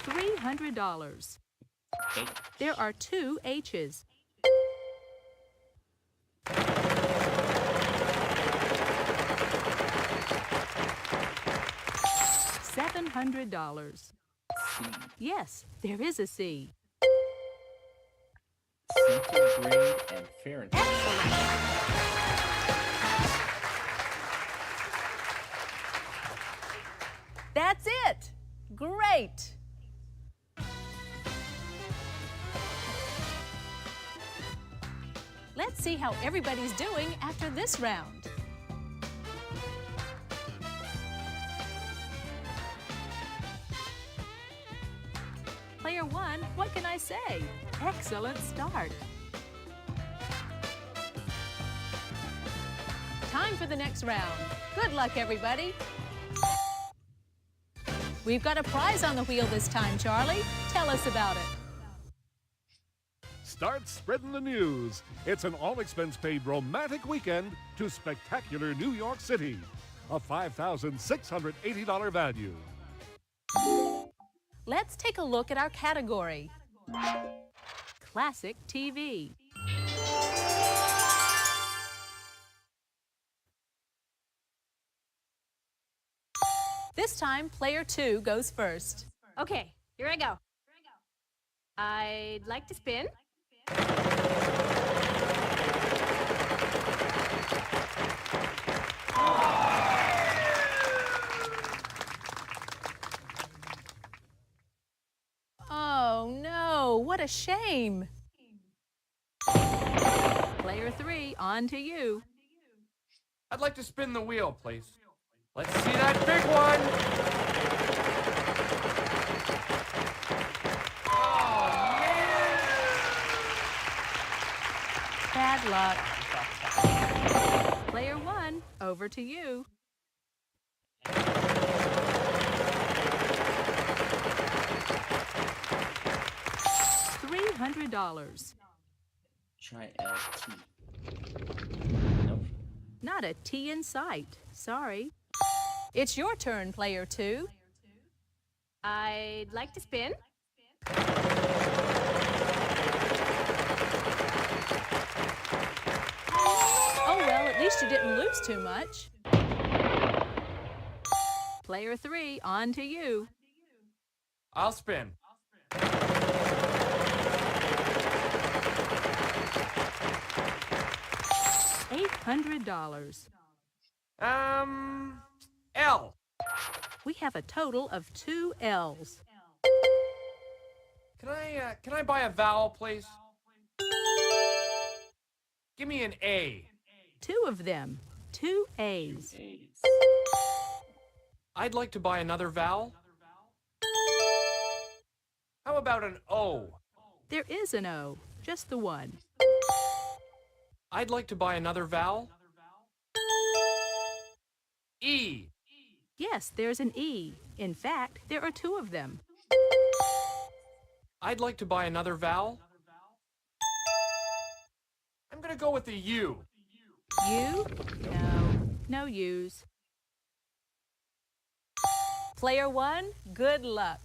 [SPEAKER 11] $300.
[SPEAKER 2] H.
[SPEAKER 11] There are 2 H's. $700.
[SPEAKER 2] C.
[SPEAKER 11] Yes, there is a C.
[SPEAKER 2] Centigrade and Fahrenheit.
[SPEAKER 11] That's it. Great. Let's see how everybody's doing after this round. Player 1, what can I say? Excellent start. Time for the next round. Good luck, everybody. We've got a prize on the wheel this time, Charlie. Tell us about it.
[SPEAKER 12] Start spreading the news. It's an all-expense-paid romantic weekend to spectacular New York City. A $5,680 value.
[SPEAKER 11] Let's take a look at our category. Classic TV. This time, player 2 goes first.
[SPEAKER 6] Okay, here I go. I'd like to spin.
[SPEAKER 11] Oh no, what a shame. Player 3, on to you.
[SPEAKER 10] I'd like to spin the wheel, please. Let's see that big one. Oh,
[SPEAKER 11] Bad luck. Player 1, over to you. $300.
[SPEAKER 2] Try LT. Nope.
[SPEAKER 11] Not a T in sight. Sorry. It's your turn, player 2.
[SPEAKER 6] I'd like to spin.
[SPEAKER 11] Oh well, at least you didn't lose too much. Player 3, on to you.
[SPEAKER 10] I'll spin.
[SPEAKER 11] $800.
[SPEAKER 10] L.
[SPEAKER 11] We have a total of 2 L's.
[SPEAKER 10] Can I buy a vowel, please? Give me an A.
[SPEAKER 11] 2 of them. 2 A's.
[SPEAKER 10] I'd like to buy another vowel. How about an O?
[SPEAKER 11] There is an O, just the one.
[SPEAKER 10] I'd like to buy another vowel. E.
[SPEAKER 11] Yes, there's an E. In fact, there are 2 of them.
[SPEAKER 10] I'd like to buy another vowel. I'm gonna go with the U.
[SPEAKER 11] U? No, no U's. Player 1, good luck.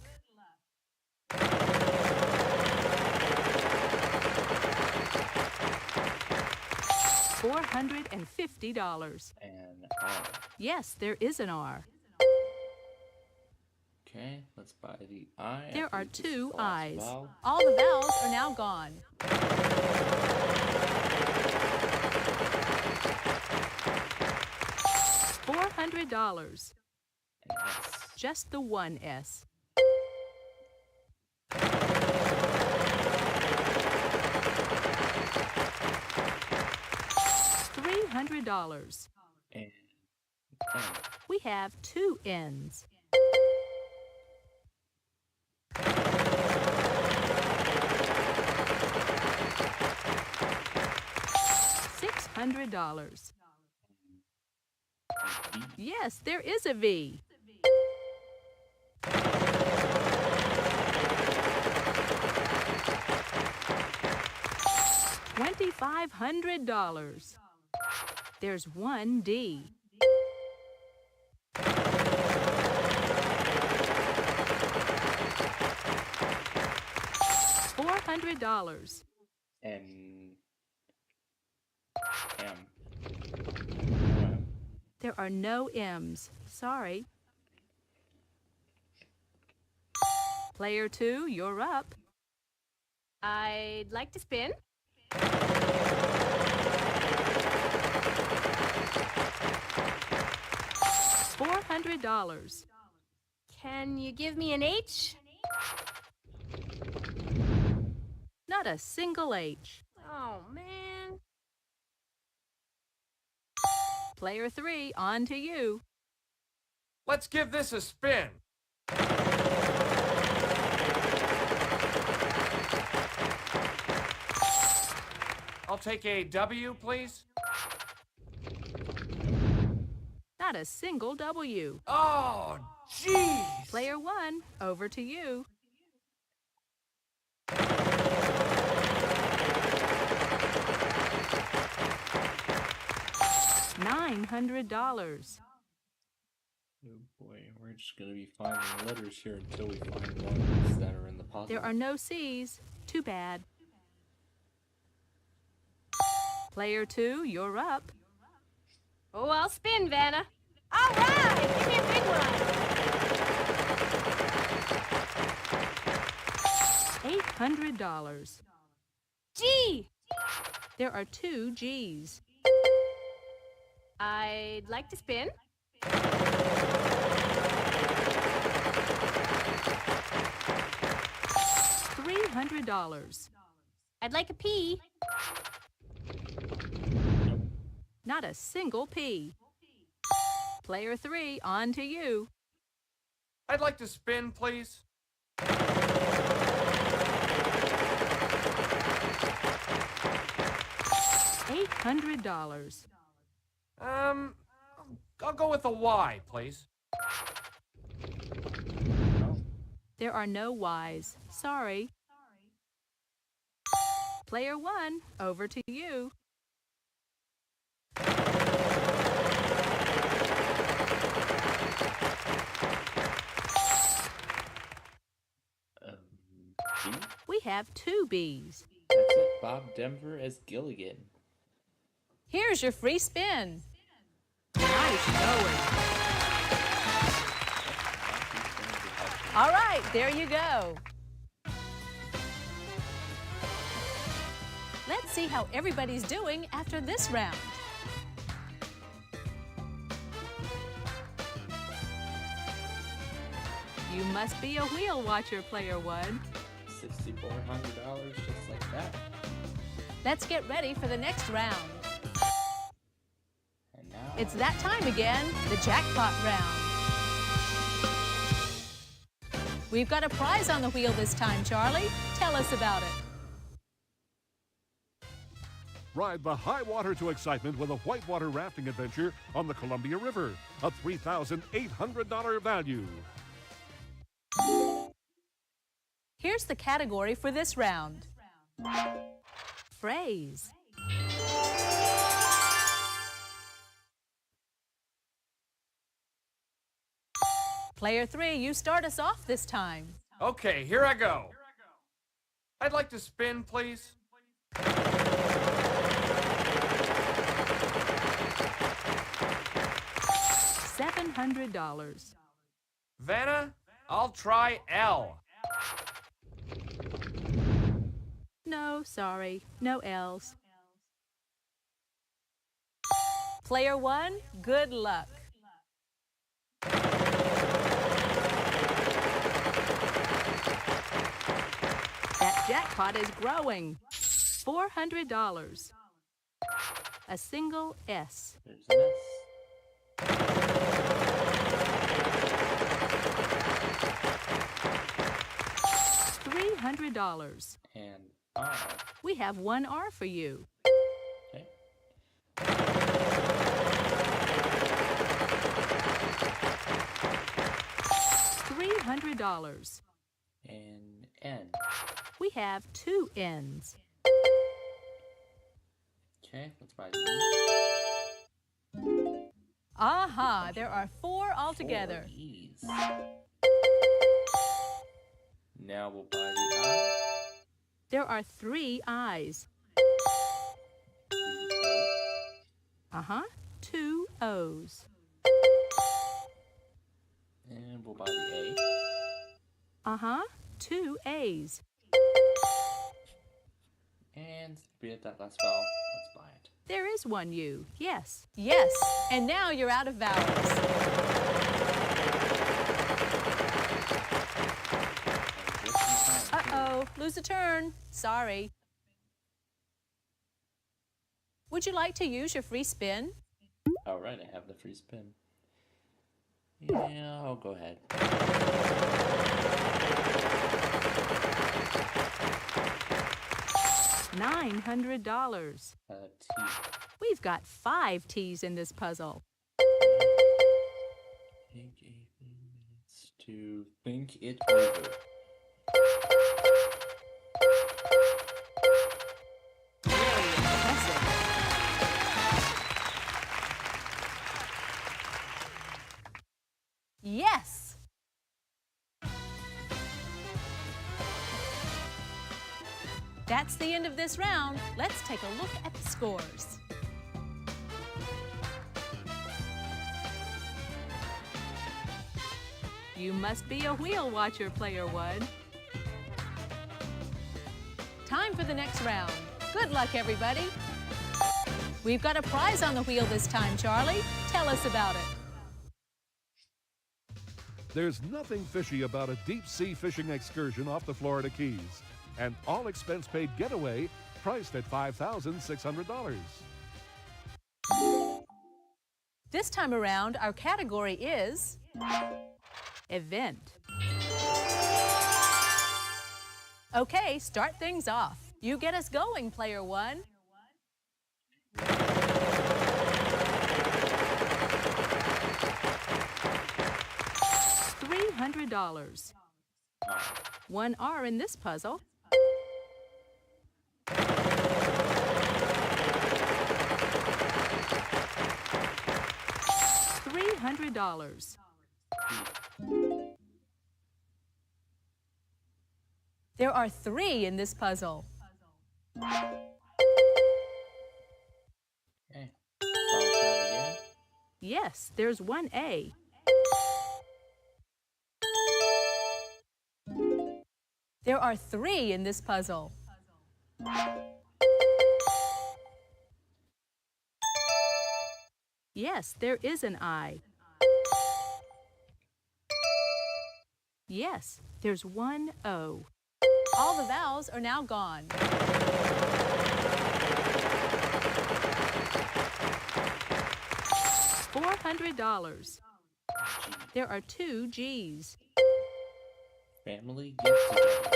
[SPEAKER 11] $450.
[SPEAKER 2] And R.
[SPEAKER 11] Yes, there is an R.
[SPEAKER 2] Okay, let's buy the I.
[SPEAKER 11] There are 2 I's.
[SPEAKER 2] Vowel.
[SPEAKER 11] All the vowels are now gone. $400.
[SPEAKER 2] S.
[SPEAKER 11] Just the one S. $300.
[SPEAKER 2] And N.
[SPEAKER 11] We have two N's. $600. Yes, there is a V. $2,500. There's one D. $400.
[SPEAKER 2] N. M.
[SPEAKER 11] There are no M's. Sorry. Player 2, you're up.
[SPEAKER 13] I'd like to spin.
[SPEAKER 11] $400.
[SPEAKER 13] Can you give me an H?
[SPEAKER 11] Not a single H.
[SPEAKER 13] Oh, man.
[SPEAKER 11] Player 3, on to you.
[SPEAKER 10] Let's give this a spin. I'll take a W, please.
[SPEAKER 11] Not a single W.
[SPEAKER 10] Oh, jeez.
[SPEAKER 11] Player 1, over to you. $900.
[SPEAKER 2] Oh boy, we're just gonna be finding letters here until we find ones that are in the puzzle.
[SPEAKER 11] There are no C's. Too bad. Player 2, you're up.
[SPEAKER 13] Oh, I'll spin, Vanna. All right, give me a big one.
[SPEAKER 11] $800.
[SPEAKER 13] G.
[SPEAKER 11] There are two G's.
[SPEAKER 13] I'd like to spin.
[SPEAKER 11] $300.
[SPEAKER 13] I'd like a P.
[SPEAKER 11] Not a single P. Player 3, on to you.
[SPEAKER 10] I'd like to spin, please.
[SPEAKER 11] $800.
[SPEAKER 10] I'll go with a Y, please.
[SPEAKER 11] There are no Y's. Sorry. Player 1, over to you.
[SPEAKER 2] B?
[SPEAKER 11] We have two B's.
[SPEAKER 2] That's it, Bob Denver as Gilligan.
[SPEAKER 11] Here's your free spin. Nice going. All right, there you go. Let's see how everybody's doing after this round. You must be a wheel watcher, Player 1.
[SPEAKER 2] $6,400 just like that.
[SPEAKER 11] Let's get ready for the next round.
[SPEAKER 2] And now
[SPEAKER 11] It's that time again, the jackpot round. We've got a prize on the wheel this time, Charlie. Tell us about it.
[SPEAKER 12] Ride the high water to excitement with a whitewater rafting adventure on the Columbia River. A $3,800 value.
[SPEAKER 11] Here's the category for this round. Phrase. Player 3, you start us off this time.
[SPEAKER 10] Okay, here I go. I'd like to spin, please.
[SPEAKER 11] $700.
[SPEAKER 10] Vanna, I'll try L.
[SPEAKER 11] No, sorry, no L's. Player 1, good luck. jackpot is growing. $400. A single S.
[SPEAKER 2] There's an S.
[SPEAKER 11] $300.
[SPEAKER 2] And R.
[SPEAKER 11] We have one R for you.
[SPEAKER 2] Okay.
[SPEAKER 11] $300.
[SPEAKER 2] And N.
[SPEAKER 11] We have two N's.
[SPEAKER 2] Okay, let's buy the E.
[SPEAKER 11] Aha, there are four altogether.
[SPEAKER 2] 4 E's. Now we'll buy the I.
[SPEAKER 11] There are three I's.
[SPEAKER 2] The O.
[SPEAKER 11] Uh-huh, two O's.
[SPEAKER 2] And we'll buy the A.
[SPEAKER 11] Uh-huh, two A's.
[SPEAKER 2] And to be at that last vowel, let's buy it.
[SPEAKER 11] There is one U. Yes. Yes. And now you're out of vowels. Uh-oh, lose a turn. Sorry. Would you like to use your free spin?
[SPEAKER 2] All right, I have the free spin. Yeah, I'll go ahead.
[SPEAKER 11] $900.
[SPEAKER 2] T.
[SPEAKER 11] We've got 5 T's in this puzzle.
[SPEAKER 2] Take a few minutes to think it over.
[SPEAKER 11] Very impressive. Yes! That's the end of this round. Let's take a look at the scores. You must be a wheel watcher, Player One. Time for the next round. Good luck, everybody. We've got a prize on the wheel this time, Charlie. Tell us about it.
[SPEAKER 12] There's nothing fishy about a deep-sea fishing excursion off the Florida Keys. An all-expense-paid getaway priced at $5,600.
[SPEAKER 11] This time around, our category is event. Okay, start things off. You get us going, Player One. $300. One R in this puzzle. $300. There are 3 in this puzzle.
[SPEAKER 2] Okay. Vowel sound again.
[SPEAKER 11] Yes, there's one A. There are 3 in this puzzle. Yes, there is an I. Yes, there's one O. All the vowels are now gone. $400. There are 2 G's.
[SPEAKER 2] Family get together.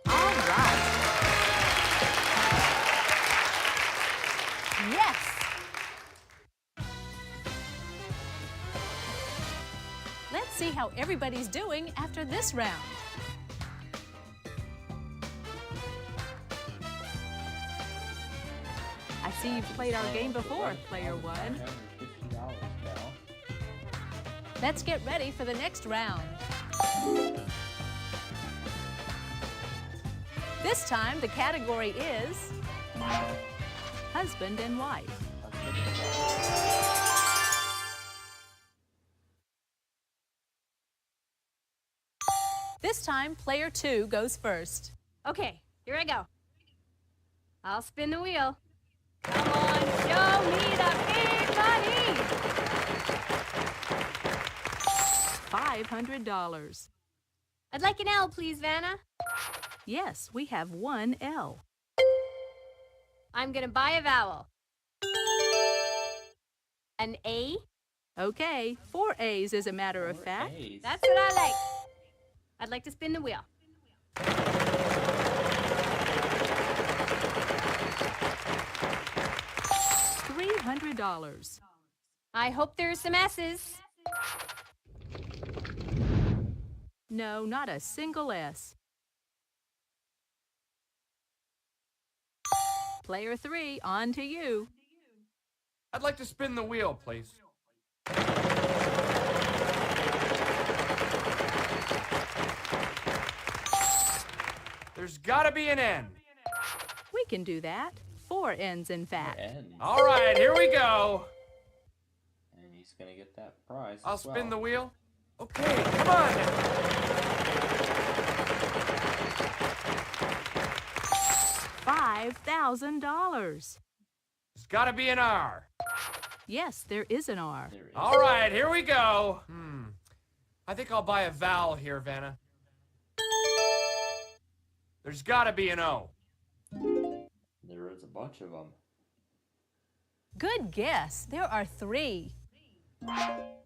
[SPEAKER 11] All right. Yes. Let's see how everybody's doing after this round. I see you've played our game before, Player One.
[SPEAKER 2] $50 now.
[SPEAKER 11] Let's get ready for the next round. This time, the category is husband and wife. This time, Player 2 goes first.
[SPEAKER 13] Okay, here I go. I'll spin the wheel. Come on, show me the big money!
[SPEAKER 11] $500.
[SPEAKER 13] I'd like an L, please, Vanna.
[SPEAKER 11] Yes, we have one L.
[SPEAKER 13] I'm gonna buy a vowel. An A?
[SPEAKER 11] Okay, 4 A's as a matter of fact.
[SPEAKER 13] That's what I like. I'd like to spin the wheel.
[SPEAKER 11] $300.
[SPEAKER 13] I hope there's some S's.
[SPEAKER 11] No, not a single S. Player 3, on to you.
[SPEAKER 10] I'd like to spin the wheel, please. There's gotta be an N.
[SPEAKER 11] We can do that. 4 N's, in fact.
[SPEAKER 10] All right, here we go.
[SPEAKER 2] And he's gonna get that prize.
[SPEAKER 10] I'll
[SPEAKER 2] as well.
[SPEAKER 10] spin the wheel. Okay, come on now.
[SPEAKER 11] $5,000.
[SPEAKER 10] There's gotta be an R.
[SPEAKER 11] Yes, there is an R.
[SPEAKER 10] All right, here we go. I think I'll buy a vowel here, Vanna. There's gotta be an O.
[SPEAKER 2] There is a bunch of them.
[SPEAKER 11] Good guess. There are 3.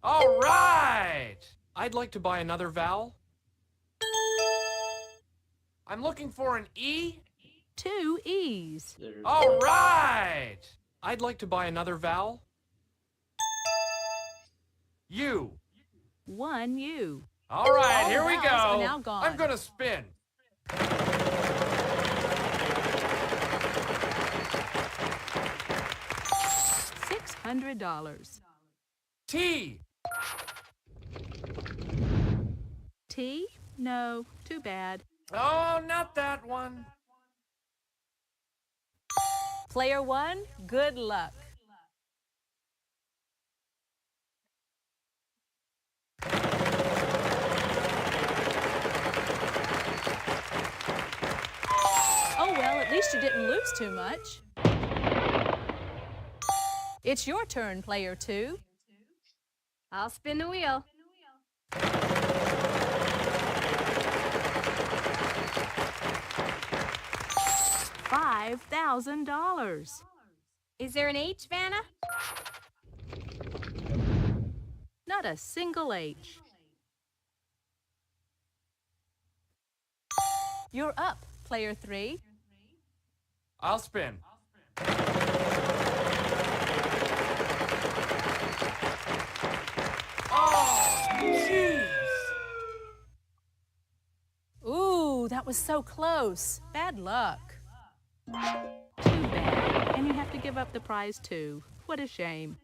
[SPEAKER 10] All right! I'd like to buy another vowel. I'm looking for an E.
[SPEAKER 11] 2 E's.
[SPEAKER 10] All right! I'd like to buy another vowel. U.
[SPEAKER 11] 1 U.
[SPEAKER 10] All right,
[SPEAKER 11] All
[SPEAKER 10] here we
[SPEAKER 11] vowels are
[SPEAKER 10] go.
[SPEAKER 11] now gone.
[SPEAKER 10] I'm gonna spin.
[SPEAKER 11] $600.
[SPEAKER 10] T.
[SPEAKER 11] T? No, too bad.
[SPEAKER 10] Oh, not that one.
[SPEAKER 11] Player 1, good luck. Oh well, at least you didn't lose too much. It's your turn, player 2.
[SPEAKER 13] I'll spin the wheel.
[SPEAKER 11] $5,000.
[SPEAKER 13] Is there an H, Vanna?
[SPEAKER 11] Not a single H. You're up, player 3.
[SPEAKER 10] I'll spin. Oh, jeez.
[SPEAKER 11] Ooh, that was so close. Bad luck. Too bad. And you have to give up the prize too. What a shame.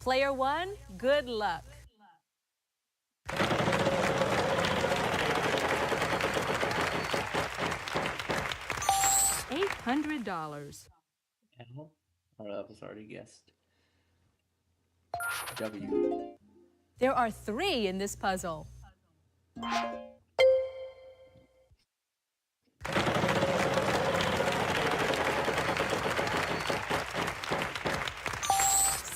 [SPEAKER 11] Player 1, good luck. $800.
[SPEAKER 2] L? Oh, that was already guessed. W.
[SPEAKER 11] There are 3 in this puzzle.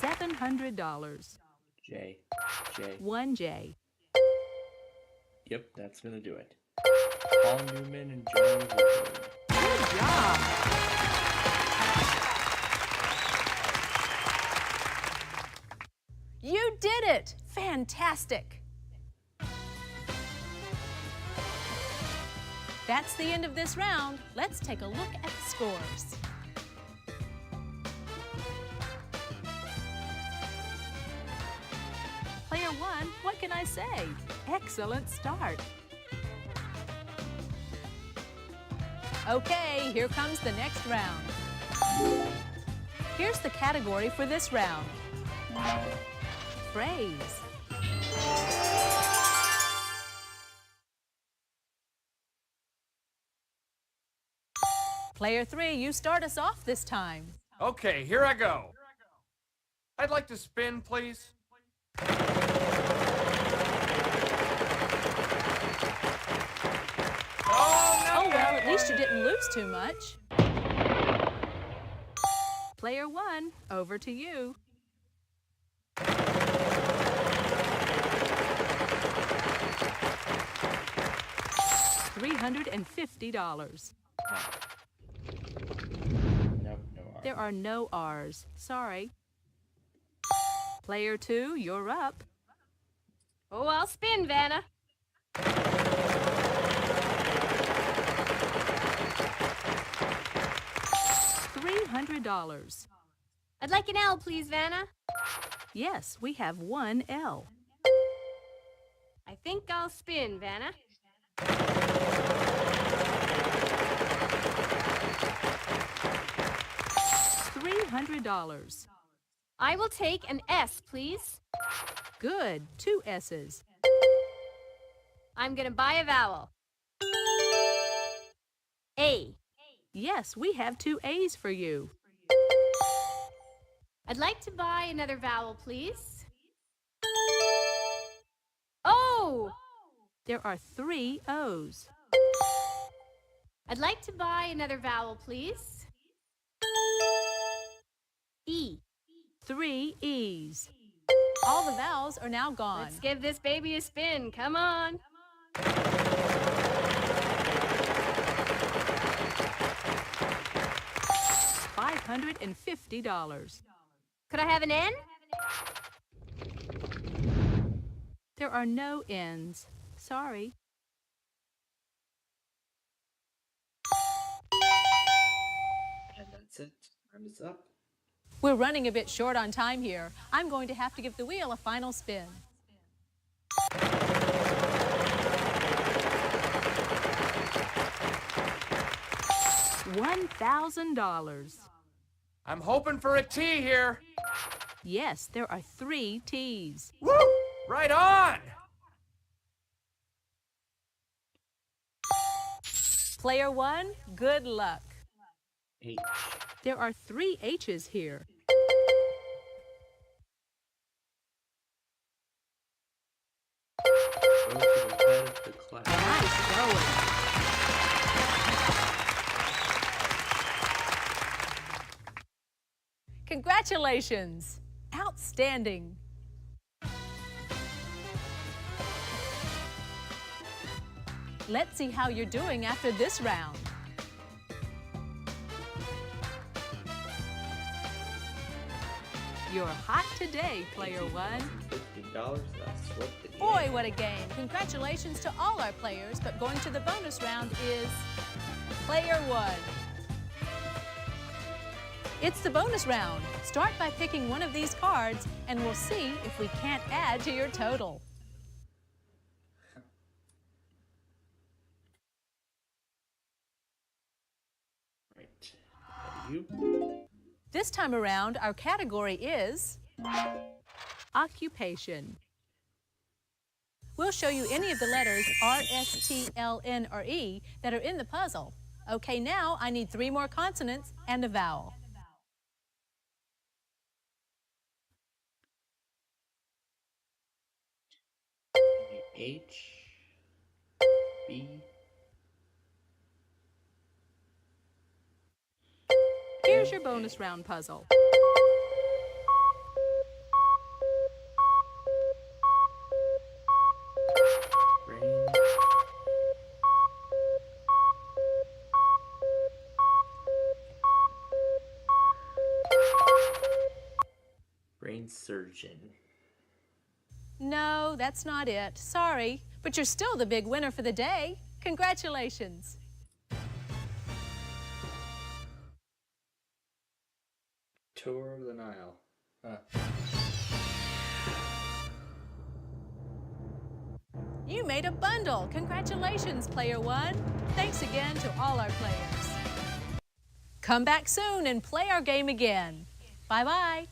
[SPEAKER 11] $700.
[SPEAKER 2] J.
[SPEAKER 11] 1 J.
[SPEAKER 2] Yep, that's gonna do it. Paul Newman and Johnny Woodward.
[SPEAKER 11] Good job. You did it! Fantastic! That's the end of this round. Let's take a look at the scores. Player 1, what can I say? Excellent start. Okay, here comes the next round. Here's the category for this round. Phrase. Player 3, you start us off this time.
[SPEAKER 10] Okay, here I go. I'd like to spin, please.
[SPEAKER 11] Oh well, at least you didn't lose too much. Player 1, over to you. $350.
[SPEAKER 2] Nope, no R.
[SPEAKER 11] There are no R's. Sorry. Player 2, you're up.
[SPEAKER 13] Oh, I'll spin, Vanna.
[SPEAKER 11] $300.
[SPEAKER 13] I'd like an L, please, Vanna.
[SPEAKER 11] Yes, we have one L.
[SPEAKER 13] I think I'll spin, Vanna.
[SPEAKER 11] $300.
[SPEAKER 13] I will take an S, please.
[SPEAKER 11] Good, 2 S's.
[SPEAKER 13] I'm gonna buy a vowel. A.
[SPEAKER 11] Yes, we have 2 A's for you.
[SPEAKER 13] I'd like to buy another vowel, please. O.
[SPEAKER 11] There are 3 O's.
[SPEAKER 13] I'd like to buy another vowel, please. E.
[SPEAKER 11] 3 E's. All the vowels are now gone.
[SPEAKER 13] Let's give this baby a spin. Come on.
[SPEAKER 11] $550.
[SPEAKER 13] Could I have an N?
[SPEAKER 11] There are no N's. Sorry.
[SPEAKER 2] And that's it. Time is up.
[SPEAKER 11] We're running a bit short on time here. I'm going to have to give the wheel a final spin. $1,000.
[SPEAKER 10] I'm hoping for a T here.
[SPEAKER 11] Yes, there are 3 T's.
[SPEAKER 10] Woo! Right on!
[SPEAKER 11] Player 1, good luck.
[SPEAKER 2] H.
[SPEAKER 11] There are 3 H's here.
[SPEAKER 2] Go to the head of the class.
[SPEAKER 11] Nice going. Congratulations! Outstanding! Let's see how you're doing after this round. You're hot today, player 1.
[SPEAKER 2] $50, that's what the
[SPEAKER 11] Boy, what a game. Congratulations to all our players, but going to the bonus round is player 1. It's the bonus round. Start by picking one of these cards, and we'll see if we can't add to your total.
[SPEAKER 2] Right. You.
[SPEAKER 11] This time around, our category is occupation. We'll show you any of the letters R, S, T, L, N, or E that are in the puzzle. Okay, now I need 3 more consonants and a vowel.
[SPEAKER 2] H. B.
[SPEAKER 11] Here's your bonus round puzzle.
[SPEAKER 2] Brain. Brain surgeon.
[SPEAKER 11] No, that's not it. Sorry, but you're still the big winner for the day. Congratulations.
[SPEAKER 2] Tour of the Nile.
[SPEAKER 11] You made a bundle. Congratulations, player 1. Thanks again to all our players. Come back soon and play our game again. Bye-bye.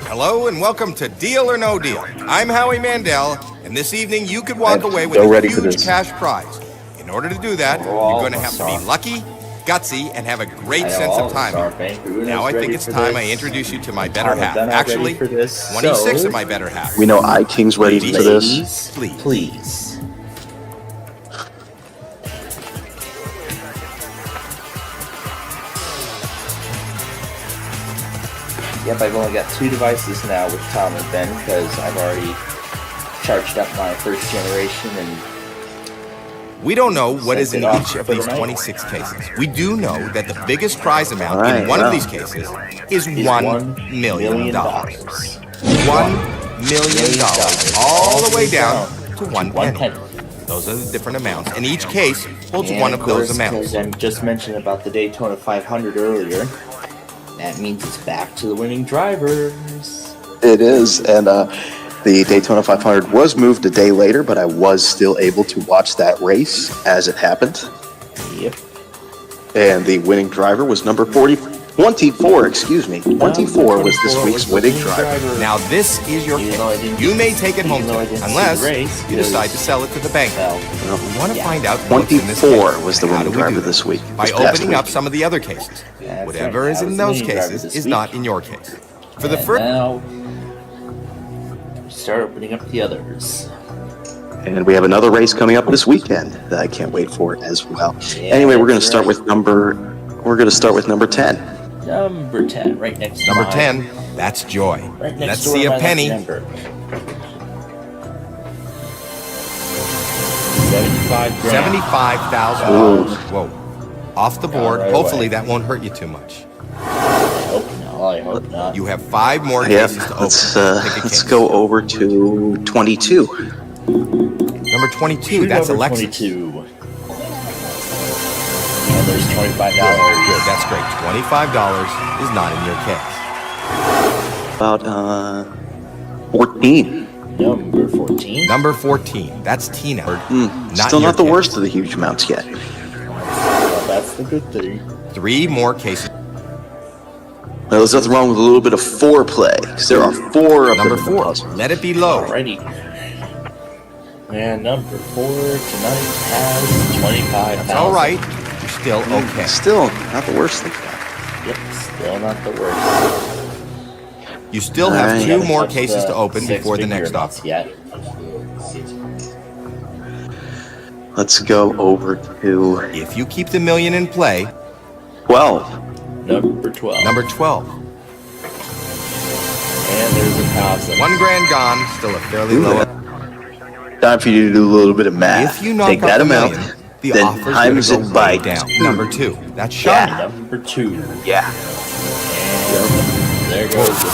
[SPEAKER 14] Hello and welcome to Deal or No Deal. I'm Howie Mandel, and this evening you could walk away with
[SPEAKER 15] so
[SPEAKER 14] a
[SPEAKER 15] ready for
[SPEAKER 14] huge
[SPEAKER 15] this.
[SPEAKER 14] cash prize. In order to do that, you're going to have to be lucky, gutsy, and have a great sense of timing. Now I think it's time I introduce you to my better half. Actually, 26 of my better half.
[SPEAKER 15] We know iKing's ready for this.
[SPEAKER 2] Please. Yep, I've only got 2 devices now with Tom and Ben because I've already charged up my first generation and
[SPEAKER 14] we don't know what is in each of these 26 cases. We do know that the biggest prize amount in one of these cases is $1 million. $1 million, all the way down to 1 penny. Those are the different amounts, and each case holds one of those amounts.
[SPEAKER 2] As I just mentioned about the Daytona 500 earlier, that means it's back to the winning drivers.
[SPEAKER 15] It is, and the Daytona 500 was moved a day later, but I was still able to watch that race as it happened.
[SPEAKER 2] Yep.
[SPEAKER 15] And the winning driver was number 24, excuse me. 24 was this week's winning driver.
[SPEAKER 14] Now this is your case. You may take it home today, unless you decide to sell it to the bank. We want to find out what's in this case.
[SPEAKER 15] 24 was the winning driver this week.
[SPEAKER 14] By opening up some of the other cases. Whatever is in those cases is not in your case. For the first...
[SPEAKER 2] Now, start opening up the others.
[SPEAKER 15] And we have another race coming up this weekend that I can't wait for as well. Anyway, we're going to start with number 10.
[SPEAKER 2] Number 10, right next to
[SPEAKER 14] Number 10, that's Joy.
[SPEAKER 2] Right next
[SPEAKER 14] Let's
[SPEAKER 2] door
[SPEAKER 14] see
[SPEAKER 2] to
[SPEAKER 14] a
[SPEAKER 2] my
[SPEAKER 14] penny.
[SPEAKER 2] number. 75,000.
[SPEAKER 14] $75,000. Whoa. Off the board.
[SPEAKER 2] Right
[SPEAKER 14] Hopefully
[SPEAKER 2] away.
[SPEAKER 14] that won't hurt you too much.
[SPEAKER 2] I hope not.
[SPEAKER 14] You have 5 more
[SPEAKER 15] Yeah,
[SPEAKER 14] cases to open.
[SPEAKER 15] let's go over to 22.
[SPEAKER 14] Number 22, that's
[SPEAKER 2] Number
[SPEAKER 14] Alexa.
[SPEAKER 2] 22. And there's $25.
[SPEAKER 14] Good, that's great. $25 is not in your case.
[SPEAKER 15] About 14.
[SPEAKER 2] Number 14.
[SPEAKER 14] Number 14, that's Tina.
[SPEAKER 15] Still not the worst of the huge amounts yet.
[SPEAKER 2] Well, that's the good thing.
[SPEAKER 14] 3 more cases.
[SPEAKER 15] Well, there's nothing wrong with a little bit of foreplay, because there are 4 of
[SPEAKER 14] Number
[SPEAKER 15] them in the
[SPEAKER 14] 4,
[SPEAKER 15] puzzle.
[SPEAKER 14] let it be low.
[SPEAKER 2] Alrighty. And number 4 tonight has 25,000.
[SPEAKER 14] That's all right. You're still okay.
[SPEAKER 15] Still not the worst thing.
[SPEAKER 2] Yep, still not the worst.
[SPEAKER 14] You still have 2 more cases to open before the next offer.
[SPEAKER 2] Yet.
[SPEAKER 15] Let's go over to
[SPEAKER 14] If you keep the million in play,
[SPEAKER 15] 12.
[SPEAKER 2] Number 12.
[SPEAKER 14] Number 12.
[SPEAKER 2] And there's 1,000.
[SPEAKER 14] $1,000 gone, still a fairly low.
[SPEAKER 15] Time for you to do a little bit of math.
[SPEAKER 14] If you knock
[SPEAKER 15] Take
[SPEAKER 14] off
[SPEAKER 15] that
[SPEAKER 14] the
[SPEAKER 15] amount,
[SPEAKER 14] million, the
[SPEAKER 15] then
[SPEAKER 14] offer's
[SPEAKER 15] times
[SPEAKER 14] gonna
[SPEAKER 15] it
[SPEAKER 14] go
[SPEAKER 15] by
[SPEAKER 14] way down.
[SPEAKER 15] 2.
[SPEAKER 14] Number 2, that's Sean.
[SPEAKER 2] Number 2.
[SPEAKER 15] Yeah.
[SPEAKER 2] And there goes the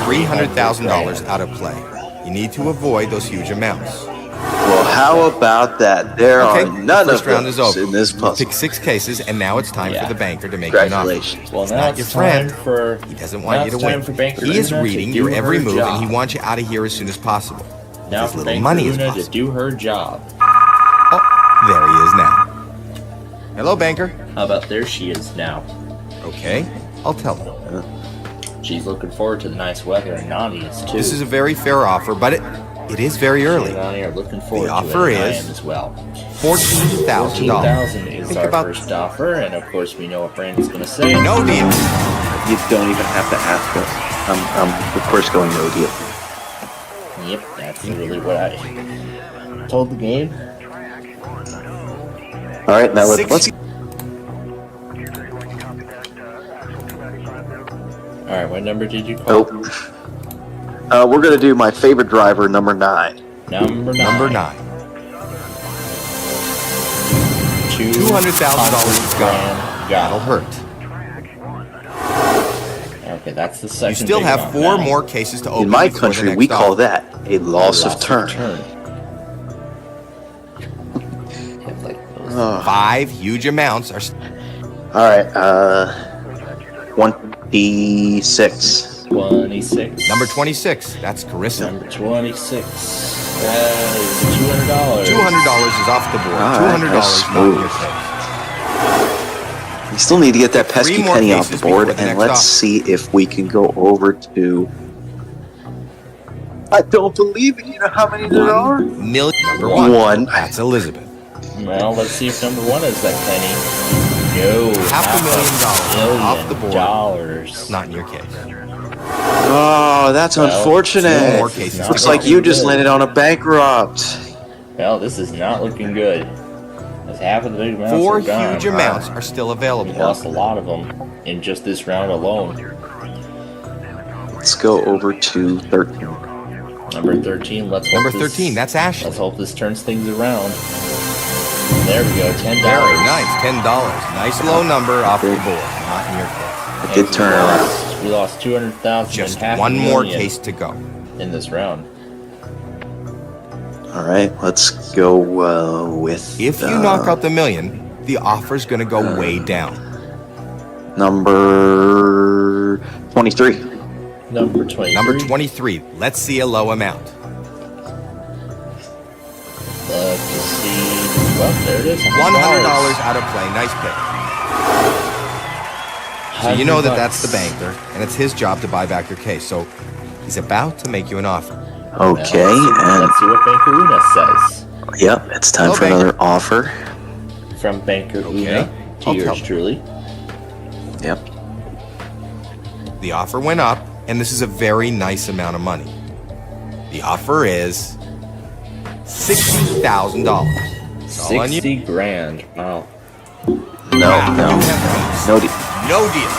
[SPEAKER 14] $300,000 out of play. You need to avoid those huge amounts.
[SPEAKER 15] Well, how about that? There are none
[SPEAKER 14] first
[SPEAKER 15] of
[SPEAKER 14] round is
[SPEAKER 15] those
[SPEAKER 14] over.
[SPEAKER 15] in this puzzle.
[SPEAKER 14] Pick 6 cases, and now it's time for the banker to make you an offer.
[SPEAKER 15] Congratulations.
[SPEAKER 2] Well,
[SPEAKER 14] He's
[SPEAKER 2] now
[SPEAKER 14] not
[SPEAKER 2] it's
[SPEAKER 14] your friend.
[SPEAKER 2] time for...
[SPEAKER 14] He doesn't want you to win.
[SPEAKER 2] Banker
[SPEAKER 14] He is
[SPEAKER 2] Una to
[SPEAKER 14] reading
[SPEAKER 2] do
[SPEAKER 14] your every
[SPEAKER 2] her
[SPEAKER 14] move,
[SPEAKER 2] job.
[SPEAKER 14] and he wants you out of here as soon as possible.
[SPEAKER 2] Now
[SPEAKER 14] As
[SPEAKER 2] for
[SPEAKER 14] little
[SPEAKER 2] Banker
[SPEAKER 14] money as
[SPEAKER 2] Una to
[SPEAKER 14] possible.
[SPEAKER 2] do her job.
[SPEAKER 14] Oh, there he is now. Hello, banker.
[SPEAKER 2] How about there she is now?
[SPEAKER 14] Okay, I'll tell her.
[SPEAKER 2] She's looking forward to the nice weather, and Nani is too.
[SPEAKER 14] This is a very fair offer, but it is very early.
[SPEAKER 2] She and Nani are looking forward
[SPEAKER 14] The offer
[SPEAKER 2] to it, and I
[SPEAKER 14] is
[SPEAKER 2] am as well.
[SPEAKER 14] $14,000.
[SPEAKER 2] $14,000 is
[SPEAKER 14] Think
[SPEAKER 2] our
[SPEAKER 14] about
[SPEAKER 2] first offer, and of course we know what Brandon's going to say.
[SPEAKER 14] no deal.
[SPEAKER 15] You don't even have to ask us. I'm of course going no deal.
[SPEAKER 2] Yep, that's really what I told the game.
[SPEAKER 15] All right, now let's.
[SPEAKER 2] All right, what number did you call?
[SPEAKER 15] We're gonna do my favorite driver, number 9.
[SPEAKER 2] Number 9.
[SPEAKER 14] Number 9. $200,000 is gone. That'll hurt.
[SPEAKER 2] Okay, that's the second.
[SPEAKER 14] You still
[SPEAKER 2] big
[SPEAKER 14] have
[SPEAKER 2] one
[SPEAKER 14] 4
[SPEAKER 2] now.
[SPEAKER 14] more cases to open.
[SPEAKER 15] In my
[SPEAKER 14] before the
[SPEAKER 15] country,
[SPEAKER 14] next
[SPEAKER 15] we call
[SPEAKER 14] offer.
[SPEAKER 15] that a loss of turn. Oh.
[SPEAKER 14] 5 huge amounts are.
[SPEAKER 15] All right, 26.
[SPEAKER 2] 26.
[SPEAKER 14] Number 26. That's Carissa.
[SPEAKER 2] Number 26. That is $200.
[SPEAKER 14] $200 is off the board.
[SPEAKER 15] All right,
[SPEAKER 14] $200
[SPEAKER 15] that's
[SPEAKER 14] not in your
[SPEAKER 15] smooth. We still need to get that pesky
[SPEAKER 14] more
[SPEAKER 15] penny off the
[SPEAKER 14] cases
[SPEAKER 15] board,
[SPEAKER 14] before the
[SPEAKER 15] and
[SPEAKER 14] next
[SPEAKER 15] let's
[SPEAKER 14] offer.
[SPEAKER 15] see if we can go over to I don't believe it. You know how many there are?
[SPEAKER 14] $1 million. Number one.
[SPEAKER 15] One.
[SPEAKER 14] That's Elizabeth.
[SPEAKER 2] Well, let's see if number 1 is that penny. No.
[SPEAKER 14] $500,000 off the board.
[SPEAKER 2] Dollars.
[SPEAKER 14] Not in your case.
[SPEAKER 15] Oh, that's unfortunate.
[SPEAKER 14] 2 more cases.
[SPEAKER 15] Looks like you just landed on a bankrupt.
[SPEAKER 2] Well, this is not looking good. As half of the big amounts
[SPEAKER 14] 4
[SPEAKER 2] are gone.
[SPEAKER 14] huge amounts are still available.
[SPEAKER 2] We lost a lot of them in just this round alone.
[SPEAKER 15] Let's go over to 13.
[SPEAKER 2] Number 13.
[SPEAKER 14] Number 13. That's Ashley.
[SPEAKER 2] Let's hope this turns things around. There we go. $10.
[SPEAKER 14] Very nice. $10. Nice low number off the board. Not in your case.
[SPEAKER 15] A good turnaround.
[SPEAKER 2] We lost 200,000.
[SPEAKER 14] Just one more case to go
[SPEAKER 2] in this round.
[SPEAKER 15] All right, let's go with.
[SPEAKER 14] If you knock out the $1 million, the offer's going to go way down.
[SPEAKER 15] Number 23.
[SPEAKER 2] Number 23.
[SPEAKER 14] Number 23. Let's see a low amount.
[SPEAKER 2] Let's see. Well, there it is.
[SPEAKER 14] $100 out of play. Nice pick. So you know that that's the banker, and it's his job to buy back your case. So he's about to make you an offer.
[SPEAKER 15] Okay,
[SPEAKER 2] and let's see what Banker Una says.
[SPEAKER 15] Yep, it's time for another offer.
[SPEAKER 2] From Banker Una to yours truly.
[SPEAKER 15] Yep.
[SPEAKER 14] The offer went up, and this is a very nice amount of money. The offer is $60,000.
[SPEAKER 2] 60 grand. Wow.
[SPEAKER 15] No deal.
[SPEAKER 14] No deal.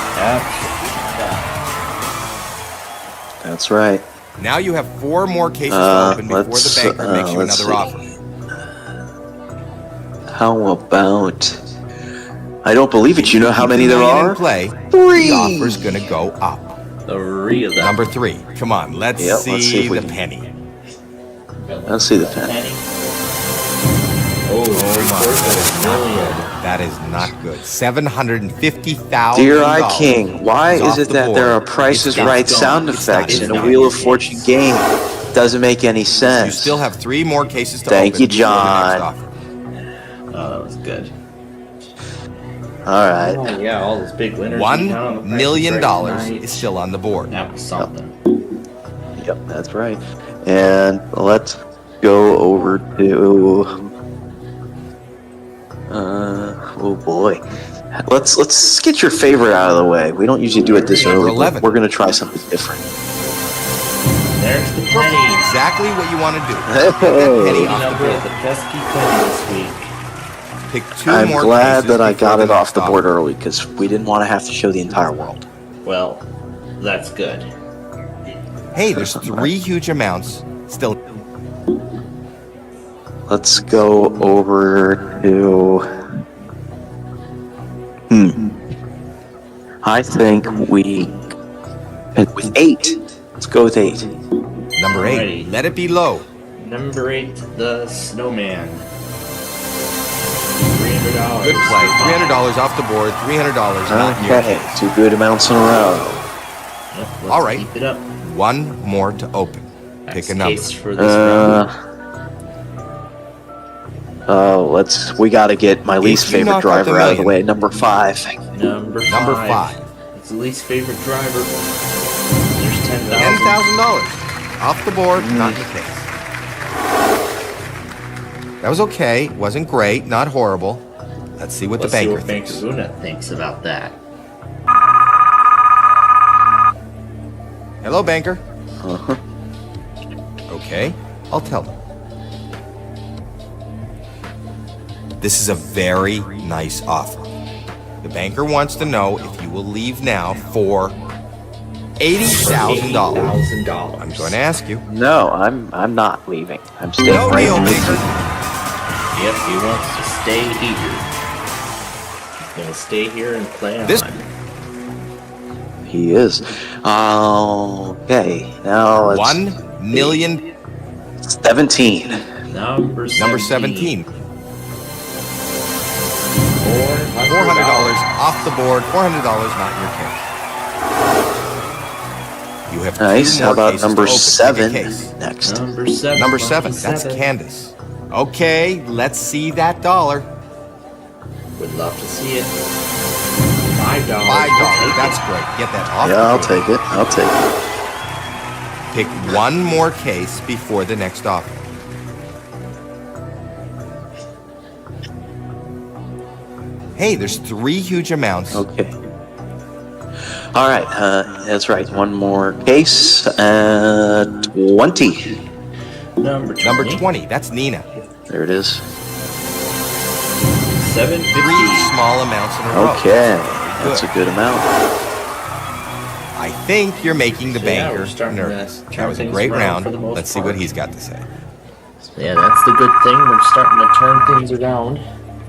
[SPEAKER 15] That's right.
[SPEAKER 14] Now you have 4 more cases to open before the banker makes you another offer.
[SPEAKER 15] How about? I don't believe it. You know how many there are?
[SPEAKER 14] In play,
[SPEAKER 15] 3.
[SPEAKER 14] The offer's gonna go up.
[SPEAKER 2] 3 of them.
[SPEAKER 14] Number 3. Come on, let's see the penny.
[SPEAKER 15] Let's see the penny.
[SPEAKER 2] Oh my.
[SPEAKER 14] That is not good. $750,000.
[SPEAKER 15] Dear I King, why is it that there are Prices Right sound effects in a Wheel of Fortune game? Doesn't make any sense.
[SPEAKER 14] You still have 3 more cases to
[SPEAKER 15] Thank
[SPEAKER 14] open.
[SPEAKER 15] you, John.
[SPEAKER 2] Oh, that was good.
[SPEAKER 15] All right.
[SPEAKER 2] Oh, yeah, all those big winners.
[SPEAKER 14] $1 million is still on the board.
[SPEAKER 2] That was something.
[SPEAKER 15] Yep, that's right. And let's go over to. Oh boy. Let's get your favorite out of the way. We don't usually do it this early. But we're gonna try something different.
[SPEAKER 2] There's the penny.
[SPEAKER 14] Exactly what you want to do.
[SPEAKER 15] Hey.
[SPEAKER 14] Penny
[SPEAKER 2] Number of the pesky penny this week.
[SPEAKER 14] Pick 2
[SPEAKER 15] I'm
[SPEAKER 14] more
[SPEAKER 15] glad
[SPEAKER 14] cases
[SPEAKER 15] that I got
[SPEAKER 14] before
[SPEAKER 15] it off the
[SPEAKER 14] next
[SPEAKER 15] board
[SPEAKER 14] offer.
[SPEAKER 15] early because we didn't want to have to show the entire world.
[SPEAKER 2] Well, that's good.
[SPEAKER 14] Hey, there's 3 huge amounts still.
[SPEAKER 15] Let's go over to. I think with 8. Let's go with 8.
[SPEAKER 14] Number 8.
[SPEAKER 2] Alrighty.
[SPEAKER 14] Let it be low.
[SPEAKER 2] Number 8, the snowman. $300.
[SPEAKER 14] Good play. $300 off the board. $300 not in your
[SPEAKER 15] Okay,
[SPEAKER 14] case.
[SPEAKER 15] 2 good amounts in a row.
[SPEAKER 2] Yep, let's
[SPEAKER 14] All right.
[SPEAKER 2] keep it up.
[SPEAKER 14] 1 more to open.
[SPEAKER 2] That's
[SPEAKER 14] Pick a number.
[SPEAKER 2] case for this round.
[SPEAKER 15] We gotta get my least
[SPEAKER 14] If you
[SPEAKER 15] favorite
[SPEAKER 14] knock out the
[SPEAKER 15] driver out of the
[SPEAKER 14] million.
[SPEAKER 15] way. Number 5.
[SPEAKER 2] Number 5. It's the least favorite driver. There's $10.
[SPEAKER 14] $10,000 off the board, not in your case. That was okay. Wasn't great. Not horrible. Let's see what
[SPEAKER 2] Let's
[SPEAKER 14] the
[SPEAKER 2] see
[SPEAKER 14] banker
[SPEAKER 2] what
[SPEAKER 14] thinks.
[SPEAKER 2] Banker Una thinks about that.
[SPEAKER 14] Hello, banker.
[SPEAKER 15] Uh-huh.
[SPEAKER 14] Okay, I'll tell them. This is a very nice offer. The banker wants to know if you will leave now for $80,000.
[SPEAKER 2] $80,000.
[SPEAKER 14] I'm going to ask you.
[SPEAKER 15] No, I'm not leaving. I'm staying
[SPEAKER 14] No
[SPEAKER 15] right
[SPEAKER 14] deal,
[SPEAKER 15] here.
[SPEAKER 14] banker.
[SPEAKER 2] Yep, he wants to stay here. He's gonna stay here and play
[SPEAKER 14] This-
[SPEAKER 2] on.
[SPEAKER 15] He is. Okay, now let's.
[SPEAKER 14] 1 million.
[SPEAKER 15] 17.
[SPEAKER 2] Number 17.
[SPEAKER 14] Number 17. $400
[SPEAKER 2] $400.
[SPEAKER 14] off the board. $400 not in your case. You have
[SPEAKER 15] Nice.
[SPEAKER 14] 2
[SPEAKER 15] How
[SPEAKER 14] more
[SPEAKER 15] about
[SPEAKER 14] cases
[SPEAKER 15] number
[SPEAKER 14] to open.
[SPEAKER 15] 7
[SPEAKER 14] Pick a case.
[SPEAKER 15] next?
[SPEAKER 2] Number 7.
[SPEAKER 14] Number 7. That's Candace. Okay, let's see that dollar.
[SPEAKER 2] Would love to see it. $5.
[SPEAKER 14] $5. That's great. Get that off.
[SPEAKER 15] Yeah,
[SPEAKER 14] the
[SPEAKER 15] I'll
[SPEAKER 14] board.
[SPEAKER 15] take it. I'll take it.
[SPEAKER 14] pick one more case before the next offer. Hey, there's 3 huge amounts.
[SPEAKER 15] Okay. All right, that's right. One more case. 20.
[SPEAKER 2] Number
[SPEAKER 14] 20. That's Nina.
[SPEAKER 15] There it is.
[SPEAKER 2] 750.
[SPEAKER 14] 3 small amounts in a row.
[SPEAKER 15] Okay, that's a good amount.
[SPEAKER 14] I think you're making the
[SPEAKER 2] Yeah,
[SPEAKER 14] banker
[SPEAKER 2] we're starting to
[SPEAKER 14] nervous.
[SPEAKER 2] turn
[SPEAKER 14] That was a
[SPEAKER 2] things
[SPEAKER 14] great
[SPEAKER 2] around
[SPEAKER 14] round.
[SPEAKER 2] for the most
[SPEAKER 14] Let's see what he's got to say.
[SPEAKER 2] Yeah, that's the good thing. We're starting to turn things around.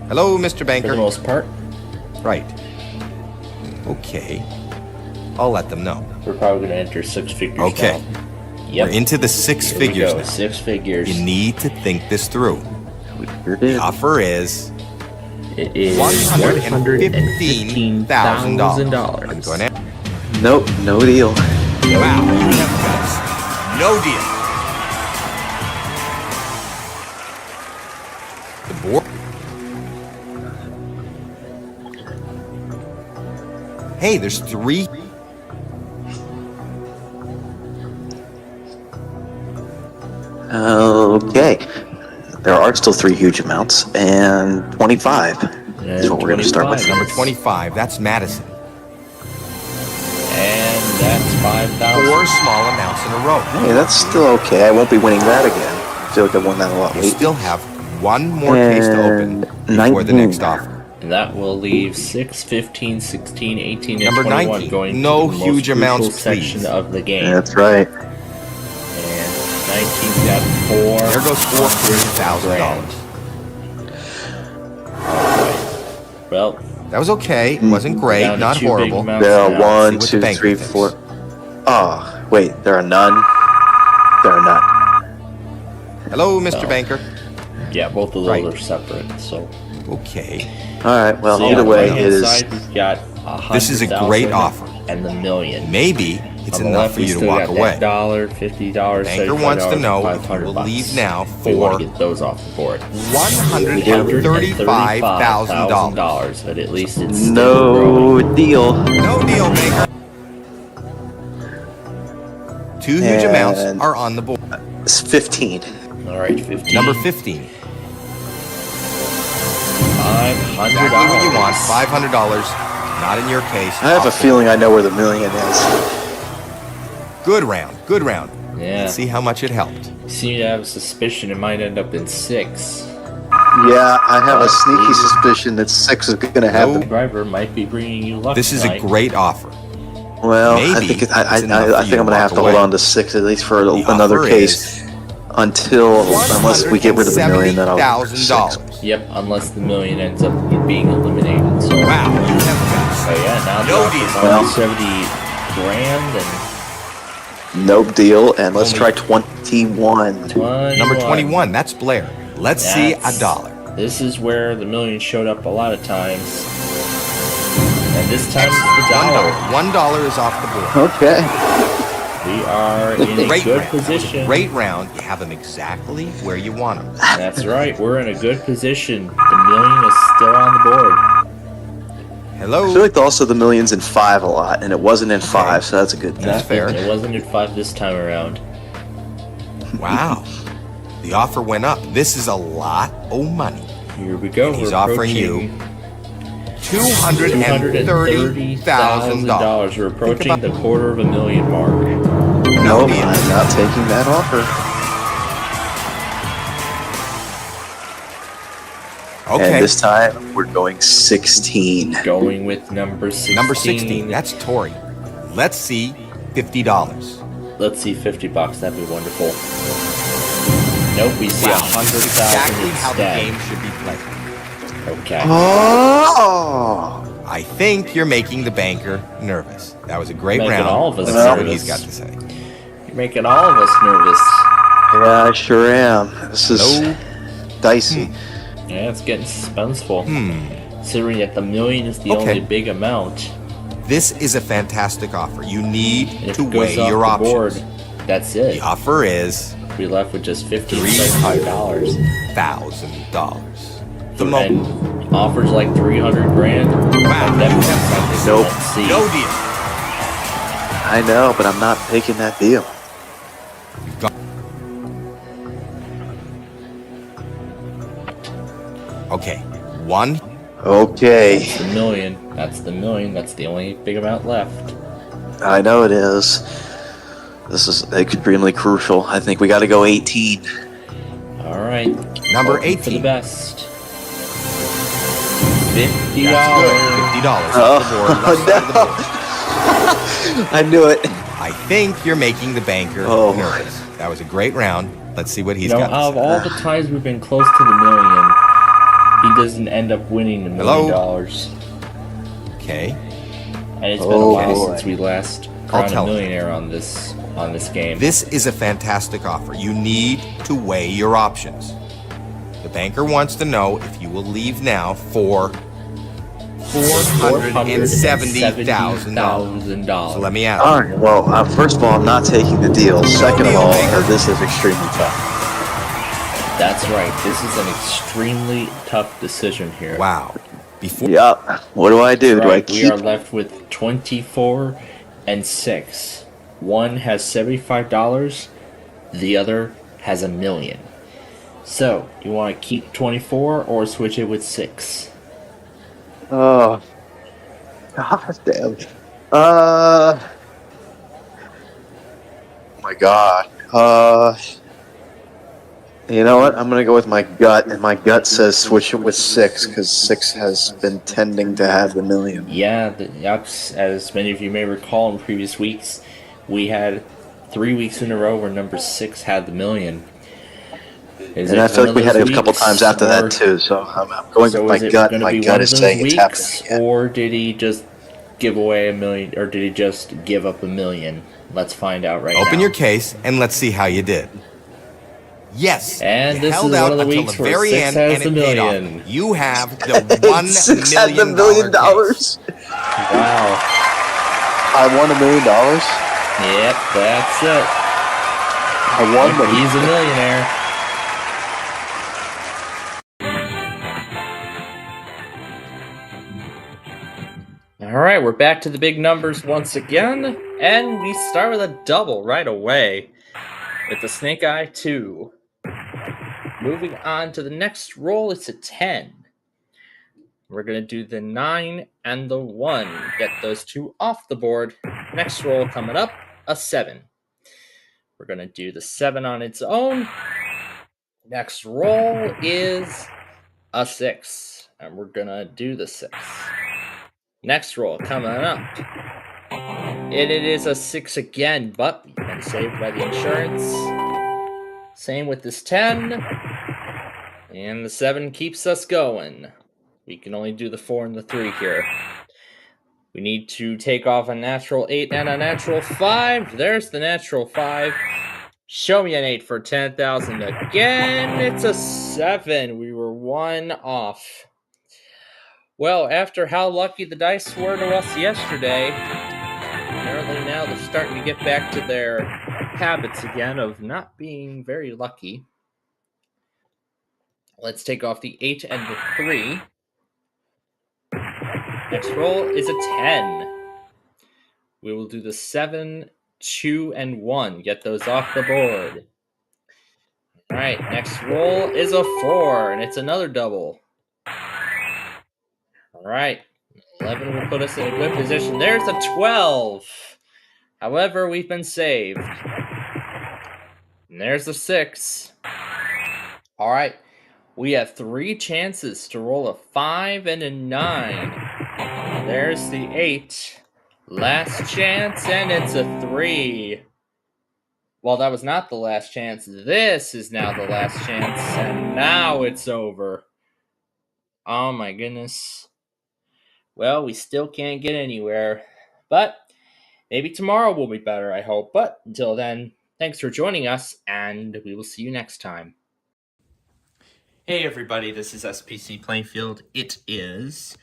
[SPEAKER 14] Hello, Mr. Banker.
[SPEAKER 2] For the most part.
[SPEAKER 14] Right. Okay. I'll let them know.
[SPEAKER 2] We're probably going to enter 6 figures
[SPEAKER 14] Okay.
[SPEAKER 2] now. Yep.
[SPEAKER 14] We're into the 6
[SPEAKER 2] Here we
[SPEAKER 14] figures
[SPEAKER 2] go,
[SPEAKER 14] now.
[SPEAKER 2] 6 figures.
[SPEAKER 14] You need to think this through. The offer is
[SPEAKER 2] It is
[SPEAKER 14] $115,000. I'm going to.
[SPEAKER 15] Nope, no deal.
[SPEAKER 14] Wow, you have guts. No deal. The board. Hey, there's 3.
[SPEAKER 15] Okay. There are still 3 huge amounts, and 25 is what we're going to start with.
[SPEAKER 14] Number 25, that's Madison.
[SPEAKER 2] And that's 5,000.
[SPEAKER 14] 4 small amounts in a row.
[SPEAKER 15] Hey, that's still okay. I won't be winning that again. I feel like I won that a lot
[SPEAKER 14] You
[SPEAKER 15] late.
[SPEAKER 14] still have 1 more case to open before the next offer.
[SPEAKER 2] And that will leave 6, 15, 16, 18, and
[SPEAKER 14] Number
[SPEAKER 2] 21
[SPEAKER 14] 19.
[SPEAKER 2] going
[SPEAKER 14] No
[SPEAKER 2] to the
[SPEAKER 14] huge
[SPEAKER 2] most
[SPEAKER 14] amounts,
[SPEAKER 2] crucial section
[SPEAKER 14] please.
[SPEAKER 2] of the game.
[SPEAKER 15] That's right.
[SPEAKER 2] And 19's got 4.
[SPEAKER 14] There goes $400,000.
[SPEAKER 2] Well,
[SPEAKER 14] that was okay. It wasn't great,
[SPEAKER 2] down to
[SPEAKER 14] not
[SPEAKER 2] 2
[SPEAKER 14] horrible.
[SPEAKER 2] big amounts
[SPEAKER 15] There are
[SPEAKER 2] now.
[SPEAKER 15] 1,
[SPEAKER 14] See what
[SPEAKER 15] 2,
[SPEAKER 14] the banker
[SPEAKER 15] 3,
[SPEAKER 14] thinks.
[SPEAKER 15] 4. Oh, wait, there are none. There are none.
[SPEAKER 14] Hello, Mr. Banker.
[SPEAKER 2] Yeah, both of those
[SPEAKER 14] Right.
[SPEAKER 2] are separate, so.
[SPEAKER 14] Okay.
[SPEAKER 15] All right, well,
[SPEAKER 2] So,
[SPEAKER 15] either
[SPEAKER 2] yeah,
[SPEAKER 15] way,
[SPEAKER 2] right-hand
[SPEAKER 15] it is.
[SPEAKER 2] side, we've got
[SPEAKER 14] This is a great
[SPEAKER 2] 100,000
[SPEAKER 14] offer.
[SPEAKER 2] And the million.
[SPEAKER 14] Maybe it's
[SPEAKER 2] On the
[SPEAKER 14] enough
[SPEAKER 2] left,
[SPEAKER 14] for
[SPEAKER 2] we
[SPEAKER 14] you to
[SPEAKER 2] still
[SPEAKER 14] walk
[SPEAKER 2] got
[SPEAKER 14] away.
[SPEAKER 2] that $1, $50,
[SPEAKER 14] Banker wants to
[SPEAKER 2] $75,
[SPEAKER 14] know if you
[SPEAKER 2] 500
[SPEAKER 14] will
[SPEAKER 2] bucks.
[SPEAKER 14] leave now
[SPEAKER 2] We want
[SPEAKER 14] for
[SPEAKER 2] to get those off the board.
[SPEAKER 14] $135,000.
[SPEAKER 2] But at least it's still
[SPEAKER 15] No
[SPEAKER 2] growing.
[SPEAKER 15] deal.
[SPEAKER 14] No deal, Banker. 2 huge amounts
[SPEAKER 15] And-
[SPEAKER 14] are on the board.
[SPEAKER 15] It's 15.
[SPEAKER 2] All right, 15.
[SPEAKER 14] Number 15.
[SPEAKER 2] $500.
[SPEAKER 14] Exactly what you want. $500. Not in your case.
[SPEAKER 15] I have a feeling I know where the million is.
[SPEAKER 14] Good round. Good round.
[SPEAKER 2] Yeah.
[SPEAKER 14] Let's see how much it helped.
[SPEAKER 2] Seem to have a suspicion it might end up in 6.
[SPEAKER 15] Yeah, I have a sneaky suspicion that 6 is going to
[SPEAKER 2] The
[SPEAKER 15] happen.
[SPEAKER 2] driver might be bringing you luck
[SPEAKER 14] This is a
[SPEAKER 2] tonight.
[SPEAKER 14] great offer.
[SPEAKER 15] Well, I
[SPEAKER 14] Maybe
[SPEAKER 15] think
[SPEAKER 14] it's enough
[SPEAKER 15] I
[SPEAKER 14] for
[SPEAKER 15] think
[SPEAKER 14] you
[SPEAKER 15] I'm
[SPEAKER 14] to
[SPEAKER 15] going to have
[SPEAKER 14] walk
[SPEAKER 15] to hold
[SPEAKER 14] away.
[SPEAKER 15] on to 6 at least for
[SPEAKER 14] The
[SPEAKER 15] another
[SPEAKER 14] offer
[SPEAKER 15] case until unless we get rid of the million. Then I'll
[SPEAKER 14] $170,000.
[SPEAKER 2] Yep, unless the million ends up being eliminated. So.
[SPEAKER 14] Wow, you have
[SPEAKER 2] So yeah, now
[SPEAKER 14] No
[SPEAKER 2] the
[SPEAKER 14] deal.
[SPEAKER 2] offer's
[SPEAKER 15] Well.
[SPEAKER 2] only 70 grand and
[SPEAKER 15] Nope deal, and let's try 21.
[SPEAKER 2] 21.
[SPEAKER 14] Number 21, that's Blair. Let's see
[SPEAKER 2] That's-
[SPEAKER 14] $1.
[SPEAKER 2] This is where the million showed up a lot of times. And this time it's the dollar.
[SPEAKER 14] $1 is off the board.
[SPEAKER 15] Okay.
[SPEAKER 2] We are in a
[SPEAKER 14] Great
[SPEAKER 2] good
[SPEAKER 14] round. That was a
[SPEAKER 2] position.
[SPEAKER 14] great round. You have them exactly where you want them.
[SPEAKER 2] That's right, we're in a good position. The million is still on the board.
[SPEAKER 15] I feel
[SPEAKER 14] Hello.
[SPEAKER 15] like also the million's in 5 a lot, and it wasn't in 5, so that's a good thing.
[SPEAKER 14] That's fair.
[SPEAKER 2] It wasn't at 5 this time around.
[SPEAKER 14] Wow. The offer went up. This is a lot of money.
[SPEAKER 2] Here we go.
[SPEAKER 14] And he's
[SPEAKER 2] we're
[SPEAKER 14] offering you
[SPEAKER 2] approaching
[SPEAKER 14] $230,000.
[SPEAKER 2] We're approaching the $250,000 mark.
[SPEAKER 15] Nope,
[SPEAKER 14] deal.
[SPEAKER 15] I'm not taking that offer.
[SPEAKER 14] Okay.
[SPEAKER 15] And this time, we're going 16.
[SPEAKER 2] Going with number 16.
[SPEAKER 14] Number 16, that's Tori. Let's see $50.
[SPEAKER 2] Let's see $50. That'd be wonderful. Nope, we see
[SPEAKER 14] Wow.
[SPEAKER 2] 100,000
[SPEAKER 14] Exactly how the
[SPEAKER 2] instead.
[SPEAKER 14] game should be played.
[SPEAKER 2] Okay.
[SPEAKER 15] Oh!
[SPEAKER 14] I think you're making the banker nervous. That was a great
[SPEAKER 2] Making
[SPEAKER 14] round.
[SPEAKER 2] all of us
[SPEAKER 14] Let's see what
[SPEAKER 2] nervous.
[SPEAKER 14] he's got to say.
[SPEAKER 2] You're making all of us nervous.
[SPEAKER 15] Yeah, I sure am. This is
[SPEAKER 14] Hello?
[SPEAKER 15] dicey.
[SPEAKER 2] Yeah, it's getting suspenseful.
[SPEAKER 14] Hmm.
[SPEAKER 2] Considering that the million is the
[SPEAKER 14] Okay.
[SPEAKER 2] only big amount.
[SPEAKER 14] This is a fantastic offer. You need
[SPEAKER 2] And if
[SPEAKER 14] to
[SPEAKER 2] it goes
[SPEAKER 14] weigh
[SPEAKER 2] off
[SPEAKER 14] your
[SPEAKER 2] the
[SPEAKER 14] options.
[SPEAKER 2] board, that's it.
[SPEAKER 14] The offer is
[SPEAKER 2] We left with just $1,500.
[SPEAKER 14] $1,000. The
[SPEAKER 2] And
[SPEAKER 14] moment.
[SPEAKER 2] offers like 300 grand.
[SPEAKER 14] Wow.
[SPEAKER 2] That was something
[SPEAKER 15] Nope.
[SPEAKER 2] Let's see.
[SPEAKER 14] No deal.
[SPEAKER 15] I know, but I'm not taking that deal.
[SPEAKER 14] Okay, 1.
[SPEAKER 15] Okay.
[SPEAKER 2] That's the million. That's the million. That's the only big amount left.
[SPEAKER 15] I know it is. This is extremely crucial. I think we got to go 18.
[SPEAKER 2] All right.
[SPEAKER 14] Number
[SPEAKER 2] Hoping
[SPEAKER 14] 18.
[SPEAKER 2] for the best. $50.
[SPEAKER 14] That's good. $50.
[SPEAKER 15] I knew it.
[SPEAKER 14] I think you're making the banker nervous. That was a great round. Let's see what he's got.
[SPEAKER 2] Out of all the times we've been close to the million, he doesn't end up winning the $1 million.
[SPEAKER 14] Okay.
[SPEAKER 2] And it's been a while since we last crowned a millionaire on this game.
[SPEAKER 14] This is a fantastic offer. You need to weigh your options. The banker wants to know if you will leave now for $470,000. So let me ask you.
[SPEAKER 15] All right. Well, first of all, I'm not taking the deal. Second of all, this is extremely tough.
[SPEAKER 2] That's right. This is an extremely tough decision here.
[SPEAKER 14] Wow.
[SPEAKER 15] Yep. What do I do?
[SPEAKER 2] Right.
[SPEAKER 15] Do I keep?
[SPEAKER 2] We are left with 24 and 6. One has $75. The other has $1 million. So, you want to keep 24 or switch it with 6?
[SPEAKER 15] Oh. God damn. Oh my God. You know what? I'm gonna go with my gut, and my gut says switch it with 6 because 6 has been tending to have the $1 million.
[SPEAKER 2] Yeah, as many of you may recall in previous weeks, we had 3 weeks in a row where number 6 had the $1 million.
[SPEAKER 15] And I feel like we had it a couple times after that too, so I'm going with my gut. My gut is saying it's happening again.
[SPEAKER 2] Or did he just give away $1 million, or did he just give up $1 million? Let's find out right now.
[SPEAKER 14] Open your case and let's see how you did. Yes,
[SPEAKER 2] and
[SPEAKER 14] you
[SPEAKER 2] this
[SPEAKER 14] held
[SPEAKER 2] is
[SPEAKER 14] out
[SPEAKER 2] one of the
[SPEAKER 14] until
[SPEAKER 2] weeks
[SPEAKER 14] the
[SPEAKER 2] where
[SPEAKER 14] very
[SPEAKER 2] 6
[SPEAKER 14] end,
[SPEAKER 2] has
[SPEAKER 14] and
[SPEAKER 2] the
[SPEAKER 14] it paid
[SPEAKER 2] million.
[SPEAKER 14] off. You have the $1
[SPEAKER 15] 6 had the $1 million.
[SPEAKER 14] case.
[SPEAKER 2] Wow.
[SPEAKER 15] I won $1 million?
[SPEAKER 2] Yep, that's it.
[SPEAKER 15] I won, but
[SPEAKER 2] he's a millionaire. Alright, we're back to the big numbers once again, and we start with a double right away with the Snake Eye 2. Moving on to the next roll, it's a 10. We're going to do the 9 and the 1. Get those two off the board. Next roll coming up, a 7. We're going to do the 7 on its own. Next roll is a 6. And we're going to do the 6. Next roll coming up. It is a 6 again, but we've been saved by the insurance. Same with this 10. And the 7 keeps us going. We can only do the 4 and the 3 here. We need to take off a natural 8 and a natural 5. There's the natural 5. Show me an 8 for 10,000 again. It's a 7. We were 1 off. Well, after how lucky the dice were to us yesterday, apparently now they're starting to get back to their habits again of not being very lucky. Let's take off the 8 and the 3. Next roll is a 10. We will do the 7, 2, and 1. Get those off the board. Alright, next roll is a 4, and it's another double. Alright, 11 will put us in a good position. There's a 12. However, we've been saved. And there's a 6. Alright, we have 3 chances to roll a 5 and a 9. There's the 8. Last chance, and it's a 3. Well, that was not the last chance. This is now the last chance, and now it's over. Oh my goodness. Well, we still can't get anywhere, but maybe tomorrow will be better, I hope. But until then, thanks for joining us, and we will see you next time.
[SPEAKER 1] Hey everybody, this is SPC Plainfield. It is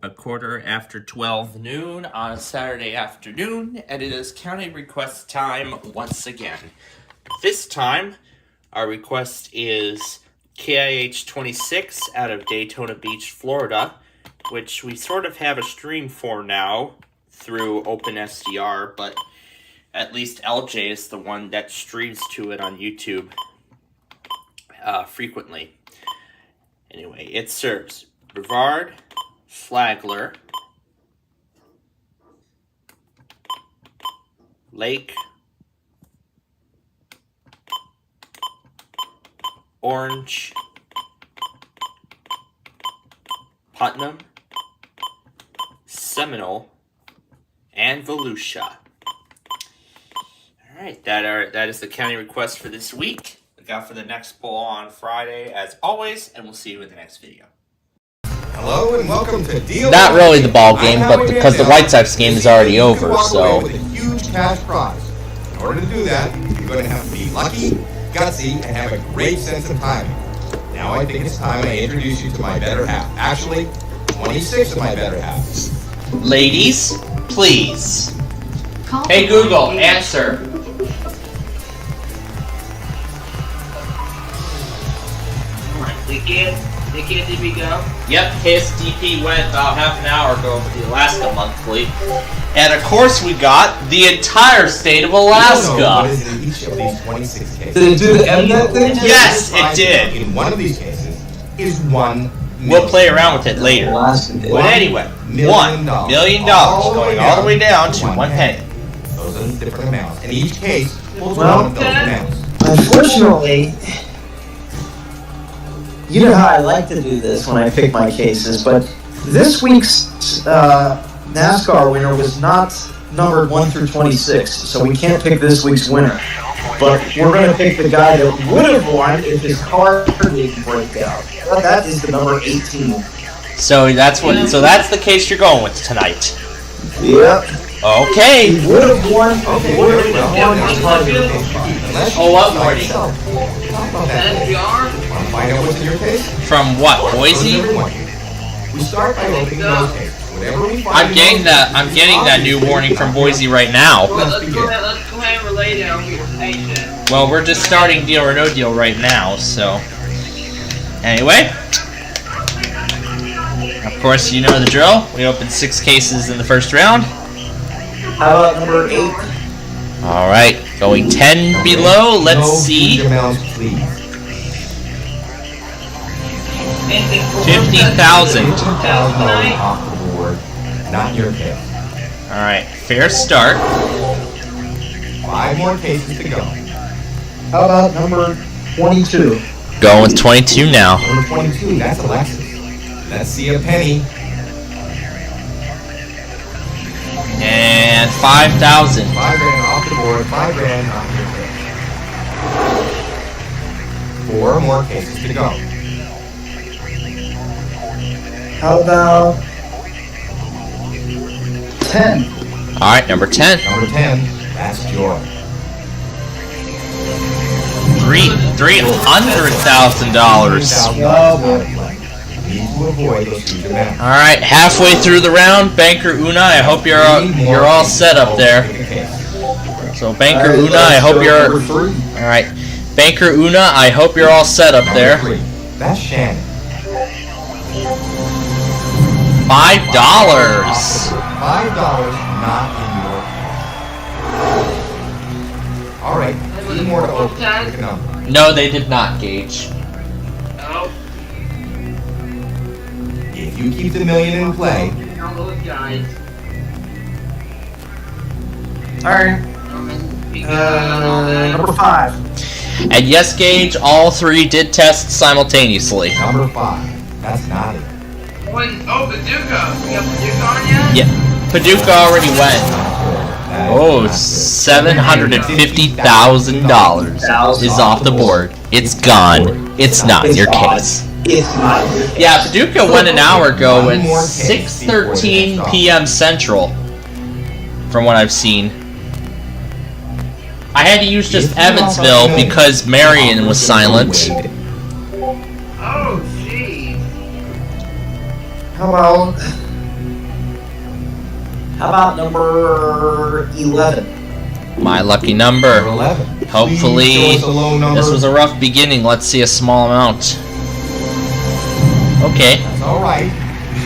[SPEAKER 1] a 12:15 noon on a Saturday afternoon, and it is county request time once again. This time, our request is KIH 26 out of Daytona Beach, Florida, which we sort of have a stream for now through OpenSDR, but at least LJ is the one that streams to it on YouTube frequently. Anyway, it serves Brevard, Flagler, Lake, Orange, Putnam, Seminole, and Volusia. Alright, that is the county request for this week. Look out for the next poll on Friday, as always, and we'll see you in the next video.
[SPEAKER 14] Hello and welcome to Deal.
[SPEAKER 2] Not really the ball game, but because the White Sox game is already over, so.
[SPEAKER 14] With a huge cash prize. In order to do that, you're going to have to be lucky, gutsy, and have a great sense of timing. Now I think it's time I introduce you to my better half. Actually, 26 of my better halves.
[SPEAKER 2] Ladies, please. Hey Google, answer. Did we go? Yep, KSDP went about half an hour ago for the Alaska Monthly. And of course we got the entire state of Alaska.
[SPEAKER 14] What is in each of these 26 cases?
[SPEAKER 16] Did it do the MNet thing?
[SPEAKER 2] Yes, it did.
[SPEAKER 14] In one of these cases is $1 million.
[SPEAKER 2] We'll play around with it later. But anyway, $1 million going all the way down to 1 penny.
[SPEAKER 14] Those are the different amounts. In each case, we'll do one of those amounts.
[SPEAKER 16] Unfortunately, you know how I like to do this when I pick my cases, but this week's NASCAR winner was not numbered 1 through 26, so we can't pick this week's winner. But we're going to pick the guy that would have won if his car didn't break out. That is the number 18.
[SPEAKER 2] So that's the case you're going with tonight.
[SPEAKER 16] Yep.
[SPEAKER 2] Okay.
[SPEAKER 16] He would have won.
[SPEAKER 14] Okay.
[SPEAKER 2] Oh, what warning?
[SPEAKER 14] Find out what's in your case?
[SPEAKER 2] From what, Boise?
[SPEAKER 14] We start by opening those cases. Whatever we find.
[SPEAKER 2] I'm getting that new warning from Boise right now.
[SPEAKER 14] Let's go
[SPEAKER 17] ahead and relay down your patient.
[SPEAKER 2] Well, we're just starting Deal or No Deal right now, so. Anyway. Of course, you know the drill. We opened 6 cases in the first round.
[SPEAKER 16] How about number 8?
[SPEAKER 2] Alright, going 10 below. Let's see. 50,000.
[SPEAKER 14] Off the board. Not your case.
[SPEAKER 2] Alright, fair start.
[SPEAKER 14] 5 more cases to go.
[SPEAKER 16] How about number 22?
[SPEAKER 2] Going with 22 now.
[SPEAKER 14] Number 22, that's Alexis. Let's see a penny.
[SPEAKER 2] And 5,000.
[SPEAKER 14] 5 grand off the board, 5 grand off your case. 4 more cases to go.
[SPEAKER 16] How about 10?
[SPEAKER 2] Alright, number 10.
[SPEAKER 14] Number 10, that's Joy.
[SPEAKER 2] $300,000. Alright, halfway through the round, Banker Una, I hope you're all set up there. So Banker Una, I hope you're alright. Banker Una, I hope you're all set up there.
[SPEAKER 14] That's Shannon.
[SPEAKER 2] $5.
[SPEAKER 14] $5, not in your case. Alright, 3 more to open. Pick a number.
[SPEAKER 2] No, they did not, Gage.
[SPEAKER 17] Oh.
[SPEAKER 14] If you keep the $1 million in play.
[SPEAKER 16] Alright. Number 5.
[SPEAKER 2] And yes, Gage, all 3 did test simultaneously.
[SPEAKER 14] Number 5. That's not it.
[SPEAKER 17] Oh, Paducah. You got Paducah on yet?
[SPEAKER 2] Yeah, Paducah already went. Oh, $750,000 is off the board. It's gone. It's not your case. Yeah, Paducah went an hour ago at 6:13 p.m. Central, from what I've seen. I had to use just Evansville because Marion was silent.
[SPEAKER 17] Oh, jeez.
[SPEAKER 16] How about number 11?
[SPEAKER 2] My lucky number.
[SPEAKER 14] 11.
[SPEAKER 2] Hopefully, this was a rough beginning. Let's see a small amount. Okay.
[SPEAKER 14] That's alright.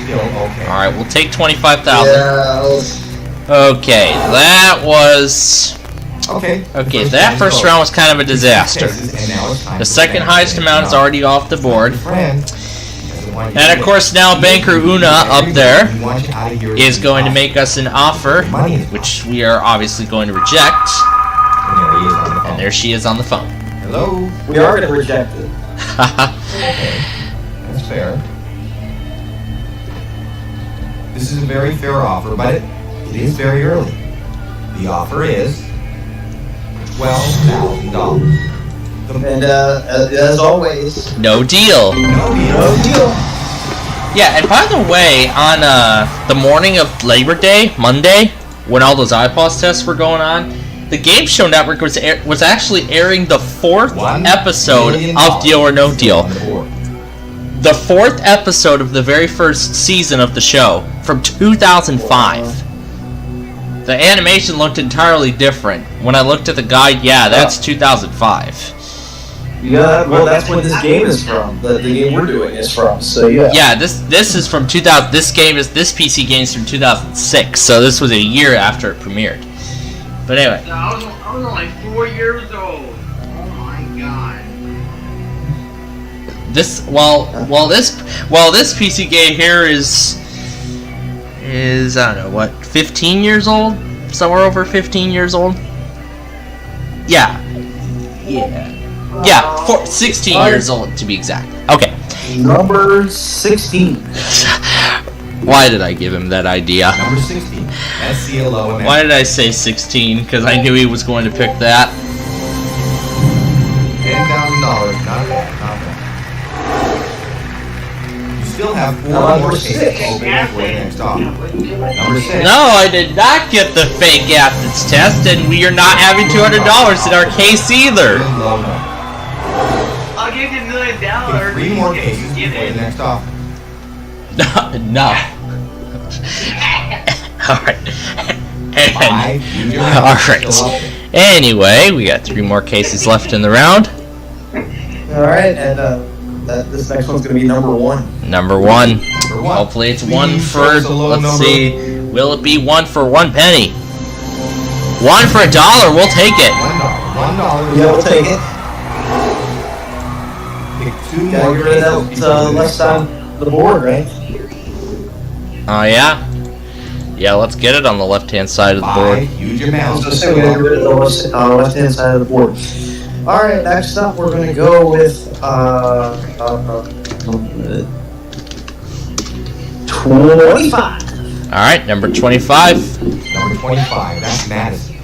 [SPEAKER 14] Still okay.
[SPEAKER 2] Alright, we'll take 25,000. Okay, that was...
[SPEAKER 14] Okay,
[SPEAKER 2] that first round was kind of a disaster. The second highest amount is already off the board. And of course now Banker Una up there is going to make us an offer, which we are obviously going to reject. And there she is on the phone.
[SPEAKER 14] Hello?
[SPEAKER 16] We are going to reject it.
[SPEAKER 14] Okay. That's fair. This is a very fair offer, but it is very early. The offer is $12,000.
[SPEAKER 16] And as always,
[SPEAKER 2] no deal.
[SPEAKER 16] No deal.
[SPEAKER 2] Yeah, and by the way, on the morning of Labor Day, Monday, when all those iPods tests were going on, the Game Show Network was actually airing the 4th episode of Deal or No Deal. The 4th episode of the very first season of the show from 2005. The animation looked entirely different. When I looked at the guide, yeah, that's 2005.
[SPEAKER 16] Yeah, well, that's when this game is from. The game we're doing is from. So yeah.
[SPEAKER 2] Yeah, this is from 2000. This PC game is from 2006. So this was a year after it premiered. But anyway.
[SPEAKER 17] I was only 4 years old. Oh my god.
[SPEAKER 2] This PC game here is I don't know what, 15 years old, somewhere over 15 years old. Yeah, 16 years old to be exact. Okay.
[SPEAKER 16] Number 16.
[SPEAKER 2] Why did I give him that idea?
[SPEAKER 14] Number 16. SCLO.
[SPEAKER 2] Why did I say 16? Because I knew he was going to pick that.
[SPEAKER 14] $10,000. Not bad. You still have 4 more cases open for the next offer. Number 6.
[SPEAKER 2] No, I did not get the fake aptitude test, and we are not having $200 in our case either.
[SPEAKER 17] I'll give you $1 million.
[SPEAKER 14] 3 more cases before the next offer.
[SPEAKER 2] No. Alright. Alright. Anyway, we got 3 more cases left in the round.
[SPEAKER 16] Alright, and this next one's going to be number 1.
[SPEAKER 2] Number 1. Hopefully it's 1 for, let's see, will it be 1 for 1 penny? 1 for $1, we'll take it.
[SPEAKER 14] $1.
[SPEAKER 16] Yeah, we'll take it.
[SPEAKER 14] Pick 2
[SPEAKER 16] Gotta
[SPEAKER 14] more
[SPEAKER 16] get rid of that left side of the board, right?
[SPEAKER 2] Oh, yeah? Yeah, let's get it on the left-hand side of the board.
[SPEAKER 14] Use your mouse.
[SPEAKER 16] So we gotta get rid of the left-hand side of the board. Alright, next up we're going to go with 25.
[SPEAKER 2] Alright, number 25.
[SPEAKER 14] Number 25, that's Madison.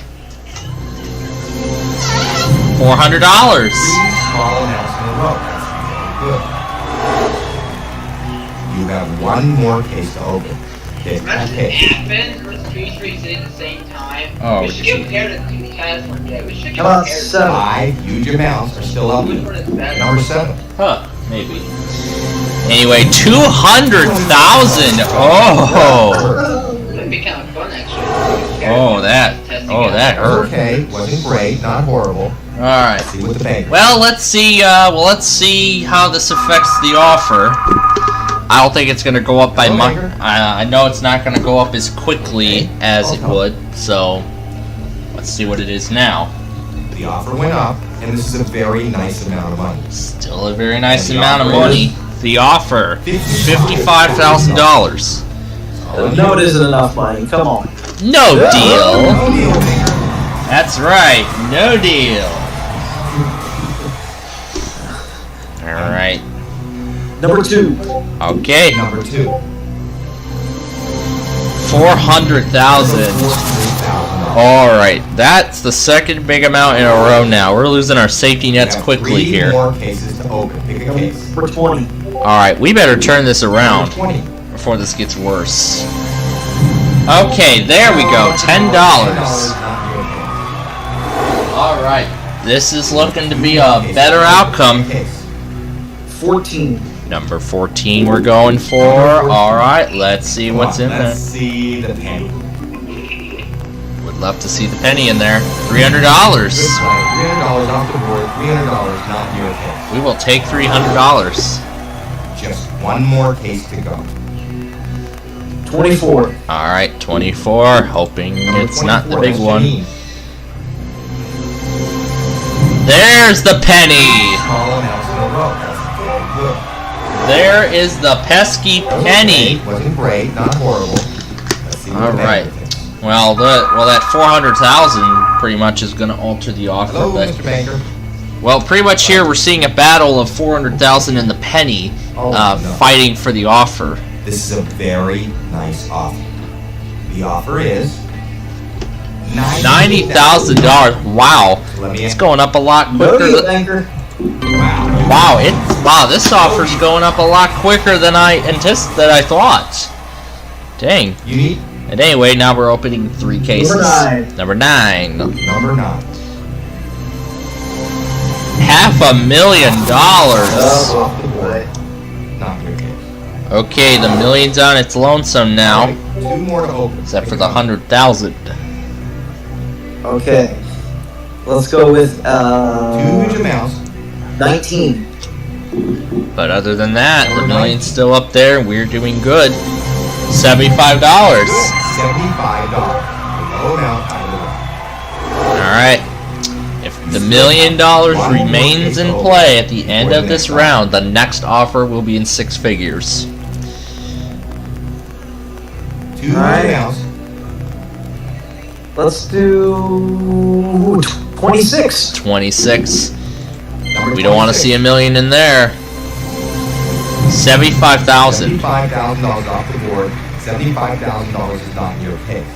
[SPEAKER 2] $400.
[SPEAKER 14] Small amounts in a row. That's good. You have 1 more case to open. Pick a case.
[SPEAKER 17] Athens versus Peachtree at the same time.
[SPEAKER 2] Oh,
[SPEAKER 17] we should compare the 2 tests. We should
[SPEAKER 16] How about
[SPEAKER 17] compare
[SPEAKER 16] 7?
[SPEAKER 14] 5, use your mouse, are still up. Number 7.
[SPEAKER 2] Huh, maybe. Anyway, 200,000. Oh.
[SPEAKER 17] That'd be kind of fun, actually.
[SPEAKER 2] Oh, that hurt.
[SPEAKER 14] Okay, wasn't great, not horrible.
[SPEAKER 2] All right.
[SPEAKER 14] See what the bank.
[SPEAKER 2] Well, let's see how this affects the offer. I don't think it's gonna go up by much. I know it's not gonna go up as quickly as it would. So, let's see what it is now.
[SPEAKER 14] The offer went up, and this is a very nice amount of money.
[SPEAKER 2] Still a very nice amount of money. The offer, $55,000.
[SPEAKER 16] No, it isn't enough money. Come on.
[SPEAKER 2] No deal. That's right. No deal. All right.
[SPEAKER 16] Number 2.
[SPEAKER 2] Okay.
[SPEAKER 14] Number 2.
[SPEAKER 2] 400,000. All right. That's the second big amount in a row now. We're losing our safety nets quickly here.
[SPEAKER 14] 3 more cases to open. Pick a case.
[SPEAKER 16] Number 20.
[SPEAKER 2] All right. We better turn this around
[SPEAKER 14] Number 20.
[SPEAKER 2] before this gets worse. Okay. There we go. $10. All right. This is looking to be a better outcome.
[SPEAKER 16] 14.
[SPEAKER 2] Number 14 we're going for. Alright, let's see what's in there.
[SPEAKER 14] Let's see the penny.
[SPEAKER 2] Would love to see the penny in there. $300.
[SPEAKER 14] $300 off the board. $300, not your case.
[SPEAKER 2] We will take $300.
[SPEAKER 14] Just 1 more case to go.
[SPEAKER 16] 24.
[SPEAKER 2] Alright, 24. Hoping it's not the big one. There's the penny!
[SPEAKER 14] Small amounts in a row. That's very good.
[SPEAKER 2] there is the pesky penny.
[SPEAKER 14] Wasn't great, not horrible. Let's see what
[SPEAKER 2] All
[SPEAKER 14] the
[SPEAKER 2] right.
[SPEAKER 14] banker thinks.
[SPEAKER 2] Well, that 400,000 pretty much is going to alter the offer.
[SPEAKER 14] Hello,
[SPEAKER 2] but,
[SPEAKER 14] Mr. Banker.
[SPEAKER 2] well, pretty much here we're seeing a battle of 400,000 and the penny fighting for the offer.
[SPEAKER 14] This is a very nice offer. The offer is
[SPEAKER 2] $90,000. Wow, it's going up a lot quicker. Wow, this offer's going up a lot quicker than I thought. Dang. And anyway, now we're opening 3 cases. Number 9.
[SPEAKER 14] Number 9.
[SPEAKER 2] $500,000.
[SPEAKER 14] Not your case.
[SPEAKER 2] Okay, the million's on its lonesome now.
[SPEAKER 14] 2 more to open.
[SPEAKER 2] Except for the 100,000.
[SPEAKER 16] Okay. Let's go with
[SPEAKER 14] Huge amounts.
[SPEAKER 16] 19.
[SPEAKER 2] But other than that, the million's still up there and we're doing good. $75.
[SPEAKER 14] $75. Low amount out of the way.
[SPEAKER 2] Alright. If the $1 million remains in play at the end of this round, the next offer will be in 6 figures.
[SPEAKER 14] 2 amounts.
[SPEAKER 16] Let's do 26.
[SPEAKER 2] 26. We don't want to see $1 million in there. $75,000.
[SPEAKER 14] $75,000 off the board. $75,000 is not in your case.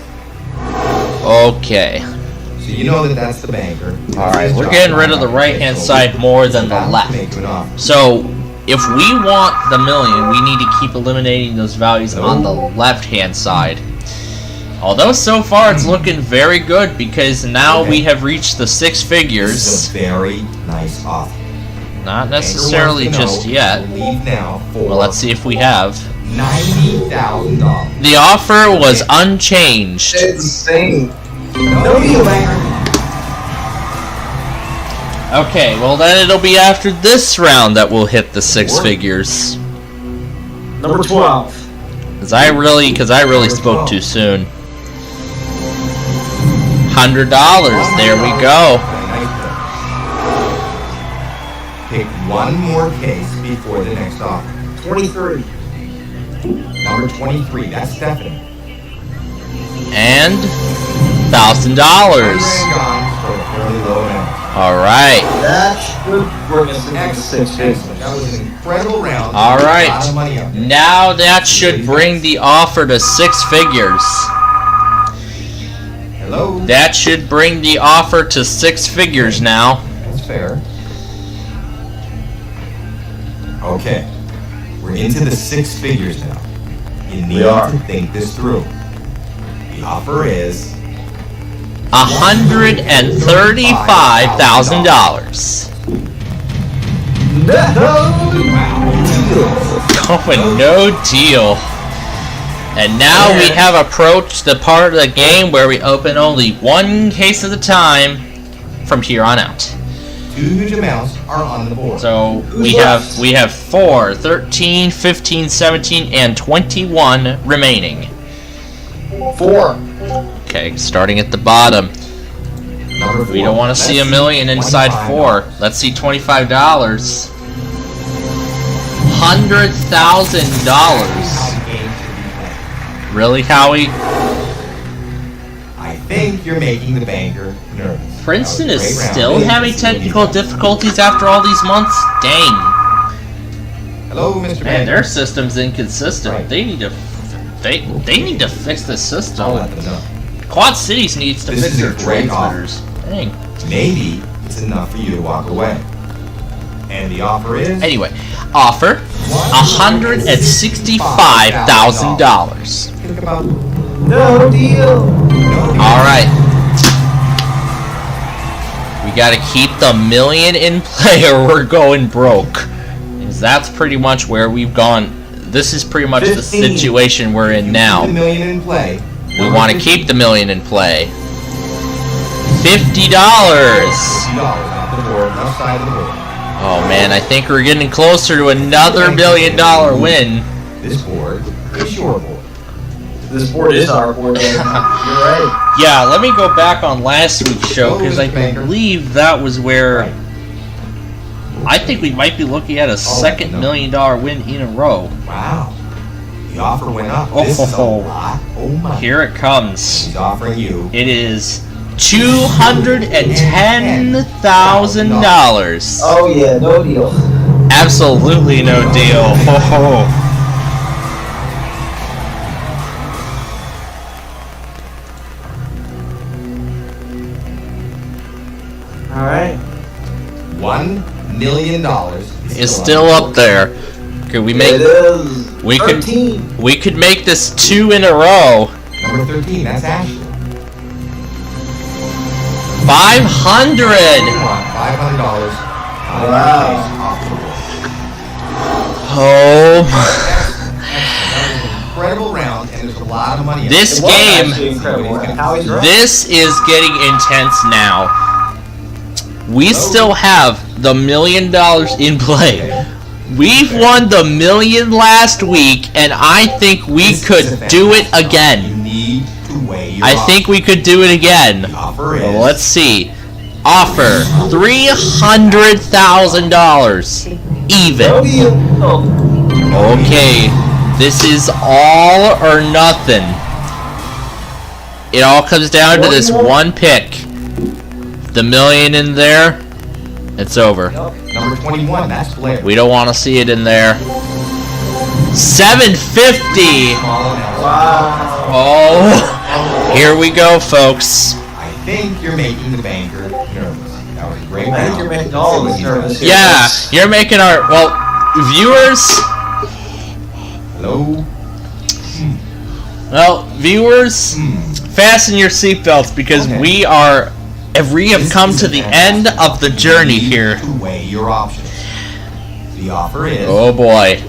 [SPEAKER 2] Okay.
[SPEAKER 14] So you know that that's the banker.
[SPEAKER 2] Alright, we're getting rid of the right-hand side more than the left. So, if we want the $1 million, we need to keep eliminating those values on the left-hand side. Although so far it's looking very good because now we have reached the 6 figures.
[SPEAKER 14] This is a very nice offer.
[SPEAKER 2] Not necessarily just yet.
[SPEAKER 14] Leave now for
[SPEAKER 2] Well, let's see if we have.
[SPEAKER 14] $90,000.
[SPEAKER 2] The offer was unchanged.
[SPEAKER 16] It's insane. No deal, banker.
[SPEAKER 2] Okay, well then it'll be after this round that we'll hit the 6 figures.
[SPEAKER 16] Number 12.
[SPEAKER 2] Cause I really spoke too soon. $100. There we go.
[SPEAKER 14] Pick one more case before the next offer.
[SPEAKER 16] 23.
[SPEAKER 14] Number 23. That's Stephanie.
[SPEAKER 2] And $1,000. All right.
[SPEAKER 16] That should bring us into 6 figures.
[SPEAKER 14] That was an incredible round.
[SPEAKER 2] All right. Now that should bring the offer to 6 figures.
[SPEAKER 14] Hello.
[SPEAKER 2] That should bring the offer to 6 figures now.
[SPEAKER 14] That's fair. Okay. We're into the 6 figures now. You need to think this through. The offer is
[SPEAKER 2] $135,000. Going no deal. And now we have approached the part of the game where we open only 1 case at a time from here on out.
[SPEAKER 14] 2 huge amounts are on the board.
[SPEAKER 2] So we have 4, 13, 15, 17, and 21 remaining.
[SPEAKER 16] 4.
[SPEAKER 2] Okay, starting at the bottom. We don't want to see $1 million inside 4. Let's see $25. $100,000. Really, Howie?
[SPEAKER 14] I think you're making the banker nervous.
[SPEAKER 2] Princeton is still having technical difficulties after all these months? Dang.
[SPEAKER 14] Hello, Mr.
[SPEAKER 2] Man, their system's inconsistent.
[SPEAKER 14] Right.
[SPEAKER 2] They need to fix this system.
[SPEAKER 14] I'll let them know.
[SPEAKER 2] Quad Cities needs to fix their transmitters. Dang.
[SPEAKER 14] Maybe it's enough for you to walk away. And the offer is?
[SPEAKER 2] Anyway, offer $165,000.
[SPEAKER 14] Think about
[SPEAKER 16] No deal.
[SPEAKER 2] Alright. We gotta keep the $1 million in play or we're going broke. Because that's pretty much where we've gone. This is pretty much
[SPEAKER 14] 15.
[SPEAKER 2] the situation we're in now.
[SPEAKER 14] $1 million in play.
[SPEAKER 2] We want to keep the $1 million in play. $50.
[SPEAKER 14] $50 off the board, left side of the board.
[SPEAKER 2] Oh man, I think we're getting closer to another $1 million win.
[SPEAKER 14] This board is your board.
[SPEAKER 16] This board is our board. You're right.
[SPEAKER 2] Yeah, let me go back on last week's show because I believe that was where I think we might be looking at a second $1 million win in a row.
[SPEAKER 14] Wow. The offer went up. This is a lot. Oh my.
[SPEAKER 2] Here it comes.
[SPEAKER 14] He's offering you.
[SPEAKER 2] It is $210,000.
[SPEAKER 16] Oh yeah, no deal.
[SPEAKER 2] Absolutely no deal. Ho ho.
[SPEAKER 16] All right.
[SPEAKER 14] $1 million
[SPEAKER 2] Is still up there. Could we make?
[SPEAKER 16] It is.
[SPEAKER 2] We
[SPEAKER 16] 13.
[SPEAKER 2] we could make this 2 in a row.
[SPEAKER 14] Number 13. That's Ashley.
[SPEAKER 2] 500.
[SPEAKER 14] $500.
[SPEAKER 16] Wow.
[SPEAKER 2] Oh.
[SPEAKER 14] Incredible round, and there's a lot of money.
[SPEAKER 2] This game. This is getting intense now. We still have the $1 million in play. We've won the $1 million last week, and I think we could do it again. I think we could do it again. Well, let's see. Offer $300,000 even. Okay, this is all or nothing. It all comes down to this one pick. The $1 million in there, it's over.
[SPEAKER 14] Number 21, that's Blair.
[SPEAKER 2] We don't want to see it in there. $750.
[SPEAKER 16] Wow.
[SPEAKER 2] Oh, here we go, folks.
[SPEAKER 14] I think you're making the banker nervous. That was a great round.
[SPEAKER 16] I think you're making all of us nervous here.
[SPEAKER 2] Yeah, you're making our, well, viewers.
[SPEAKER 14] Hello.
[SPEAKER 2] Well, viewers, fasten your seatbelts because we have come to the end of the journey here.
[SPEAKER 14] Weigh your options. The offer is.
[SPEAKER 2] Oh boy.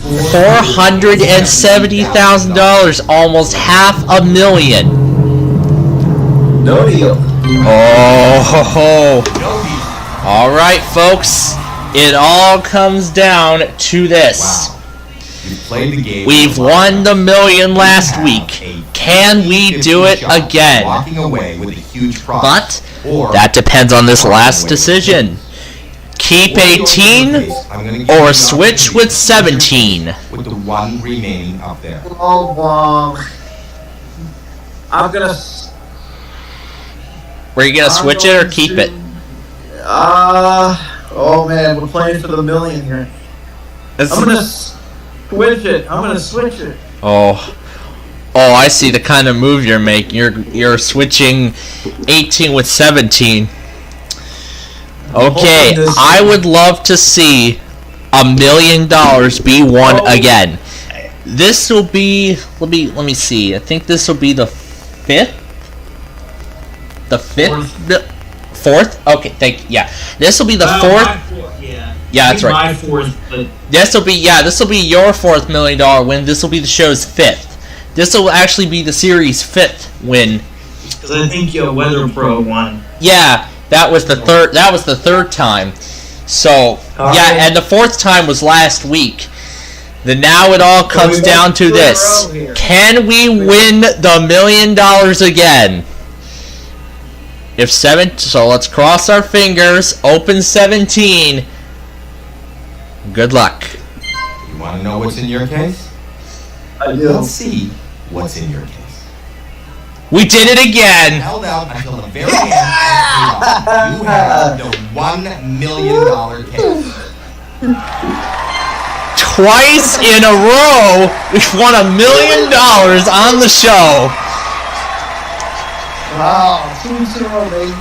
[SPEAKER 2] $470,000, almost $500,000.
[SPEAKER 16] No deal.
[SPEAKER 2] Oh, all right, folks. It all comes down to this.
[SPEAKER 14] Wow. You played the game.
[SPEAKER 2] We've won the $1 million last week. Can we do it again?
[SPEAKER 14] Walking away with a huge prize.
[SPEAKER 2] But that depends on this last decision. Keep 18 or switch with 17.
[SPEAKER 14] With the one remaining up there.
[SPEAKER 16] Oh, I'm gonna.
[SPEAKER 2] Were you gonna switch it or keep it?
[SPEAKER 16] Oh man, we're playing for the $1 million here. I'm gonna switch it.
[SPEAKER 2] Oh, I see the kind of move you're making. You're switching 18 with 17. Okay, I would love to see $1 million be won again. This will be. Let me see. I think this will be the 5th. The 5th. Fourth? Okay, thank you. Yeah, this will be the 4th. Yeah, that's right.
[SPEAKER 18] My 4th, but
[SPEAKER 2] This will be your $4th $1 million win. This will be the show's 5th. This will actually be the series' 5th win.
[SPEAKER 18] because I think your Weather Pro won.
[SPEAKER 2] Yeah, that was the third. That was the 3rd time. So yeah, and the 4th time was last week. Now it all comes down to this: can we win the $1 million again? If 7, so let's cross our fingers. Open 17. Good luck.
[SPEAKER 14] You want to know what's in your case?
[SPEAKER 16] I do.
[SPEAKER 14] Let's see what's in your case.
[SPEAKER 2] We did it again.
[SPEAKER 14] Held out until the very end. You have the $1 million case.
[SPEAKER 2] Twice in a row, we've won $1 million on the show.
[SPEAKER 16] Wow, 2-0, baby.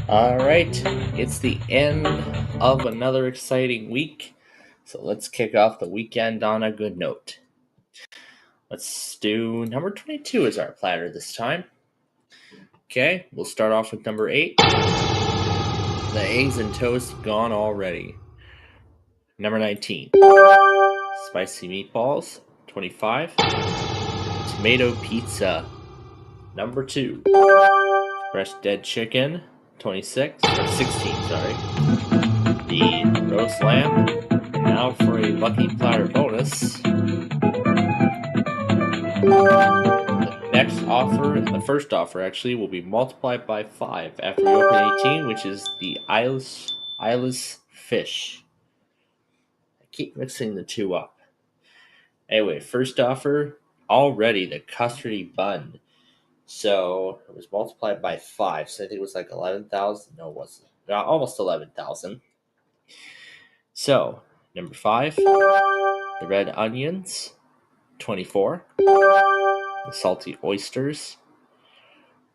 [SPEAKER 2] Alright, it's the end of another exciting week, so let's kick off the weekend on a good note. Let's do number 22 as our platter this time. Okay, we'll start off with number 8. The eggs and toast gone already. Number 19. Spicy meatballs. 25. Tomato pizza. Number 2. Fresh dead chicken. 26. Or 16, sorry. The roast lamb. And now for a lucky platter bonus. The next offer, the first offer actually, will be multiplied by 5 after we open 18, which is the eyeless fish. I keep mixing the two up. Anyway, first offer, already the custardy bun. So it was multiplied by 5, so I think it was like 11,000. No, it wasn't. Almost 11,000. So, number 5, the red onions, 24. The salty oysters.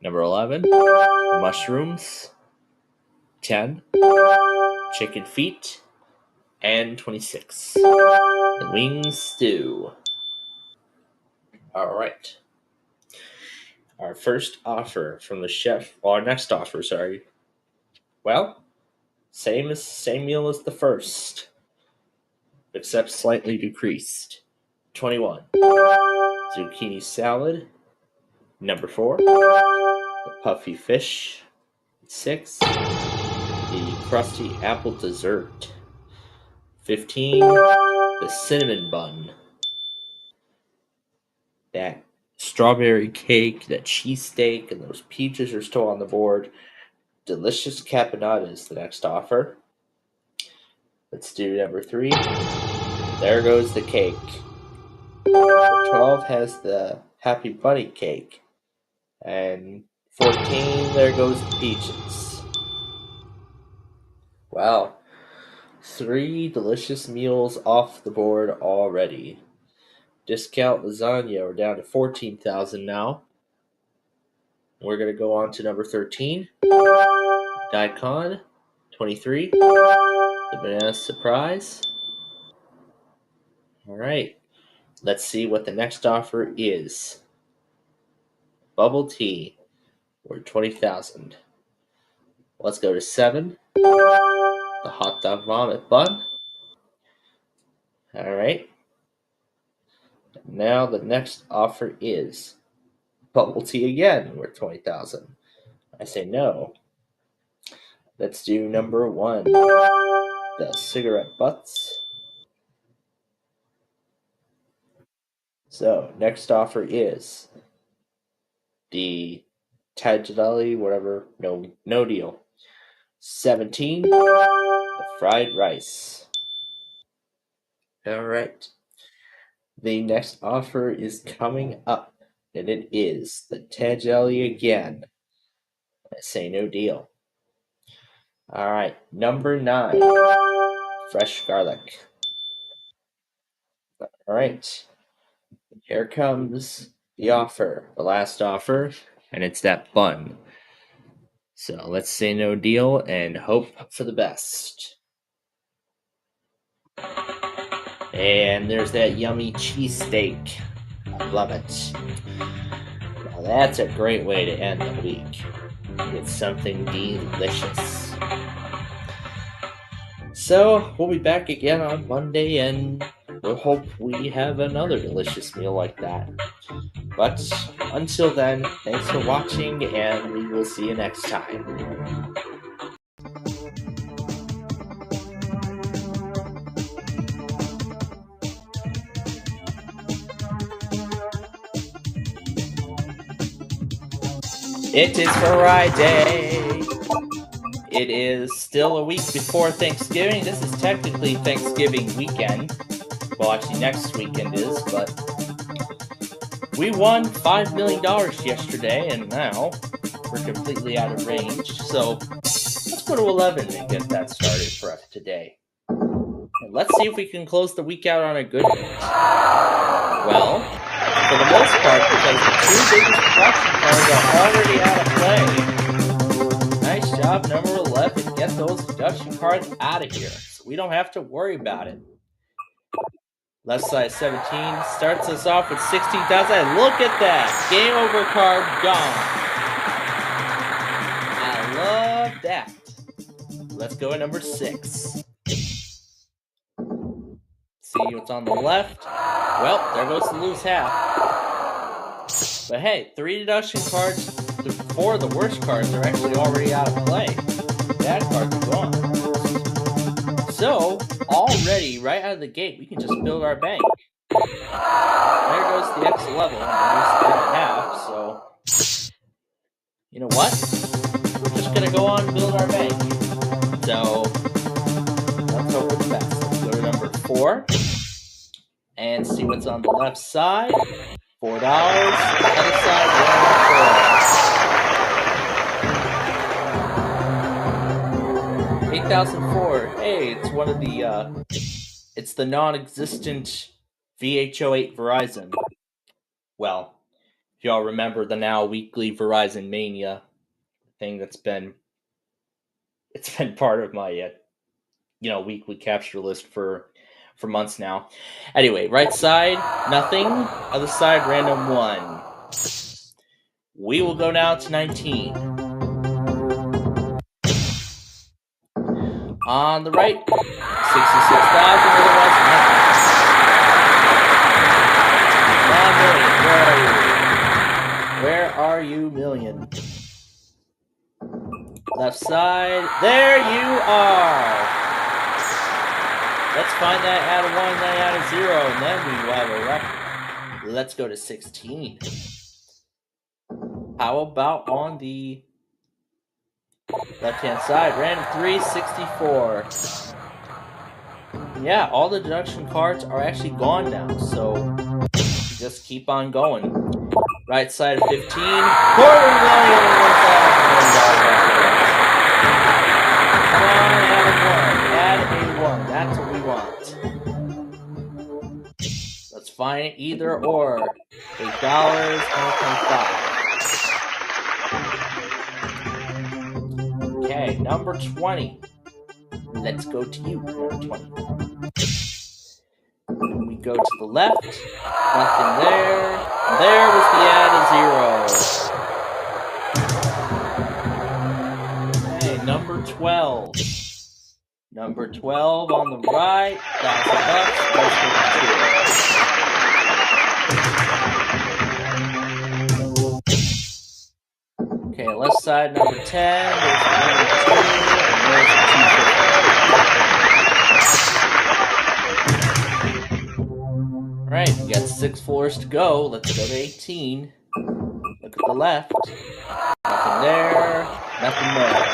[SPEAKER 2] Number 11, the mushrooms. 10, chicken feet. And 26, the wing stew. Alright. Our first offer from the chef, or our next offer, sorry. Well, same meal as the first, except slightly decreased. 21, zucchini salad. Number 4, the puffy fish. 6, the crusty apple dessert. 15, the cinnamon bun. That strawberry cake, that cheesesteak, and those peaches are still on the board. Delicious caponata is the next offer. Let's do number 3. There goes the cake. 12 has the happy bunny cake. And 14, there goes the peaches. Wow. 3 delicious meals off the board already. Discount lasagna, we're down to 14,000 now. We're going to go on to number 13. Daikon. 23. The banana surprise. Alright. Let's see what the next offer is. Bubble tea. We're 20,000. Let's go to 7. The hot dog vomit bun. Alright. Now the next offer is bubble tea again. We're 20,000. I say no. Let's do number 1. The cigarette butts. So next offer is the tagliatelle, whatever. No deal. 17. The fried rice. Alright. The next offer is coming up, and it is the tagliatelle again. I say no deal. Alright, number 9. Fresh garlic. Alright. Here comes the offer, the last offer, and it's that bun. So let's say no deal and hope for the best. And there's that yummy cheesesteak. I love it. Now that's a great way to end the week. It's something delicious. So we'll be back again on Monday, and we'll hope we have another delicious meal like that. But until then, thanks for watching, and we will see you next time. It is Friday. It is still a week before Thanksgiving. This is technically Thanksgiving weekend. Well, actually next weekend is, but we won $5 million yesterday, and now we're completely out of range. So let's go to 11 and get that started for us today. And let's see if we can close the week out on a good note. Well, for the most part, because the 2 biggest collection cards are already out of play. Nice job. job, number 11. Get those deduction cards out of here so we don't have to worry about it. Left side 17 starts us off with 16,000. Look at that. Game over card gone. I love that. Let's go at number 6. See what's on the left. Well, there goes the loose half. But hey, 3 deduction cards. 4 of the worst cards are actually already out of play. Bad cards are gone. So, already, right out of the gate, we can just build our bank. There goes the extra level. Half, so... You know what? We're just going to go on and build our bank. So, let's hope for the best. Let's go to number 4. And see what's on the left side. $4. The other side, 8,004. Hey, it's one of the, it's the non-existent VH08 Verizon. Well, if y'all remember the now weekly Verizon Mania thing it's been part of my, weekly capture list for months now. Anyway, right side, nothing. Other side, random 1. We will go now to 19. On the right, 66,000. Where are you, million? Left side, there you are. Let's find that out of 1, then out of 0, and then we will have a record. Let's go to 16. How about on the left-hand side? Random 364. Yeah, all the deduction cards are actually gone now, so just keep on going. Right side of 15. $250,000. Come on, add a 1. That's what we want. Let's find it either or. $8, Okay, number 20. Let's go to you, number 20. We go to the left. Nothing there. There was the add a 0. Okay, number 12. Number 12 on the right, $1,000. Okay, left side, number 10. There's 1 and 2, and there's 250. Alright, we got 6 floors to go. Let's go to 18. Look at the left. Nothing there, nothing there.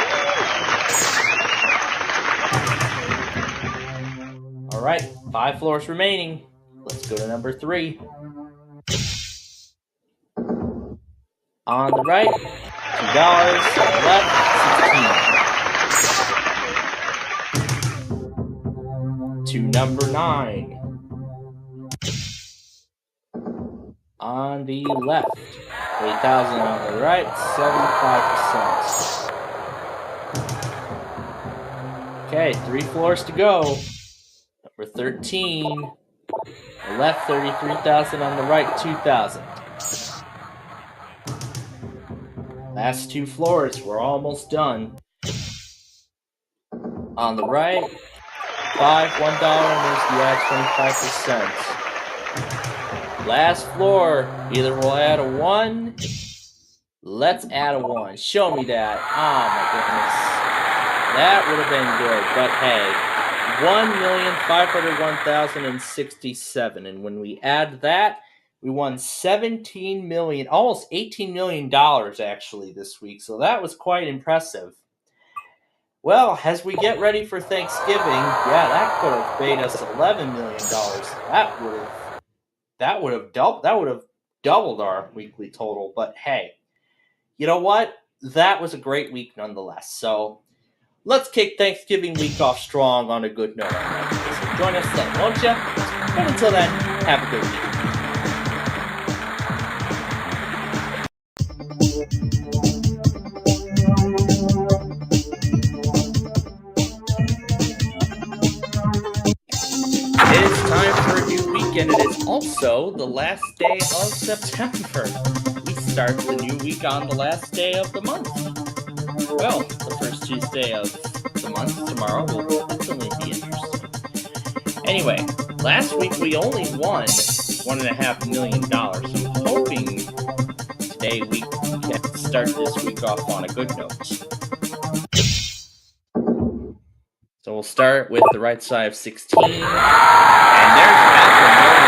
[SPEAKER 2] Alright, 5 floors remaining. Let's go to number 3. On the right, $2. On the left, 16. To number 9. On the left, 8,000 on the right, 75%. Okay, 3 floors to go. Number 13, on the left 33,000, on the right 2,000. Last 2 floors, we're almost done. On the right, $1, and there's the add 25%. Last floor, either we'll add a 1. Let's add a 1. Show me that. Oh my goodness. That would have been good, but hey. 1,501,067, and when we add that, we won $17 million, almost $18 million actually this week, so that was quite impressive. Well, as we get ready for Thanksgiving, yeah, that could have paid us $11 million. That would have doubled our weekly total, but hey, you know what? That was a great week nonetheless, so let's kick Thanksgiving week off strong on a good note. So join us then, won't you? And until then, have a good week. also the last day of September. We start the new week on the last day of the month. Well, the first Tuesday of the month, tomorrow, will definitely be interesting. Anyway, last week we only won $1.5 million. So I'm hoping today we can start this week off on a good note. So we'll start with the right side of 16. And there's $500,000.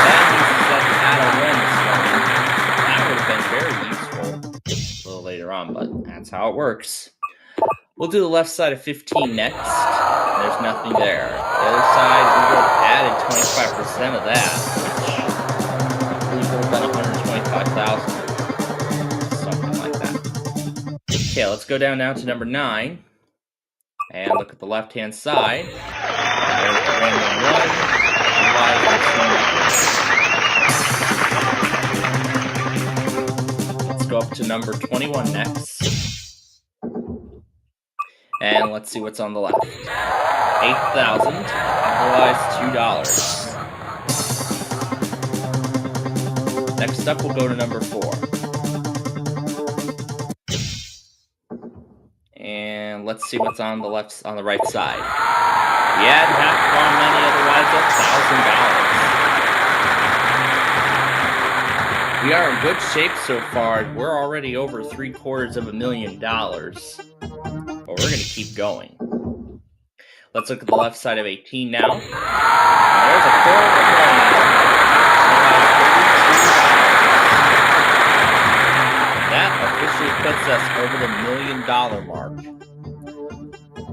[SPEAKER 2] That means that had a win this morning. That would have been very useful a little later on, but that's how it works. We'll do the left side of 15 next. There's nothing there. The other side, we would have added 25% of that, which would have been 125,000. Something like that. Okay, let's go down now to number 9. And look at the left-hand side. There's the random 1. Let's go up to number 21 next. And let's see what's on the left. 8,000, otherwise $2. Next up, we'll go to number 4. And let's see what's on the right side. We had half our money, otherwise $1,000. We are in good shape so far. We're already over $750,000. But we're going to keep going. Let's look at the left side of 18 now. There's a that officially puts us over the $1 million mark.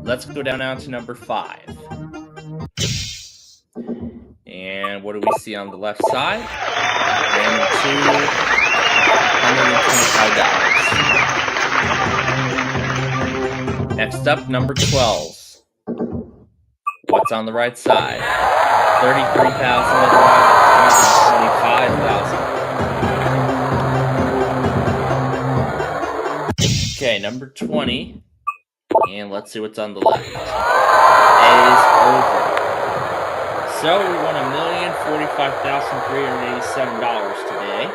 [SPEAKER 2] Let's go down now to number 5. And what do we see on the left side? Random $225. Next up, number 12. What's on the right side? 33,000, otherwise 25,000. Okay, number 20. And let's see what's on the left. It is over. So we won $1,045,387 today.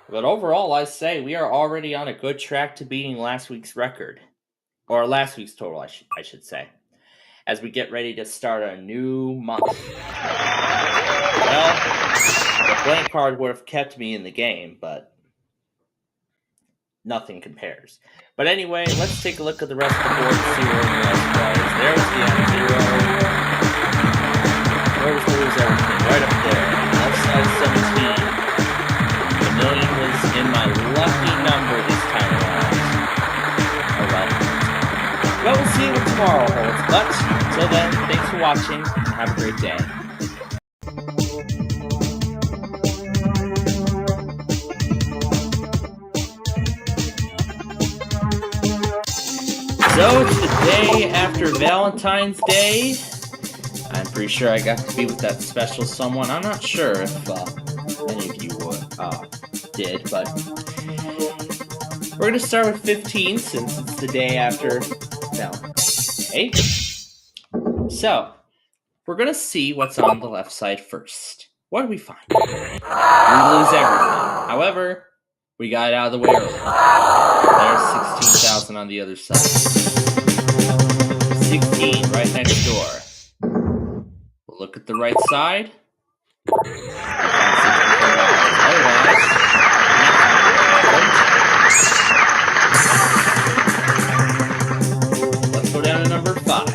[SPEAKER 2] But overall, I say we are already on a good track to beating last week's record. Or last week's total, I should say. As we get ready to start a new month. Well, the blank card would have kept me in the game, but nothing compares. But anyway, let's take a look at the rest of the board and see where the rest was. There's the M0. Where was the lose everything? Right up there. Left side 17. The million was in my lucky number this time around. Oh well. Well, we'll see what tomorrow holds. But until then, thanks for watching and have a great day. So it's the day after Valentine's Day. I'm pretty sure I got to be with that special someone. I'm not sure if any of you did, but we're going to start with 15 since it's the day after Valentine's Day. So, we're going to see what's on the left side first. What do we find? We lose everything. However, we got it out of the way early. There's 16,000 on the other side. 16 right next door. Look at the right side. Otherwise, let's go down to number 5.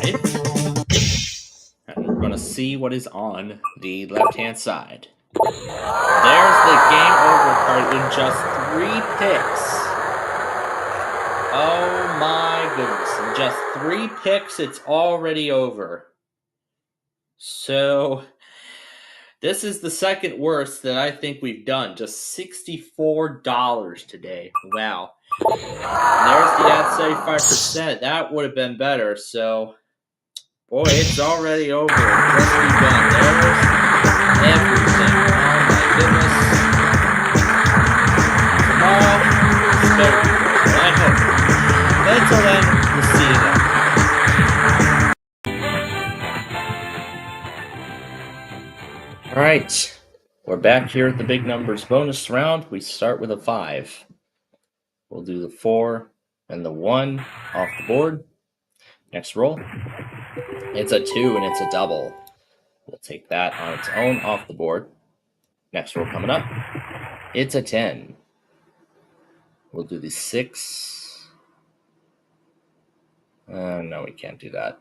[SPEAKER 2] And we're going to see what is on the left-hand side. There's the game over card in just 3 picks. Oh my goodness. In just 3 picks, it's already over. So, this is the second worst that I think we've done. Just $64 today. Wow. And there's the at 75%. That would have been better. So, boy, it's already over. Just begun. There's everything. Oh my goodness. Tomorrow, it's better. I hope. But until then, we'll see you then. Alright, we're back here at the big numbers bonus round. We start with a 5. We'll do the 4 and the 1 off the board. Next roll. It's a 2 and it's a double. We'll take that on its own off the board. Next roll coming up. It's a 10. We'll do the 6. No, we can't do that.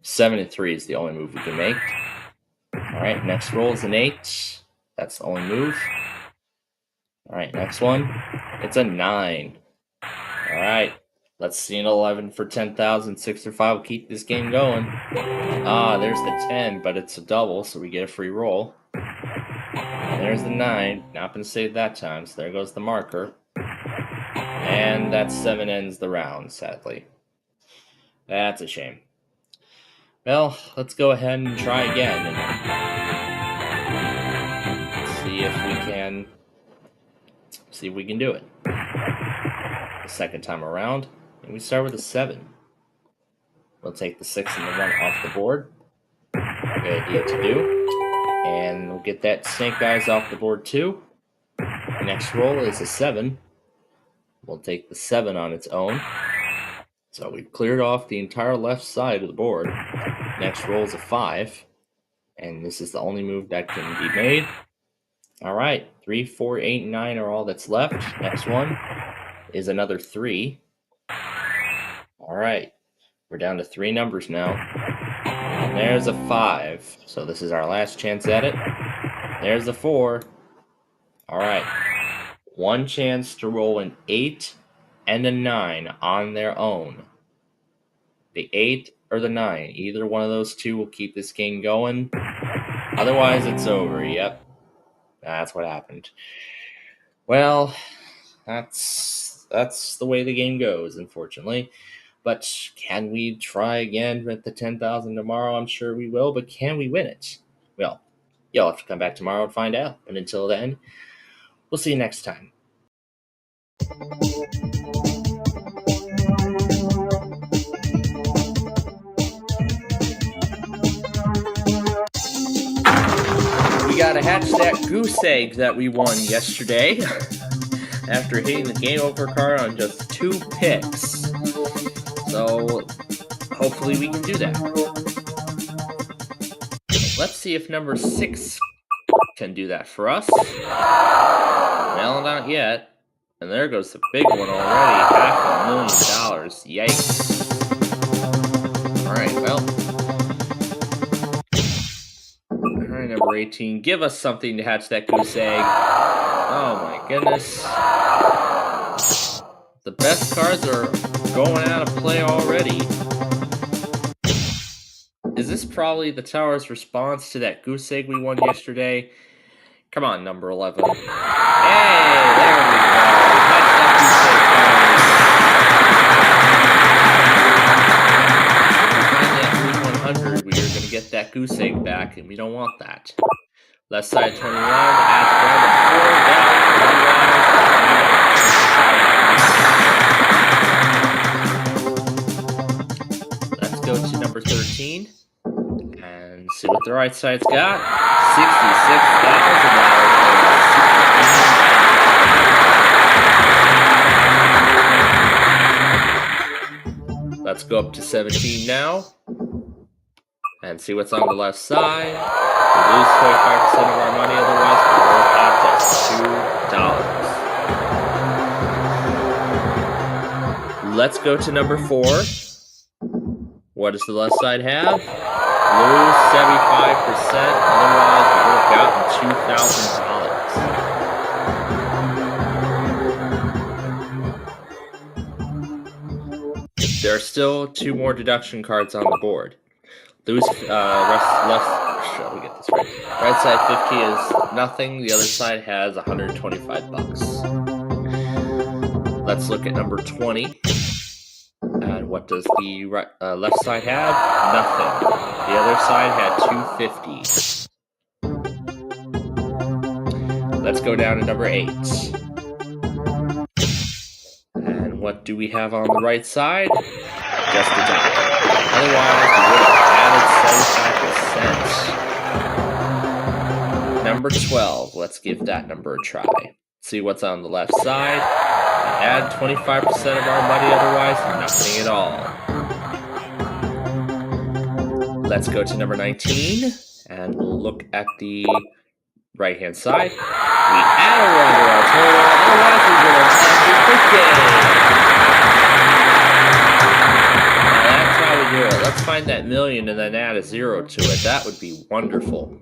[SPEAKER 2] 7 and 3 is the only move we can make. Alright, next roll is an 8. That's the only move. Alright, next one. It's a 9. Alright, let's see an 11 for 10,000. 6 or 5 will keep this game going. There's the 10, but it's a double, so we get a free roll. There's the 9. Not going to save that time, so there goes the marker. And that 7 ends the round, sadly. That's a shame. Well, let's go ahead and try again and see if we can do it. The second time around, and we start with a 7. We'll take the 6 and the 1 off the board. Good idea to do. And we'll get that snake eyes off the board too. Next roll is a 7. We'll take the 7 on its own. So we've cleared off the entire left side of the board. Next roll is a 5. And this is the only move that can be made. Alright, 3, 4, 8, 9 are all that's left. Next one is another 3. Alright, we're down to 3 numbers now. And there's a 5. So this is our last chance at it. There's a 4. Alright, one chance to roll an 8 and a 9 on their own. The 8 or the 9. Either one of those two will keep this game going. Otherwise, it's over. Yep. That's what happened. Well, that's the way the game goes, unfortunately. But can we try again with the 10,000 tomorrow? I'm sure we will, but can we win it? Well, you'll have to come back tomorrow and find out. But until then, we'll see you next time. We gotta hatch that goose egg that we won yesterday after hitting the game over card on just 2 picks. So hopefully we can do that. Let's see if number 6 can do that for us. Well, not yet. And there goes the big one already. $500,000. Yikes. Alright, well. Alright, number 18. Give us something to hatch that goose egg. Oh my goodness. The best cards are going out of play already. Is this probably the tower's response to that goose egg we won yesterday? Come on, number 11. Hey, there we go. Hatch that goose egg finally. If we find that 100, we are going to get that goose egg back, and we don't want that. Left side 21, adds random 4 down. Let's go to number 13 and see what the right side's got. $66,000. Let's go up to 17 now and see what's on the left side. We lose 25% of our money, otherwise we will have just $2. Let's go to number 4. What does the left side have? Lose 75%, otherwise we would have gotten $2,000. There are still 2 more deduction cards on the board. Lose left. Shall we get this right? Right side 50 is nothing. The other side has $125. Let's look at number 20. And what does the left side have? Nothing. The other side had $250. Let's go down to number 8. And what do we have on the right side? Just a dollar. Otherwise, we would have added 75%. Number 12. Let's give that number a try. See what's on the left side. Add 25% of our money, otherwise nothing at all. Let's go to number 19, and we'll look at the right-hand side. We add a 1 to our total, otherwise we would have ended the game. Now that's how we do it. Let's find that million and then add a 0 to it. That would be wonderful.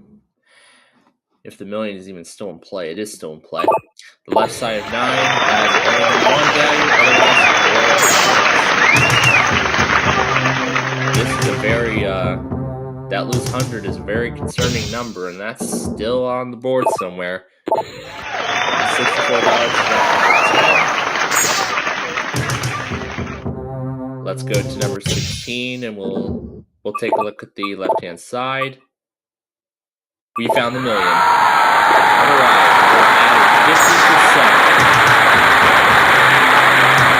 [SPEAKER 2] If the million is even still in play, it is still in play. The left side of 9 has only 1 value, otherwise this is a very, that loose 100 is a very concerning number, and that's still on the board somewhere. $64. Let's go to number 16, and we'll take a look at the left-hand side. We found the million. Otherwise, we're adding 50%.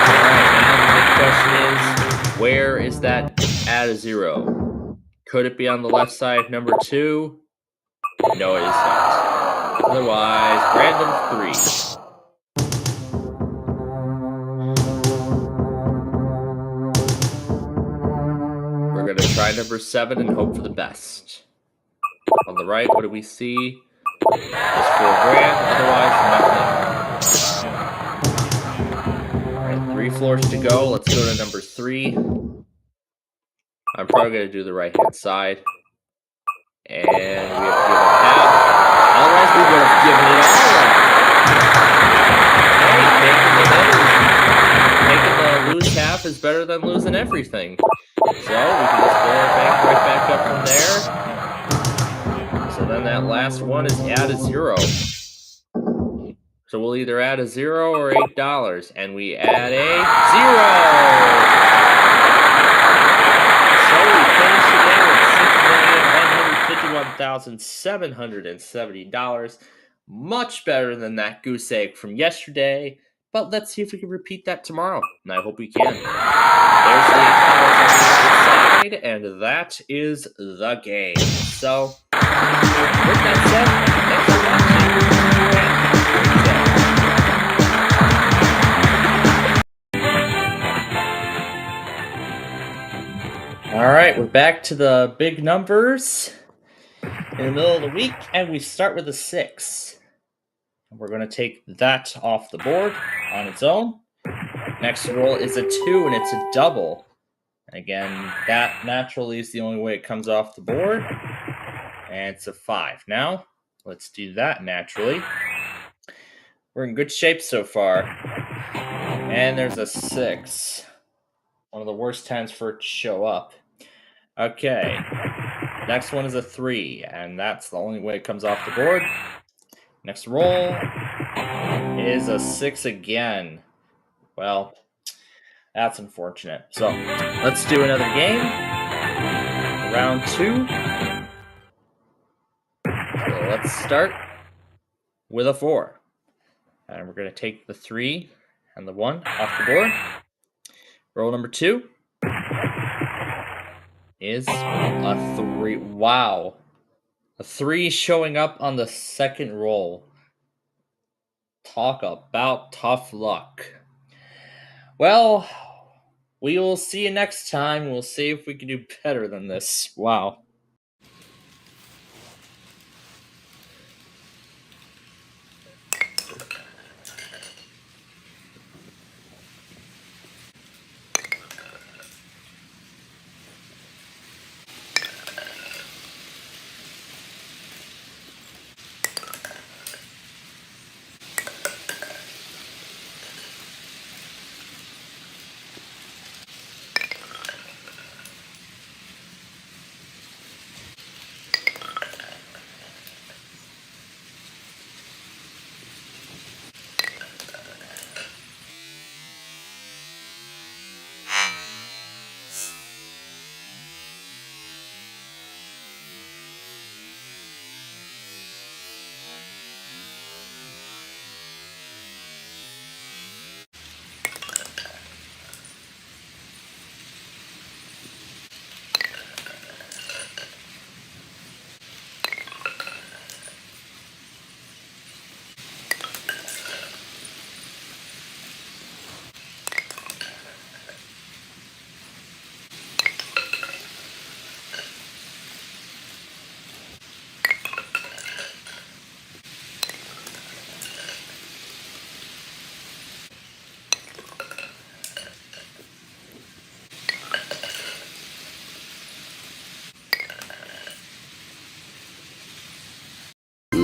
[SPEAKER 2] Alright, now the big question is, where is that add a 0? Could it be on the left side of number 2? No, it is not. Otherwise, random 3. We're going to try number 7 and hope for the best. On the right, what do we see? Just $4,000, otherwise nothing. Alright, 3 floors to go. Let's go to number 3. I'm probably going to do the right-hand side. And we have to give up half. Otherwise, we would have given it all up. Hey, taking the lose half is better than losing everything. So, we can just build our bank right back up from there. So then that last one is add a 0. So we'll either add a 0 or $8, and we add a 0. So we finish the game with $6,151,770. Much better than that goose egg from yesterday. But let's see if we can repeat that tomorrow, and I hope we can. There's the $8 on the other side, and that is the game. So, with that said, thanks for watching. Alright, we're back to the big numbers in the middle of the week, and we start with a 6. We're going to take that off the board on its own. Next roll is a 2, and it's a double. Again, that naturally is the only way it comes off the board. And it's a 5. Now, let's do that naturally. We're in good shape so far. And there's a 6. One of the worst times for it to show up. Okay. Next one is a 3, and that's the only way it comes off the board. Next roll is a 6 again. Well, that's unfortunate. So, let's do another game. Round 2. So let's start with a 4. And we're going to take the 3 and the 1 off the board. Roll number 2 is a 3. Wow. A 3 showing up on the second roll. Talk about tough luck. Well, we will see you next time. We'll see if we can do better than this. Wow.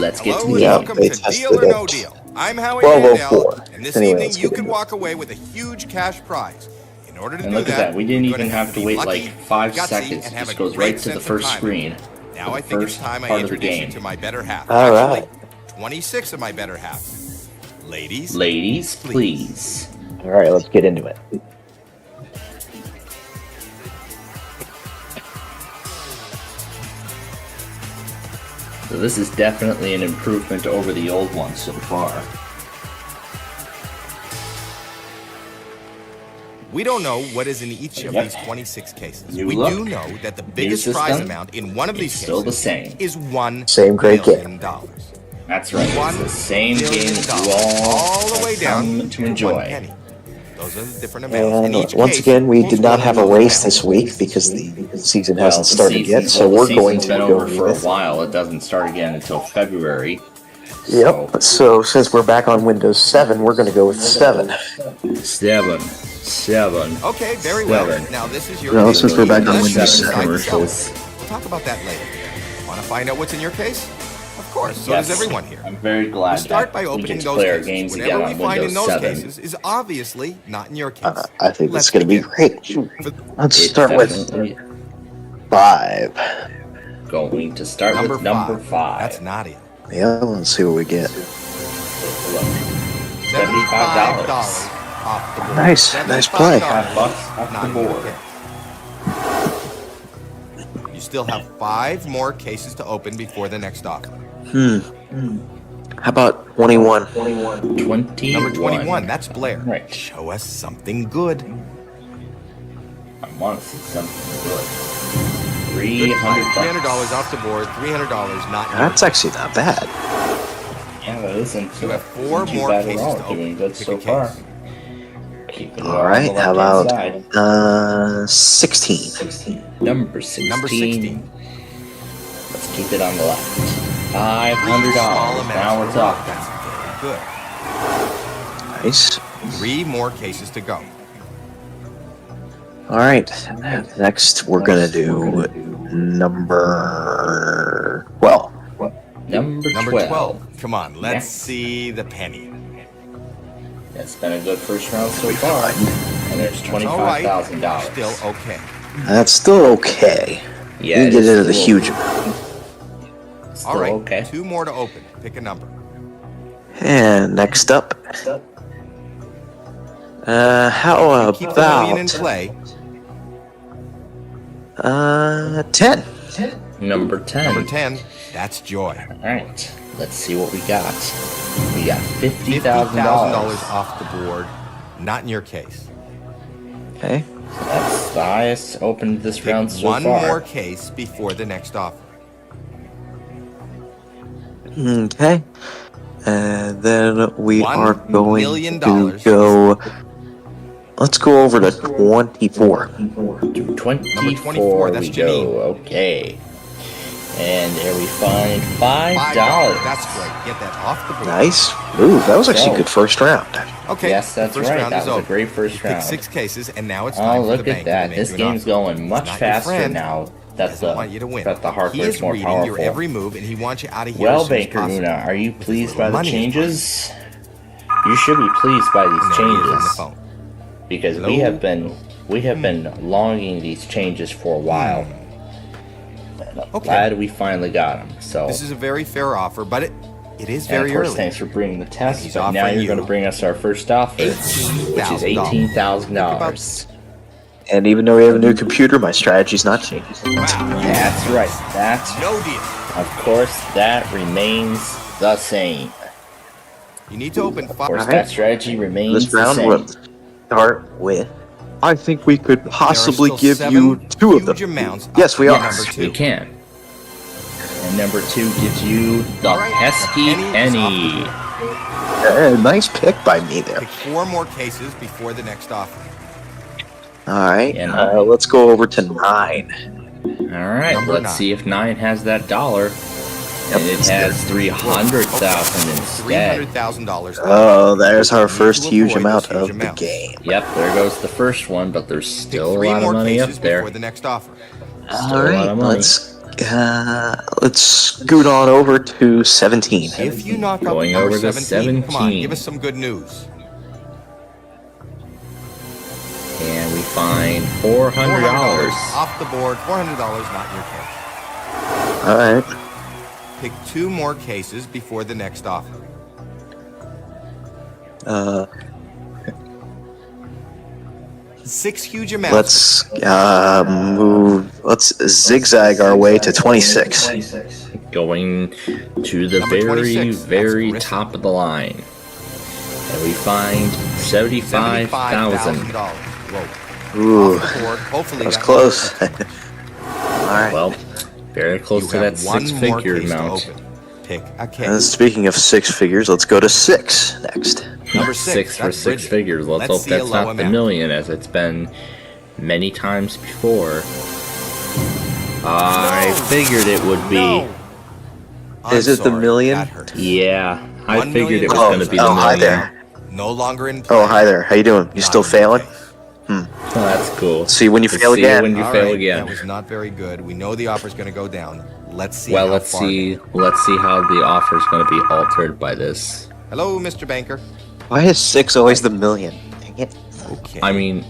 [SPEAKER 2] let's get to
[SPEAKER 14] Hello
[SPEAKER 2] the
[SPEAKER 14] and
[SPEAKER 2] game.
[SPEAKER 14] welcome to Deal or No Deal. I'm Howie Mandel, and this evening you can walk away with a huge cash prize. In order to
[SPEAKER 2] And
[SPEAKER 14] do
[SPEAKER 2] look at that, we didn't
[SPEAKER 14] you're
[SPEAKER 2] even
[SPEAKER 14] gonna
[SPEAKER 2] have to
[SPEAKER 14] be
[SPEAKER 2] wait
[SPEAKER 14] lucky,
[SPEAKER 2] like 5
[SPEAKER 14] gutsy,
[SPEAKER 2] seconds.
[SPEAKER 14] and
[SPEAKER 2] It
[SPEAKER 14] have
[SPEAKER 2] just
[SPEAKER 14] a
[SPEAKER 2] goes
[SPEAKER 14] great
[SPEAKER 2] right to the
[SPEAKER 14] sense of
[SPEAKER 2] first
[SPEAKER 14] timing.
[SPEAKER 2] screen.
[SPEAKER 14] Now I
[SPEAKER 2] The
[SPEAKER 14] think it's
[SPEAKER 2] first
[SPEAKER 14] time I
[SPEAKER 2] part of the
[SPEAKER 14] introduce you
[SPEAKER 2] game.
[SPEAKER 14] to my better half.
[SPEAKER 15] All
[SPEAKER 14] Actually,
[SPEAKER 15] right.
[SPEAKER 14] 26 of my better halves. Ladies,
[SPEAKER 2] Please.
[SPEAKER 15] All right, let's get into it.
[SPEAKER 2] So this is definitely an improvement over the old one so far.
[SPEAKER 14] We don't know what is in each of
[SPEAKER 2] Yep.
[SPEAKER 14] these 26 cases.
[SPEAKER 2] New
[SPEAKER 14] We
[SPEAKER 2] look,
[SPEAKER 14] do know that the
[SPEAKER 2] new
[SPEAKER 14] biggest prize
[SPEAKER 2] system,
[SPEAKER 14] amount in one of these
[SPEAKER 2] it's
[SPEAKER 14] cases
[SPEAKER 2] still the same.
[SPEAKER 14] is $1
[SPEAKER 15] Same great
[SPEAKER 14] million.
[SPEAKER 2] That's right, it's the same game that you all
[SPEAKER 14] the way
[SPEAKER 2] have
[SPEAKER 14] down
[SPEAKER 2] come to
[SPEAKER 14] $1
[SPEAKER 2] enjoy.
[SPEAKER 14] penny. Those are the different amounts. In
[SPEAKER 15] And
[SPEAKER 14] each
[SPEAKER 15] once
[SPEAKER 14] case,
[SPEAKER 15] again, we
[SPEAKER 14] will
[SPEAKER 15] did not
[SPEAKER 14] score
[SPEAKER 15] have a
[SPEAKER 14] $1
[SPEAKER 15] race
[SPEAKER 14] million.
[SPEAKER 15] this week because the season
[SPEAKER 2] Well,
[SPEAKER 15] hasn't started yet. So
[SPEAKER 2] the
[SPEAKER 15] we're going
[SPEAKER 2] season's
[SPEAKER 15] to
[SPEAKER 2] been
[SPEAKER 15] go
[SPEAKER 2] over for a
[SPEAKER 15] with.
[SPEAKER 2] while. It doesn't start again until February.
[SPEAKER 15] Yep. So since we're back on Windows 7, we're going to go with 7.
[SPEAKER 2] 7.
[SPEAKER 14] Okay, very well. Now this is your
[SPEAKER 15] No,
[SPEAKER 14] case.
[SPEAKER 15] since we're back on
[SPEAKER 14] Unless you
[SPEAKER 15] Windows
[SPEAKER 14] decide
[SPEAKER 15] 7
[SPEAKER 14] to sell it.
[SPEAKER 2] commercials.
[SPEAKER 14] We'll talk about that later. Want to find out what's in your case? Of course, so
[SPEAKER 2] Yes,
[SPEAKER 14] does everyone here.
[SPEAKER 2] I'm very glad
[SPEAKER 14] We'll start
[SPEAKER 2] that
[SPEAKER 14] by
[SPEAKER 2] we
[SPEAKER 14] opening
[SPEAKER 2] get to
[SPEAKER 14] those
[SPEAKER 2] play our
[SPEAKER 14] cases.
[SPEAKER 2] games
[SPEAKER 14] Whatever
[SPEAKER 2] again
[SPEAKER 14] we
[SPEAKER 2] on
[SPEAKER 14] find in
[SPEAKER 2] Windows
[SPEAKER 14] those
[SPEAKER 2] 7.
[SPEAKER 14] cases is obviously not in your case.
[SPEAKER 15] I think
[SPEAKER 14] Let's
[SPEAKER 15] that's going to be
[SPEAKER 14] begin.
[SPEAKER 15] great. Let's start with
[SPEAKER 2] definitely
[SPEAKER 15] 5.
[SPEAKER 2] Going to start with number 5.
[SPEAKER 14] That's Nadia.
[SPEAKER 15] Yeah, let's see what we get.
[SPEAKER 2] $75.
[SPEAKER 14] Off the board.
[SPEAKER 15] Nice play.
[SPEAKER 2] $5 off the board.
[SPEAKER 14] You still have 5 more cases to open before the next offer.
[SPEAKER 15] How about 21?
[SPEAKER 2] 21.
[SPEAKER 14] Number 21, that's Blair.
[SPEAKER 2] Right.
[SPEAKER 14] Show us something good.
[SPEAKER 2] I want to see something good.
[SPEAKER 14] $300 off the board. $300 not yours.
[SPEAKER 15] That's actually not bad.
[SPEAKER 2] Yeah, that isn't
[SPEAKER 14] You have 4
[SPEAKER 2] too
[SPEAKER 14] more
[SPEAKER 2] bad
[SPEAKER 14] cases
[SPEAKER 2] at all.
[SPEAKER 14] to open.
[SPEAKER 2] Doing good
[SPEAKER 14] Pick
[SPEAKER 2] so
[SPEAKER 14] a
[SPEAKER 2] far.
[SPEAKER 14] case.
[SPEAKER 2] Keep it
[SPEAKER 15] All right,
[SPEAKER 2] on the
[SPEAKER 15] how
[SPEAKER 2] left-hand
[SPEAKER 15] about
[SPEAKER 2] side.
[SPEAKER 15] 16?
[SPEAKER 2] Number 16.
[SPEAKER 14] Number 16.
[SPEAKER 2] Let's keep it on the left. $500. Now we're talking.
[SPEAKER 14] That's very good.
[SPEAKER 15] Nice.
[SPEAKER 14] 3 more cases to go.
[SPEAKER 15] All right, next we're going to do number 12.
[SPEAKER 2] Number
[SPEAKER 14] 12. Come on, let's see the penny.
[SPEAKER 2] It's been a good first round so far. And there's $25,000.
[SPEAKER 14] Still okay.
[SPEAKER 15] That's still okay.
[SPEAKER 2] Yeah,
[SPEAKER 15] you
[SPEAKER 2] it
[SPEAKER 15] get
[SPEAKER 2] is
[SPEAKER 15] into the
[SPEAKER 2] still
[SPEAKER 15] huge
[SPEAKER 2] okay.
[SPEAKER 15] amount.
[SPEAKER 2] Still
[SPEAKER 14] All right,
[SPEAKER 2] okay.
[SPEAKER 14] 2 more to open. Pick a number.
[SPEAKER 15] And next up, how
[SPEAKER 14] Keep the million in
[SPEAKER 15] about
[SPEAKER 14] play.
[SPEAKER 15] 10?
[SPEAKER 2] Number 10.
[SPEAKER 14] Number 10, that's Joy.
[SPEAKER 2] All right, let's see what we got. We got $50,000
[SPEAKER 14] off the board. Not in your case.
[SPEAKER 15] Okay.
[SPEAKER 2] So that's the highest opened this
[SPEAKER 14] Pick
[SPEAKER 2] round so
[SPEAKER 14] one
[SPEAKER 2] far.
[SPEAKER 14] more case before the next offer.
[SPEAKER 15] Okay. And then we
[SPEAKER 14] $1
[SPEAKER 15] are going
[SPEAKER 14] million
[SPEAKER 15] to go. Let's go over to 24.
[SPEAKER 2] 24
[SPEAKER 14] that's
[SPEAKER 2] we go. Okay. And there we find $5.
[SPEAKER 14] That's great. Get that off the board.
[SPEAKER 15] Nice. Ooh, that was actually a good first round.
[SPEAKER 14] Okay.
[SPEAKER 2] Yes, that's
[SPEAKER 14] first
[SPEAKER 2] right.
[SPEAKER 14] round
[SPEAKER 2] That
[SPEAKER 14] is
[SPEAKER 2] was a
[SPEAKER 14] over.
[SPEAKER 2] great first
[SPEAKER 14] You
[SPEAKER 2] round.
[SPEAKER 14] picked 6 cases, and now it's time
[SPEAKER 2] Oh,
[SPEAKER 14] for
[SPEAKER 2] look
[SPEAKER 14] the bank
[SPEAKER 2] at
[SPEAKER 14] to
[SPEAKER 2] that.
[SPEAKER 14] make
[SPEAKER 2] This
[SPEAKER 14] you an
[SPEAKER 2] game's
[SPEAKER 14] offer.
[SPEAKER 2] going much
[SPEAKER 14] Not your
[SPEAKER 2] faster
[SPEAKER 14] friend.
[SPEAKER 2] now that
[SPEAKER 14] Doesn't want you to win.
[SPEAKER 2] that the
[SPEAKER 14] He
[SPEAKER 2] hardware
[SPEAKER 14] is
[SPEAKER 2] is more
[SPEAKER 14] reading
[SPEAKER 2] powerful.
[SPEAKER 14] your every move, and he wants you out of here
[SPEAKER 2] Well,
[SPEAKER 14] as soon as
[SPEAKER 2] Banker
[SPEAKER 14] possible.
[SPEAKER 2] Una, are you pleased by the
[SPEAKER 14] money is
[SPEAKER 2] changes? You should be pleased by these
[SPEAKER 14] And there he is on the
[SPEAKER 2] changes
[SPEAKER 14] phone.
[SPEAKER 2] because
[SPEAKER 14] Hello?
[SPEAKER 2] we have been longing these changes for a while. And I'm
[SPEAKER 14] Okay.
[SPEAKER 2] glad we finally got them. So
[SPEAKER 14] This is a very fair offer, but it is
[SPEAKER 2] and
[SPEAKER 14] very
[SPEAKER 2] of course,
[SPEAKER 14] early.
[SPEAKER 2] thanks for bringing the test.
[SPEAKER 14] he's
[SPEAKER 2] But now
[SPEAKER 14] offering
[SPEAKER 2] you're
[SPEAKER 14] you
[SPEAKER 2] going to bring us our first offer, which is $18,000.
[SPEAKER 15] And even though we have a new computer, my strategy's not changing.
[SPEAKER 2] That's right. That's
[SPEAKER 14] No deal.
[SPEAKER 2] Of course, that remains the same.
[SPEAKER 14] You need to open
[SPEAKER 2] Of
[SPEAKER 14] 5.
[SPEAKER 2] course, that strategy remains
[SPEAKER 15] This
[SPEAKER 2] the
[SPEAKER 15] round
[SPEAKER 2] same.
[SPEAKER 15] will start with. I think we could possibly
[SPEAKER 14] still
[SPEAKER 15] give
[SPEAKER 14] 7
[SPEAKER 15] you 2 of them.
[SPEAKER 14] huge amounts
[SPEAKER 15] Yes,
[SPEAKER 14] up
[SPEAKER 15] we
[SPEAKER 14] to
[SPEAKER 15] are.
[SPEAKER 14] number 2.
[SPEAKER 2] We can. And number 2 gives you the
[SPEAKER 14] All right,
[SPEAKER 2] pesky
[SPEAKER 14] the
[SPEAKER 2] penny.
[SPEAKER 15] Nice pick by me there.
[SPEAKER 14] Pick 4 more cases before the next offer.
[SPEAKER 15] All right,
[SPEAKER 2] And
[SPEAKER 15] let's go over to 9.
[SPEAKER 2] all right,
[SPEAKER 14] Number
[SPEAKER 2] let's
[SPEAKER 14] 9.
[SPEAKER 2] see if 9 has that dollar. And it has 300,000 instead.
[SPEAKER 14] $300,000.
[SPEAKER 15] Oh, there's our
[SPEAKER 14] You need
[SPEAKER 15] first
[SPEAKER 14] to
[SPEAKER 15] huge
[SPEAKER 14] avoid
[SPEAKER 15] amount
[SPEAKER 14] those huge
[SPEAKER 15] of the
[SPEAKER 14] amounts.
[SPEAKER 15] game.
[SPEAKER 2] Yep, there goes the first one, but there's
[SPEAKER 14] Pick
[SPEAKER 2] still a
[SPEAKER 14] 3
[SPEAKER 2] lot of
[SPEAKER 14] more
[SPEAKER 2] money
[SPEAKER 14] cases
[SPEAKER 2] up there.
[SPEAKER 14] before the next offer.
[SPEAKER 15] All
[SPEAKER 2] Still a lot
[SPEAKER 15] right,
[SPEAKER 2] of money.
[SPEAKER 15] let's Let's scoot on over to 17.
[SPEAKER 14] If you knock up
[SPEAKER 2] Going
[SPEAKER 14] number
[SPEAKER 2] over to
[SPEAKER 14] 17, come on,
[SPEAKER 2] 17.
[SPEAKER 14] give us some good news.
[SPEAKER 2] And we find $400.
[SPEAKER 14] Off the board, $400, not your case.
[SPEAKER 15] All right.
[SPEAKER 14] Pick 2 more cases before the next offer. 6 huge amounts.
[SPEAKER 15] Let's zigzag our way to 26.
[SPEAKER 2] Going to the
[SPEAKER 14] Number
[SPEAKER 2] very,
[SPEAKER 14] 26,
[SPEAKER 2] very
[SPEAKER 14] that's
[SPEAKER 2] top of the line. And we find $75,000.
[SPEAKER 14] Whoa.
[SPEAKER 15] Ooh,
[SPEAKER 14] Off the board. Hopefully
[SPEAKER 15] that was
[SPEAKER 14] that
[SPEAKER 15] close. All right.
[SPEAKER 2] Well, very close
[SPEAKER 14] You
[SPEAKER 2] to
[SPEAKER 14] have
[SPEAKER 2] that
[SPEAKER 14] one more
[SPEAKER 2] 6-figure
[SPEAKER 14] case to
[SPEAKER 2] amount.
[SPEAKER 14] open. Pick a case.
[SPEAKER 15] Speaking of 6 figures, let's go to 6 next.
[SPEAKER 14] Number
[SPEAKER 2] 6 for
[SPEAKER 14] that's
[SPEAKER 2] 6
[SPEAKER 14] Bridget.
[SPEAKER 2] figures. Let's hope
[SPEAKER 14] see a
[SPEAKER 2] that's
[SPEAKER 14] low
[SPEAKER 2] not the
[SPEAKER 14] amount.
[SPEAKER 2] million, as it's been many times before. I figured it would be.
[SPEAKER 14] No.
[SPEAKER 15] Is it the million?
[SPEAKER 14] That hurt.
[SPEAKER 2] Yeah, I
[SPEAKER 14] 1
[SPEAKER 2] figured it was
[SPEAKER 14] million
[SPEAKER 2] going to be the
[SPEAKER 15] oh,
[SPEAKER 2] million.
[SPEAKER 15] hi there.
[SPEAKER 14] No longer in play.
[SPEAKER 15] Oh, hi there. How you doing? You still failing?
[SPEAKER 2] Oh, that's cool.
[SPEAKER 15] See when you
[SPEAKER 2] We'll
[SPEAKER 15] fail
[SPEAKER 2] see
[SPEAKER 15] again.
[SPEAKER 2] when you
[SPEAKER 14] All
[SPEAKER 2] fail
[SPEAKER 14] right,
[SPEAKER 2] again.
[SPEAKER 14] That was not very good. We know the offer's going to go down. Let's see.
[SPEAKER 2] Well,
[SPEAKER 14] how
[SPEAKER 2] let's
[SPEAKER 14] far
[SPEAKER 2] see. Let's see how the offer is going to be altered by this.
[SPEAKER 14] Hello, Mr. Banker.
[SPEAKER 15] Why is 6 always the million? Dang it.
[SPEAKER 14] Okay.
[SPEAKER 2] I mean,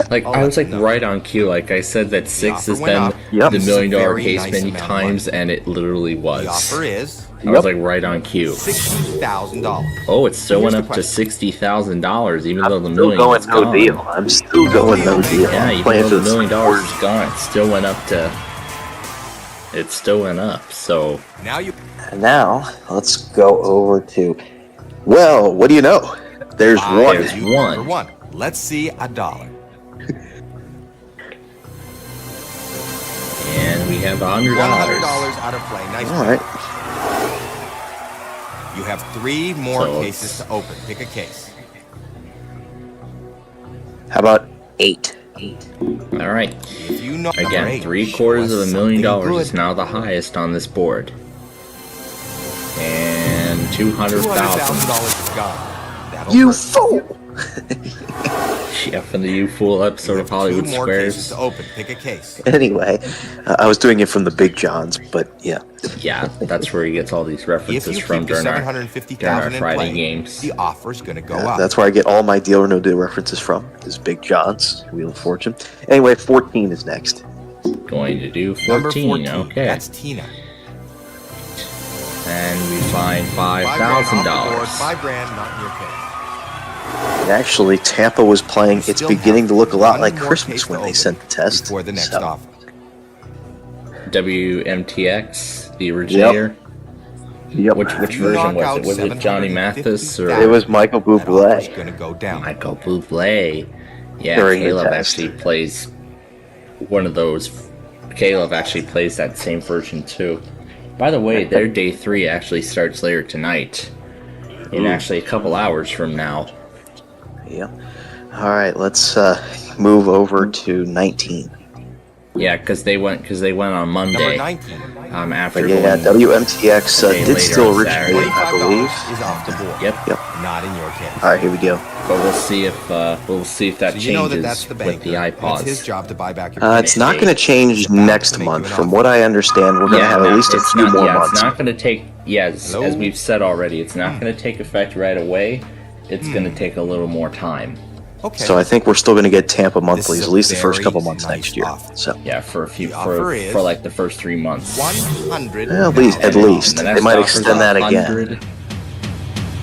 [SPEAKER 2] like
[SPEAKER 14] I'll
[SPEAKER 2] I was
[SPEAKER 14] let
[SPEAKER 2] like
[SPEAKER 14] you know.
[SPEAKER 2] right on cue. Like I said that 6
[SPEAKER 14] offer
[SPEAKER 2] has
[SPEAKER 14] went
[SPEAKER 2] been
[SPEAKER 14] up.
[SPEAKER 15] Yep.
[SPEAKER 2] the
[SPEAKER 14] This is
[SPEAKER 2] $1
[SPEAKER 14] a
[SPEAKER 2] million
[SPEAKER 14] very
[SPEAKER 2] case
[SPEAKER 14] nice
[SPEAKER 2] many
[SPEAKER 14] amount of
[SPEAKER 2] times,
[SPEAKER 14] money.
[SPEAKER 2] and it literally was.
[SPEAKER 14] The offer is
[SPEAKER 2] I was like right on cue.
[SPEAKER 14] $60,000.
[SPEAKER 2] Oh, it still
[SPEAKER 14] Here's
[SPEAKER 2] went
[SPEAKER 14] the
[SPEAKER 2] up to
[SPEAKER 14] question.
[SPEAKER 2] $60,000, even though the
[SPEAKER 15] Still
[SPEAKER 2] million
[SPEAKER 15] going
[SPEAKER 2] is
[SPEAKER 15] no
[SPEAKER 2] gone.
[SPEAKER 15] deal. I'm still going no deal.
[SPEAKER 2] Yeah,
[SPEAKER 15] I'm
[SPEAKER 2] even
[SPEAKER 15] playing
[SPEAKER 2] though
[SPEAKER 15] for
[SPEAKER 2] the $1 million
[SPEAKER 15] $1
[SPEAKER 2] is gone, it still went up to. It still went up. So
[SPEAKER 14] Now you.
[SPEAKER 15] And now, let's go over to. Well, what do you know? There's one.
[SPEAKER 2] There's
[SPEAKER 14] Number
[SPEAKER 2] one.
[SPEAKER 14] 1. Let's see $1.
[SPEAKER 2] And we have $100.
[SPEAKER 14] $100 out of play. Nice.
[SPEAKER 15] All right.
[SPEAKER 14] You have 3 more
[SPEAKER 2] So
[SPEAKER 14] cases to open. Pick a case.
[SPEAKER 15] How about 8?
[SPEAKER 2] All right.
[SPEAKER 14] If you know
[SPEAKER 2] Again,
[SPEAKER 14] number 8,
[SPEAKER 2] $750,000 is now the highest on this board. And $200,000.
[SPEAKER 14] $200,000 is gone. That'll
[SPEAKER 15] You
[SPEAKER 14] hurt.
[SPEAKER 15] fool!
[SPEAKER 2] Yeah, from the You Fool episode of Hollywood
[SPEAKER 14] 2 more cases
[SPEAKER 2] Squares.
[SPEAKER 14] to open. Pick a case.
[SPEAKER 15] Anyway, I was doing it from the Big Johns, but yeah.
[SPEAKER 2] Yeah, that's where he gets all these
[SPEAKER 14] If
[SPEAKER 2] references
[SPEAKER 14] you
[SPEAKER 2] from
[SPEAKER 14] keep the
[SPEAKER 2] during our
[SPEAKER 14] $750,000 in
[SPEAKER 2] Friday
[SPEAKER 14] play,
[SPEAKER 2] games.
[SPEAKER 14] the offer's going to go up.
[SPEAKER 15] That's where I get all my Deal or No Deal references from, is Big John's Wheel of Fortune. Anyway, 14 is next.
[SPEAKER 2] Going to do 14.
[SPEAKER 14] Number 14.
[SPEAKER 2] Okay.
[SPEAKER 14] That's Tina.
[SPEAKER 2] And we find
[SPEAKER 14] $5,000 off the board.
[SPEAKER 2] $5,000.
[SPEAKER 14] $5,000, not in your case.
[SPEAKER 15] And actually, Tampa was playing It's
[SPEAKER 14] Still
[SPEAKER 15] Beginning to Look a Lot
[SPEAKER 14] one
[SPEAKER 15] like
[SPEAKER 14] more
[SPEAKER 15] Christmas
[SPEAKER 14] case
[SPEAKER 15] when
[SPEAKER 14] to
[SPEAKER 15] they
[SPEAKER 14] open
[SPEAKER 15] sent the test.
[SPEAKER 14] Before the next
[SPEAKER 15] so.
[SPEAKER 14] offer.
[SPEAKER 2] WMTX, the originator.
[SPEAKER 15] Yep.
[SPEAKER 2] Which version
[SPEAKER 14] knock
[SPEAKER 2] was
[SPEAKER 14] out
[SPEAKER 2] it? Was it Johnny Mathis or
[SPEAKER 15] It was Michael
[SPEAKER 14] That offer's
[SPEAKER 15] Bublé.
[SPEAKER 14] going to go down.
[SPEAKER 2] Michael Bublé? Yeah,
[SPEAKER 15] During the
[SPEAKER 2] Caleb
[SPEAKER 15] test.
[SPEAKER 2] actually plays one of those. Caleb actually plays that same version too. By the way, their day 3 actually starts later tonight. In actually a couple hours from now.
[SPEAKER 15] Yeah. All right, let's move over to 19.
[SPEAKER 2] Yeah, because they went on Monday.
[SPEAKER 14] Number 19.
[SPEAKER 2] After
[SPEAKER 15] But yeah,
[SPEAKER 2] going
[SPEAKER 15] WMTX
[SPEAKER 2] a day
[SPEAKER 15] did
[SPEAKER 2] later
[SPEAKER 15] still
[SPEAKER 2] on
[SPEAKER 15] originate,
[SPEAKER 2] Saturday.
[SPEAKER 15] I believe.
[SPEAKER 14] $25 is off the board.
[SPEAKER 2] Yep.
[SPEAKER 14] Not in your case.
[SPEAKER 15] All right, here we go.
[SPEAKER 2] But we'll see if that
[SPEAKER 14] So you
[SPEAKER 2] changes
[SPEAKER 14] know that's the
[SPEAKER 2] with
[SPEAKER 14] banker.
[SPEAKER 2] the
[SPEAKER 14] It's his
[SPEAKER 2] iPods.
[SPEAKER 14] job to buy back your
[SPEAKER 15] It's not going to change next month. From what I understand, we're going to have at least a few more months.
[SPEAKER 2] It's not going to take. Yes,
[SPEAKER 14] Hello?
[SPEAKER 2] as we've said already, it's not going to take effect right away. It's going to take a little more time.
[SPEAKER 14] Okay.
[SPEAKER 15] So I think we're still going to get Tampa monthlies
[SPEAKER 14] is
[SPEAKER 15] at
[SPEAKER 14] a
[SPEAKER 15] least the first
[SPEAKER 14] very
[SPEAKER 15] couple months
[SPEAKER 14] nice
[SPEAKER 15] next year.
[SPEAKER 14] offer.
[SPEAKER 15] So
[SPEAKER 2] Yeah, for a few
[SPEAKER 14] The offer
[SPEAKER 2] for
[SPEAKER 14] is
[SPEAKER 2] like the first 3 months.
[SPEAKER 14] $100.
[SPEAKER 15] at least
[SPEAKER 2] The
[SPEAKER 15] they
[SPEAKER 2] next
[SPEAKER 15] might
[SPEAKER 2] offer's
[SPEAKER 15] extend that again.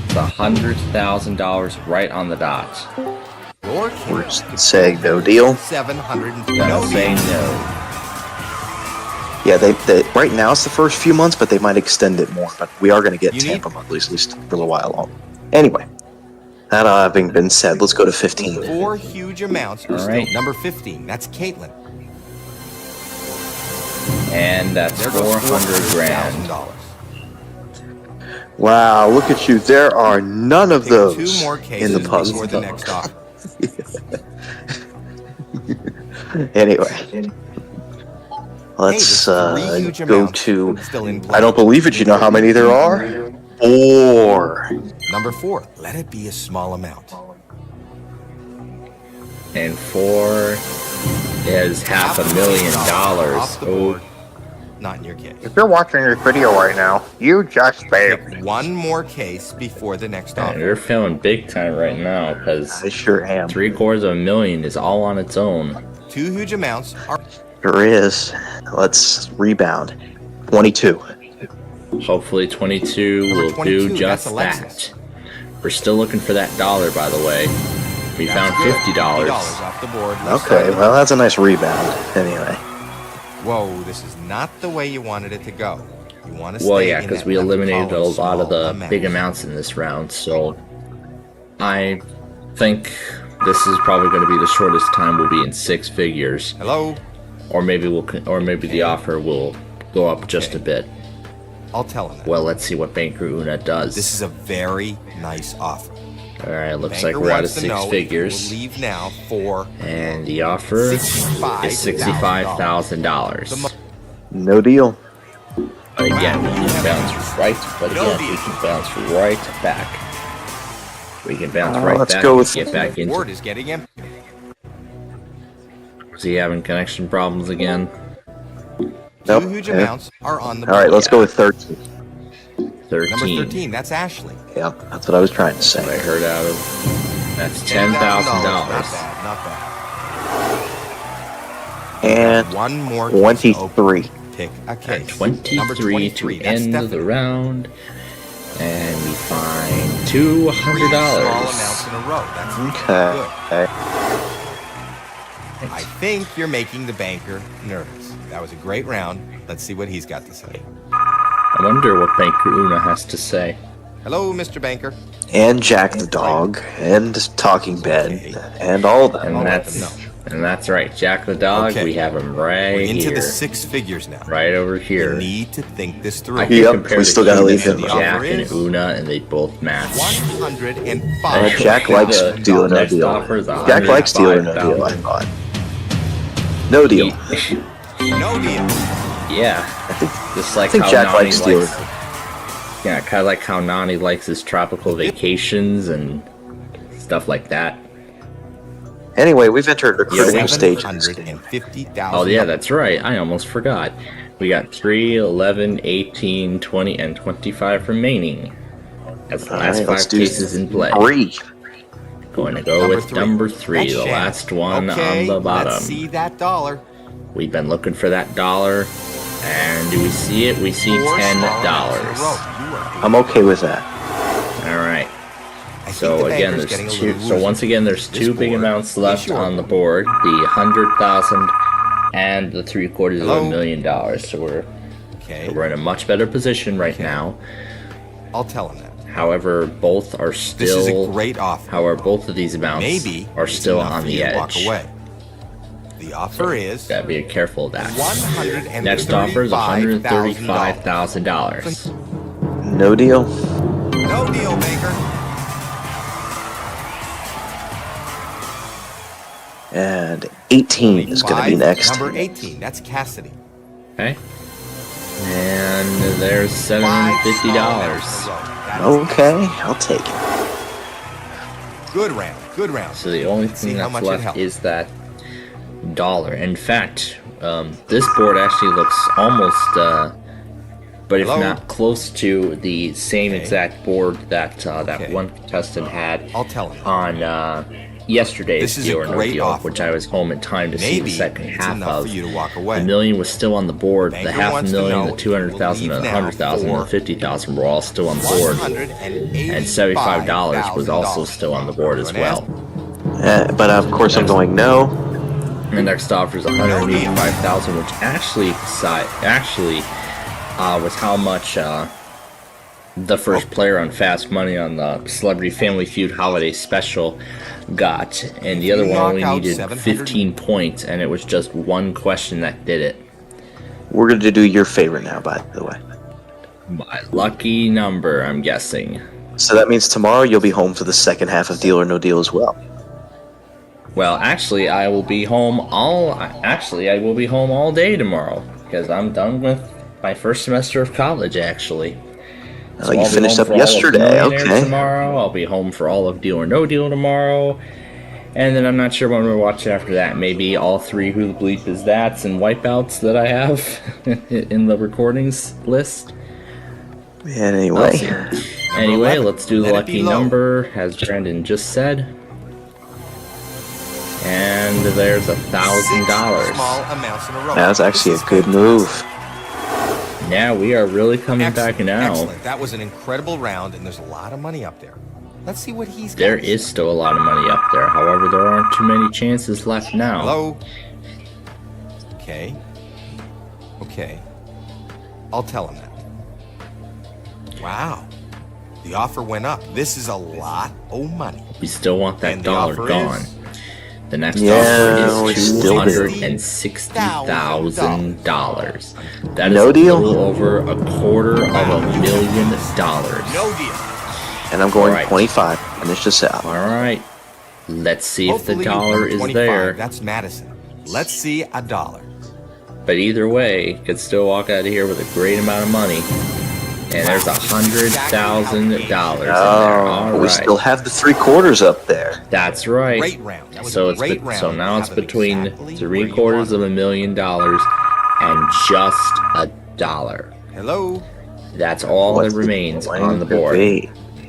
[SPEAKER 2] It's $100,000 right on the dot.
[SPEAKER 14] Your
[SPEAKER 15] We're
[SPEAKER 14] case
[SPEAKER 15] saying no deal.
[SPEAKER 14] $700.
[SPEAKER 2] Gonna say no.
[SPEAKER 15] Yeah, they right now it's the first few months, but they might extend it more. But we are going to get
[SPEAKER 14] You need-
[SPEAKER 15] Tampa monthlies at least for a while longer. Anyway, that having been said, let's go to 15.
[SPEAKER 14] 4 huge amounts are
[SPEAKER 2] All
[SPEAKER 14] still.
[SPEAKER 2] right.
[SPEAKER 14] Number 15. That's Caitlin.
[SPEAKER 2] And that's
[SPEAKER 14] There goes
[SPEAKER 2] $400 grand.
[SPEAKER 14] $400,000.
[SPEAKER 15] Wow, look at you. There are none of
[SPEAKER 14] Pick
[SPEAKER 15] those
[SPEAKER 14] 2 more
[SPEAKER 15] in
[SPEAKER 14] cases
[SPEAKER 15] the
[SPEAKER 14] before
[SPEAKER 15] puzzle.
[SPEAKER 14] the next offer.
[SPEAKER 15] Anyway, let's
[SPEAKER 14] there's 3 huge
[SPEAKER 15] go
[SPEAKER 14] amounts
[SPEAKER 15] to.
[SPEAKER 14] still in play.
[SPEAKER 15] I don't believe it. You know how many there are? 4.
[SPEAKER 14] Number 4. Let it be a small amount.
[SPEAKER 2] And 4 is $500,000.
[SPEAKER 14] Off the
[SPEAKER 2] Oh,
[SPEAKER 14] board. not in your case.
[SPEAKER 19] If you're watching this video right now, you just failed.
[SPEAKER 14] Pick one more case before the next
[SPEAKER 2] Man,
[SPEAKER 14] offer.
[SPEAKER 2] you're feeling big time right now because
[SPEAKER 15] I sure am.
[SPEAKER 2] $750,000 is all on its own.
[SPEAKER 14] Two huge amounts are...
[SPEAKER 15] Sure is. Let's rebound. 22.
[SPEAKER 2] Hopefully 22 will
[SPEAKER 14] 22,
[SPEAKER 2] do just
[SPEAKER 14] that's
[SPEAKER 2] that. We're still looking for that dollar, by the way. We found $50.
[SPEAKER 14] $50 off the board.
[SPEAKER 15] Okay, well, that's a nice rebound, anyway.
[SPEAKER 14] Whoa, this is not the way you wanted it to go. You want to stay
[SPEAKER 2] Well, yeah,
[SPEAKER 14] in
[SPEAKER 2] because
[SPEAKER 14] that
[SPEAKER 2] we
[SPEAKER 14] left
[SPEAKER 2] eliminated a
[SPEAKER 14] column,
[SPEAKER 2] lot of
[SPEAKER 14] small
[SPEAKER 2] the
[SPEAKER 14] amount.
[SPEAKER 2] big amounts in this round, so I think this is probably going to be the shortest time we'll be in 6 figures.
[SPEAKER 14] Hello?
[SPEAKER 2] Or maybe the offer will go up just a bit.
[SPEAKER 14] I'll tell him that.
[SPEAKER 2] Well, let's see what Banker Una does.
[SPEAKER 14] This is a very nice offer.
[SPEAKER 2] All right, looks
[SPEAKER 14] Banker
[SPEAKER 2] like we're out of
[SPEAKER 14] wants to
[SPEAKER 2] 6
[SPEAKER 14] know if
[SPEAKER 2] figures.
[SPEAKER 14] you will leave now for
[SPEAKER 2] And the offer is $65,000.
[SPEAKER 15] No deal.
[SPEAKER 2] But again, we can bounce right. But again, we can bounce right back. We can bounce right
[SPEAKER 15] let's
[SPEAKER 2] back
[SPEAKER 15] go
[SPEAKER 2] and
[SPEAKER 15] with-
[SPEAKER 2] get back into.
[SPEAKER 14] Board is getting empty.
[SPEAKER 2] Is he having connection problems again?
[SPEAKER 15] Nope.
[SPEAKER 14] Two huge amounts are on the board.
[SPEAKER 15] All right, let's go with 13.
[SPEAKER 2] 13.
[SPEAKER 14] Number 13, that's Ashley.
[SPEAKER 15] Yep, that's what I was trying to say.
[SPEAKER 2] I heard out of. That's $10,000.
[SPEAKER 14] Not bad, not bad.
[SPEAKER 15] And
[SPEAKER 14] one more
[SPEAKER 15] 23.
[SPEAKER 14] Pick a case.
[SPEAKER 2] 23,
[SPEAKER 14] Number 23
[SPEAKER 2] to
[SPEAKER 14] that's
[SPEAKER 2] end
[SPEAKER 14] Stephanie.
[SPEAKER 2] the round. And we find
[SPEAKER 14] Three small
[SPEAKER 2] $200.
[SPEAKER 14] amounts in a row. That's
[SPEAKER 15] Okay.
[SPEAKER 14] good. I think you're making the banker nervous. That was a great round. Let's see what he's got to say.
[SPEAKER 2] I wonder what Banker Una has to say.
[SPEAKER 14] Hello, Mr. Banker.
[SPEAKER 15] And Jack the dog, and Talking Bed, and all that.
[SPEAKER 2] And that's right, Jack the dog.
[SPEAKER 14] Okay.
[SPEAKER 2] We have him right
[SPEAKER 14] We're into
[SPEAKER 2] here,
[SPEAKER 14] the 6 figures now.
[SPEAKER 2] right over here.
[SPEAKER 14] You need to think this through.
[SPEAKER 2] I can
[SPEAKER 15] Yep,
[SPEAKER 2] compare
[SPEAKER 15] we
[SPEAKER 2] the
[SPEAKER 15] still gotta
[SPEAKER 2] two
[SPEAKER 15] leave
[SPEAKER 2] and
[SPEAKER 15] him.
[SPEAKER 2] Jack
[SPEAKER 14] The
[SPEAKER 2] and
[SPEAKER 14] offer is
[SPEAKER 2] Una, and they both match.
[SPEAKER 14] 105.
[SPEAKER 15] Jack likes
[SPEAKER 2] The
[SPEAKER 15] deal or no
[SPEAKER 2] next
[SPEAKER 15] deal.
[SPEAKER 2] offer is
[SPEAKER 15] Jack likes deal or no deal, I
[SPEAKER 2] $105,000.
[SPEAKER 15] thought. No deal.
[SPEAKER 14] No deal.
[SPEAKER 2] Yeah, just like
[SPEAKER 15] I think
[SPEAKER 2] how
[SPEAKER 15] Jack
[SPEAKER 2] Nani
[SPEAKER 15] likes deal or
[SPEAKER 2] likes. Yeah, kind of like how Nani likes his tropical vacations and stuff like that.
[SPEAKER 15] Anyway, we've entered a critical stage.
[SPEAKER 14] $750,000.
[SPEAKER 2] Oh yeah, that's right. I almost forgot. We got 3, 11, 18, 20, and 25 remaining. That's the last
[SPEAKER 15] Alright, let's
[SPEAKER 2] 5
[SPEAKER 15] do
[SPEAKER 2] cases in play.
[SPEAKER 15] 3.
[SPEAKER 2] Going to go with number 3,
[SPEAKER 14] That's
[SPEAKER 2] the
[SPEAKER 14] Shannon.
[SPEAKER 2] last one
[SPEAKER 14] Okay,
[SPEAKER 2] on the bottom.
[SPEAKER 14] Let's see that dollar.
[SPEAKER 2] We've been looking for that dollar, and do we see it? We see $10.
[SPEAKER 15] I'm okay with that.
[SPEAKER 2] All right.
[SPEAKER 14] I
[SPEAKER 2] So
[SPEAKER 14] think the
[SPEAKER 2] again,
[SPEAKER 14] banker's
[SPEAKER 2] there's
[SPEAKER 14] getting a
[SPEAKER 2] 2.
[SPEAKER 14] little
[SPEAKER 2] So
[SPEAKER 14] woozy.
[SPEAKER 2] once again, there's
[SPEAKER 14] This
[SPEAKER 2] 2 big
[SPEAKER 14] board
[SPEAKER 2] amounts
[SPEAKER 14] is
[SPEAKER 2] left
[SPEAKER 14] short.
[SPEAKER 2] on the board: the 100,000 and the $750,000
[SPEAKER 14] Hello?
[SPEAKER 2] $1,000,000. So we're in a much better position right now.
[SPEAKER 14] I'll tell him that.
[SPEAKER 2] However, both are still.
[SPEAKER 14] This is a great offer.
[SPEAKER 2] However, both of these amounts
[SPEAKER 14] Maybe
[SPEAKER 2] are
[SPEAKER 14] it's
[SPEAKER 2] still
[SPEAKER 14] enough
[SPEAKER 2] on
[SPEAKER 14] for
[SPEAKER 2] the
[SPEAKER 14] you to
[SPEAKER 2] edge.
[SPEAKER 14] walk away. The offer is
[SPEAKER 2] Gotta be careful of that.
[SPEAKER 14] $135,000.
[SPEAKER 2] Next offer is $135,000.
[SPEAKER 15] No deal.
[SPEAKER 14] No deal, Banker.
[SPEAKER 15] And 18 is going to be next.
[SPEAKER 14] Number 18, that's Cassidy.
[SPEAKER 2] Okay. And there's $750.
[SPEAKER 15] Okay, I'll take it.
[SPEAKER 14] Good round, good round.
[SPEAKER 2] So the only
[SPEAKER 14] See
[SPEAKER 2] thing
[SPEAKER 14] how
[SPEAKER 2] that's
[SPEAKER 14] much it
[SPEAKER 2] left
[SPEAKER 14] helped.
[SPEAKER 2] is that dollar. In fact, this board actually looks almost, but if
[SPEAKER 14] Hello?
[SPEAKER 2] not close to the same
[SPEAKER 14] Okay.
[SPEAKER 2] exact board that that
[SPEAKER 14] Okay.
[SPEAKER 2] one contestant had
[SPEAKER 14] I'll tell him.
[SPEAKER 2] on yesterday's
[SPEAKER 14] This is
[SPEAKER 2] Deal
[SPEAKER 14] a
[SPEAKER 2] or No
[SPEAKER 14] great
[SPEAKER 2] Deal,
[SPEAKER 14] offer.
[SPEAKER 2] which I was home in time to see
[SPEAKER 14] Maybe
[SPEAKER 2] the second
[SPEAKER 14] it's
[SPEAKER 2] half
[SPEAKER 14] enough
[SPEAKER 2] of.
[SPEAKER 14] for you to walk
[SPEAKER 2] The
[SPEAKER 14] away.
[SPEAKER 2] million was still on the board.
[SPEAKER 14] Banker
[SPEAKER 2] The half
[SPEAKER 14] wants to
[SPEAKER 2] million,
[SPEAKER 14] know
[SPEAKER 2] the
[SPEAKER 14] if
[SPEAKER 2] 200,000,
[SPEAKER 14] you will
[SPEAKER 2] and the
[SPEAKER 14] leave
[SPEAKER 2] 100,000,
[SPEAKER 14] now
[SPEAKER 2] and the 50,000 were all still on the board. And $75 was also still on the board as well.
[SPEAKER 15] But of course I'm going no.
[SPEAKER 2] The next offer is $185,000, which actually was how much the first player on Fast Money on the Celebrity Family Feud Holiday Special got, and the other one only needed 15 points, and it was just one question that did it.
[SPEAKER 15] We're going to do your favorite now, by the way.
[SPEAKER 2] My lucky number, I'm guessing.
[SPEAKER 15] So that means tomorrow you'll be home for the second half of Deal or No Deal as well.
[SPEAKER 2] Well, actually, I will be home all day tomorrow because I'm done with my first semester of college. Actually,
[SPEAKER 15] Oh, you
[SPEAKER 2] I'll be
[SPEAKER 15] finished
[SPEAKER 2] home
[SPEAKER 15] up
[SPEAKER 2] for all of
[SPEAKER 15] yesterday.
[SPEAKER 2] Millionaire
[SPEAKER 15] Okay.
[SPEAKER 2] Tomorrow, I'll be home for all of Deal or No Deal tomorrow, And then I'm not sure what we're watching after that. Maybe all 3 Who the Bleep Is That's and Wipeouts that I have in the recordings list. Anyway, let's do the lucky number, as Brandon just said. And there's $1,000.
[SPEAKER 14] Small amounts in a row.
[SPEAKER 15] That was actually a good move.
[SPEAKER 2] Yeah, we are really coming back now.
[SPEAKER 14] Excellent. That was an incredible round, and there's a lot of money up there. Let's see what he's got.
[SPEAKER 2] There is still a lot of money up there. However, there aren't too many chances left now.
[SPEAKER 14] Hello? Okay. Okay. I'll tell him that. Wow. The offer went up. This is a lot of money.
[SPEAKER 2] We still want that dollar gone. The next
[SPEAKER 15] Yeah,
[SPEAKER 2] offer is $260,000. That is
[SPEAKER 15] No
[SPEAKER 2] a
[SPEAKER 15] deal.
[SPEAKER 2] little over $250,000.
[SPEAKER 14] No deal.
[SPEAKER 15] And I'm going
[SPEAKER 2] All right.
[SPEAKER 15] 25. Finish this out.
[SPEAKER 2] All right. Let's see if the
[SPEAKER 14] Hopefully you
[SPEAKER 2] dollar
[SPEAKER 14] put
[SPEAKER 2] is
[SPEAKER 14] 25.
[SPEAKER 2] there.
[SPEAKER 14] That's Madison. Let's see a dollar.
[SPEAKER 2] But either way, could still walk out of here with a great amount of money. And there's $100,000 in there. All
[SPEAKER 15] we
[SPEAKER 2] right.
[SPEAKER 15] still have the 3/4 up there.
[SPEAKER 2] That's right.
[SPEAKER 14] Great round. That was
[SPEAKER 2] So
[SPEAKER 14] a
[SPEAKER 2] it's
[SPEAKER 14] great round.
[SPEAKER 2] so now
[SPEAKER 14] You
[SPEAKER 2] it's
[SPEAKER 14] have them
[SPEAKER 2] between
[SPEAKER 14] exactly where you
[SPEAKER 2] $750,000 and just $1.
[SPEAKER 14] Hello?
[SPEAKER 2] That's all that remains on the board.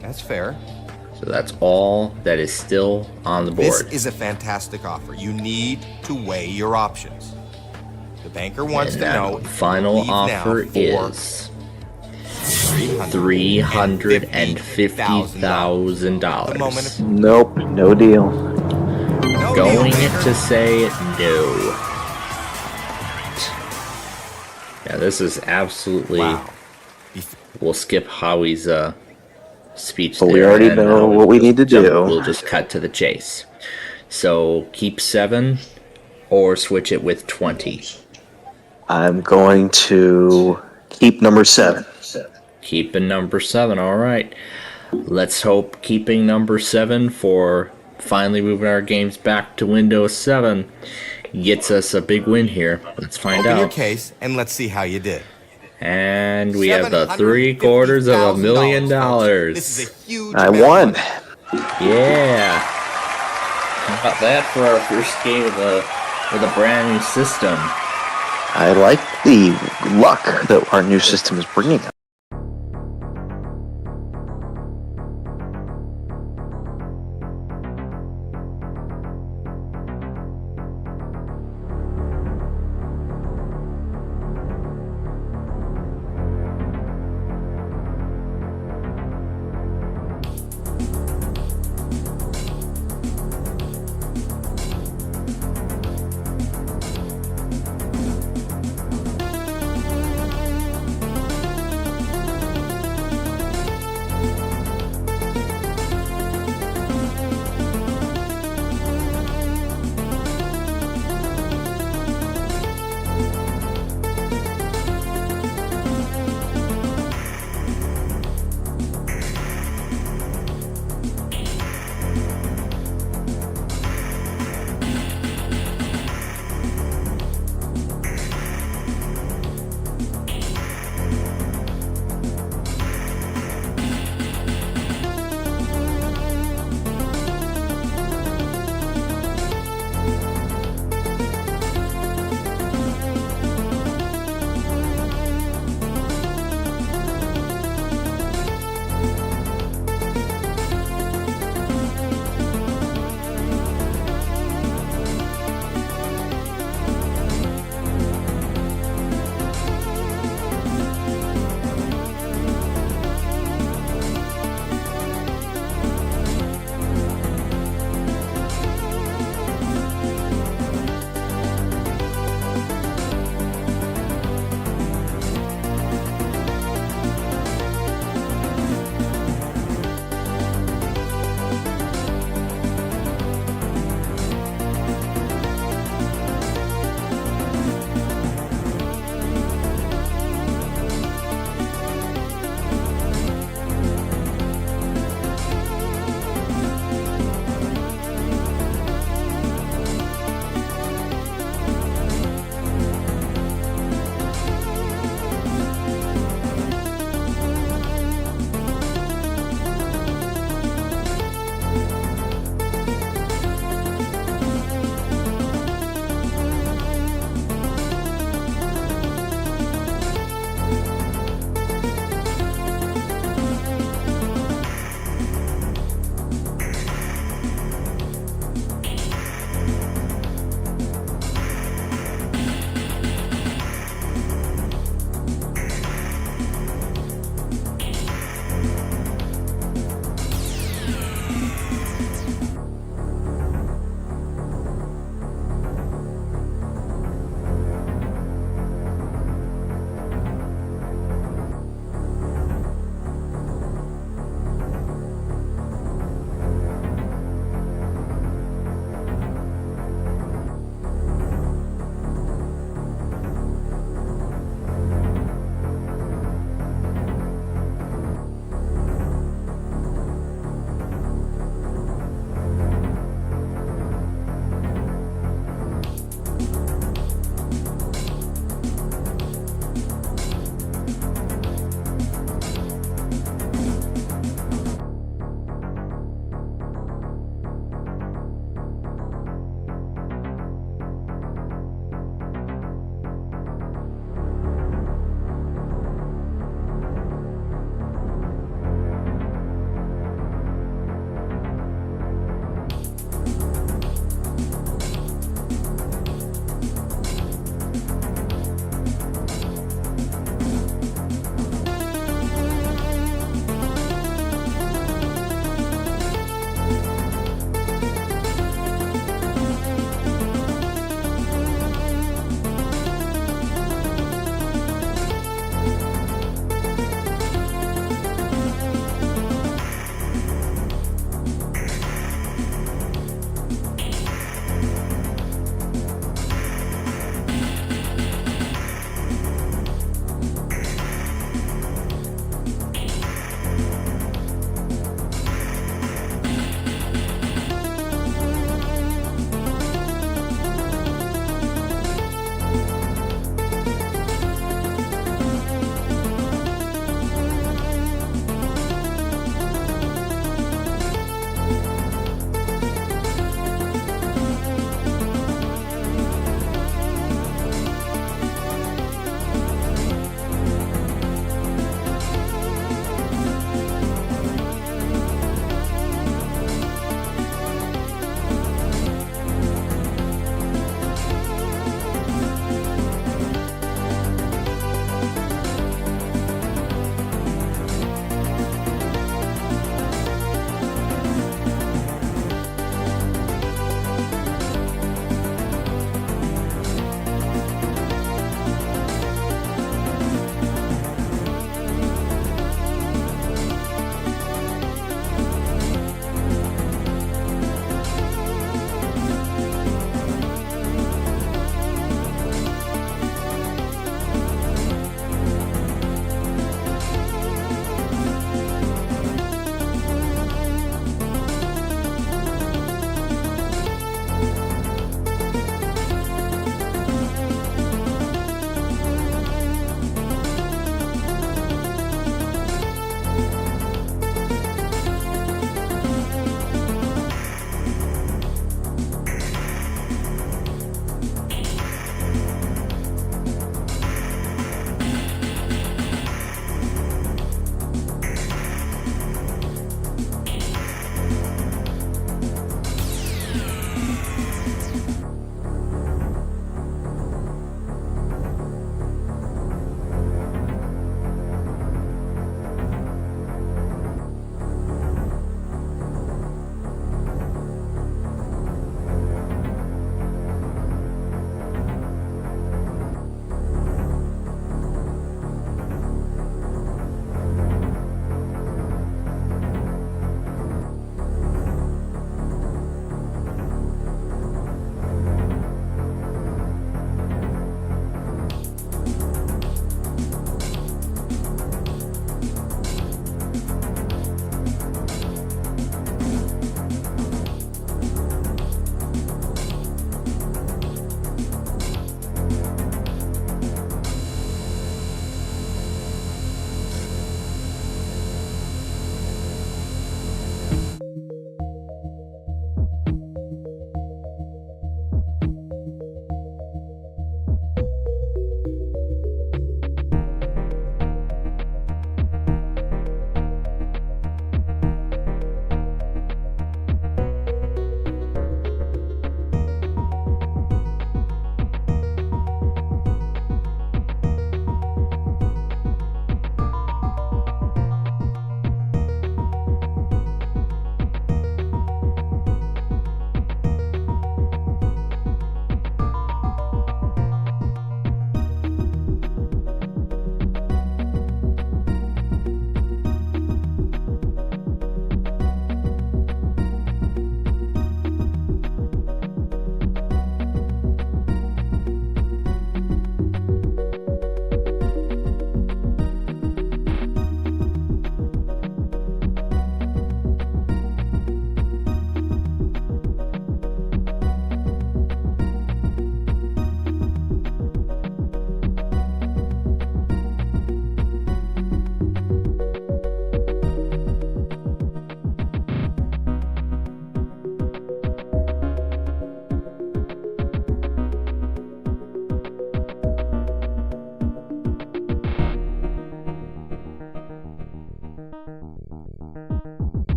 [SPEAKER 14] That's fair.
[SPEAKER 2] So that's all that is still on the
[SPEAKER 14] This
[SPEAKER 2] board.
[SPEAKER 14] is a fantastic offer. You need to weigh your options. The banker wants
[SPEAKER 2] And
[SPEAKER 14] to
[SPEAKER 2] that
[SPEAKER 14] know.
[SPEAKER 2] final
[SPEAKER 14] leave now
[SPEAKER 2] offer
[SPEAKER 14] for
[SPEAKER 2] is $350,000.
[SPEAKER 15] Nope, no deal.
[SPEAKER 2] Going to say no. Yeah, this is absolutely. We'll skip Howie's speech.
[SPEAKER 15] But we
[SPEAKER 2] there,
[SPEAKER 15] already
[SPEAKER 2] and,
[SPEAKER 15] know what we need to do.
[SPEAKER 2] We'll just cut to the chase. So keep 7 or switch it with 20.
[SPEAKER 15] I'm going to keep number 7.
[SPEAKER 2] Keeping number 7, all right. Let's hope keeping number 7 for finally moving our games back to Windows 7 gets us a big win here. Let's find
[SPEAKER 14] Open your
[SPEAKER 2] out.
[SPEAKER 14] case and let's see how you did.
[SPEAKER 2] And we have the $750,000.
[SPEAKER 14] This is a huge
[SPEAKER 15] I
[SPEAKER 14] amount of
[SPEAKER 15] won.
[SPEAKER 14] money.
[SPEAKER 2] Yeah. How about that for our first game with a brand new system?
[SPEAKER 15] I like the luck that our new system is bringing us.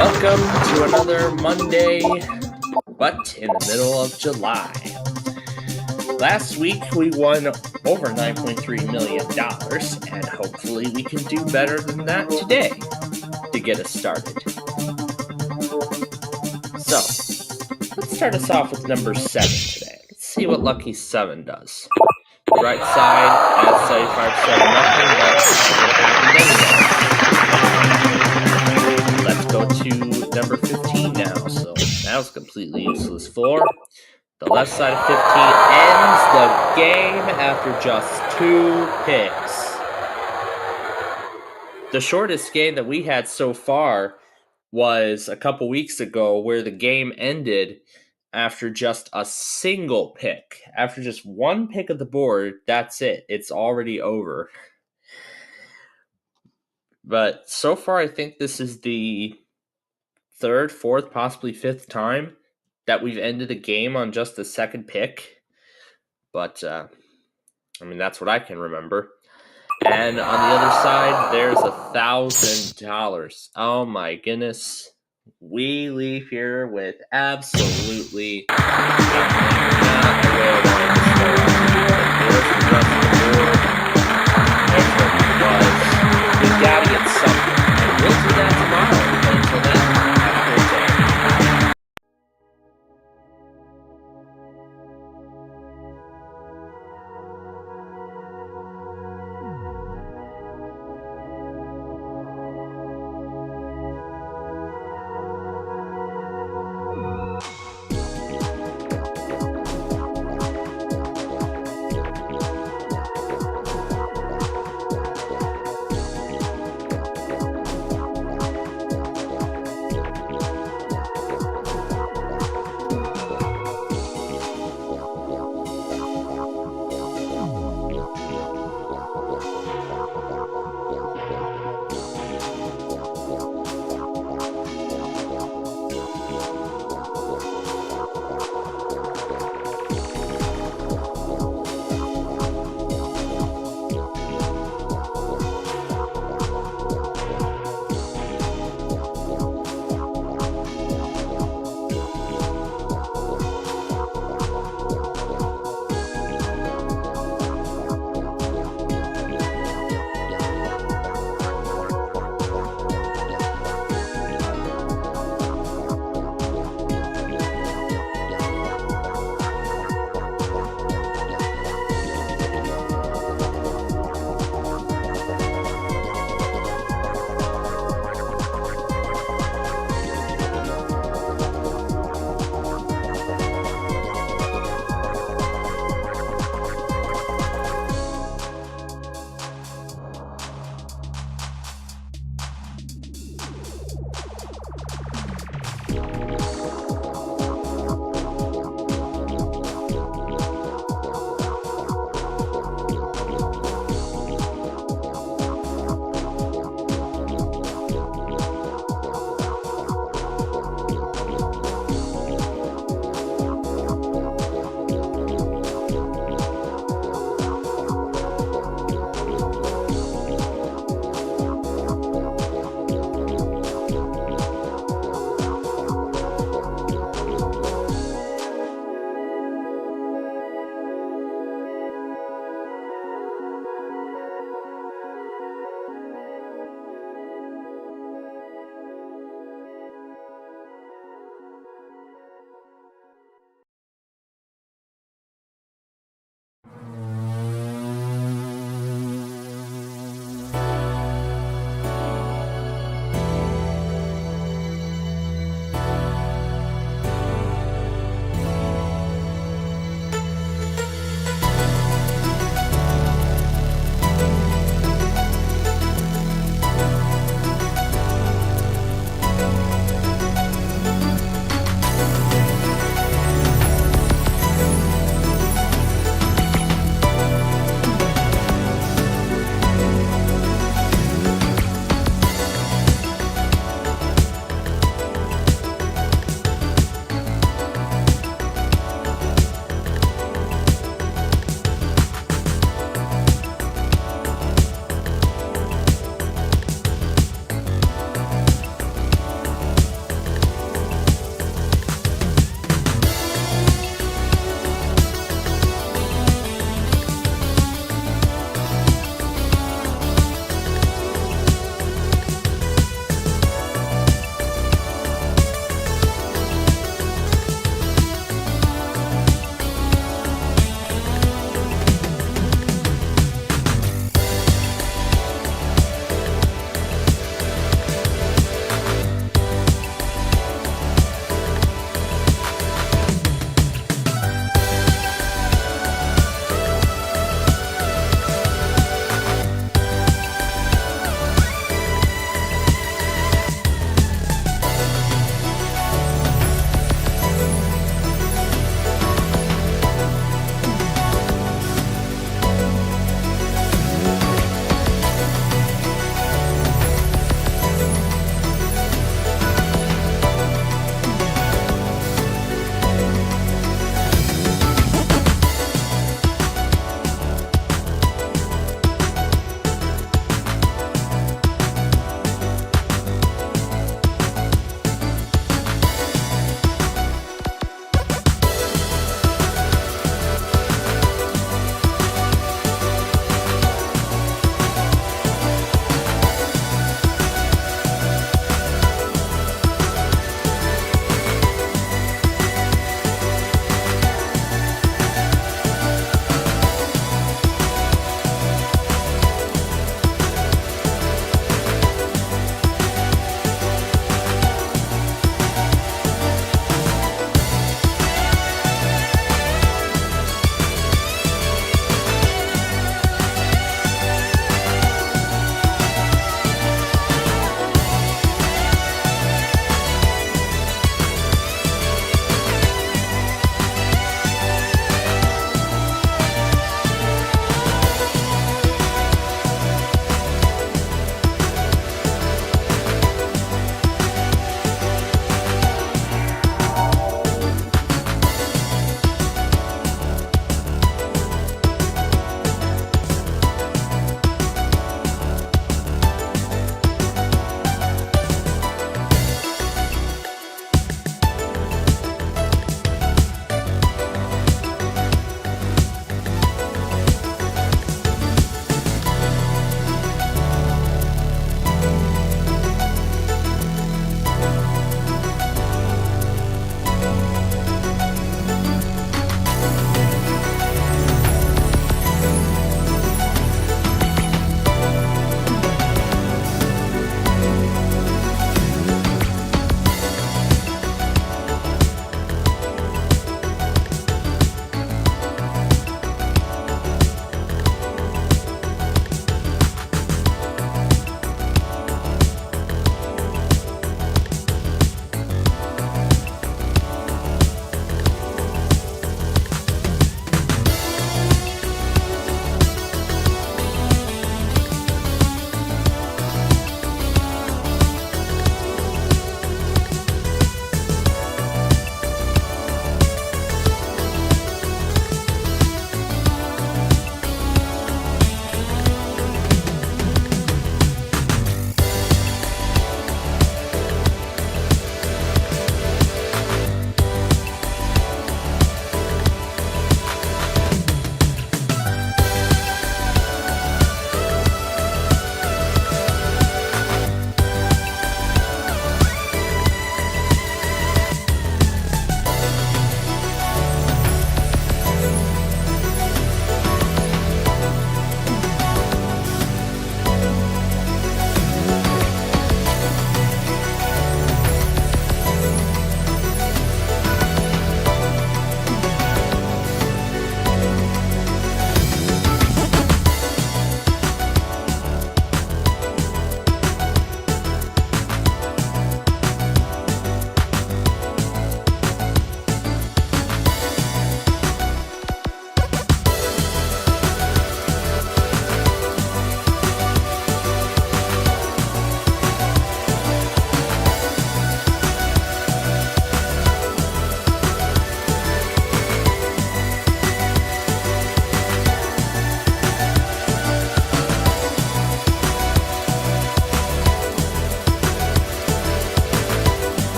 [SPEAKER 2] Welcome to another Monday, but in the middle of July. Last week we won over $9.3 million, and hopefully we can do better than that today to get us started. So, let's start us off with number 7 today. Let's see what Lucky 7 does. The right side adds 75% nothing, but let's go to number 15 now. So that was completely useless for. The left side of 15 ends the game after just 2 picks. The shortest game that we had so far was a couple weeks ago where the game ended after just a single pick. After just 1 pick of the board, that's it. It's already over. But so far, I think this is the 3rd, 4th, possibly 5th time that we've ended a game on just the 2nd pick. But, that's what I can remember. And on the other side, there's $1,000. Oh my goodness. We leave here with absolutely nothing. Not the way I wanted to start off. There's the rest of the board. There's what it was. We gotta get something. And we'll do that tomorrow. But until then, have a great day.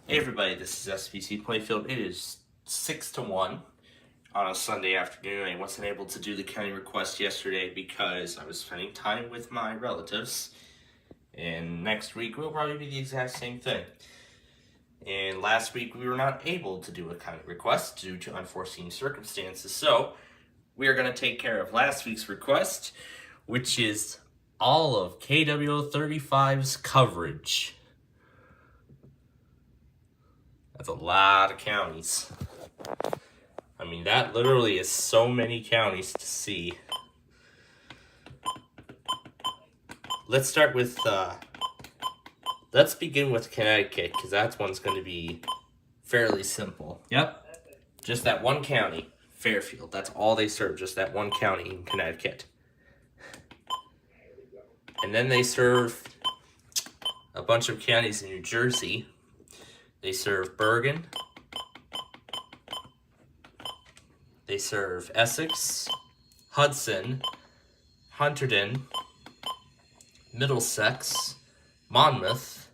[SPEAKER 1] Hey everybody, this is SPCPlainfield. It is 6 to 1 on a Sunday afternoon. I wasn't able to do the county request yesterday because I was spending time with my relatives. And next week will probably be the exact same thing. And last week we were not able to do a county request due to unforeseen circumstances. So we are going to take care of last week's request, which is all of KW35's coverage. That's a lot of counties. I mean, that literally is so many counties to see. Let's start with, let's begin with Connecticut, because that one's going to be fairly simple. Yep. Just that one county, Fairfield. That's all they serve, just that one county in Connecticut. And then they serve a bunch of counties in New Jersey. They serve Bergen. They serve Essex, Hudson, Hunterdon, Middlesex, Monmouth,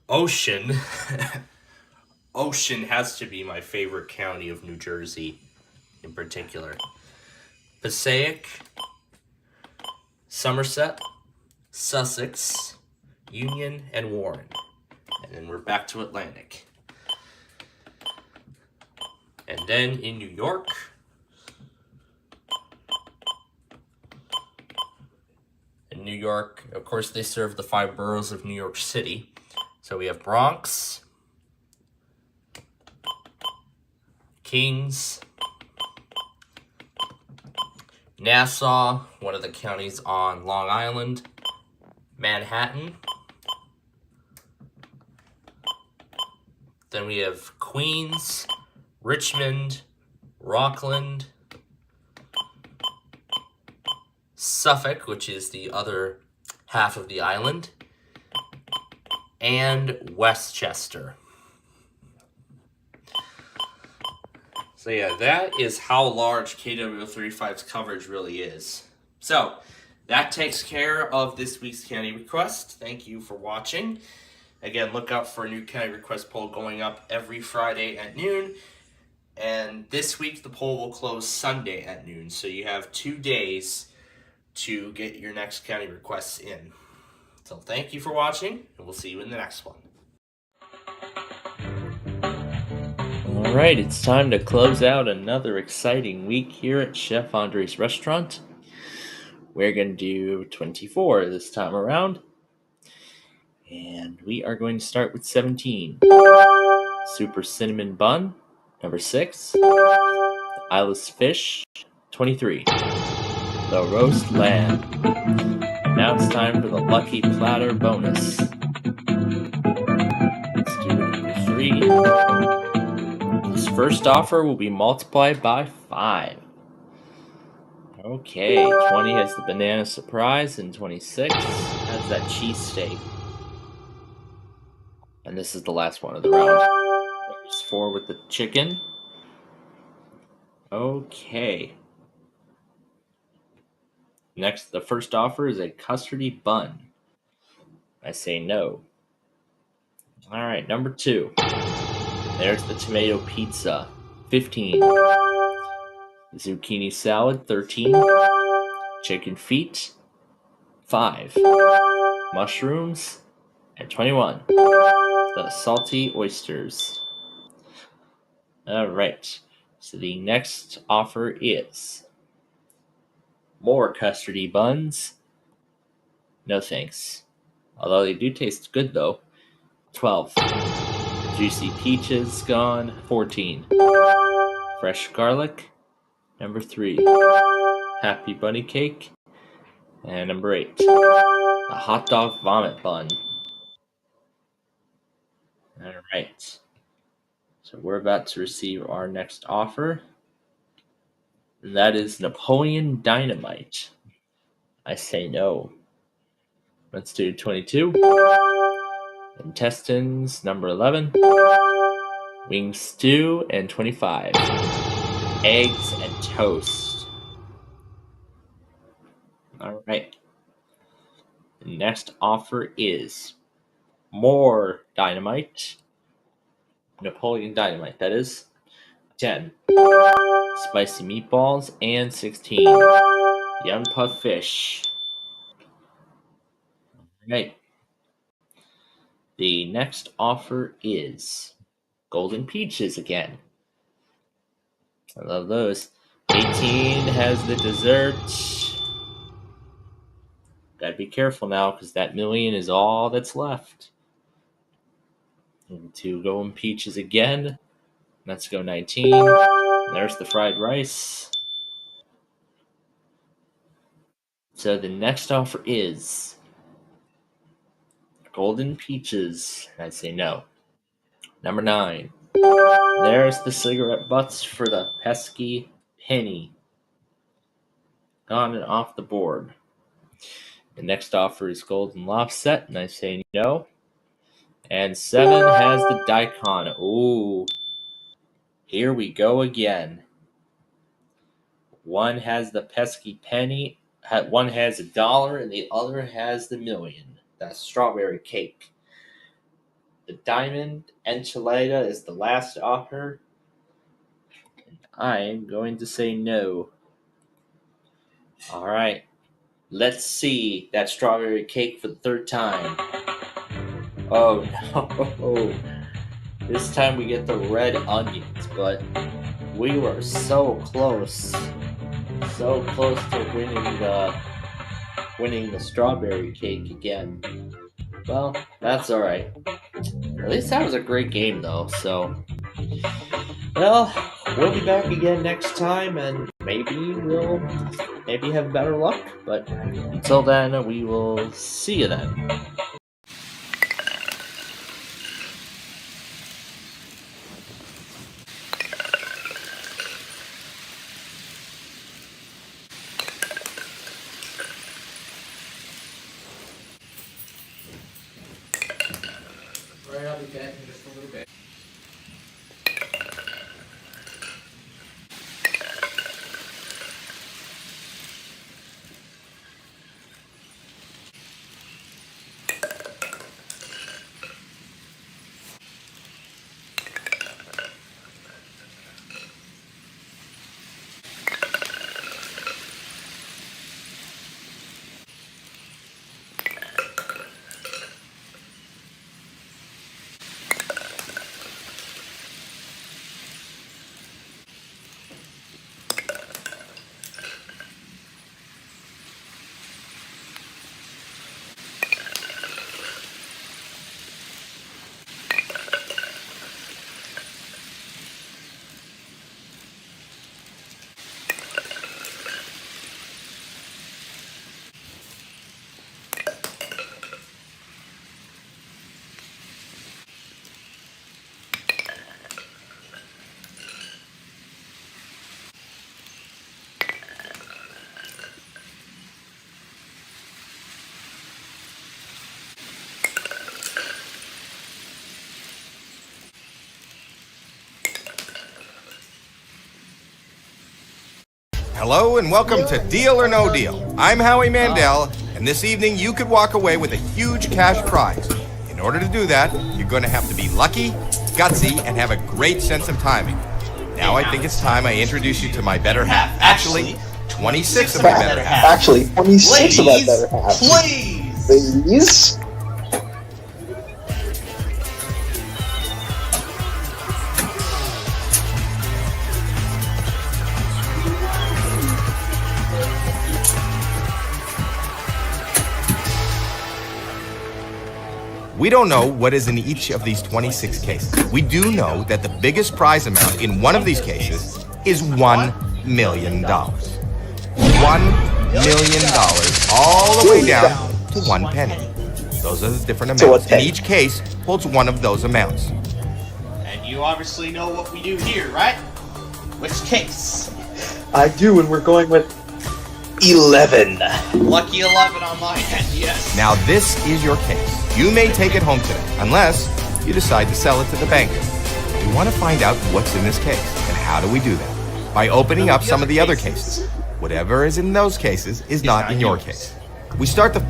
[SPEAKER 1] Ocean. Ocean has to be my favorite county of New Jersey in particular. Passaic, Somerset, Sussex, Union, and Warren. And then we're back to Atlantic. And then in New York, of course, they serve the 5 boroughs of New York City. So we have Bronx, Kings, Nassau, one of the counties on Long Island, Manhattan. Then we have Queens, Richmond, Rockland, Suffolk, which is the other half of the island, and Westchester. So yeah, that is how large KW35's coverage really is. So that takes care of this week's county request. Thank you for watching. Again, look out for a new county request poll going up every Friday at noon. And this week, the poll will close Sunday at noon. So you have 2 days to get your next county requests in. So thank you for watching, and we'll see you in the next one.
[SPEAKER 2] Alright, it's time to close out another exciting week here at Chef Andre's restaurant. We're going to do 24 this time around. And we are going to start with 17. Super Cinnamon Bun, number 6. Eyeless Fish, 23. The Roast Lamb. And now it's time for the Lucky Platter bonus. Let's do number 3. This first offer will be multiplied by 5. Okay, 20 has the Banana Surprise, and 26 has that cheesesteak. And this is the last one of the round. There's 4 with the chicken. Okay. Next, the first offer is a custardy bun. I say no. Alright, number 2. There's the tomato pizza. 15. Zucchini salad. 13. Chicken feet. 5. Mushrooms. And 21. The salty oysters. Alright, so the next offer is more custardy buns. No thanks. Although they do taste good though. 12. Juicy peaches gone. 14. Fresh garlic. Number 3. Happy bunny cake. And number 8. The hot dog vomit bun. Alright, so we're about to receive our next offer. And that is Napoleon Dynamite. I say no. Let's do 22. Intestines, number 11. Wing stew, and 25. Eggs and toast. Alright. The next offer is more dynamite. Napoleon Dynamite, that is. 10. Spicy meatballs. And 16. Young puff fish. Alright. The next offer is golden peaches again. I love those. 18 has the dessert. Gotta be careful now, because that million is all that's left. And 2 golden peaches again. Let's go 19. There's the fried rice. So the next offer is golden peaches. I say no. Number 9. There's the cigarette butts for the pesky penny. Gone and off the board. The next offer is golden lobset, and I say no. And 7 has the daikon. Ooh. Here we go again. 1 has the pesky penny. 1 has $1, and the other has the million. That's strawberry cake. The diamond enchilada is the last offer. And I'm going to say no. All right. Let's see that strawberry cake for the 3rd time. Oh no. This time we get the red onions, but we were so close. So close to winning the strawberry cake again. Well, that's alright. At least that was a great game though, so. Well, we'll be back again next time, and maybe we'll have better luck, but until then, we will see you then.
[SPEAKER 1] Right, I'll be back in just a little bit.
[SPEAKER 14] Hello and welcome to Deal or No Deal. I'm Howie Mandel, and this evening you could walk away with a huge cash prize. In order to do that, you're going to have to be lucky, gutsy, and have a great sense of timing. Now I think it's time I introduce you to my better half. Actually, 26 of my better half.
[SPEAKER 15] Actually, 26 of my better half. Please.
[SPEAKER 14] We don't know what is in each of these 26 cases. We do know that the biggest prize amount in one of these cases is $1 million. $1 million all the way down to 1 penny. Those are the different amounts, and each case holds one of those amounts.
[SPEAKER 1] And you obviously know what we do here, right? Which case?
[SPEAKER 15] I do, and we're going with 11.
[SPEAKER 1] Lucky 11 on my end, yes.
[SPEAKER 14] Now this is your case. You may take it home today, unless you decide to sell it to the banker. We want to find out what's in this case, and how do we do that? By opening up some of the other cases. Whatever is in those cases is not in your case. We start the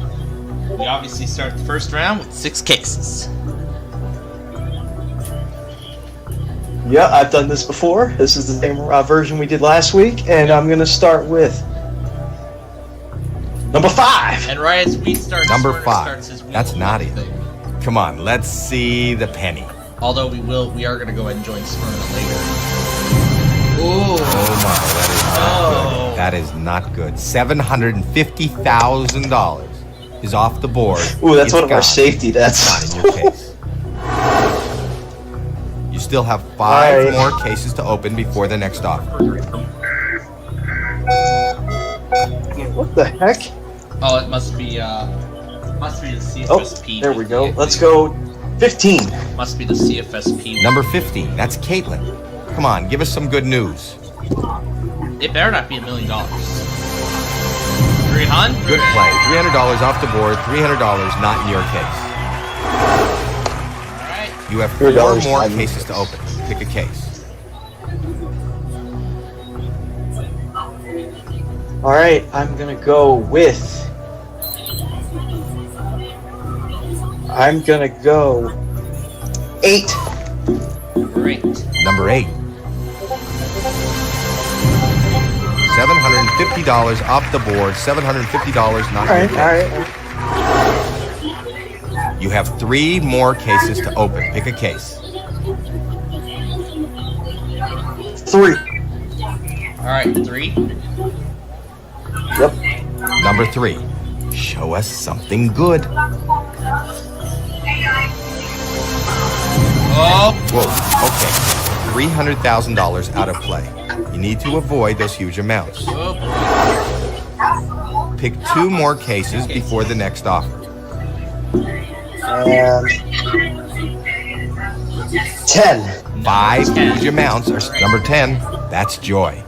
[SPEAKER 1] We obviously start the first round with 6 cases.
[SPEAKER 16] Yeah, I've done this before. This is the same version we did last week, and I'm going to start with number 5.
[SPEAKER 1] And right as we start,
[SPEAKER 14] Number 5. That's not it. Come on, let's see the penny.
[SPEAKER 1] Although we are going to go ahead and join Smyrna later.
[SPEAKER 14] Oh my, that is not good. $750,000 is off the board.
[SPEAKER 16] Ooh, that's one of our safety nets.
[SPEAKER 14] Not in your case. You still have 5 more cases to open before the next offer.
[SPEAKER 16] What the heck?
[SPEAKER 1] Oh, it must be the CFSP.
[SPEAKER 16] There we go. Let's go 15.
[SPEAKER 1] Must be the CFSP.
[SPEAKER 14] Number 15, that's Caitlin. Come on, give us some good news.
[SPEAKER 1] It better not be $1 million. 300.
[SPEAKER 14] Good play. $300 off the board. $300 not in your case.
[SPEAKER 1] All right.
[SPEAKER 14] You have 4 more cases to open. Pick a case.
[SPEAKER 16] All right, I'm going to go with... I'm going to go 8.
[SPEAKER 1] Great.
[SPEAKER 14] Number 8. $750 off the board. $750 not in your case. You have 3 more cases to open. Pick a case.
[SPEAKER 16] 3.
[SPEAKER 1] All right, 3.
[SPEAKER 16] Yep.
[SPEAKER 14] Number 3. Show us something good.
[SPEAKER 1] Oh.
[SPEAKER 14] Whoa. Okay. $300,000 out of play. You need to avoid those huge amounts.
[SPEAKER 1] Oh boy.
[SPEAKER 14] Pick 2 more cases before the next offer.
[SPEAKER 16] 10.
[SPEAKER 14] 5 huge amounts are number 10. That's Joy.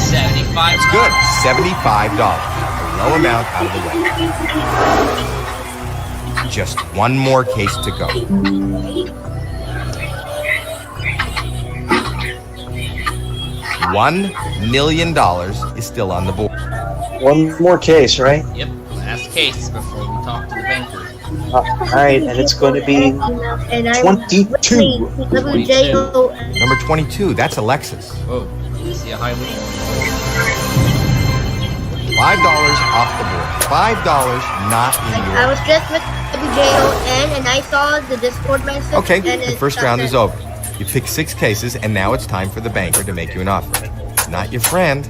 [SPEAKER 1] 75.
[SPEAKER 14] That's good. $75. A low amount out of the way. Just 1 more case to go. $1 million is still on the board.
[SPEAKER 16] 1 more case, right?
[SPEAKER 1] Yep. Last case before we talk to the banker.
[SPEAKER 16] All right, and it's going to be 22.
[SPEAKER 14] Number 22, that's Alexis.
[SPEAKER 1] Oh, you see a high lead.
[SPEAKER 14] $5 off the board. $5 not in your.
[SPEAKER 9] I was just with WJON and I saw the Discord message.
[SPEAKER 14] Okay, the first round is over. You pick 6 cases, and now it's time for the banker to make you an offer. Not your friend.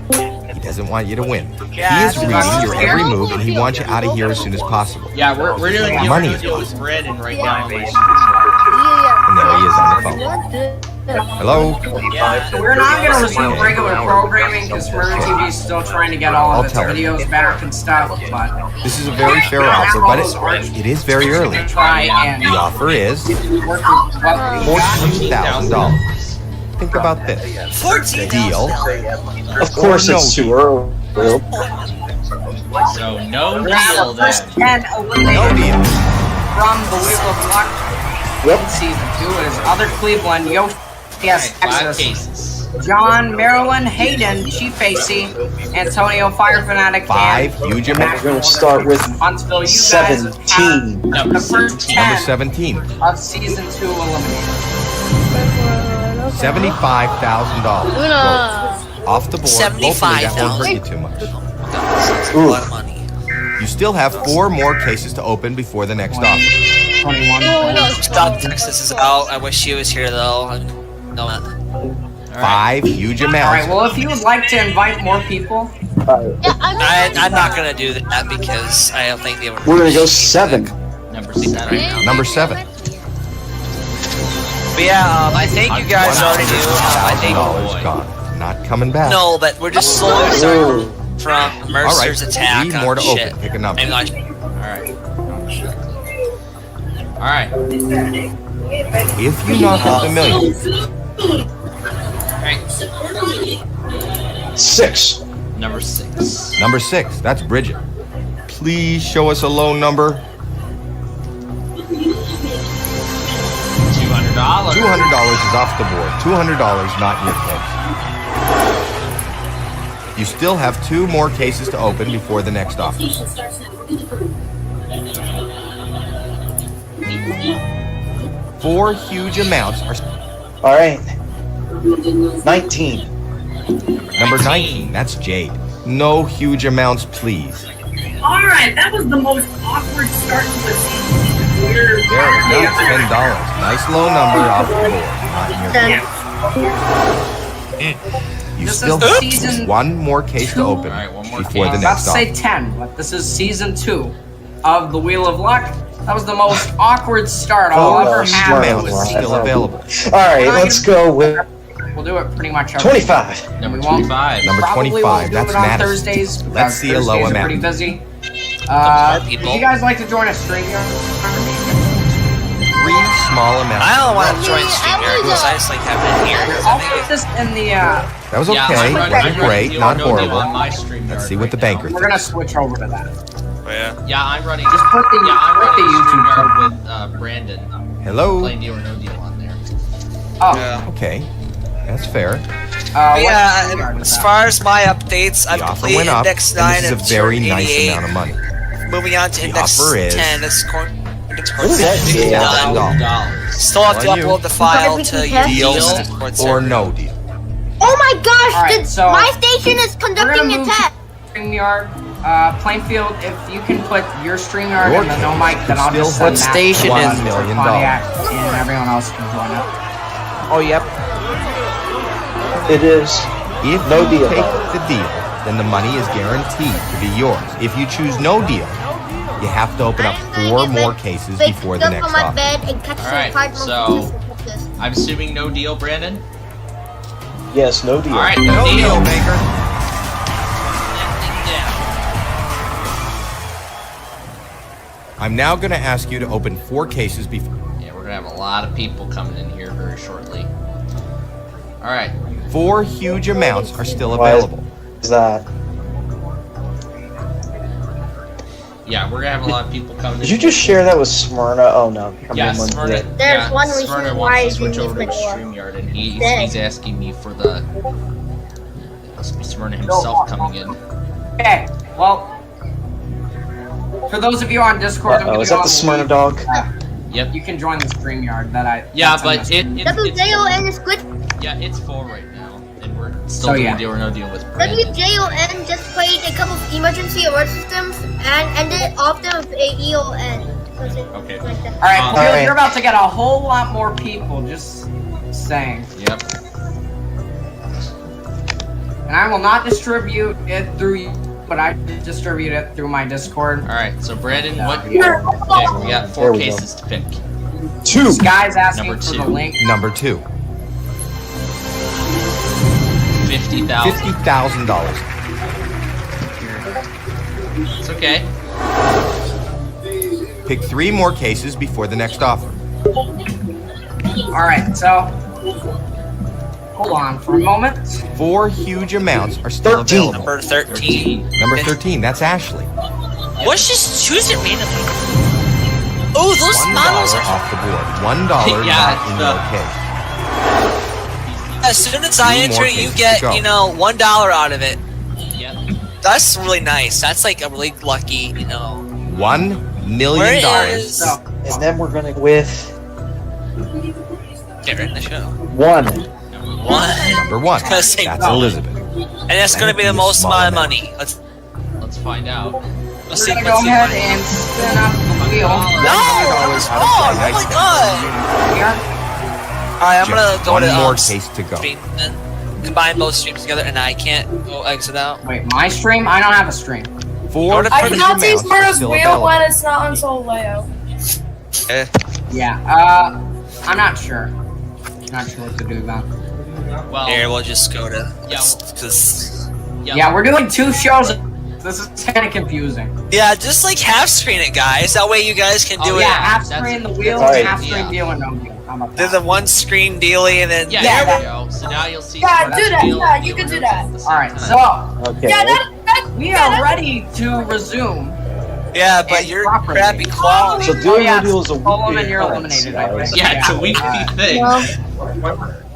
[SPEAKER 14] He doesn't want you to win. He is reading your every move, and he wants you out of here as soon as possible.
[SPEAKER 1] Yeah, we're doing
[SPEAKER 14] money is
[SPEAKER 1] with
[SPEAKER 14] possible.
[SPEAKER 1] Brendan right now.
[SPEAKER 14] And there he is on the phone. Hello?
[SPEAKER 17] We're not going to resume regular programming because Smyrna TV is still trying to get all of its videos back and stuff, but...
[SPEAKER 14] This is a very fair offer, but it is very early. The offer is $14,000. Think about this. Deal.
[SPEAKER 16] Of course it's too early.
[SPEAKER 1] So no deal then.
[SPEAKER 14] No deal.
[SPEAKER 17] From the Wheel of Luck season 2 is other Cleveland, Yoshi, yes,
[SPEAKER 1] 5 cases.
[SPEAKER 17] John, Marilyn, Hayden, Chief AC, Antonio, Fire Fanatic,
[SPEAKER 14] 5 huge amounts.
[SPEAKER 16] We're going to start with
[SPEAKER 17] Huntsville. You
[SPEAKER 16] 17.
[SPEAKER 17] guys have the first 10
[SPEAKER 14] Number 17.
[SPEAKER 17] of season 2 eliminated.
[SPEAKER 14] $75,000. Off the board. Hopefully that won't hurt you too much.
[SPEAKER 1] That's a lot of money.
[SPEAKER 14] You still have 4 more cases to open before the next offer.
[SPEAKER 17] 21.
[SPEAKER 20] Stop, Texas is out. I wish she was here though. No.
[SPEAKER 14] 5 huge
[SPEAKER 17] Alright,
[SPEAKER 14] amounts.
[SPEAKER 17] well if you would like to invite more people,
[SPEAKER 20] I'm not gonna do that because I don't think they would.
[SPEAKER 16] We're going to go 7.
[SPEAKER 1] Number 7.
[SPEAKER 14] Number 7.
[SPEAKER 20] But yeah, I think you guys already knew. I think.
[SPEAKER 14] $1,000 gone. Not coming back.
[SPEAKER 20] No, but we're just slowly starting from Mercer's
[SPEAKER 14] All right,
[SPEAKER 20] attack
[SPEAKER 14] 3 more to
[SPEAKER 20] on shit.
[SPEAKER 14] open. Pick a number.
[SPEAKER 1] Alright. Alright.
[SPEAKER 14] If you knock out the million.
[SPEAKER 1] Alright.
[SPEAKER 16] 6.
[SPEAKER 1] Number 6.
[SPEAKER 14] Number 6, that's Bridget. Please show us a low number.
[SPEAKER 1] $200.
[SPEAKER 14] $200 is off the board. $200 not in your case. You still have 2 more cases to open before the next offer. 4 huge amounts are...
[SPEAKER 16] All right. 19.
[SPEAKER 14] Number 19, that's Jade. No huge amounts, please.
[SPEAKER 17] Alright, that was the most awkward start to the season.
[SPEAKER 14] There, now $10. Nice low number off the board. Not in your case. You still have
[SPEAKER 17] season
[SPEAKER 14] 1 more case to open before the next
[SPEAKER 17] Let's say
[SPEAKER 14] offer.
[SPEAKER 17] 10, but this is season 2 of the Wheel of Luck. That was the most awkward start I'll ever have.
[SPEAKER 14] Still available.
[SPEAKER 16] Alright, let's go with...
[SPEAKER 17] We'll do it pretty much every
[SPEAKER 16] 25.
[SPEAKER 2] Number 25.
[SPEAKER 14] Number
[SPEAKER 17] Probably
[SPEAKER 14] 25,
[SPEAKER 17] won't do
[SPEAKER 14] that's
[SPEAKER 17] it on
[SPEAKER 14] Madison.
[SPEAKER 17] Thursdays.
[SPEAKER 14] Let's see a low
[SPEAKER 17] Thursdays are
[SPEAKER 14] amount.
[SPEAKER 17] pretty busy. Would you guys like to join a StreamYard?
[SPEAKER 14] 3 small amounts.
[SPEAKER 20] I don't want to join StreamYard because I just like having it here.
[SPEAKER 17] I'll put this in the.
[SPEAKER 14] That was okay. Wasn't great. Not horrible. Let's see what the banker
[SPEAKER 17] We're gonna switch over to that.
[SPEAKER 20] Oh, yeah.
[SPEAKER 2] Yeah, I'm running.
[SPEAKER 17] Just put the
[SPEAKER 2] I'm
[SPEAKER 17] put the
[SPEAKER 2] running
[SPEAKER 17] YouTube
[SPEAKER 2] StreamYard with Brandon.
[SPEAKER 14] Hello.
[SPEAKER 2] Playing Deal or No Deal on there.
[SPEAKER 17] Oh.
[SPEAKER 20] Yeah.
[SPEAKER 14] Okay. That's fair.
[SPEAKER 20] But yeah, as far as my updates, I've
[SPEAKER 14] The offer
[SPEAKER 20] completed
[SPEAKER 14] went up,
[SPEAKER 20] Index
[SPEAKER 14] and
[SPEAKER 20] 9
[SPEAKER 14] this is
[SPEAKER 20] and
[SPEAKER 14] a very nice
[SPEAKER 20] 88.
[SPEAKER 14] amount of money.
[SPEAKER 20] Moving on to
[SPEAKER 14] The
[SPEAKER 20] Index
[SPEAKER 14] offer is
[SPEAKER 20] 10. That's
[SPEAKER 14] $50,000.
[SPEAKER 20] Still have to
[SPEAKER 14] On you.
[SPEAKER 20] upload the file to your
[SPEAKER 14] Deal
[SPEAKER 20] Discord
[SPEAKER 14] or
[SPEAKER 20] server.
[SPEAKER 14] no deal.
[SPEAKER 9] Oh my gosh,
[SPEAKER 17] Alright, so
[SPEAKER 9] my station is conducting a test.
[SPEAKER 17] StreamYard, Plainfield, if you can put your StreamYard
[SPEAKER 14] Your
[SPEAKER 17] in the no
[SPEAKER 14] case
[SPEAKER 17] mic, then I'll
[SPEAKER 14] still
[SPEAKER 17] just send
[SPEAKER 14] has
[SPEAKER 17] that
[SPEAKER 20] station
[SPEAKER 17] to
[SPEAKER 20] is
[SPEAKER 14] $1 million.
[SPEAKER 17] Pontiac, and everyone else can join it.
[SPEAKER 20] Oh, yep.
[SPEAKER 16] It is
[SPEAKER 14] If
[SPEAKER 16] no
[SPEAKER 14] you
[SPEAKER 16] deal.
[SPEAKER 14] take the deal, then the money is guaranteed to be yours. If you choose no deal, you have to open up 4 more cases before the next
[SPEAKER 9] on my
[SPEAKER 14] offer.
[SPEAKER 9] bed and catch some
[SPEAKER 2] Alright,
[SPEAKER 9] cardinal
[SPEAKER 2] so
[SPEAKER 9] kisses.
[SPEAKER 2] I'm assuming no deal, Brandon?
[SPEAKER 16] Yes, no deal.
[SPEAKER 2] Alright,
[SPEAKER 14] No
[SPEAKER 2] no
[SPEAKER 14] deal,
[SPEAKER 2] deal.
[SPEAKER 14] banker. I'm now going to ask you to open 4 cases before.
[SPEAKER 2] Yeah, we're gonna have a lot of people coming in here very shortly. Alright.
[SPEAKER 14] 4 huge amounts are still
[SPEAKER 16] Why
[SPEAKER 14] available.
[SPEAKER 16] is that?
[SPEAKER 2] Yeah, we're gonna have a lot of people coming
[SPEAKER 16] Did
[SPEAKER 2] in.
[SPEAKER 16] you just share that with Smyrna? Oh no.
[SPEAKER 2] Yeah,
[SPEAKER 16] Someone
[SPEAKER 2] Smyrna.
[SPEAKER 16] did.
[SPEAKER 9] There's
[SPEAKER 2] yeah,
[SPEAKER 9] one reason
[SPEAKER 2] Smyrna
[SPEAKER 9] why
[SPEAKER 2] wants to
[SPEAKER 9] you
[SPEAKER 2] switch over
[SPEAKER 9] use
[SPEAKER 2] to
[SPEAKER 9] my door.
[SPEAKER 2] StreamYard, and he's
[SPEAKER 9] Dead.
[SPEAKER 2] asking me for the. It must be Smyrna himself coming in.
[SPEAKER 17] Okay, well, for those of you on Discord, I'm
[SPEAKER 16] Oh,
[SPEAKER 17] gonna
[SPEAKER 16] is
[SPEAKER 17] go
[SPEAKER 16] that
[SPEAKER 17] on
[SPEAKER 16] the Smyrna
[SPEAKER 17] leave.
[SPEAKER 16] dog?
[SPEAKER 2] Yep.
[SPEAKER 17] You can join the StreamYard that I.
[SPEAKER 2] Yeah,
[SPEAKER 17] that's
[SPEAKER 2] but
[SPEAKER 17] in this.
[SPEAKER 9] WJON is good.
[SPEAKER 2] Yeah, it's full right now, and we're still
[SPEAKER 17] So,
[SPEAKER 2] doing
[SPEAKER 17] yeah.
[SPEAKER 2] Deal or No Deal with Brandon.
[SPEAKER 9] WJON just played a couple of emergency alert systems and ended off them with a EON.
[SPEAKER 2] Okay.
[SPEAKER 9] Like that.
[SPEAKER 17] Alright,
[SPEAKER 16] Alright.
[SPEAKER 17] you're about to get a whole lot more people, just saying.
[SPEAKER 2] Yep.
[SPEAKER 17] And I will not distribute it through you, but I distribute it through my Discord.
[SPEAKER 2] Alright, so Brandon, what? Okay, we got 4
[SPEAKER 16] There we go.
[SPEAKER 2] cases to pick.
[SPEAKER 16] 2.
[SPEAKER 17] This guy's asking
[SPEAKER 2] Number
[SPEAKER 17] for
[SPEAKER 2] 2.
[SPEAKER 17] the link.
[SPEAKER 14] Number 2.
[SPEAKER 2] $50,000.
[SPEAKER 14] $50,000.
[SPEAKER 2] It's okay.
[SPEAKER 14] Pick 3 more cases before the next offer.
[SPEAKER 17] Alright, so hold on for a moment.
[SPEAKER 14] 4 huge amounts are still
[SPEAKER 16] 13.
[SPEAKER 14] available.
[SPEAKER 20] Number 13.
[SPEAKER 14] Number 13, that's Ashley.
[SPEAKER 20] What's just choose it randomly? Oh, those
[SPEAKER 14] $1
[SPEAKER 20] models are.
[SPEAKER 14] off the board. $1
[SPEAKER 2] Yeah,
[SPEAKER 14] not in your case.
[SPEAKER 20] As soon as I
[SPEAKER 14] 2 more
[SPEAKER 20] enter, you
[SPEAKER 14] cases to
[SPEAKER 20] get,
[SPEAKER 14] go.
[SPEAKER 20] $1 out of it.
[SPEAKER 2] Yep.
[SPEAKER 20] That's really nice. That's like a really lucky,
[SPEAKER 14] $1 million.
[SPEAKER 20] Where is?
[SPEAKER 17] So,
[SPEAKER 16] And then we're gonna with
[SPEAKER 20] Get right in the show.
[SPEAKER 16] 1.
[SPEAKER 20] One.
[SPEAKER 14] Number 1.
[SPEAKER 20] Gonna say
[SPEAKER 14] That's
[SPEAKER 20] no.
[SPEAKER 14] Elizabeth.
[SPEAKER 20] And that's gonna be the
[SPEAKER 14] That'd be a
[SPEAKER 20] most
[SPEAKER 14] small
[SPEAKER 20] amount of
[SPEAKER 14] amount.
[SPEAKER 20] money.
[SPEAKER 2] Let's find out.
[SPEAKER 20] Let's
[SPEAKER 17] we're
[SPEAKER 20] see.
[SPEAKER 17] gonna
[SPEAKER 20] Let's
[SPEAKER 17] go
[SPEAKER 20] see.
[SPEAKER 17] ahead and spin up the wheel.
[SPEAKER 20] No, that was wrong. Oh my god.
[SPEAKER 17] Here.
[SPEAKER 20] Alright, I'm
[SPEAKER 14] Just
[SPEAKER 20] gonna go to
[SPEAKER 14] one more case to go.
[SPEAKER 20] stream and combine both streams together, and I can't go exit out.
[SPEAKER 17] Wait, my stream? I don't have a stream.
[SPEAKER 14] 4
[SPEAKER 20] I
[SPEAKER 14] huge
[SPEAKER 20] cannot
[SPEAKER 14] amounts are still available.
[SPEAKER 13] it's not on solo layout.
[SPEAKER 17] Yeah, I'm not sure. Not sure what to do about it.
[SPEAKER 2] Well,
[SPEAKER 20] Here, we'll just go to.
[SPEAKER 2] Yeah,
[SPEAKER 20] Because.
[SPEAKER 17] Yeah, we're doing 2 shows. This is kind of confusing.
[SPEAKER 20] Yeah, just like half screen it, guys. That way you guys can do
[SPEAKER 17] Oh,
[SPEAKER 20] it.
[SPEAKER 17] yeah, half screen the wheel,
[SPEAKER 16] Alright.
[SPEAKER 17] half screen deal, and no deal. How about
[SPEAKER 20] There's
[SPEAKER 17] that?
[SPEAKER 20] a one screen dealy, and then
[SPEAKER 2] Yeah,
[SPEAKER 17] Yeah,
[SPEAKER 2] there we go. So now you'll see.
[SPEAKER 13] Yeah,
[SPEAKER 2] Smyrna's
[SPEAKER 13] do that.
[SPEAKER 2] deal
[SPEAKER 13] Yeah,
[SPEAKER 2] and
[SPEAKER 13] you
[SPEAKER 2] Deal
[SPEAKER 13] can do
[SPEAKER 2] or No
[SPEAKER 13] that.
[SPEAKER 2] at the same
[SPEAKER 17] Alright,
[SPEAKER 2] time.
[SPEAKER 17] so
[SPEAKER 16] Okay.
[SPEAKER 13] Yeah,
[SPEAKER 17] we are ready to resume.
[SPEAKER 20] Yeah, but
[SPEAKER 17] And
[SPEAKER 20] you're
[SPEAKER 17] properly.
[SPEAKER 20] crappy quality.
[SPEAKER 16] So doing
[SPEAKER 17] yeah,
[SPEAKER 16] no deal is a
[SPEAKER 17] Colin,
[SPEAKER 16] weekly
[SPEAKER 17] and you're
[SPEAKER 16] occurrence,
[SPEAKER 17] eliminated, I
[SPEAKER 16] guys.
[SPEAKER 17] think.
[SPEAKER 2] Yeah, it's a weekly thing.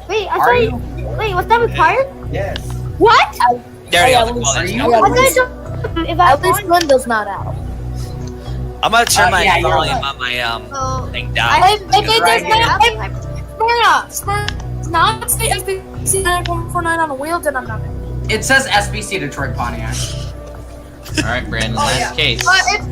[SPEAKER 9] Wait, I
[SPEAKER 17] Are
[SPEAKER 9] thought
[SPEAKER 17] you?
[SPEAKER 9] Wait, was that required?
[SPEAKER 16] Yes.
[SPEAKER 9] What?
[SPEAKER 20] There you go.
[SPEAKER 9] If at least Linda's not out.
[SPEAKER 20] I'm gonna turn my
[SPEAKER 17] yeah,
[SPEAKER 20] volume on my thing down.
[SPEAKER 9] Smyrna, not say SPC 949 on a wheel, then I'm not.
[SPEAKER 17] It says SPC Detroit Pontiac.
[SPEAKER 2] All right, Brandon. Last case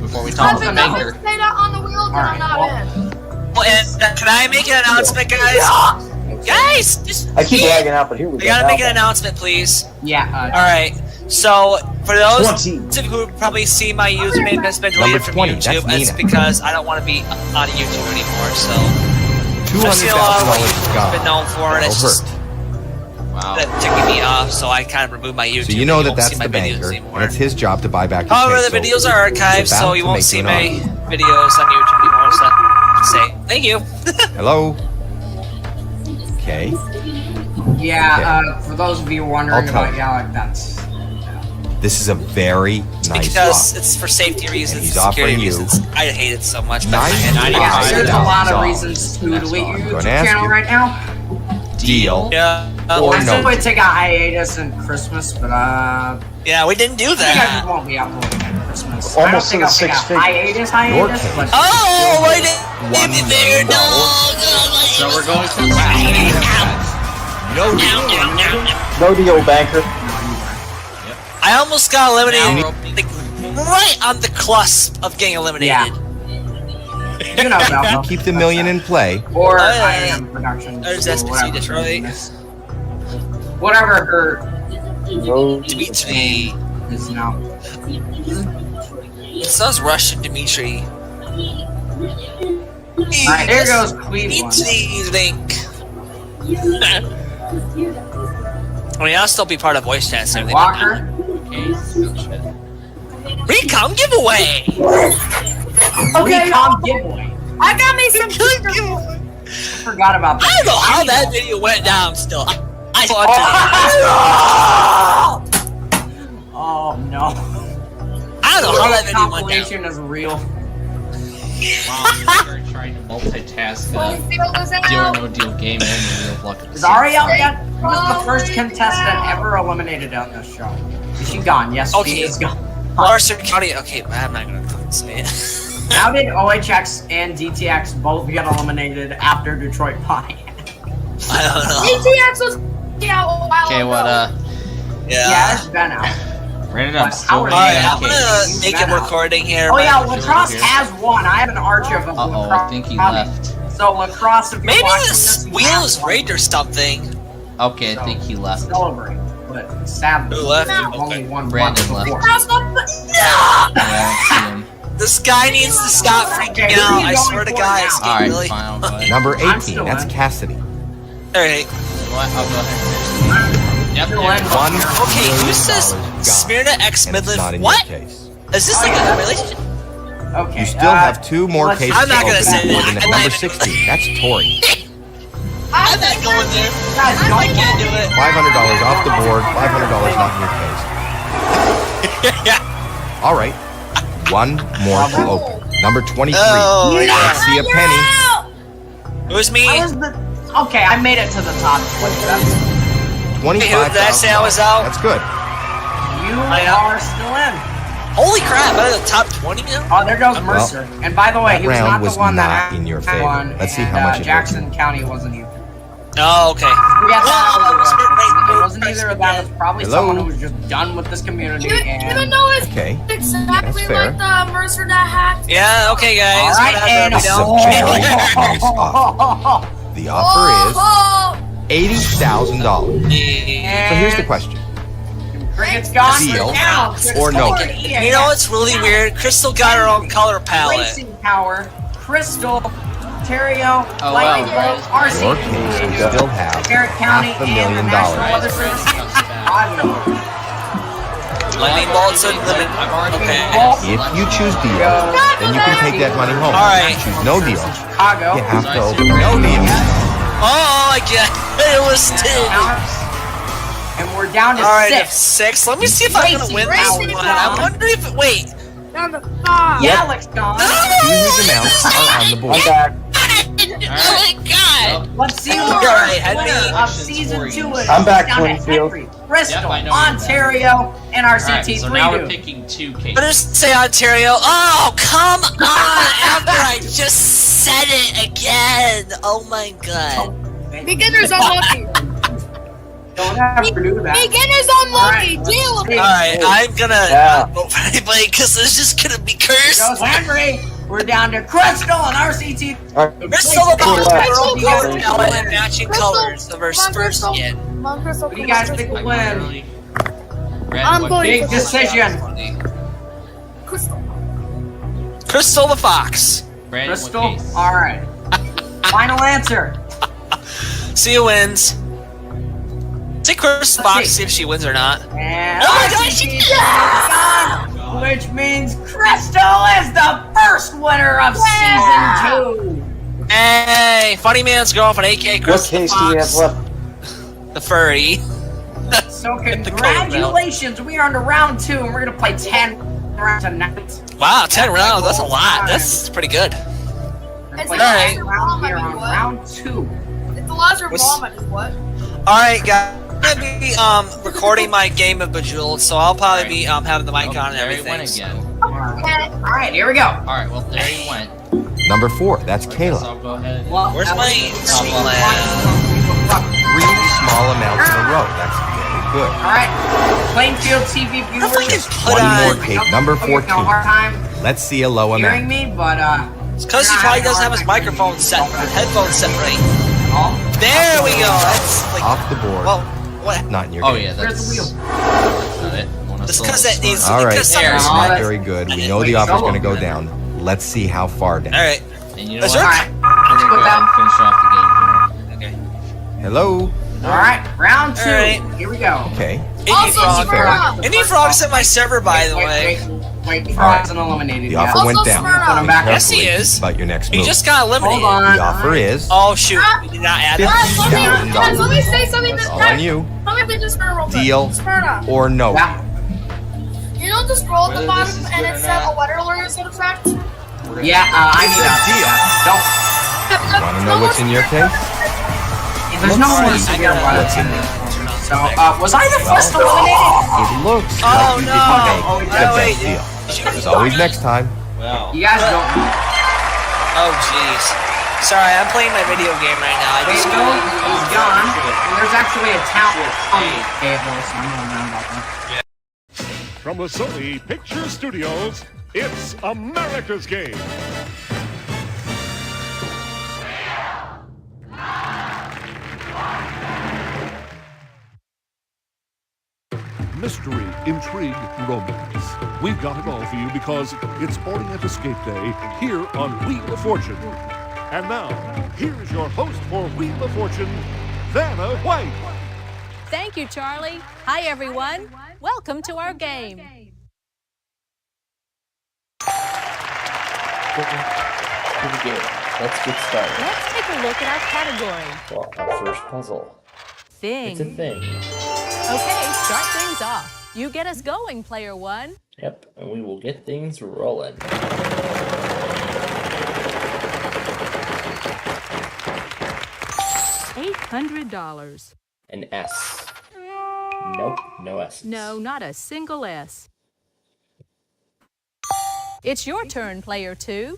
[SPEAKER 2] before we
[SPEAKER 9] If
[SPEAKER 2] talk about
[SPEAKER 9] it
[SPEAKER 2] Baker.
[SPEAKER 9] doesn't say that on the wheel, then I'm not in.
[SPEAKER 20] Well, and can I make an announcement, guys? Guys, just
[SPEAKER 16] I keep lagging out, but here we go.
[SPEAKER 20] I gotta make an announcement, please.
[SPEAKER 17] Yeah.
[SPEAKER 20] All right. So for those who probably see my username has been deleted from
[SPEAKER 14] 20,
[SPEAKER 20] YouTube,
[SPEAKER 14] that's
[SPEAKER 20] it's
[SPEAKER 14] Nina.
[SPEAKER 20] because I don't want to be on YouTube anymore. So I've seen a
[SPEAKER 14] $200,000
[SPEAKER 20] lot of what YouTube's
[SPEAKER 14] gone.
[SPEAKER 20] been known for, and it's
[SPEAKER 14] That'll
[SPEAKER 20] just
[SPEAKER 2] Wow.
[SPEAKER 20] ticking me off. So I kind of removed my YouTube.
[SPEAKER 14] So you know
[SPEAKER 20] and
[SPEAKER 14] that
[SPEAKER 20] won't
[SPEAKER 14] that's
[SPEAKER 20] see my
[SPEAKER 14] the
[SPEAKER 20] videos
[SPEAKER 14] banker,
[SPEAKER 20] anymore.
[SPEAKER 14] and it's his job to buy back his
[SPEAKER 20] However,
[SPEAKER 14] case.
[SPEAKER 20] the videos are archived,
[SPEAKER 14] it's about
[SPEAKER 20] so you
[SPEAKER 14] to
[SPEAKER 20] won't
[SPEAKER 14] make
[SPEAKER 20] see
[SPEAKER 14] you an
[SPEAKER 20] my
[SPEAKER 14] offer.
[SPEAKER 20] videos on YouTube anymore. So say thank you.
[SPEAKER 14] Hello? Okay.
[SPEAKER 17] Yeah, for those of you wondering
[SPEAKER 14] I'll tell
[SPEAKER 17] about
[SPEAKER 14] you.
[SPEAKER 17] Yalek, that's...
[SPEAKER 14] This is a very nice
[SPEAKER 20] Because
[SPEAKER 14] job.
[SPEAKER 20] it's for safety reasons,
[SPEAKER 14] he's
[SPEAKER 20] security
[SPEAKER 14] offering you
[SPEAKER 20] reasons. I hate it so much. But
[SPEAKER 17] Yeah, there's a lot of
[SPEAKER 14] $95,000.
[SPEAKER 17] reasons to delete your
[SPEAKER 14] I'm
[SPEAKER 17] YouTube
[SPEAKER 14] gonna ask
[SPEAKER 17] channel
[SPEAKER 14] you.
[SPEAKER 17] right now.
[SPEAKER 14] Deal.
[SPEAKER 20] Yeah.
[SPEAKER 14] Or
[SPEAKER 17] I said
[SPEAKER 14] no.
[SPEAKER 17] we'd take a hiatus in Christmas, but
[SPEAKER 20] yeah, we didn't do
[SPEAKER 17] you guys
[SPEAKER 20] that.
[SPEAKER 17] won't be uploading at Christmas.
[SPEAKER 16] Almost
[SPEAKER 17] I
[SPEAKER 16] to
[SPEAKER 17] don't
[SPEAKER 16] the
[SPEAKER 17] think I'll
[SPEAKER 16] six
[SPEAKER 17] take a
[SPEAKER 16] figures.
[SPEAKER 17] hiatus,
[SPEAKER 14] case.
[SPEAKER 17] but
[SPEAKER 20] Oh, wait there. No.
[SPEAKER 2] So we're going to
[SPEAKER 14] No deal.
[SPEAKER 16] No deal, banker.
[SPEAKER 20] I almost got eliminated, like, right on the cusp of getting eliminated.
[SPEAKER 17] you know, Belko.
[SPEAKER 14] Keep the million in play.
[SPEAKER 17] Or I am production.
[SPEAKER 20] There's
[SPEAKER 17] or
[SPEAKER 20] SPC
[SPEAKER 17] whatever.
[SPEAKER 20] Detroit.
[SPEAKER 17] Whatever her
[SPEAKER 20] Dimitri.
[SPEAKER 17] is now.
[SPEAKER 20] It sounds Russian, Dimitri.
[SPEAKER 17] Alright, here goes Cleveland.
[SPEAKER 20] Dimitri Link. I mean, I'll still be part of voice chat and everything.
[SPEAKER 17] Walker.
[SPEAKER 20] Recom giveaway!
[SPEAKER 17] Okay, Recom giveaway.
[SPEAKER 9] I got me some
[SPEAKER 17] I forgot about that.
[SPEAKER 20] I don't know how that video went down still. I
[SPEAKER 17] Oh no.
[SPEAKER 20] I don't know how that video went down.
[SPEAKER 17] Compilation is real.
[SPEAKER 2] Wow, you're trying to multitask deal or no deal game and real luck.
[SPEAKER 17] Is Ariel yet? Who was the first contestant ever eliminated on this show? Is she gone? Yes,
[SPEAKER 20] Okay.
[SPEAKER 17] she is gone.
[SPEAKER 20] Larson County. Okay, I'm not gonna fucking say it.
[SPEAKER 17] How did OHX and DTX both get eliminated after Detroit Pontiac?
[SPEAKER 20] I don't know.
[SPEAKER 9] DTX was out a while
[SPEAKER 2] Okay,
[SPEAKER 9] ago.
[SPEAKER 2] what
[SPEAKER 17] Yeah, it's been out.
[SPEAKER 2] Brandon, I'm still
[SPEAKER 20] Alright, I'm gonna make a recording here.
[SPEAKER 17] Oh yeah,
[SPEAKER 20] but-
[SPEAKER 17] Lacrosse has won. I have an archive of
[SPEAKER 2] Uh-oh,
[SPEAKER 17] Lacrosse.
[SPEAKER 2] I think he left.
[SPEAKER 17] So Lacrosse, if you're
[SPEAKER 20] Maybe
[SPEAKER 17] watching
[SPEAKER 20] this
[SPEAKER 17] you
[SPEAKER 20] wheel
[SPEAKER 17] have
[SPEAKER 20] is
[SPEAKER 17] one.
[SPEAKER 20] rigged or something.
[SPEAKER 2] Okay, I think he left.
[SPEAKER 17] Celebrate, but sadly,
[SPEAKER 20] Who left?
[SPEAKER 17] there's only
[SPEAKER 20] Okay.
[SPEAKER 17] one
[SPEAKER 2] Brandon
[SPEAKER 17] before.
[SPEAKER 2] left.
[SPEAKER 9] No!
[SPEAKER 2] Yeah, I see him.
[SPEAKER 20] This guy needs to stop freaking out. I swear to God, it's getting
[SPEAKER 2] Alright,
[SPEAKER 20] really.
[SPEAKER 2] fine, I'll go ahead.
[SPEAKER 14] Number
[SPEAKER 17] I'm
[SPEAKER 14] 18,
[SPEAKER 17] still
[SPEAKER 14] that's
[SPEAKER 17] in.
[SPEAKER 14] Cassidy.
[SPEAKER 20] Alright.
[SPEAKER 2] I'll go ahead. Yep, there we go.
[SPEAKER 20] Okay, who says
[SPEAKER 14] $1
[SPEAKER 20] Smyrna X
[SPEAKER 14] and it's not
[SPEAKER 20] Midland?
[SPEAKER 14] in
[SPEAKER 20] What?
[SPEAKER 14] your case.
[SPEAKER 20] Is this like a relationship?
[SPEAKER 17] Okay.
[SPEAKER 14] You still have two more
[SPEAKER 17] let's-
[SPEAKER 14] cases
[SPEAKER 20] I'm not gonna
[SPEAKER 14] open
[SPEAKER 20] say
[SPEAKER 14] before
[SPEAKER 20] that.
[SPEAKER 14] the
[SPEAKER 20] I'm
[SPEAKER 14] number
[SPEAKER 20] not even-
[SPEAKER 14] 16. That's Tori.
[SPEAKER 20] I'm not going there.
[SPEAKER 17] Guys,
[SPEAKER 20] I can't do it.
[SPEAKER 14] $500 off the board, $500 not in your case. All right. One more to open. Number 23.
[SPEAKER 20] Oh,
[SPEAKER 14] I
[SPEAKER 20] yeah.
[SPEAKER 14] see a penny.
[SPEAKER 20] It was me.
[SPEAKER 17] I was the. Okay, I made it to the top 20. That's,
[SPEAKER 14] $25,000.
[SPEAKER 20] Did I say I was out?
[SPEAKER 14] That's good.
[SPEAKER 17] you are still in.
[SPEAKER 20] Holy crap! Out of the top 20 now.
[SPEAKER 17] Oh, there goes Mercer. And by the way,
[SPEAKER 14] that
[SPEAKER 17] he was
[SPEAKER 14] round
[SPEAKER 17] not
[SPEAKER 14] was
[SPEAKER 17] the one
[SPEAKER 14] not
[SPEAKER 17] that
[SPEAKER 14] in your
[SPEAKER 17] had
[SPEAKER 14] favor.
[SPEAKER 17] won,
[SPEAKER 14] Let's see
[SPEAKER 17] and,
[SPEAKER 14] how much it was.
[SPEAKER 17] Jackson County wasn't either.
[SPEAKER 20] Oh, okay.
[SPEAKER 17] Forget that.
[SPEAKER 20] Oh,
[SPEAKER 17] It wasn't either of that. It was probably
[SPEAKER 14] Hello?
[SPEAKER 17] someone who was just done with this community.
[SPEAKER 9] You
[SPEAKER 17] And
[SPEAKER 9] don't know it's
[SPEAKER 14] Okay.
[SPEAKER 9] exactly
[SPEAKER 14] fair.
[SPEAKER 9] like the Mercer that hacked.
[SPEAKER 20] Yeah. Okay, guys.
[SPEAKER 17] all right,
[SPEAKER 20] Whatever,
[SPEAKER 17] and
[SPEAKER 20] we don't.
[SPEAKER 14] Very nice offer. The offer is
[SPEAKER 9] Oh,
[SPEAKER 14] $80,000. So here's the question.
[SPEAKER 17] Cricket's gone.
[SPEAKER 14] Deal
[SPEAKER 17] Now,
[SPEAKER 14] or no?
[SPEAKER 20] You know what's really weird? Crystal got her own color palette.
[SPEAKER 17] Racing Power, Crystal, Ontario,
[SPEAKER 2] Oh,
[SPEAKER 17] Lightning
[SPEAKER 2] wow.
[SPEAKER 17] Bolt, RC,
[SPEAKER 14] Your case will still have
[SPEAKER 17] Tarrant County, and the National
[SPEAKER 14] $500,000.
[SPEAKER 17] Weather Service. I know.
[SPEAKER 20] Lightning bolts unlimited. Okay.
[SPEAKER 14] If you choose deal, then you can take that money home.
[SPEAKER 20] All right.
[SPEAKER 14] If you choose no deal,
[SPEAKER 17] Chicago.
[SPEAKER 14] you have to open no deal.
[SPEAKER 20] Oh, I get it. Was two.
[SPEAKER 17] And we're down to
[SPEAKER 20] All right,
[SPEAKER 17] 6.
[SPEAKER 20] 6. Let me see if I'm gonna win this one. I'm wondering if. Wait.
[SPEAKER 9] down to 5.
[SPEAKER 17] Yeah, Alex gone.
[SPEAKER 14] See whose amounts are on the board.
[SPEAKER 16] I'm back.
[SPEAKER 20] my god!
[SPEAKER 17] Let's see
[SPEAKER 20] All
[SPEAKER 17] what
[SPEAKER 20] right,
[SPEAKER 17] the winner of season 2 is.
[SPEAKER 15] I'm back,
[SPEAKER 17] Down to
[SPEAKER 15] Plainfield.
[SPEAKER 17] Henry, Bristol,
[SPEAKER 2] Yep, I know
[SPEAKER 17] Ontario, and RCT3.
[SPEAKER 2] Alright, so now we're picking 2 cases.
[SPEAKER 20] But just say Ontario. Oh, come on! After I just said it again. Oh my god.
[SPEAKER 9] Beginner's unlucky.
[SPEAKER 17] Don't have to do that.
[SPEAKER 9] Beginner's unlucky. Deal with it.
[SPEAKER 20] Alright, I'm gonna not vote for anybody because it's just gonna be cursed.
[SPEAKER 17] Goes Henry. We're down to Crystal and RCT.
[SPEAKER 20] Crystal the Box, we're going now in matching colors of our Spurs skin.
[SPEAKER 17] What do you guys think will win?
[SPEAKER 9] I'm going
[SPEAKER 17] Big
[SPEAKER 9] for
[SPEAKER 17] decision.
[SPEAKER 20] Crystal the Fox.
[SPEAKER 17] Crystal? Alright. Final answer.
[SPEAKER 20] See who wins. Say Crystal Fox, see if she wins or not.
[SPEAKER 17] And
[SPEAKER 20] oh my god, she did!
[SPEAKER 17] Which means Crystal is the first winner of season 2.
[SPEAKER 20] Hey, Funny Man's Girlfriend, AK Crystal
[SPEAKER 15] What case do we have left?
[SPEAKER 20] The furry.
[SPEAKER 17] So congratulations, we are on to round 2 and we're gonna play 10 rounds tonight.
[SPEAKER 20] Wow, 10 rounds, that's a lot. That's pretty good.
[SPEAKER 17] Alright, we are on round 2.
[SPEAKER 9] If the laws are vomit, what?
[SPEAKER 20] Alright, guys. I'm gonna be recording my game of Bejeweled, so I'll probably be having the mic on and everything.
[SPEAKER 17] Alright, here we go.
[SPEAKER 2] Alright, well, there he went.
[SPEAKER 14] Number 4, that's Kayla.
[SPEAKER 2] I'll go ahead.
[SPEAKER 17] Well,
[SPEAKER 20] where's my plan?
[SPEAKER 14] 3 small amounts in a row. That's very good.
[SPEAKER 17] Alright, Plainfield TV viewers.
[SPEAKER 14] One more cake, number 14.
[SPEAKER 17] Hard time
[SPEAKER 14] Let's see a low
[SPEAKER 17] hearing
[SPEAKER 14] amount.
[SPEAKER 17] me, but
[SPEAKER 20] it's because he probably doesn't have his microphone set, headphones set right. There we go. That's like
[SPEAKER 14] Off the board.
[SPEAKER 20] Well, what?
[SPEAKER 14] Not in your
[SPEAKER 2] Oh
[SPEAKER 14] game.
[SPEAKER 2] yeah,
[SPEAKER 17] where's
[SPEAKER 2] that's
[SPEAKER 17] the wheel?
[SPEAKER 2] not it.
[SPEAKER 20] Just because that needs to
[SPEAKER 14] All right,
[SPEAKER 20] because
[SPEAKER 14] that's
[SPEAKER 20] something's
[SPEAKER 14] not very good. We know the offer's going to go down. Let's see how far down.
[SPEAKER 20] All right.
[SPEAKER 2] And you know
[SPEAKER 20] Is
[SPEAKER 2] what?
[SPEAKER 20] there-
[SPEAKER 2] We're gonna go ahead and finish off the game.
[SPEAKER 20] Okay.
[SPEAKER 14] Hello?
[SPEAKER 17] Alright, round 2.
[SPEAKER 20] Alright.
[SPEAKER 17] Here we go.
[SPEAKER 14] Okay.
[SPEAKER 20] Indie Frog. Indie Frog's at my server, by the way.
[SPEAKER 17] Wait, Frog's eliminated.
[SPEAKER 14] The offer went down.
[SPEAKER 17] Put him back.
[SPEAKER 20] Yes, he is.
[SPEAKER 14] About your next
[SPEAKER 20] He
[SPEAKER 14] move.
[SPEAKER 20] just got eliminated.
[SPEAKER 17] Hold on.
[SPEAKER 14] The offer is
[SPEAKER 20] Oh shoot, we did not add
[SPEAKER 14] $50,000.
[SPEAKER 9] Guys, let me say something
[SPEAKER 14] That's
[SPEAKER 9] that's
[SPEAKER 14] all on you.
[SPEAKER 9] Tell me if they just Smyrna real quick.
[SPEAKER 14] Deal
[SPEAKER 9] Smyrna.
[SPEAKER 14] or no?
[SPEAKER 17] Yeah.
[SPEAKER 9] You don't just scroll at the bottom and it said a weather alert is in effect?
[SPEAKER 17] Yeah, I need a
[SPEAKER 14] Deal.
[SPEAKER 17] Don't.
[SPEAKER 14] Want to know what's in your case?
[SPEAKER 17] There's no more severe weather.
[SPEAKER 14] What's in there?
[SPEAKER 17] So, was I the first eliminated?
[SPEAKER 14] It looks
[SPEAKER 20] Oh,
[SPEAKER 14] like you
[SPEAKER 20] no.
[SPEAKER 14] didn't make the
[SPEAKER 20] Oh, wait.
[SPEAKER 14] best deal. There's always next time.
[SPEAKER 2] Wow.
[SPEAKER 17] You guys don't know.
[SPEAKER 20] Oh jeez. Sorry, I'm playing my video game right now. I just
[SPEAKER 17] Bingo is gone. And there's actually a tablet on the table, so I'm going around about that.
[SPEAKER 12] From the Sony Picture Studios, it's America's Game. Mystery, intrigue, romance. We've got it all for you because it's Orient Escape Day here on Wheel of Fortune. And now, here's your host for Wheel of Fortune, Vanna White.
[SPEAKER 11] Thank you, Charlie. Hi, everyone. Welcome to our game.
[SPEAKER 2] Let's get started.
[SPEAKER 11] Let's take a look at our category.
[SPEAKER 2] Well, our first puzzle.
[SPEAKER 11] Thing.
[SPEAKER 2] It's a thing.
[SPEAKER 11] Okay, start things off. You get us going, player 1.
[SPEAKER 2] Yep, and we will get things rolling.
[SPEAKER 11] $800.
[SPEAKER 2] An S. Nope, no S.
[SPEAKER 11] No, not a single S. It's your turn, player 2.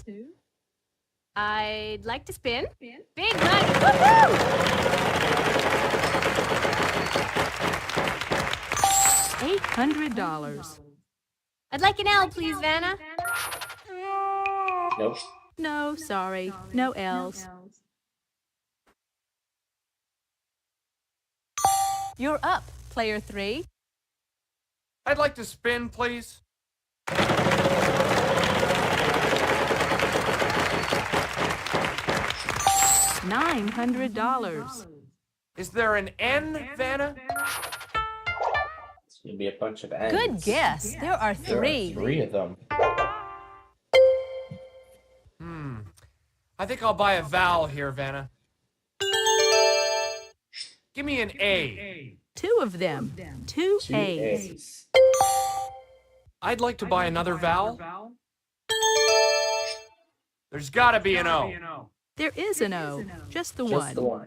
[SPEAKER 13] I'd like to spin. Big money. Woohoo!
[SPEAKER 11] $800.
[SPEAKER 13] I'd like an L, please, Vanna.
[SPEAKER 2] Nope.
[SPEAKER 11] No, sorry. No L's. You're up, player 3.
[SPEAKER 10] I'd like to spin, please.
[SPEAKER 11] $900.
[SPEAKER 10] Is there an N, Vanna?
[SPEAKER 2] It's gonna be a bunch of N's.
[SPEAKER 11] Good guess. There are 3.
[SPEAKER 2] There are 3 of them.
[SPEAKER 10] I think I'll buy a vowel here, Vanna. Give me an A.
[SPEAKER 11] 2 of them. 2
[SPEAKER 2] 2
[SPEAKER 11] A's.
[SPEAKER 2] A's.
[SPEAKER 10] I'd like to buy another vowel. There's gotta be an O.
[SPEAKER 11] There is an O, just the one.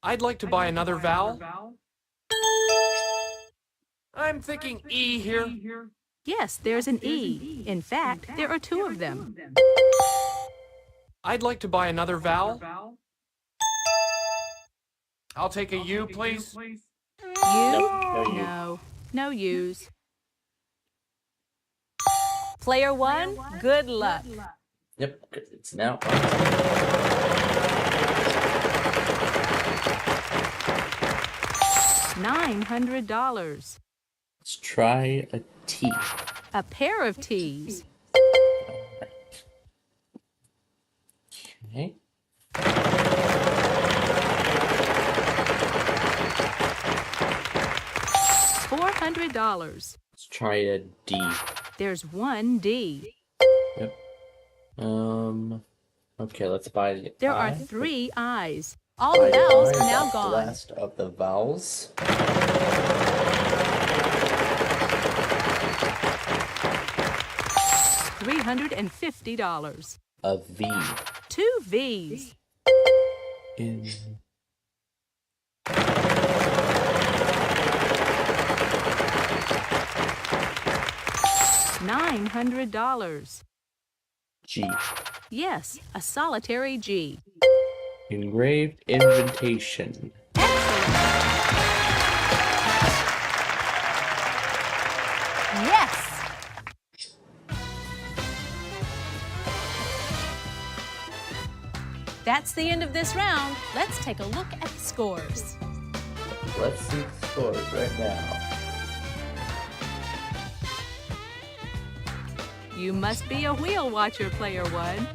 [SPEAKER 10] I'd like to buy another vowel. I'm thinking E here.
[SPEAKER 11] Yes, there's an E. In fact, there are two of them.
[SPEAKER 10] I'd like to buy another vowel. I'll take a U, please.
[SPEAKER 11] No. No U's. Player one, good luck.
[SPEAKER 2] Yep, it's now
[SPEAKER 11] $900.
[SPEAKER 2] Let's try a T.
[SPEAKER 11] A pair of T's.
[SPEAKER 2] Okay.
[SPEAKER 11] $400.
[SPEAKER 2] Let's try a D.
[SPEAKER 11] There's one D.
[SPEAKER 2] Yep. Okay, let's buy the
[SPEAKER 11] There
[SPEAKER 2] I.
[SPEAKER 11] are 3 I's. All the vowels are now gone.
[SPEAKER 2] Last of the vowels.
[SPEAKER 11] $350.
[SPEAKER 2] A V.
[SPEAKER 11] 2 V's.
[SPEAKER 2] In.
[SPEAKER 11] $900.
[SPEAKER 2] G.
[SPEAKER 11] Yes, a solitary G.
[SPEAKER 2] Engraved invitation.
[SPEAKER 11] Yes! That's the end of this round. Let's take a look at the scores.
[SPEAKER 2] Let's see the scores right now.
[SPEAKER 11] You must be a wheel watcher, player one.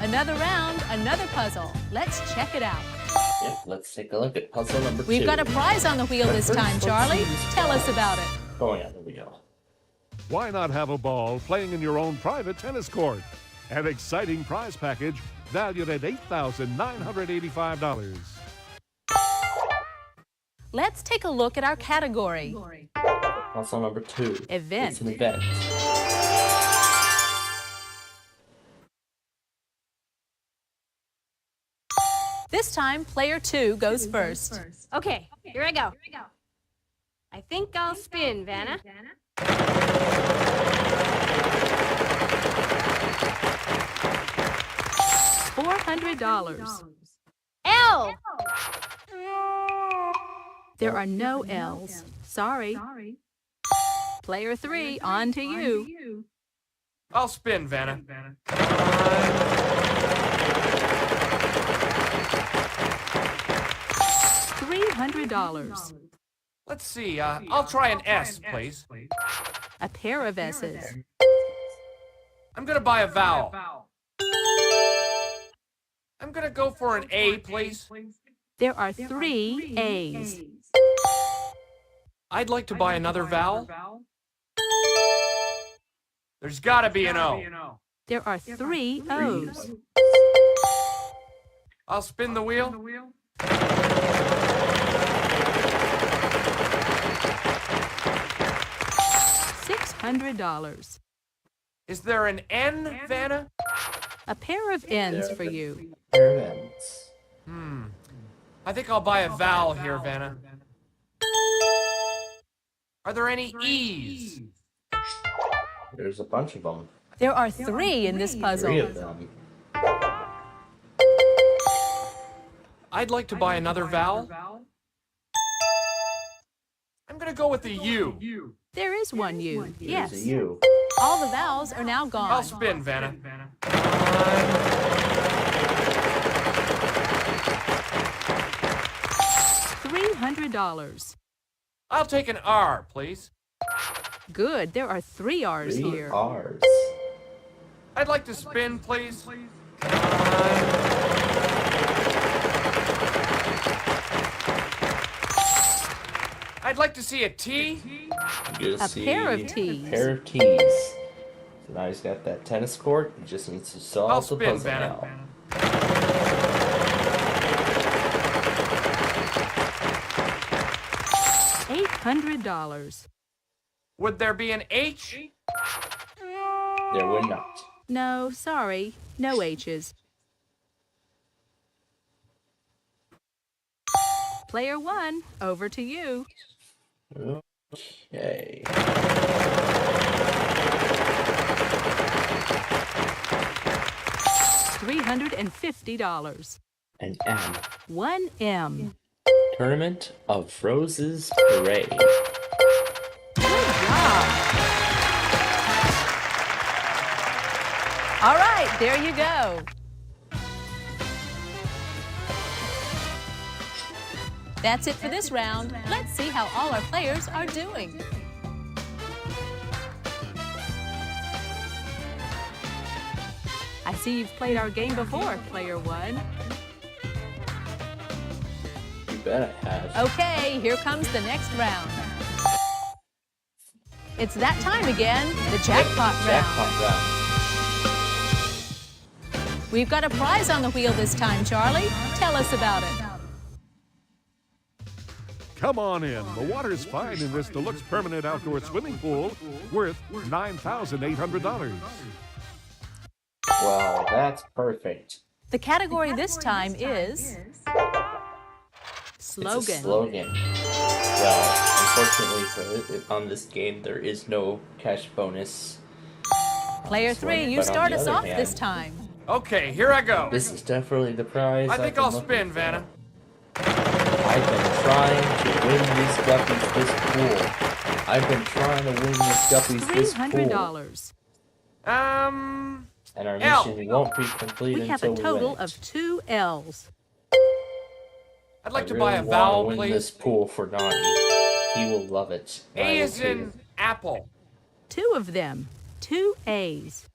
[SPEAKER 11] Another round, another puzzle. Let's check it out.
[SPEAKER 2] Yep, let's take a look at puzzle number 2.
[SPEAKER 11] We've got a prize on the wheel this time, Charlie. Tell us about it.
[SPEAKER 2] Going on the wheel.
[SPEAKER 12] Why not have a ball playing in your own private tennis court? An exciting prize package valued at $8,985.
[SPEAKER 11] Let's take a look at our category.
[SPEAKER 2] Puzzle number 2.
[SPEAKER 11] Event.
[SPEAKER 2] It's an event.
[SPEAKER 11] This time, player 2 goes first.
[SPEAKER 13] Okay, here I go. I think I'll spin, Vanna.
[SPEAKER 11] $400.
[SPEAKER 13] L!
[SPEAKER 11] There are no L's. Sorry. Player 3, on to you.
[SPEAKER 10] I'll spin, Vanna.
[SPEAKER 11] $300.
[SPEAKER 10] Let's see, I'll try an S, please.
[SPEAKER 11] A pair of S's.
[SPEAKER 10] I'm gonna buy a vowel. I'm gonna go for an A, please.
[SPEAKER 11] There are 3 A's.
[SPEAKER 10] I'd like to buy another vowel. There's gotta be an O.
[SPEAKER 11] There are 3 O's.
[SPEAKER 10] I'll spin the wheel.
[SPEAKER 11] $600.
[SPEAKER 10] Is there an N, Vanna?
[SPEAKER 11] A pair of N's for you.
[SPEAKER 2] Pair of N's.
[SPEAKER 10] I think I'll buy a vowel here, Vanna. Are there any E's?
[SPEAKER 2] There's a bunch of them.
[SPEAKER 11] There are 3 in this puzzle.
[SPEAKER 2] 3 of them.
[SPEAKER 10] I'd like to buy another vowel. I'm gonna go with the U.
[SPEAKER 11] There is one U. Yes.
[SPEAKER 2] There's a U.
[SPEAKER 11] All the vowels are now gone.
[SPEAKER 10] I'll spin, Vanna.
[SPEAKER 11] $300.
[SPEAKER 10] I'll take an R, please.
[SPEAKER 11] Good. There are 3 R's
[SPEAKER 2] 3
[SPEAKER 11] here.
[SPEAKER 2] R's.
[SPEAKER 10] I'd like to spin, please. I'd like to see a T.
[SPEAKER 11] A pair of T's.
[SPEAKER 2] A pair of T's. So now he's got that tennis court. He just needs to solve
[SPEAKER 10] I'll
[SPEAKER 2] the
[SPEAKER 10] spin,
[SPEAKER 2] puzzle
[SPEAKER 10] Vanna.
[SPEAKER 2] now.
[SPEAKER 11] $800.
[SPEAKER 10] Would there be an H?
[SPEAKER 2] There would not.
[SPEAKER 11] No, sorry. No H's. Player 1, over to you.
[SPEAKER 2] Okay.
[SPEAKER 11] $350.
[SPEAKER 2] An M.
[SPEAKER 11] 1 M.
[SPEAKER 2] Tournament of Roses Parade.
[SPEAKER 11] Good job. All right, there you go. That's it for this round. Let's see how all our players are doing. I see you've played our game before, Player 1.
[SPEAKER 2] You bet I have.
[SPEAKER 11] Okay, here comes the next round. It's that time again, the jackpot round. We've got a prize on the wheel this time, Charlie. Tell us about it.
[SPEAKER 12] Come on in. The water's fine in this deluxe permanent outdoor swimming pool worth $9,800.
[SPEAKER 2] Well, that's perfect.
[SPEAKER 11] The category this time is slogan.
[SPEAKER 2] It's a slogan. Well, unfortunately on this game, there is no cash bonus.
[SPEAKER 11] Player 3, you start us off this time.
[SPEAKER 10] Okay, here I go.
[SPEAKER 2] This is definitely the prize.
[SPEAKER 10] I think I'll spin, Vanna.
[SPEAKER 2] I've been trying to win these guppies this pool. I've been trying to win these guppies this pool.
[SPEAKER 11] $300.
[SPEAKER 2] And our mission won't be complete
[SPEAKER 11] we have
[SPEAKER 2] until
[SPEAKER 11] a total
[SPEAKER 2] we win.
[SPEAKER 11] of 2 L's.
[SPEAKER 10] I'd like
[SPEAKER 2] I
[SPEAKER 10] to
[SPEAKER 2] really
[SPEAKER 10] buy a vowel,
[SPEAKER 2] want to win
[SPEAKER 10] please.
[SPEAKER 2] this pool for Donnie. He will love it.
[SPEAKER 10] A is in apple.
[SPEAKER 11] 2 of them. 2 A's.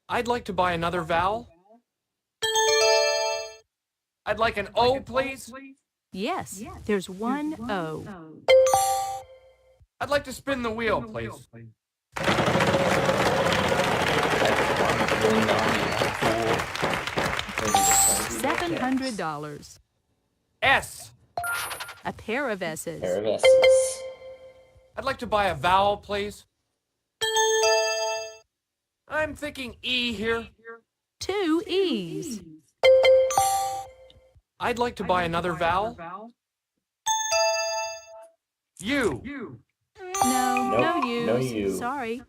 [SPEAKER 10] I'd like to buy another vowel. I'd like an O, please.
[SPEAKER 11] Yes, there's 1 O.
[SPEAKER 10] I'd like to spin the wheel, please.
[SPEAKER 11] $700.
[SPEAKER 10] S.
[SPEAKER 11] A pair of S's.
[SPEAKER 2] Pair of S's.
[SPEAKER 10] I'd like to buy a vowel, please. I'm thinking E here.
[SPEAKER 11] 2 E's.
[SPEAKER 10] I'd like to buy another vowel. U.
[SPEAKER 11] No U's.
[SPEAKER 2] No U.
[SPEAKER 11] Sorry.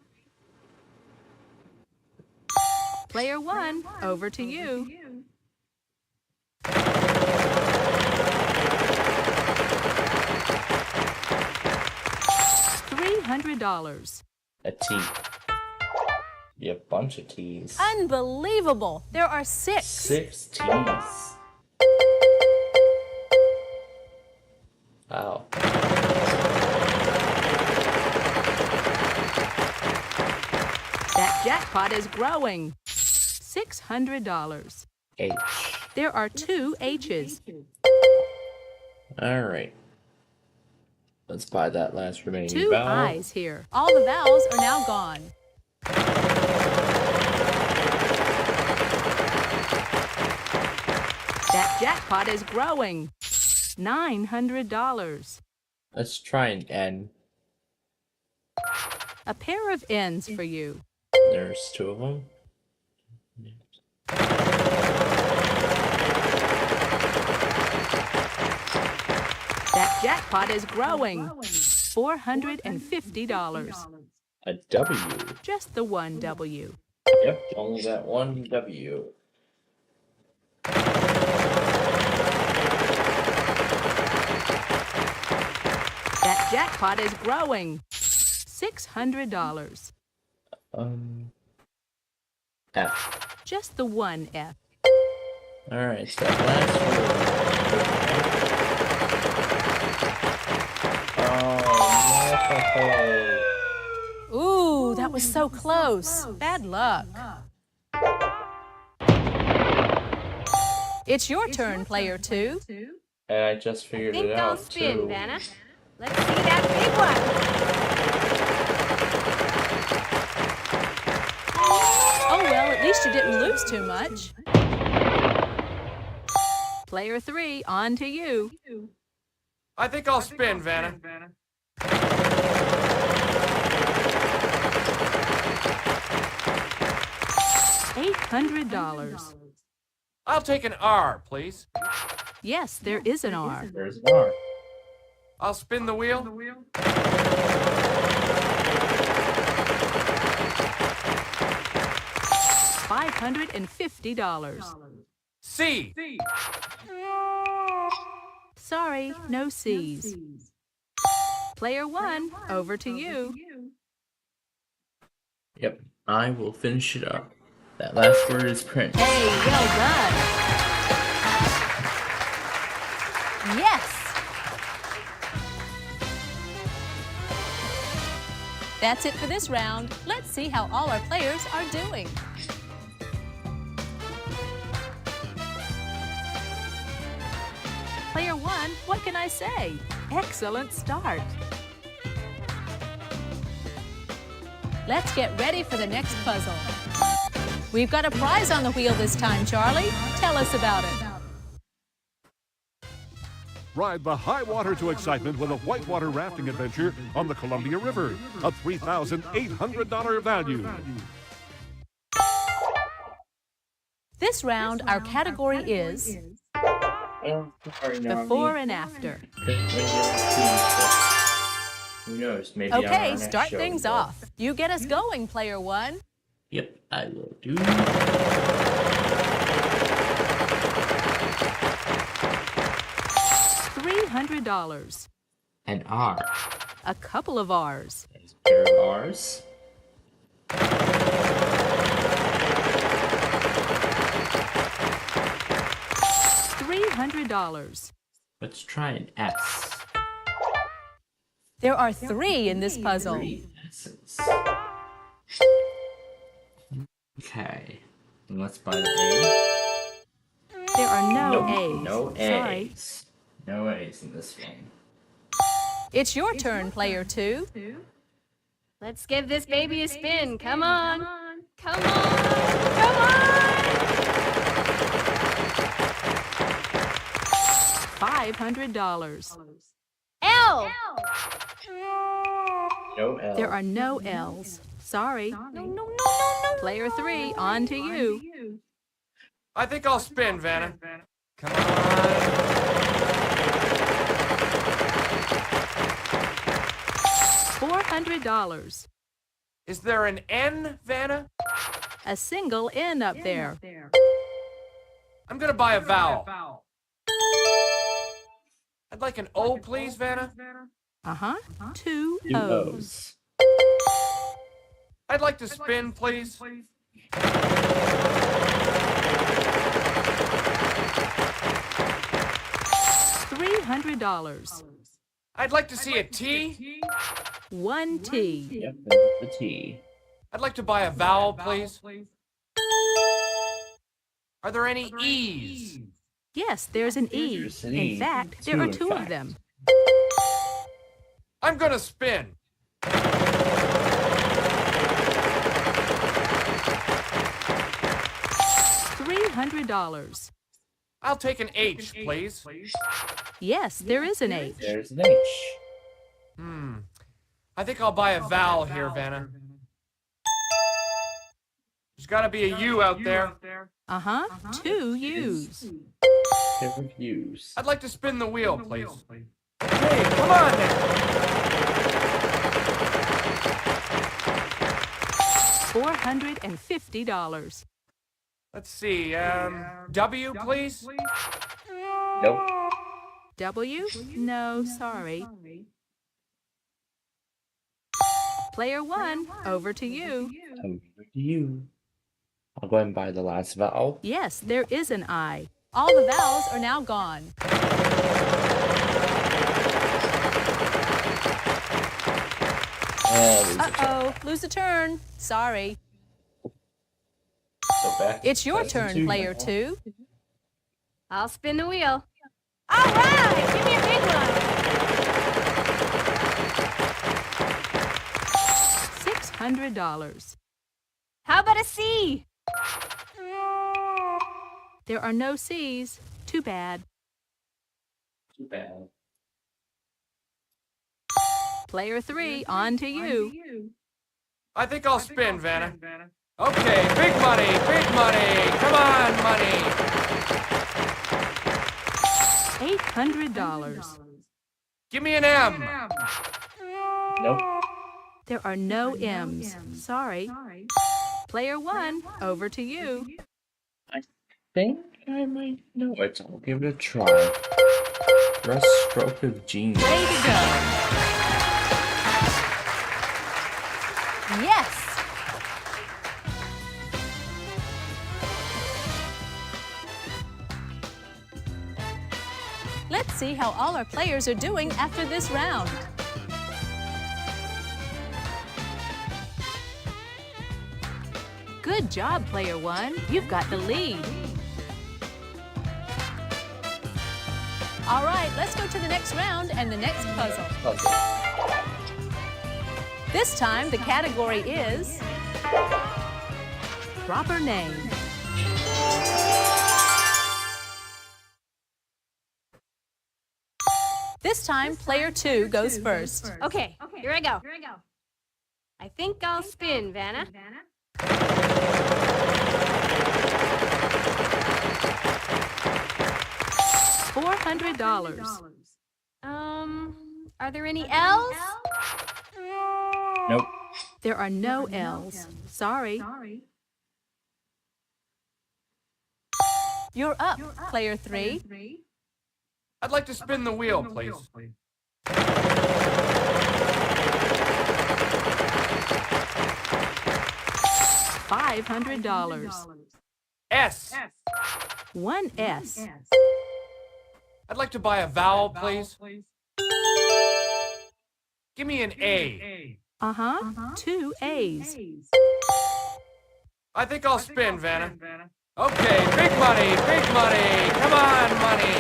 [SPEAKER 11] Player 1, over to you. $300.
[SPEAKER 2] A T. You have a bunch of T's.
[SPEAKER 11] Unbelievable! There are 6.
[SPEAKER 2] 6 T's. Wow.
[SPEAKER 11] That jackpot is growing. $600.
[SPEAKER 2] H.
[SPEAKER 11] There are 2 H's.
[SPEAKER 2] All right. Let's buy that last remaining
[SPEAKER 11] 2
[SPEAKER 2] vowel.
[SPEAKER 11] I's here. All the vowels are now gone. That jackpot is growing. $900.
[SPEAKER 2] Let's try an N.
[SPEAKER 11] A pair of N's for you.
[SPEAKER 2] There's 2 of them.
[SPEAKER 11] That jackpot is growing. $450.
[SPEAKER 2] A W.
[SPEAKER 11] Just the 1 W.
[SPEAKER 2] Yep, only that 1 W.
[SPEAKER 11] That jackpot is growing. $600.
[SPEAKER 2] F.
[SPEAKER 11] Just the 1 F.
[SPEAKER 2] Alright, so that last one.
[SPEAKER 11] Ooh, that was so close. Bad luck. It's your turn, player 2.
[SPEAKER 2] And I just figured it out,
[SPEAKER 13] I'll spin,
[SPEAKER 2] too.
[SPEAKER 13] Vanna. Let's see that big one.
[SPEAKER 11] Oh, well, at least you didn't lose too much. Player 3, on to you.
[SPEAKER 10] I think I'll spin, Vanna.
[SPEAKER 11] $800.
[SPEAKER 10] I'll take an R, please.
[SPEAKER 11] Yes, there is an R.
[SPEAKER 2] There's an R.
[SPEAKER 10] I'll spin the wheel.
[SPEAKER 11] $550.
[SPEAKER 10] C.
[SPEAKER 11] Sorry, no C's. Player 1, over to you.
[SPEAKER 2] Yep, I will finish it up. That last word is print.
[SPEAKER 11] Hey, well done. Yes. That's it for this round. Let's see how all our players are doing. Player 1, what can I say? Excellent start. Let's get ready for the next puzzle. We've got a prize on the wheel this time, Charlie. Tell us about it.
[SPEAKER 12] Ride the high water to excitement with a whitewater rafting adventure on the Columbia River. A $3,800 value.
[SPEAKER 11] This round, our category is before and after.
[SPEAKER 2] Who knows? Maybe
[SPEAKER 11] Okay, start things off. You get us going, Player 1.
[SPEAKER 2] Yep, I will do.
[SPEAKER 11] $300.
[SPEAKER 2] An R.
[SPEAKER 11] A couple of R's.
[SPEAKER 2] There's a pair of R's.
[SPEAKER 11] $300.
[SPEAKER 2] Let's try an S.
[SPEAKER 11] There are 3 in this puzzle.
[SPEAKER 2] 3 S's. Okay. And let's buy the A.
[SPEAKER 11] There are no
[SPEAKER 2] Nope,
[SPEAKER 11] A's.
[SPEAKER 2] no
[SPEAKER 11] Sorry.
[SPEAKER 2] A's. No A's in this game.
[SPEAKER 11] It's your turn, Player 2.
[SPEAKER 13] Let's give this baby a spin. Come on. Come on. Come on.
[SPEAKER 11] $500.
[SPEAKER 13] L.
[SPEAKER 2] No L.
[SPEAKER 11] There are no L's. Sorry.
[SPEAKER 13] No.
[SPEAKER 11] Player 3, on to you.
[SPEAKER 10] I think I'll spin, Vanna. Come on.
[SPEAKER 11] $400.
[SPEAKER 10] Is there an N, Vanna?
[SPEAKER 11] A single N up there.
[SPEAKER 10] I'm gonna buy a vowel. I'd like an O, please, Vanna.
[SPEAKER 11] Uh-huh. 2
[SPEAKER 2] 2
[SPEAKER 11] O's.
[SPEAKER 2] O's.
[SPEAKER 10] I'd like to spin, please.
[SPEAKER 11] $300.
[SPEAKER 10] I'd like to see a T.
[SPEAKER 11] 1 T.
[SPEAKER 2] Yep, there's the T.
[SPEAKER 10] I'd like to buy a vowel, please. Are there any E's?
[SPEAKER 11] Yes, there's an E.
[SPEAKER 2] There's an E.
[SPEAKER 11] In fact, there
[SPEAKER 2] Two,
[SPEAKER 11] are
[SPEAKER 2] in
[SPEAKER 11] 2
[SPEAKER 2] fact.
[SPEAKER 11] of them.
[SPEAKER 10] I'm gonna spin.
[SPEAKER 11] $300.
[SPEAKER 10] I'll take an H, please.
[SPEAKER 11] Yes, there is an H.
[SPEAKER 2] There's an H.
[SPEAKER 10] I think I'll buy a vowel here, Vanna. There's gotta be a U out there.
[SPEAKER 11] Uh-huh. 2 U's.
[SPEAKER 2] Pair of U's.
[SPEAKER 10] I'd like to spin the wheel, please. Okay, come on now.
[SPEAKER 11] $450.
[SPEAKER 10] Let's see, W, please?
[SPEAKER 2] Nope.
[SPEAKER 11] W? No, sorry. Player 1, over to you.
[SPEAKER 2] Over to you. I'll go ahead and buy the last vowel.
[SPEAKER 11] Yes, there is an I. All the vowels are now gone. Uh-oh, lose a turn. Sorry.
[SPEAKER 2] So back.
[SPEAKER 11] It's your
[SPEAKER 2] back to
[SPEAKER 11] turn,
[SPEAKER 2] 2
[SPEAKER 11] Player
[SPEAKER 2] now.
[SPEAKER 11] 2.
[SPEAKER 13] I'll spin the wheel. All right, give me a big one.
[SPEAKER 11] $600.
[SPEAKER 13] How about a C?
[SPEAKER 11] There are no C's. Too bad.
[SPEAKER 2] Too bad.
[SPEAKER 11] Player 3, on to you.
[SPEAKER 10] I think I'll spin, Vanna. Okay, big money, big money. Come on, money.
[SPEAKER 11] $800.
[SPEAKER 10] Give me an M.
[SPEAKER 2] Nope.
[SPEAKER 11] There are no M's. Sorry. Player 1, over to you.
[SPEAKER 2] I think I might know it. I'll give it a try. Brush stroke of genius.
[SPEAKER 11] Way to go. Yes. Let's see how all our players are doing after this round. Good job, Player 1. You've got the lead. All right, let's go to the next round and the next puzzle. This time, the category is proper name. This time, Player 2 goes first.
[SPEAKER 13] Okay, here I go. I think I'll spin, Vanna.
[SPEAKER 11] $400.
[SPEAKER 13] Are there any L's?
[SPEAKER 2] Nope.
[SPEAKER 11] There are no L's. Sorry. You're up, Player 3.
[SPEAKER 10] I'd like to spin the wheel, please.
[SPEAKER 11] $500.
[SPEAKER 10] S.
[SPEAKER 11] One S.
[SPEAKER 10] I'd like to buy a vowel, please. Give me an A.
[SPEAKER 11] Two A's.
[SPEAKER 10] I think I'll spin, Vanna. Okay, big money, big money. Come on, money.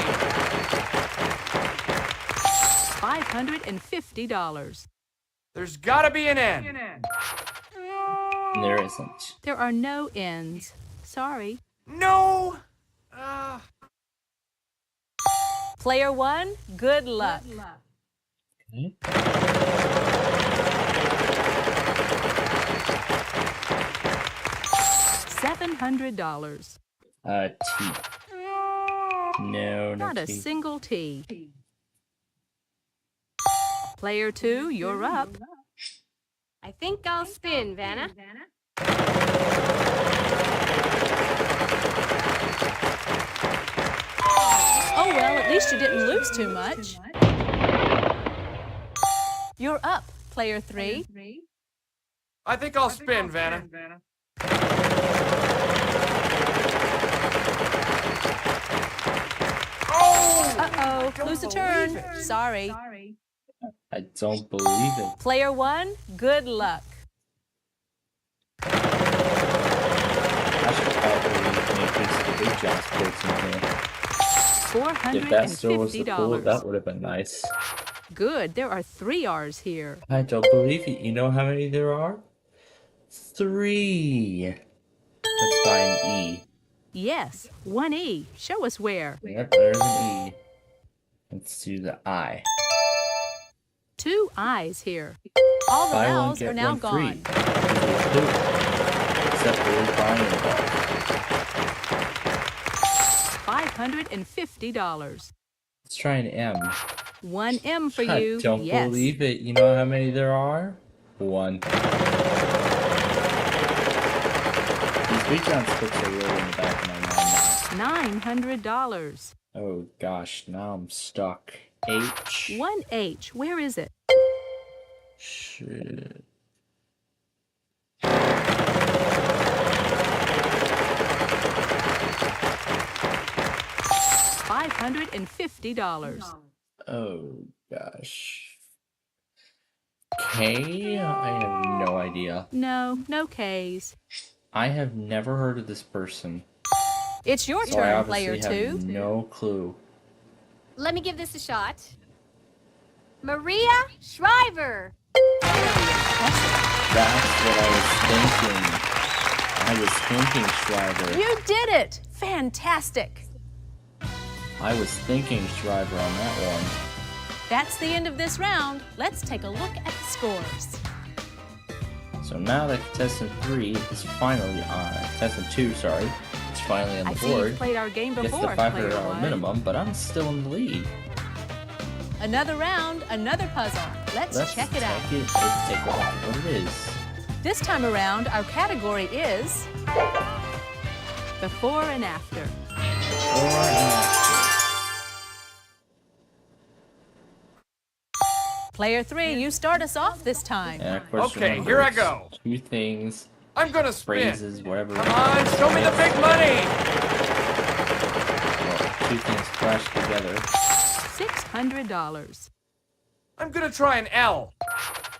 [SPEAKER 11] $550.
[SPEAKER 10] There's gotta be an N.
[SPEAKER 2] There isn't.
[SPEAKER 11] There are no N's. Sorry.
[SPEAKER 10] No!
[SPEAKER 11] Player 1, good luck.
[SPEAKER 2] Okay.
[SPEAKER 11] $700.
[SPEAKER 2] T. No,
[SPEAKER 11] Not a
[SPEAKER 2] T.
[SPEAKER 11] single T. Player 2, you're up.
[SPEAKER 13] I think I'll spin, Vanna.
[SPEAKER 11] Oh well, at least you didn't lose too much. You're up, Player 3.
[SPEAKER 10] I think I'll spin, Vanna.
[SPEAKER 11] Uh-oh, lose a turn. Sorry.
[SPEAKER 2] I don't believe it.
[SPEAKER 11] Player 1, good luck.
[SPEAKER 2] I should probably make use of the big jump sports in here. If that still was the pool, that would have been nice.
[SPEAKER 11] Good, there are 3 R's here.
[SPEAKER 2] I don't believe it. You know how many there are? 3. Let's buy an E.
[SPEAKER 11] Yes, 1 E. Show us where.
[SPEAKER 2] Yep, there's an E. Let's do the I.
[SPEAKER 11] 2 I's here. All the
[SPEAKER 2] Buy one,
[SPEAKER 11] vowels
[SPEAKER 2] get
[SPEAKER 11] are now
[SPEAKER 2] one
[SPEAKER 11] gone.
[SPEAKER 2] free. There's 2. Except there's buying involved.
[SPEAKER 11] $550.
[SPEAKER 2] Let's try an M.
[SPEAKER 11] 1 M for you.
[SPEAKER 2] I don't
[SPEAKER 11] Yes.
[SPEAKER 2] believe it. You know how many there are? 1. These big jump sports are really in the back of my mind now.
[SPEAKER 11] $900.
[SPEAKER 2] Oh gosh, now I'm stuck. H.
[SPEAKER 11] 1 H. Where is it?
[SPEAKER 2] Shit.
[SPEAKER 11] $550.
[SPEAKER 2] Oh gosh. K? I have no idea.
[SPEAKER 11] No, no K's.
[SPEAKER 2] I have never heard of this person.
[SPEAKER 11] It's your
[SPEAKER 2] So I
[SPEAKER 11] turn,
[SPEAKER 2] obviously
[SPEAKER 11] Player 2.
[SPEAKER 2] have no clue.
[SPEAKER 13] Let me give this a shot. Maria Shriver.
[SPEAKER 2] That's what I was thinking. Shriver.
[SPEAKER 11] You did it! Fantastic!
[SPEAKER 2] I was thinking Shriver on that one.
[SPEAKER 11] That's the end of this round. Let's take a look at the scores.
[SPEAKER 2] So now that contestant 3 is finally on, contestant 2, sorry, is finally on the
[SPEAKER 11] I see
[SPEAKER 2] board.
[SPEAKER 11] you've played our game
[SPEAKER 2] Gets the
[SPEAKER 11] before,
[SPEAKER 2] $500
[SPEAKER 11] player one.
[SPEAKER 2] minimum, but I'm still in the lead.
[SPEAKER 11] Another round, another puzzle. Let's check it out.
[SPEAKER 2] Let's take a look at what it is.
[SPEAKER 11] This time around, our category is before and after. Player 3, you start us off this time.
[SPEAKER 2] And of course,
[SPEAKER 10] Okay,
[SPEAKER 2] remember,
[SPEAKER 10] here I go.
[SPEAKER 2] 2 things.
[SPEAKER 10] I'm gonna spin.
[SPEAKER 2] Phrases, whatever.
[SPEAKER 10] Come on, show me the big money.
[SPEAKER 2] Well, 2 things flashed together.
[SPEAKER 11] $600.
[SPEAKER 10] I'm gonna try an L.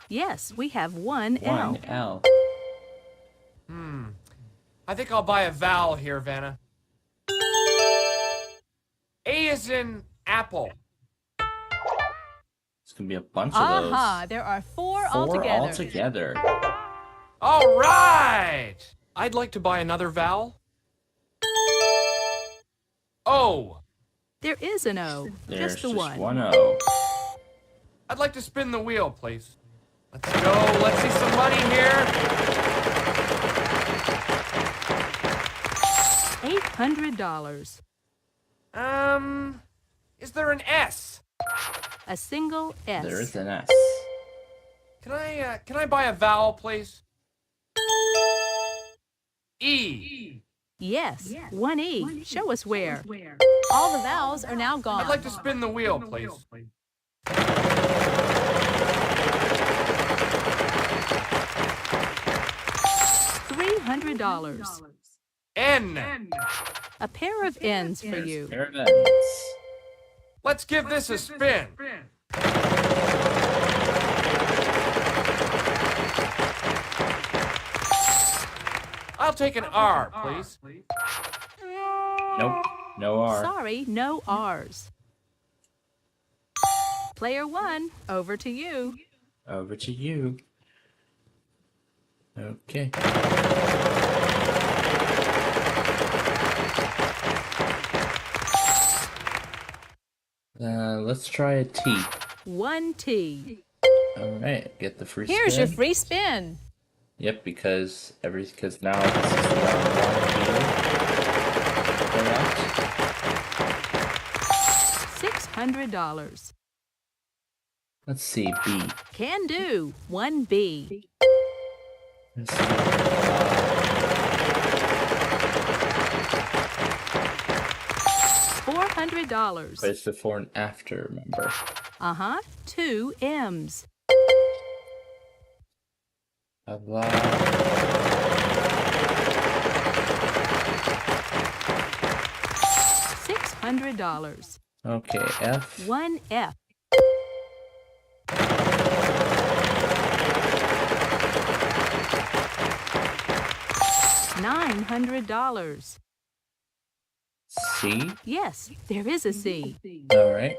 [SPEAKER 11] Yes, we have one L.
[SPEAKER 2] 1 L.
[SPEAKER 10] I think I'll buy a vowel here, Vanna. A is in apple.
[SPEAKER 2] It's gonna be a bunch of those.
[SPEAKER 11] Aha, there are 4
[SPEAKER 2] 4
[SPEAKER 11] altogether.
[SPEAKER 2] altogether.
[SPEAKER 10] All right. I'd like to buy another vowel. O.
[SPEAKER 11] There is an O,
[SPEAKER 2] There's
[SPEAKER 11] just the one.
[SPEAKER 2] 1 O.
[SPEAKER 10] I'd like to spin the wheel, please. Let's go. Let's see some money here.
[SPEAKER 11] $800.
[SPEAKER 10] Is there an S?
[SPEAKER 11] A single S.
[SPEAKER 2] There is an S.
[SPEAKER 10] Can I buy a vowel, please? E.
[SPEAKER 11] Yes, 1 E. Show us where. All the vowels are now gone.
[SPEAKER 10] I'd like to spin the wheel, please.
[SPEAKER 11] $300.
[SPEAKER 10] N.
[SPEAKER 11] A pair of N's for you.
[SPEAKER 2] Pair of N's.
[SPEAKER 10] Let's give this a spin. I'll take an R, please.
[SPEAKER 2] Nope, no R.
[SPEAKER 11] Sorry, no R's. Player 1, over to you.
[SPEAKER 2] Over to you. Okay. Let's try a T.
[SPEAKER 11] 1 T.
[SPEAKER 2] Alright, get the free spin.
[SPEAKER 11] Here's your free spin.
[SPEAKER 2] Yep, because now this is the round 1 here.
[SPEAKER 11] $600.
[SPEAKER 2] Let's see, B.
[SPEAKER 11] Can do. 1 B.
[SPEAKER 2] Let's see.
[SPEAKER 11] $400.
[SPEAKER 2] But it's before and after, remember.
[SPEAKER 11] 2 M's. $600.
[SPEAKER 2] Okay, F.
[SPEAKER 11] 1 F. $900.
[SPEAKER 2] C.
[SPEAKER 11] Yes, there is a C.
[SPEAKER 2] Alright.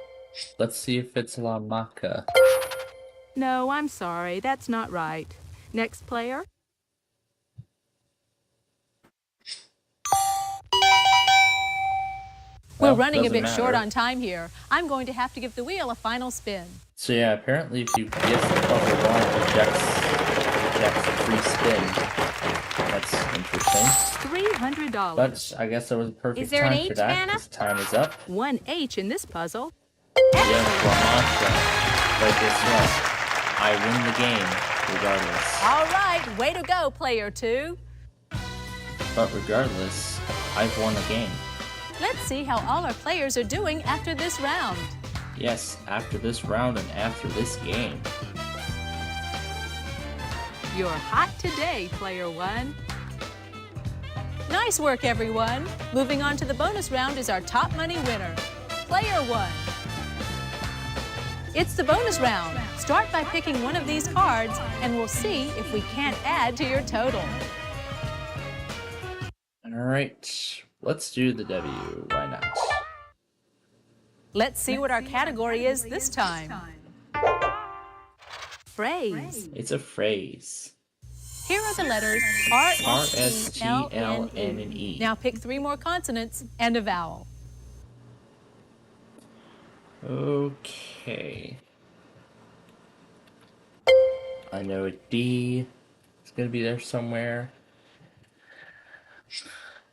[SPEAKER 2] Let's see if it's La Maca.
[SPEAKER 11] No, I'm sorry, that's not right. Next player. We're running a bit short on time here. I'm going to have to give the wheel a final spin.
[SPEAKER 2] So yeah, apparently if you guess the puzzle wrong, it rejects the free spin. That's interesting.
[SPEAKER 11] $300.
[SPEAKER 2] But I guess there was a perfect
[SPEAKER 11] Is there an
[SPEAKER 2] time for
[SPEAKER 11] H,
[SPEAKER 2] that,
[SPEAKER 11] Vanna?
[SPEAKER 2] because time is up.
[SPEAKER 11] 1 H in this puzzle.
[SPEAKER 2] Yes, La Maca. But guess what? I win the game, regardless.
[SPEAKER 11] All right, way to go, player 2.
[SPEAKER 2] But regardless, I've won the game.
[SPEAKER 11] Let's see how all our players are doing after this round.
[SPEAKER 2] Yes, after this round and after this game.
[SPEAKER 11] You're hot today, player 1. Nice work, everyone. Moving on to the bonus round is our top money winner, player 1. It's the bonus round. Start by picking one of these cards, and we'll see if we can't add to your total.
[SPEAKER 2] All right, let's do the W. Why not?
[SPEAKER 11] Let's see what our category is this time. Phrase.
[SPEAKER 2] It's a phrase.
[SPEAKER 11] Here are the letters R, S, T, L,
[SPEAKER 2] N, and E.
[SPEAKER 11] Now pick 3 more consonants and a vowel.
[SPEAKER 2] Okay. I know a D, It's gonna be there somewhere.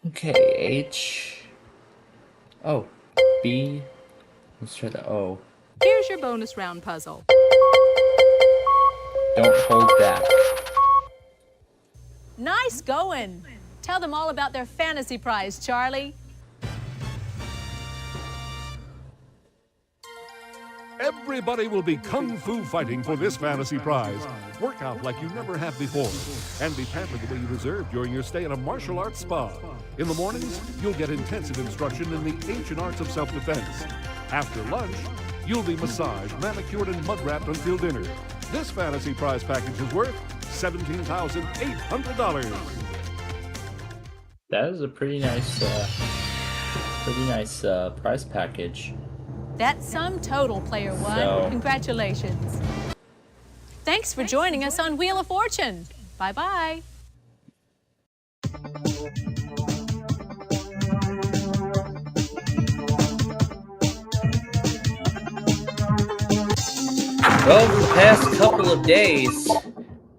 [SPEAKER 2] Okay, H. Oh, B. Let's try the O.
[SPEAKER 11] Here's your bonus round puzzle.
[SPEAKER 2] Don't hold back.
[SPEAKER 11] Nice going. Tell them all about their fantasy prize, Charlie.
[SPEAKER 12] Everybody will be kung fu fighting for this fantasy prize. Work out like you never have before, and be pampered the way you deserve during your stay at a martial arts spa. In the mornings, you'll get intensive instruction in the ancient arts of self-defense. After lunch, you'll be massaged, manicured, and mud-wrapped until dinner. This fantasy prize package is worth $17,800.
[SPEAKER 2] That is a pretty nice prize package.
[SPEAKER 11] That's sum total, Player One. Congratulations. Thanks for joining us on Wheel of Fortune. Bye-bye.
[SPEAKER 2] Well, for the past couple of days,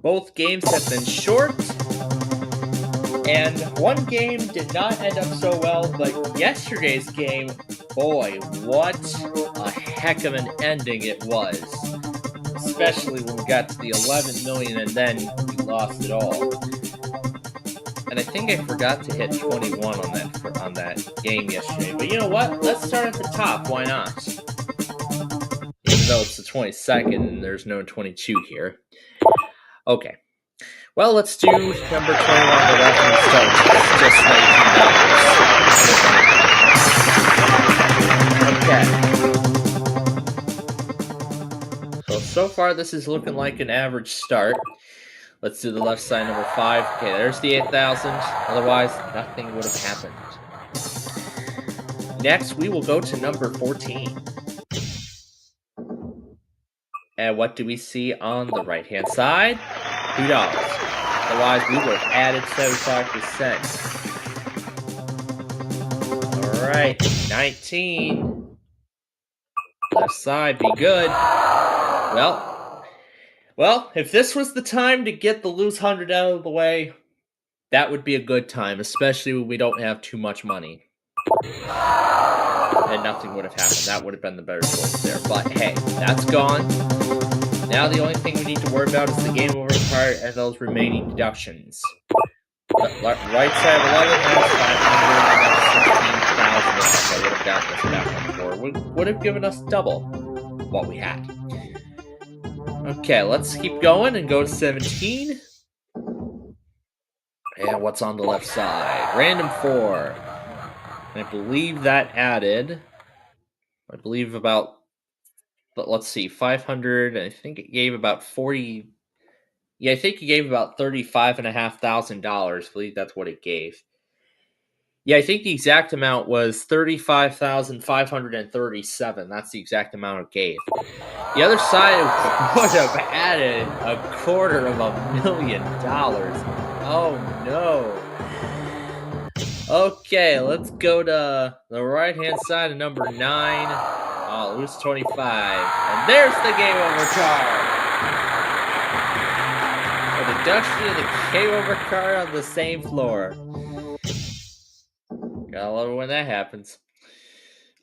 [SPEAKER 2] both games have been short, and one game did not end up so well, but yesterday's game, boy, what a heck of an ending it was. Especially when we got to the 11 million and then we lost it all. And I think I forgot to hit 21 on that game yesterday, but you know what? Let's start at the top, why not? Even though it's the 22nd and there's no 22 here. Okay. Well, let's do number 21 on the left and start. It's just $19. Okay. So far this is looking like an average start. Let's do the left side, number 5. Okay, there's the 8,000. Otherwise, nothing would have happened. Next, we will go to number 14. And what do we see on the right-hand side? $2. Otherwise, we would have added 75%. Alright, 19. Left side, be good. Well, if this was the time to get the lose 100 out of the way, that would be a good time, especially when we don't have too much money. And nothing would have happened. That would have been the better choice there. But hey, that's gone. Now the only thing we need to worry about is the game over card and those remaining deductions. The right side of 11 has 500, and that's 16,000 that would have gotten us that one for. Would have given us double what we had. Okay, let's keep going and go to 17. And what's on the left side? Random 4. I believe that added, about, but let's see, 500, I think it gave about 40, yeah, I think it gave about $35,500. I believe that's what it gave. Yeah, I think the exact amount was $35,537. That's the exact amount it gave. The other side would have added $250,000. Oh no. Okay, let's go to the right-hand side of number 9. Oh, lose 25. And there's the game over card. A deduction of the game over card on the same floor. Gotta love it when that happens.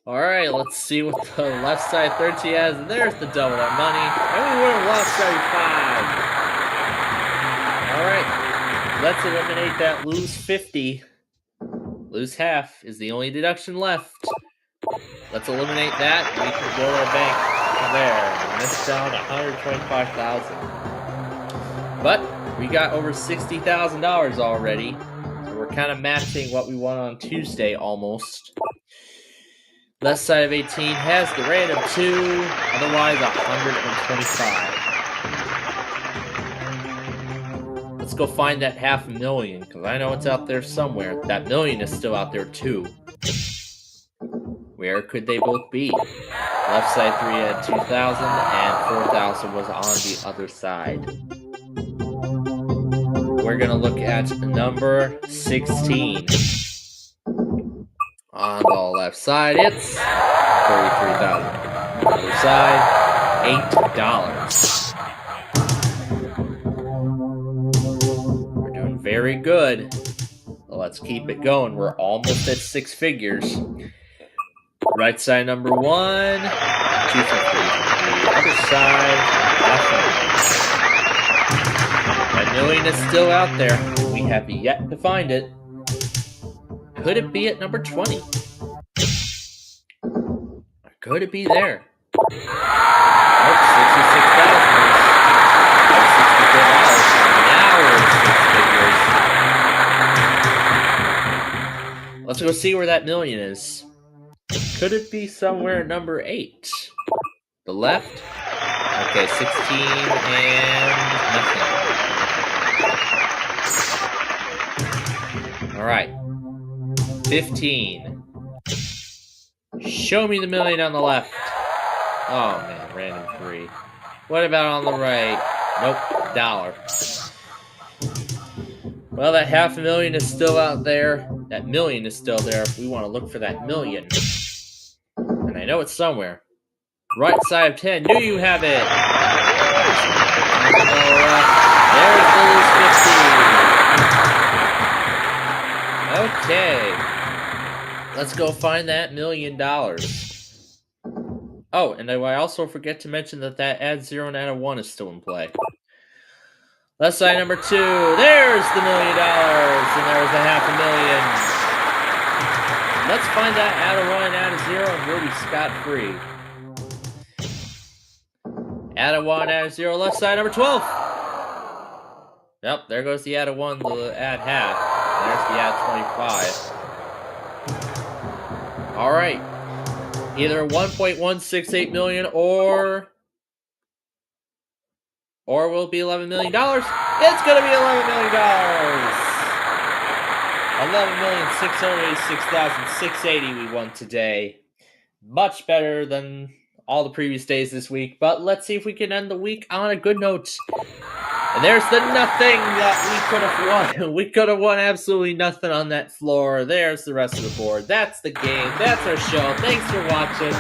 [SPEAKER 2] Alright, let's see what the left side 13 has. And there's the double that money. And we would have lost 75. Alright, let's eliminate that lose 50. Lose half is the only deduction left. Let's eliminate that. We can build our bank from there. And this down $125,000. But we got over $60,000 already. So we're kind of matching what we won on Tuesday almost. Left side of 18 has the random 2. Otherwise 125. Let's go find that $500,000, because I know it's out there somewhere. That million is still out there too. Where could they both be? Left side 3 had 2,000 and 4,000 was on the other side. We're going to look at number 16. On the left side, it's $33,000. Other side, $8. Very good. Well, let's keep it going. We're almost at 6 figures. Right side number 1, 250. The other side, nothing. That million is still out there. We have yet to find it. Could it be at number 20? Or could it be there? Nope, 66,000. Now we're at 6 figures. Let's go see where that million is. Could it be somewhere at number 8? The left? Okay, 16 and nothing. Alright. 15. Show me the million on the left. Oh man, random 3. What about on the right? Nope, $1. Well, that $500,000 is still out there. That million is still there. We want to look for that million. And I know it's somewhere. Right side of 10. Knew you have it. There's the loose 50. Okay. Let's go find that $1 million. Oh, and I also forget to mention that add 0 and add a 1 is still in play. Left side number 2. There's the $1 million. And there's the $500,000. Let's find that add a 1 and add a 0 and we'll be scot-free. Add a 1, add a 0, left side number 12. Yep, there goes the add a 1, the add half. There's the add 25. Alright. Either 1.168 million or will be $11 million. It's gonna be $11 million. 11,686,680 we won today. Much better than all the previous days this week, but let's see if we can end the week on a good note. And there's the nothing that we could have won. We could have won absolutely nothing on that floor. There's the rest of the board. That's the game. That's our show. Thanks for watching.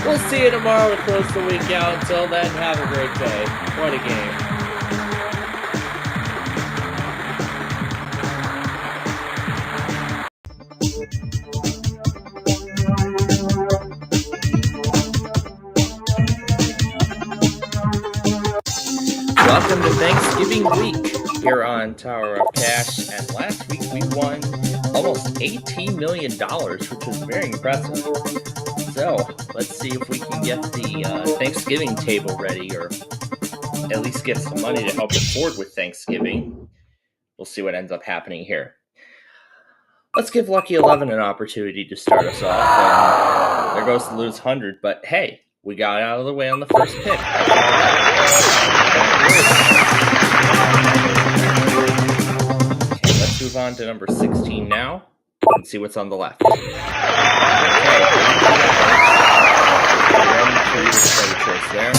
[SPEAKER 2] We'll see you tomorrow to close the week out. Until then, have a great day. What a game. Welcome to Thanksgiving week here on Tower of Cash, and last week we won almost $18 million, which was very impressive. So, let's see if we can get the Thanksgiving table ready, or at least get some money to help afford with Thanksgiving. We'll see what ends up happening here. Let's give Lucky 11 an opportunity to start us off. There goes the lose 100, but hey, we got out of the way on the first pick. Okay, let's move on to number 16 now and see what's on the left. Okay, choice there.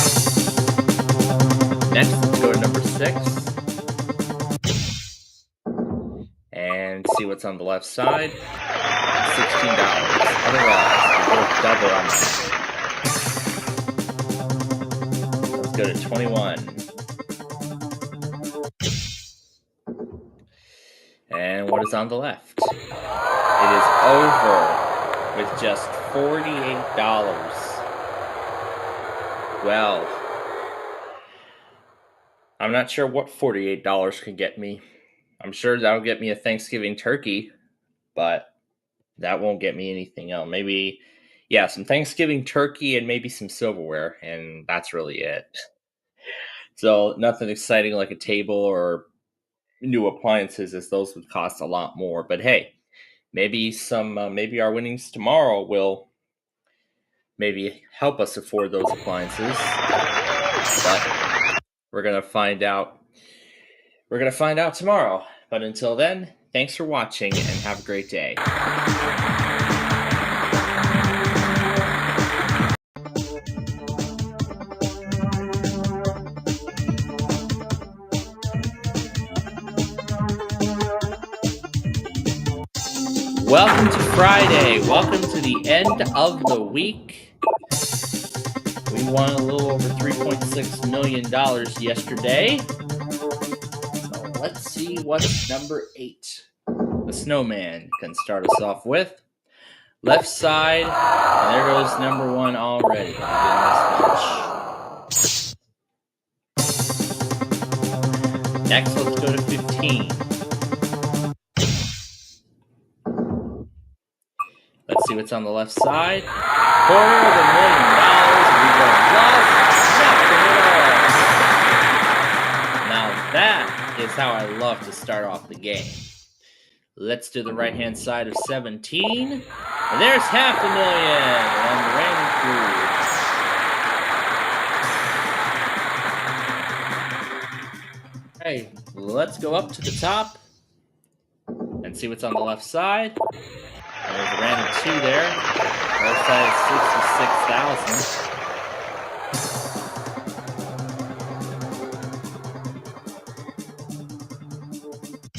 [SPEAKER 2] Next, let's go to number 6 and see what's on the left side. $16. Otherwise, we'll double on that. Let's go to 21. And what is on the left? It is over with just $48. Well, I'm not sure what $48 can get me. I'm sure that'll get me a Thanksgiving turkey, but that won't get me anything else. Maybe, yeah, some Thanksgiving turkey and maybe some silverware, and that's really it. So nothing exciting like a table or new appliances, as those would cost a lot more. But hey, maybe maybe our winnings tomorrow will maybe help us afford those appliances. But we're gonna find out. We're gonna find out tomorrow. But until then, thanks for watching and have a great day. Welcome to Friday. Welcome to the end of the week. We won a little over $3.6 million yesterday. So let's see what's number 8. The snowman can start us off with. Left side, and there goes number 1 already. Next, let's go to 15. Let's see what's on the left side. $250,000. We go left, nothing at all. Now that is how I love to start off the game. Let's do the right-hand side of 17. And there's $500,000 on the random crew. Hey, let's go up to the top and see what's on the left side. There's a random 2 there. Left side is 66,000.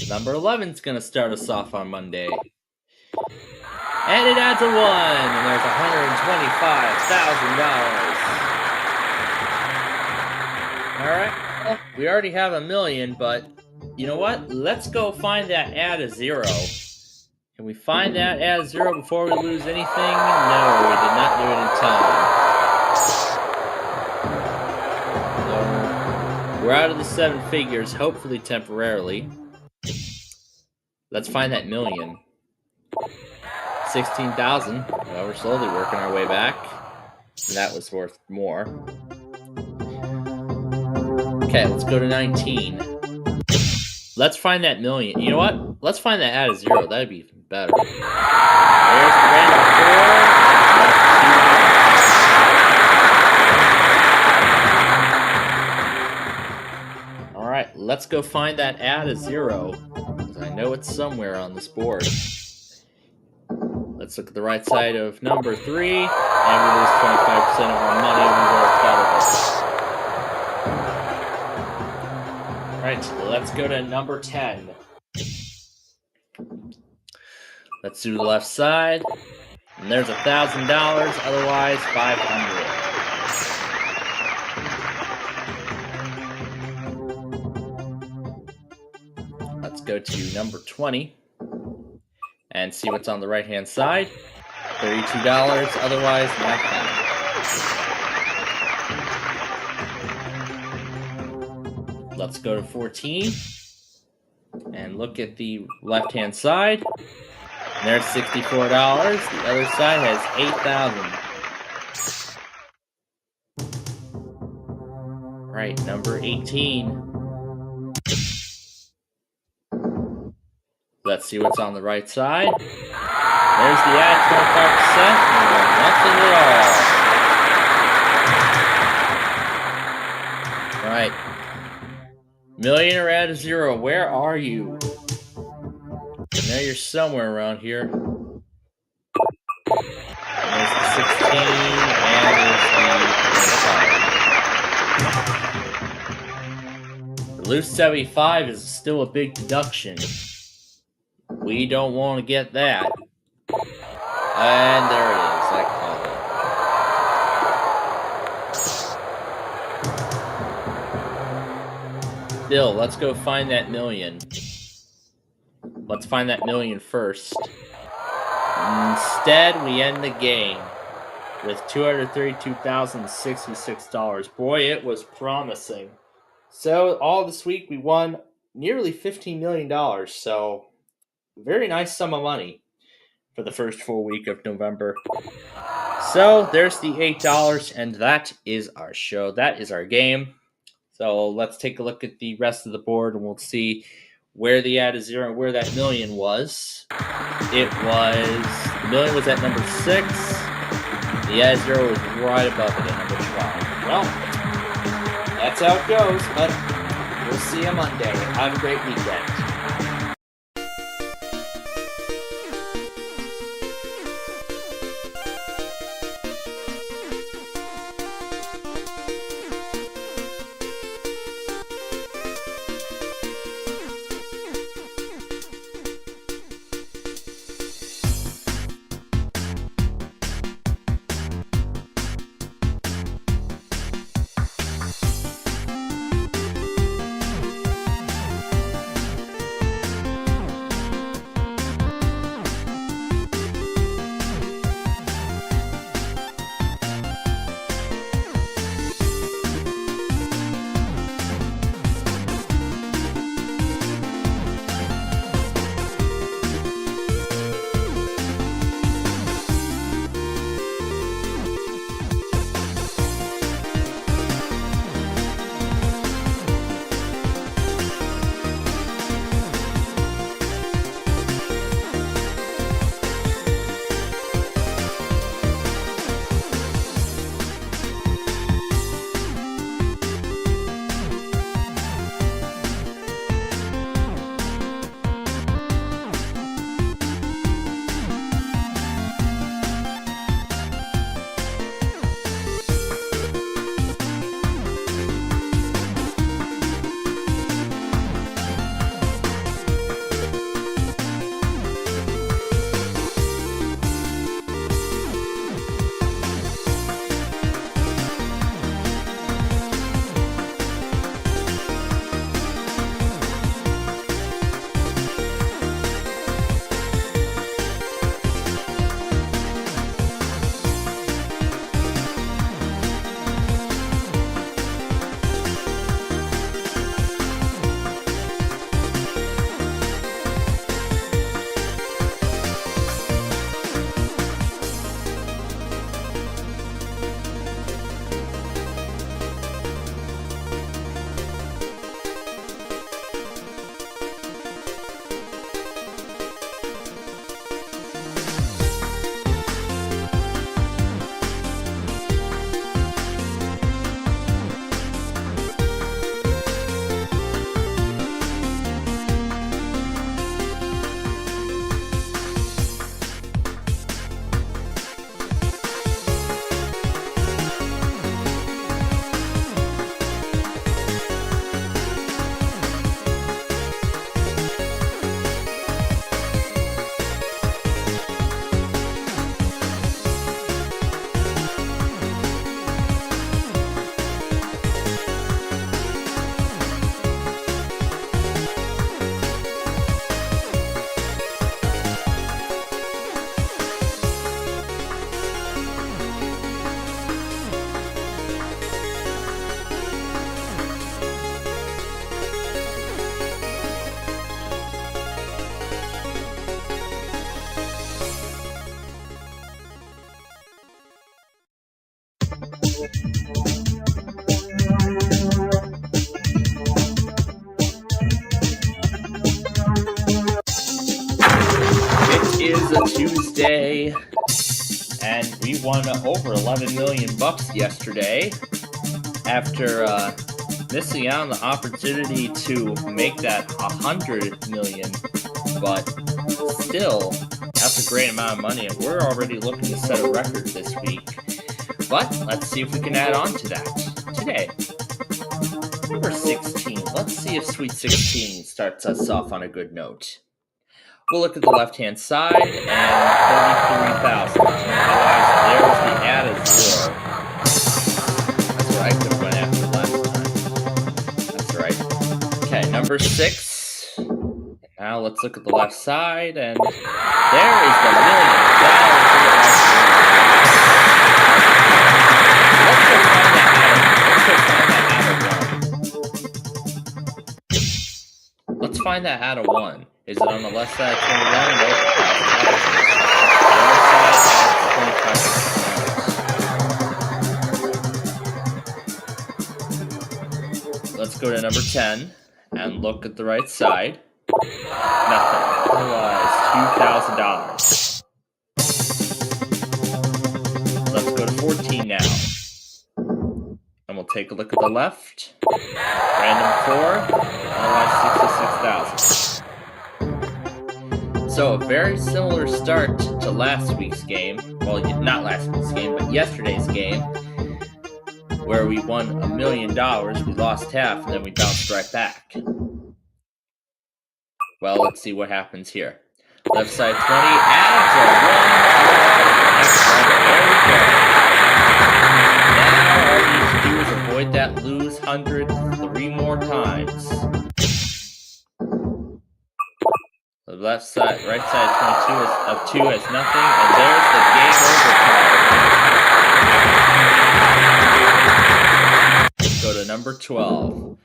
[SPEAKER 2] Number 11's gonna start us off on Monday. And it adds a 1, and there's $125,000. Alright, well, we already have $1 million, but you know what? Let's go find that add a 0. Can we find that add a 0 before we lose anything? No, we did not do it in time. So, we're out of the 7 figures, hopefully temporarily. Let's find that million. 16,000. Well, we're slowly working our way back. And that was worth more. Okay, let's go to 19. Let's find that million. You know what? Let's find that add a 0. That'd be even better. There's the random 4. Alright, let's go find that add a 0. I know it's somewhere on this board. Let's look at the right side of number 3, and we lose 25% of our money. We roll double. Alright, let's go to number 10. Let's do the left side. And there's $1,000, otherwise $500. Let's go to number 20 and see what's on the right-hand side. $32, otherwise nothing. Let's go to 14 and look at the left-hand side. And there's $64. The other side has $8,000. Right, number 18. Let's see what's on the right side. There's the add 25%. Nothing at all. Right. Million or add a 0. Where are you? I know you're somewhere around here. There's the 16 and there's the 5. The loose 75 is still a big deduction. We don't want to get that. And there it is. I called it. Bill, let's go find that million. Let's find that million first. Instead, we end the game with $232,066. Boy, it was promising. So, all this week, we won nearly $15 million. So, very nice sum of money for the first full week of November. So, there's the $8, and that is our show. That is our game. So, let's take a look at the rest of the board, and we'll see where the add a 0 and where that million was. The million was at number 6. The add a 0 was right above it at number 12. Well, that's how it goes, but we'll see you Monday. Have a great weekend. is a Tuesday, and we won over 11 million bucks yesterday after missing out on the opportunity to make that 100 million. But still, that's a great amount of money, and we're already looking to set a record this week. But let's see if we can add on to that today. Number 16. Let's see if Sweet 16 starts us off on a good note. We'll look at the left-hand side, and 33,000. Otherwise, there's the add as well. That's what I could have went after last time. That's right. Okay, number 6. Now let's look at the left side, and there is the $1 million. Let's go find that Let's find that out of 1. Is it on the left side of 21? Nope. Let's go to number 10 and look at the right side. Nothing. Otherwise, $2,000. Let's go to 14 now. And we'll take a look at the left. Random 4. Otherwise, 66,000. So, a very similar start to last week's game. Well, not last week's game, but yesterday's game. Where we won $1 million. We lost half, and then we bounced right back. Well, let's see what happens here. Left side 20, adds a 1. There we go. Now all you need to do is avoid that lose 100 3 more times. The left side, right side 22 of 2 is nothing, and there's the game over card. Go to number 12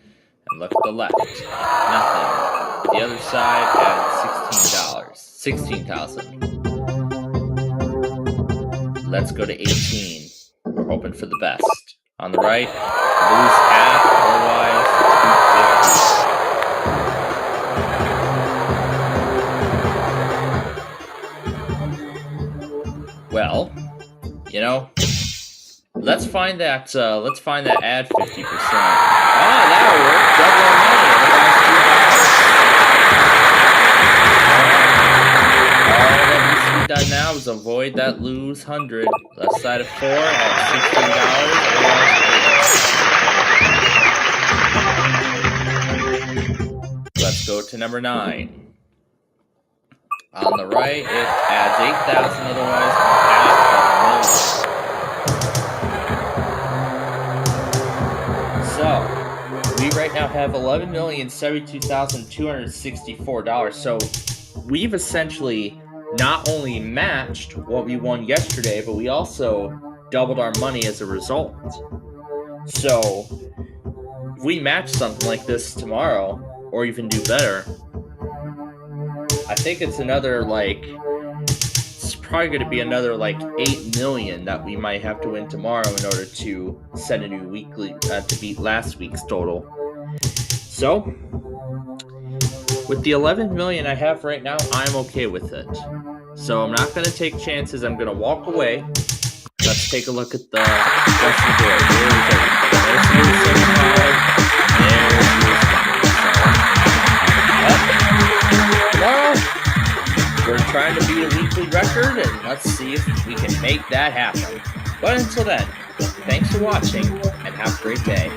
[SPEAKER 2] and look at the left. Nothing. The other side at $16,000. Let's go to 18. We're hoping for the best. On the right, lose half, otherwise $250. Well, you know, let's find that add 50%. Ah, that'll work. Double our money. All that needs to be done now is avoid that lose 100. Left side of 4 at $16. Let's go to number 9. On the right, it adds 8,000. Otherwise, so we right now have $11,072,264. So we've essentially not only matched what we won yesterday, but we also doubled our money as a result. So if we match something like this tomorrow, or even do better, I think it's another it's probably going to be another 8 million that we might have to win tomorrow in order to set a new weekly to beat last week's total. So with the 11 million I have right now, I'm okay with it. So I'm not going to take chances. I'm going to walk away. Let's take a look at the rest of the board. Tomorrow, we're trying to beat a weekly record, and let's see if we can make that happen. But until then, thanks for watching, and have a great day.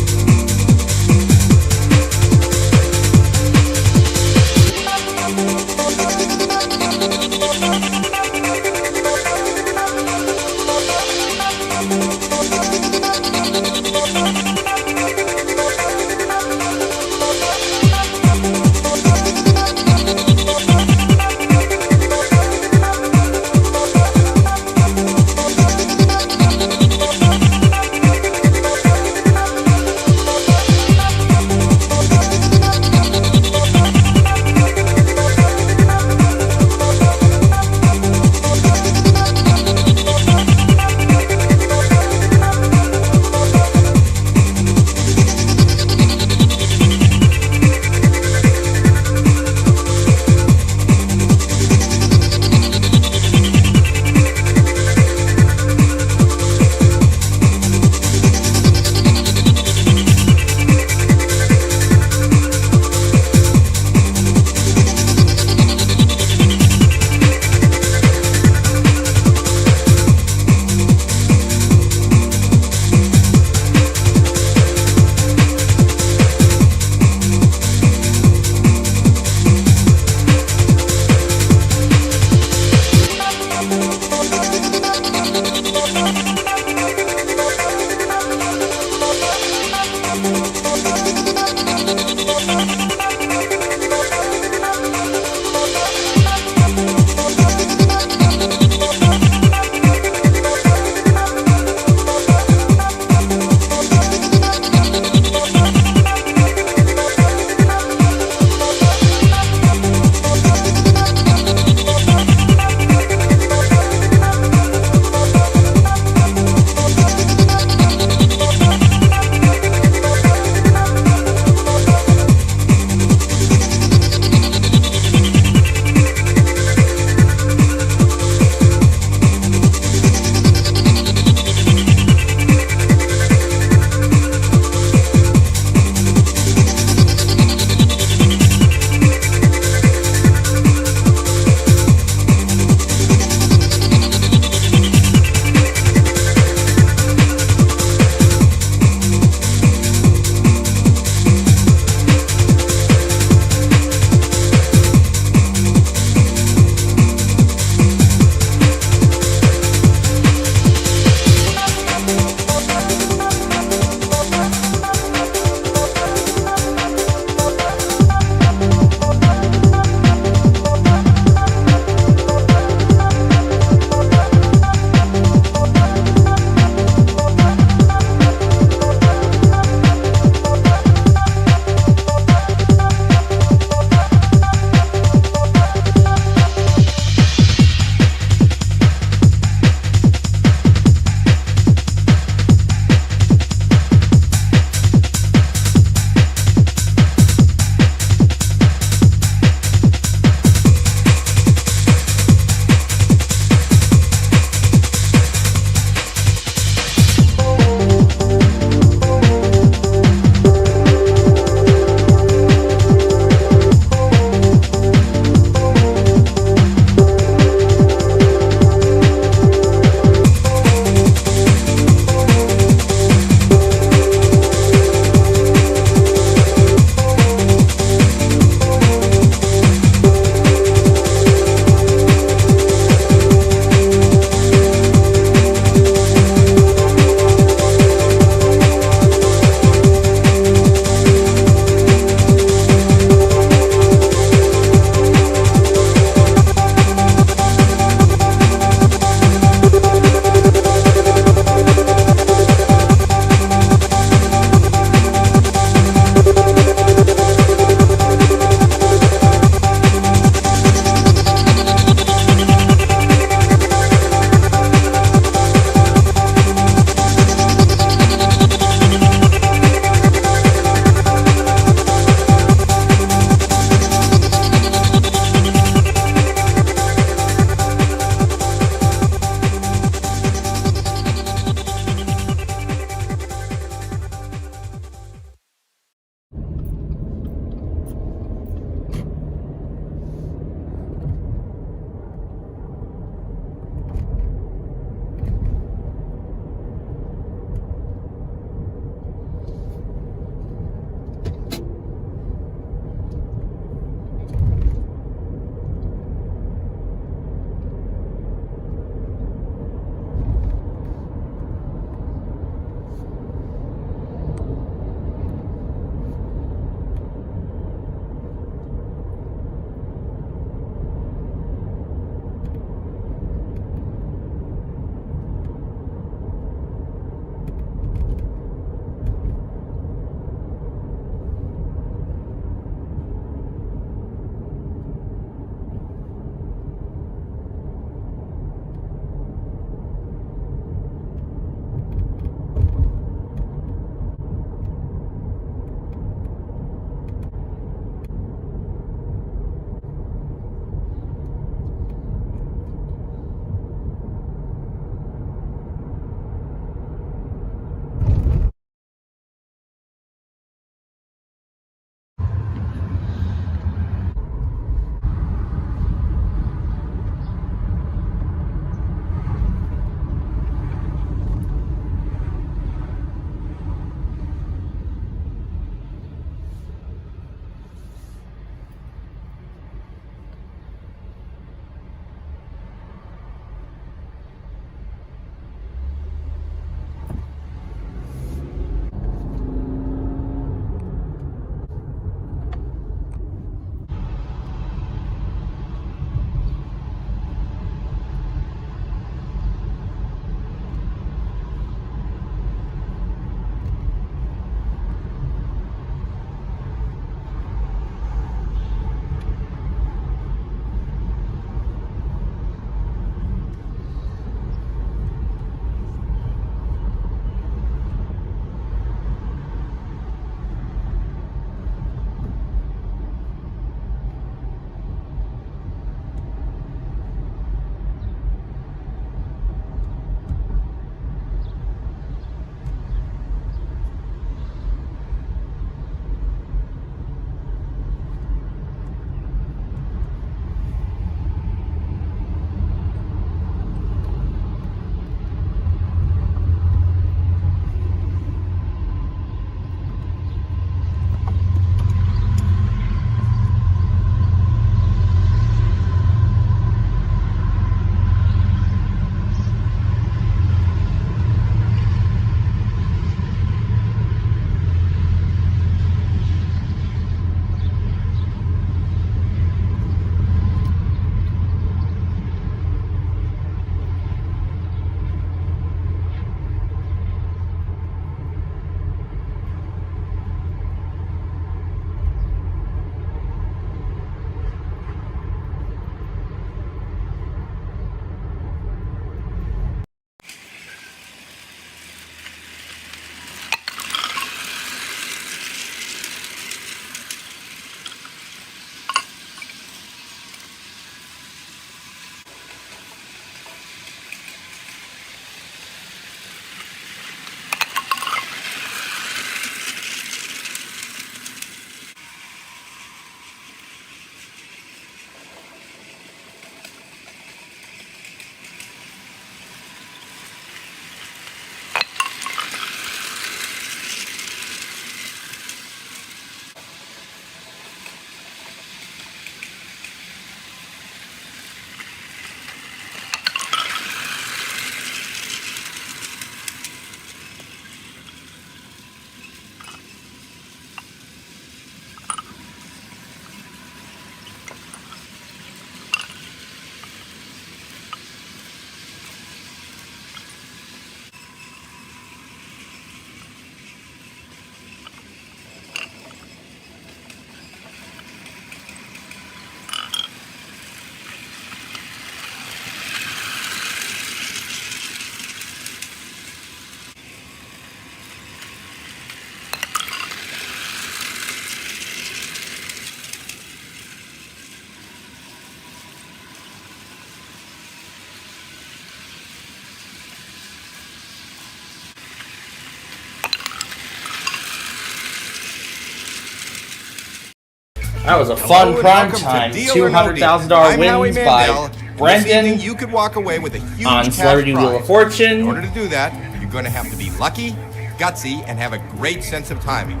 [SPEAKER 2] That was a fun prime time. $200,000 wins by Brendan
[SPEAKER 14] you could walk away with a huge
[SPEAKER 2] on
[SPEAKER 14] cash
[SPEAKER 2] Celebrity Wheel of
[SPEAKER 14] prize.
[SPEAKER 2] Fortune.
[SPEAKER 14] In order to do that, you're going to have to be lucky, gutsy, and have a great sense of timing.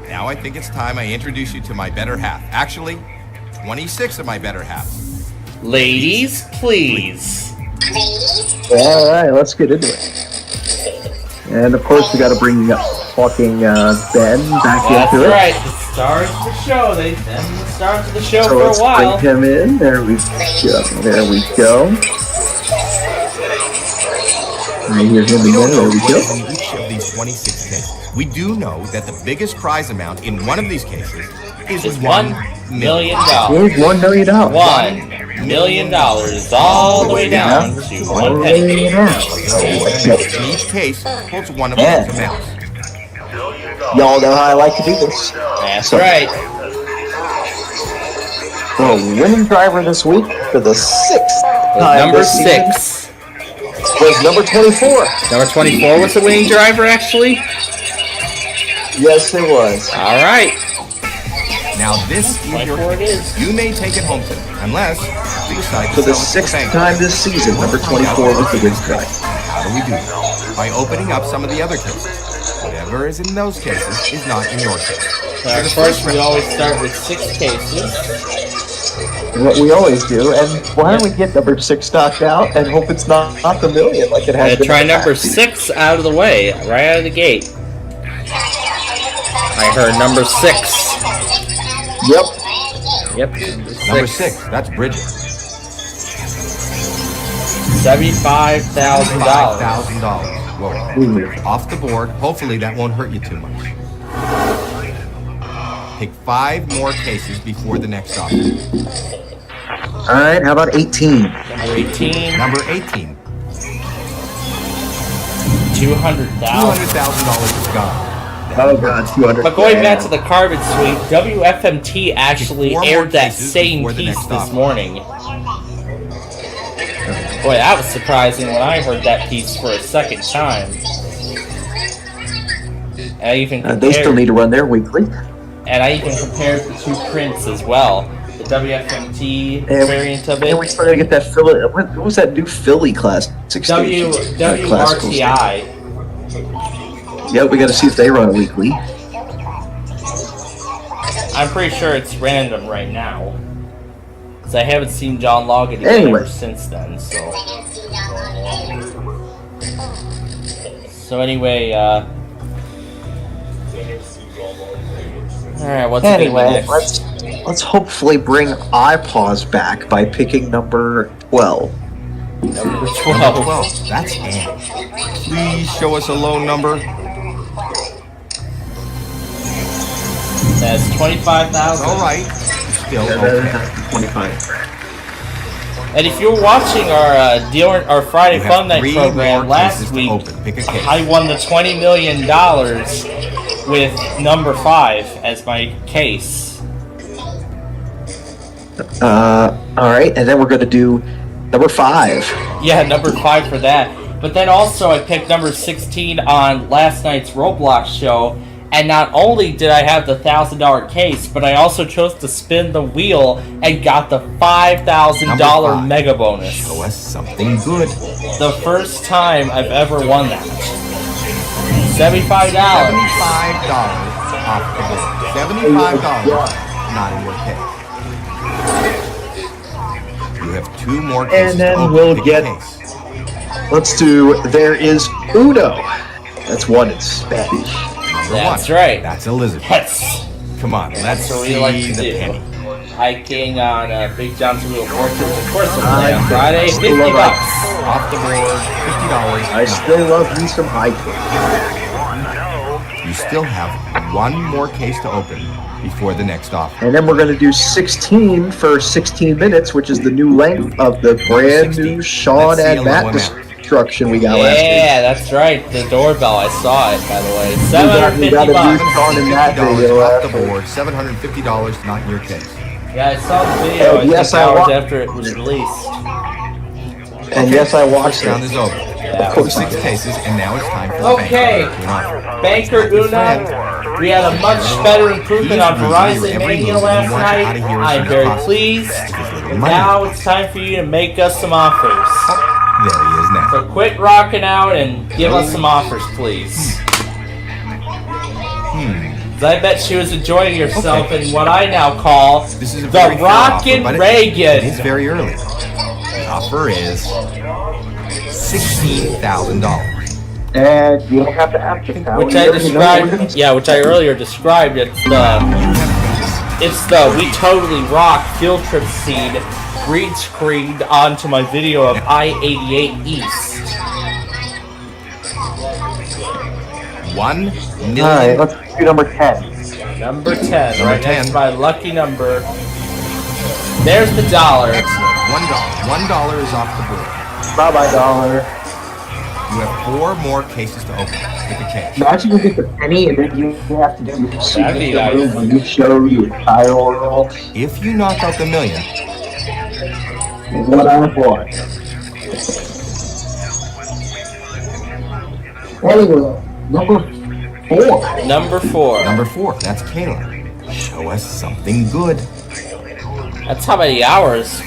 [SPEAKER 14] Now I think it's time I introduce you to my better half. Actually, 26 of my better halves.
[SPEAKER 2] Ladies, please.
[SPEAKER 16] All right, let's get into it. And of course, we got to bring fucking Ben back into it.
[SPEAKER 2] That's right, the stars of the show. They've been the stars of the show
[SPEAKER 16] So
[SPEAKER 2] for a
[SPEAKER 16] let's
[SPEAKER 2] while.
[SPEAKER 16] bring him in. There we go. There we go. Right here, him again. There we go.
[SPEAKER 14] In each of these 26 cases, we do know that the biggest prize amount in one of these cases is
[SPEAKER 2] $1 million.
[SPEAKER 16] Here's $1 million.
[SPEAKER 2] $1 million all the way down to 1 penny.
[SPEAKER 14] Each case holds one of those amounts.
[SPEAKER 16] Y'all know how I like to do this.
[SPEAKER 2] That's right.
[SPEAKER 16] The winning driver this week for the 6th time
[SPEAKER 2] Number
[SPEAKER 16] this season
[SPEAKER 2] 6
[SPEAKER 16] was number 24.
[SPEAKER 2] Number 24 was the winning driver, actually?
[SPEAKER 16] Yes, it was.
[SPEAKER 2] All right.
[SPEAKER 14] Now this is your case. You may take it home today, unless you decide to
[SPEAKER 16] For the
[SPEAKER 14] sell it to
[SPEAKER 16] 6th
[SPEAKER 14] bank.
[SPEAKER 16] time this season, number 24 was the winning driver.
[SPEAKER 14] How do we do that? By opening up some of the other cases. Whatever is in those cases is not in your case.
[SPEAKER 2] So of course, we always start with 6 cases.
[SPEAKER 16] What we always do, and why don't we get number 6 knocked out and hope it's not the million like it has been.
[SPEAKER 2] Try number 6 out of the way, right out of the gate. I heard number 6.
[SPEAKER 16] Yep.
[SPEAKER 14] Number 6, that's Bridget.
[SPEAKER 2] $75,000.
[SPEAKER 14] $75,000. Whoa. Off the board. Hopefully that won't hurt you too much. Pick 5 more cases before the next offer.
[SPEAKER 16] Alright, how about 18?
[SPEAKER 2] Number 18.
[SPEAKER 14] Number 18.
[SPEAKER 2] $200,000
[SPEAKER 14] is gone.
[SPEAKER 16] Oh god, 200.
[SPEAKER 2] But going back to the carbon suite, WFMT actually aired that same piece this morning. Boy, that was surprising when I heard that piece for a second time. And I even compared,
[SPEAKER 16] they still need to run their weekly.
[SPEAKER 2] And I even compared the 2 prints as well. The WFMT variant of it.
[SPEAKER 16] And we still gotta get that Philly. What was that new Philly classic station?
[SPEAKER 2] WRTI.
[SPEAKER 16] Yep, we gotta see if they run a weekly.
[SPEAKER 2] I'm pretty sure it's random right now. Because I haven't seen John log it ever since then, so. So anyway, alright, what's
[SPEAKER 16] anyway, let's hopefully bring iPause back by picking number 12.
[SPEAKER 2] Number 12.
[SPEAKER 14] 12. That's Ann. Please show us a low number.
[SPEAKER 2] That's $25,000.
[SPEAKER 14] All right. Still okay.
[SPEAKER 16] 25.
[SPEAKER 2] And if you were watching our Friday Fun Night program last week, I won the $20 million with number 5 as my case.
[SPEAKER 16] Alright, and then we're gonna do number 5.
[SPEAKER 2] Yeah, number 5 for that. But then also I picked number 16 on last night's Roblox show. And not only did I have the $1,000 case, but I also chose to spin the wheel and got the $5,000 mega bonus.
[SPEAKER 14] Show us something good.
[SPEAKER 2] The first time I've ever won that. $75.
[SPEAKER 14] $75 off the board. $75 not in your case. You have 2 more cases.
[SPEAKER 16] And then we'll get. Let's do. There is Uno. That's 1 in Spanish.
[SPEAKER 2] That's right.
[SPEAKER 14] That's Elizabeth.
[SPEAKER 2] Yes.
[SPEAKER 14] Come on, let's
[SPEAKER 2] what
[SPEAKER 14] see
[SPEAKER 2] we like to
[SPEAKER 14] the
[SPEAKER 2] do.
[SPEAKER 14] penny.
[SPEAKER 2] Hiking on Big John's Wheel of Fortune. Of course, we'll play on Friday. $50.
[SPEAKER 14] Off the board, $50.
[SPEAKER 16] I still love me some hiking.
[SPEAKER 14] You still have 1 more case to open before the next offer.
[SPEAKER 16] And then we're going to do 16 for 16 minutes, which is the new length of the brand new Sean and Matt destruction we got last week.
[SPEAKER 2] Yeah, that's right. The doorbell. I saw it, by the way. $750.
[SPEAKER 16] Sean and Matt video
[SPEAKER 14] off the board. $750 not in your case.
[SPEAKER 2] Yeah, I saw the video.
[SPEAKER 16] And yes,
[SPEAKER 2] hours after it was released.
[SPEAKER 16] And yes, I watched
[SPEAKER 14] First round
[SPEAKER 16] it.
[SPEAKER 14] is over.
[SPEAKER 2] Yeah,
[SPEAKER 14] Of course, 6 cases, and now it's time for the
[SPEAKER 2] Okay.
[SPEAKER 14] banker.
[SPEAKER 2] Banker Uno. We had a much better improvement on Verizon Mania last night. I'm very pleased. Now it's time for you to make us some offers.
[SPEAKER 14] There he is now.
[SPEAKER 2] So quit rocking out and give us some offers, please. I bet she was enjoying herself in what I now call the Rockin' Reagan.
[SPEAKER 14] It's very early. The offer is $16,000.
[SPEAKER 16] And you don't have to ask it now.
[SPEAKER 2] Which I described, which I earlier described. It's the We Totally Rock field trip scene green screened onto my video of I-88 East.
[SPEAKER 14] $1 million.
[SPEAKER 16] Alright, let's do number 10.
[SPEAKER 2] Number 10, right next to my lucky number. There's the dollar.
[SPEAKER 14] Excellent. $1 is off the board.
[SPEAKER 16] Bye-bye, dollar.
[SPEAKER 14] You have 4 more cases to open. Pick a case.
[SPEAKER 16] Imagine you get the penny and then you have to do your
[SPEAKER 2] That'd nice.
[SPEAKER 16] when you show your tile roll.
[SPEAKER 14] If you knock out the million,
[SPEAKER 16] what on for? Anyway,
[SPEAKER 2] Number 4.
[SPEAKER 14] Number 4. That's Kayla. Show us something good.
[SPEAKER 2] That's how many hours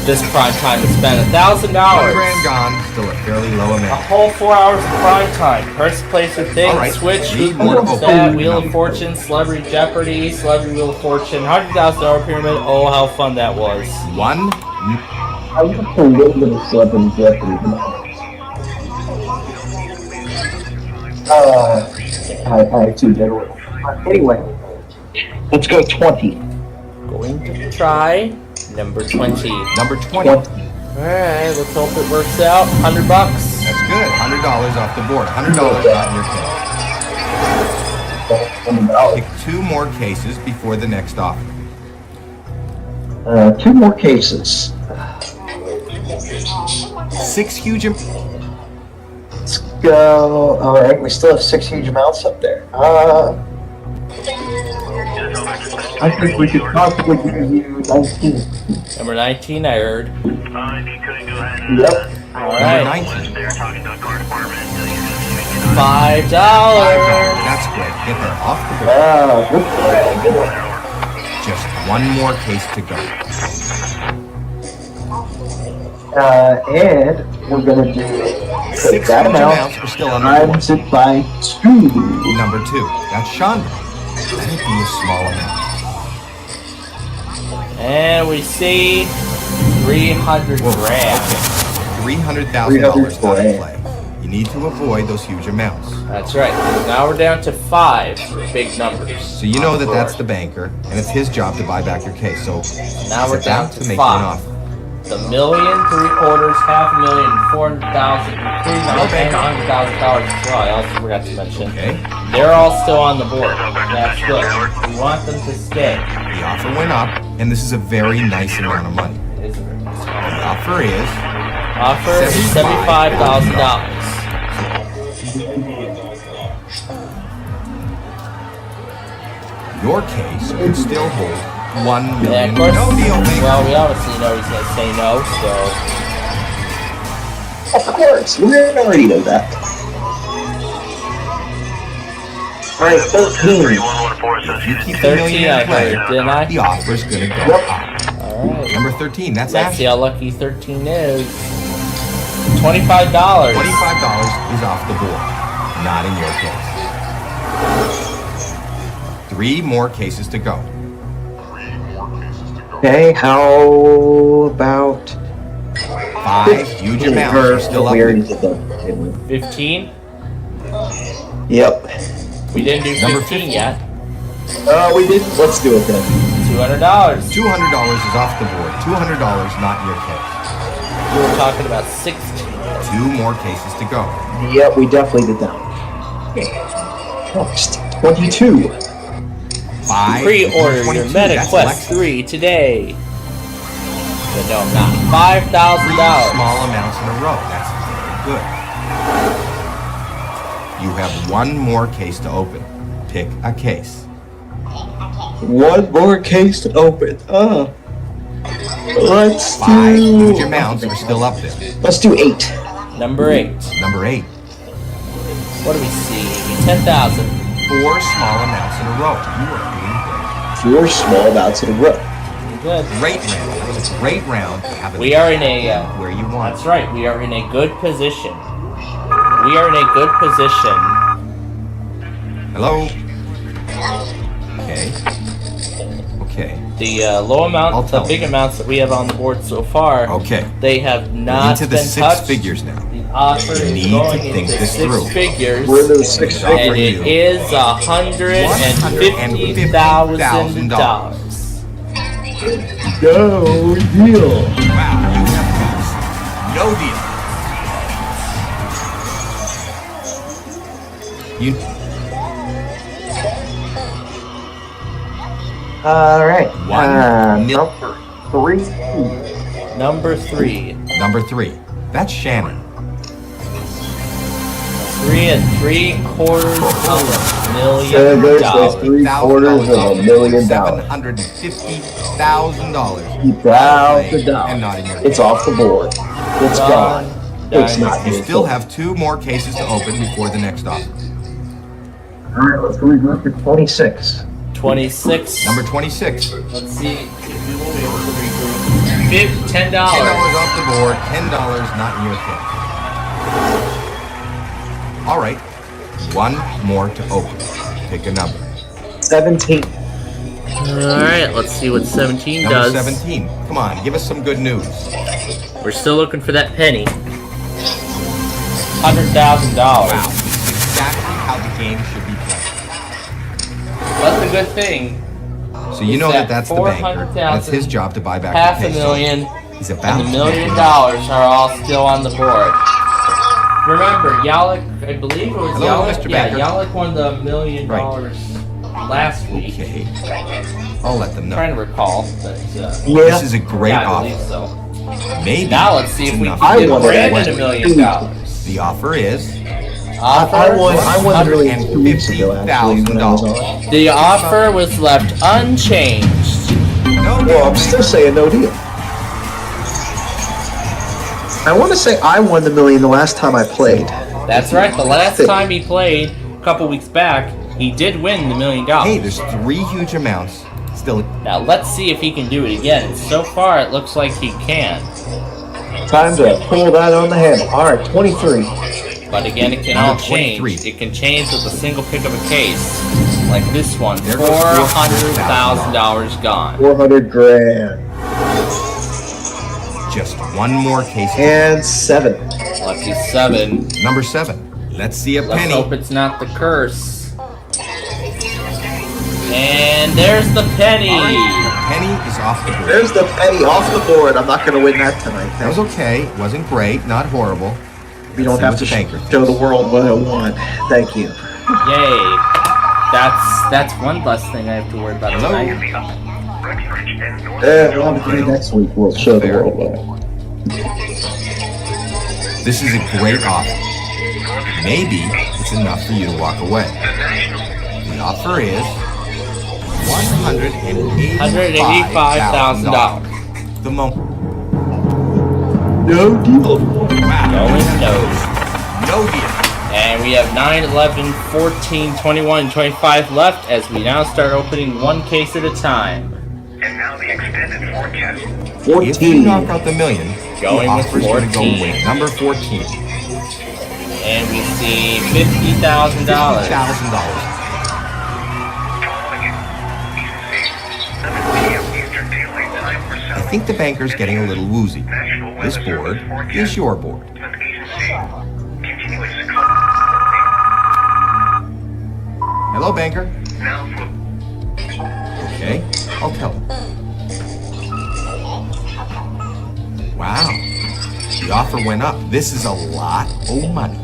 [SPEAKER 2] this prime time is spent. $1,000.
[SPEAKER 14] $1,000 gone. Still a fairly low
[SPEAKER 2] A
[SPEAKER 14] amount.
[SPEAKER 2] whole 4 hours of prime time. First place of things,
[SPEAKER 14] All right.
[SPEAKER 2] Switch,
[SPEAKER 14] Need
[SPEAKER 2] Food
[SPEAKER 14] more to
[SPEAKER 2] Wars,
[SPEAKER 14] open.
[SPEAKER 2] Stat, Wheel of Fortune, Celebrity Jeopardy, Celebrity Wheel of Fortune, $100,000 pyramid. Oh, how fun that was.
[SPEAKER 14] $1.
[SPEAKER 16] I used to live with a Celebrity Jeopardy. I too did. Anyway, let's go 20.
[SPEAKER 2] Going to try number 20.
[SPEAKER 14] Number 20.
[SPEAKER 2] Alright, let's hope it works out. $100.
[SPEAKER 14] That's good. $100 off the board. $100 not in your case. Pick 2 more cases before the next offer.
[SPEAKER 16] 2 more cases.
[SPEAKER 14] 6 huge.
[SPEAKER 16] Let's go. Alright, we still have 6 huge amounts up there. I think we could possibly give you 19.
[SPEAKER 2] Number 19, I heard.
[SPEAKER 16] Yep.
[SPEAKER 2] Alright.
[SPEAKER 14] Number 19.
[SPEAKER 2] $5.
[SPEAKER 14] That's great. Get her off the board.
[SPEAKER 16] Good one.
[SPEAKER 14] Just 1 more case to go.
[SPEAKER 16] And we're gonna do
[SPEAKER 14] 6
[SPEAKER 16] that
[SPEAKER 14] huge
[SPEAKER 16] amount.
[SPEAKER 14] amounts are still on the board.
[SPEAKER 16] Times it by 2.
[SPEAKER 14] Number 2. That's Chandra. Let it be a small amount.
[SPEAKER 2] And we see 300 grand.
[SPEAKER 14] $300,000 not in play. You need to avoid those huge amounts.
[SPEAKER 2] That's right. Now we're down to 5 big numbers.
[SPEAKER 14] So you know that that's the banker, and it's his job to buy back your case. So
[SPEAKER 2] now we're down to
[SPEAKER 14] make
[SPEAKER 2] 5.
[SPEAKER 14] an offer.
[SPEAKER 2] The million, 3/4, $500,000, $400,000, $300,000 as well. I also forgot to mention.
[SPEAKER 14] Okay.
[SPEAKER 2] They're all still on the board. That's good. We want them to stay.
[SPEAKER 14] The offer went up, and this is a very nice amount of money.
[SPEAKER 2] It is a very nice amount.
[SPEAKER 14] The offer is
[SPEAKER 2] $75,000.
[SPEAKER 14] Your case could still hold $1 million.
[SPEAKER 2] Yeah, of course.
[SPEAKER 14] No deal, banker.
[SPEAKER 2] Well, we obviously know he's going to say no, so.
[SPEAKER 16] Of course, we already know that. Alright, 13.
[SPEAKER 14] If you keep the
[SPEAKER 2] 13,
[SPEAKER 14] million
[SPEAKER 2] I
[SPEAKER 14] in play,
[SPEAKER 2] heard, didn't I?
[SPEAKER 14] the offer's going to go up.
[SPEAKER 2] Alright.
[SPEAKER 14] Number 13, that's
[SPEAKER 2] Let's
[SPEAKER 14] Ashley.
[SPEAKER 2] see how lucky 13 is. $25.
[SPEAKER 14] $25 is off the board. Not in your case. 3 more cases to go.
[SPEAKER 16] Okay, how about
[SPEAKER 14] 5 huge amounts are still up there.
[SPEAKER 2] 15?
[SPEAKER 16] Yep.
[SPEAKER 2] We didn't do 15
[SPEAKER 14] Number 15
[SPEAKER 2] yet.
[SPEAKER 16] We did. Let's do it then.
[SPEAKER 2] $200.
[SPEAKER 14] $200 is off the board. $200 not in your case.
[SPEAKER 2] We were talking about 16.
[SPEAKER 14] 2 more cases to go.
[SPEAKER 16] Yep, we definitely did that. Next, 22.
[SPEAKER 14] 5.
[SPEAKER 2] Pre-order
[SPEAKER 14] 22,
[SPEAKER 2] your MetaQuest
[SPEAKER 14] that's
[SPEAKER 2] 3 today. But no, I'm not. $5,000.
[SPEAKER 14] 3 small amounts in a row. That's very good. You have 1 more case to open. Pick a case.
[SPEAKER 16] 1 more case to open. Let's
[SPEAKER 14] 5
[SPEAKER 16] do.
[SPEAKER 14] huge amounts are still up there.
[SPEAKER 16] Let's do 8.
[SPEAKER 2] Number 8.
[SPEAKER 14] Number 8.
[SPEAKER 2] What do we see? 10,000.
[SPEAKER 14] 4 small amounts in a row. You are doing great.
[SPEAKER 15] 4 small amounts in a row.
[SPEAKER 2] Good.
[SPEAKER 14] Great round. That was a great round.
[SPEAKER 2] We are in a
[SPEAKER 14] where you want.
[SPEAKER 2] That's right. We are in a good position. We are in a good position.
[SPEAKER 14] Hello. Okay. Okay.
[SPEAKER 2] The low amount, the big amounts that we have on the board so far.
[SPEAKER 14] Okay.
[SPEAKER 2] They have not
[SPEAKER 14] into the
[SPEAKER 2] been
[SPEAKER 14] 6
[SPEAKER 2] touched.
[SPEAKER 14] figures now.
[SPEAKER 2] The offer
[SPEAKER 14] You
[SPEAKER 2] is
[SPEAKER 14] need
[SPEAKER 2] going
[SPEAKER 14] to think
[SPEAKER 2] into
[SPEAKER 14] this
[SPEAKER 2] 6
[SPEAKER 14] through.
[SPEAKER 2] figures.
[SPEAKER 15] We're in those 6
[SPEAKER 2] And
[SPEAKER 15] figures.
[SPEAKER 2] it is $150,000.
[SPEAKER 15] Go deal.
[SPEAKER 14] Wow, you have lost. No deal. You.
[SPEAKER 15] All right.
[SPEAKER 2] Number 3.
[SPEAKER 14] Number 3. That's Shannon.
[SPEAKER 2] 3 3/4 of $1 million.
[SPEAKER 15] $3/4 of $1 million.
[SPEAKER 14] $750,000.
[SPEAKER 15] Keep out the dollar.
[SPEAKER 14] And not in your
[SPEAKER 15] It's off the board. It's gone. It's not.
[SPEAKER 14] You still have 2 more cases to open before the next offer.
[SPEAKER 16] All right, let's regroup to 26.
[SPEAKER 2] 26.
[SPEAKER 14] Number 26.
[SPEAKER 2] Let's see if we will be able to regroup. $10.
[SPEAKER 14] $10 off the board. $10 not in your account. All right. 1 more to open. Pick a number.
[SPEAKER 15] 17.
[SPEAKER 2] All right. Let's see what 17
[SPEAKER 14] Number
[SPEAKER 2] does.
[SPEAKER 14] 17. Come on, give us some good news.
[SPEAKER 2] We're still looking for that penny. $100,000.
[SPEAKER 14] Wow. Exactly how the game should be played.
[SPEAKER 2] That's a good thing.
[SPEAKER 14] So you know that's the banker. And it's his job to buy back the
[SPEAKER 2] $500,000,
[SPEAKER 14] He's about
[SPEAKER 2] and the $1 million are all still on the board. Remember, Yalik, I believe it was
[SPEAKER 14] Hello,
[SPEAKER 2] Yalik.
[SPEAKER 14] Mr.
[SPEAKER 2] Yeah,
[SPEAKER 14] Banker.
[SPEAKER 2] Yalik won the $1 million last week.
[SPEAKER 14] Okay. I'll let them know.
[SPEAKER 2] I'm trying to recall, but
[SPEAKER 14] This is a great
[SPEAKER 2] yeah, I
[SPEAKER 14] offer.
[SPEAKER 2] believe so.
[SPEAKER 14] Maybe.
[SPEAKER 2] Now let's see if we
[SPEAKER 14] enough.
[SPEAKER 2] can give Brandon $1 million.
[SPEAKER 14] The offer is
[SPEAKER 15] I won the million 2 weeks ago, actually, when I was on.
[SPEAKER 2] The offer was left unchanged.
[SPEAKER 15] Well, I'm still saying no deal. I want to say I won the million the last time I played.
[SPEAKER 2] That's right. The last time he played, a couple weeks back, he did win the $1 million.
[SPEAKER 14] Hey, there's 3 huge amounts still.
[SPEAKER 2] Now let's see if he can do it again. So far, it looks like he can.
[SPEAKER 15] Time to pull that on the handle. All right, 23.
[SPEAKER 2] But again, it can all change. It can change with a single pick of a case. Like this one, $400,000 gone.
[SPEAKER 15] 400 grand.
[SPEAKER 14] Just 1 more case.
[SPEAKER 15] And 7.
[SPEAKER 2] Lucky 7.
[SPEAKER 14] Number 7. Let's see a penny.
[SPEAKER 2] Let's hope it's not the curse. And there's the penny.
[SPEAKER 14] Penny is off the board.
[SPEAKER 15] There's the penny off the board. I'm not going to win that tonight.
[SPEAKER 14] That was okay. It wasn't great. Not horrible.
[SPEAKER 15] You don't have to show the world what I want. Thank you.
[SPEAKER 2] Yay. That's one less thing I have to worry about tonight.
[SPEAKER 15] We'll have a day next week. We'll show the world what I want.
[SPEAKER 14] This is a great offer. Maybe it's enough for you to walk away. The offer is $185,000. The moment.
[SPEAKER 15] No deal.
[SPEAKER 2] Going no.
[SPEAKER 14] No deal.
[SPEAKER 2] And we have 9, 11, 14, 21, and 25 left as we now start opening 1 case at a time.
[SPEAKER 4] And now the extended forecast.
[SPEAKER 15] 14.
[SPEAKER 14] If you knock out the million,
[SPEAKER 2] Going
[SPEAKER 14] the
[SPEAKER 2] with
[SPEAKER 14] offer's going to go
[SPEAKER 2] 14.
[SPEAKER 14] with number 14.
[SPEAKER 2] And we see $50,000.
[SPEAKER 14] $50,000. I think the banker's getting a little woozy. This board is your board. Hello, banker. Okay, I'll tell him. Wow, the offer went up. This is a lot of money.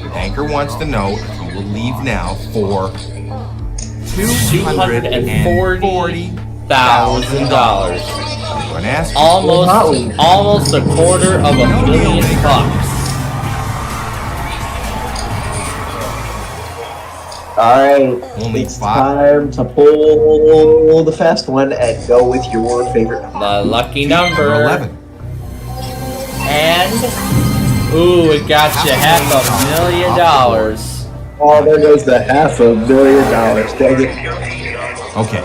[SPEAKER 14] The banker wants to know if you will leave now for $240,000. I'm going to ask you.
[SPEAKER 2] Almost a quarter of $1 million.
[SPEAKER 15] Alright,
[SPEAKER 14] Only
[SPEAKER 15] it's
[SPEAKER 14] 5.
[SPEAKER 15] time to pull the fast one and go with your favorite number.
[SPEAKER 2] The lucky number.
[SPEAKER 14] 11.
[SPEAKER 2] And, ooh, it got you $500,000.
[SPEAKER 16] Oh, there goes the $500,000. Dang it.
[SPEAKER 14] Okay,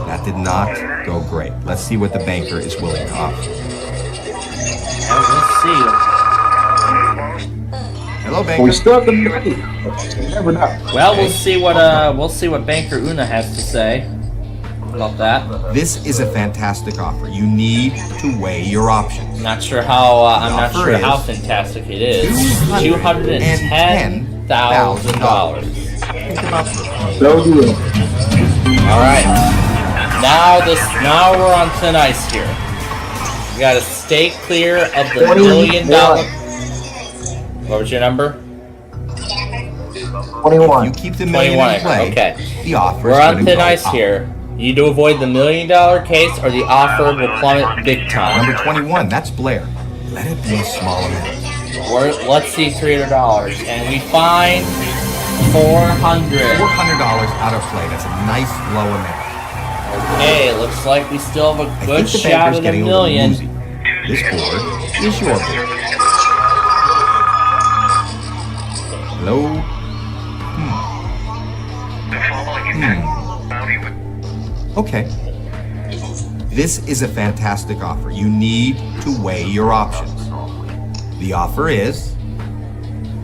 [SPEAKER 14] that did not go great. Let's see what the banker is willing to offer.
[SPEAKER 2] Let's see.
[SPEAKER 14] Hello, banker.
[SPEAKER 16] We still have the money. You never know.
[SPEAKER 2] Well, we'll see what Banker Una has to say about that.
[SPEAKER 14] This is a fantastic offer. You need to weigh your options.
[SPEAKER 2] Not sure how. I'm not sure how fantastic it is. $210,000.
[SPEAKER 16] No deal.
[SPEAKER 2] All right. Now we're on thin ice here. We got to stay clear of the $1 million. What was your number?
[SPEAKER 16] 21.
[SPEAKER 14] You keep the million in play.
[SPEAKER 2] Okay.
[SPEAKER 14] The offer.
[SPEAKER 2] We're on thin ice here. You need to avoid the $1 million case, or the offer will plummet big time.
[SPEAKER 14] Number 21. That's Blair. Let it be a small amount.
[SPEAKER 2] Let's see $300, and we find $400.
[SPEAKER 14] $400 out of play. That's a nice low amount.
[SPEAKER 2] Okay, looks like we still have a good shot at $1 million.
[SPEAKER 14] This board is your board. Hello? Okay. This is a fantastic offer. You need to weigh your options. The offer is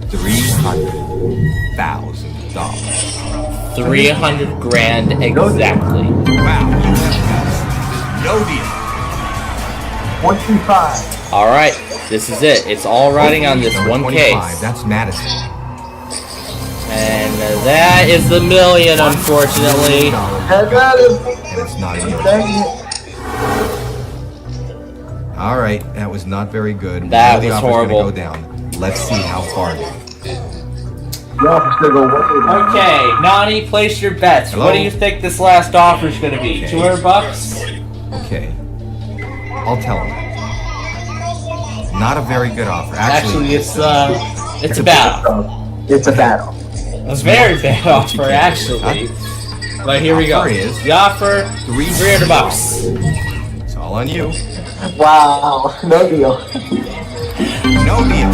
[SPEAKER 14] $300,000.
[SPEAKER 2] 300 grand exactly.
[SPEAKER 14] Wow, you have no deal.
[SPEAKER 16] 125.
[SPEAKER 2] All right, this is it. It's all riding on this one case.
[SPEAKER 14] That's Madison.
[SPEAKER 2] And that is the $1 million, unfortunately.
[SPEAKER 16] I got it.
[SPEAKER 14] And it's not in your All right, that was not very good.
[SPEAKER 2] That was horrible.
[SPEAKER 14] Go down. Let's see how far it goes.
[SPEAKER 2] Okay, Nani, place your bets.
[SPEAKER 14] Hello?
[SPEAKER 2] What do you think this last offer is going to be?
[SPEAKER 14] Okay.
[SPEAKER 2] $200?
[SPEAKER 14] Okay. I'll tell him. Not a very good offer. Actually,
[SPEAKER 2] it's a battle.
[SPEAKER 16] It's a battle.
[SPEAKER 2] It's a very bad offer, actually. But here we go. The offer, $300.
[SPEAKER 14] It's all on you.
[SPEAKER 16] Wow, no deal.
[SPEAKER 14] No deal.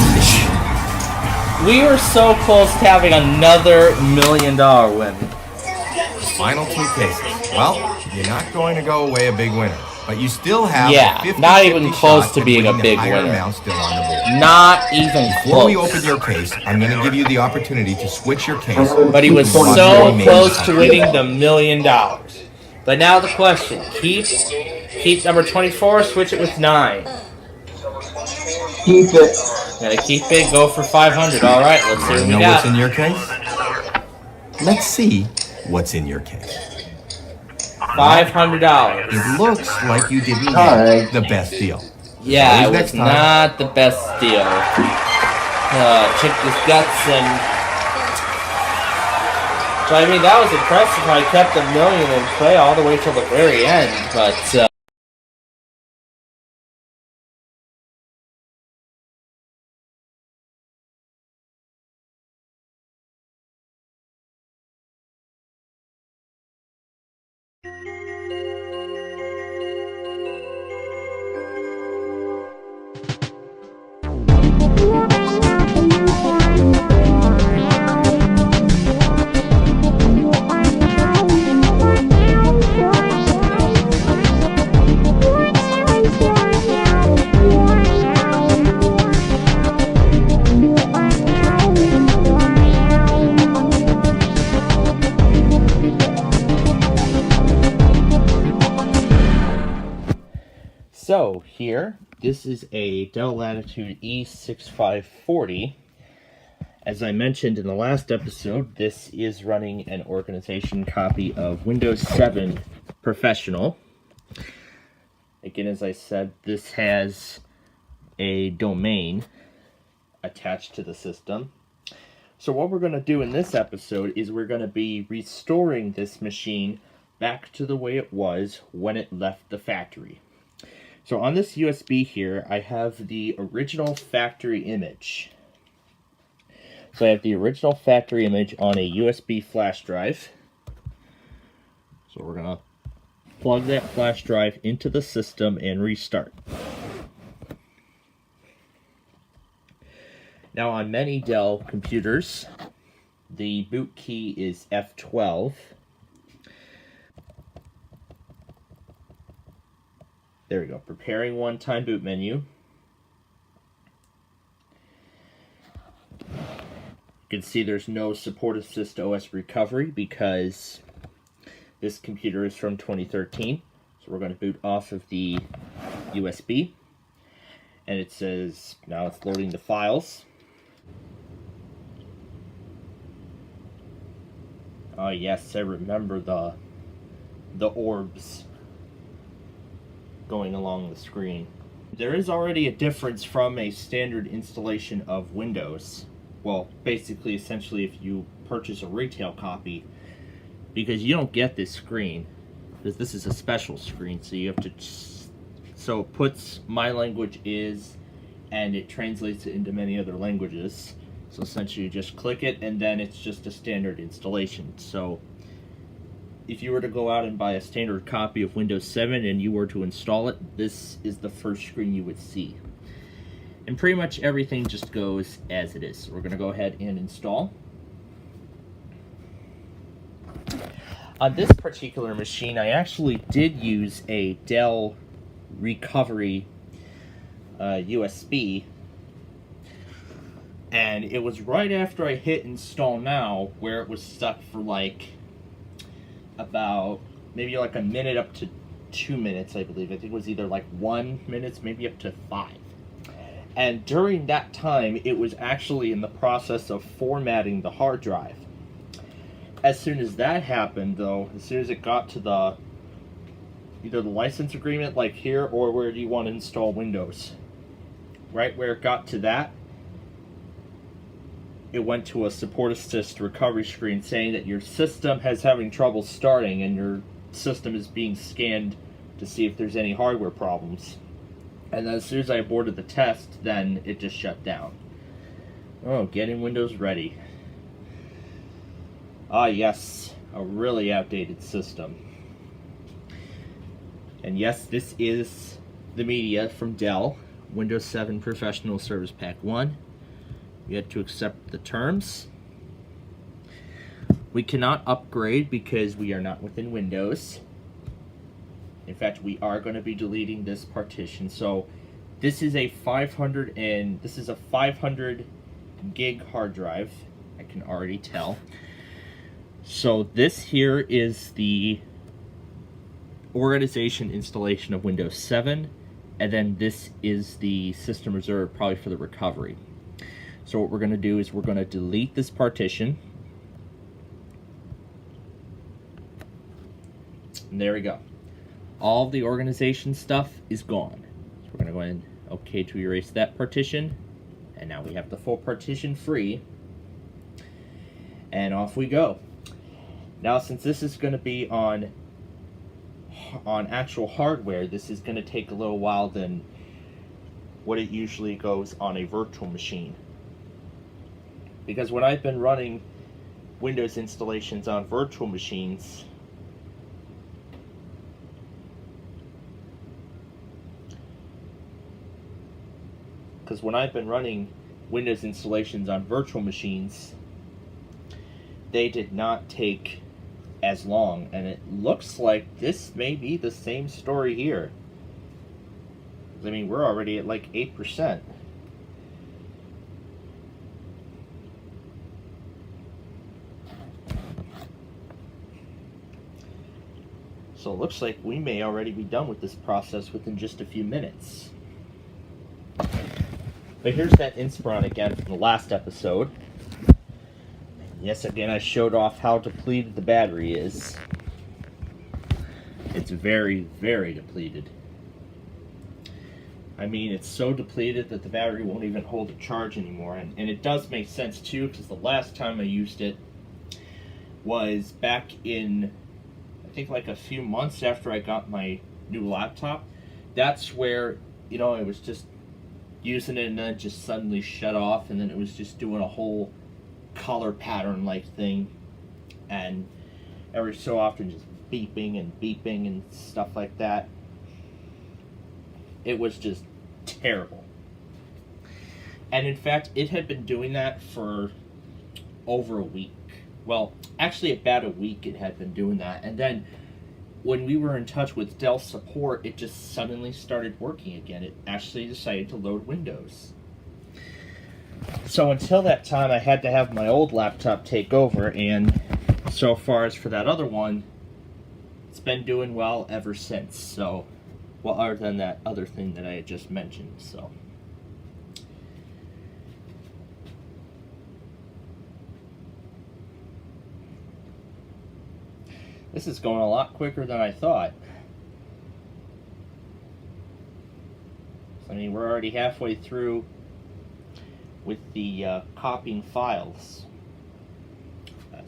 [SPEAKER 2] We were so close to having another $1 million win.
[SPEAKER 14] Final two cases. Well, you're not going to go away a big winner, but you still have
[SPEAKER 2] not even close to being a big winner.
[SPEAKER 14] Still on the board.
[SPEAKER 2] Not even close.
[SPEAKER 14] Before we open your case, I'm going to give you the opportunity to switch your case.
[SPEAKER 2] But he was so close to winning the $1 million. But now the question: keep number 24, switch it with 9.
[SPEAKER 16] Keep it.
[SPEAKER 2] Gotta keep it. Go for 500. All right, let's see what we got.
[SPEAKER 14] What's in your case? Let's see what's in your case.
[SPEAKER 2] $500.
[SPEAKER 14] It looks like you didn't get the best deal.
[SPEAKER 2] Yeah, it was not the best deal. Check his guts and. So I mean, that was impressive. I kept $1 million in play all the way till the very end, but. So here, this is a Dell Latitude E6540. As I mentioned in the last episode, this is running an organization copy of Windows 7 Professional. Again, as I said, this has a domain attached to the system. So what we're going to do in this episode is we're going to be restoring this machine back to the way it was when it left the factory. So on this USB here, I have the original factory image. So I have the original factory image on a USB flash drive. So we're going to plug that flash drive into the system and restart. Now on many Dell computers, The boot key is F12. There we go. Preparing one-time boot menu. You can see there's no Support Assist OS recovery because this computer is from 2013. So we're going to boot off of the USB. And it says now it's loading the files. Oh yes, I remember the orbs going along the screen. There is already a difference from a standard installation of Windows. Well, basically, essentially, if you purchase a retail copy, because you don't get this screen, because this is a special screen, so you have to, so it puts my language is, and it translates it into many other languages. So essentially, you just click it, and then it's just a standard installation. So if you were to go out and buy a standard copy of Windows 7 and you were to install it, this is the first screen you would see. And pretty much everything just goes as it is. So we're going to go ahead and install. On this particular machine, I actually did use a Dell recovery USB. And it was right after I hit install now where it was stuck for like about maybe like a minute up to 2 minutes, I believe. I think it was either like 1 minute, maybe up to 5. And during that time, it was actually in the process of formatting the hard drive. As soon as that happened, though, as soon as it got to the either the license agreement, like here, or where do you want to install Windows, right where it got to that, it went to a Support Assist recovery screen saying that your system has having trouble starting and your system is being scanned to see if there's any hardware problems. And then as soon as I aborted the test, then it just shut down. Oh, getting Windows ready. Ah, yes, a really outdated system. And yes, this is the media from Dell, Windows 7 Professional Service Pack 1. We had to accept the terms. We cannot upgrade because we are not within Windows. In fact, we are going to be deleting this partition. So this is a 500 gig hard drive. I can already tell. So this here is the organization installation of Windows 7, and then this is the system reserved probably for the recovery. So what we're going to do is we're going to delete this partition. And there we go. All the organization stuff is gone. So we're going to go ahead and OK to erase that partition. And now we have the full partition free. And off we go. Now, since this is going to be on actual hardware, this is going to take a little while than what it usually goes on a virtual machine. Because when I've been running Windows installations on virtual machines, they did not take as long, and it looks like this may be the same story here. I mean, we're already at like 8%. So it looks like we may already be done with this process within just a few minutes. But here's that Inspiron again from the last episode. Yes, again, I showed off how depleted the battery is. It's very, very depleted. I mean, it's so depleted that the battery won't even hold a charge anymore. And it does make sense, too, because the last time I used it was back in, I think, like a few months after I got my new laptop. That's where, you know, I was just using it and then it just suddenly shut off, and then it was just doing a whole color pattern like thing, and every so often just beeping and stuff like that. It was just terrible. And in fact, it had been doing that for over a week. Well, actually about a week it had been doing that, and then when we were in touch with Dell support, it just suddenly started working again. It actually decided to load Windows. So until that time, I had to have my old laptop take over, and so far as for that other one, it's been doing well ever since. So, well, other than that other thing that I had just mentioned, so. This is going a lot quicker than I thought. I mean, we're already halfway through with the copying files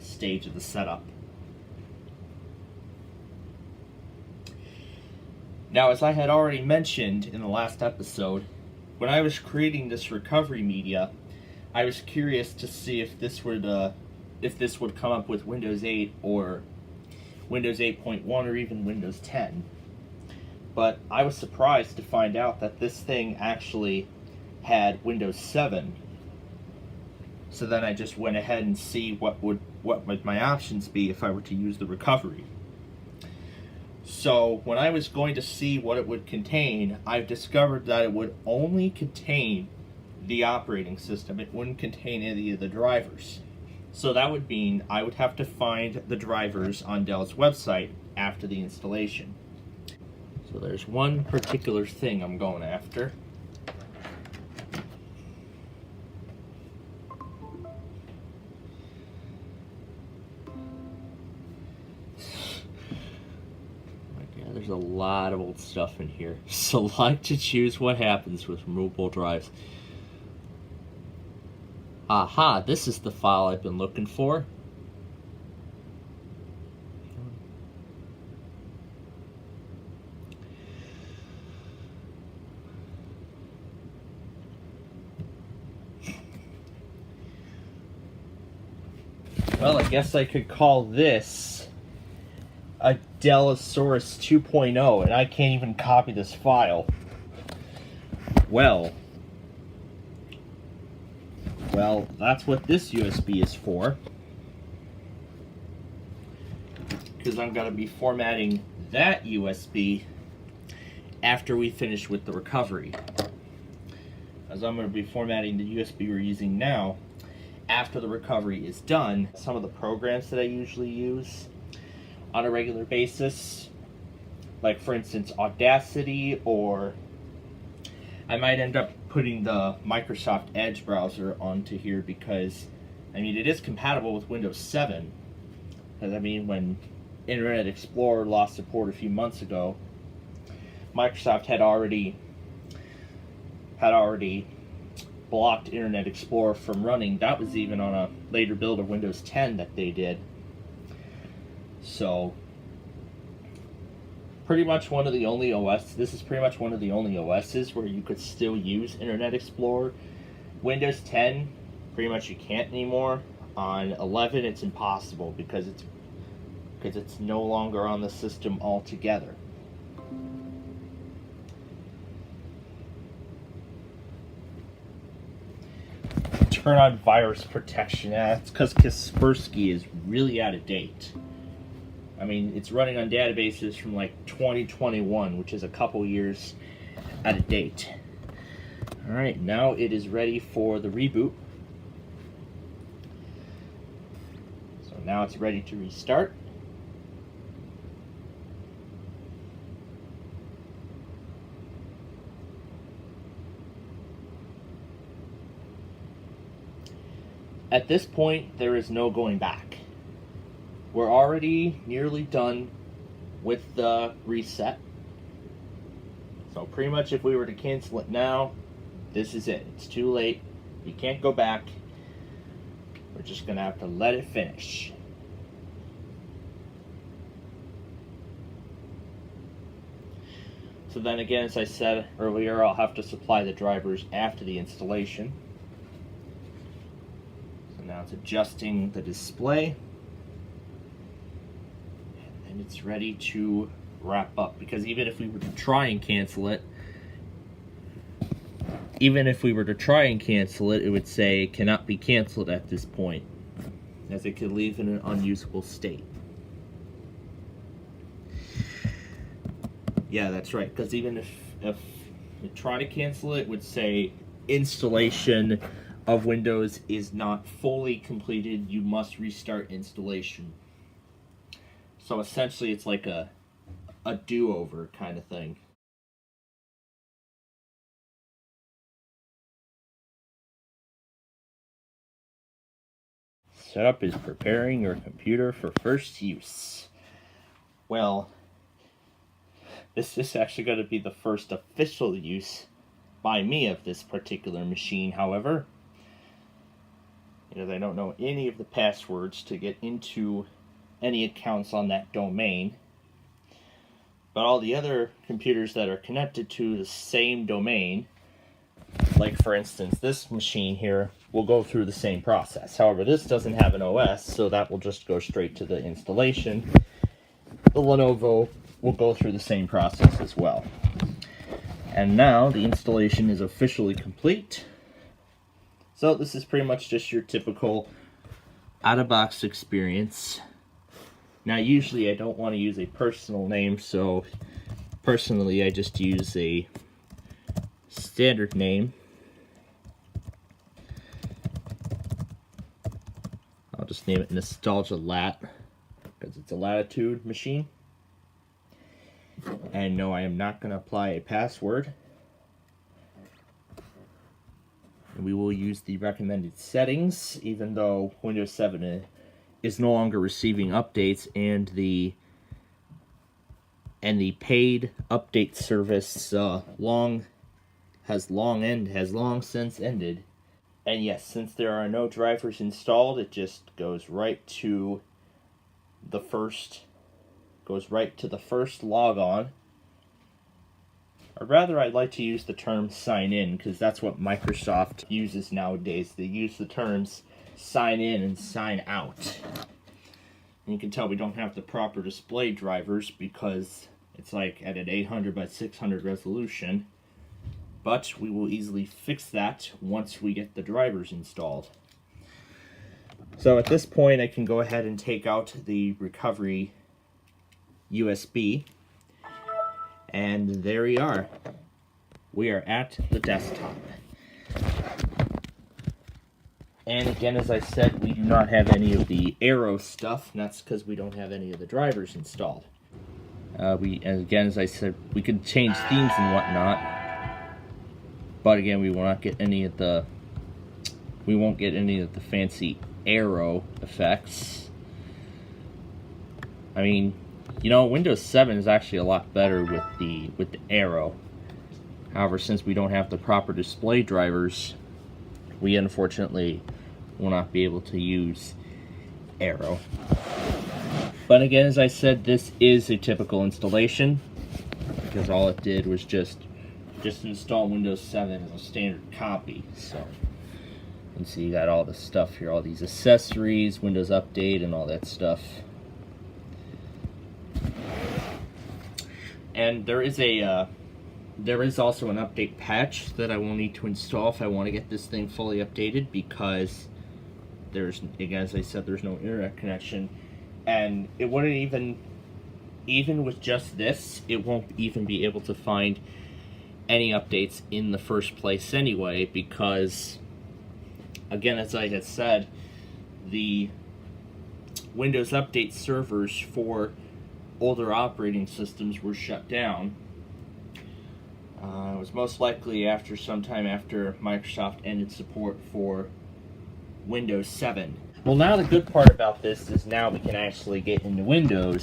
[SPEAKER 2] stage of the setup. Now, as I had already mentioned in the last episode, when I was creating this recovery media, I was curious to see if this would come up with Windows 8 or Windows 8.1 or even Windows 10. But I was surprised to find out that this thing actually had Windows 7. So then I just went ahead and see what would my options be if I were to use the recovery. So when I was going to see what it would contain, I've discovered that it would only contain the operating system. It wouldn't contain any of the drivers. So that would mean I would have to find the drivers on Dell's website after the installation. So there's one particular thing I'm going after. Yeah, there's a lot of old stuff in here. Select to choose what happens with removable drives. Aha, this is the file I've been looking for. Well, I guess I could call this a Dellosaurus 2.0, and I can't even copy this file. Well, that's what this USB is for. Because I'm going to be formatting that USB after we finish with the recovery. As I'm going to be formatting the USB we're using now after the recovery is done. Some of the programs that I usually use on a regular basis, like for instance Audacity, or I might end up putting the Microsoft Edge browser onto here because, I mean, it is compatible with Windows 7. Because, I mean, when Internet Explorer lost support a few months ago, Microsoft had already blocked Internet Explorer from running. That was even on a later build of Windows 10 that they did. So, pretty much one of the only this is pretty much one of the only OSs where you could still use Internet Explorer. Windows 10, pretty much you can't anymore. On 11, it's impossible because it's no longer on the system altogether. Turn on virus protection. That's because Kaspersky is really out of date. I mean, it's running on databases from like 2021, which is a couple years out of date. Alright, now it is ready for the reboot. So now it's ready to restart. At this point, there is no going back. We're already nearly done with the reset. So pretty much if we were to cancel it now, this is it. It's too late. We can't go back. We're just going to have to let it finish. So then again, as I said earlier, I'll have to supply the drivers after the installation. So now it's adjusting the display. And it's ready to wrap up, because even if we were to try and cancel it, it would say cannot be canceled at this point.
[SPEAKER 1] as it could leave in an unusable state. Yeah, that's right, because even if you try to cancel it, it would say installation of Windows is not fully completed, you must restart installation. So essentially it's like a do-over kind of thing. Setup is preparing your computer for first use. Well, this is actually going to be the first official use by me of this particular machine, however. Because I don't know any of the passwords to get into any accounts on that domain. But all the other computers that are connected to the same domain, like for instance this machine here, will go through the same process. However, this doesn't have an OS, so that will just go straight to the installation. The Lenovo will go through the same process as well. And now the installation is officially complete. So this is pretty much just your typical out-of-box experience. Now usually I don't want to use a personal name, so personally I just use a standard name. I'll just name it Nostalgia Lat, because it's a Latitude machine. And no, I am not going to apply a password. And we will use the recommended settings, even though Windows 7 is no longer receiving updates, and the paid update service has long since ended. And yes, since there are no drivers installed, it just goes right to the first logon. Or rather, I'd like to use the term sign in, because that's what Microsoft uses nowadays. They use the terms sign in and sign out. And you can tell we don't have the proper display drivers because it's like at an 800 by 600 resolution. But we will easily fix that once we get the drivers installed. So at this point, I can go ahead and take out the recovery USB. And there we are. We are at the desktop. And again, as I said, we do not have any of the Aero stuff, and that's because we don't have any of the drivers installed. And again, as I said, we could change themes and whatnot. But again, we will not get any of the fancy Aero effects. I mean, you know, Windows 7 is actually a lot better with the Aero. However, since we don't have the proper display drivers, we unfortunately will not be able to use Aero. But again, as I said, this is a typical installation, because all it did was just install Windows 7 as a standard copy. So you can see you got all the stuff here, all these accessories, Windows Update, and all that stuff. And there is also an update patch that I will need to install if I want to get this thing fully updated, because there's, again, as I said, there's no internet connection, and it wouldn't even with just this, it won't even be able to find any updates in the first place anyway, because again, as I had said, the Windows Update servers for older operating systems were shut down. It was most likely sometime after Microsoft ended support for Windows 7. Well, now the good part about this is now we can actually get into Windows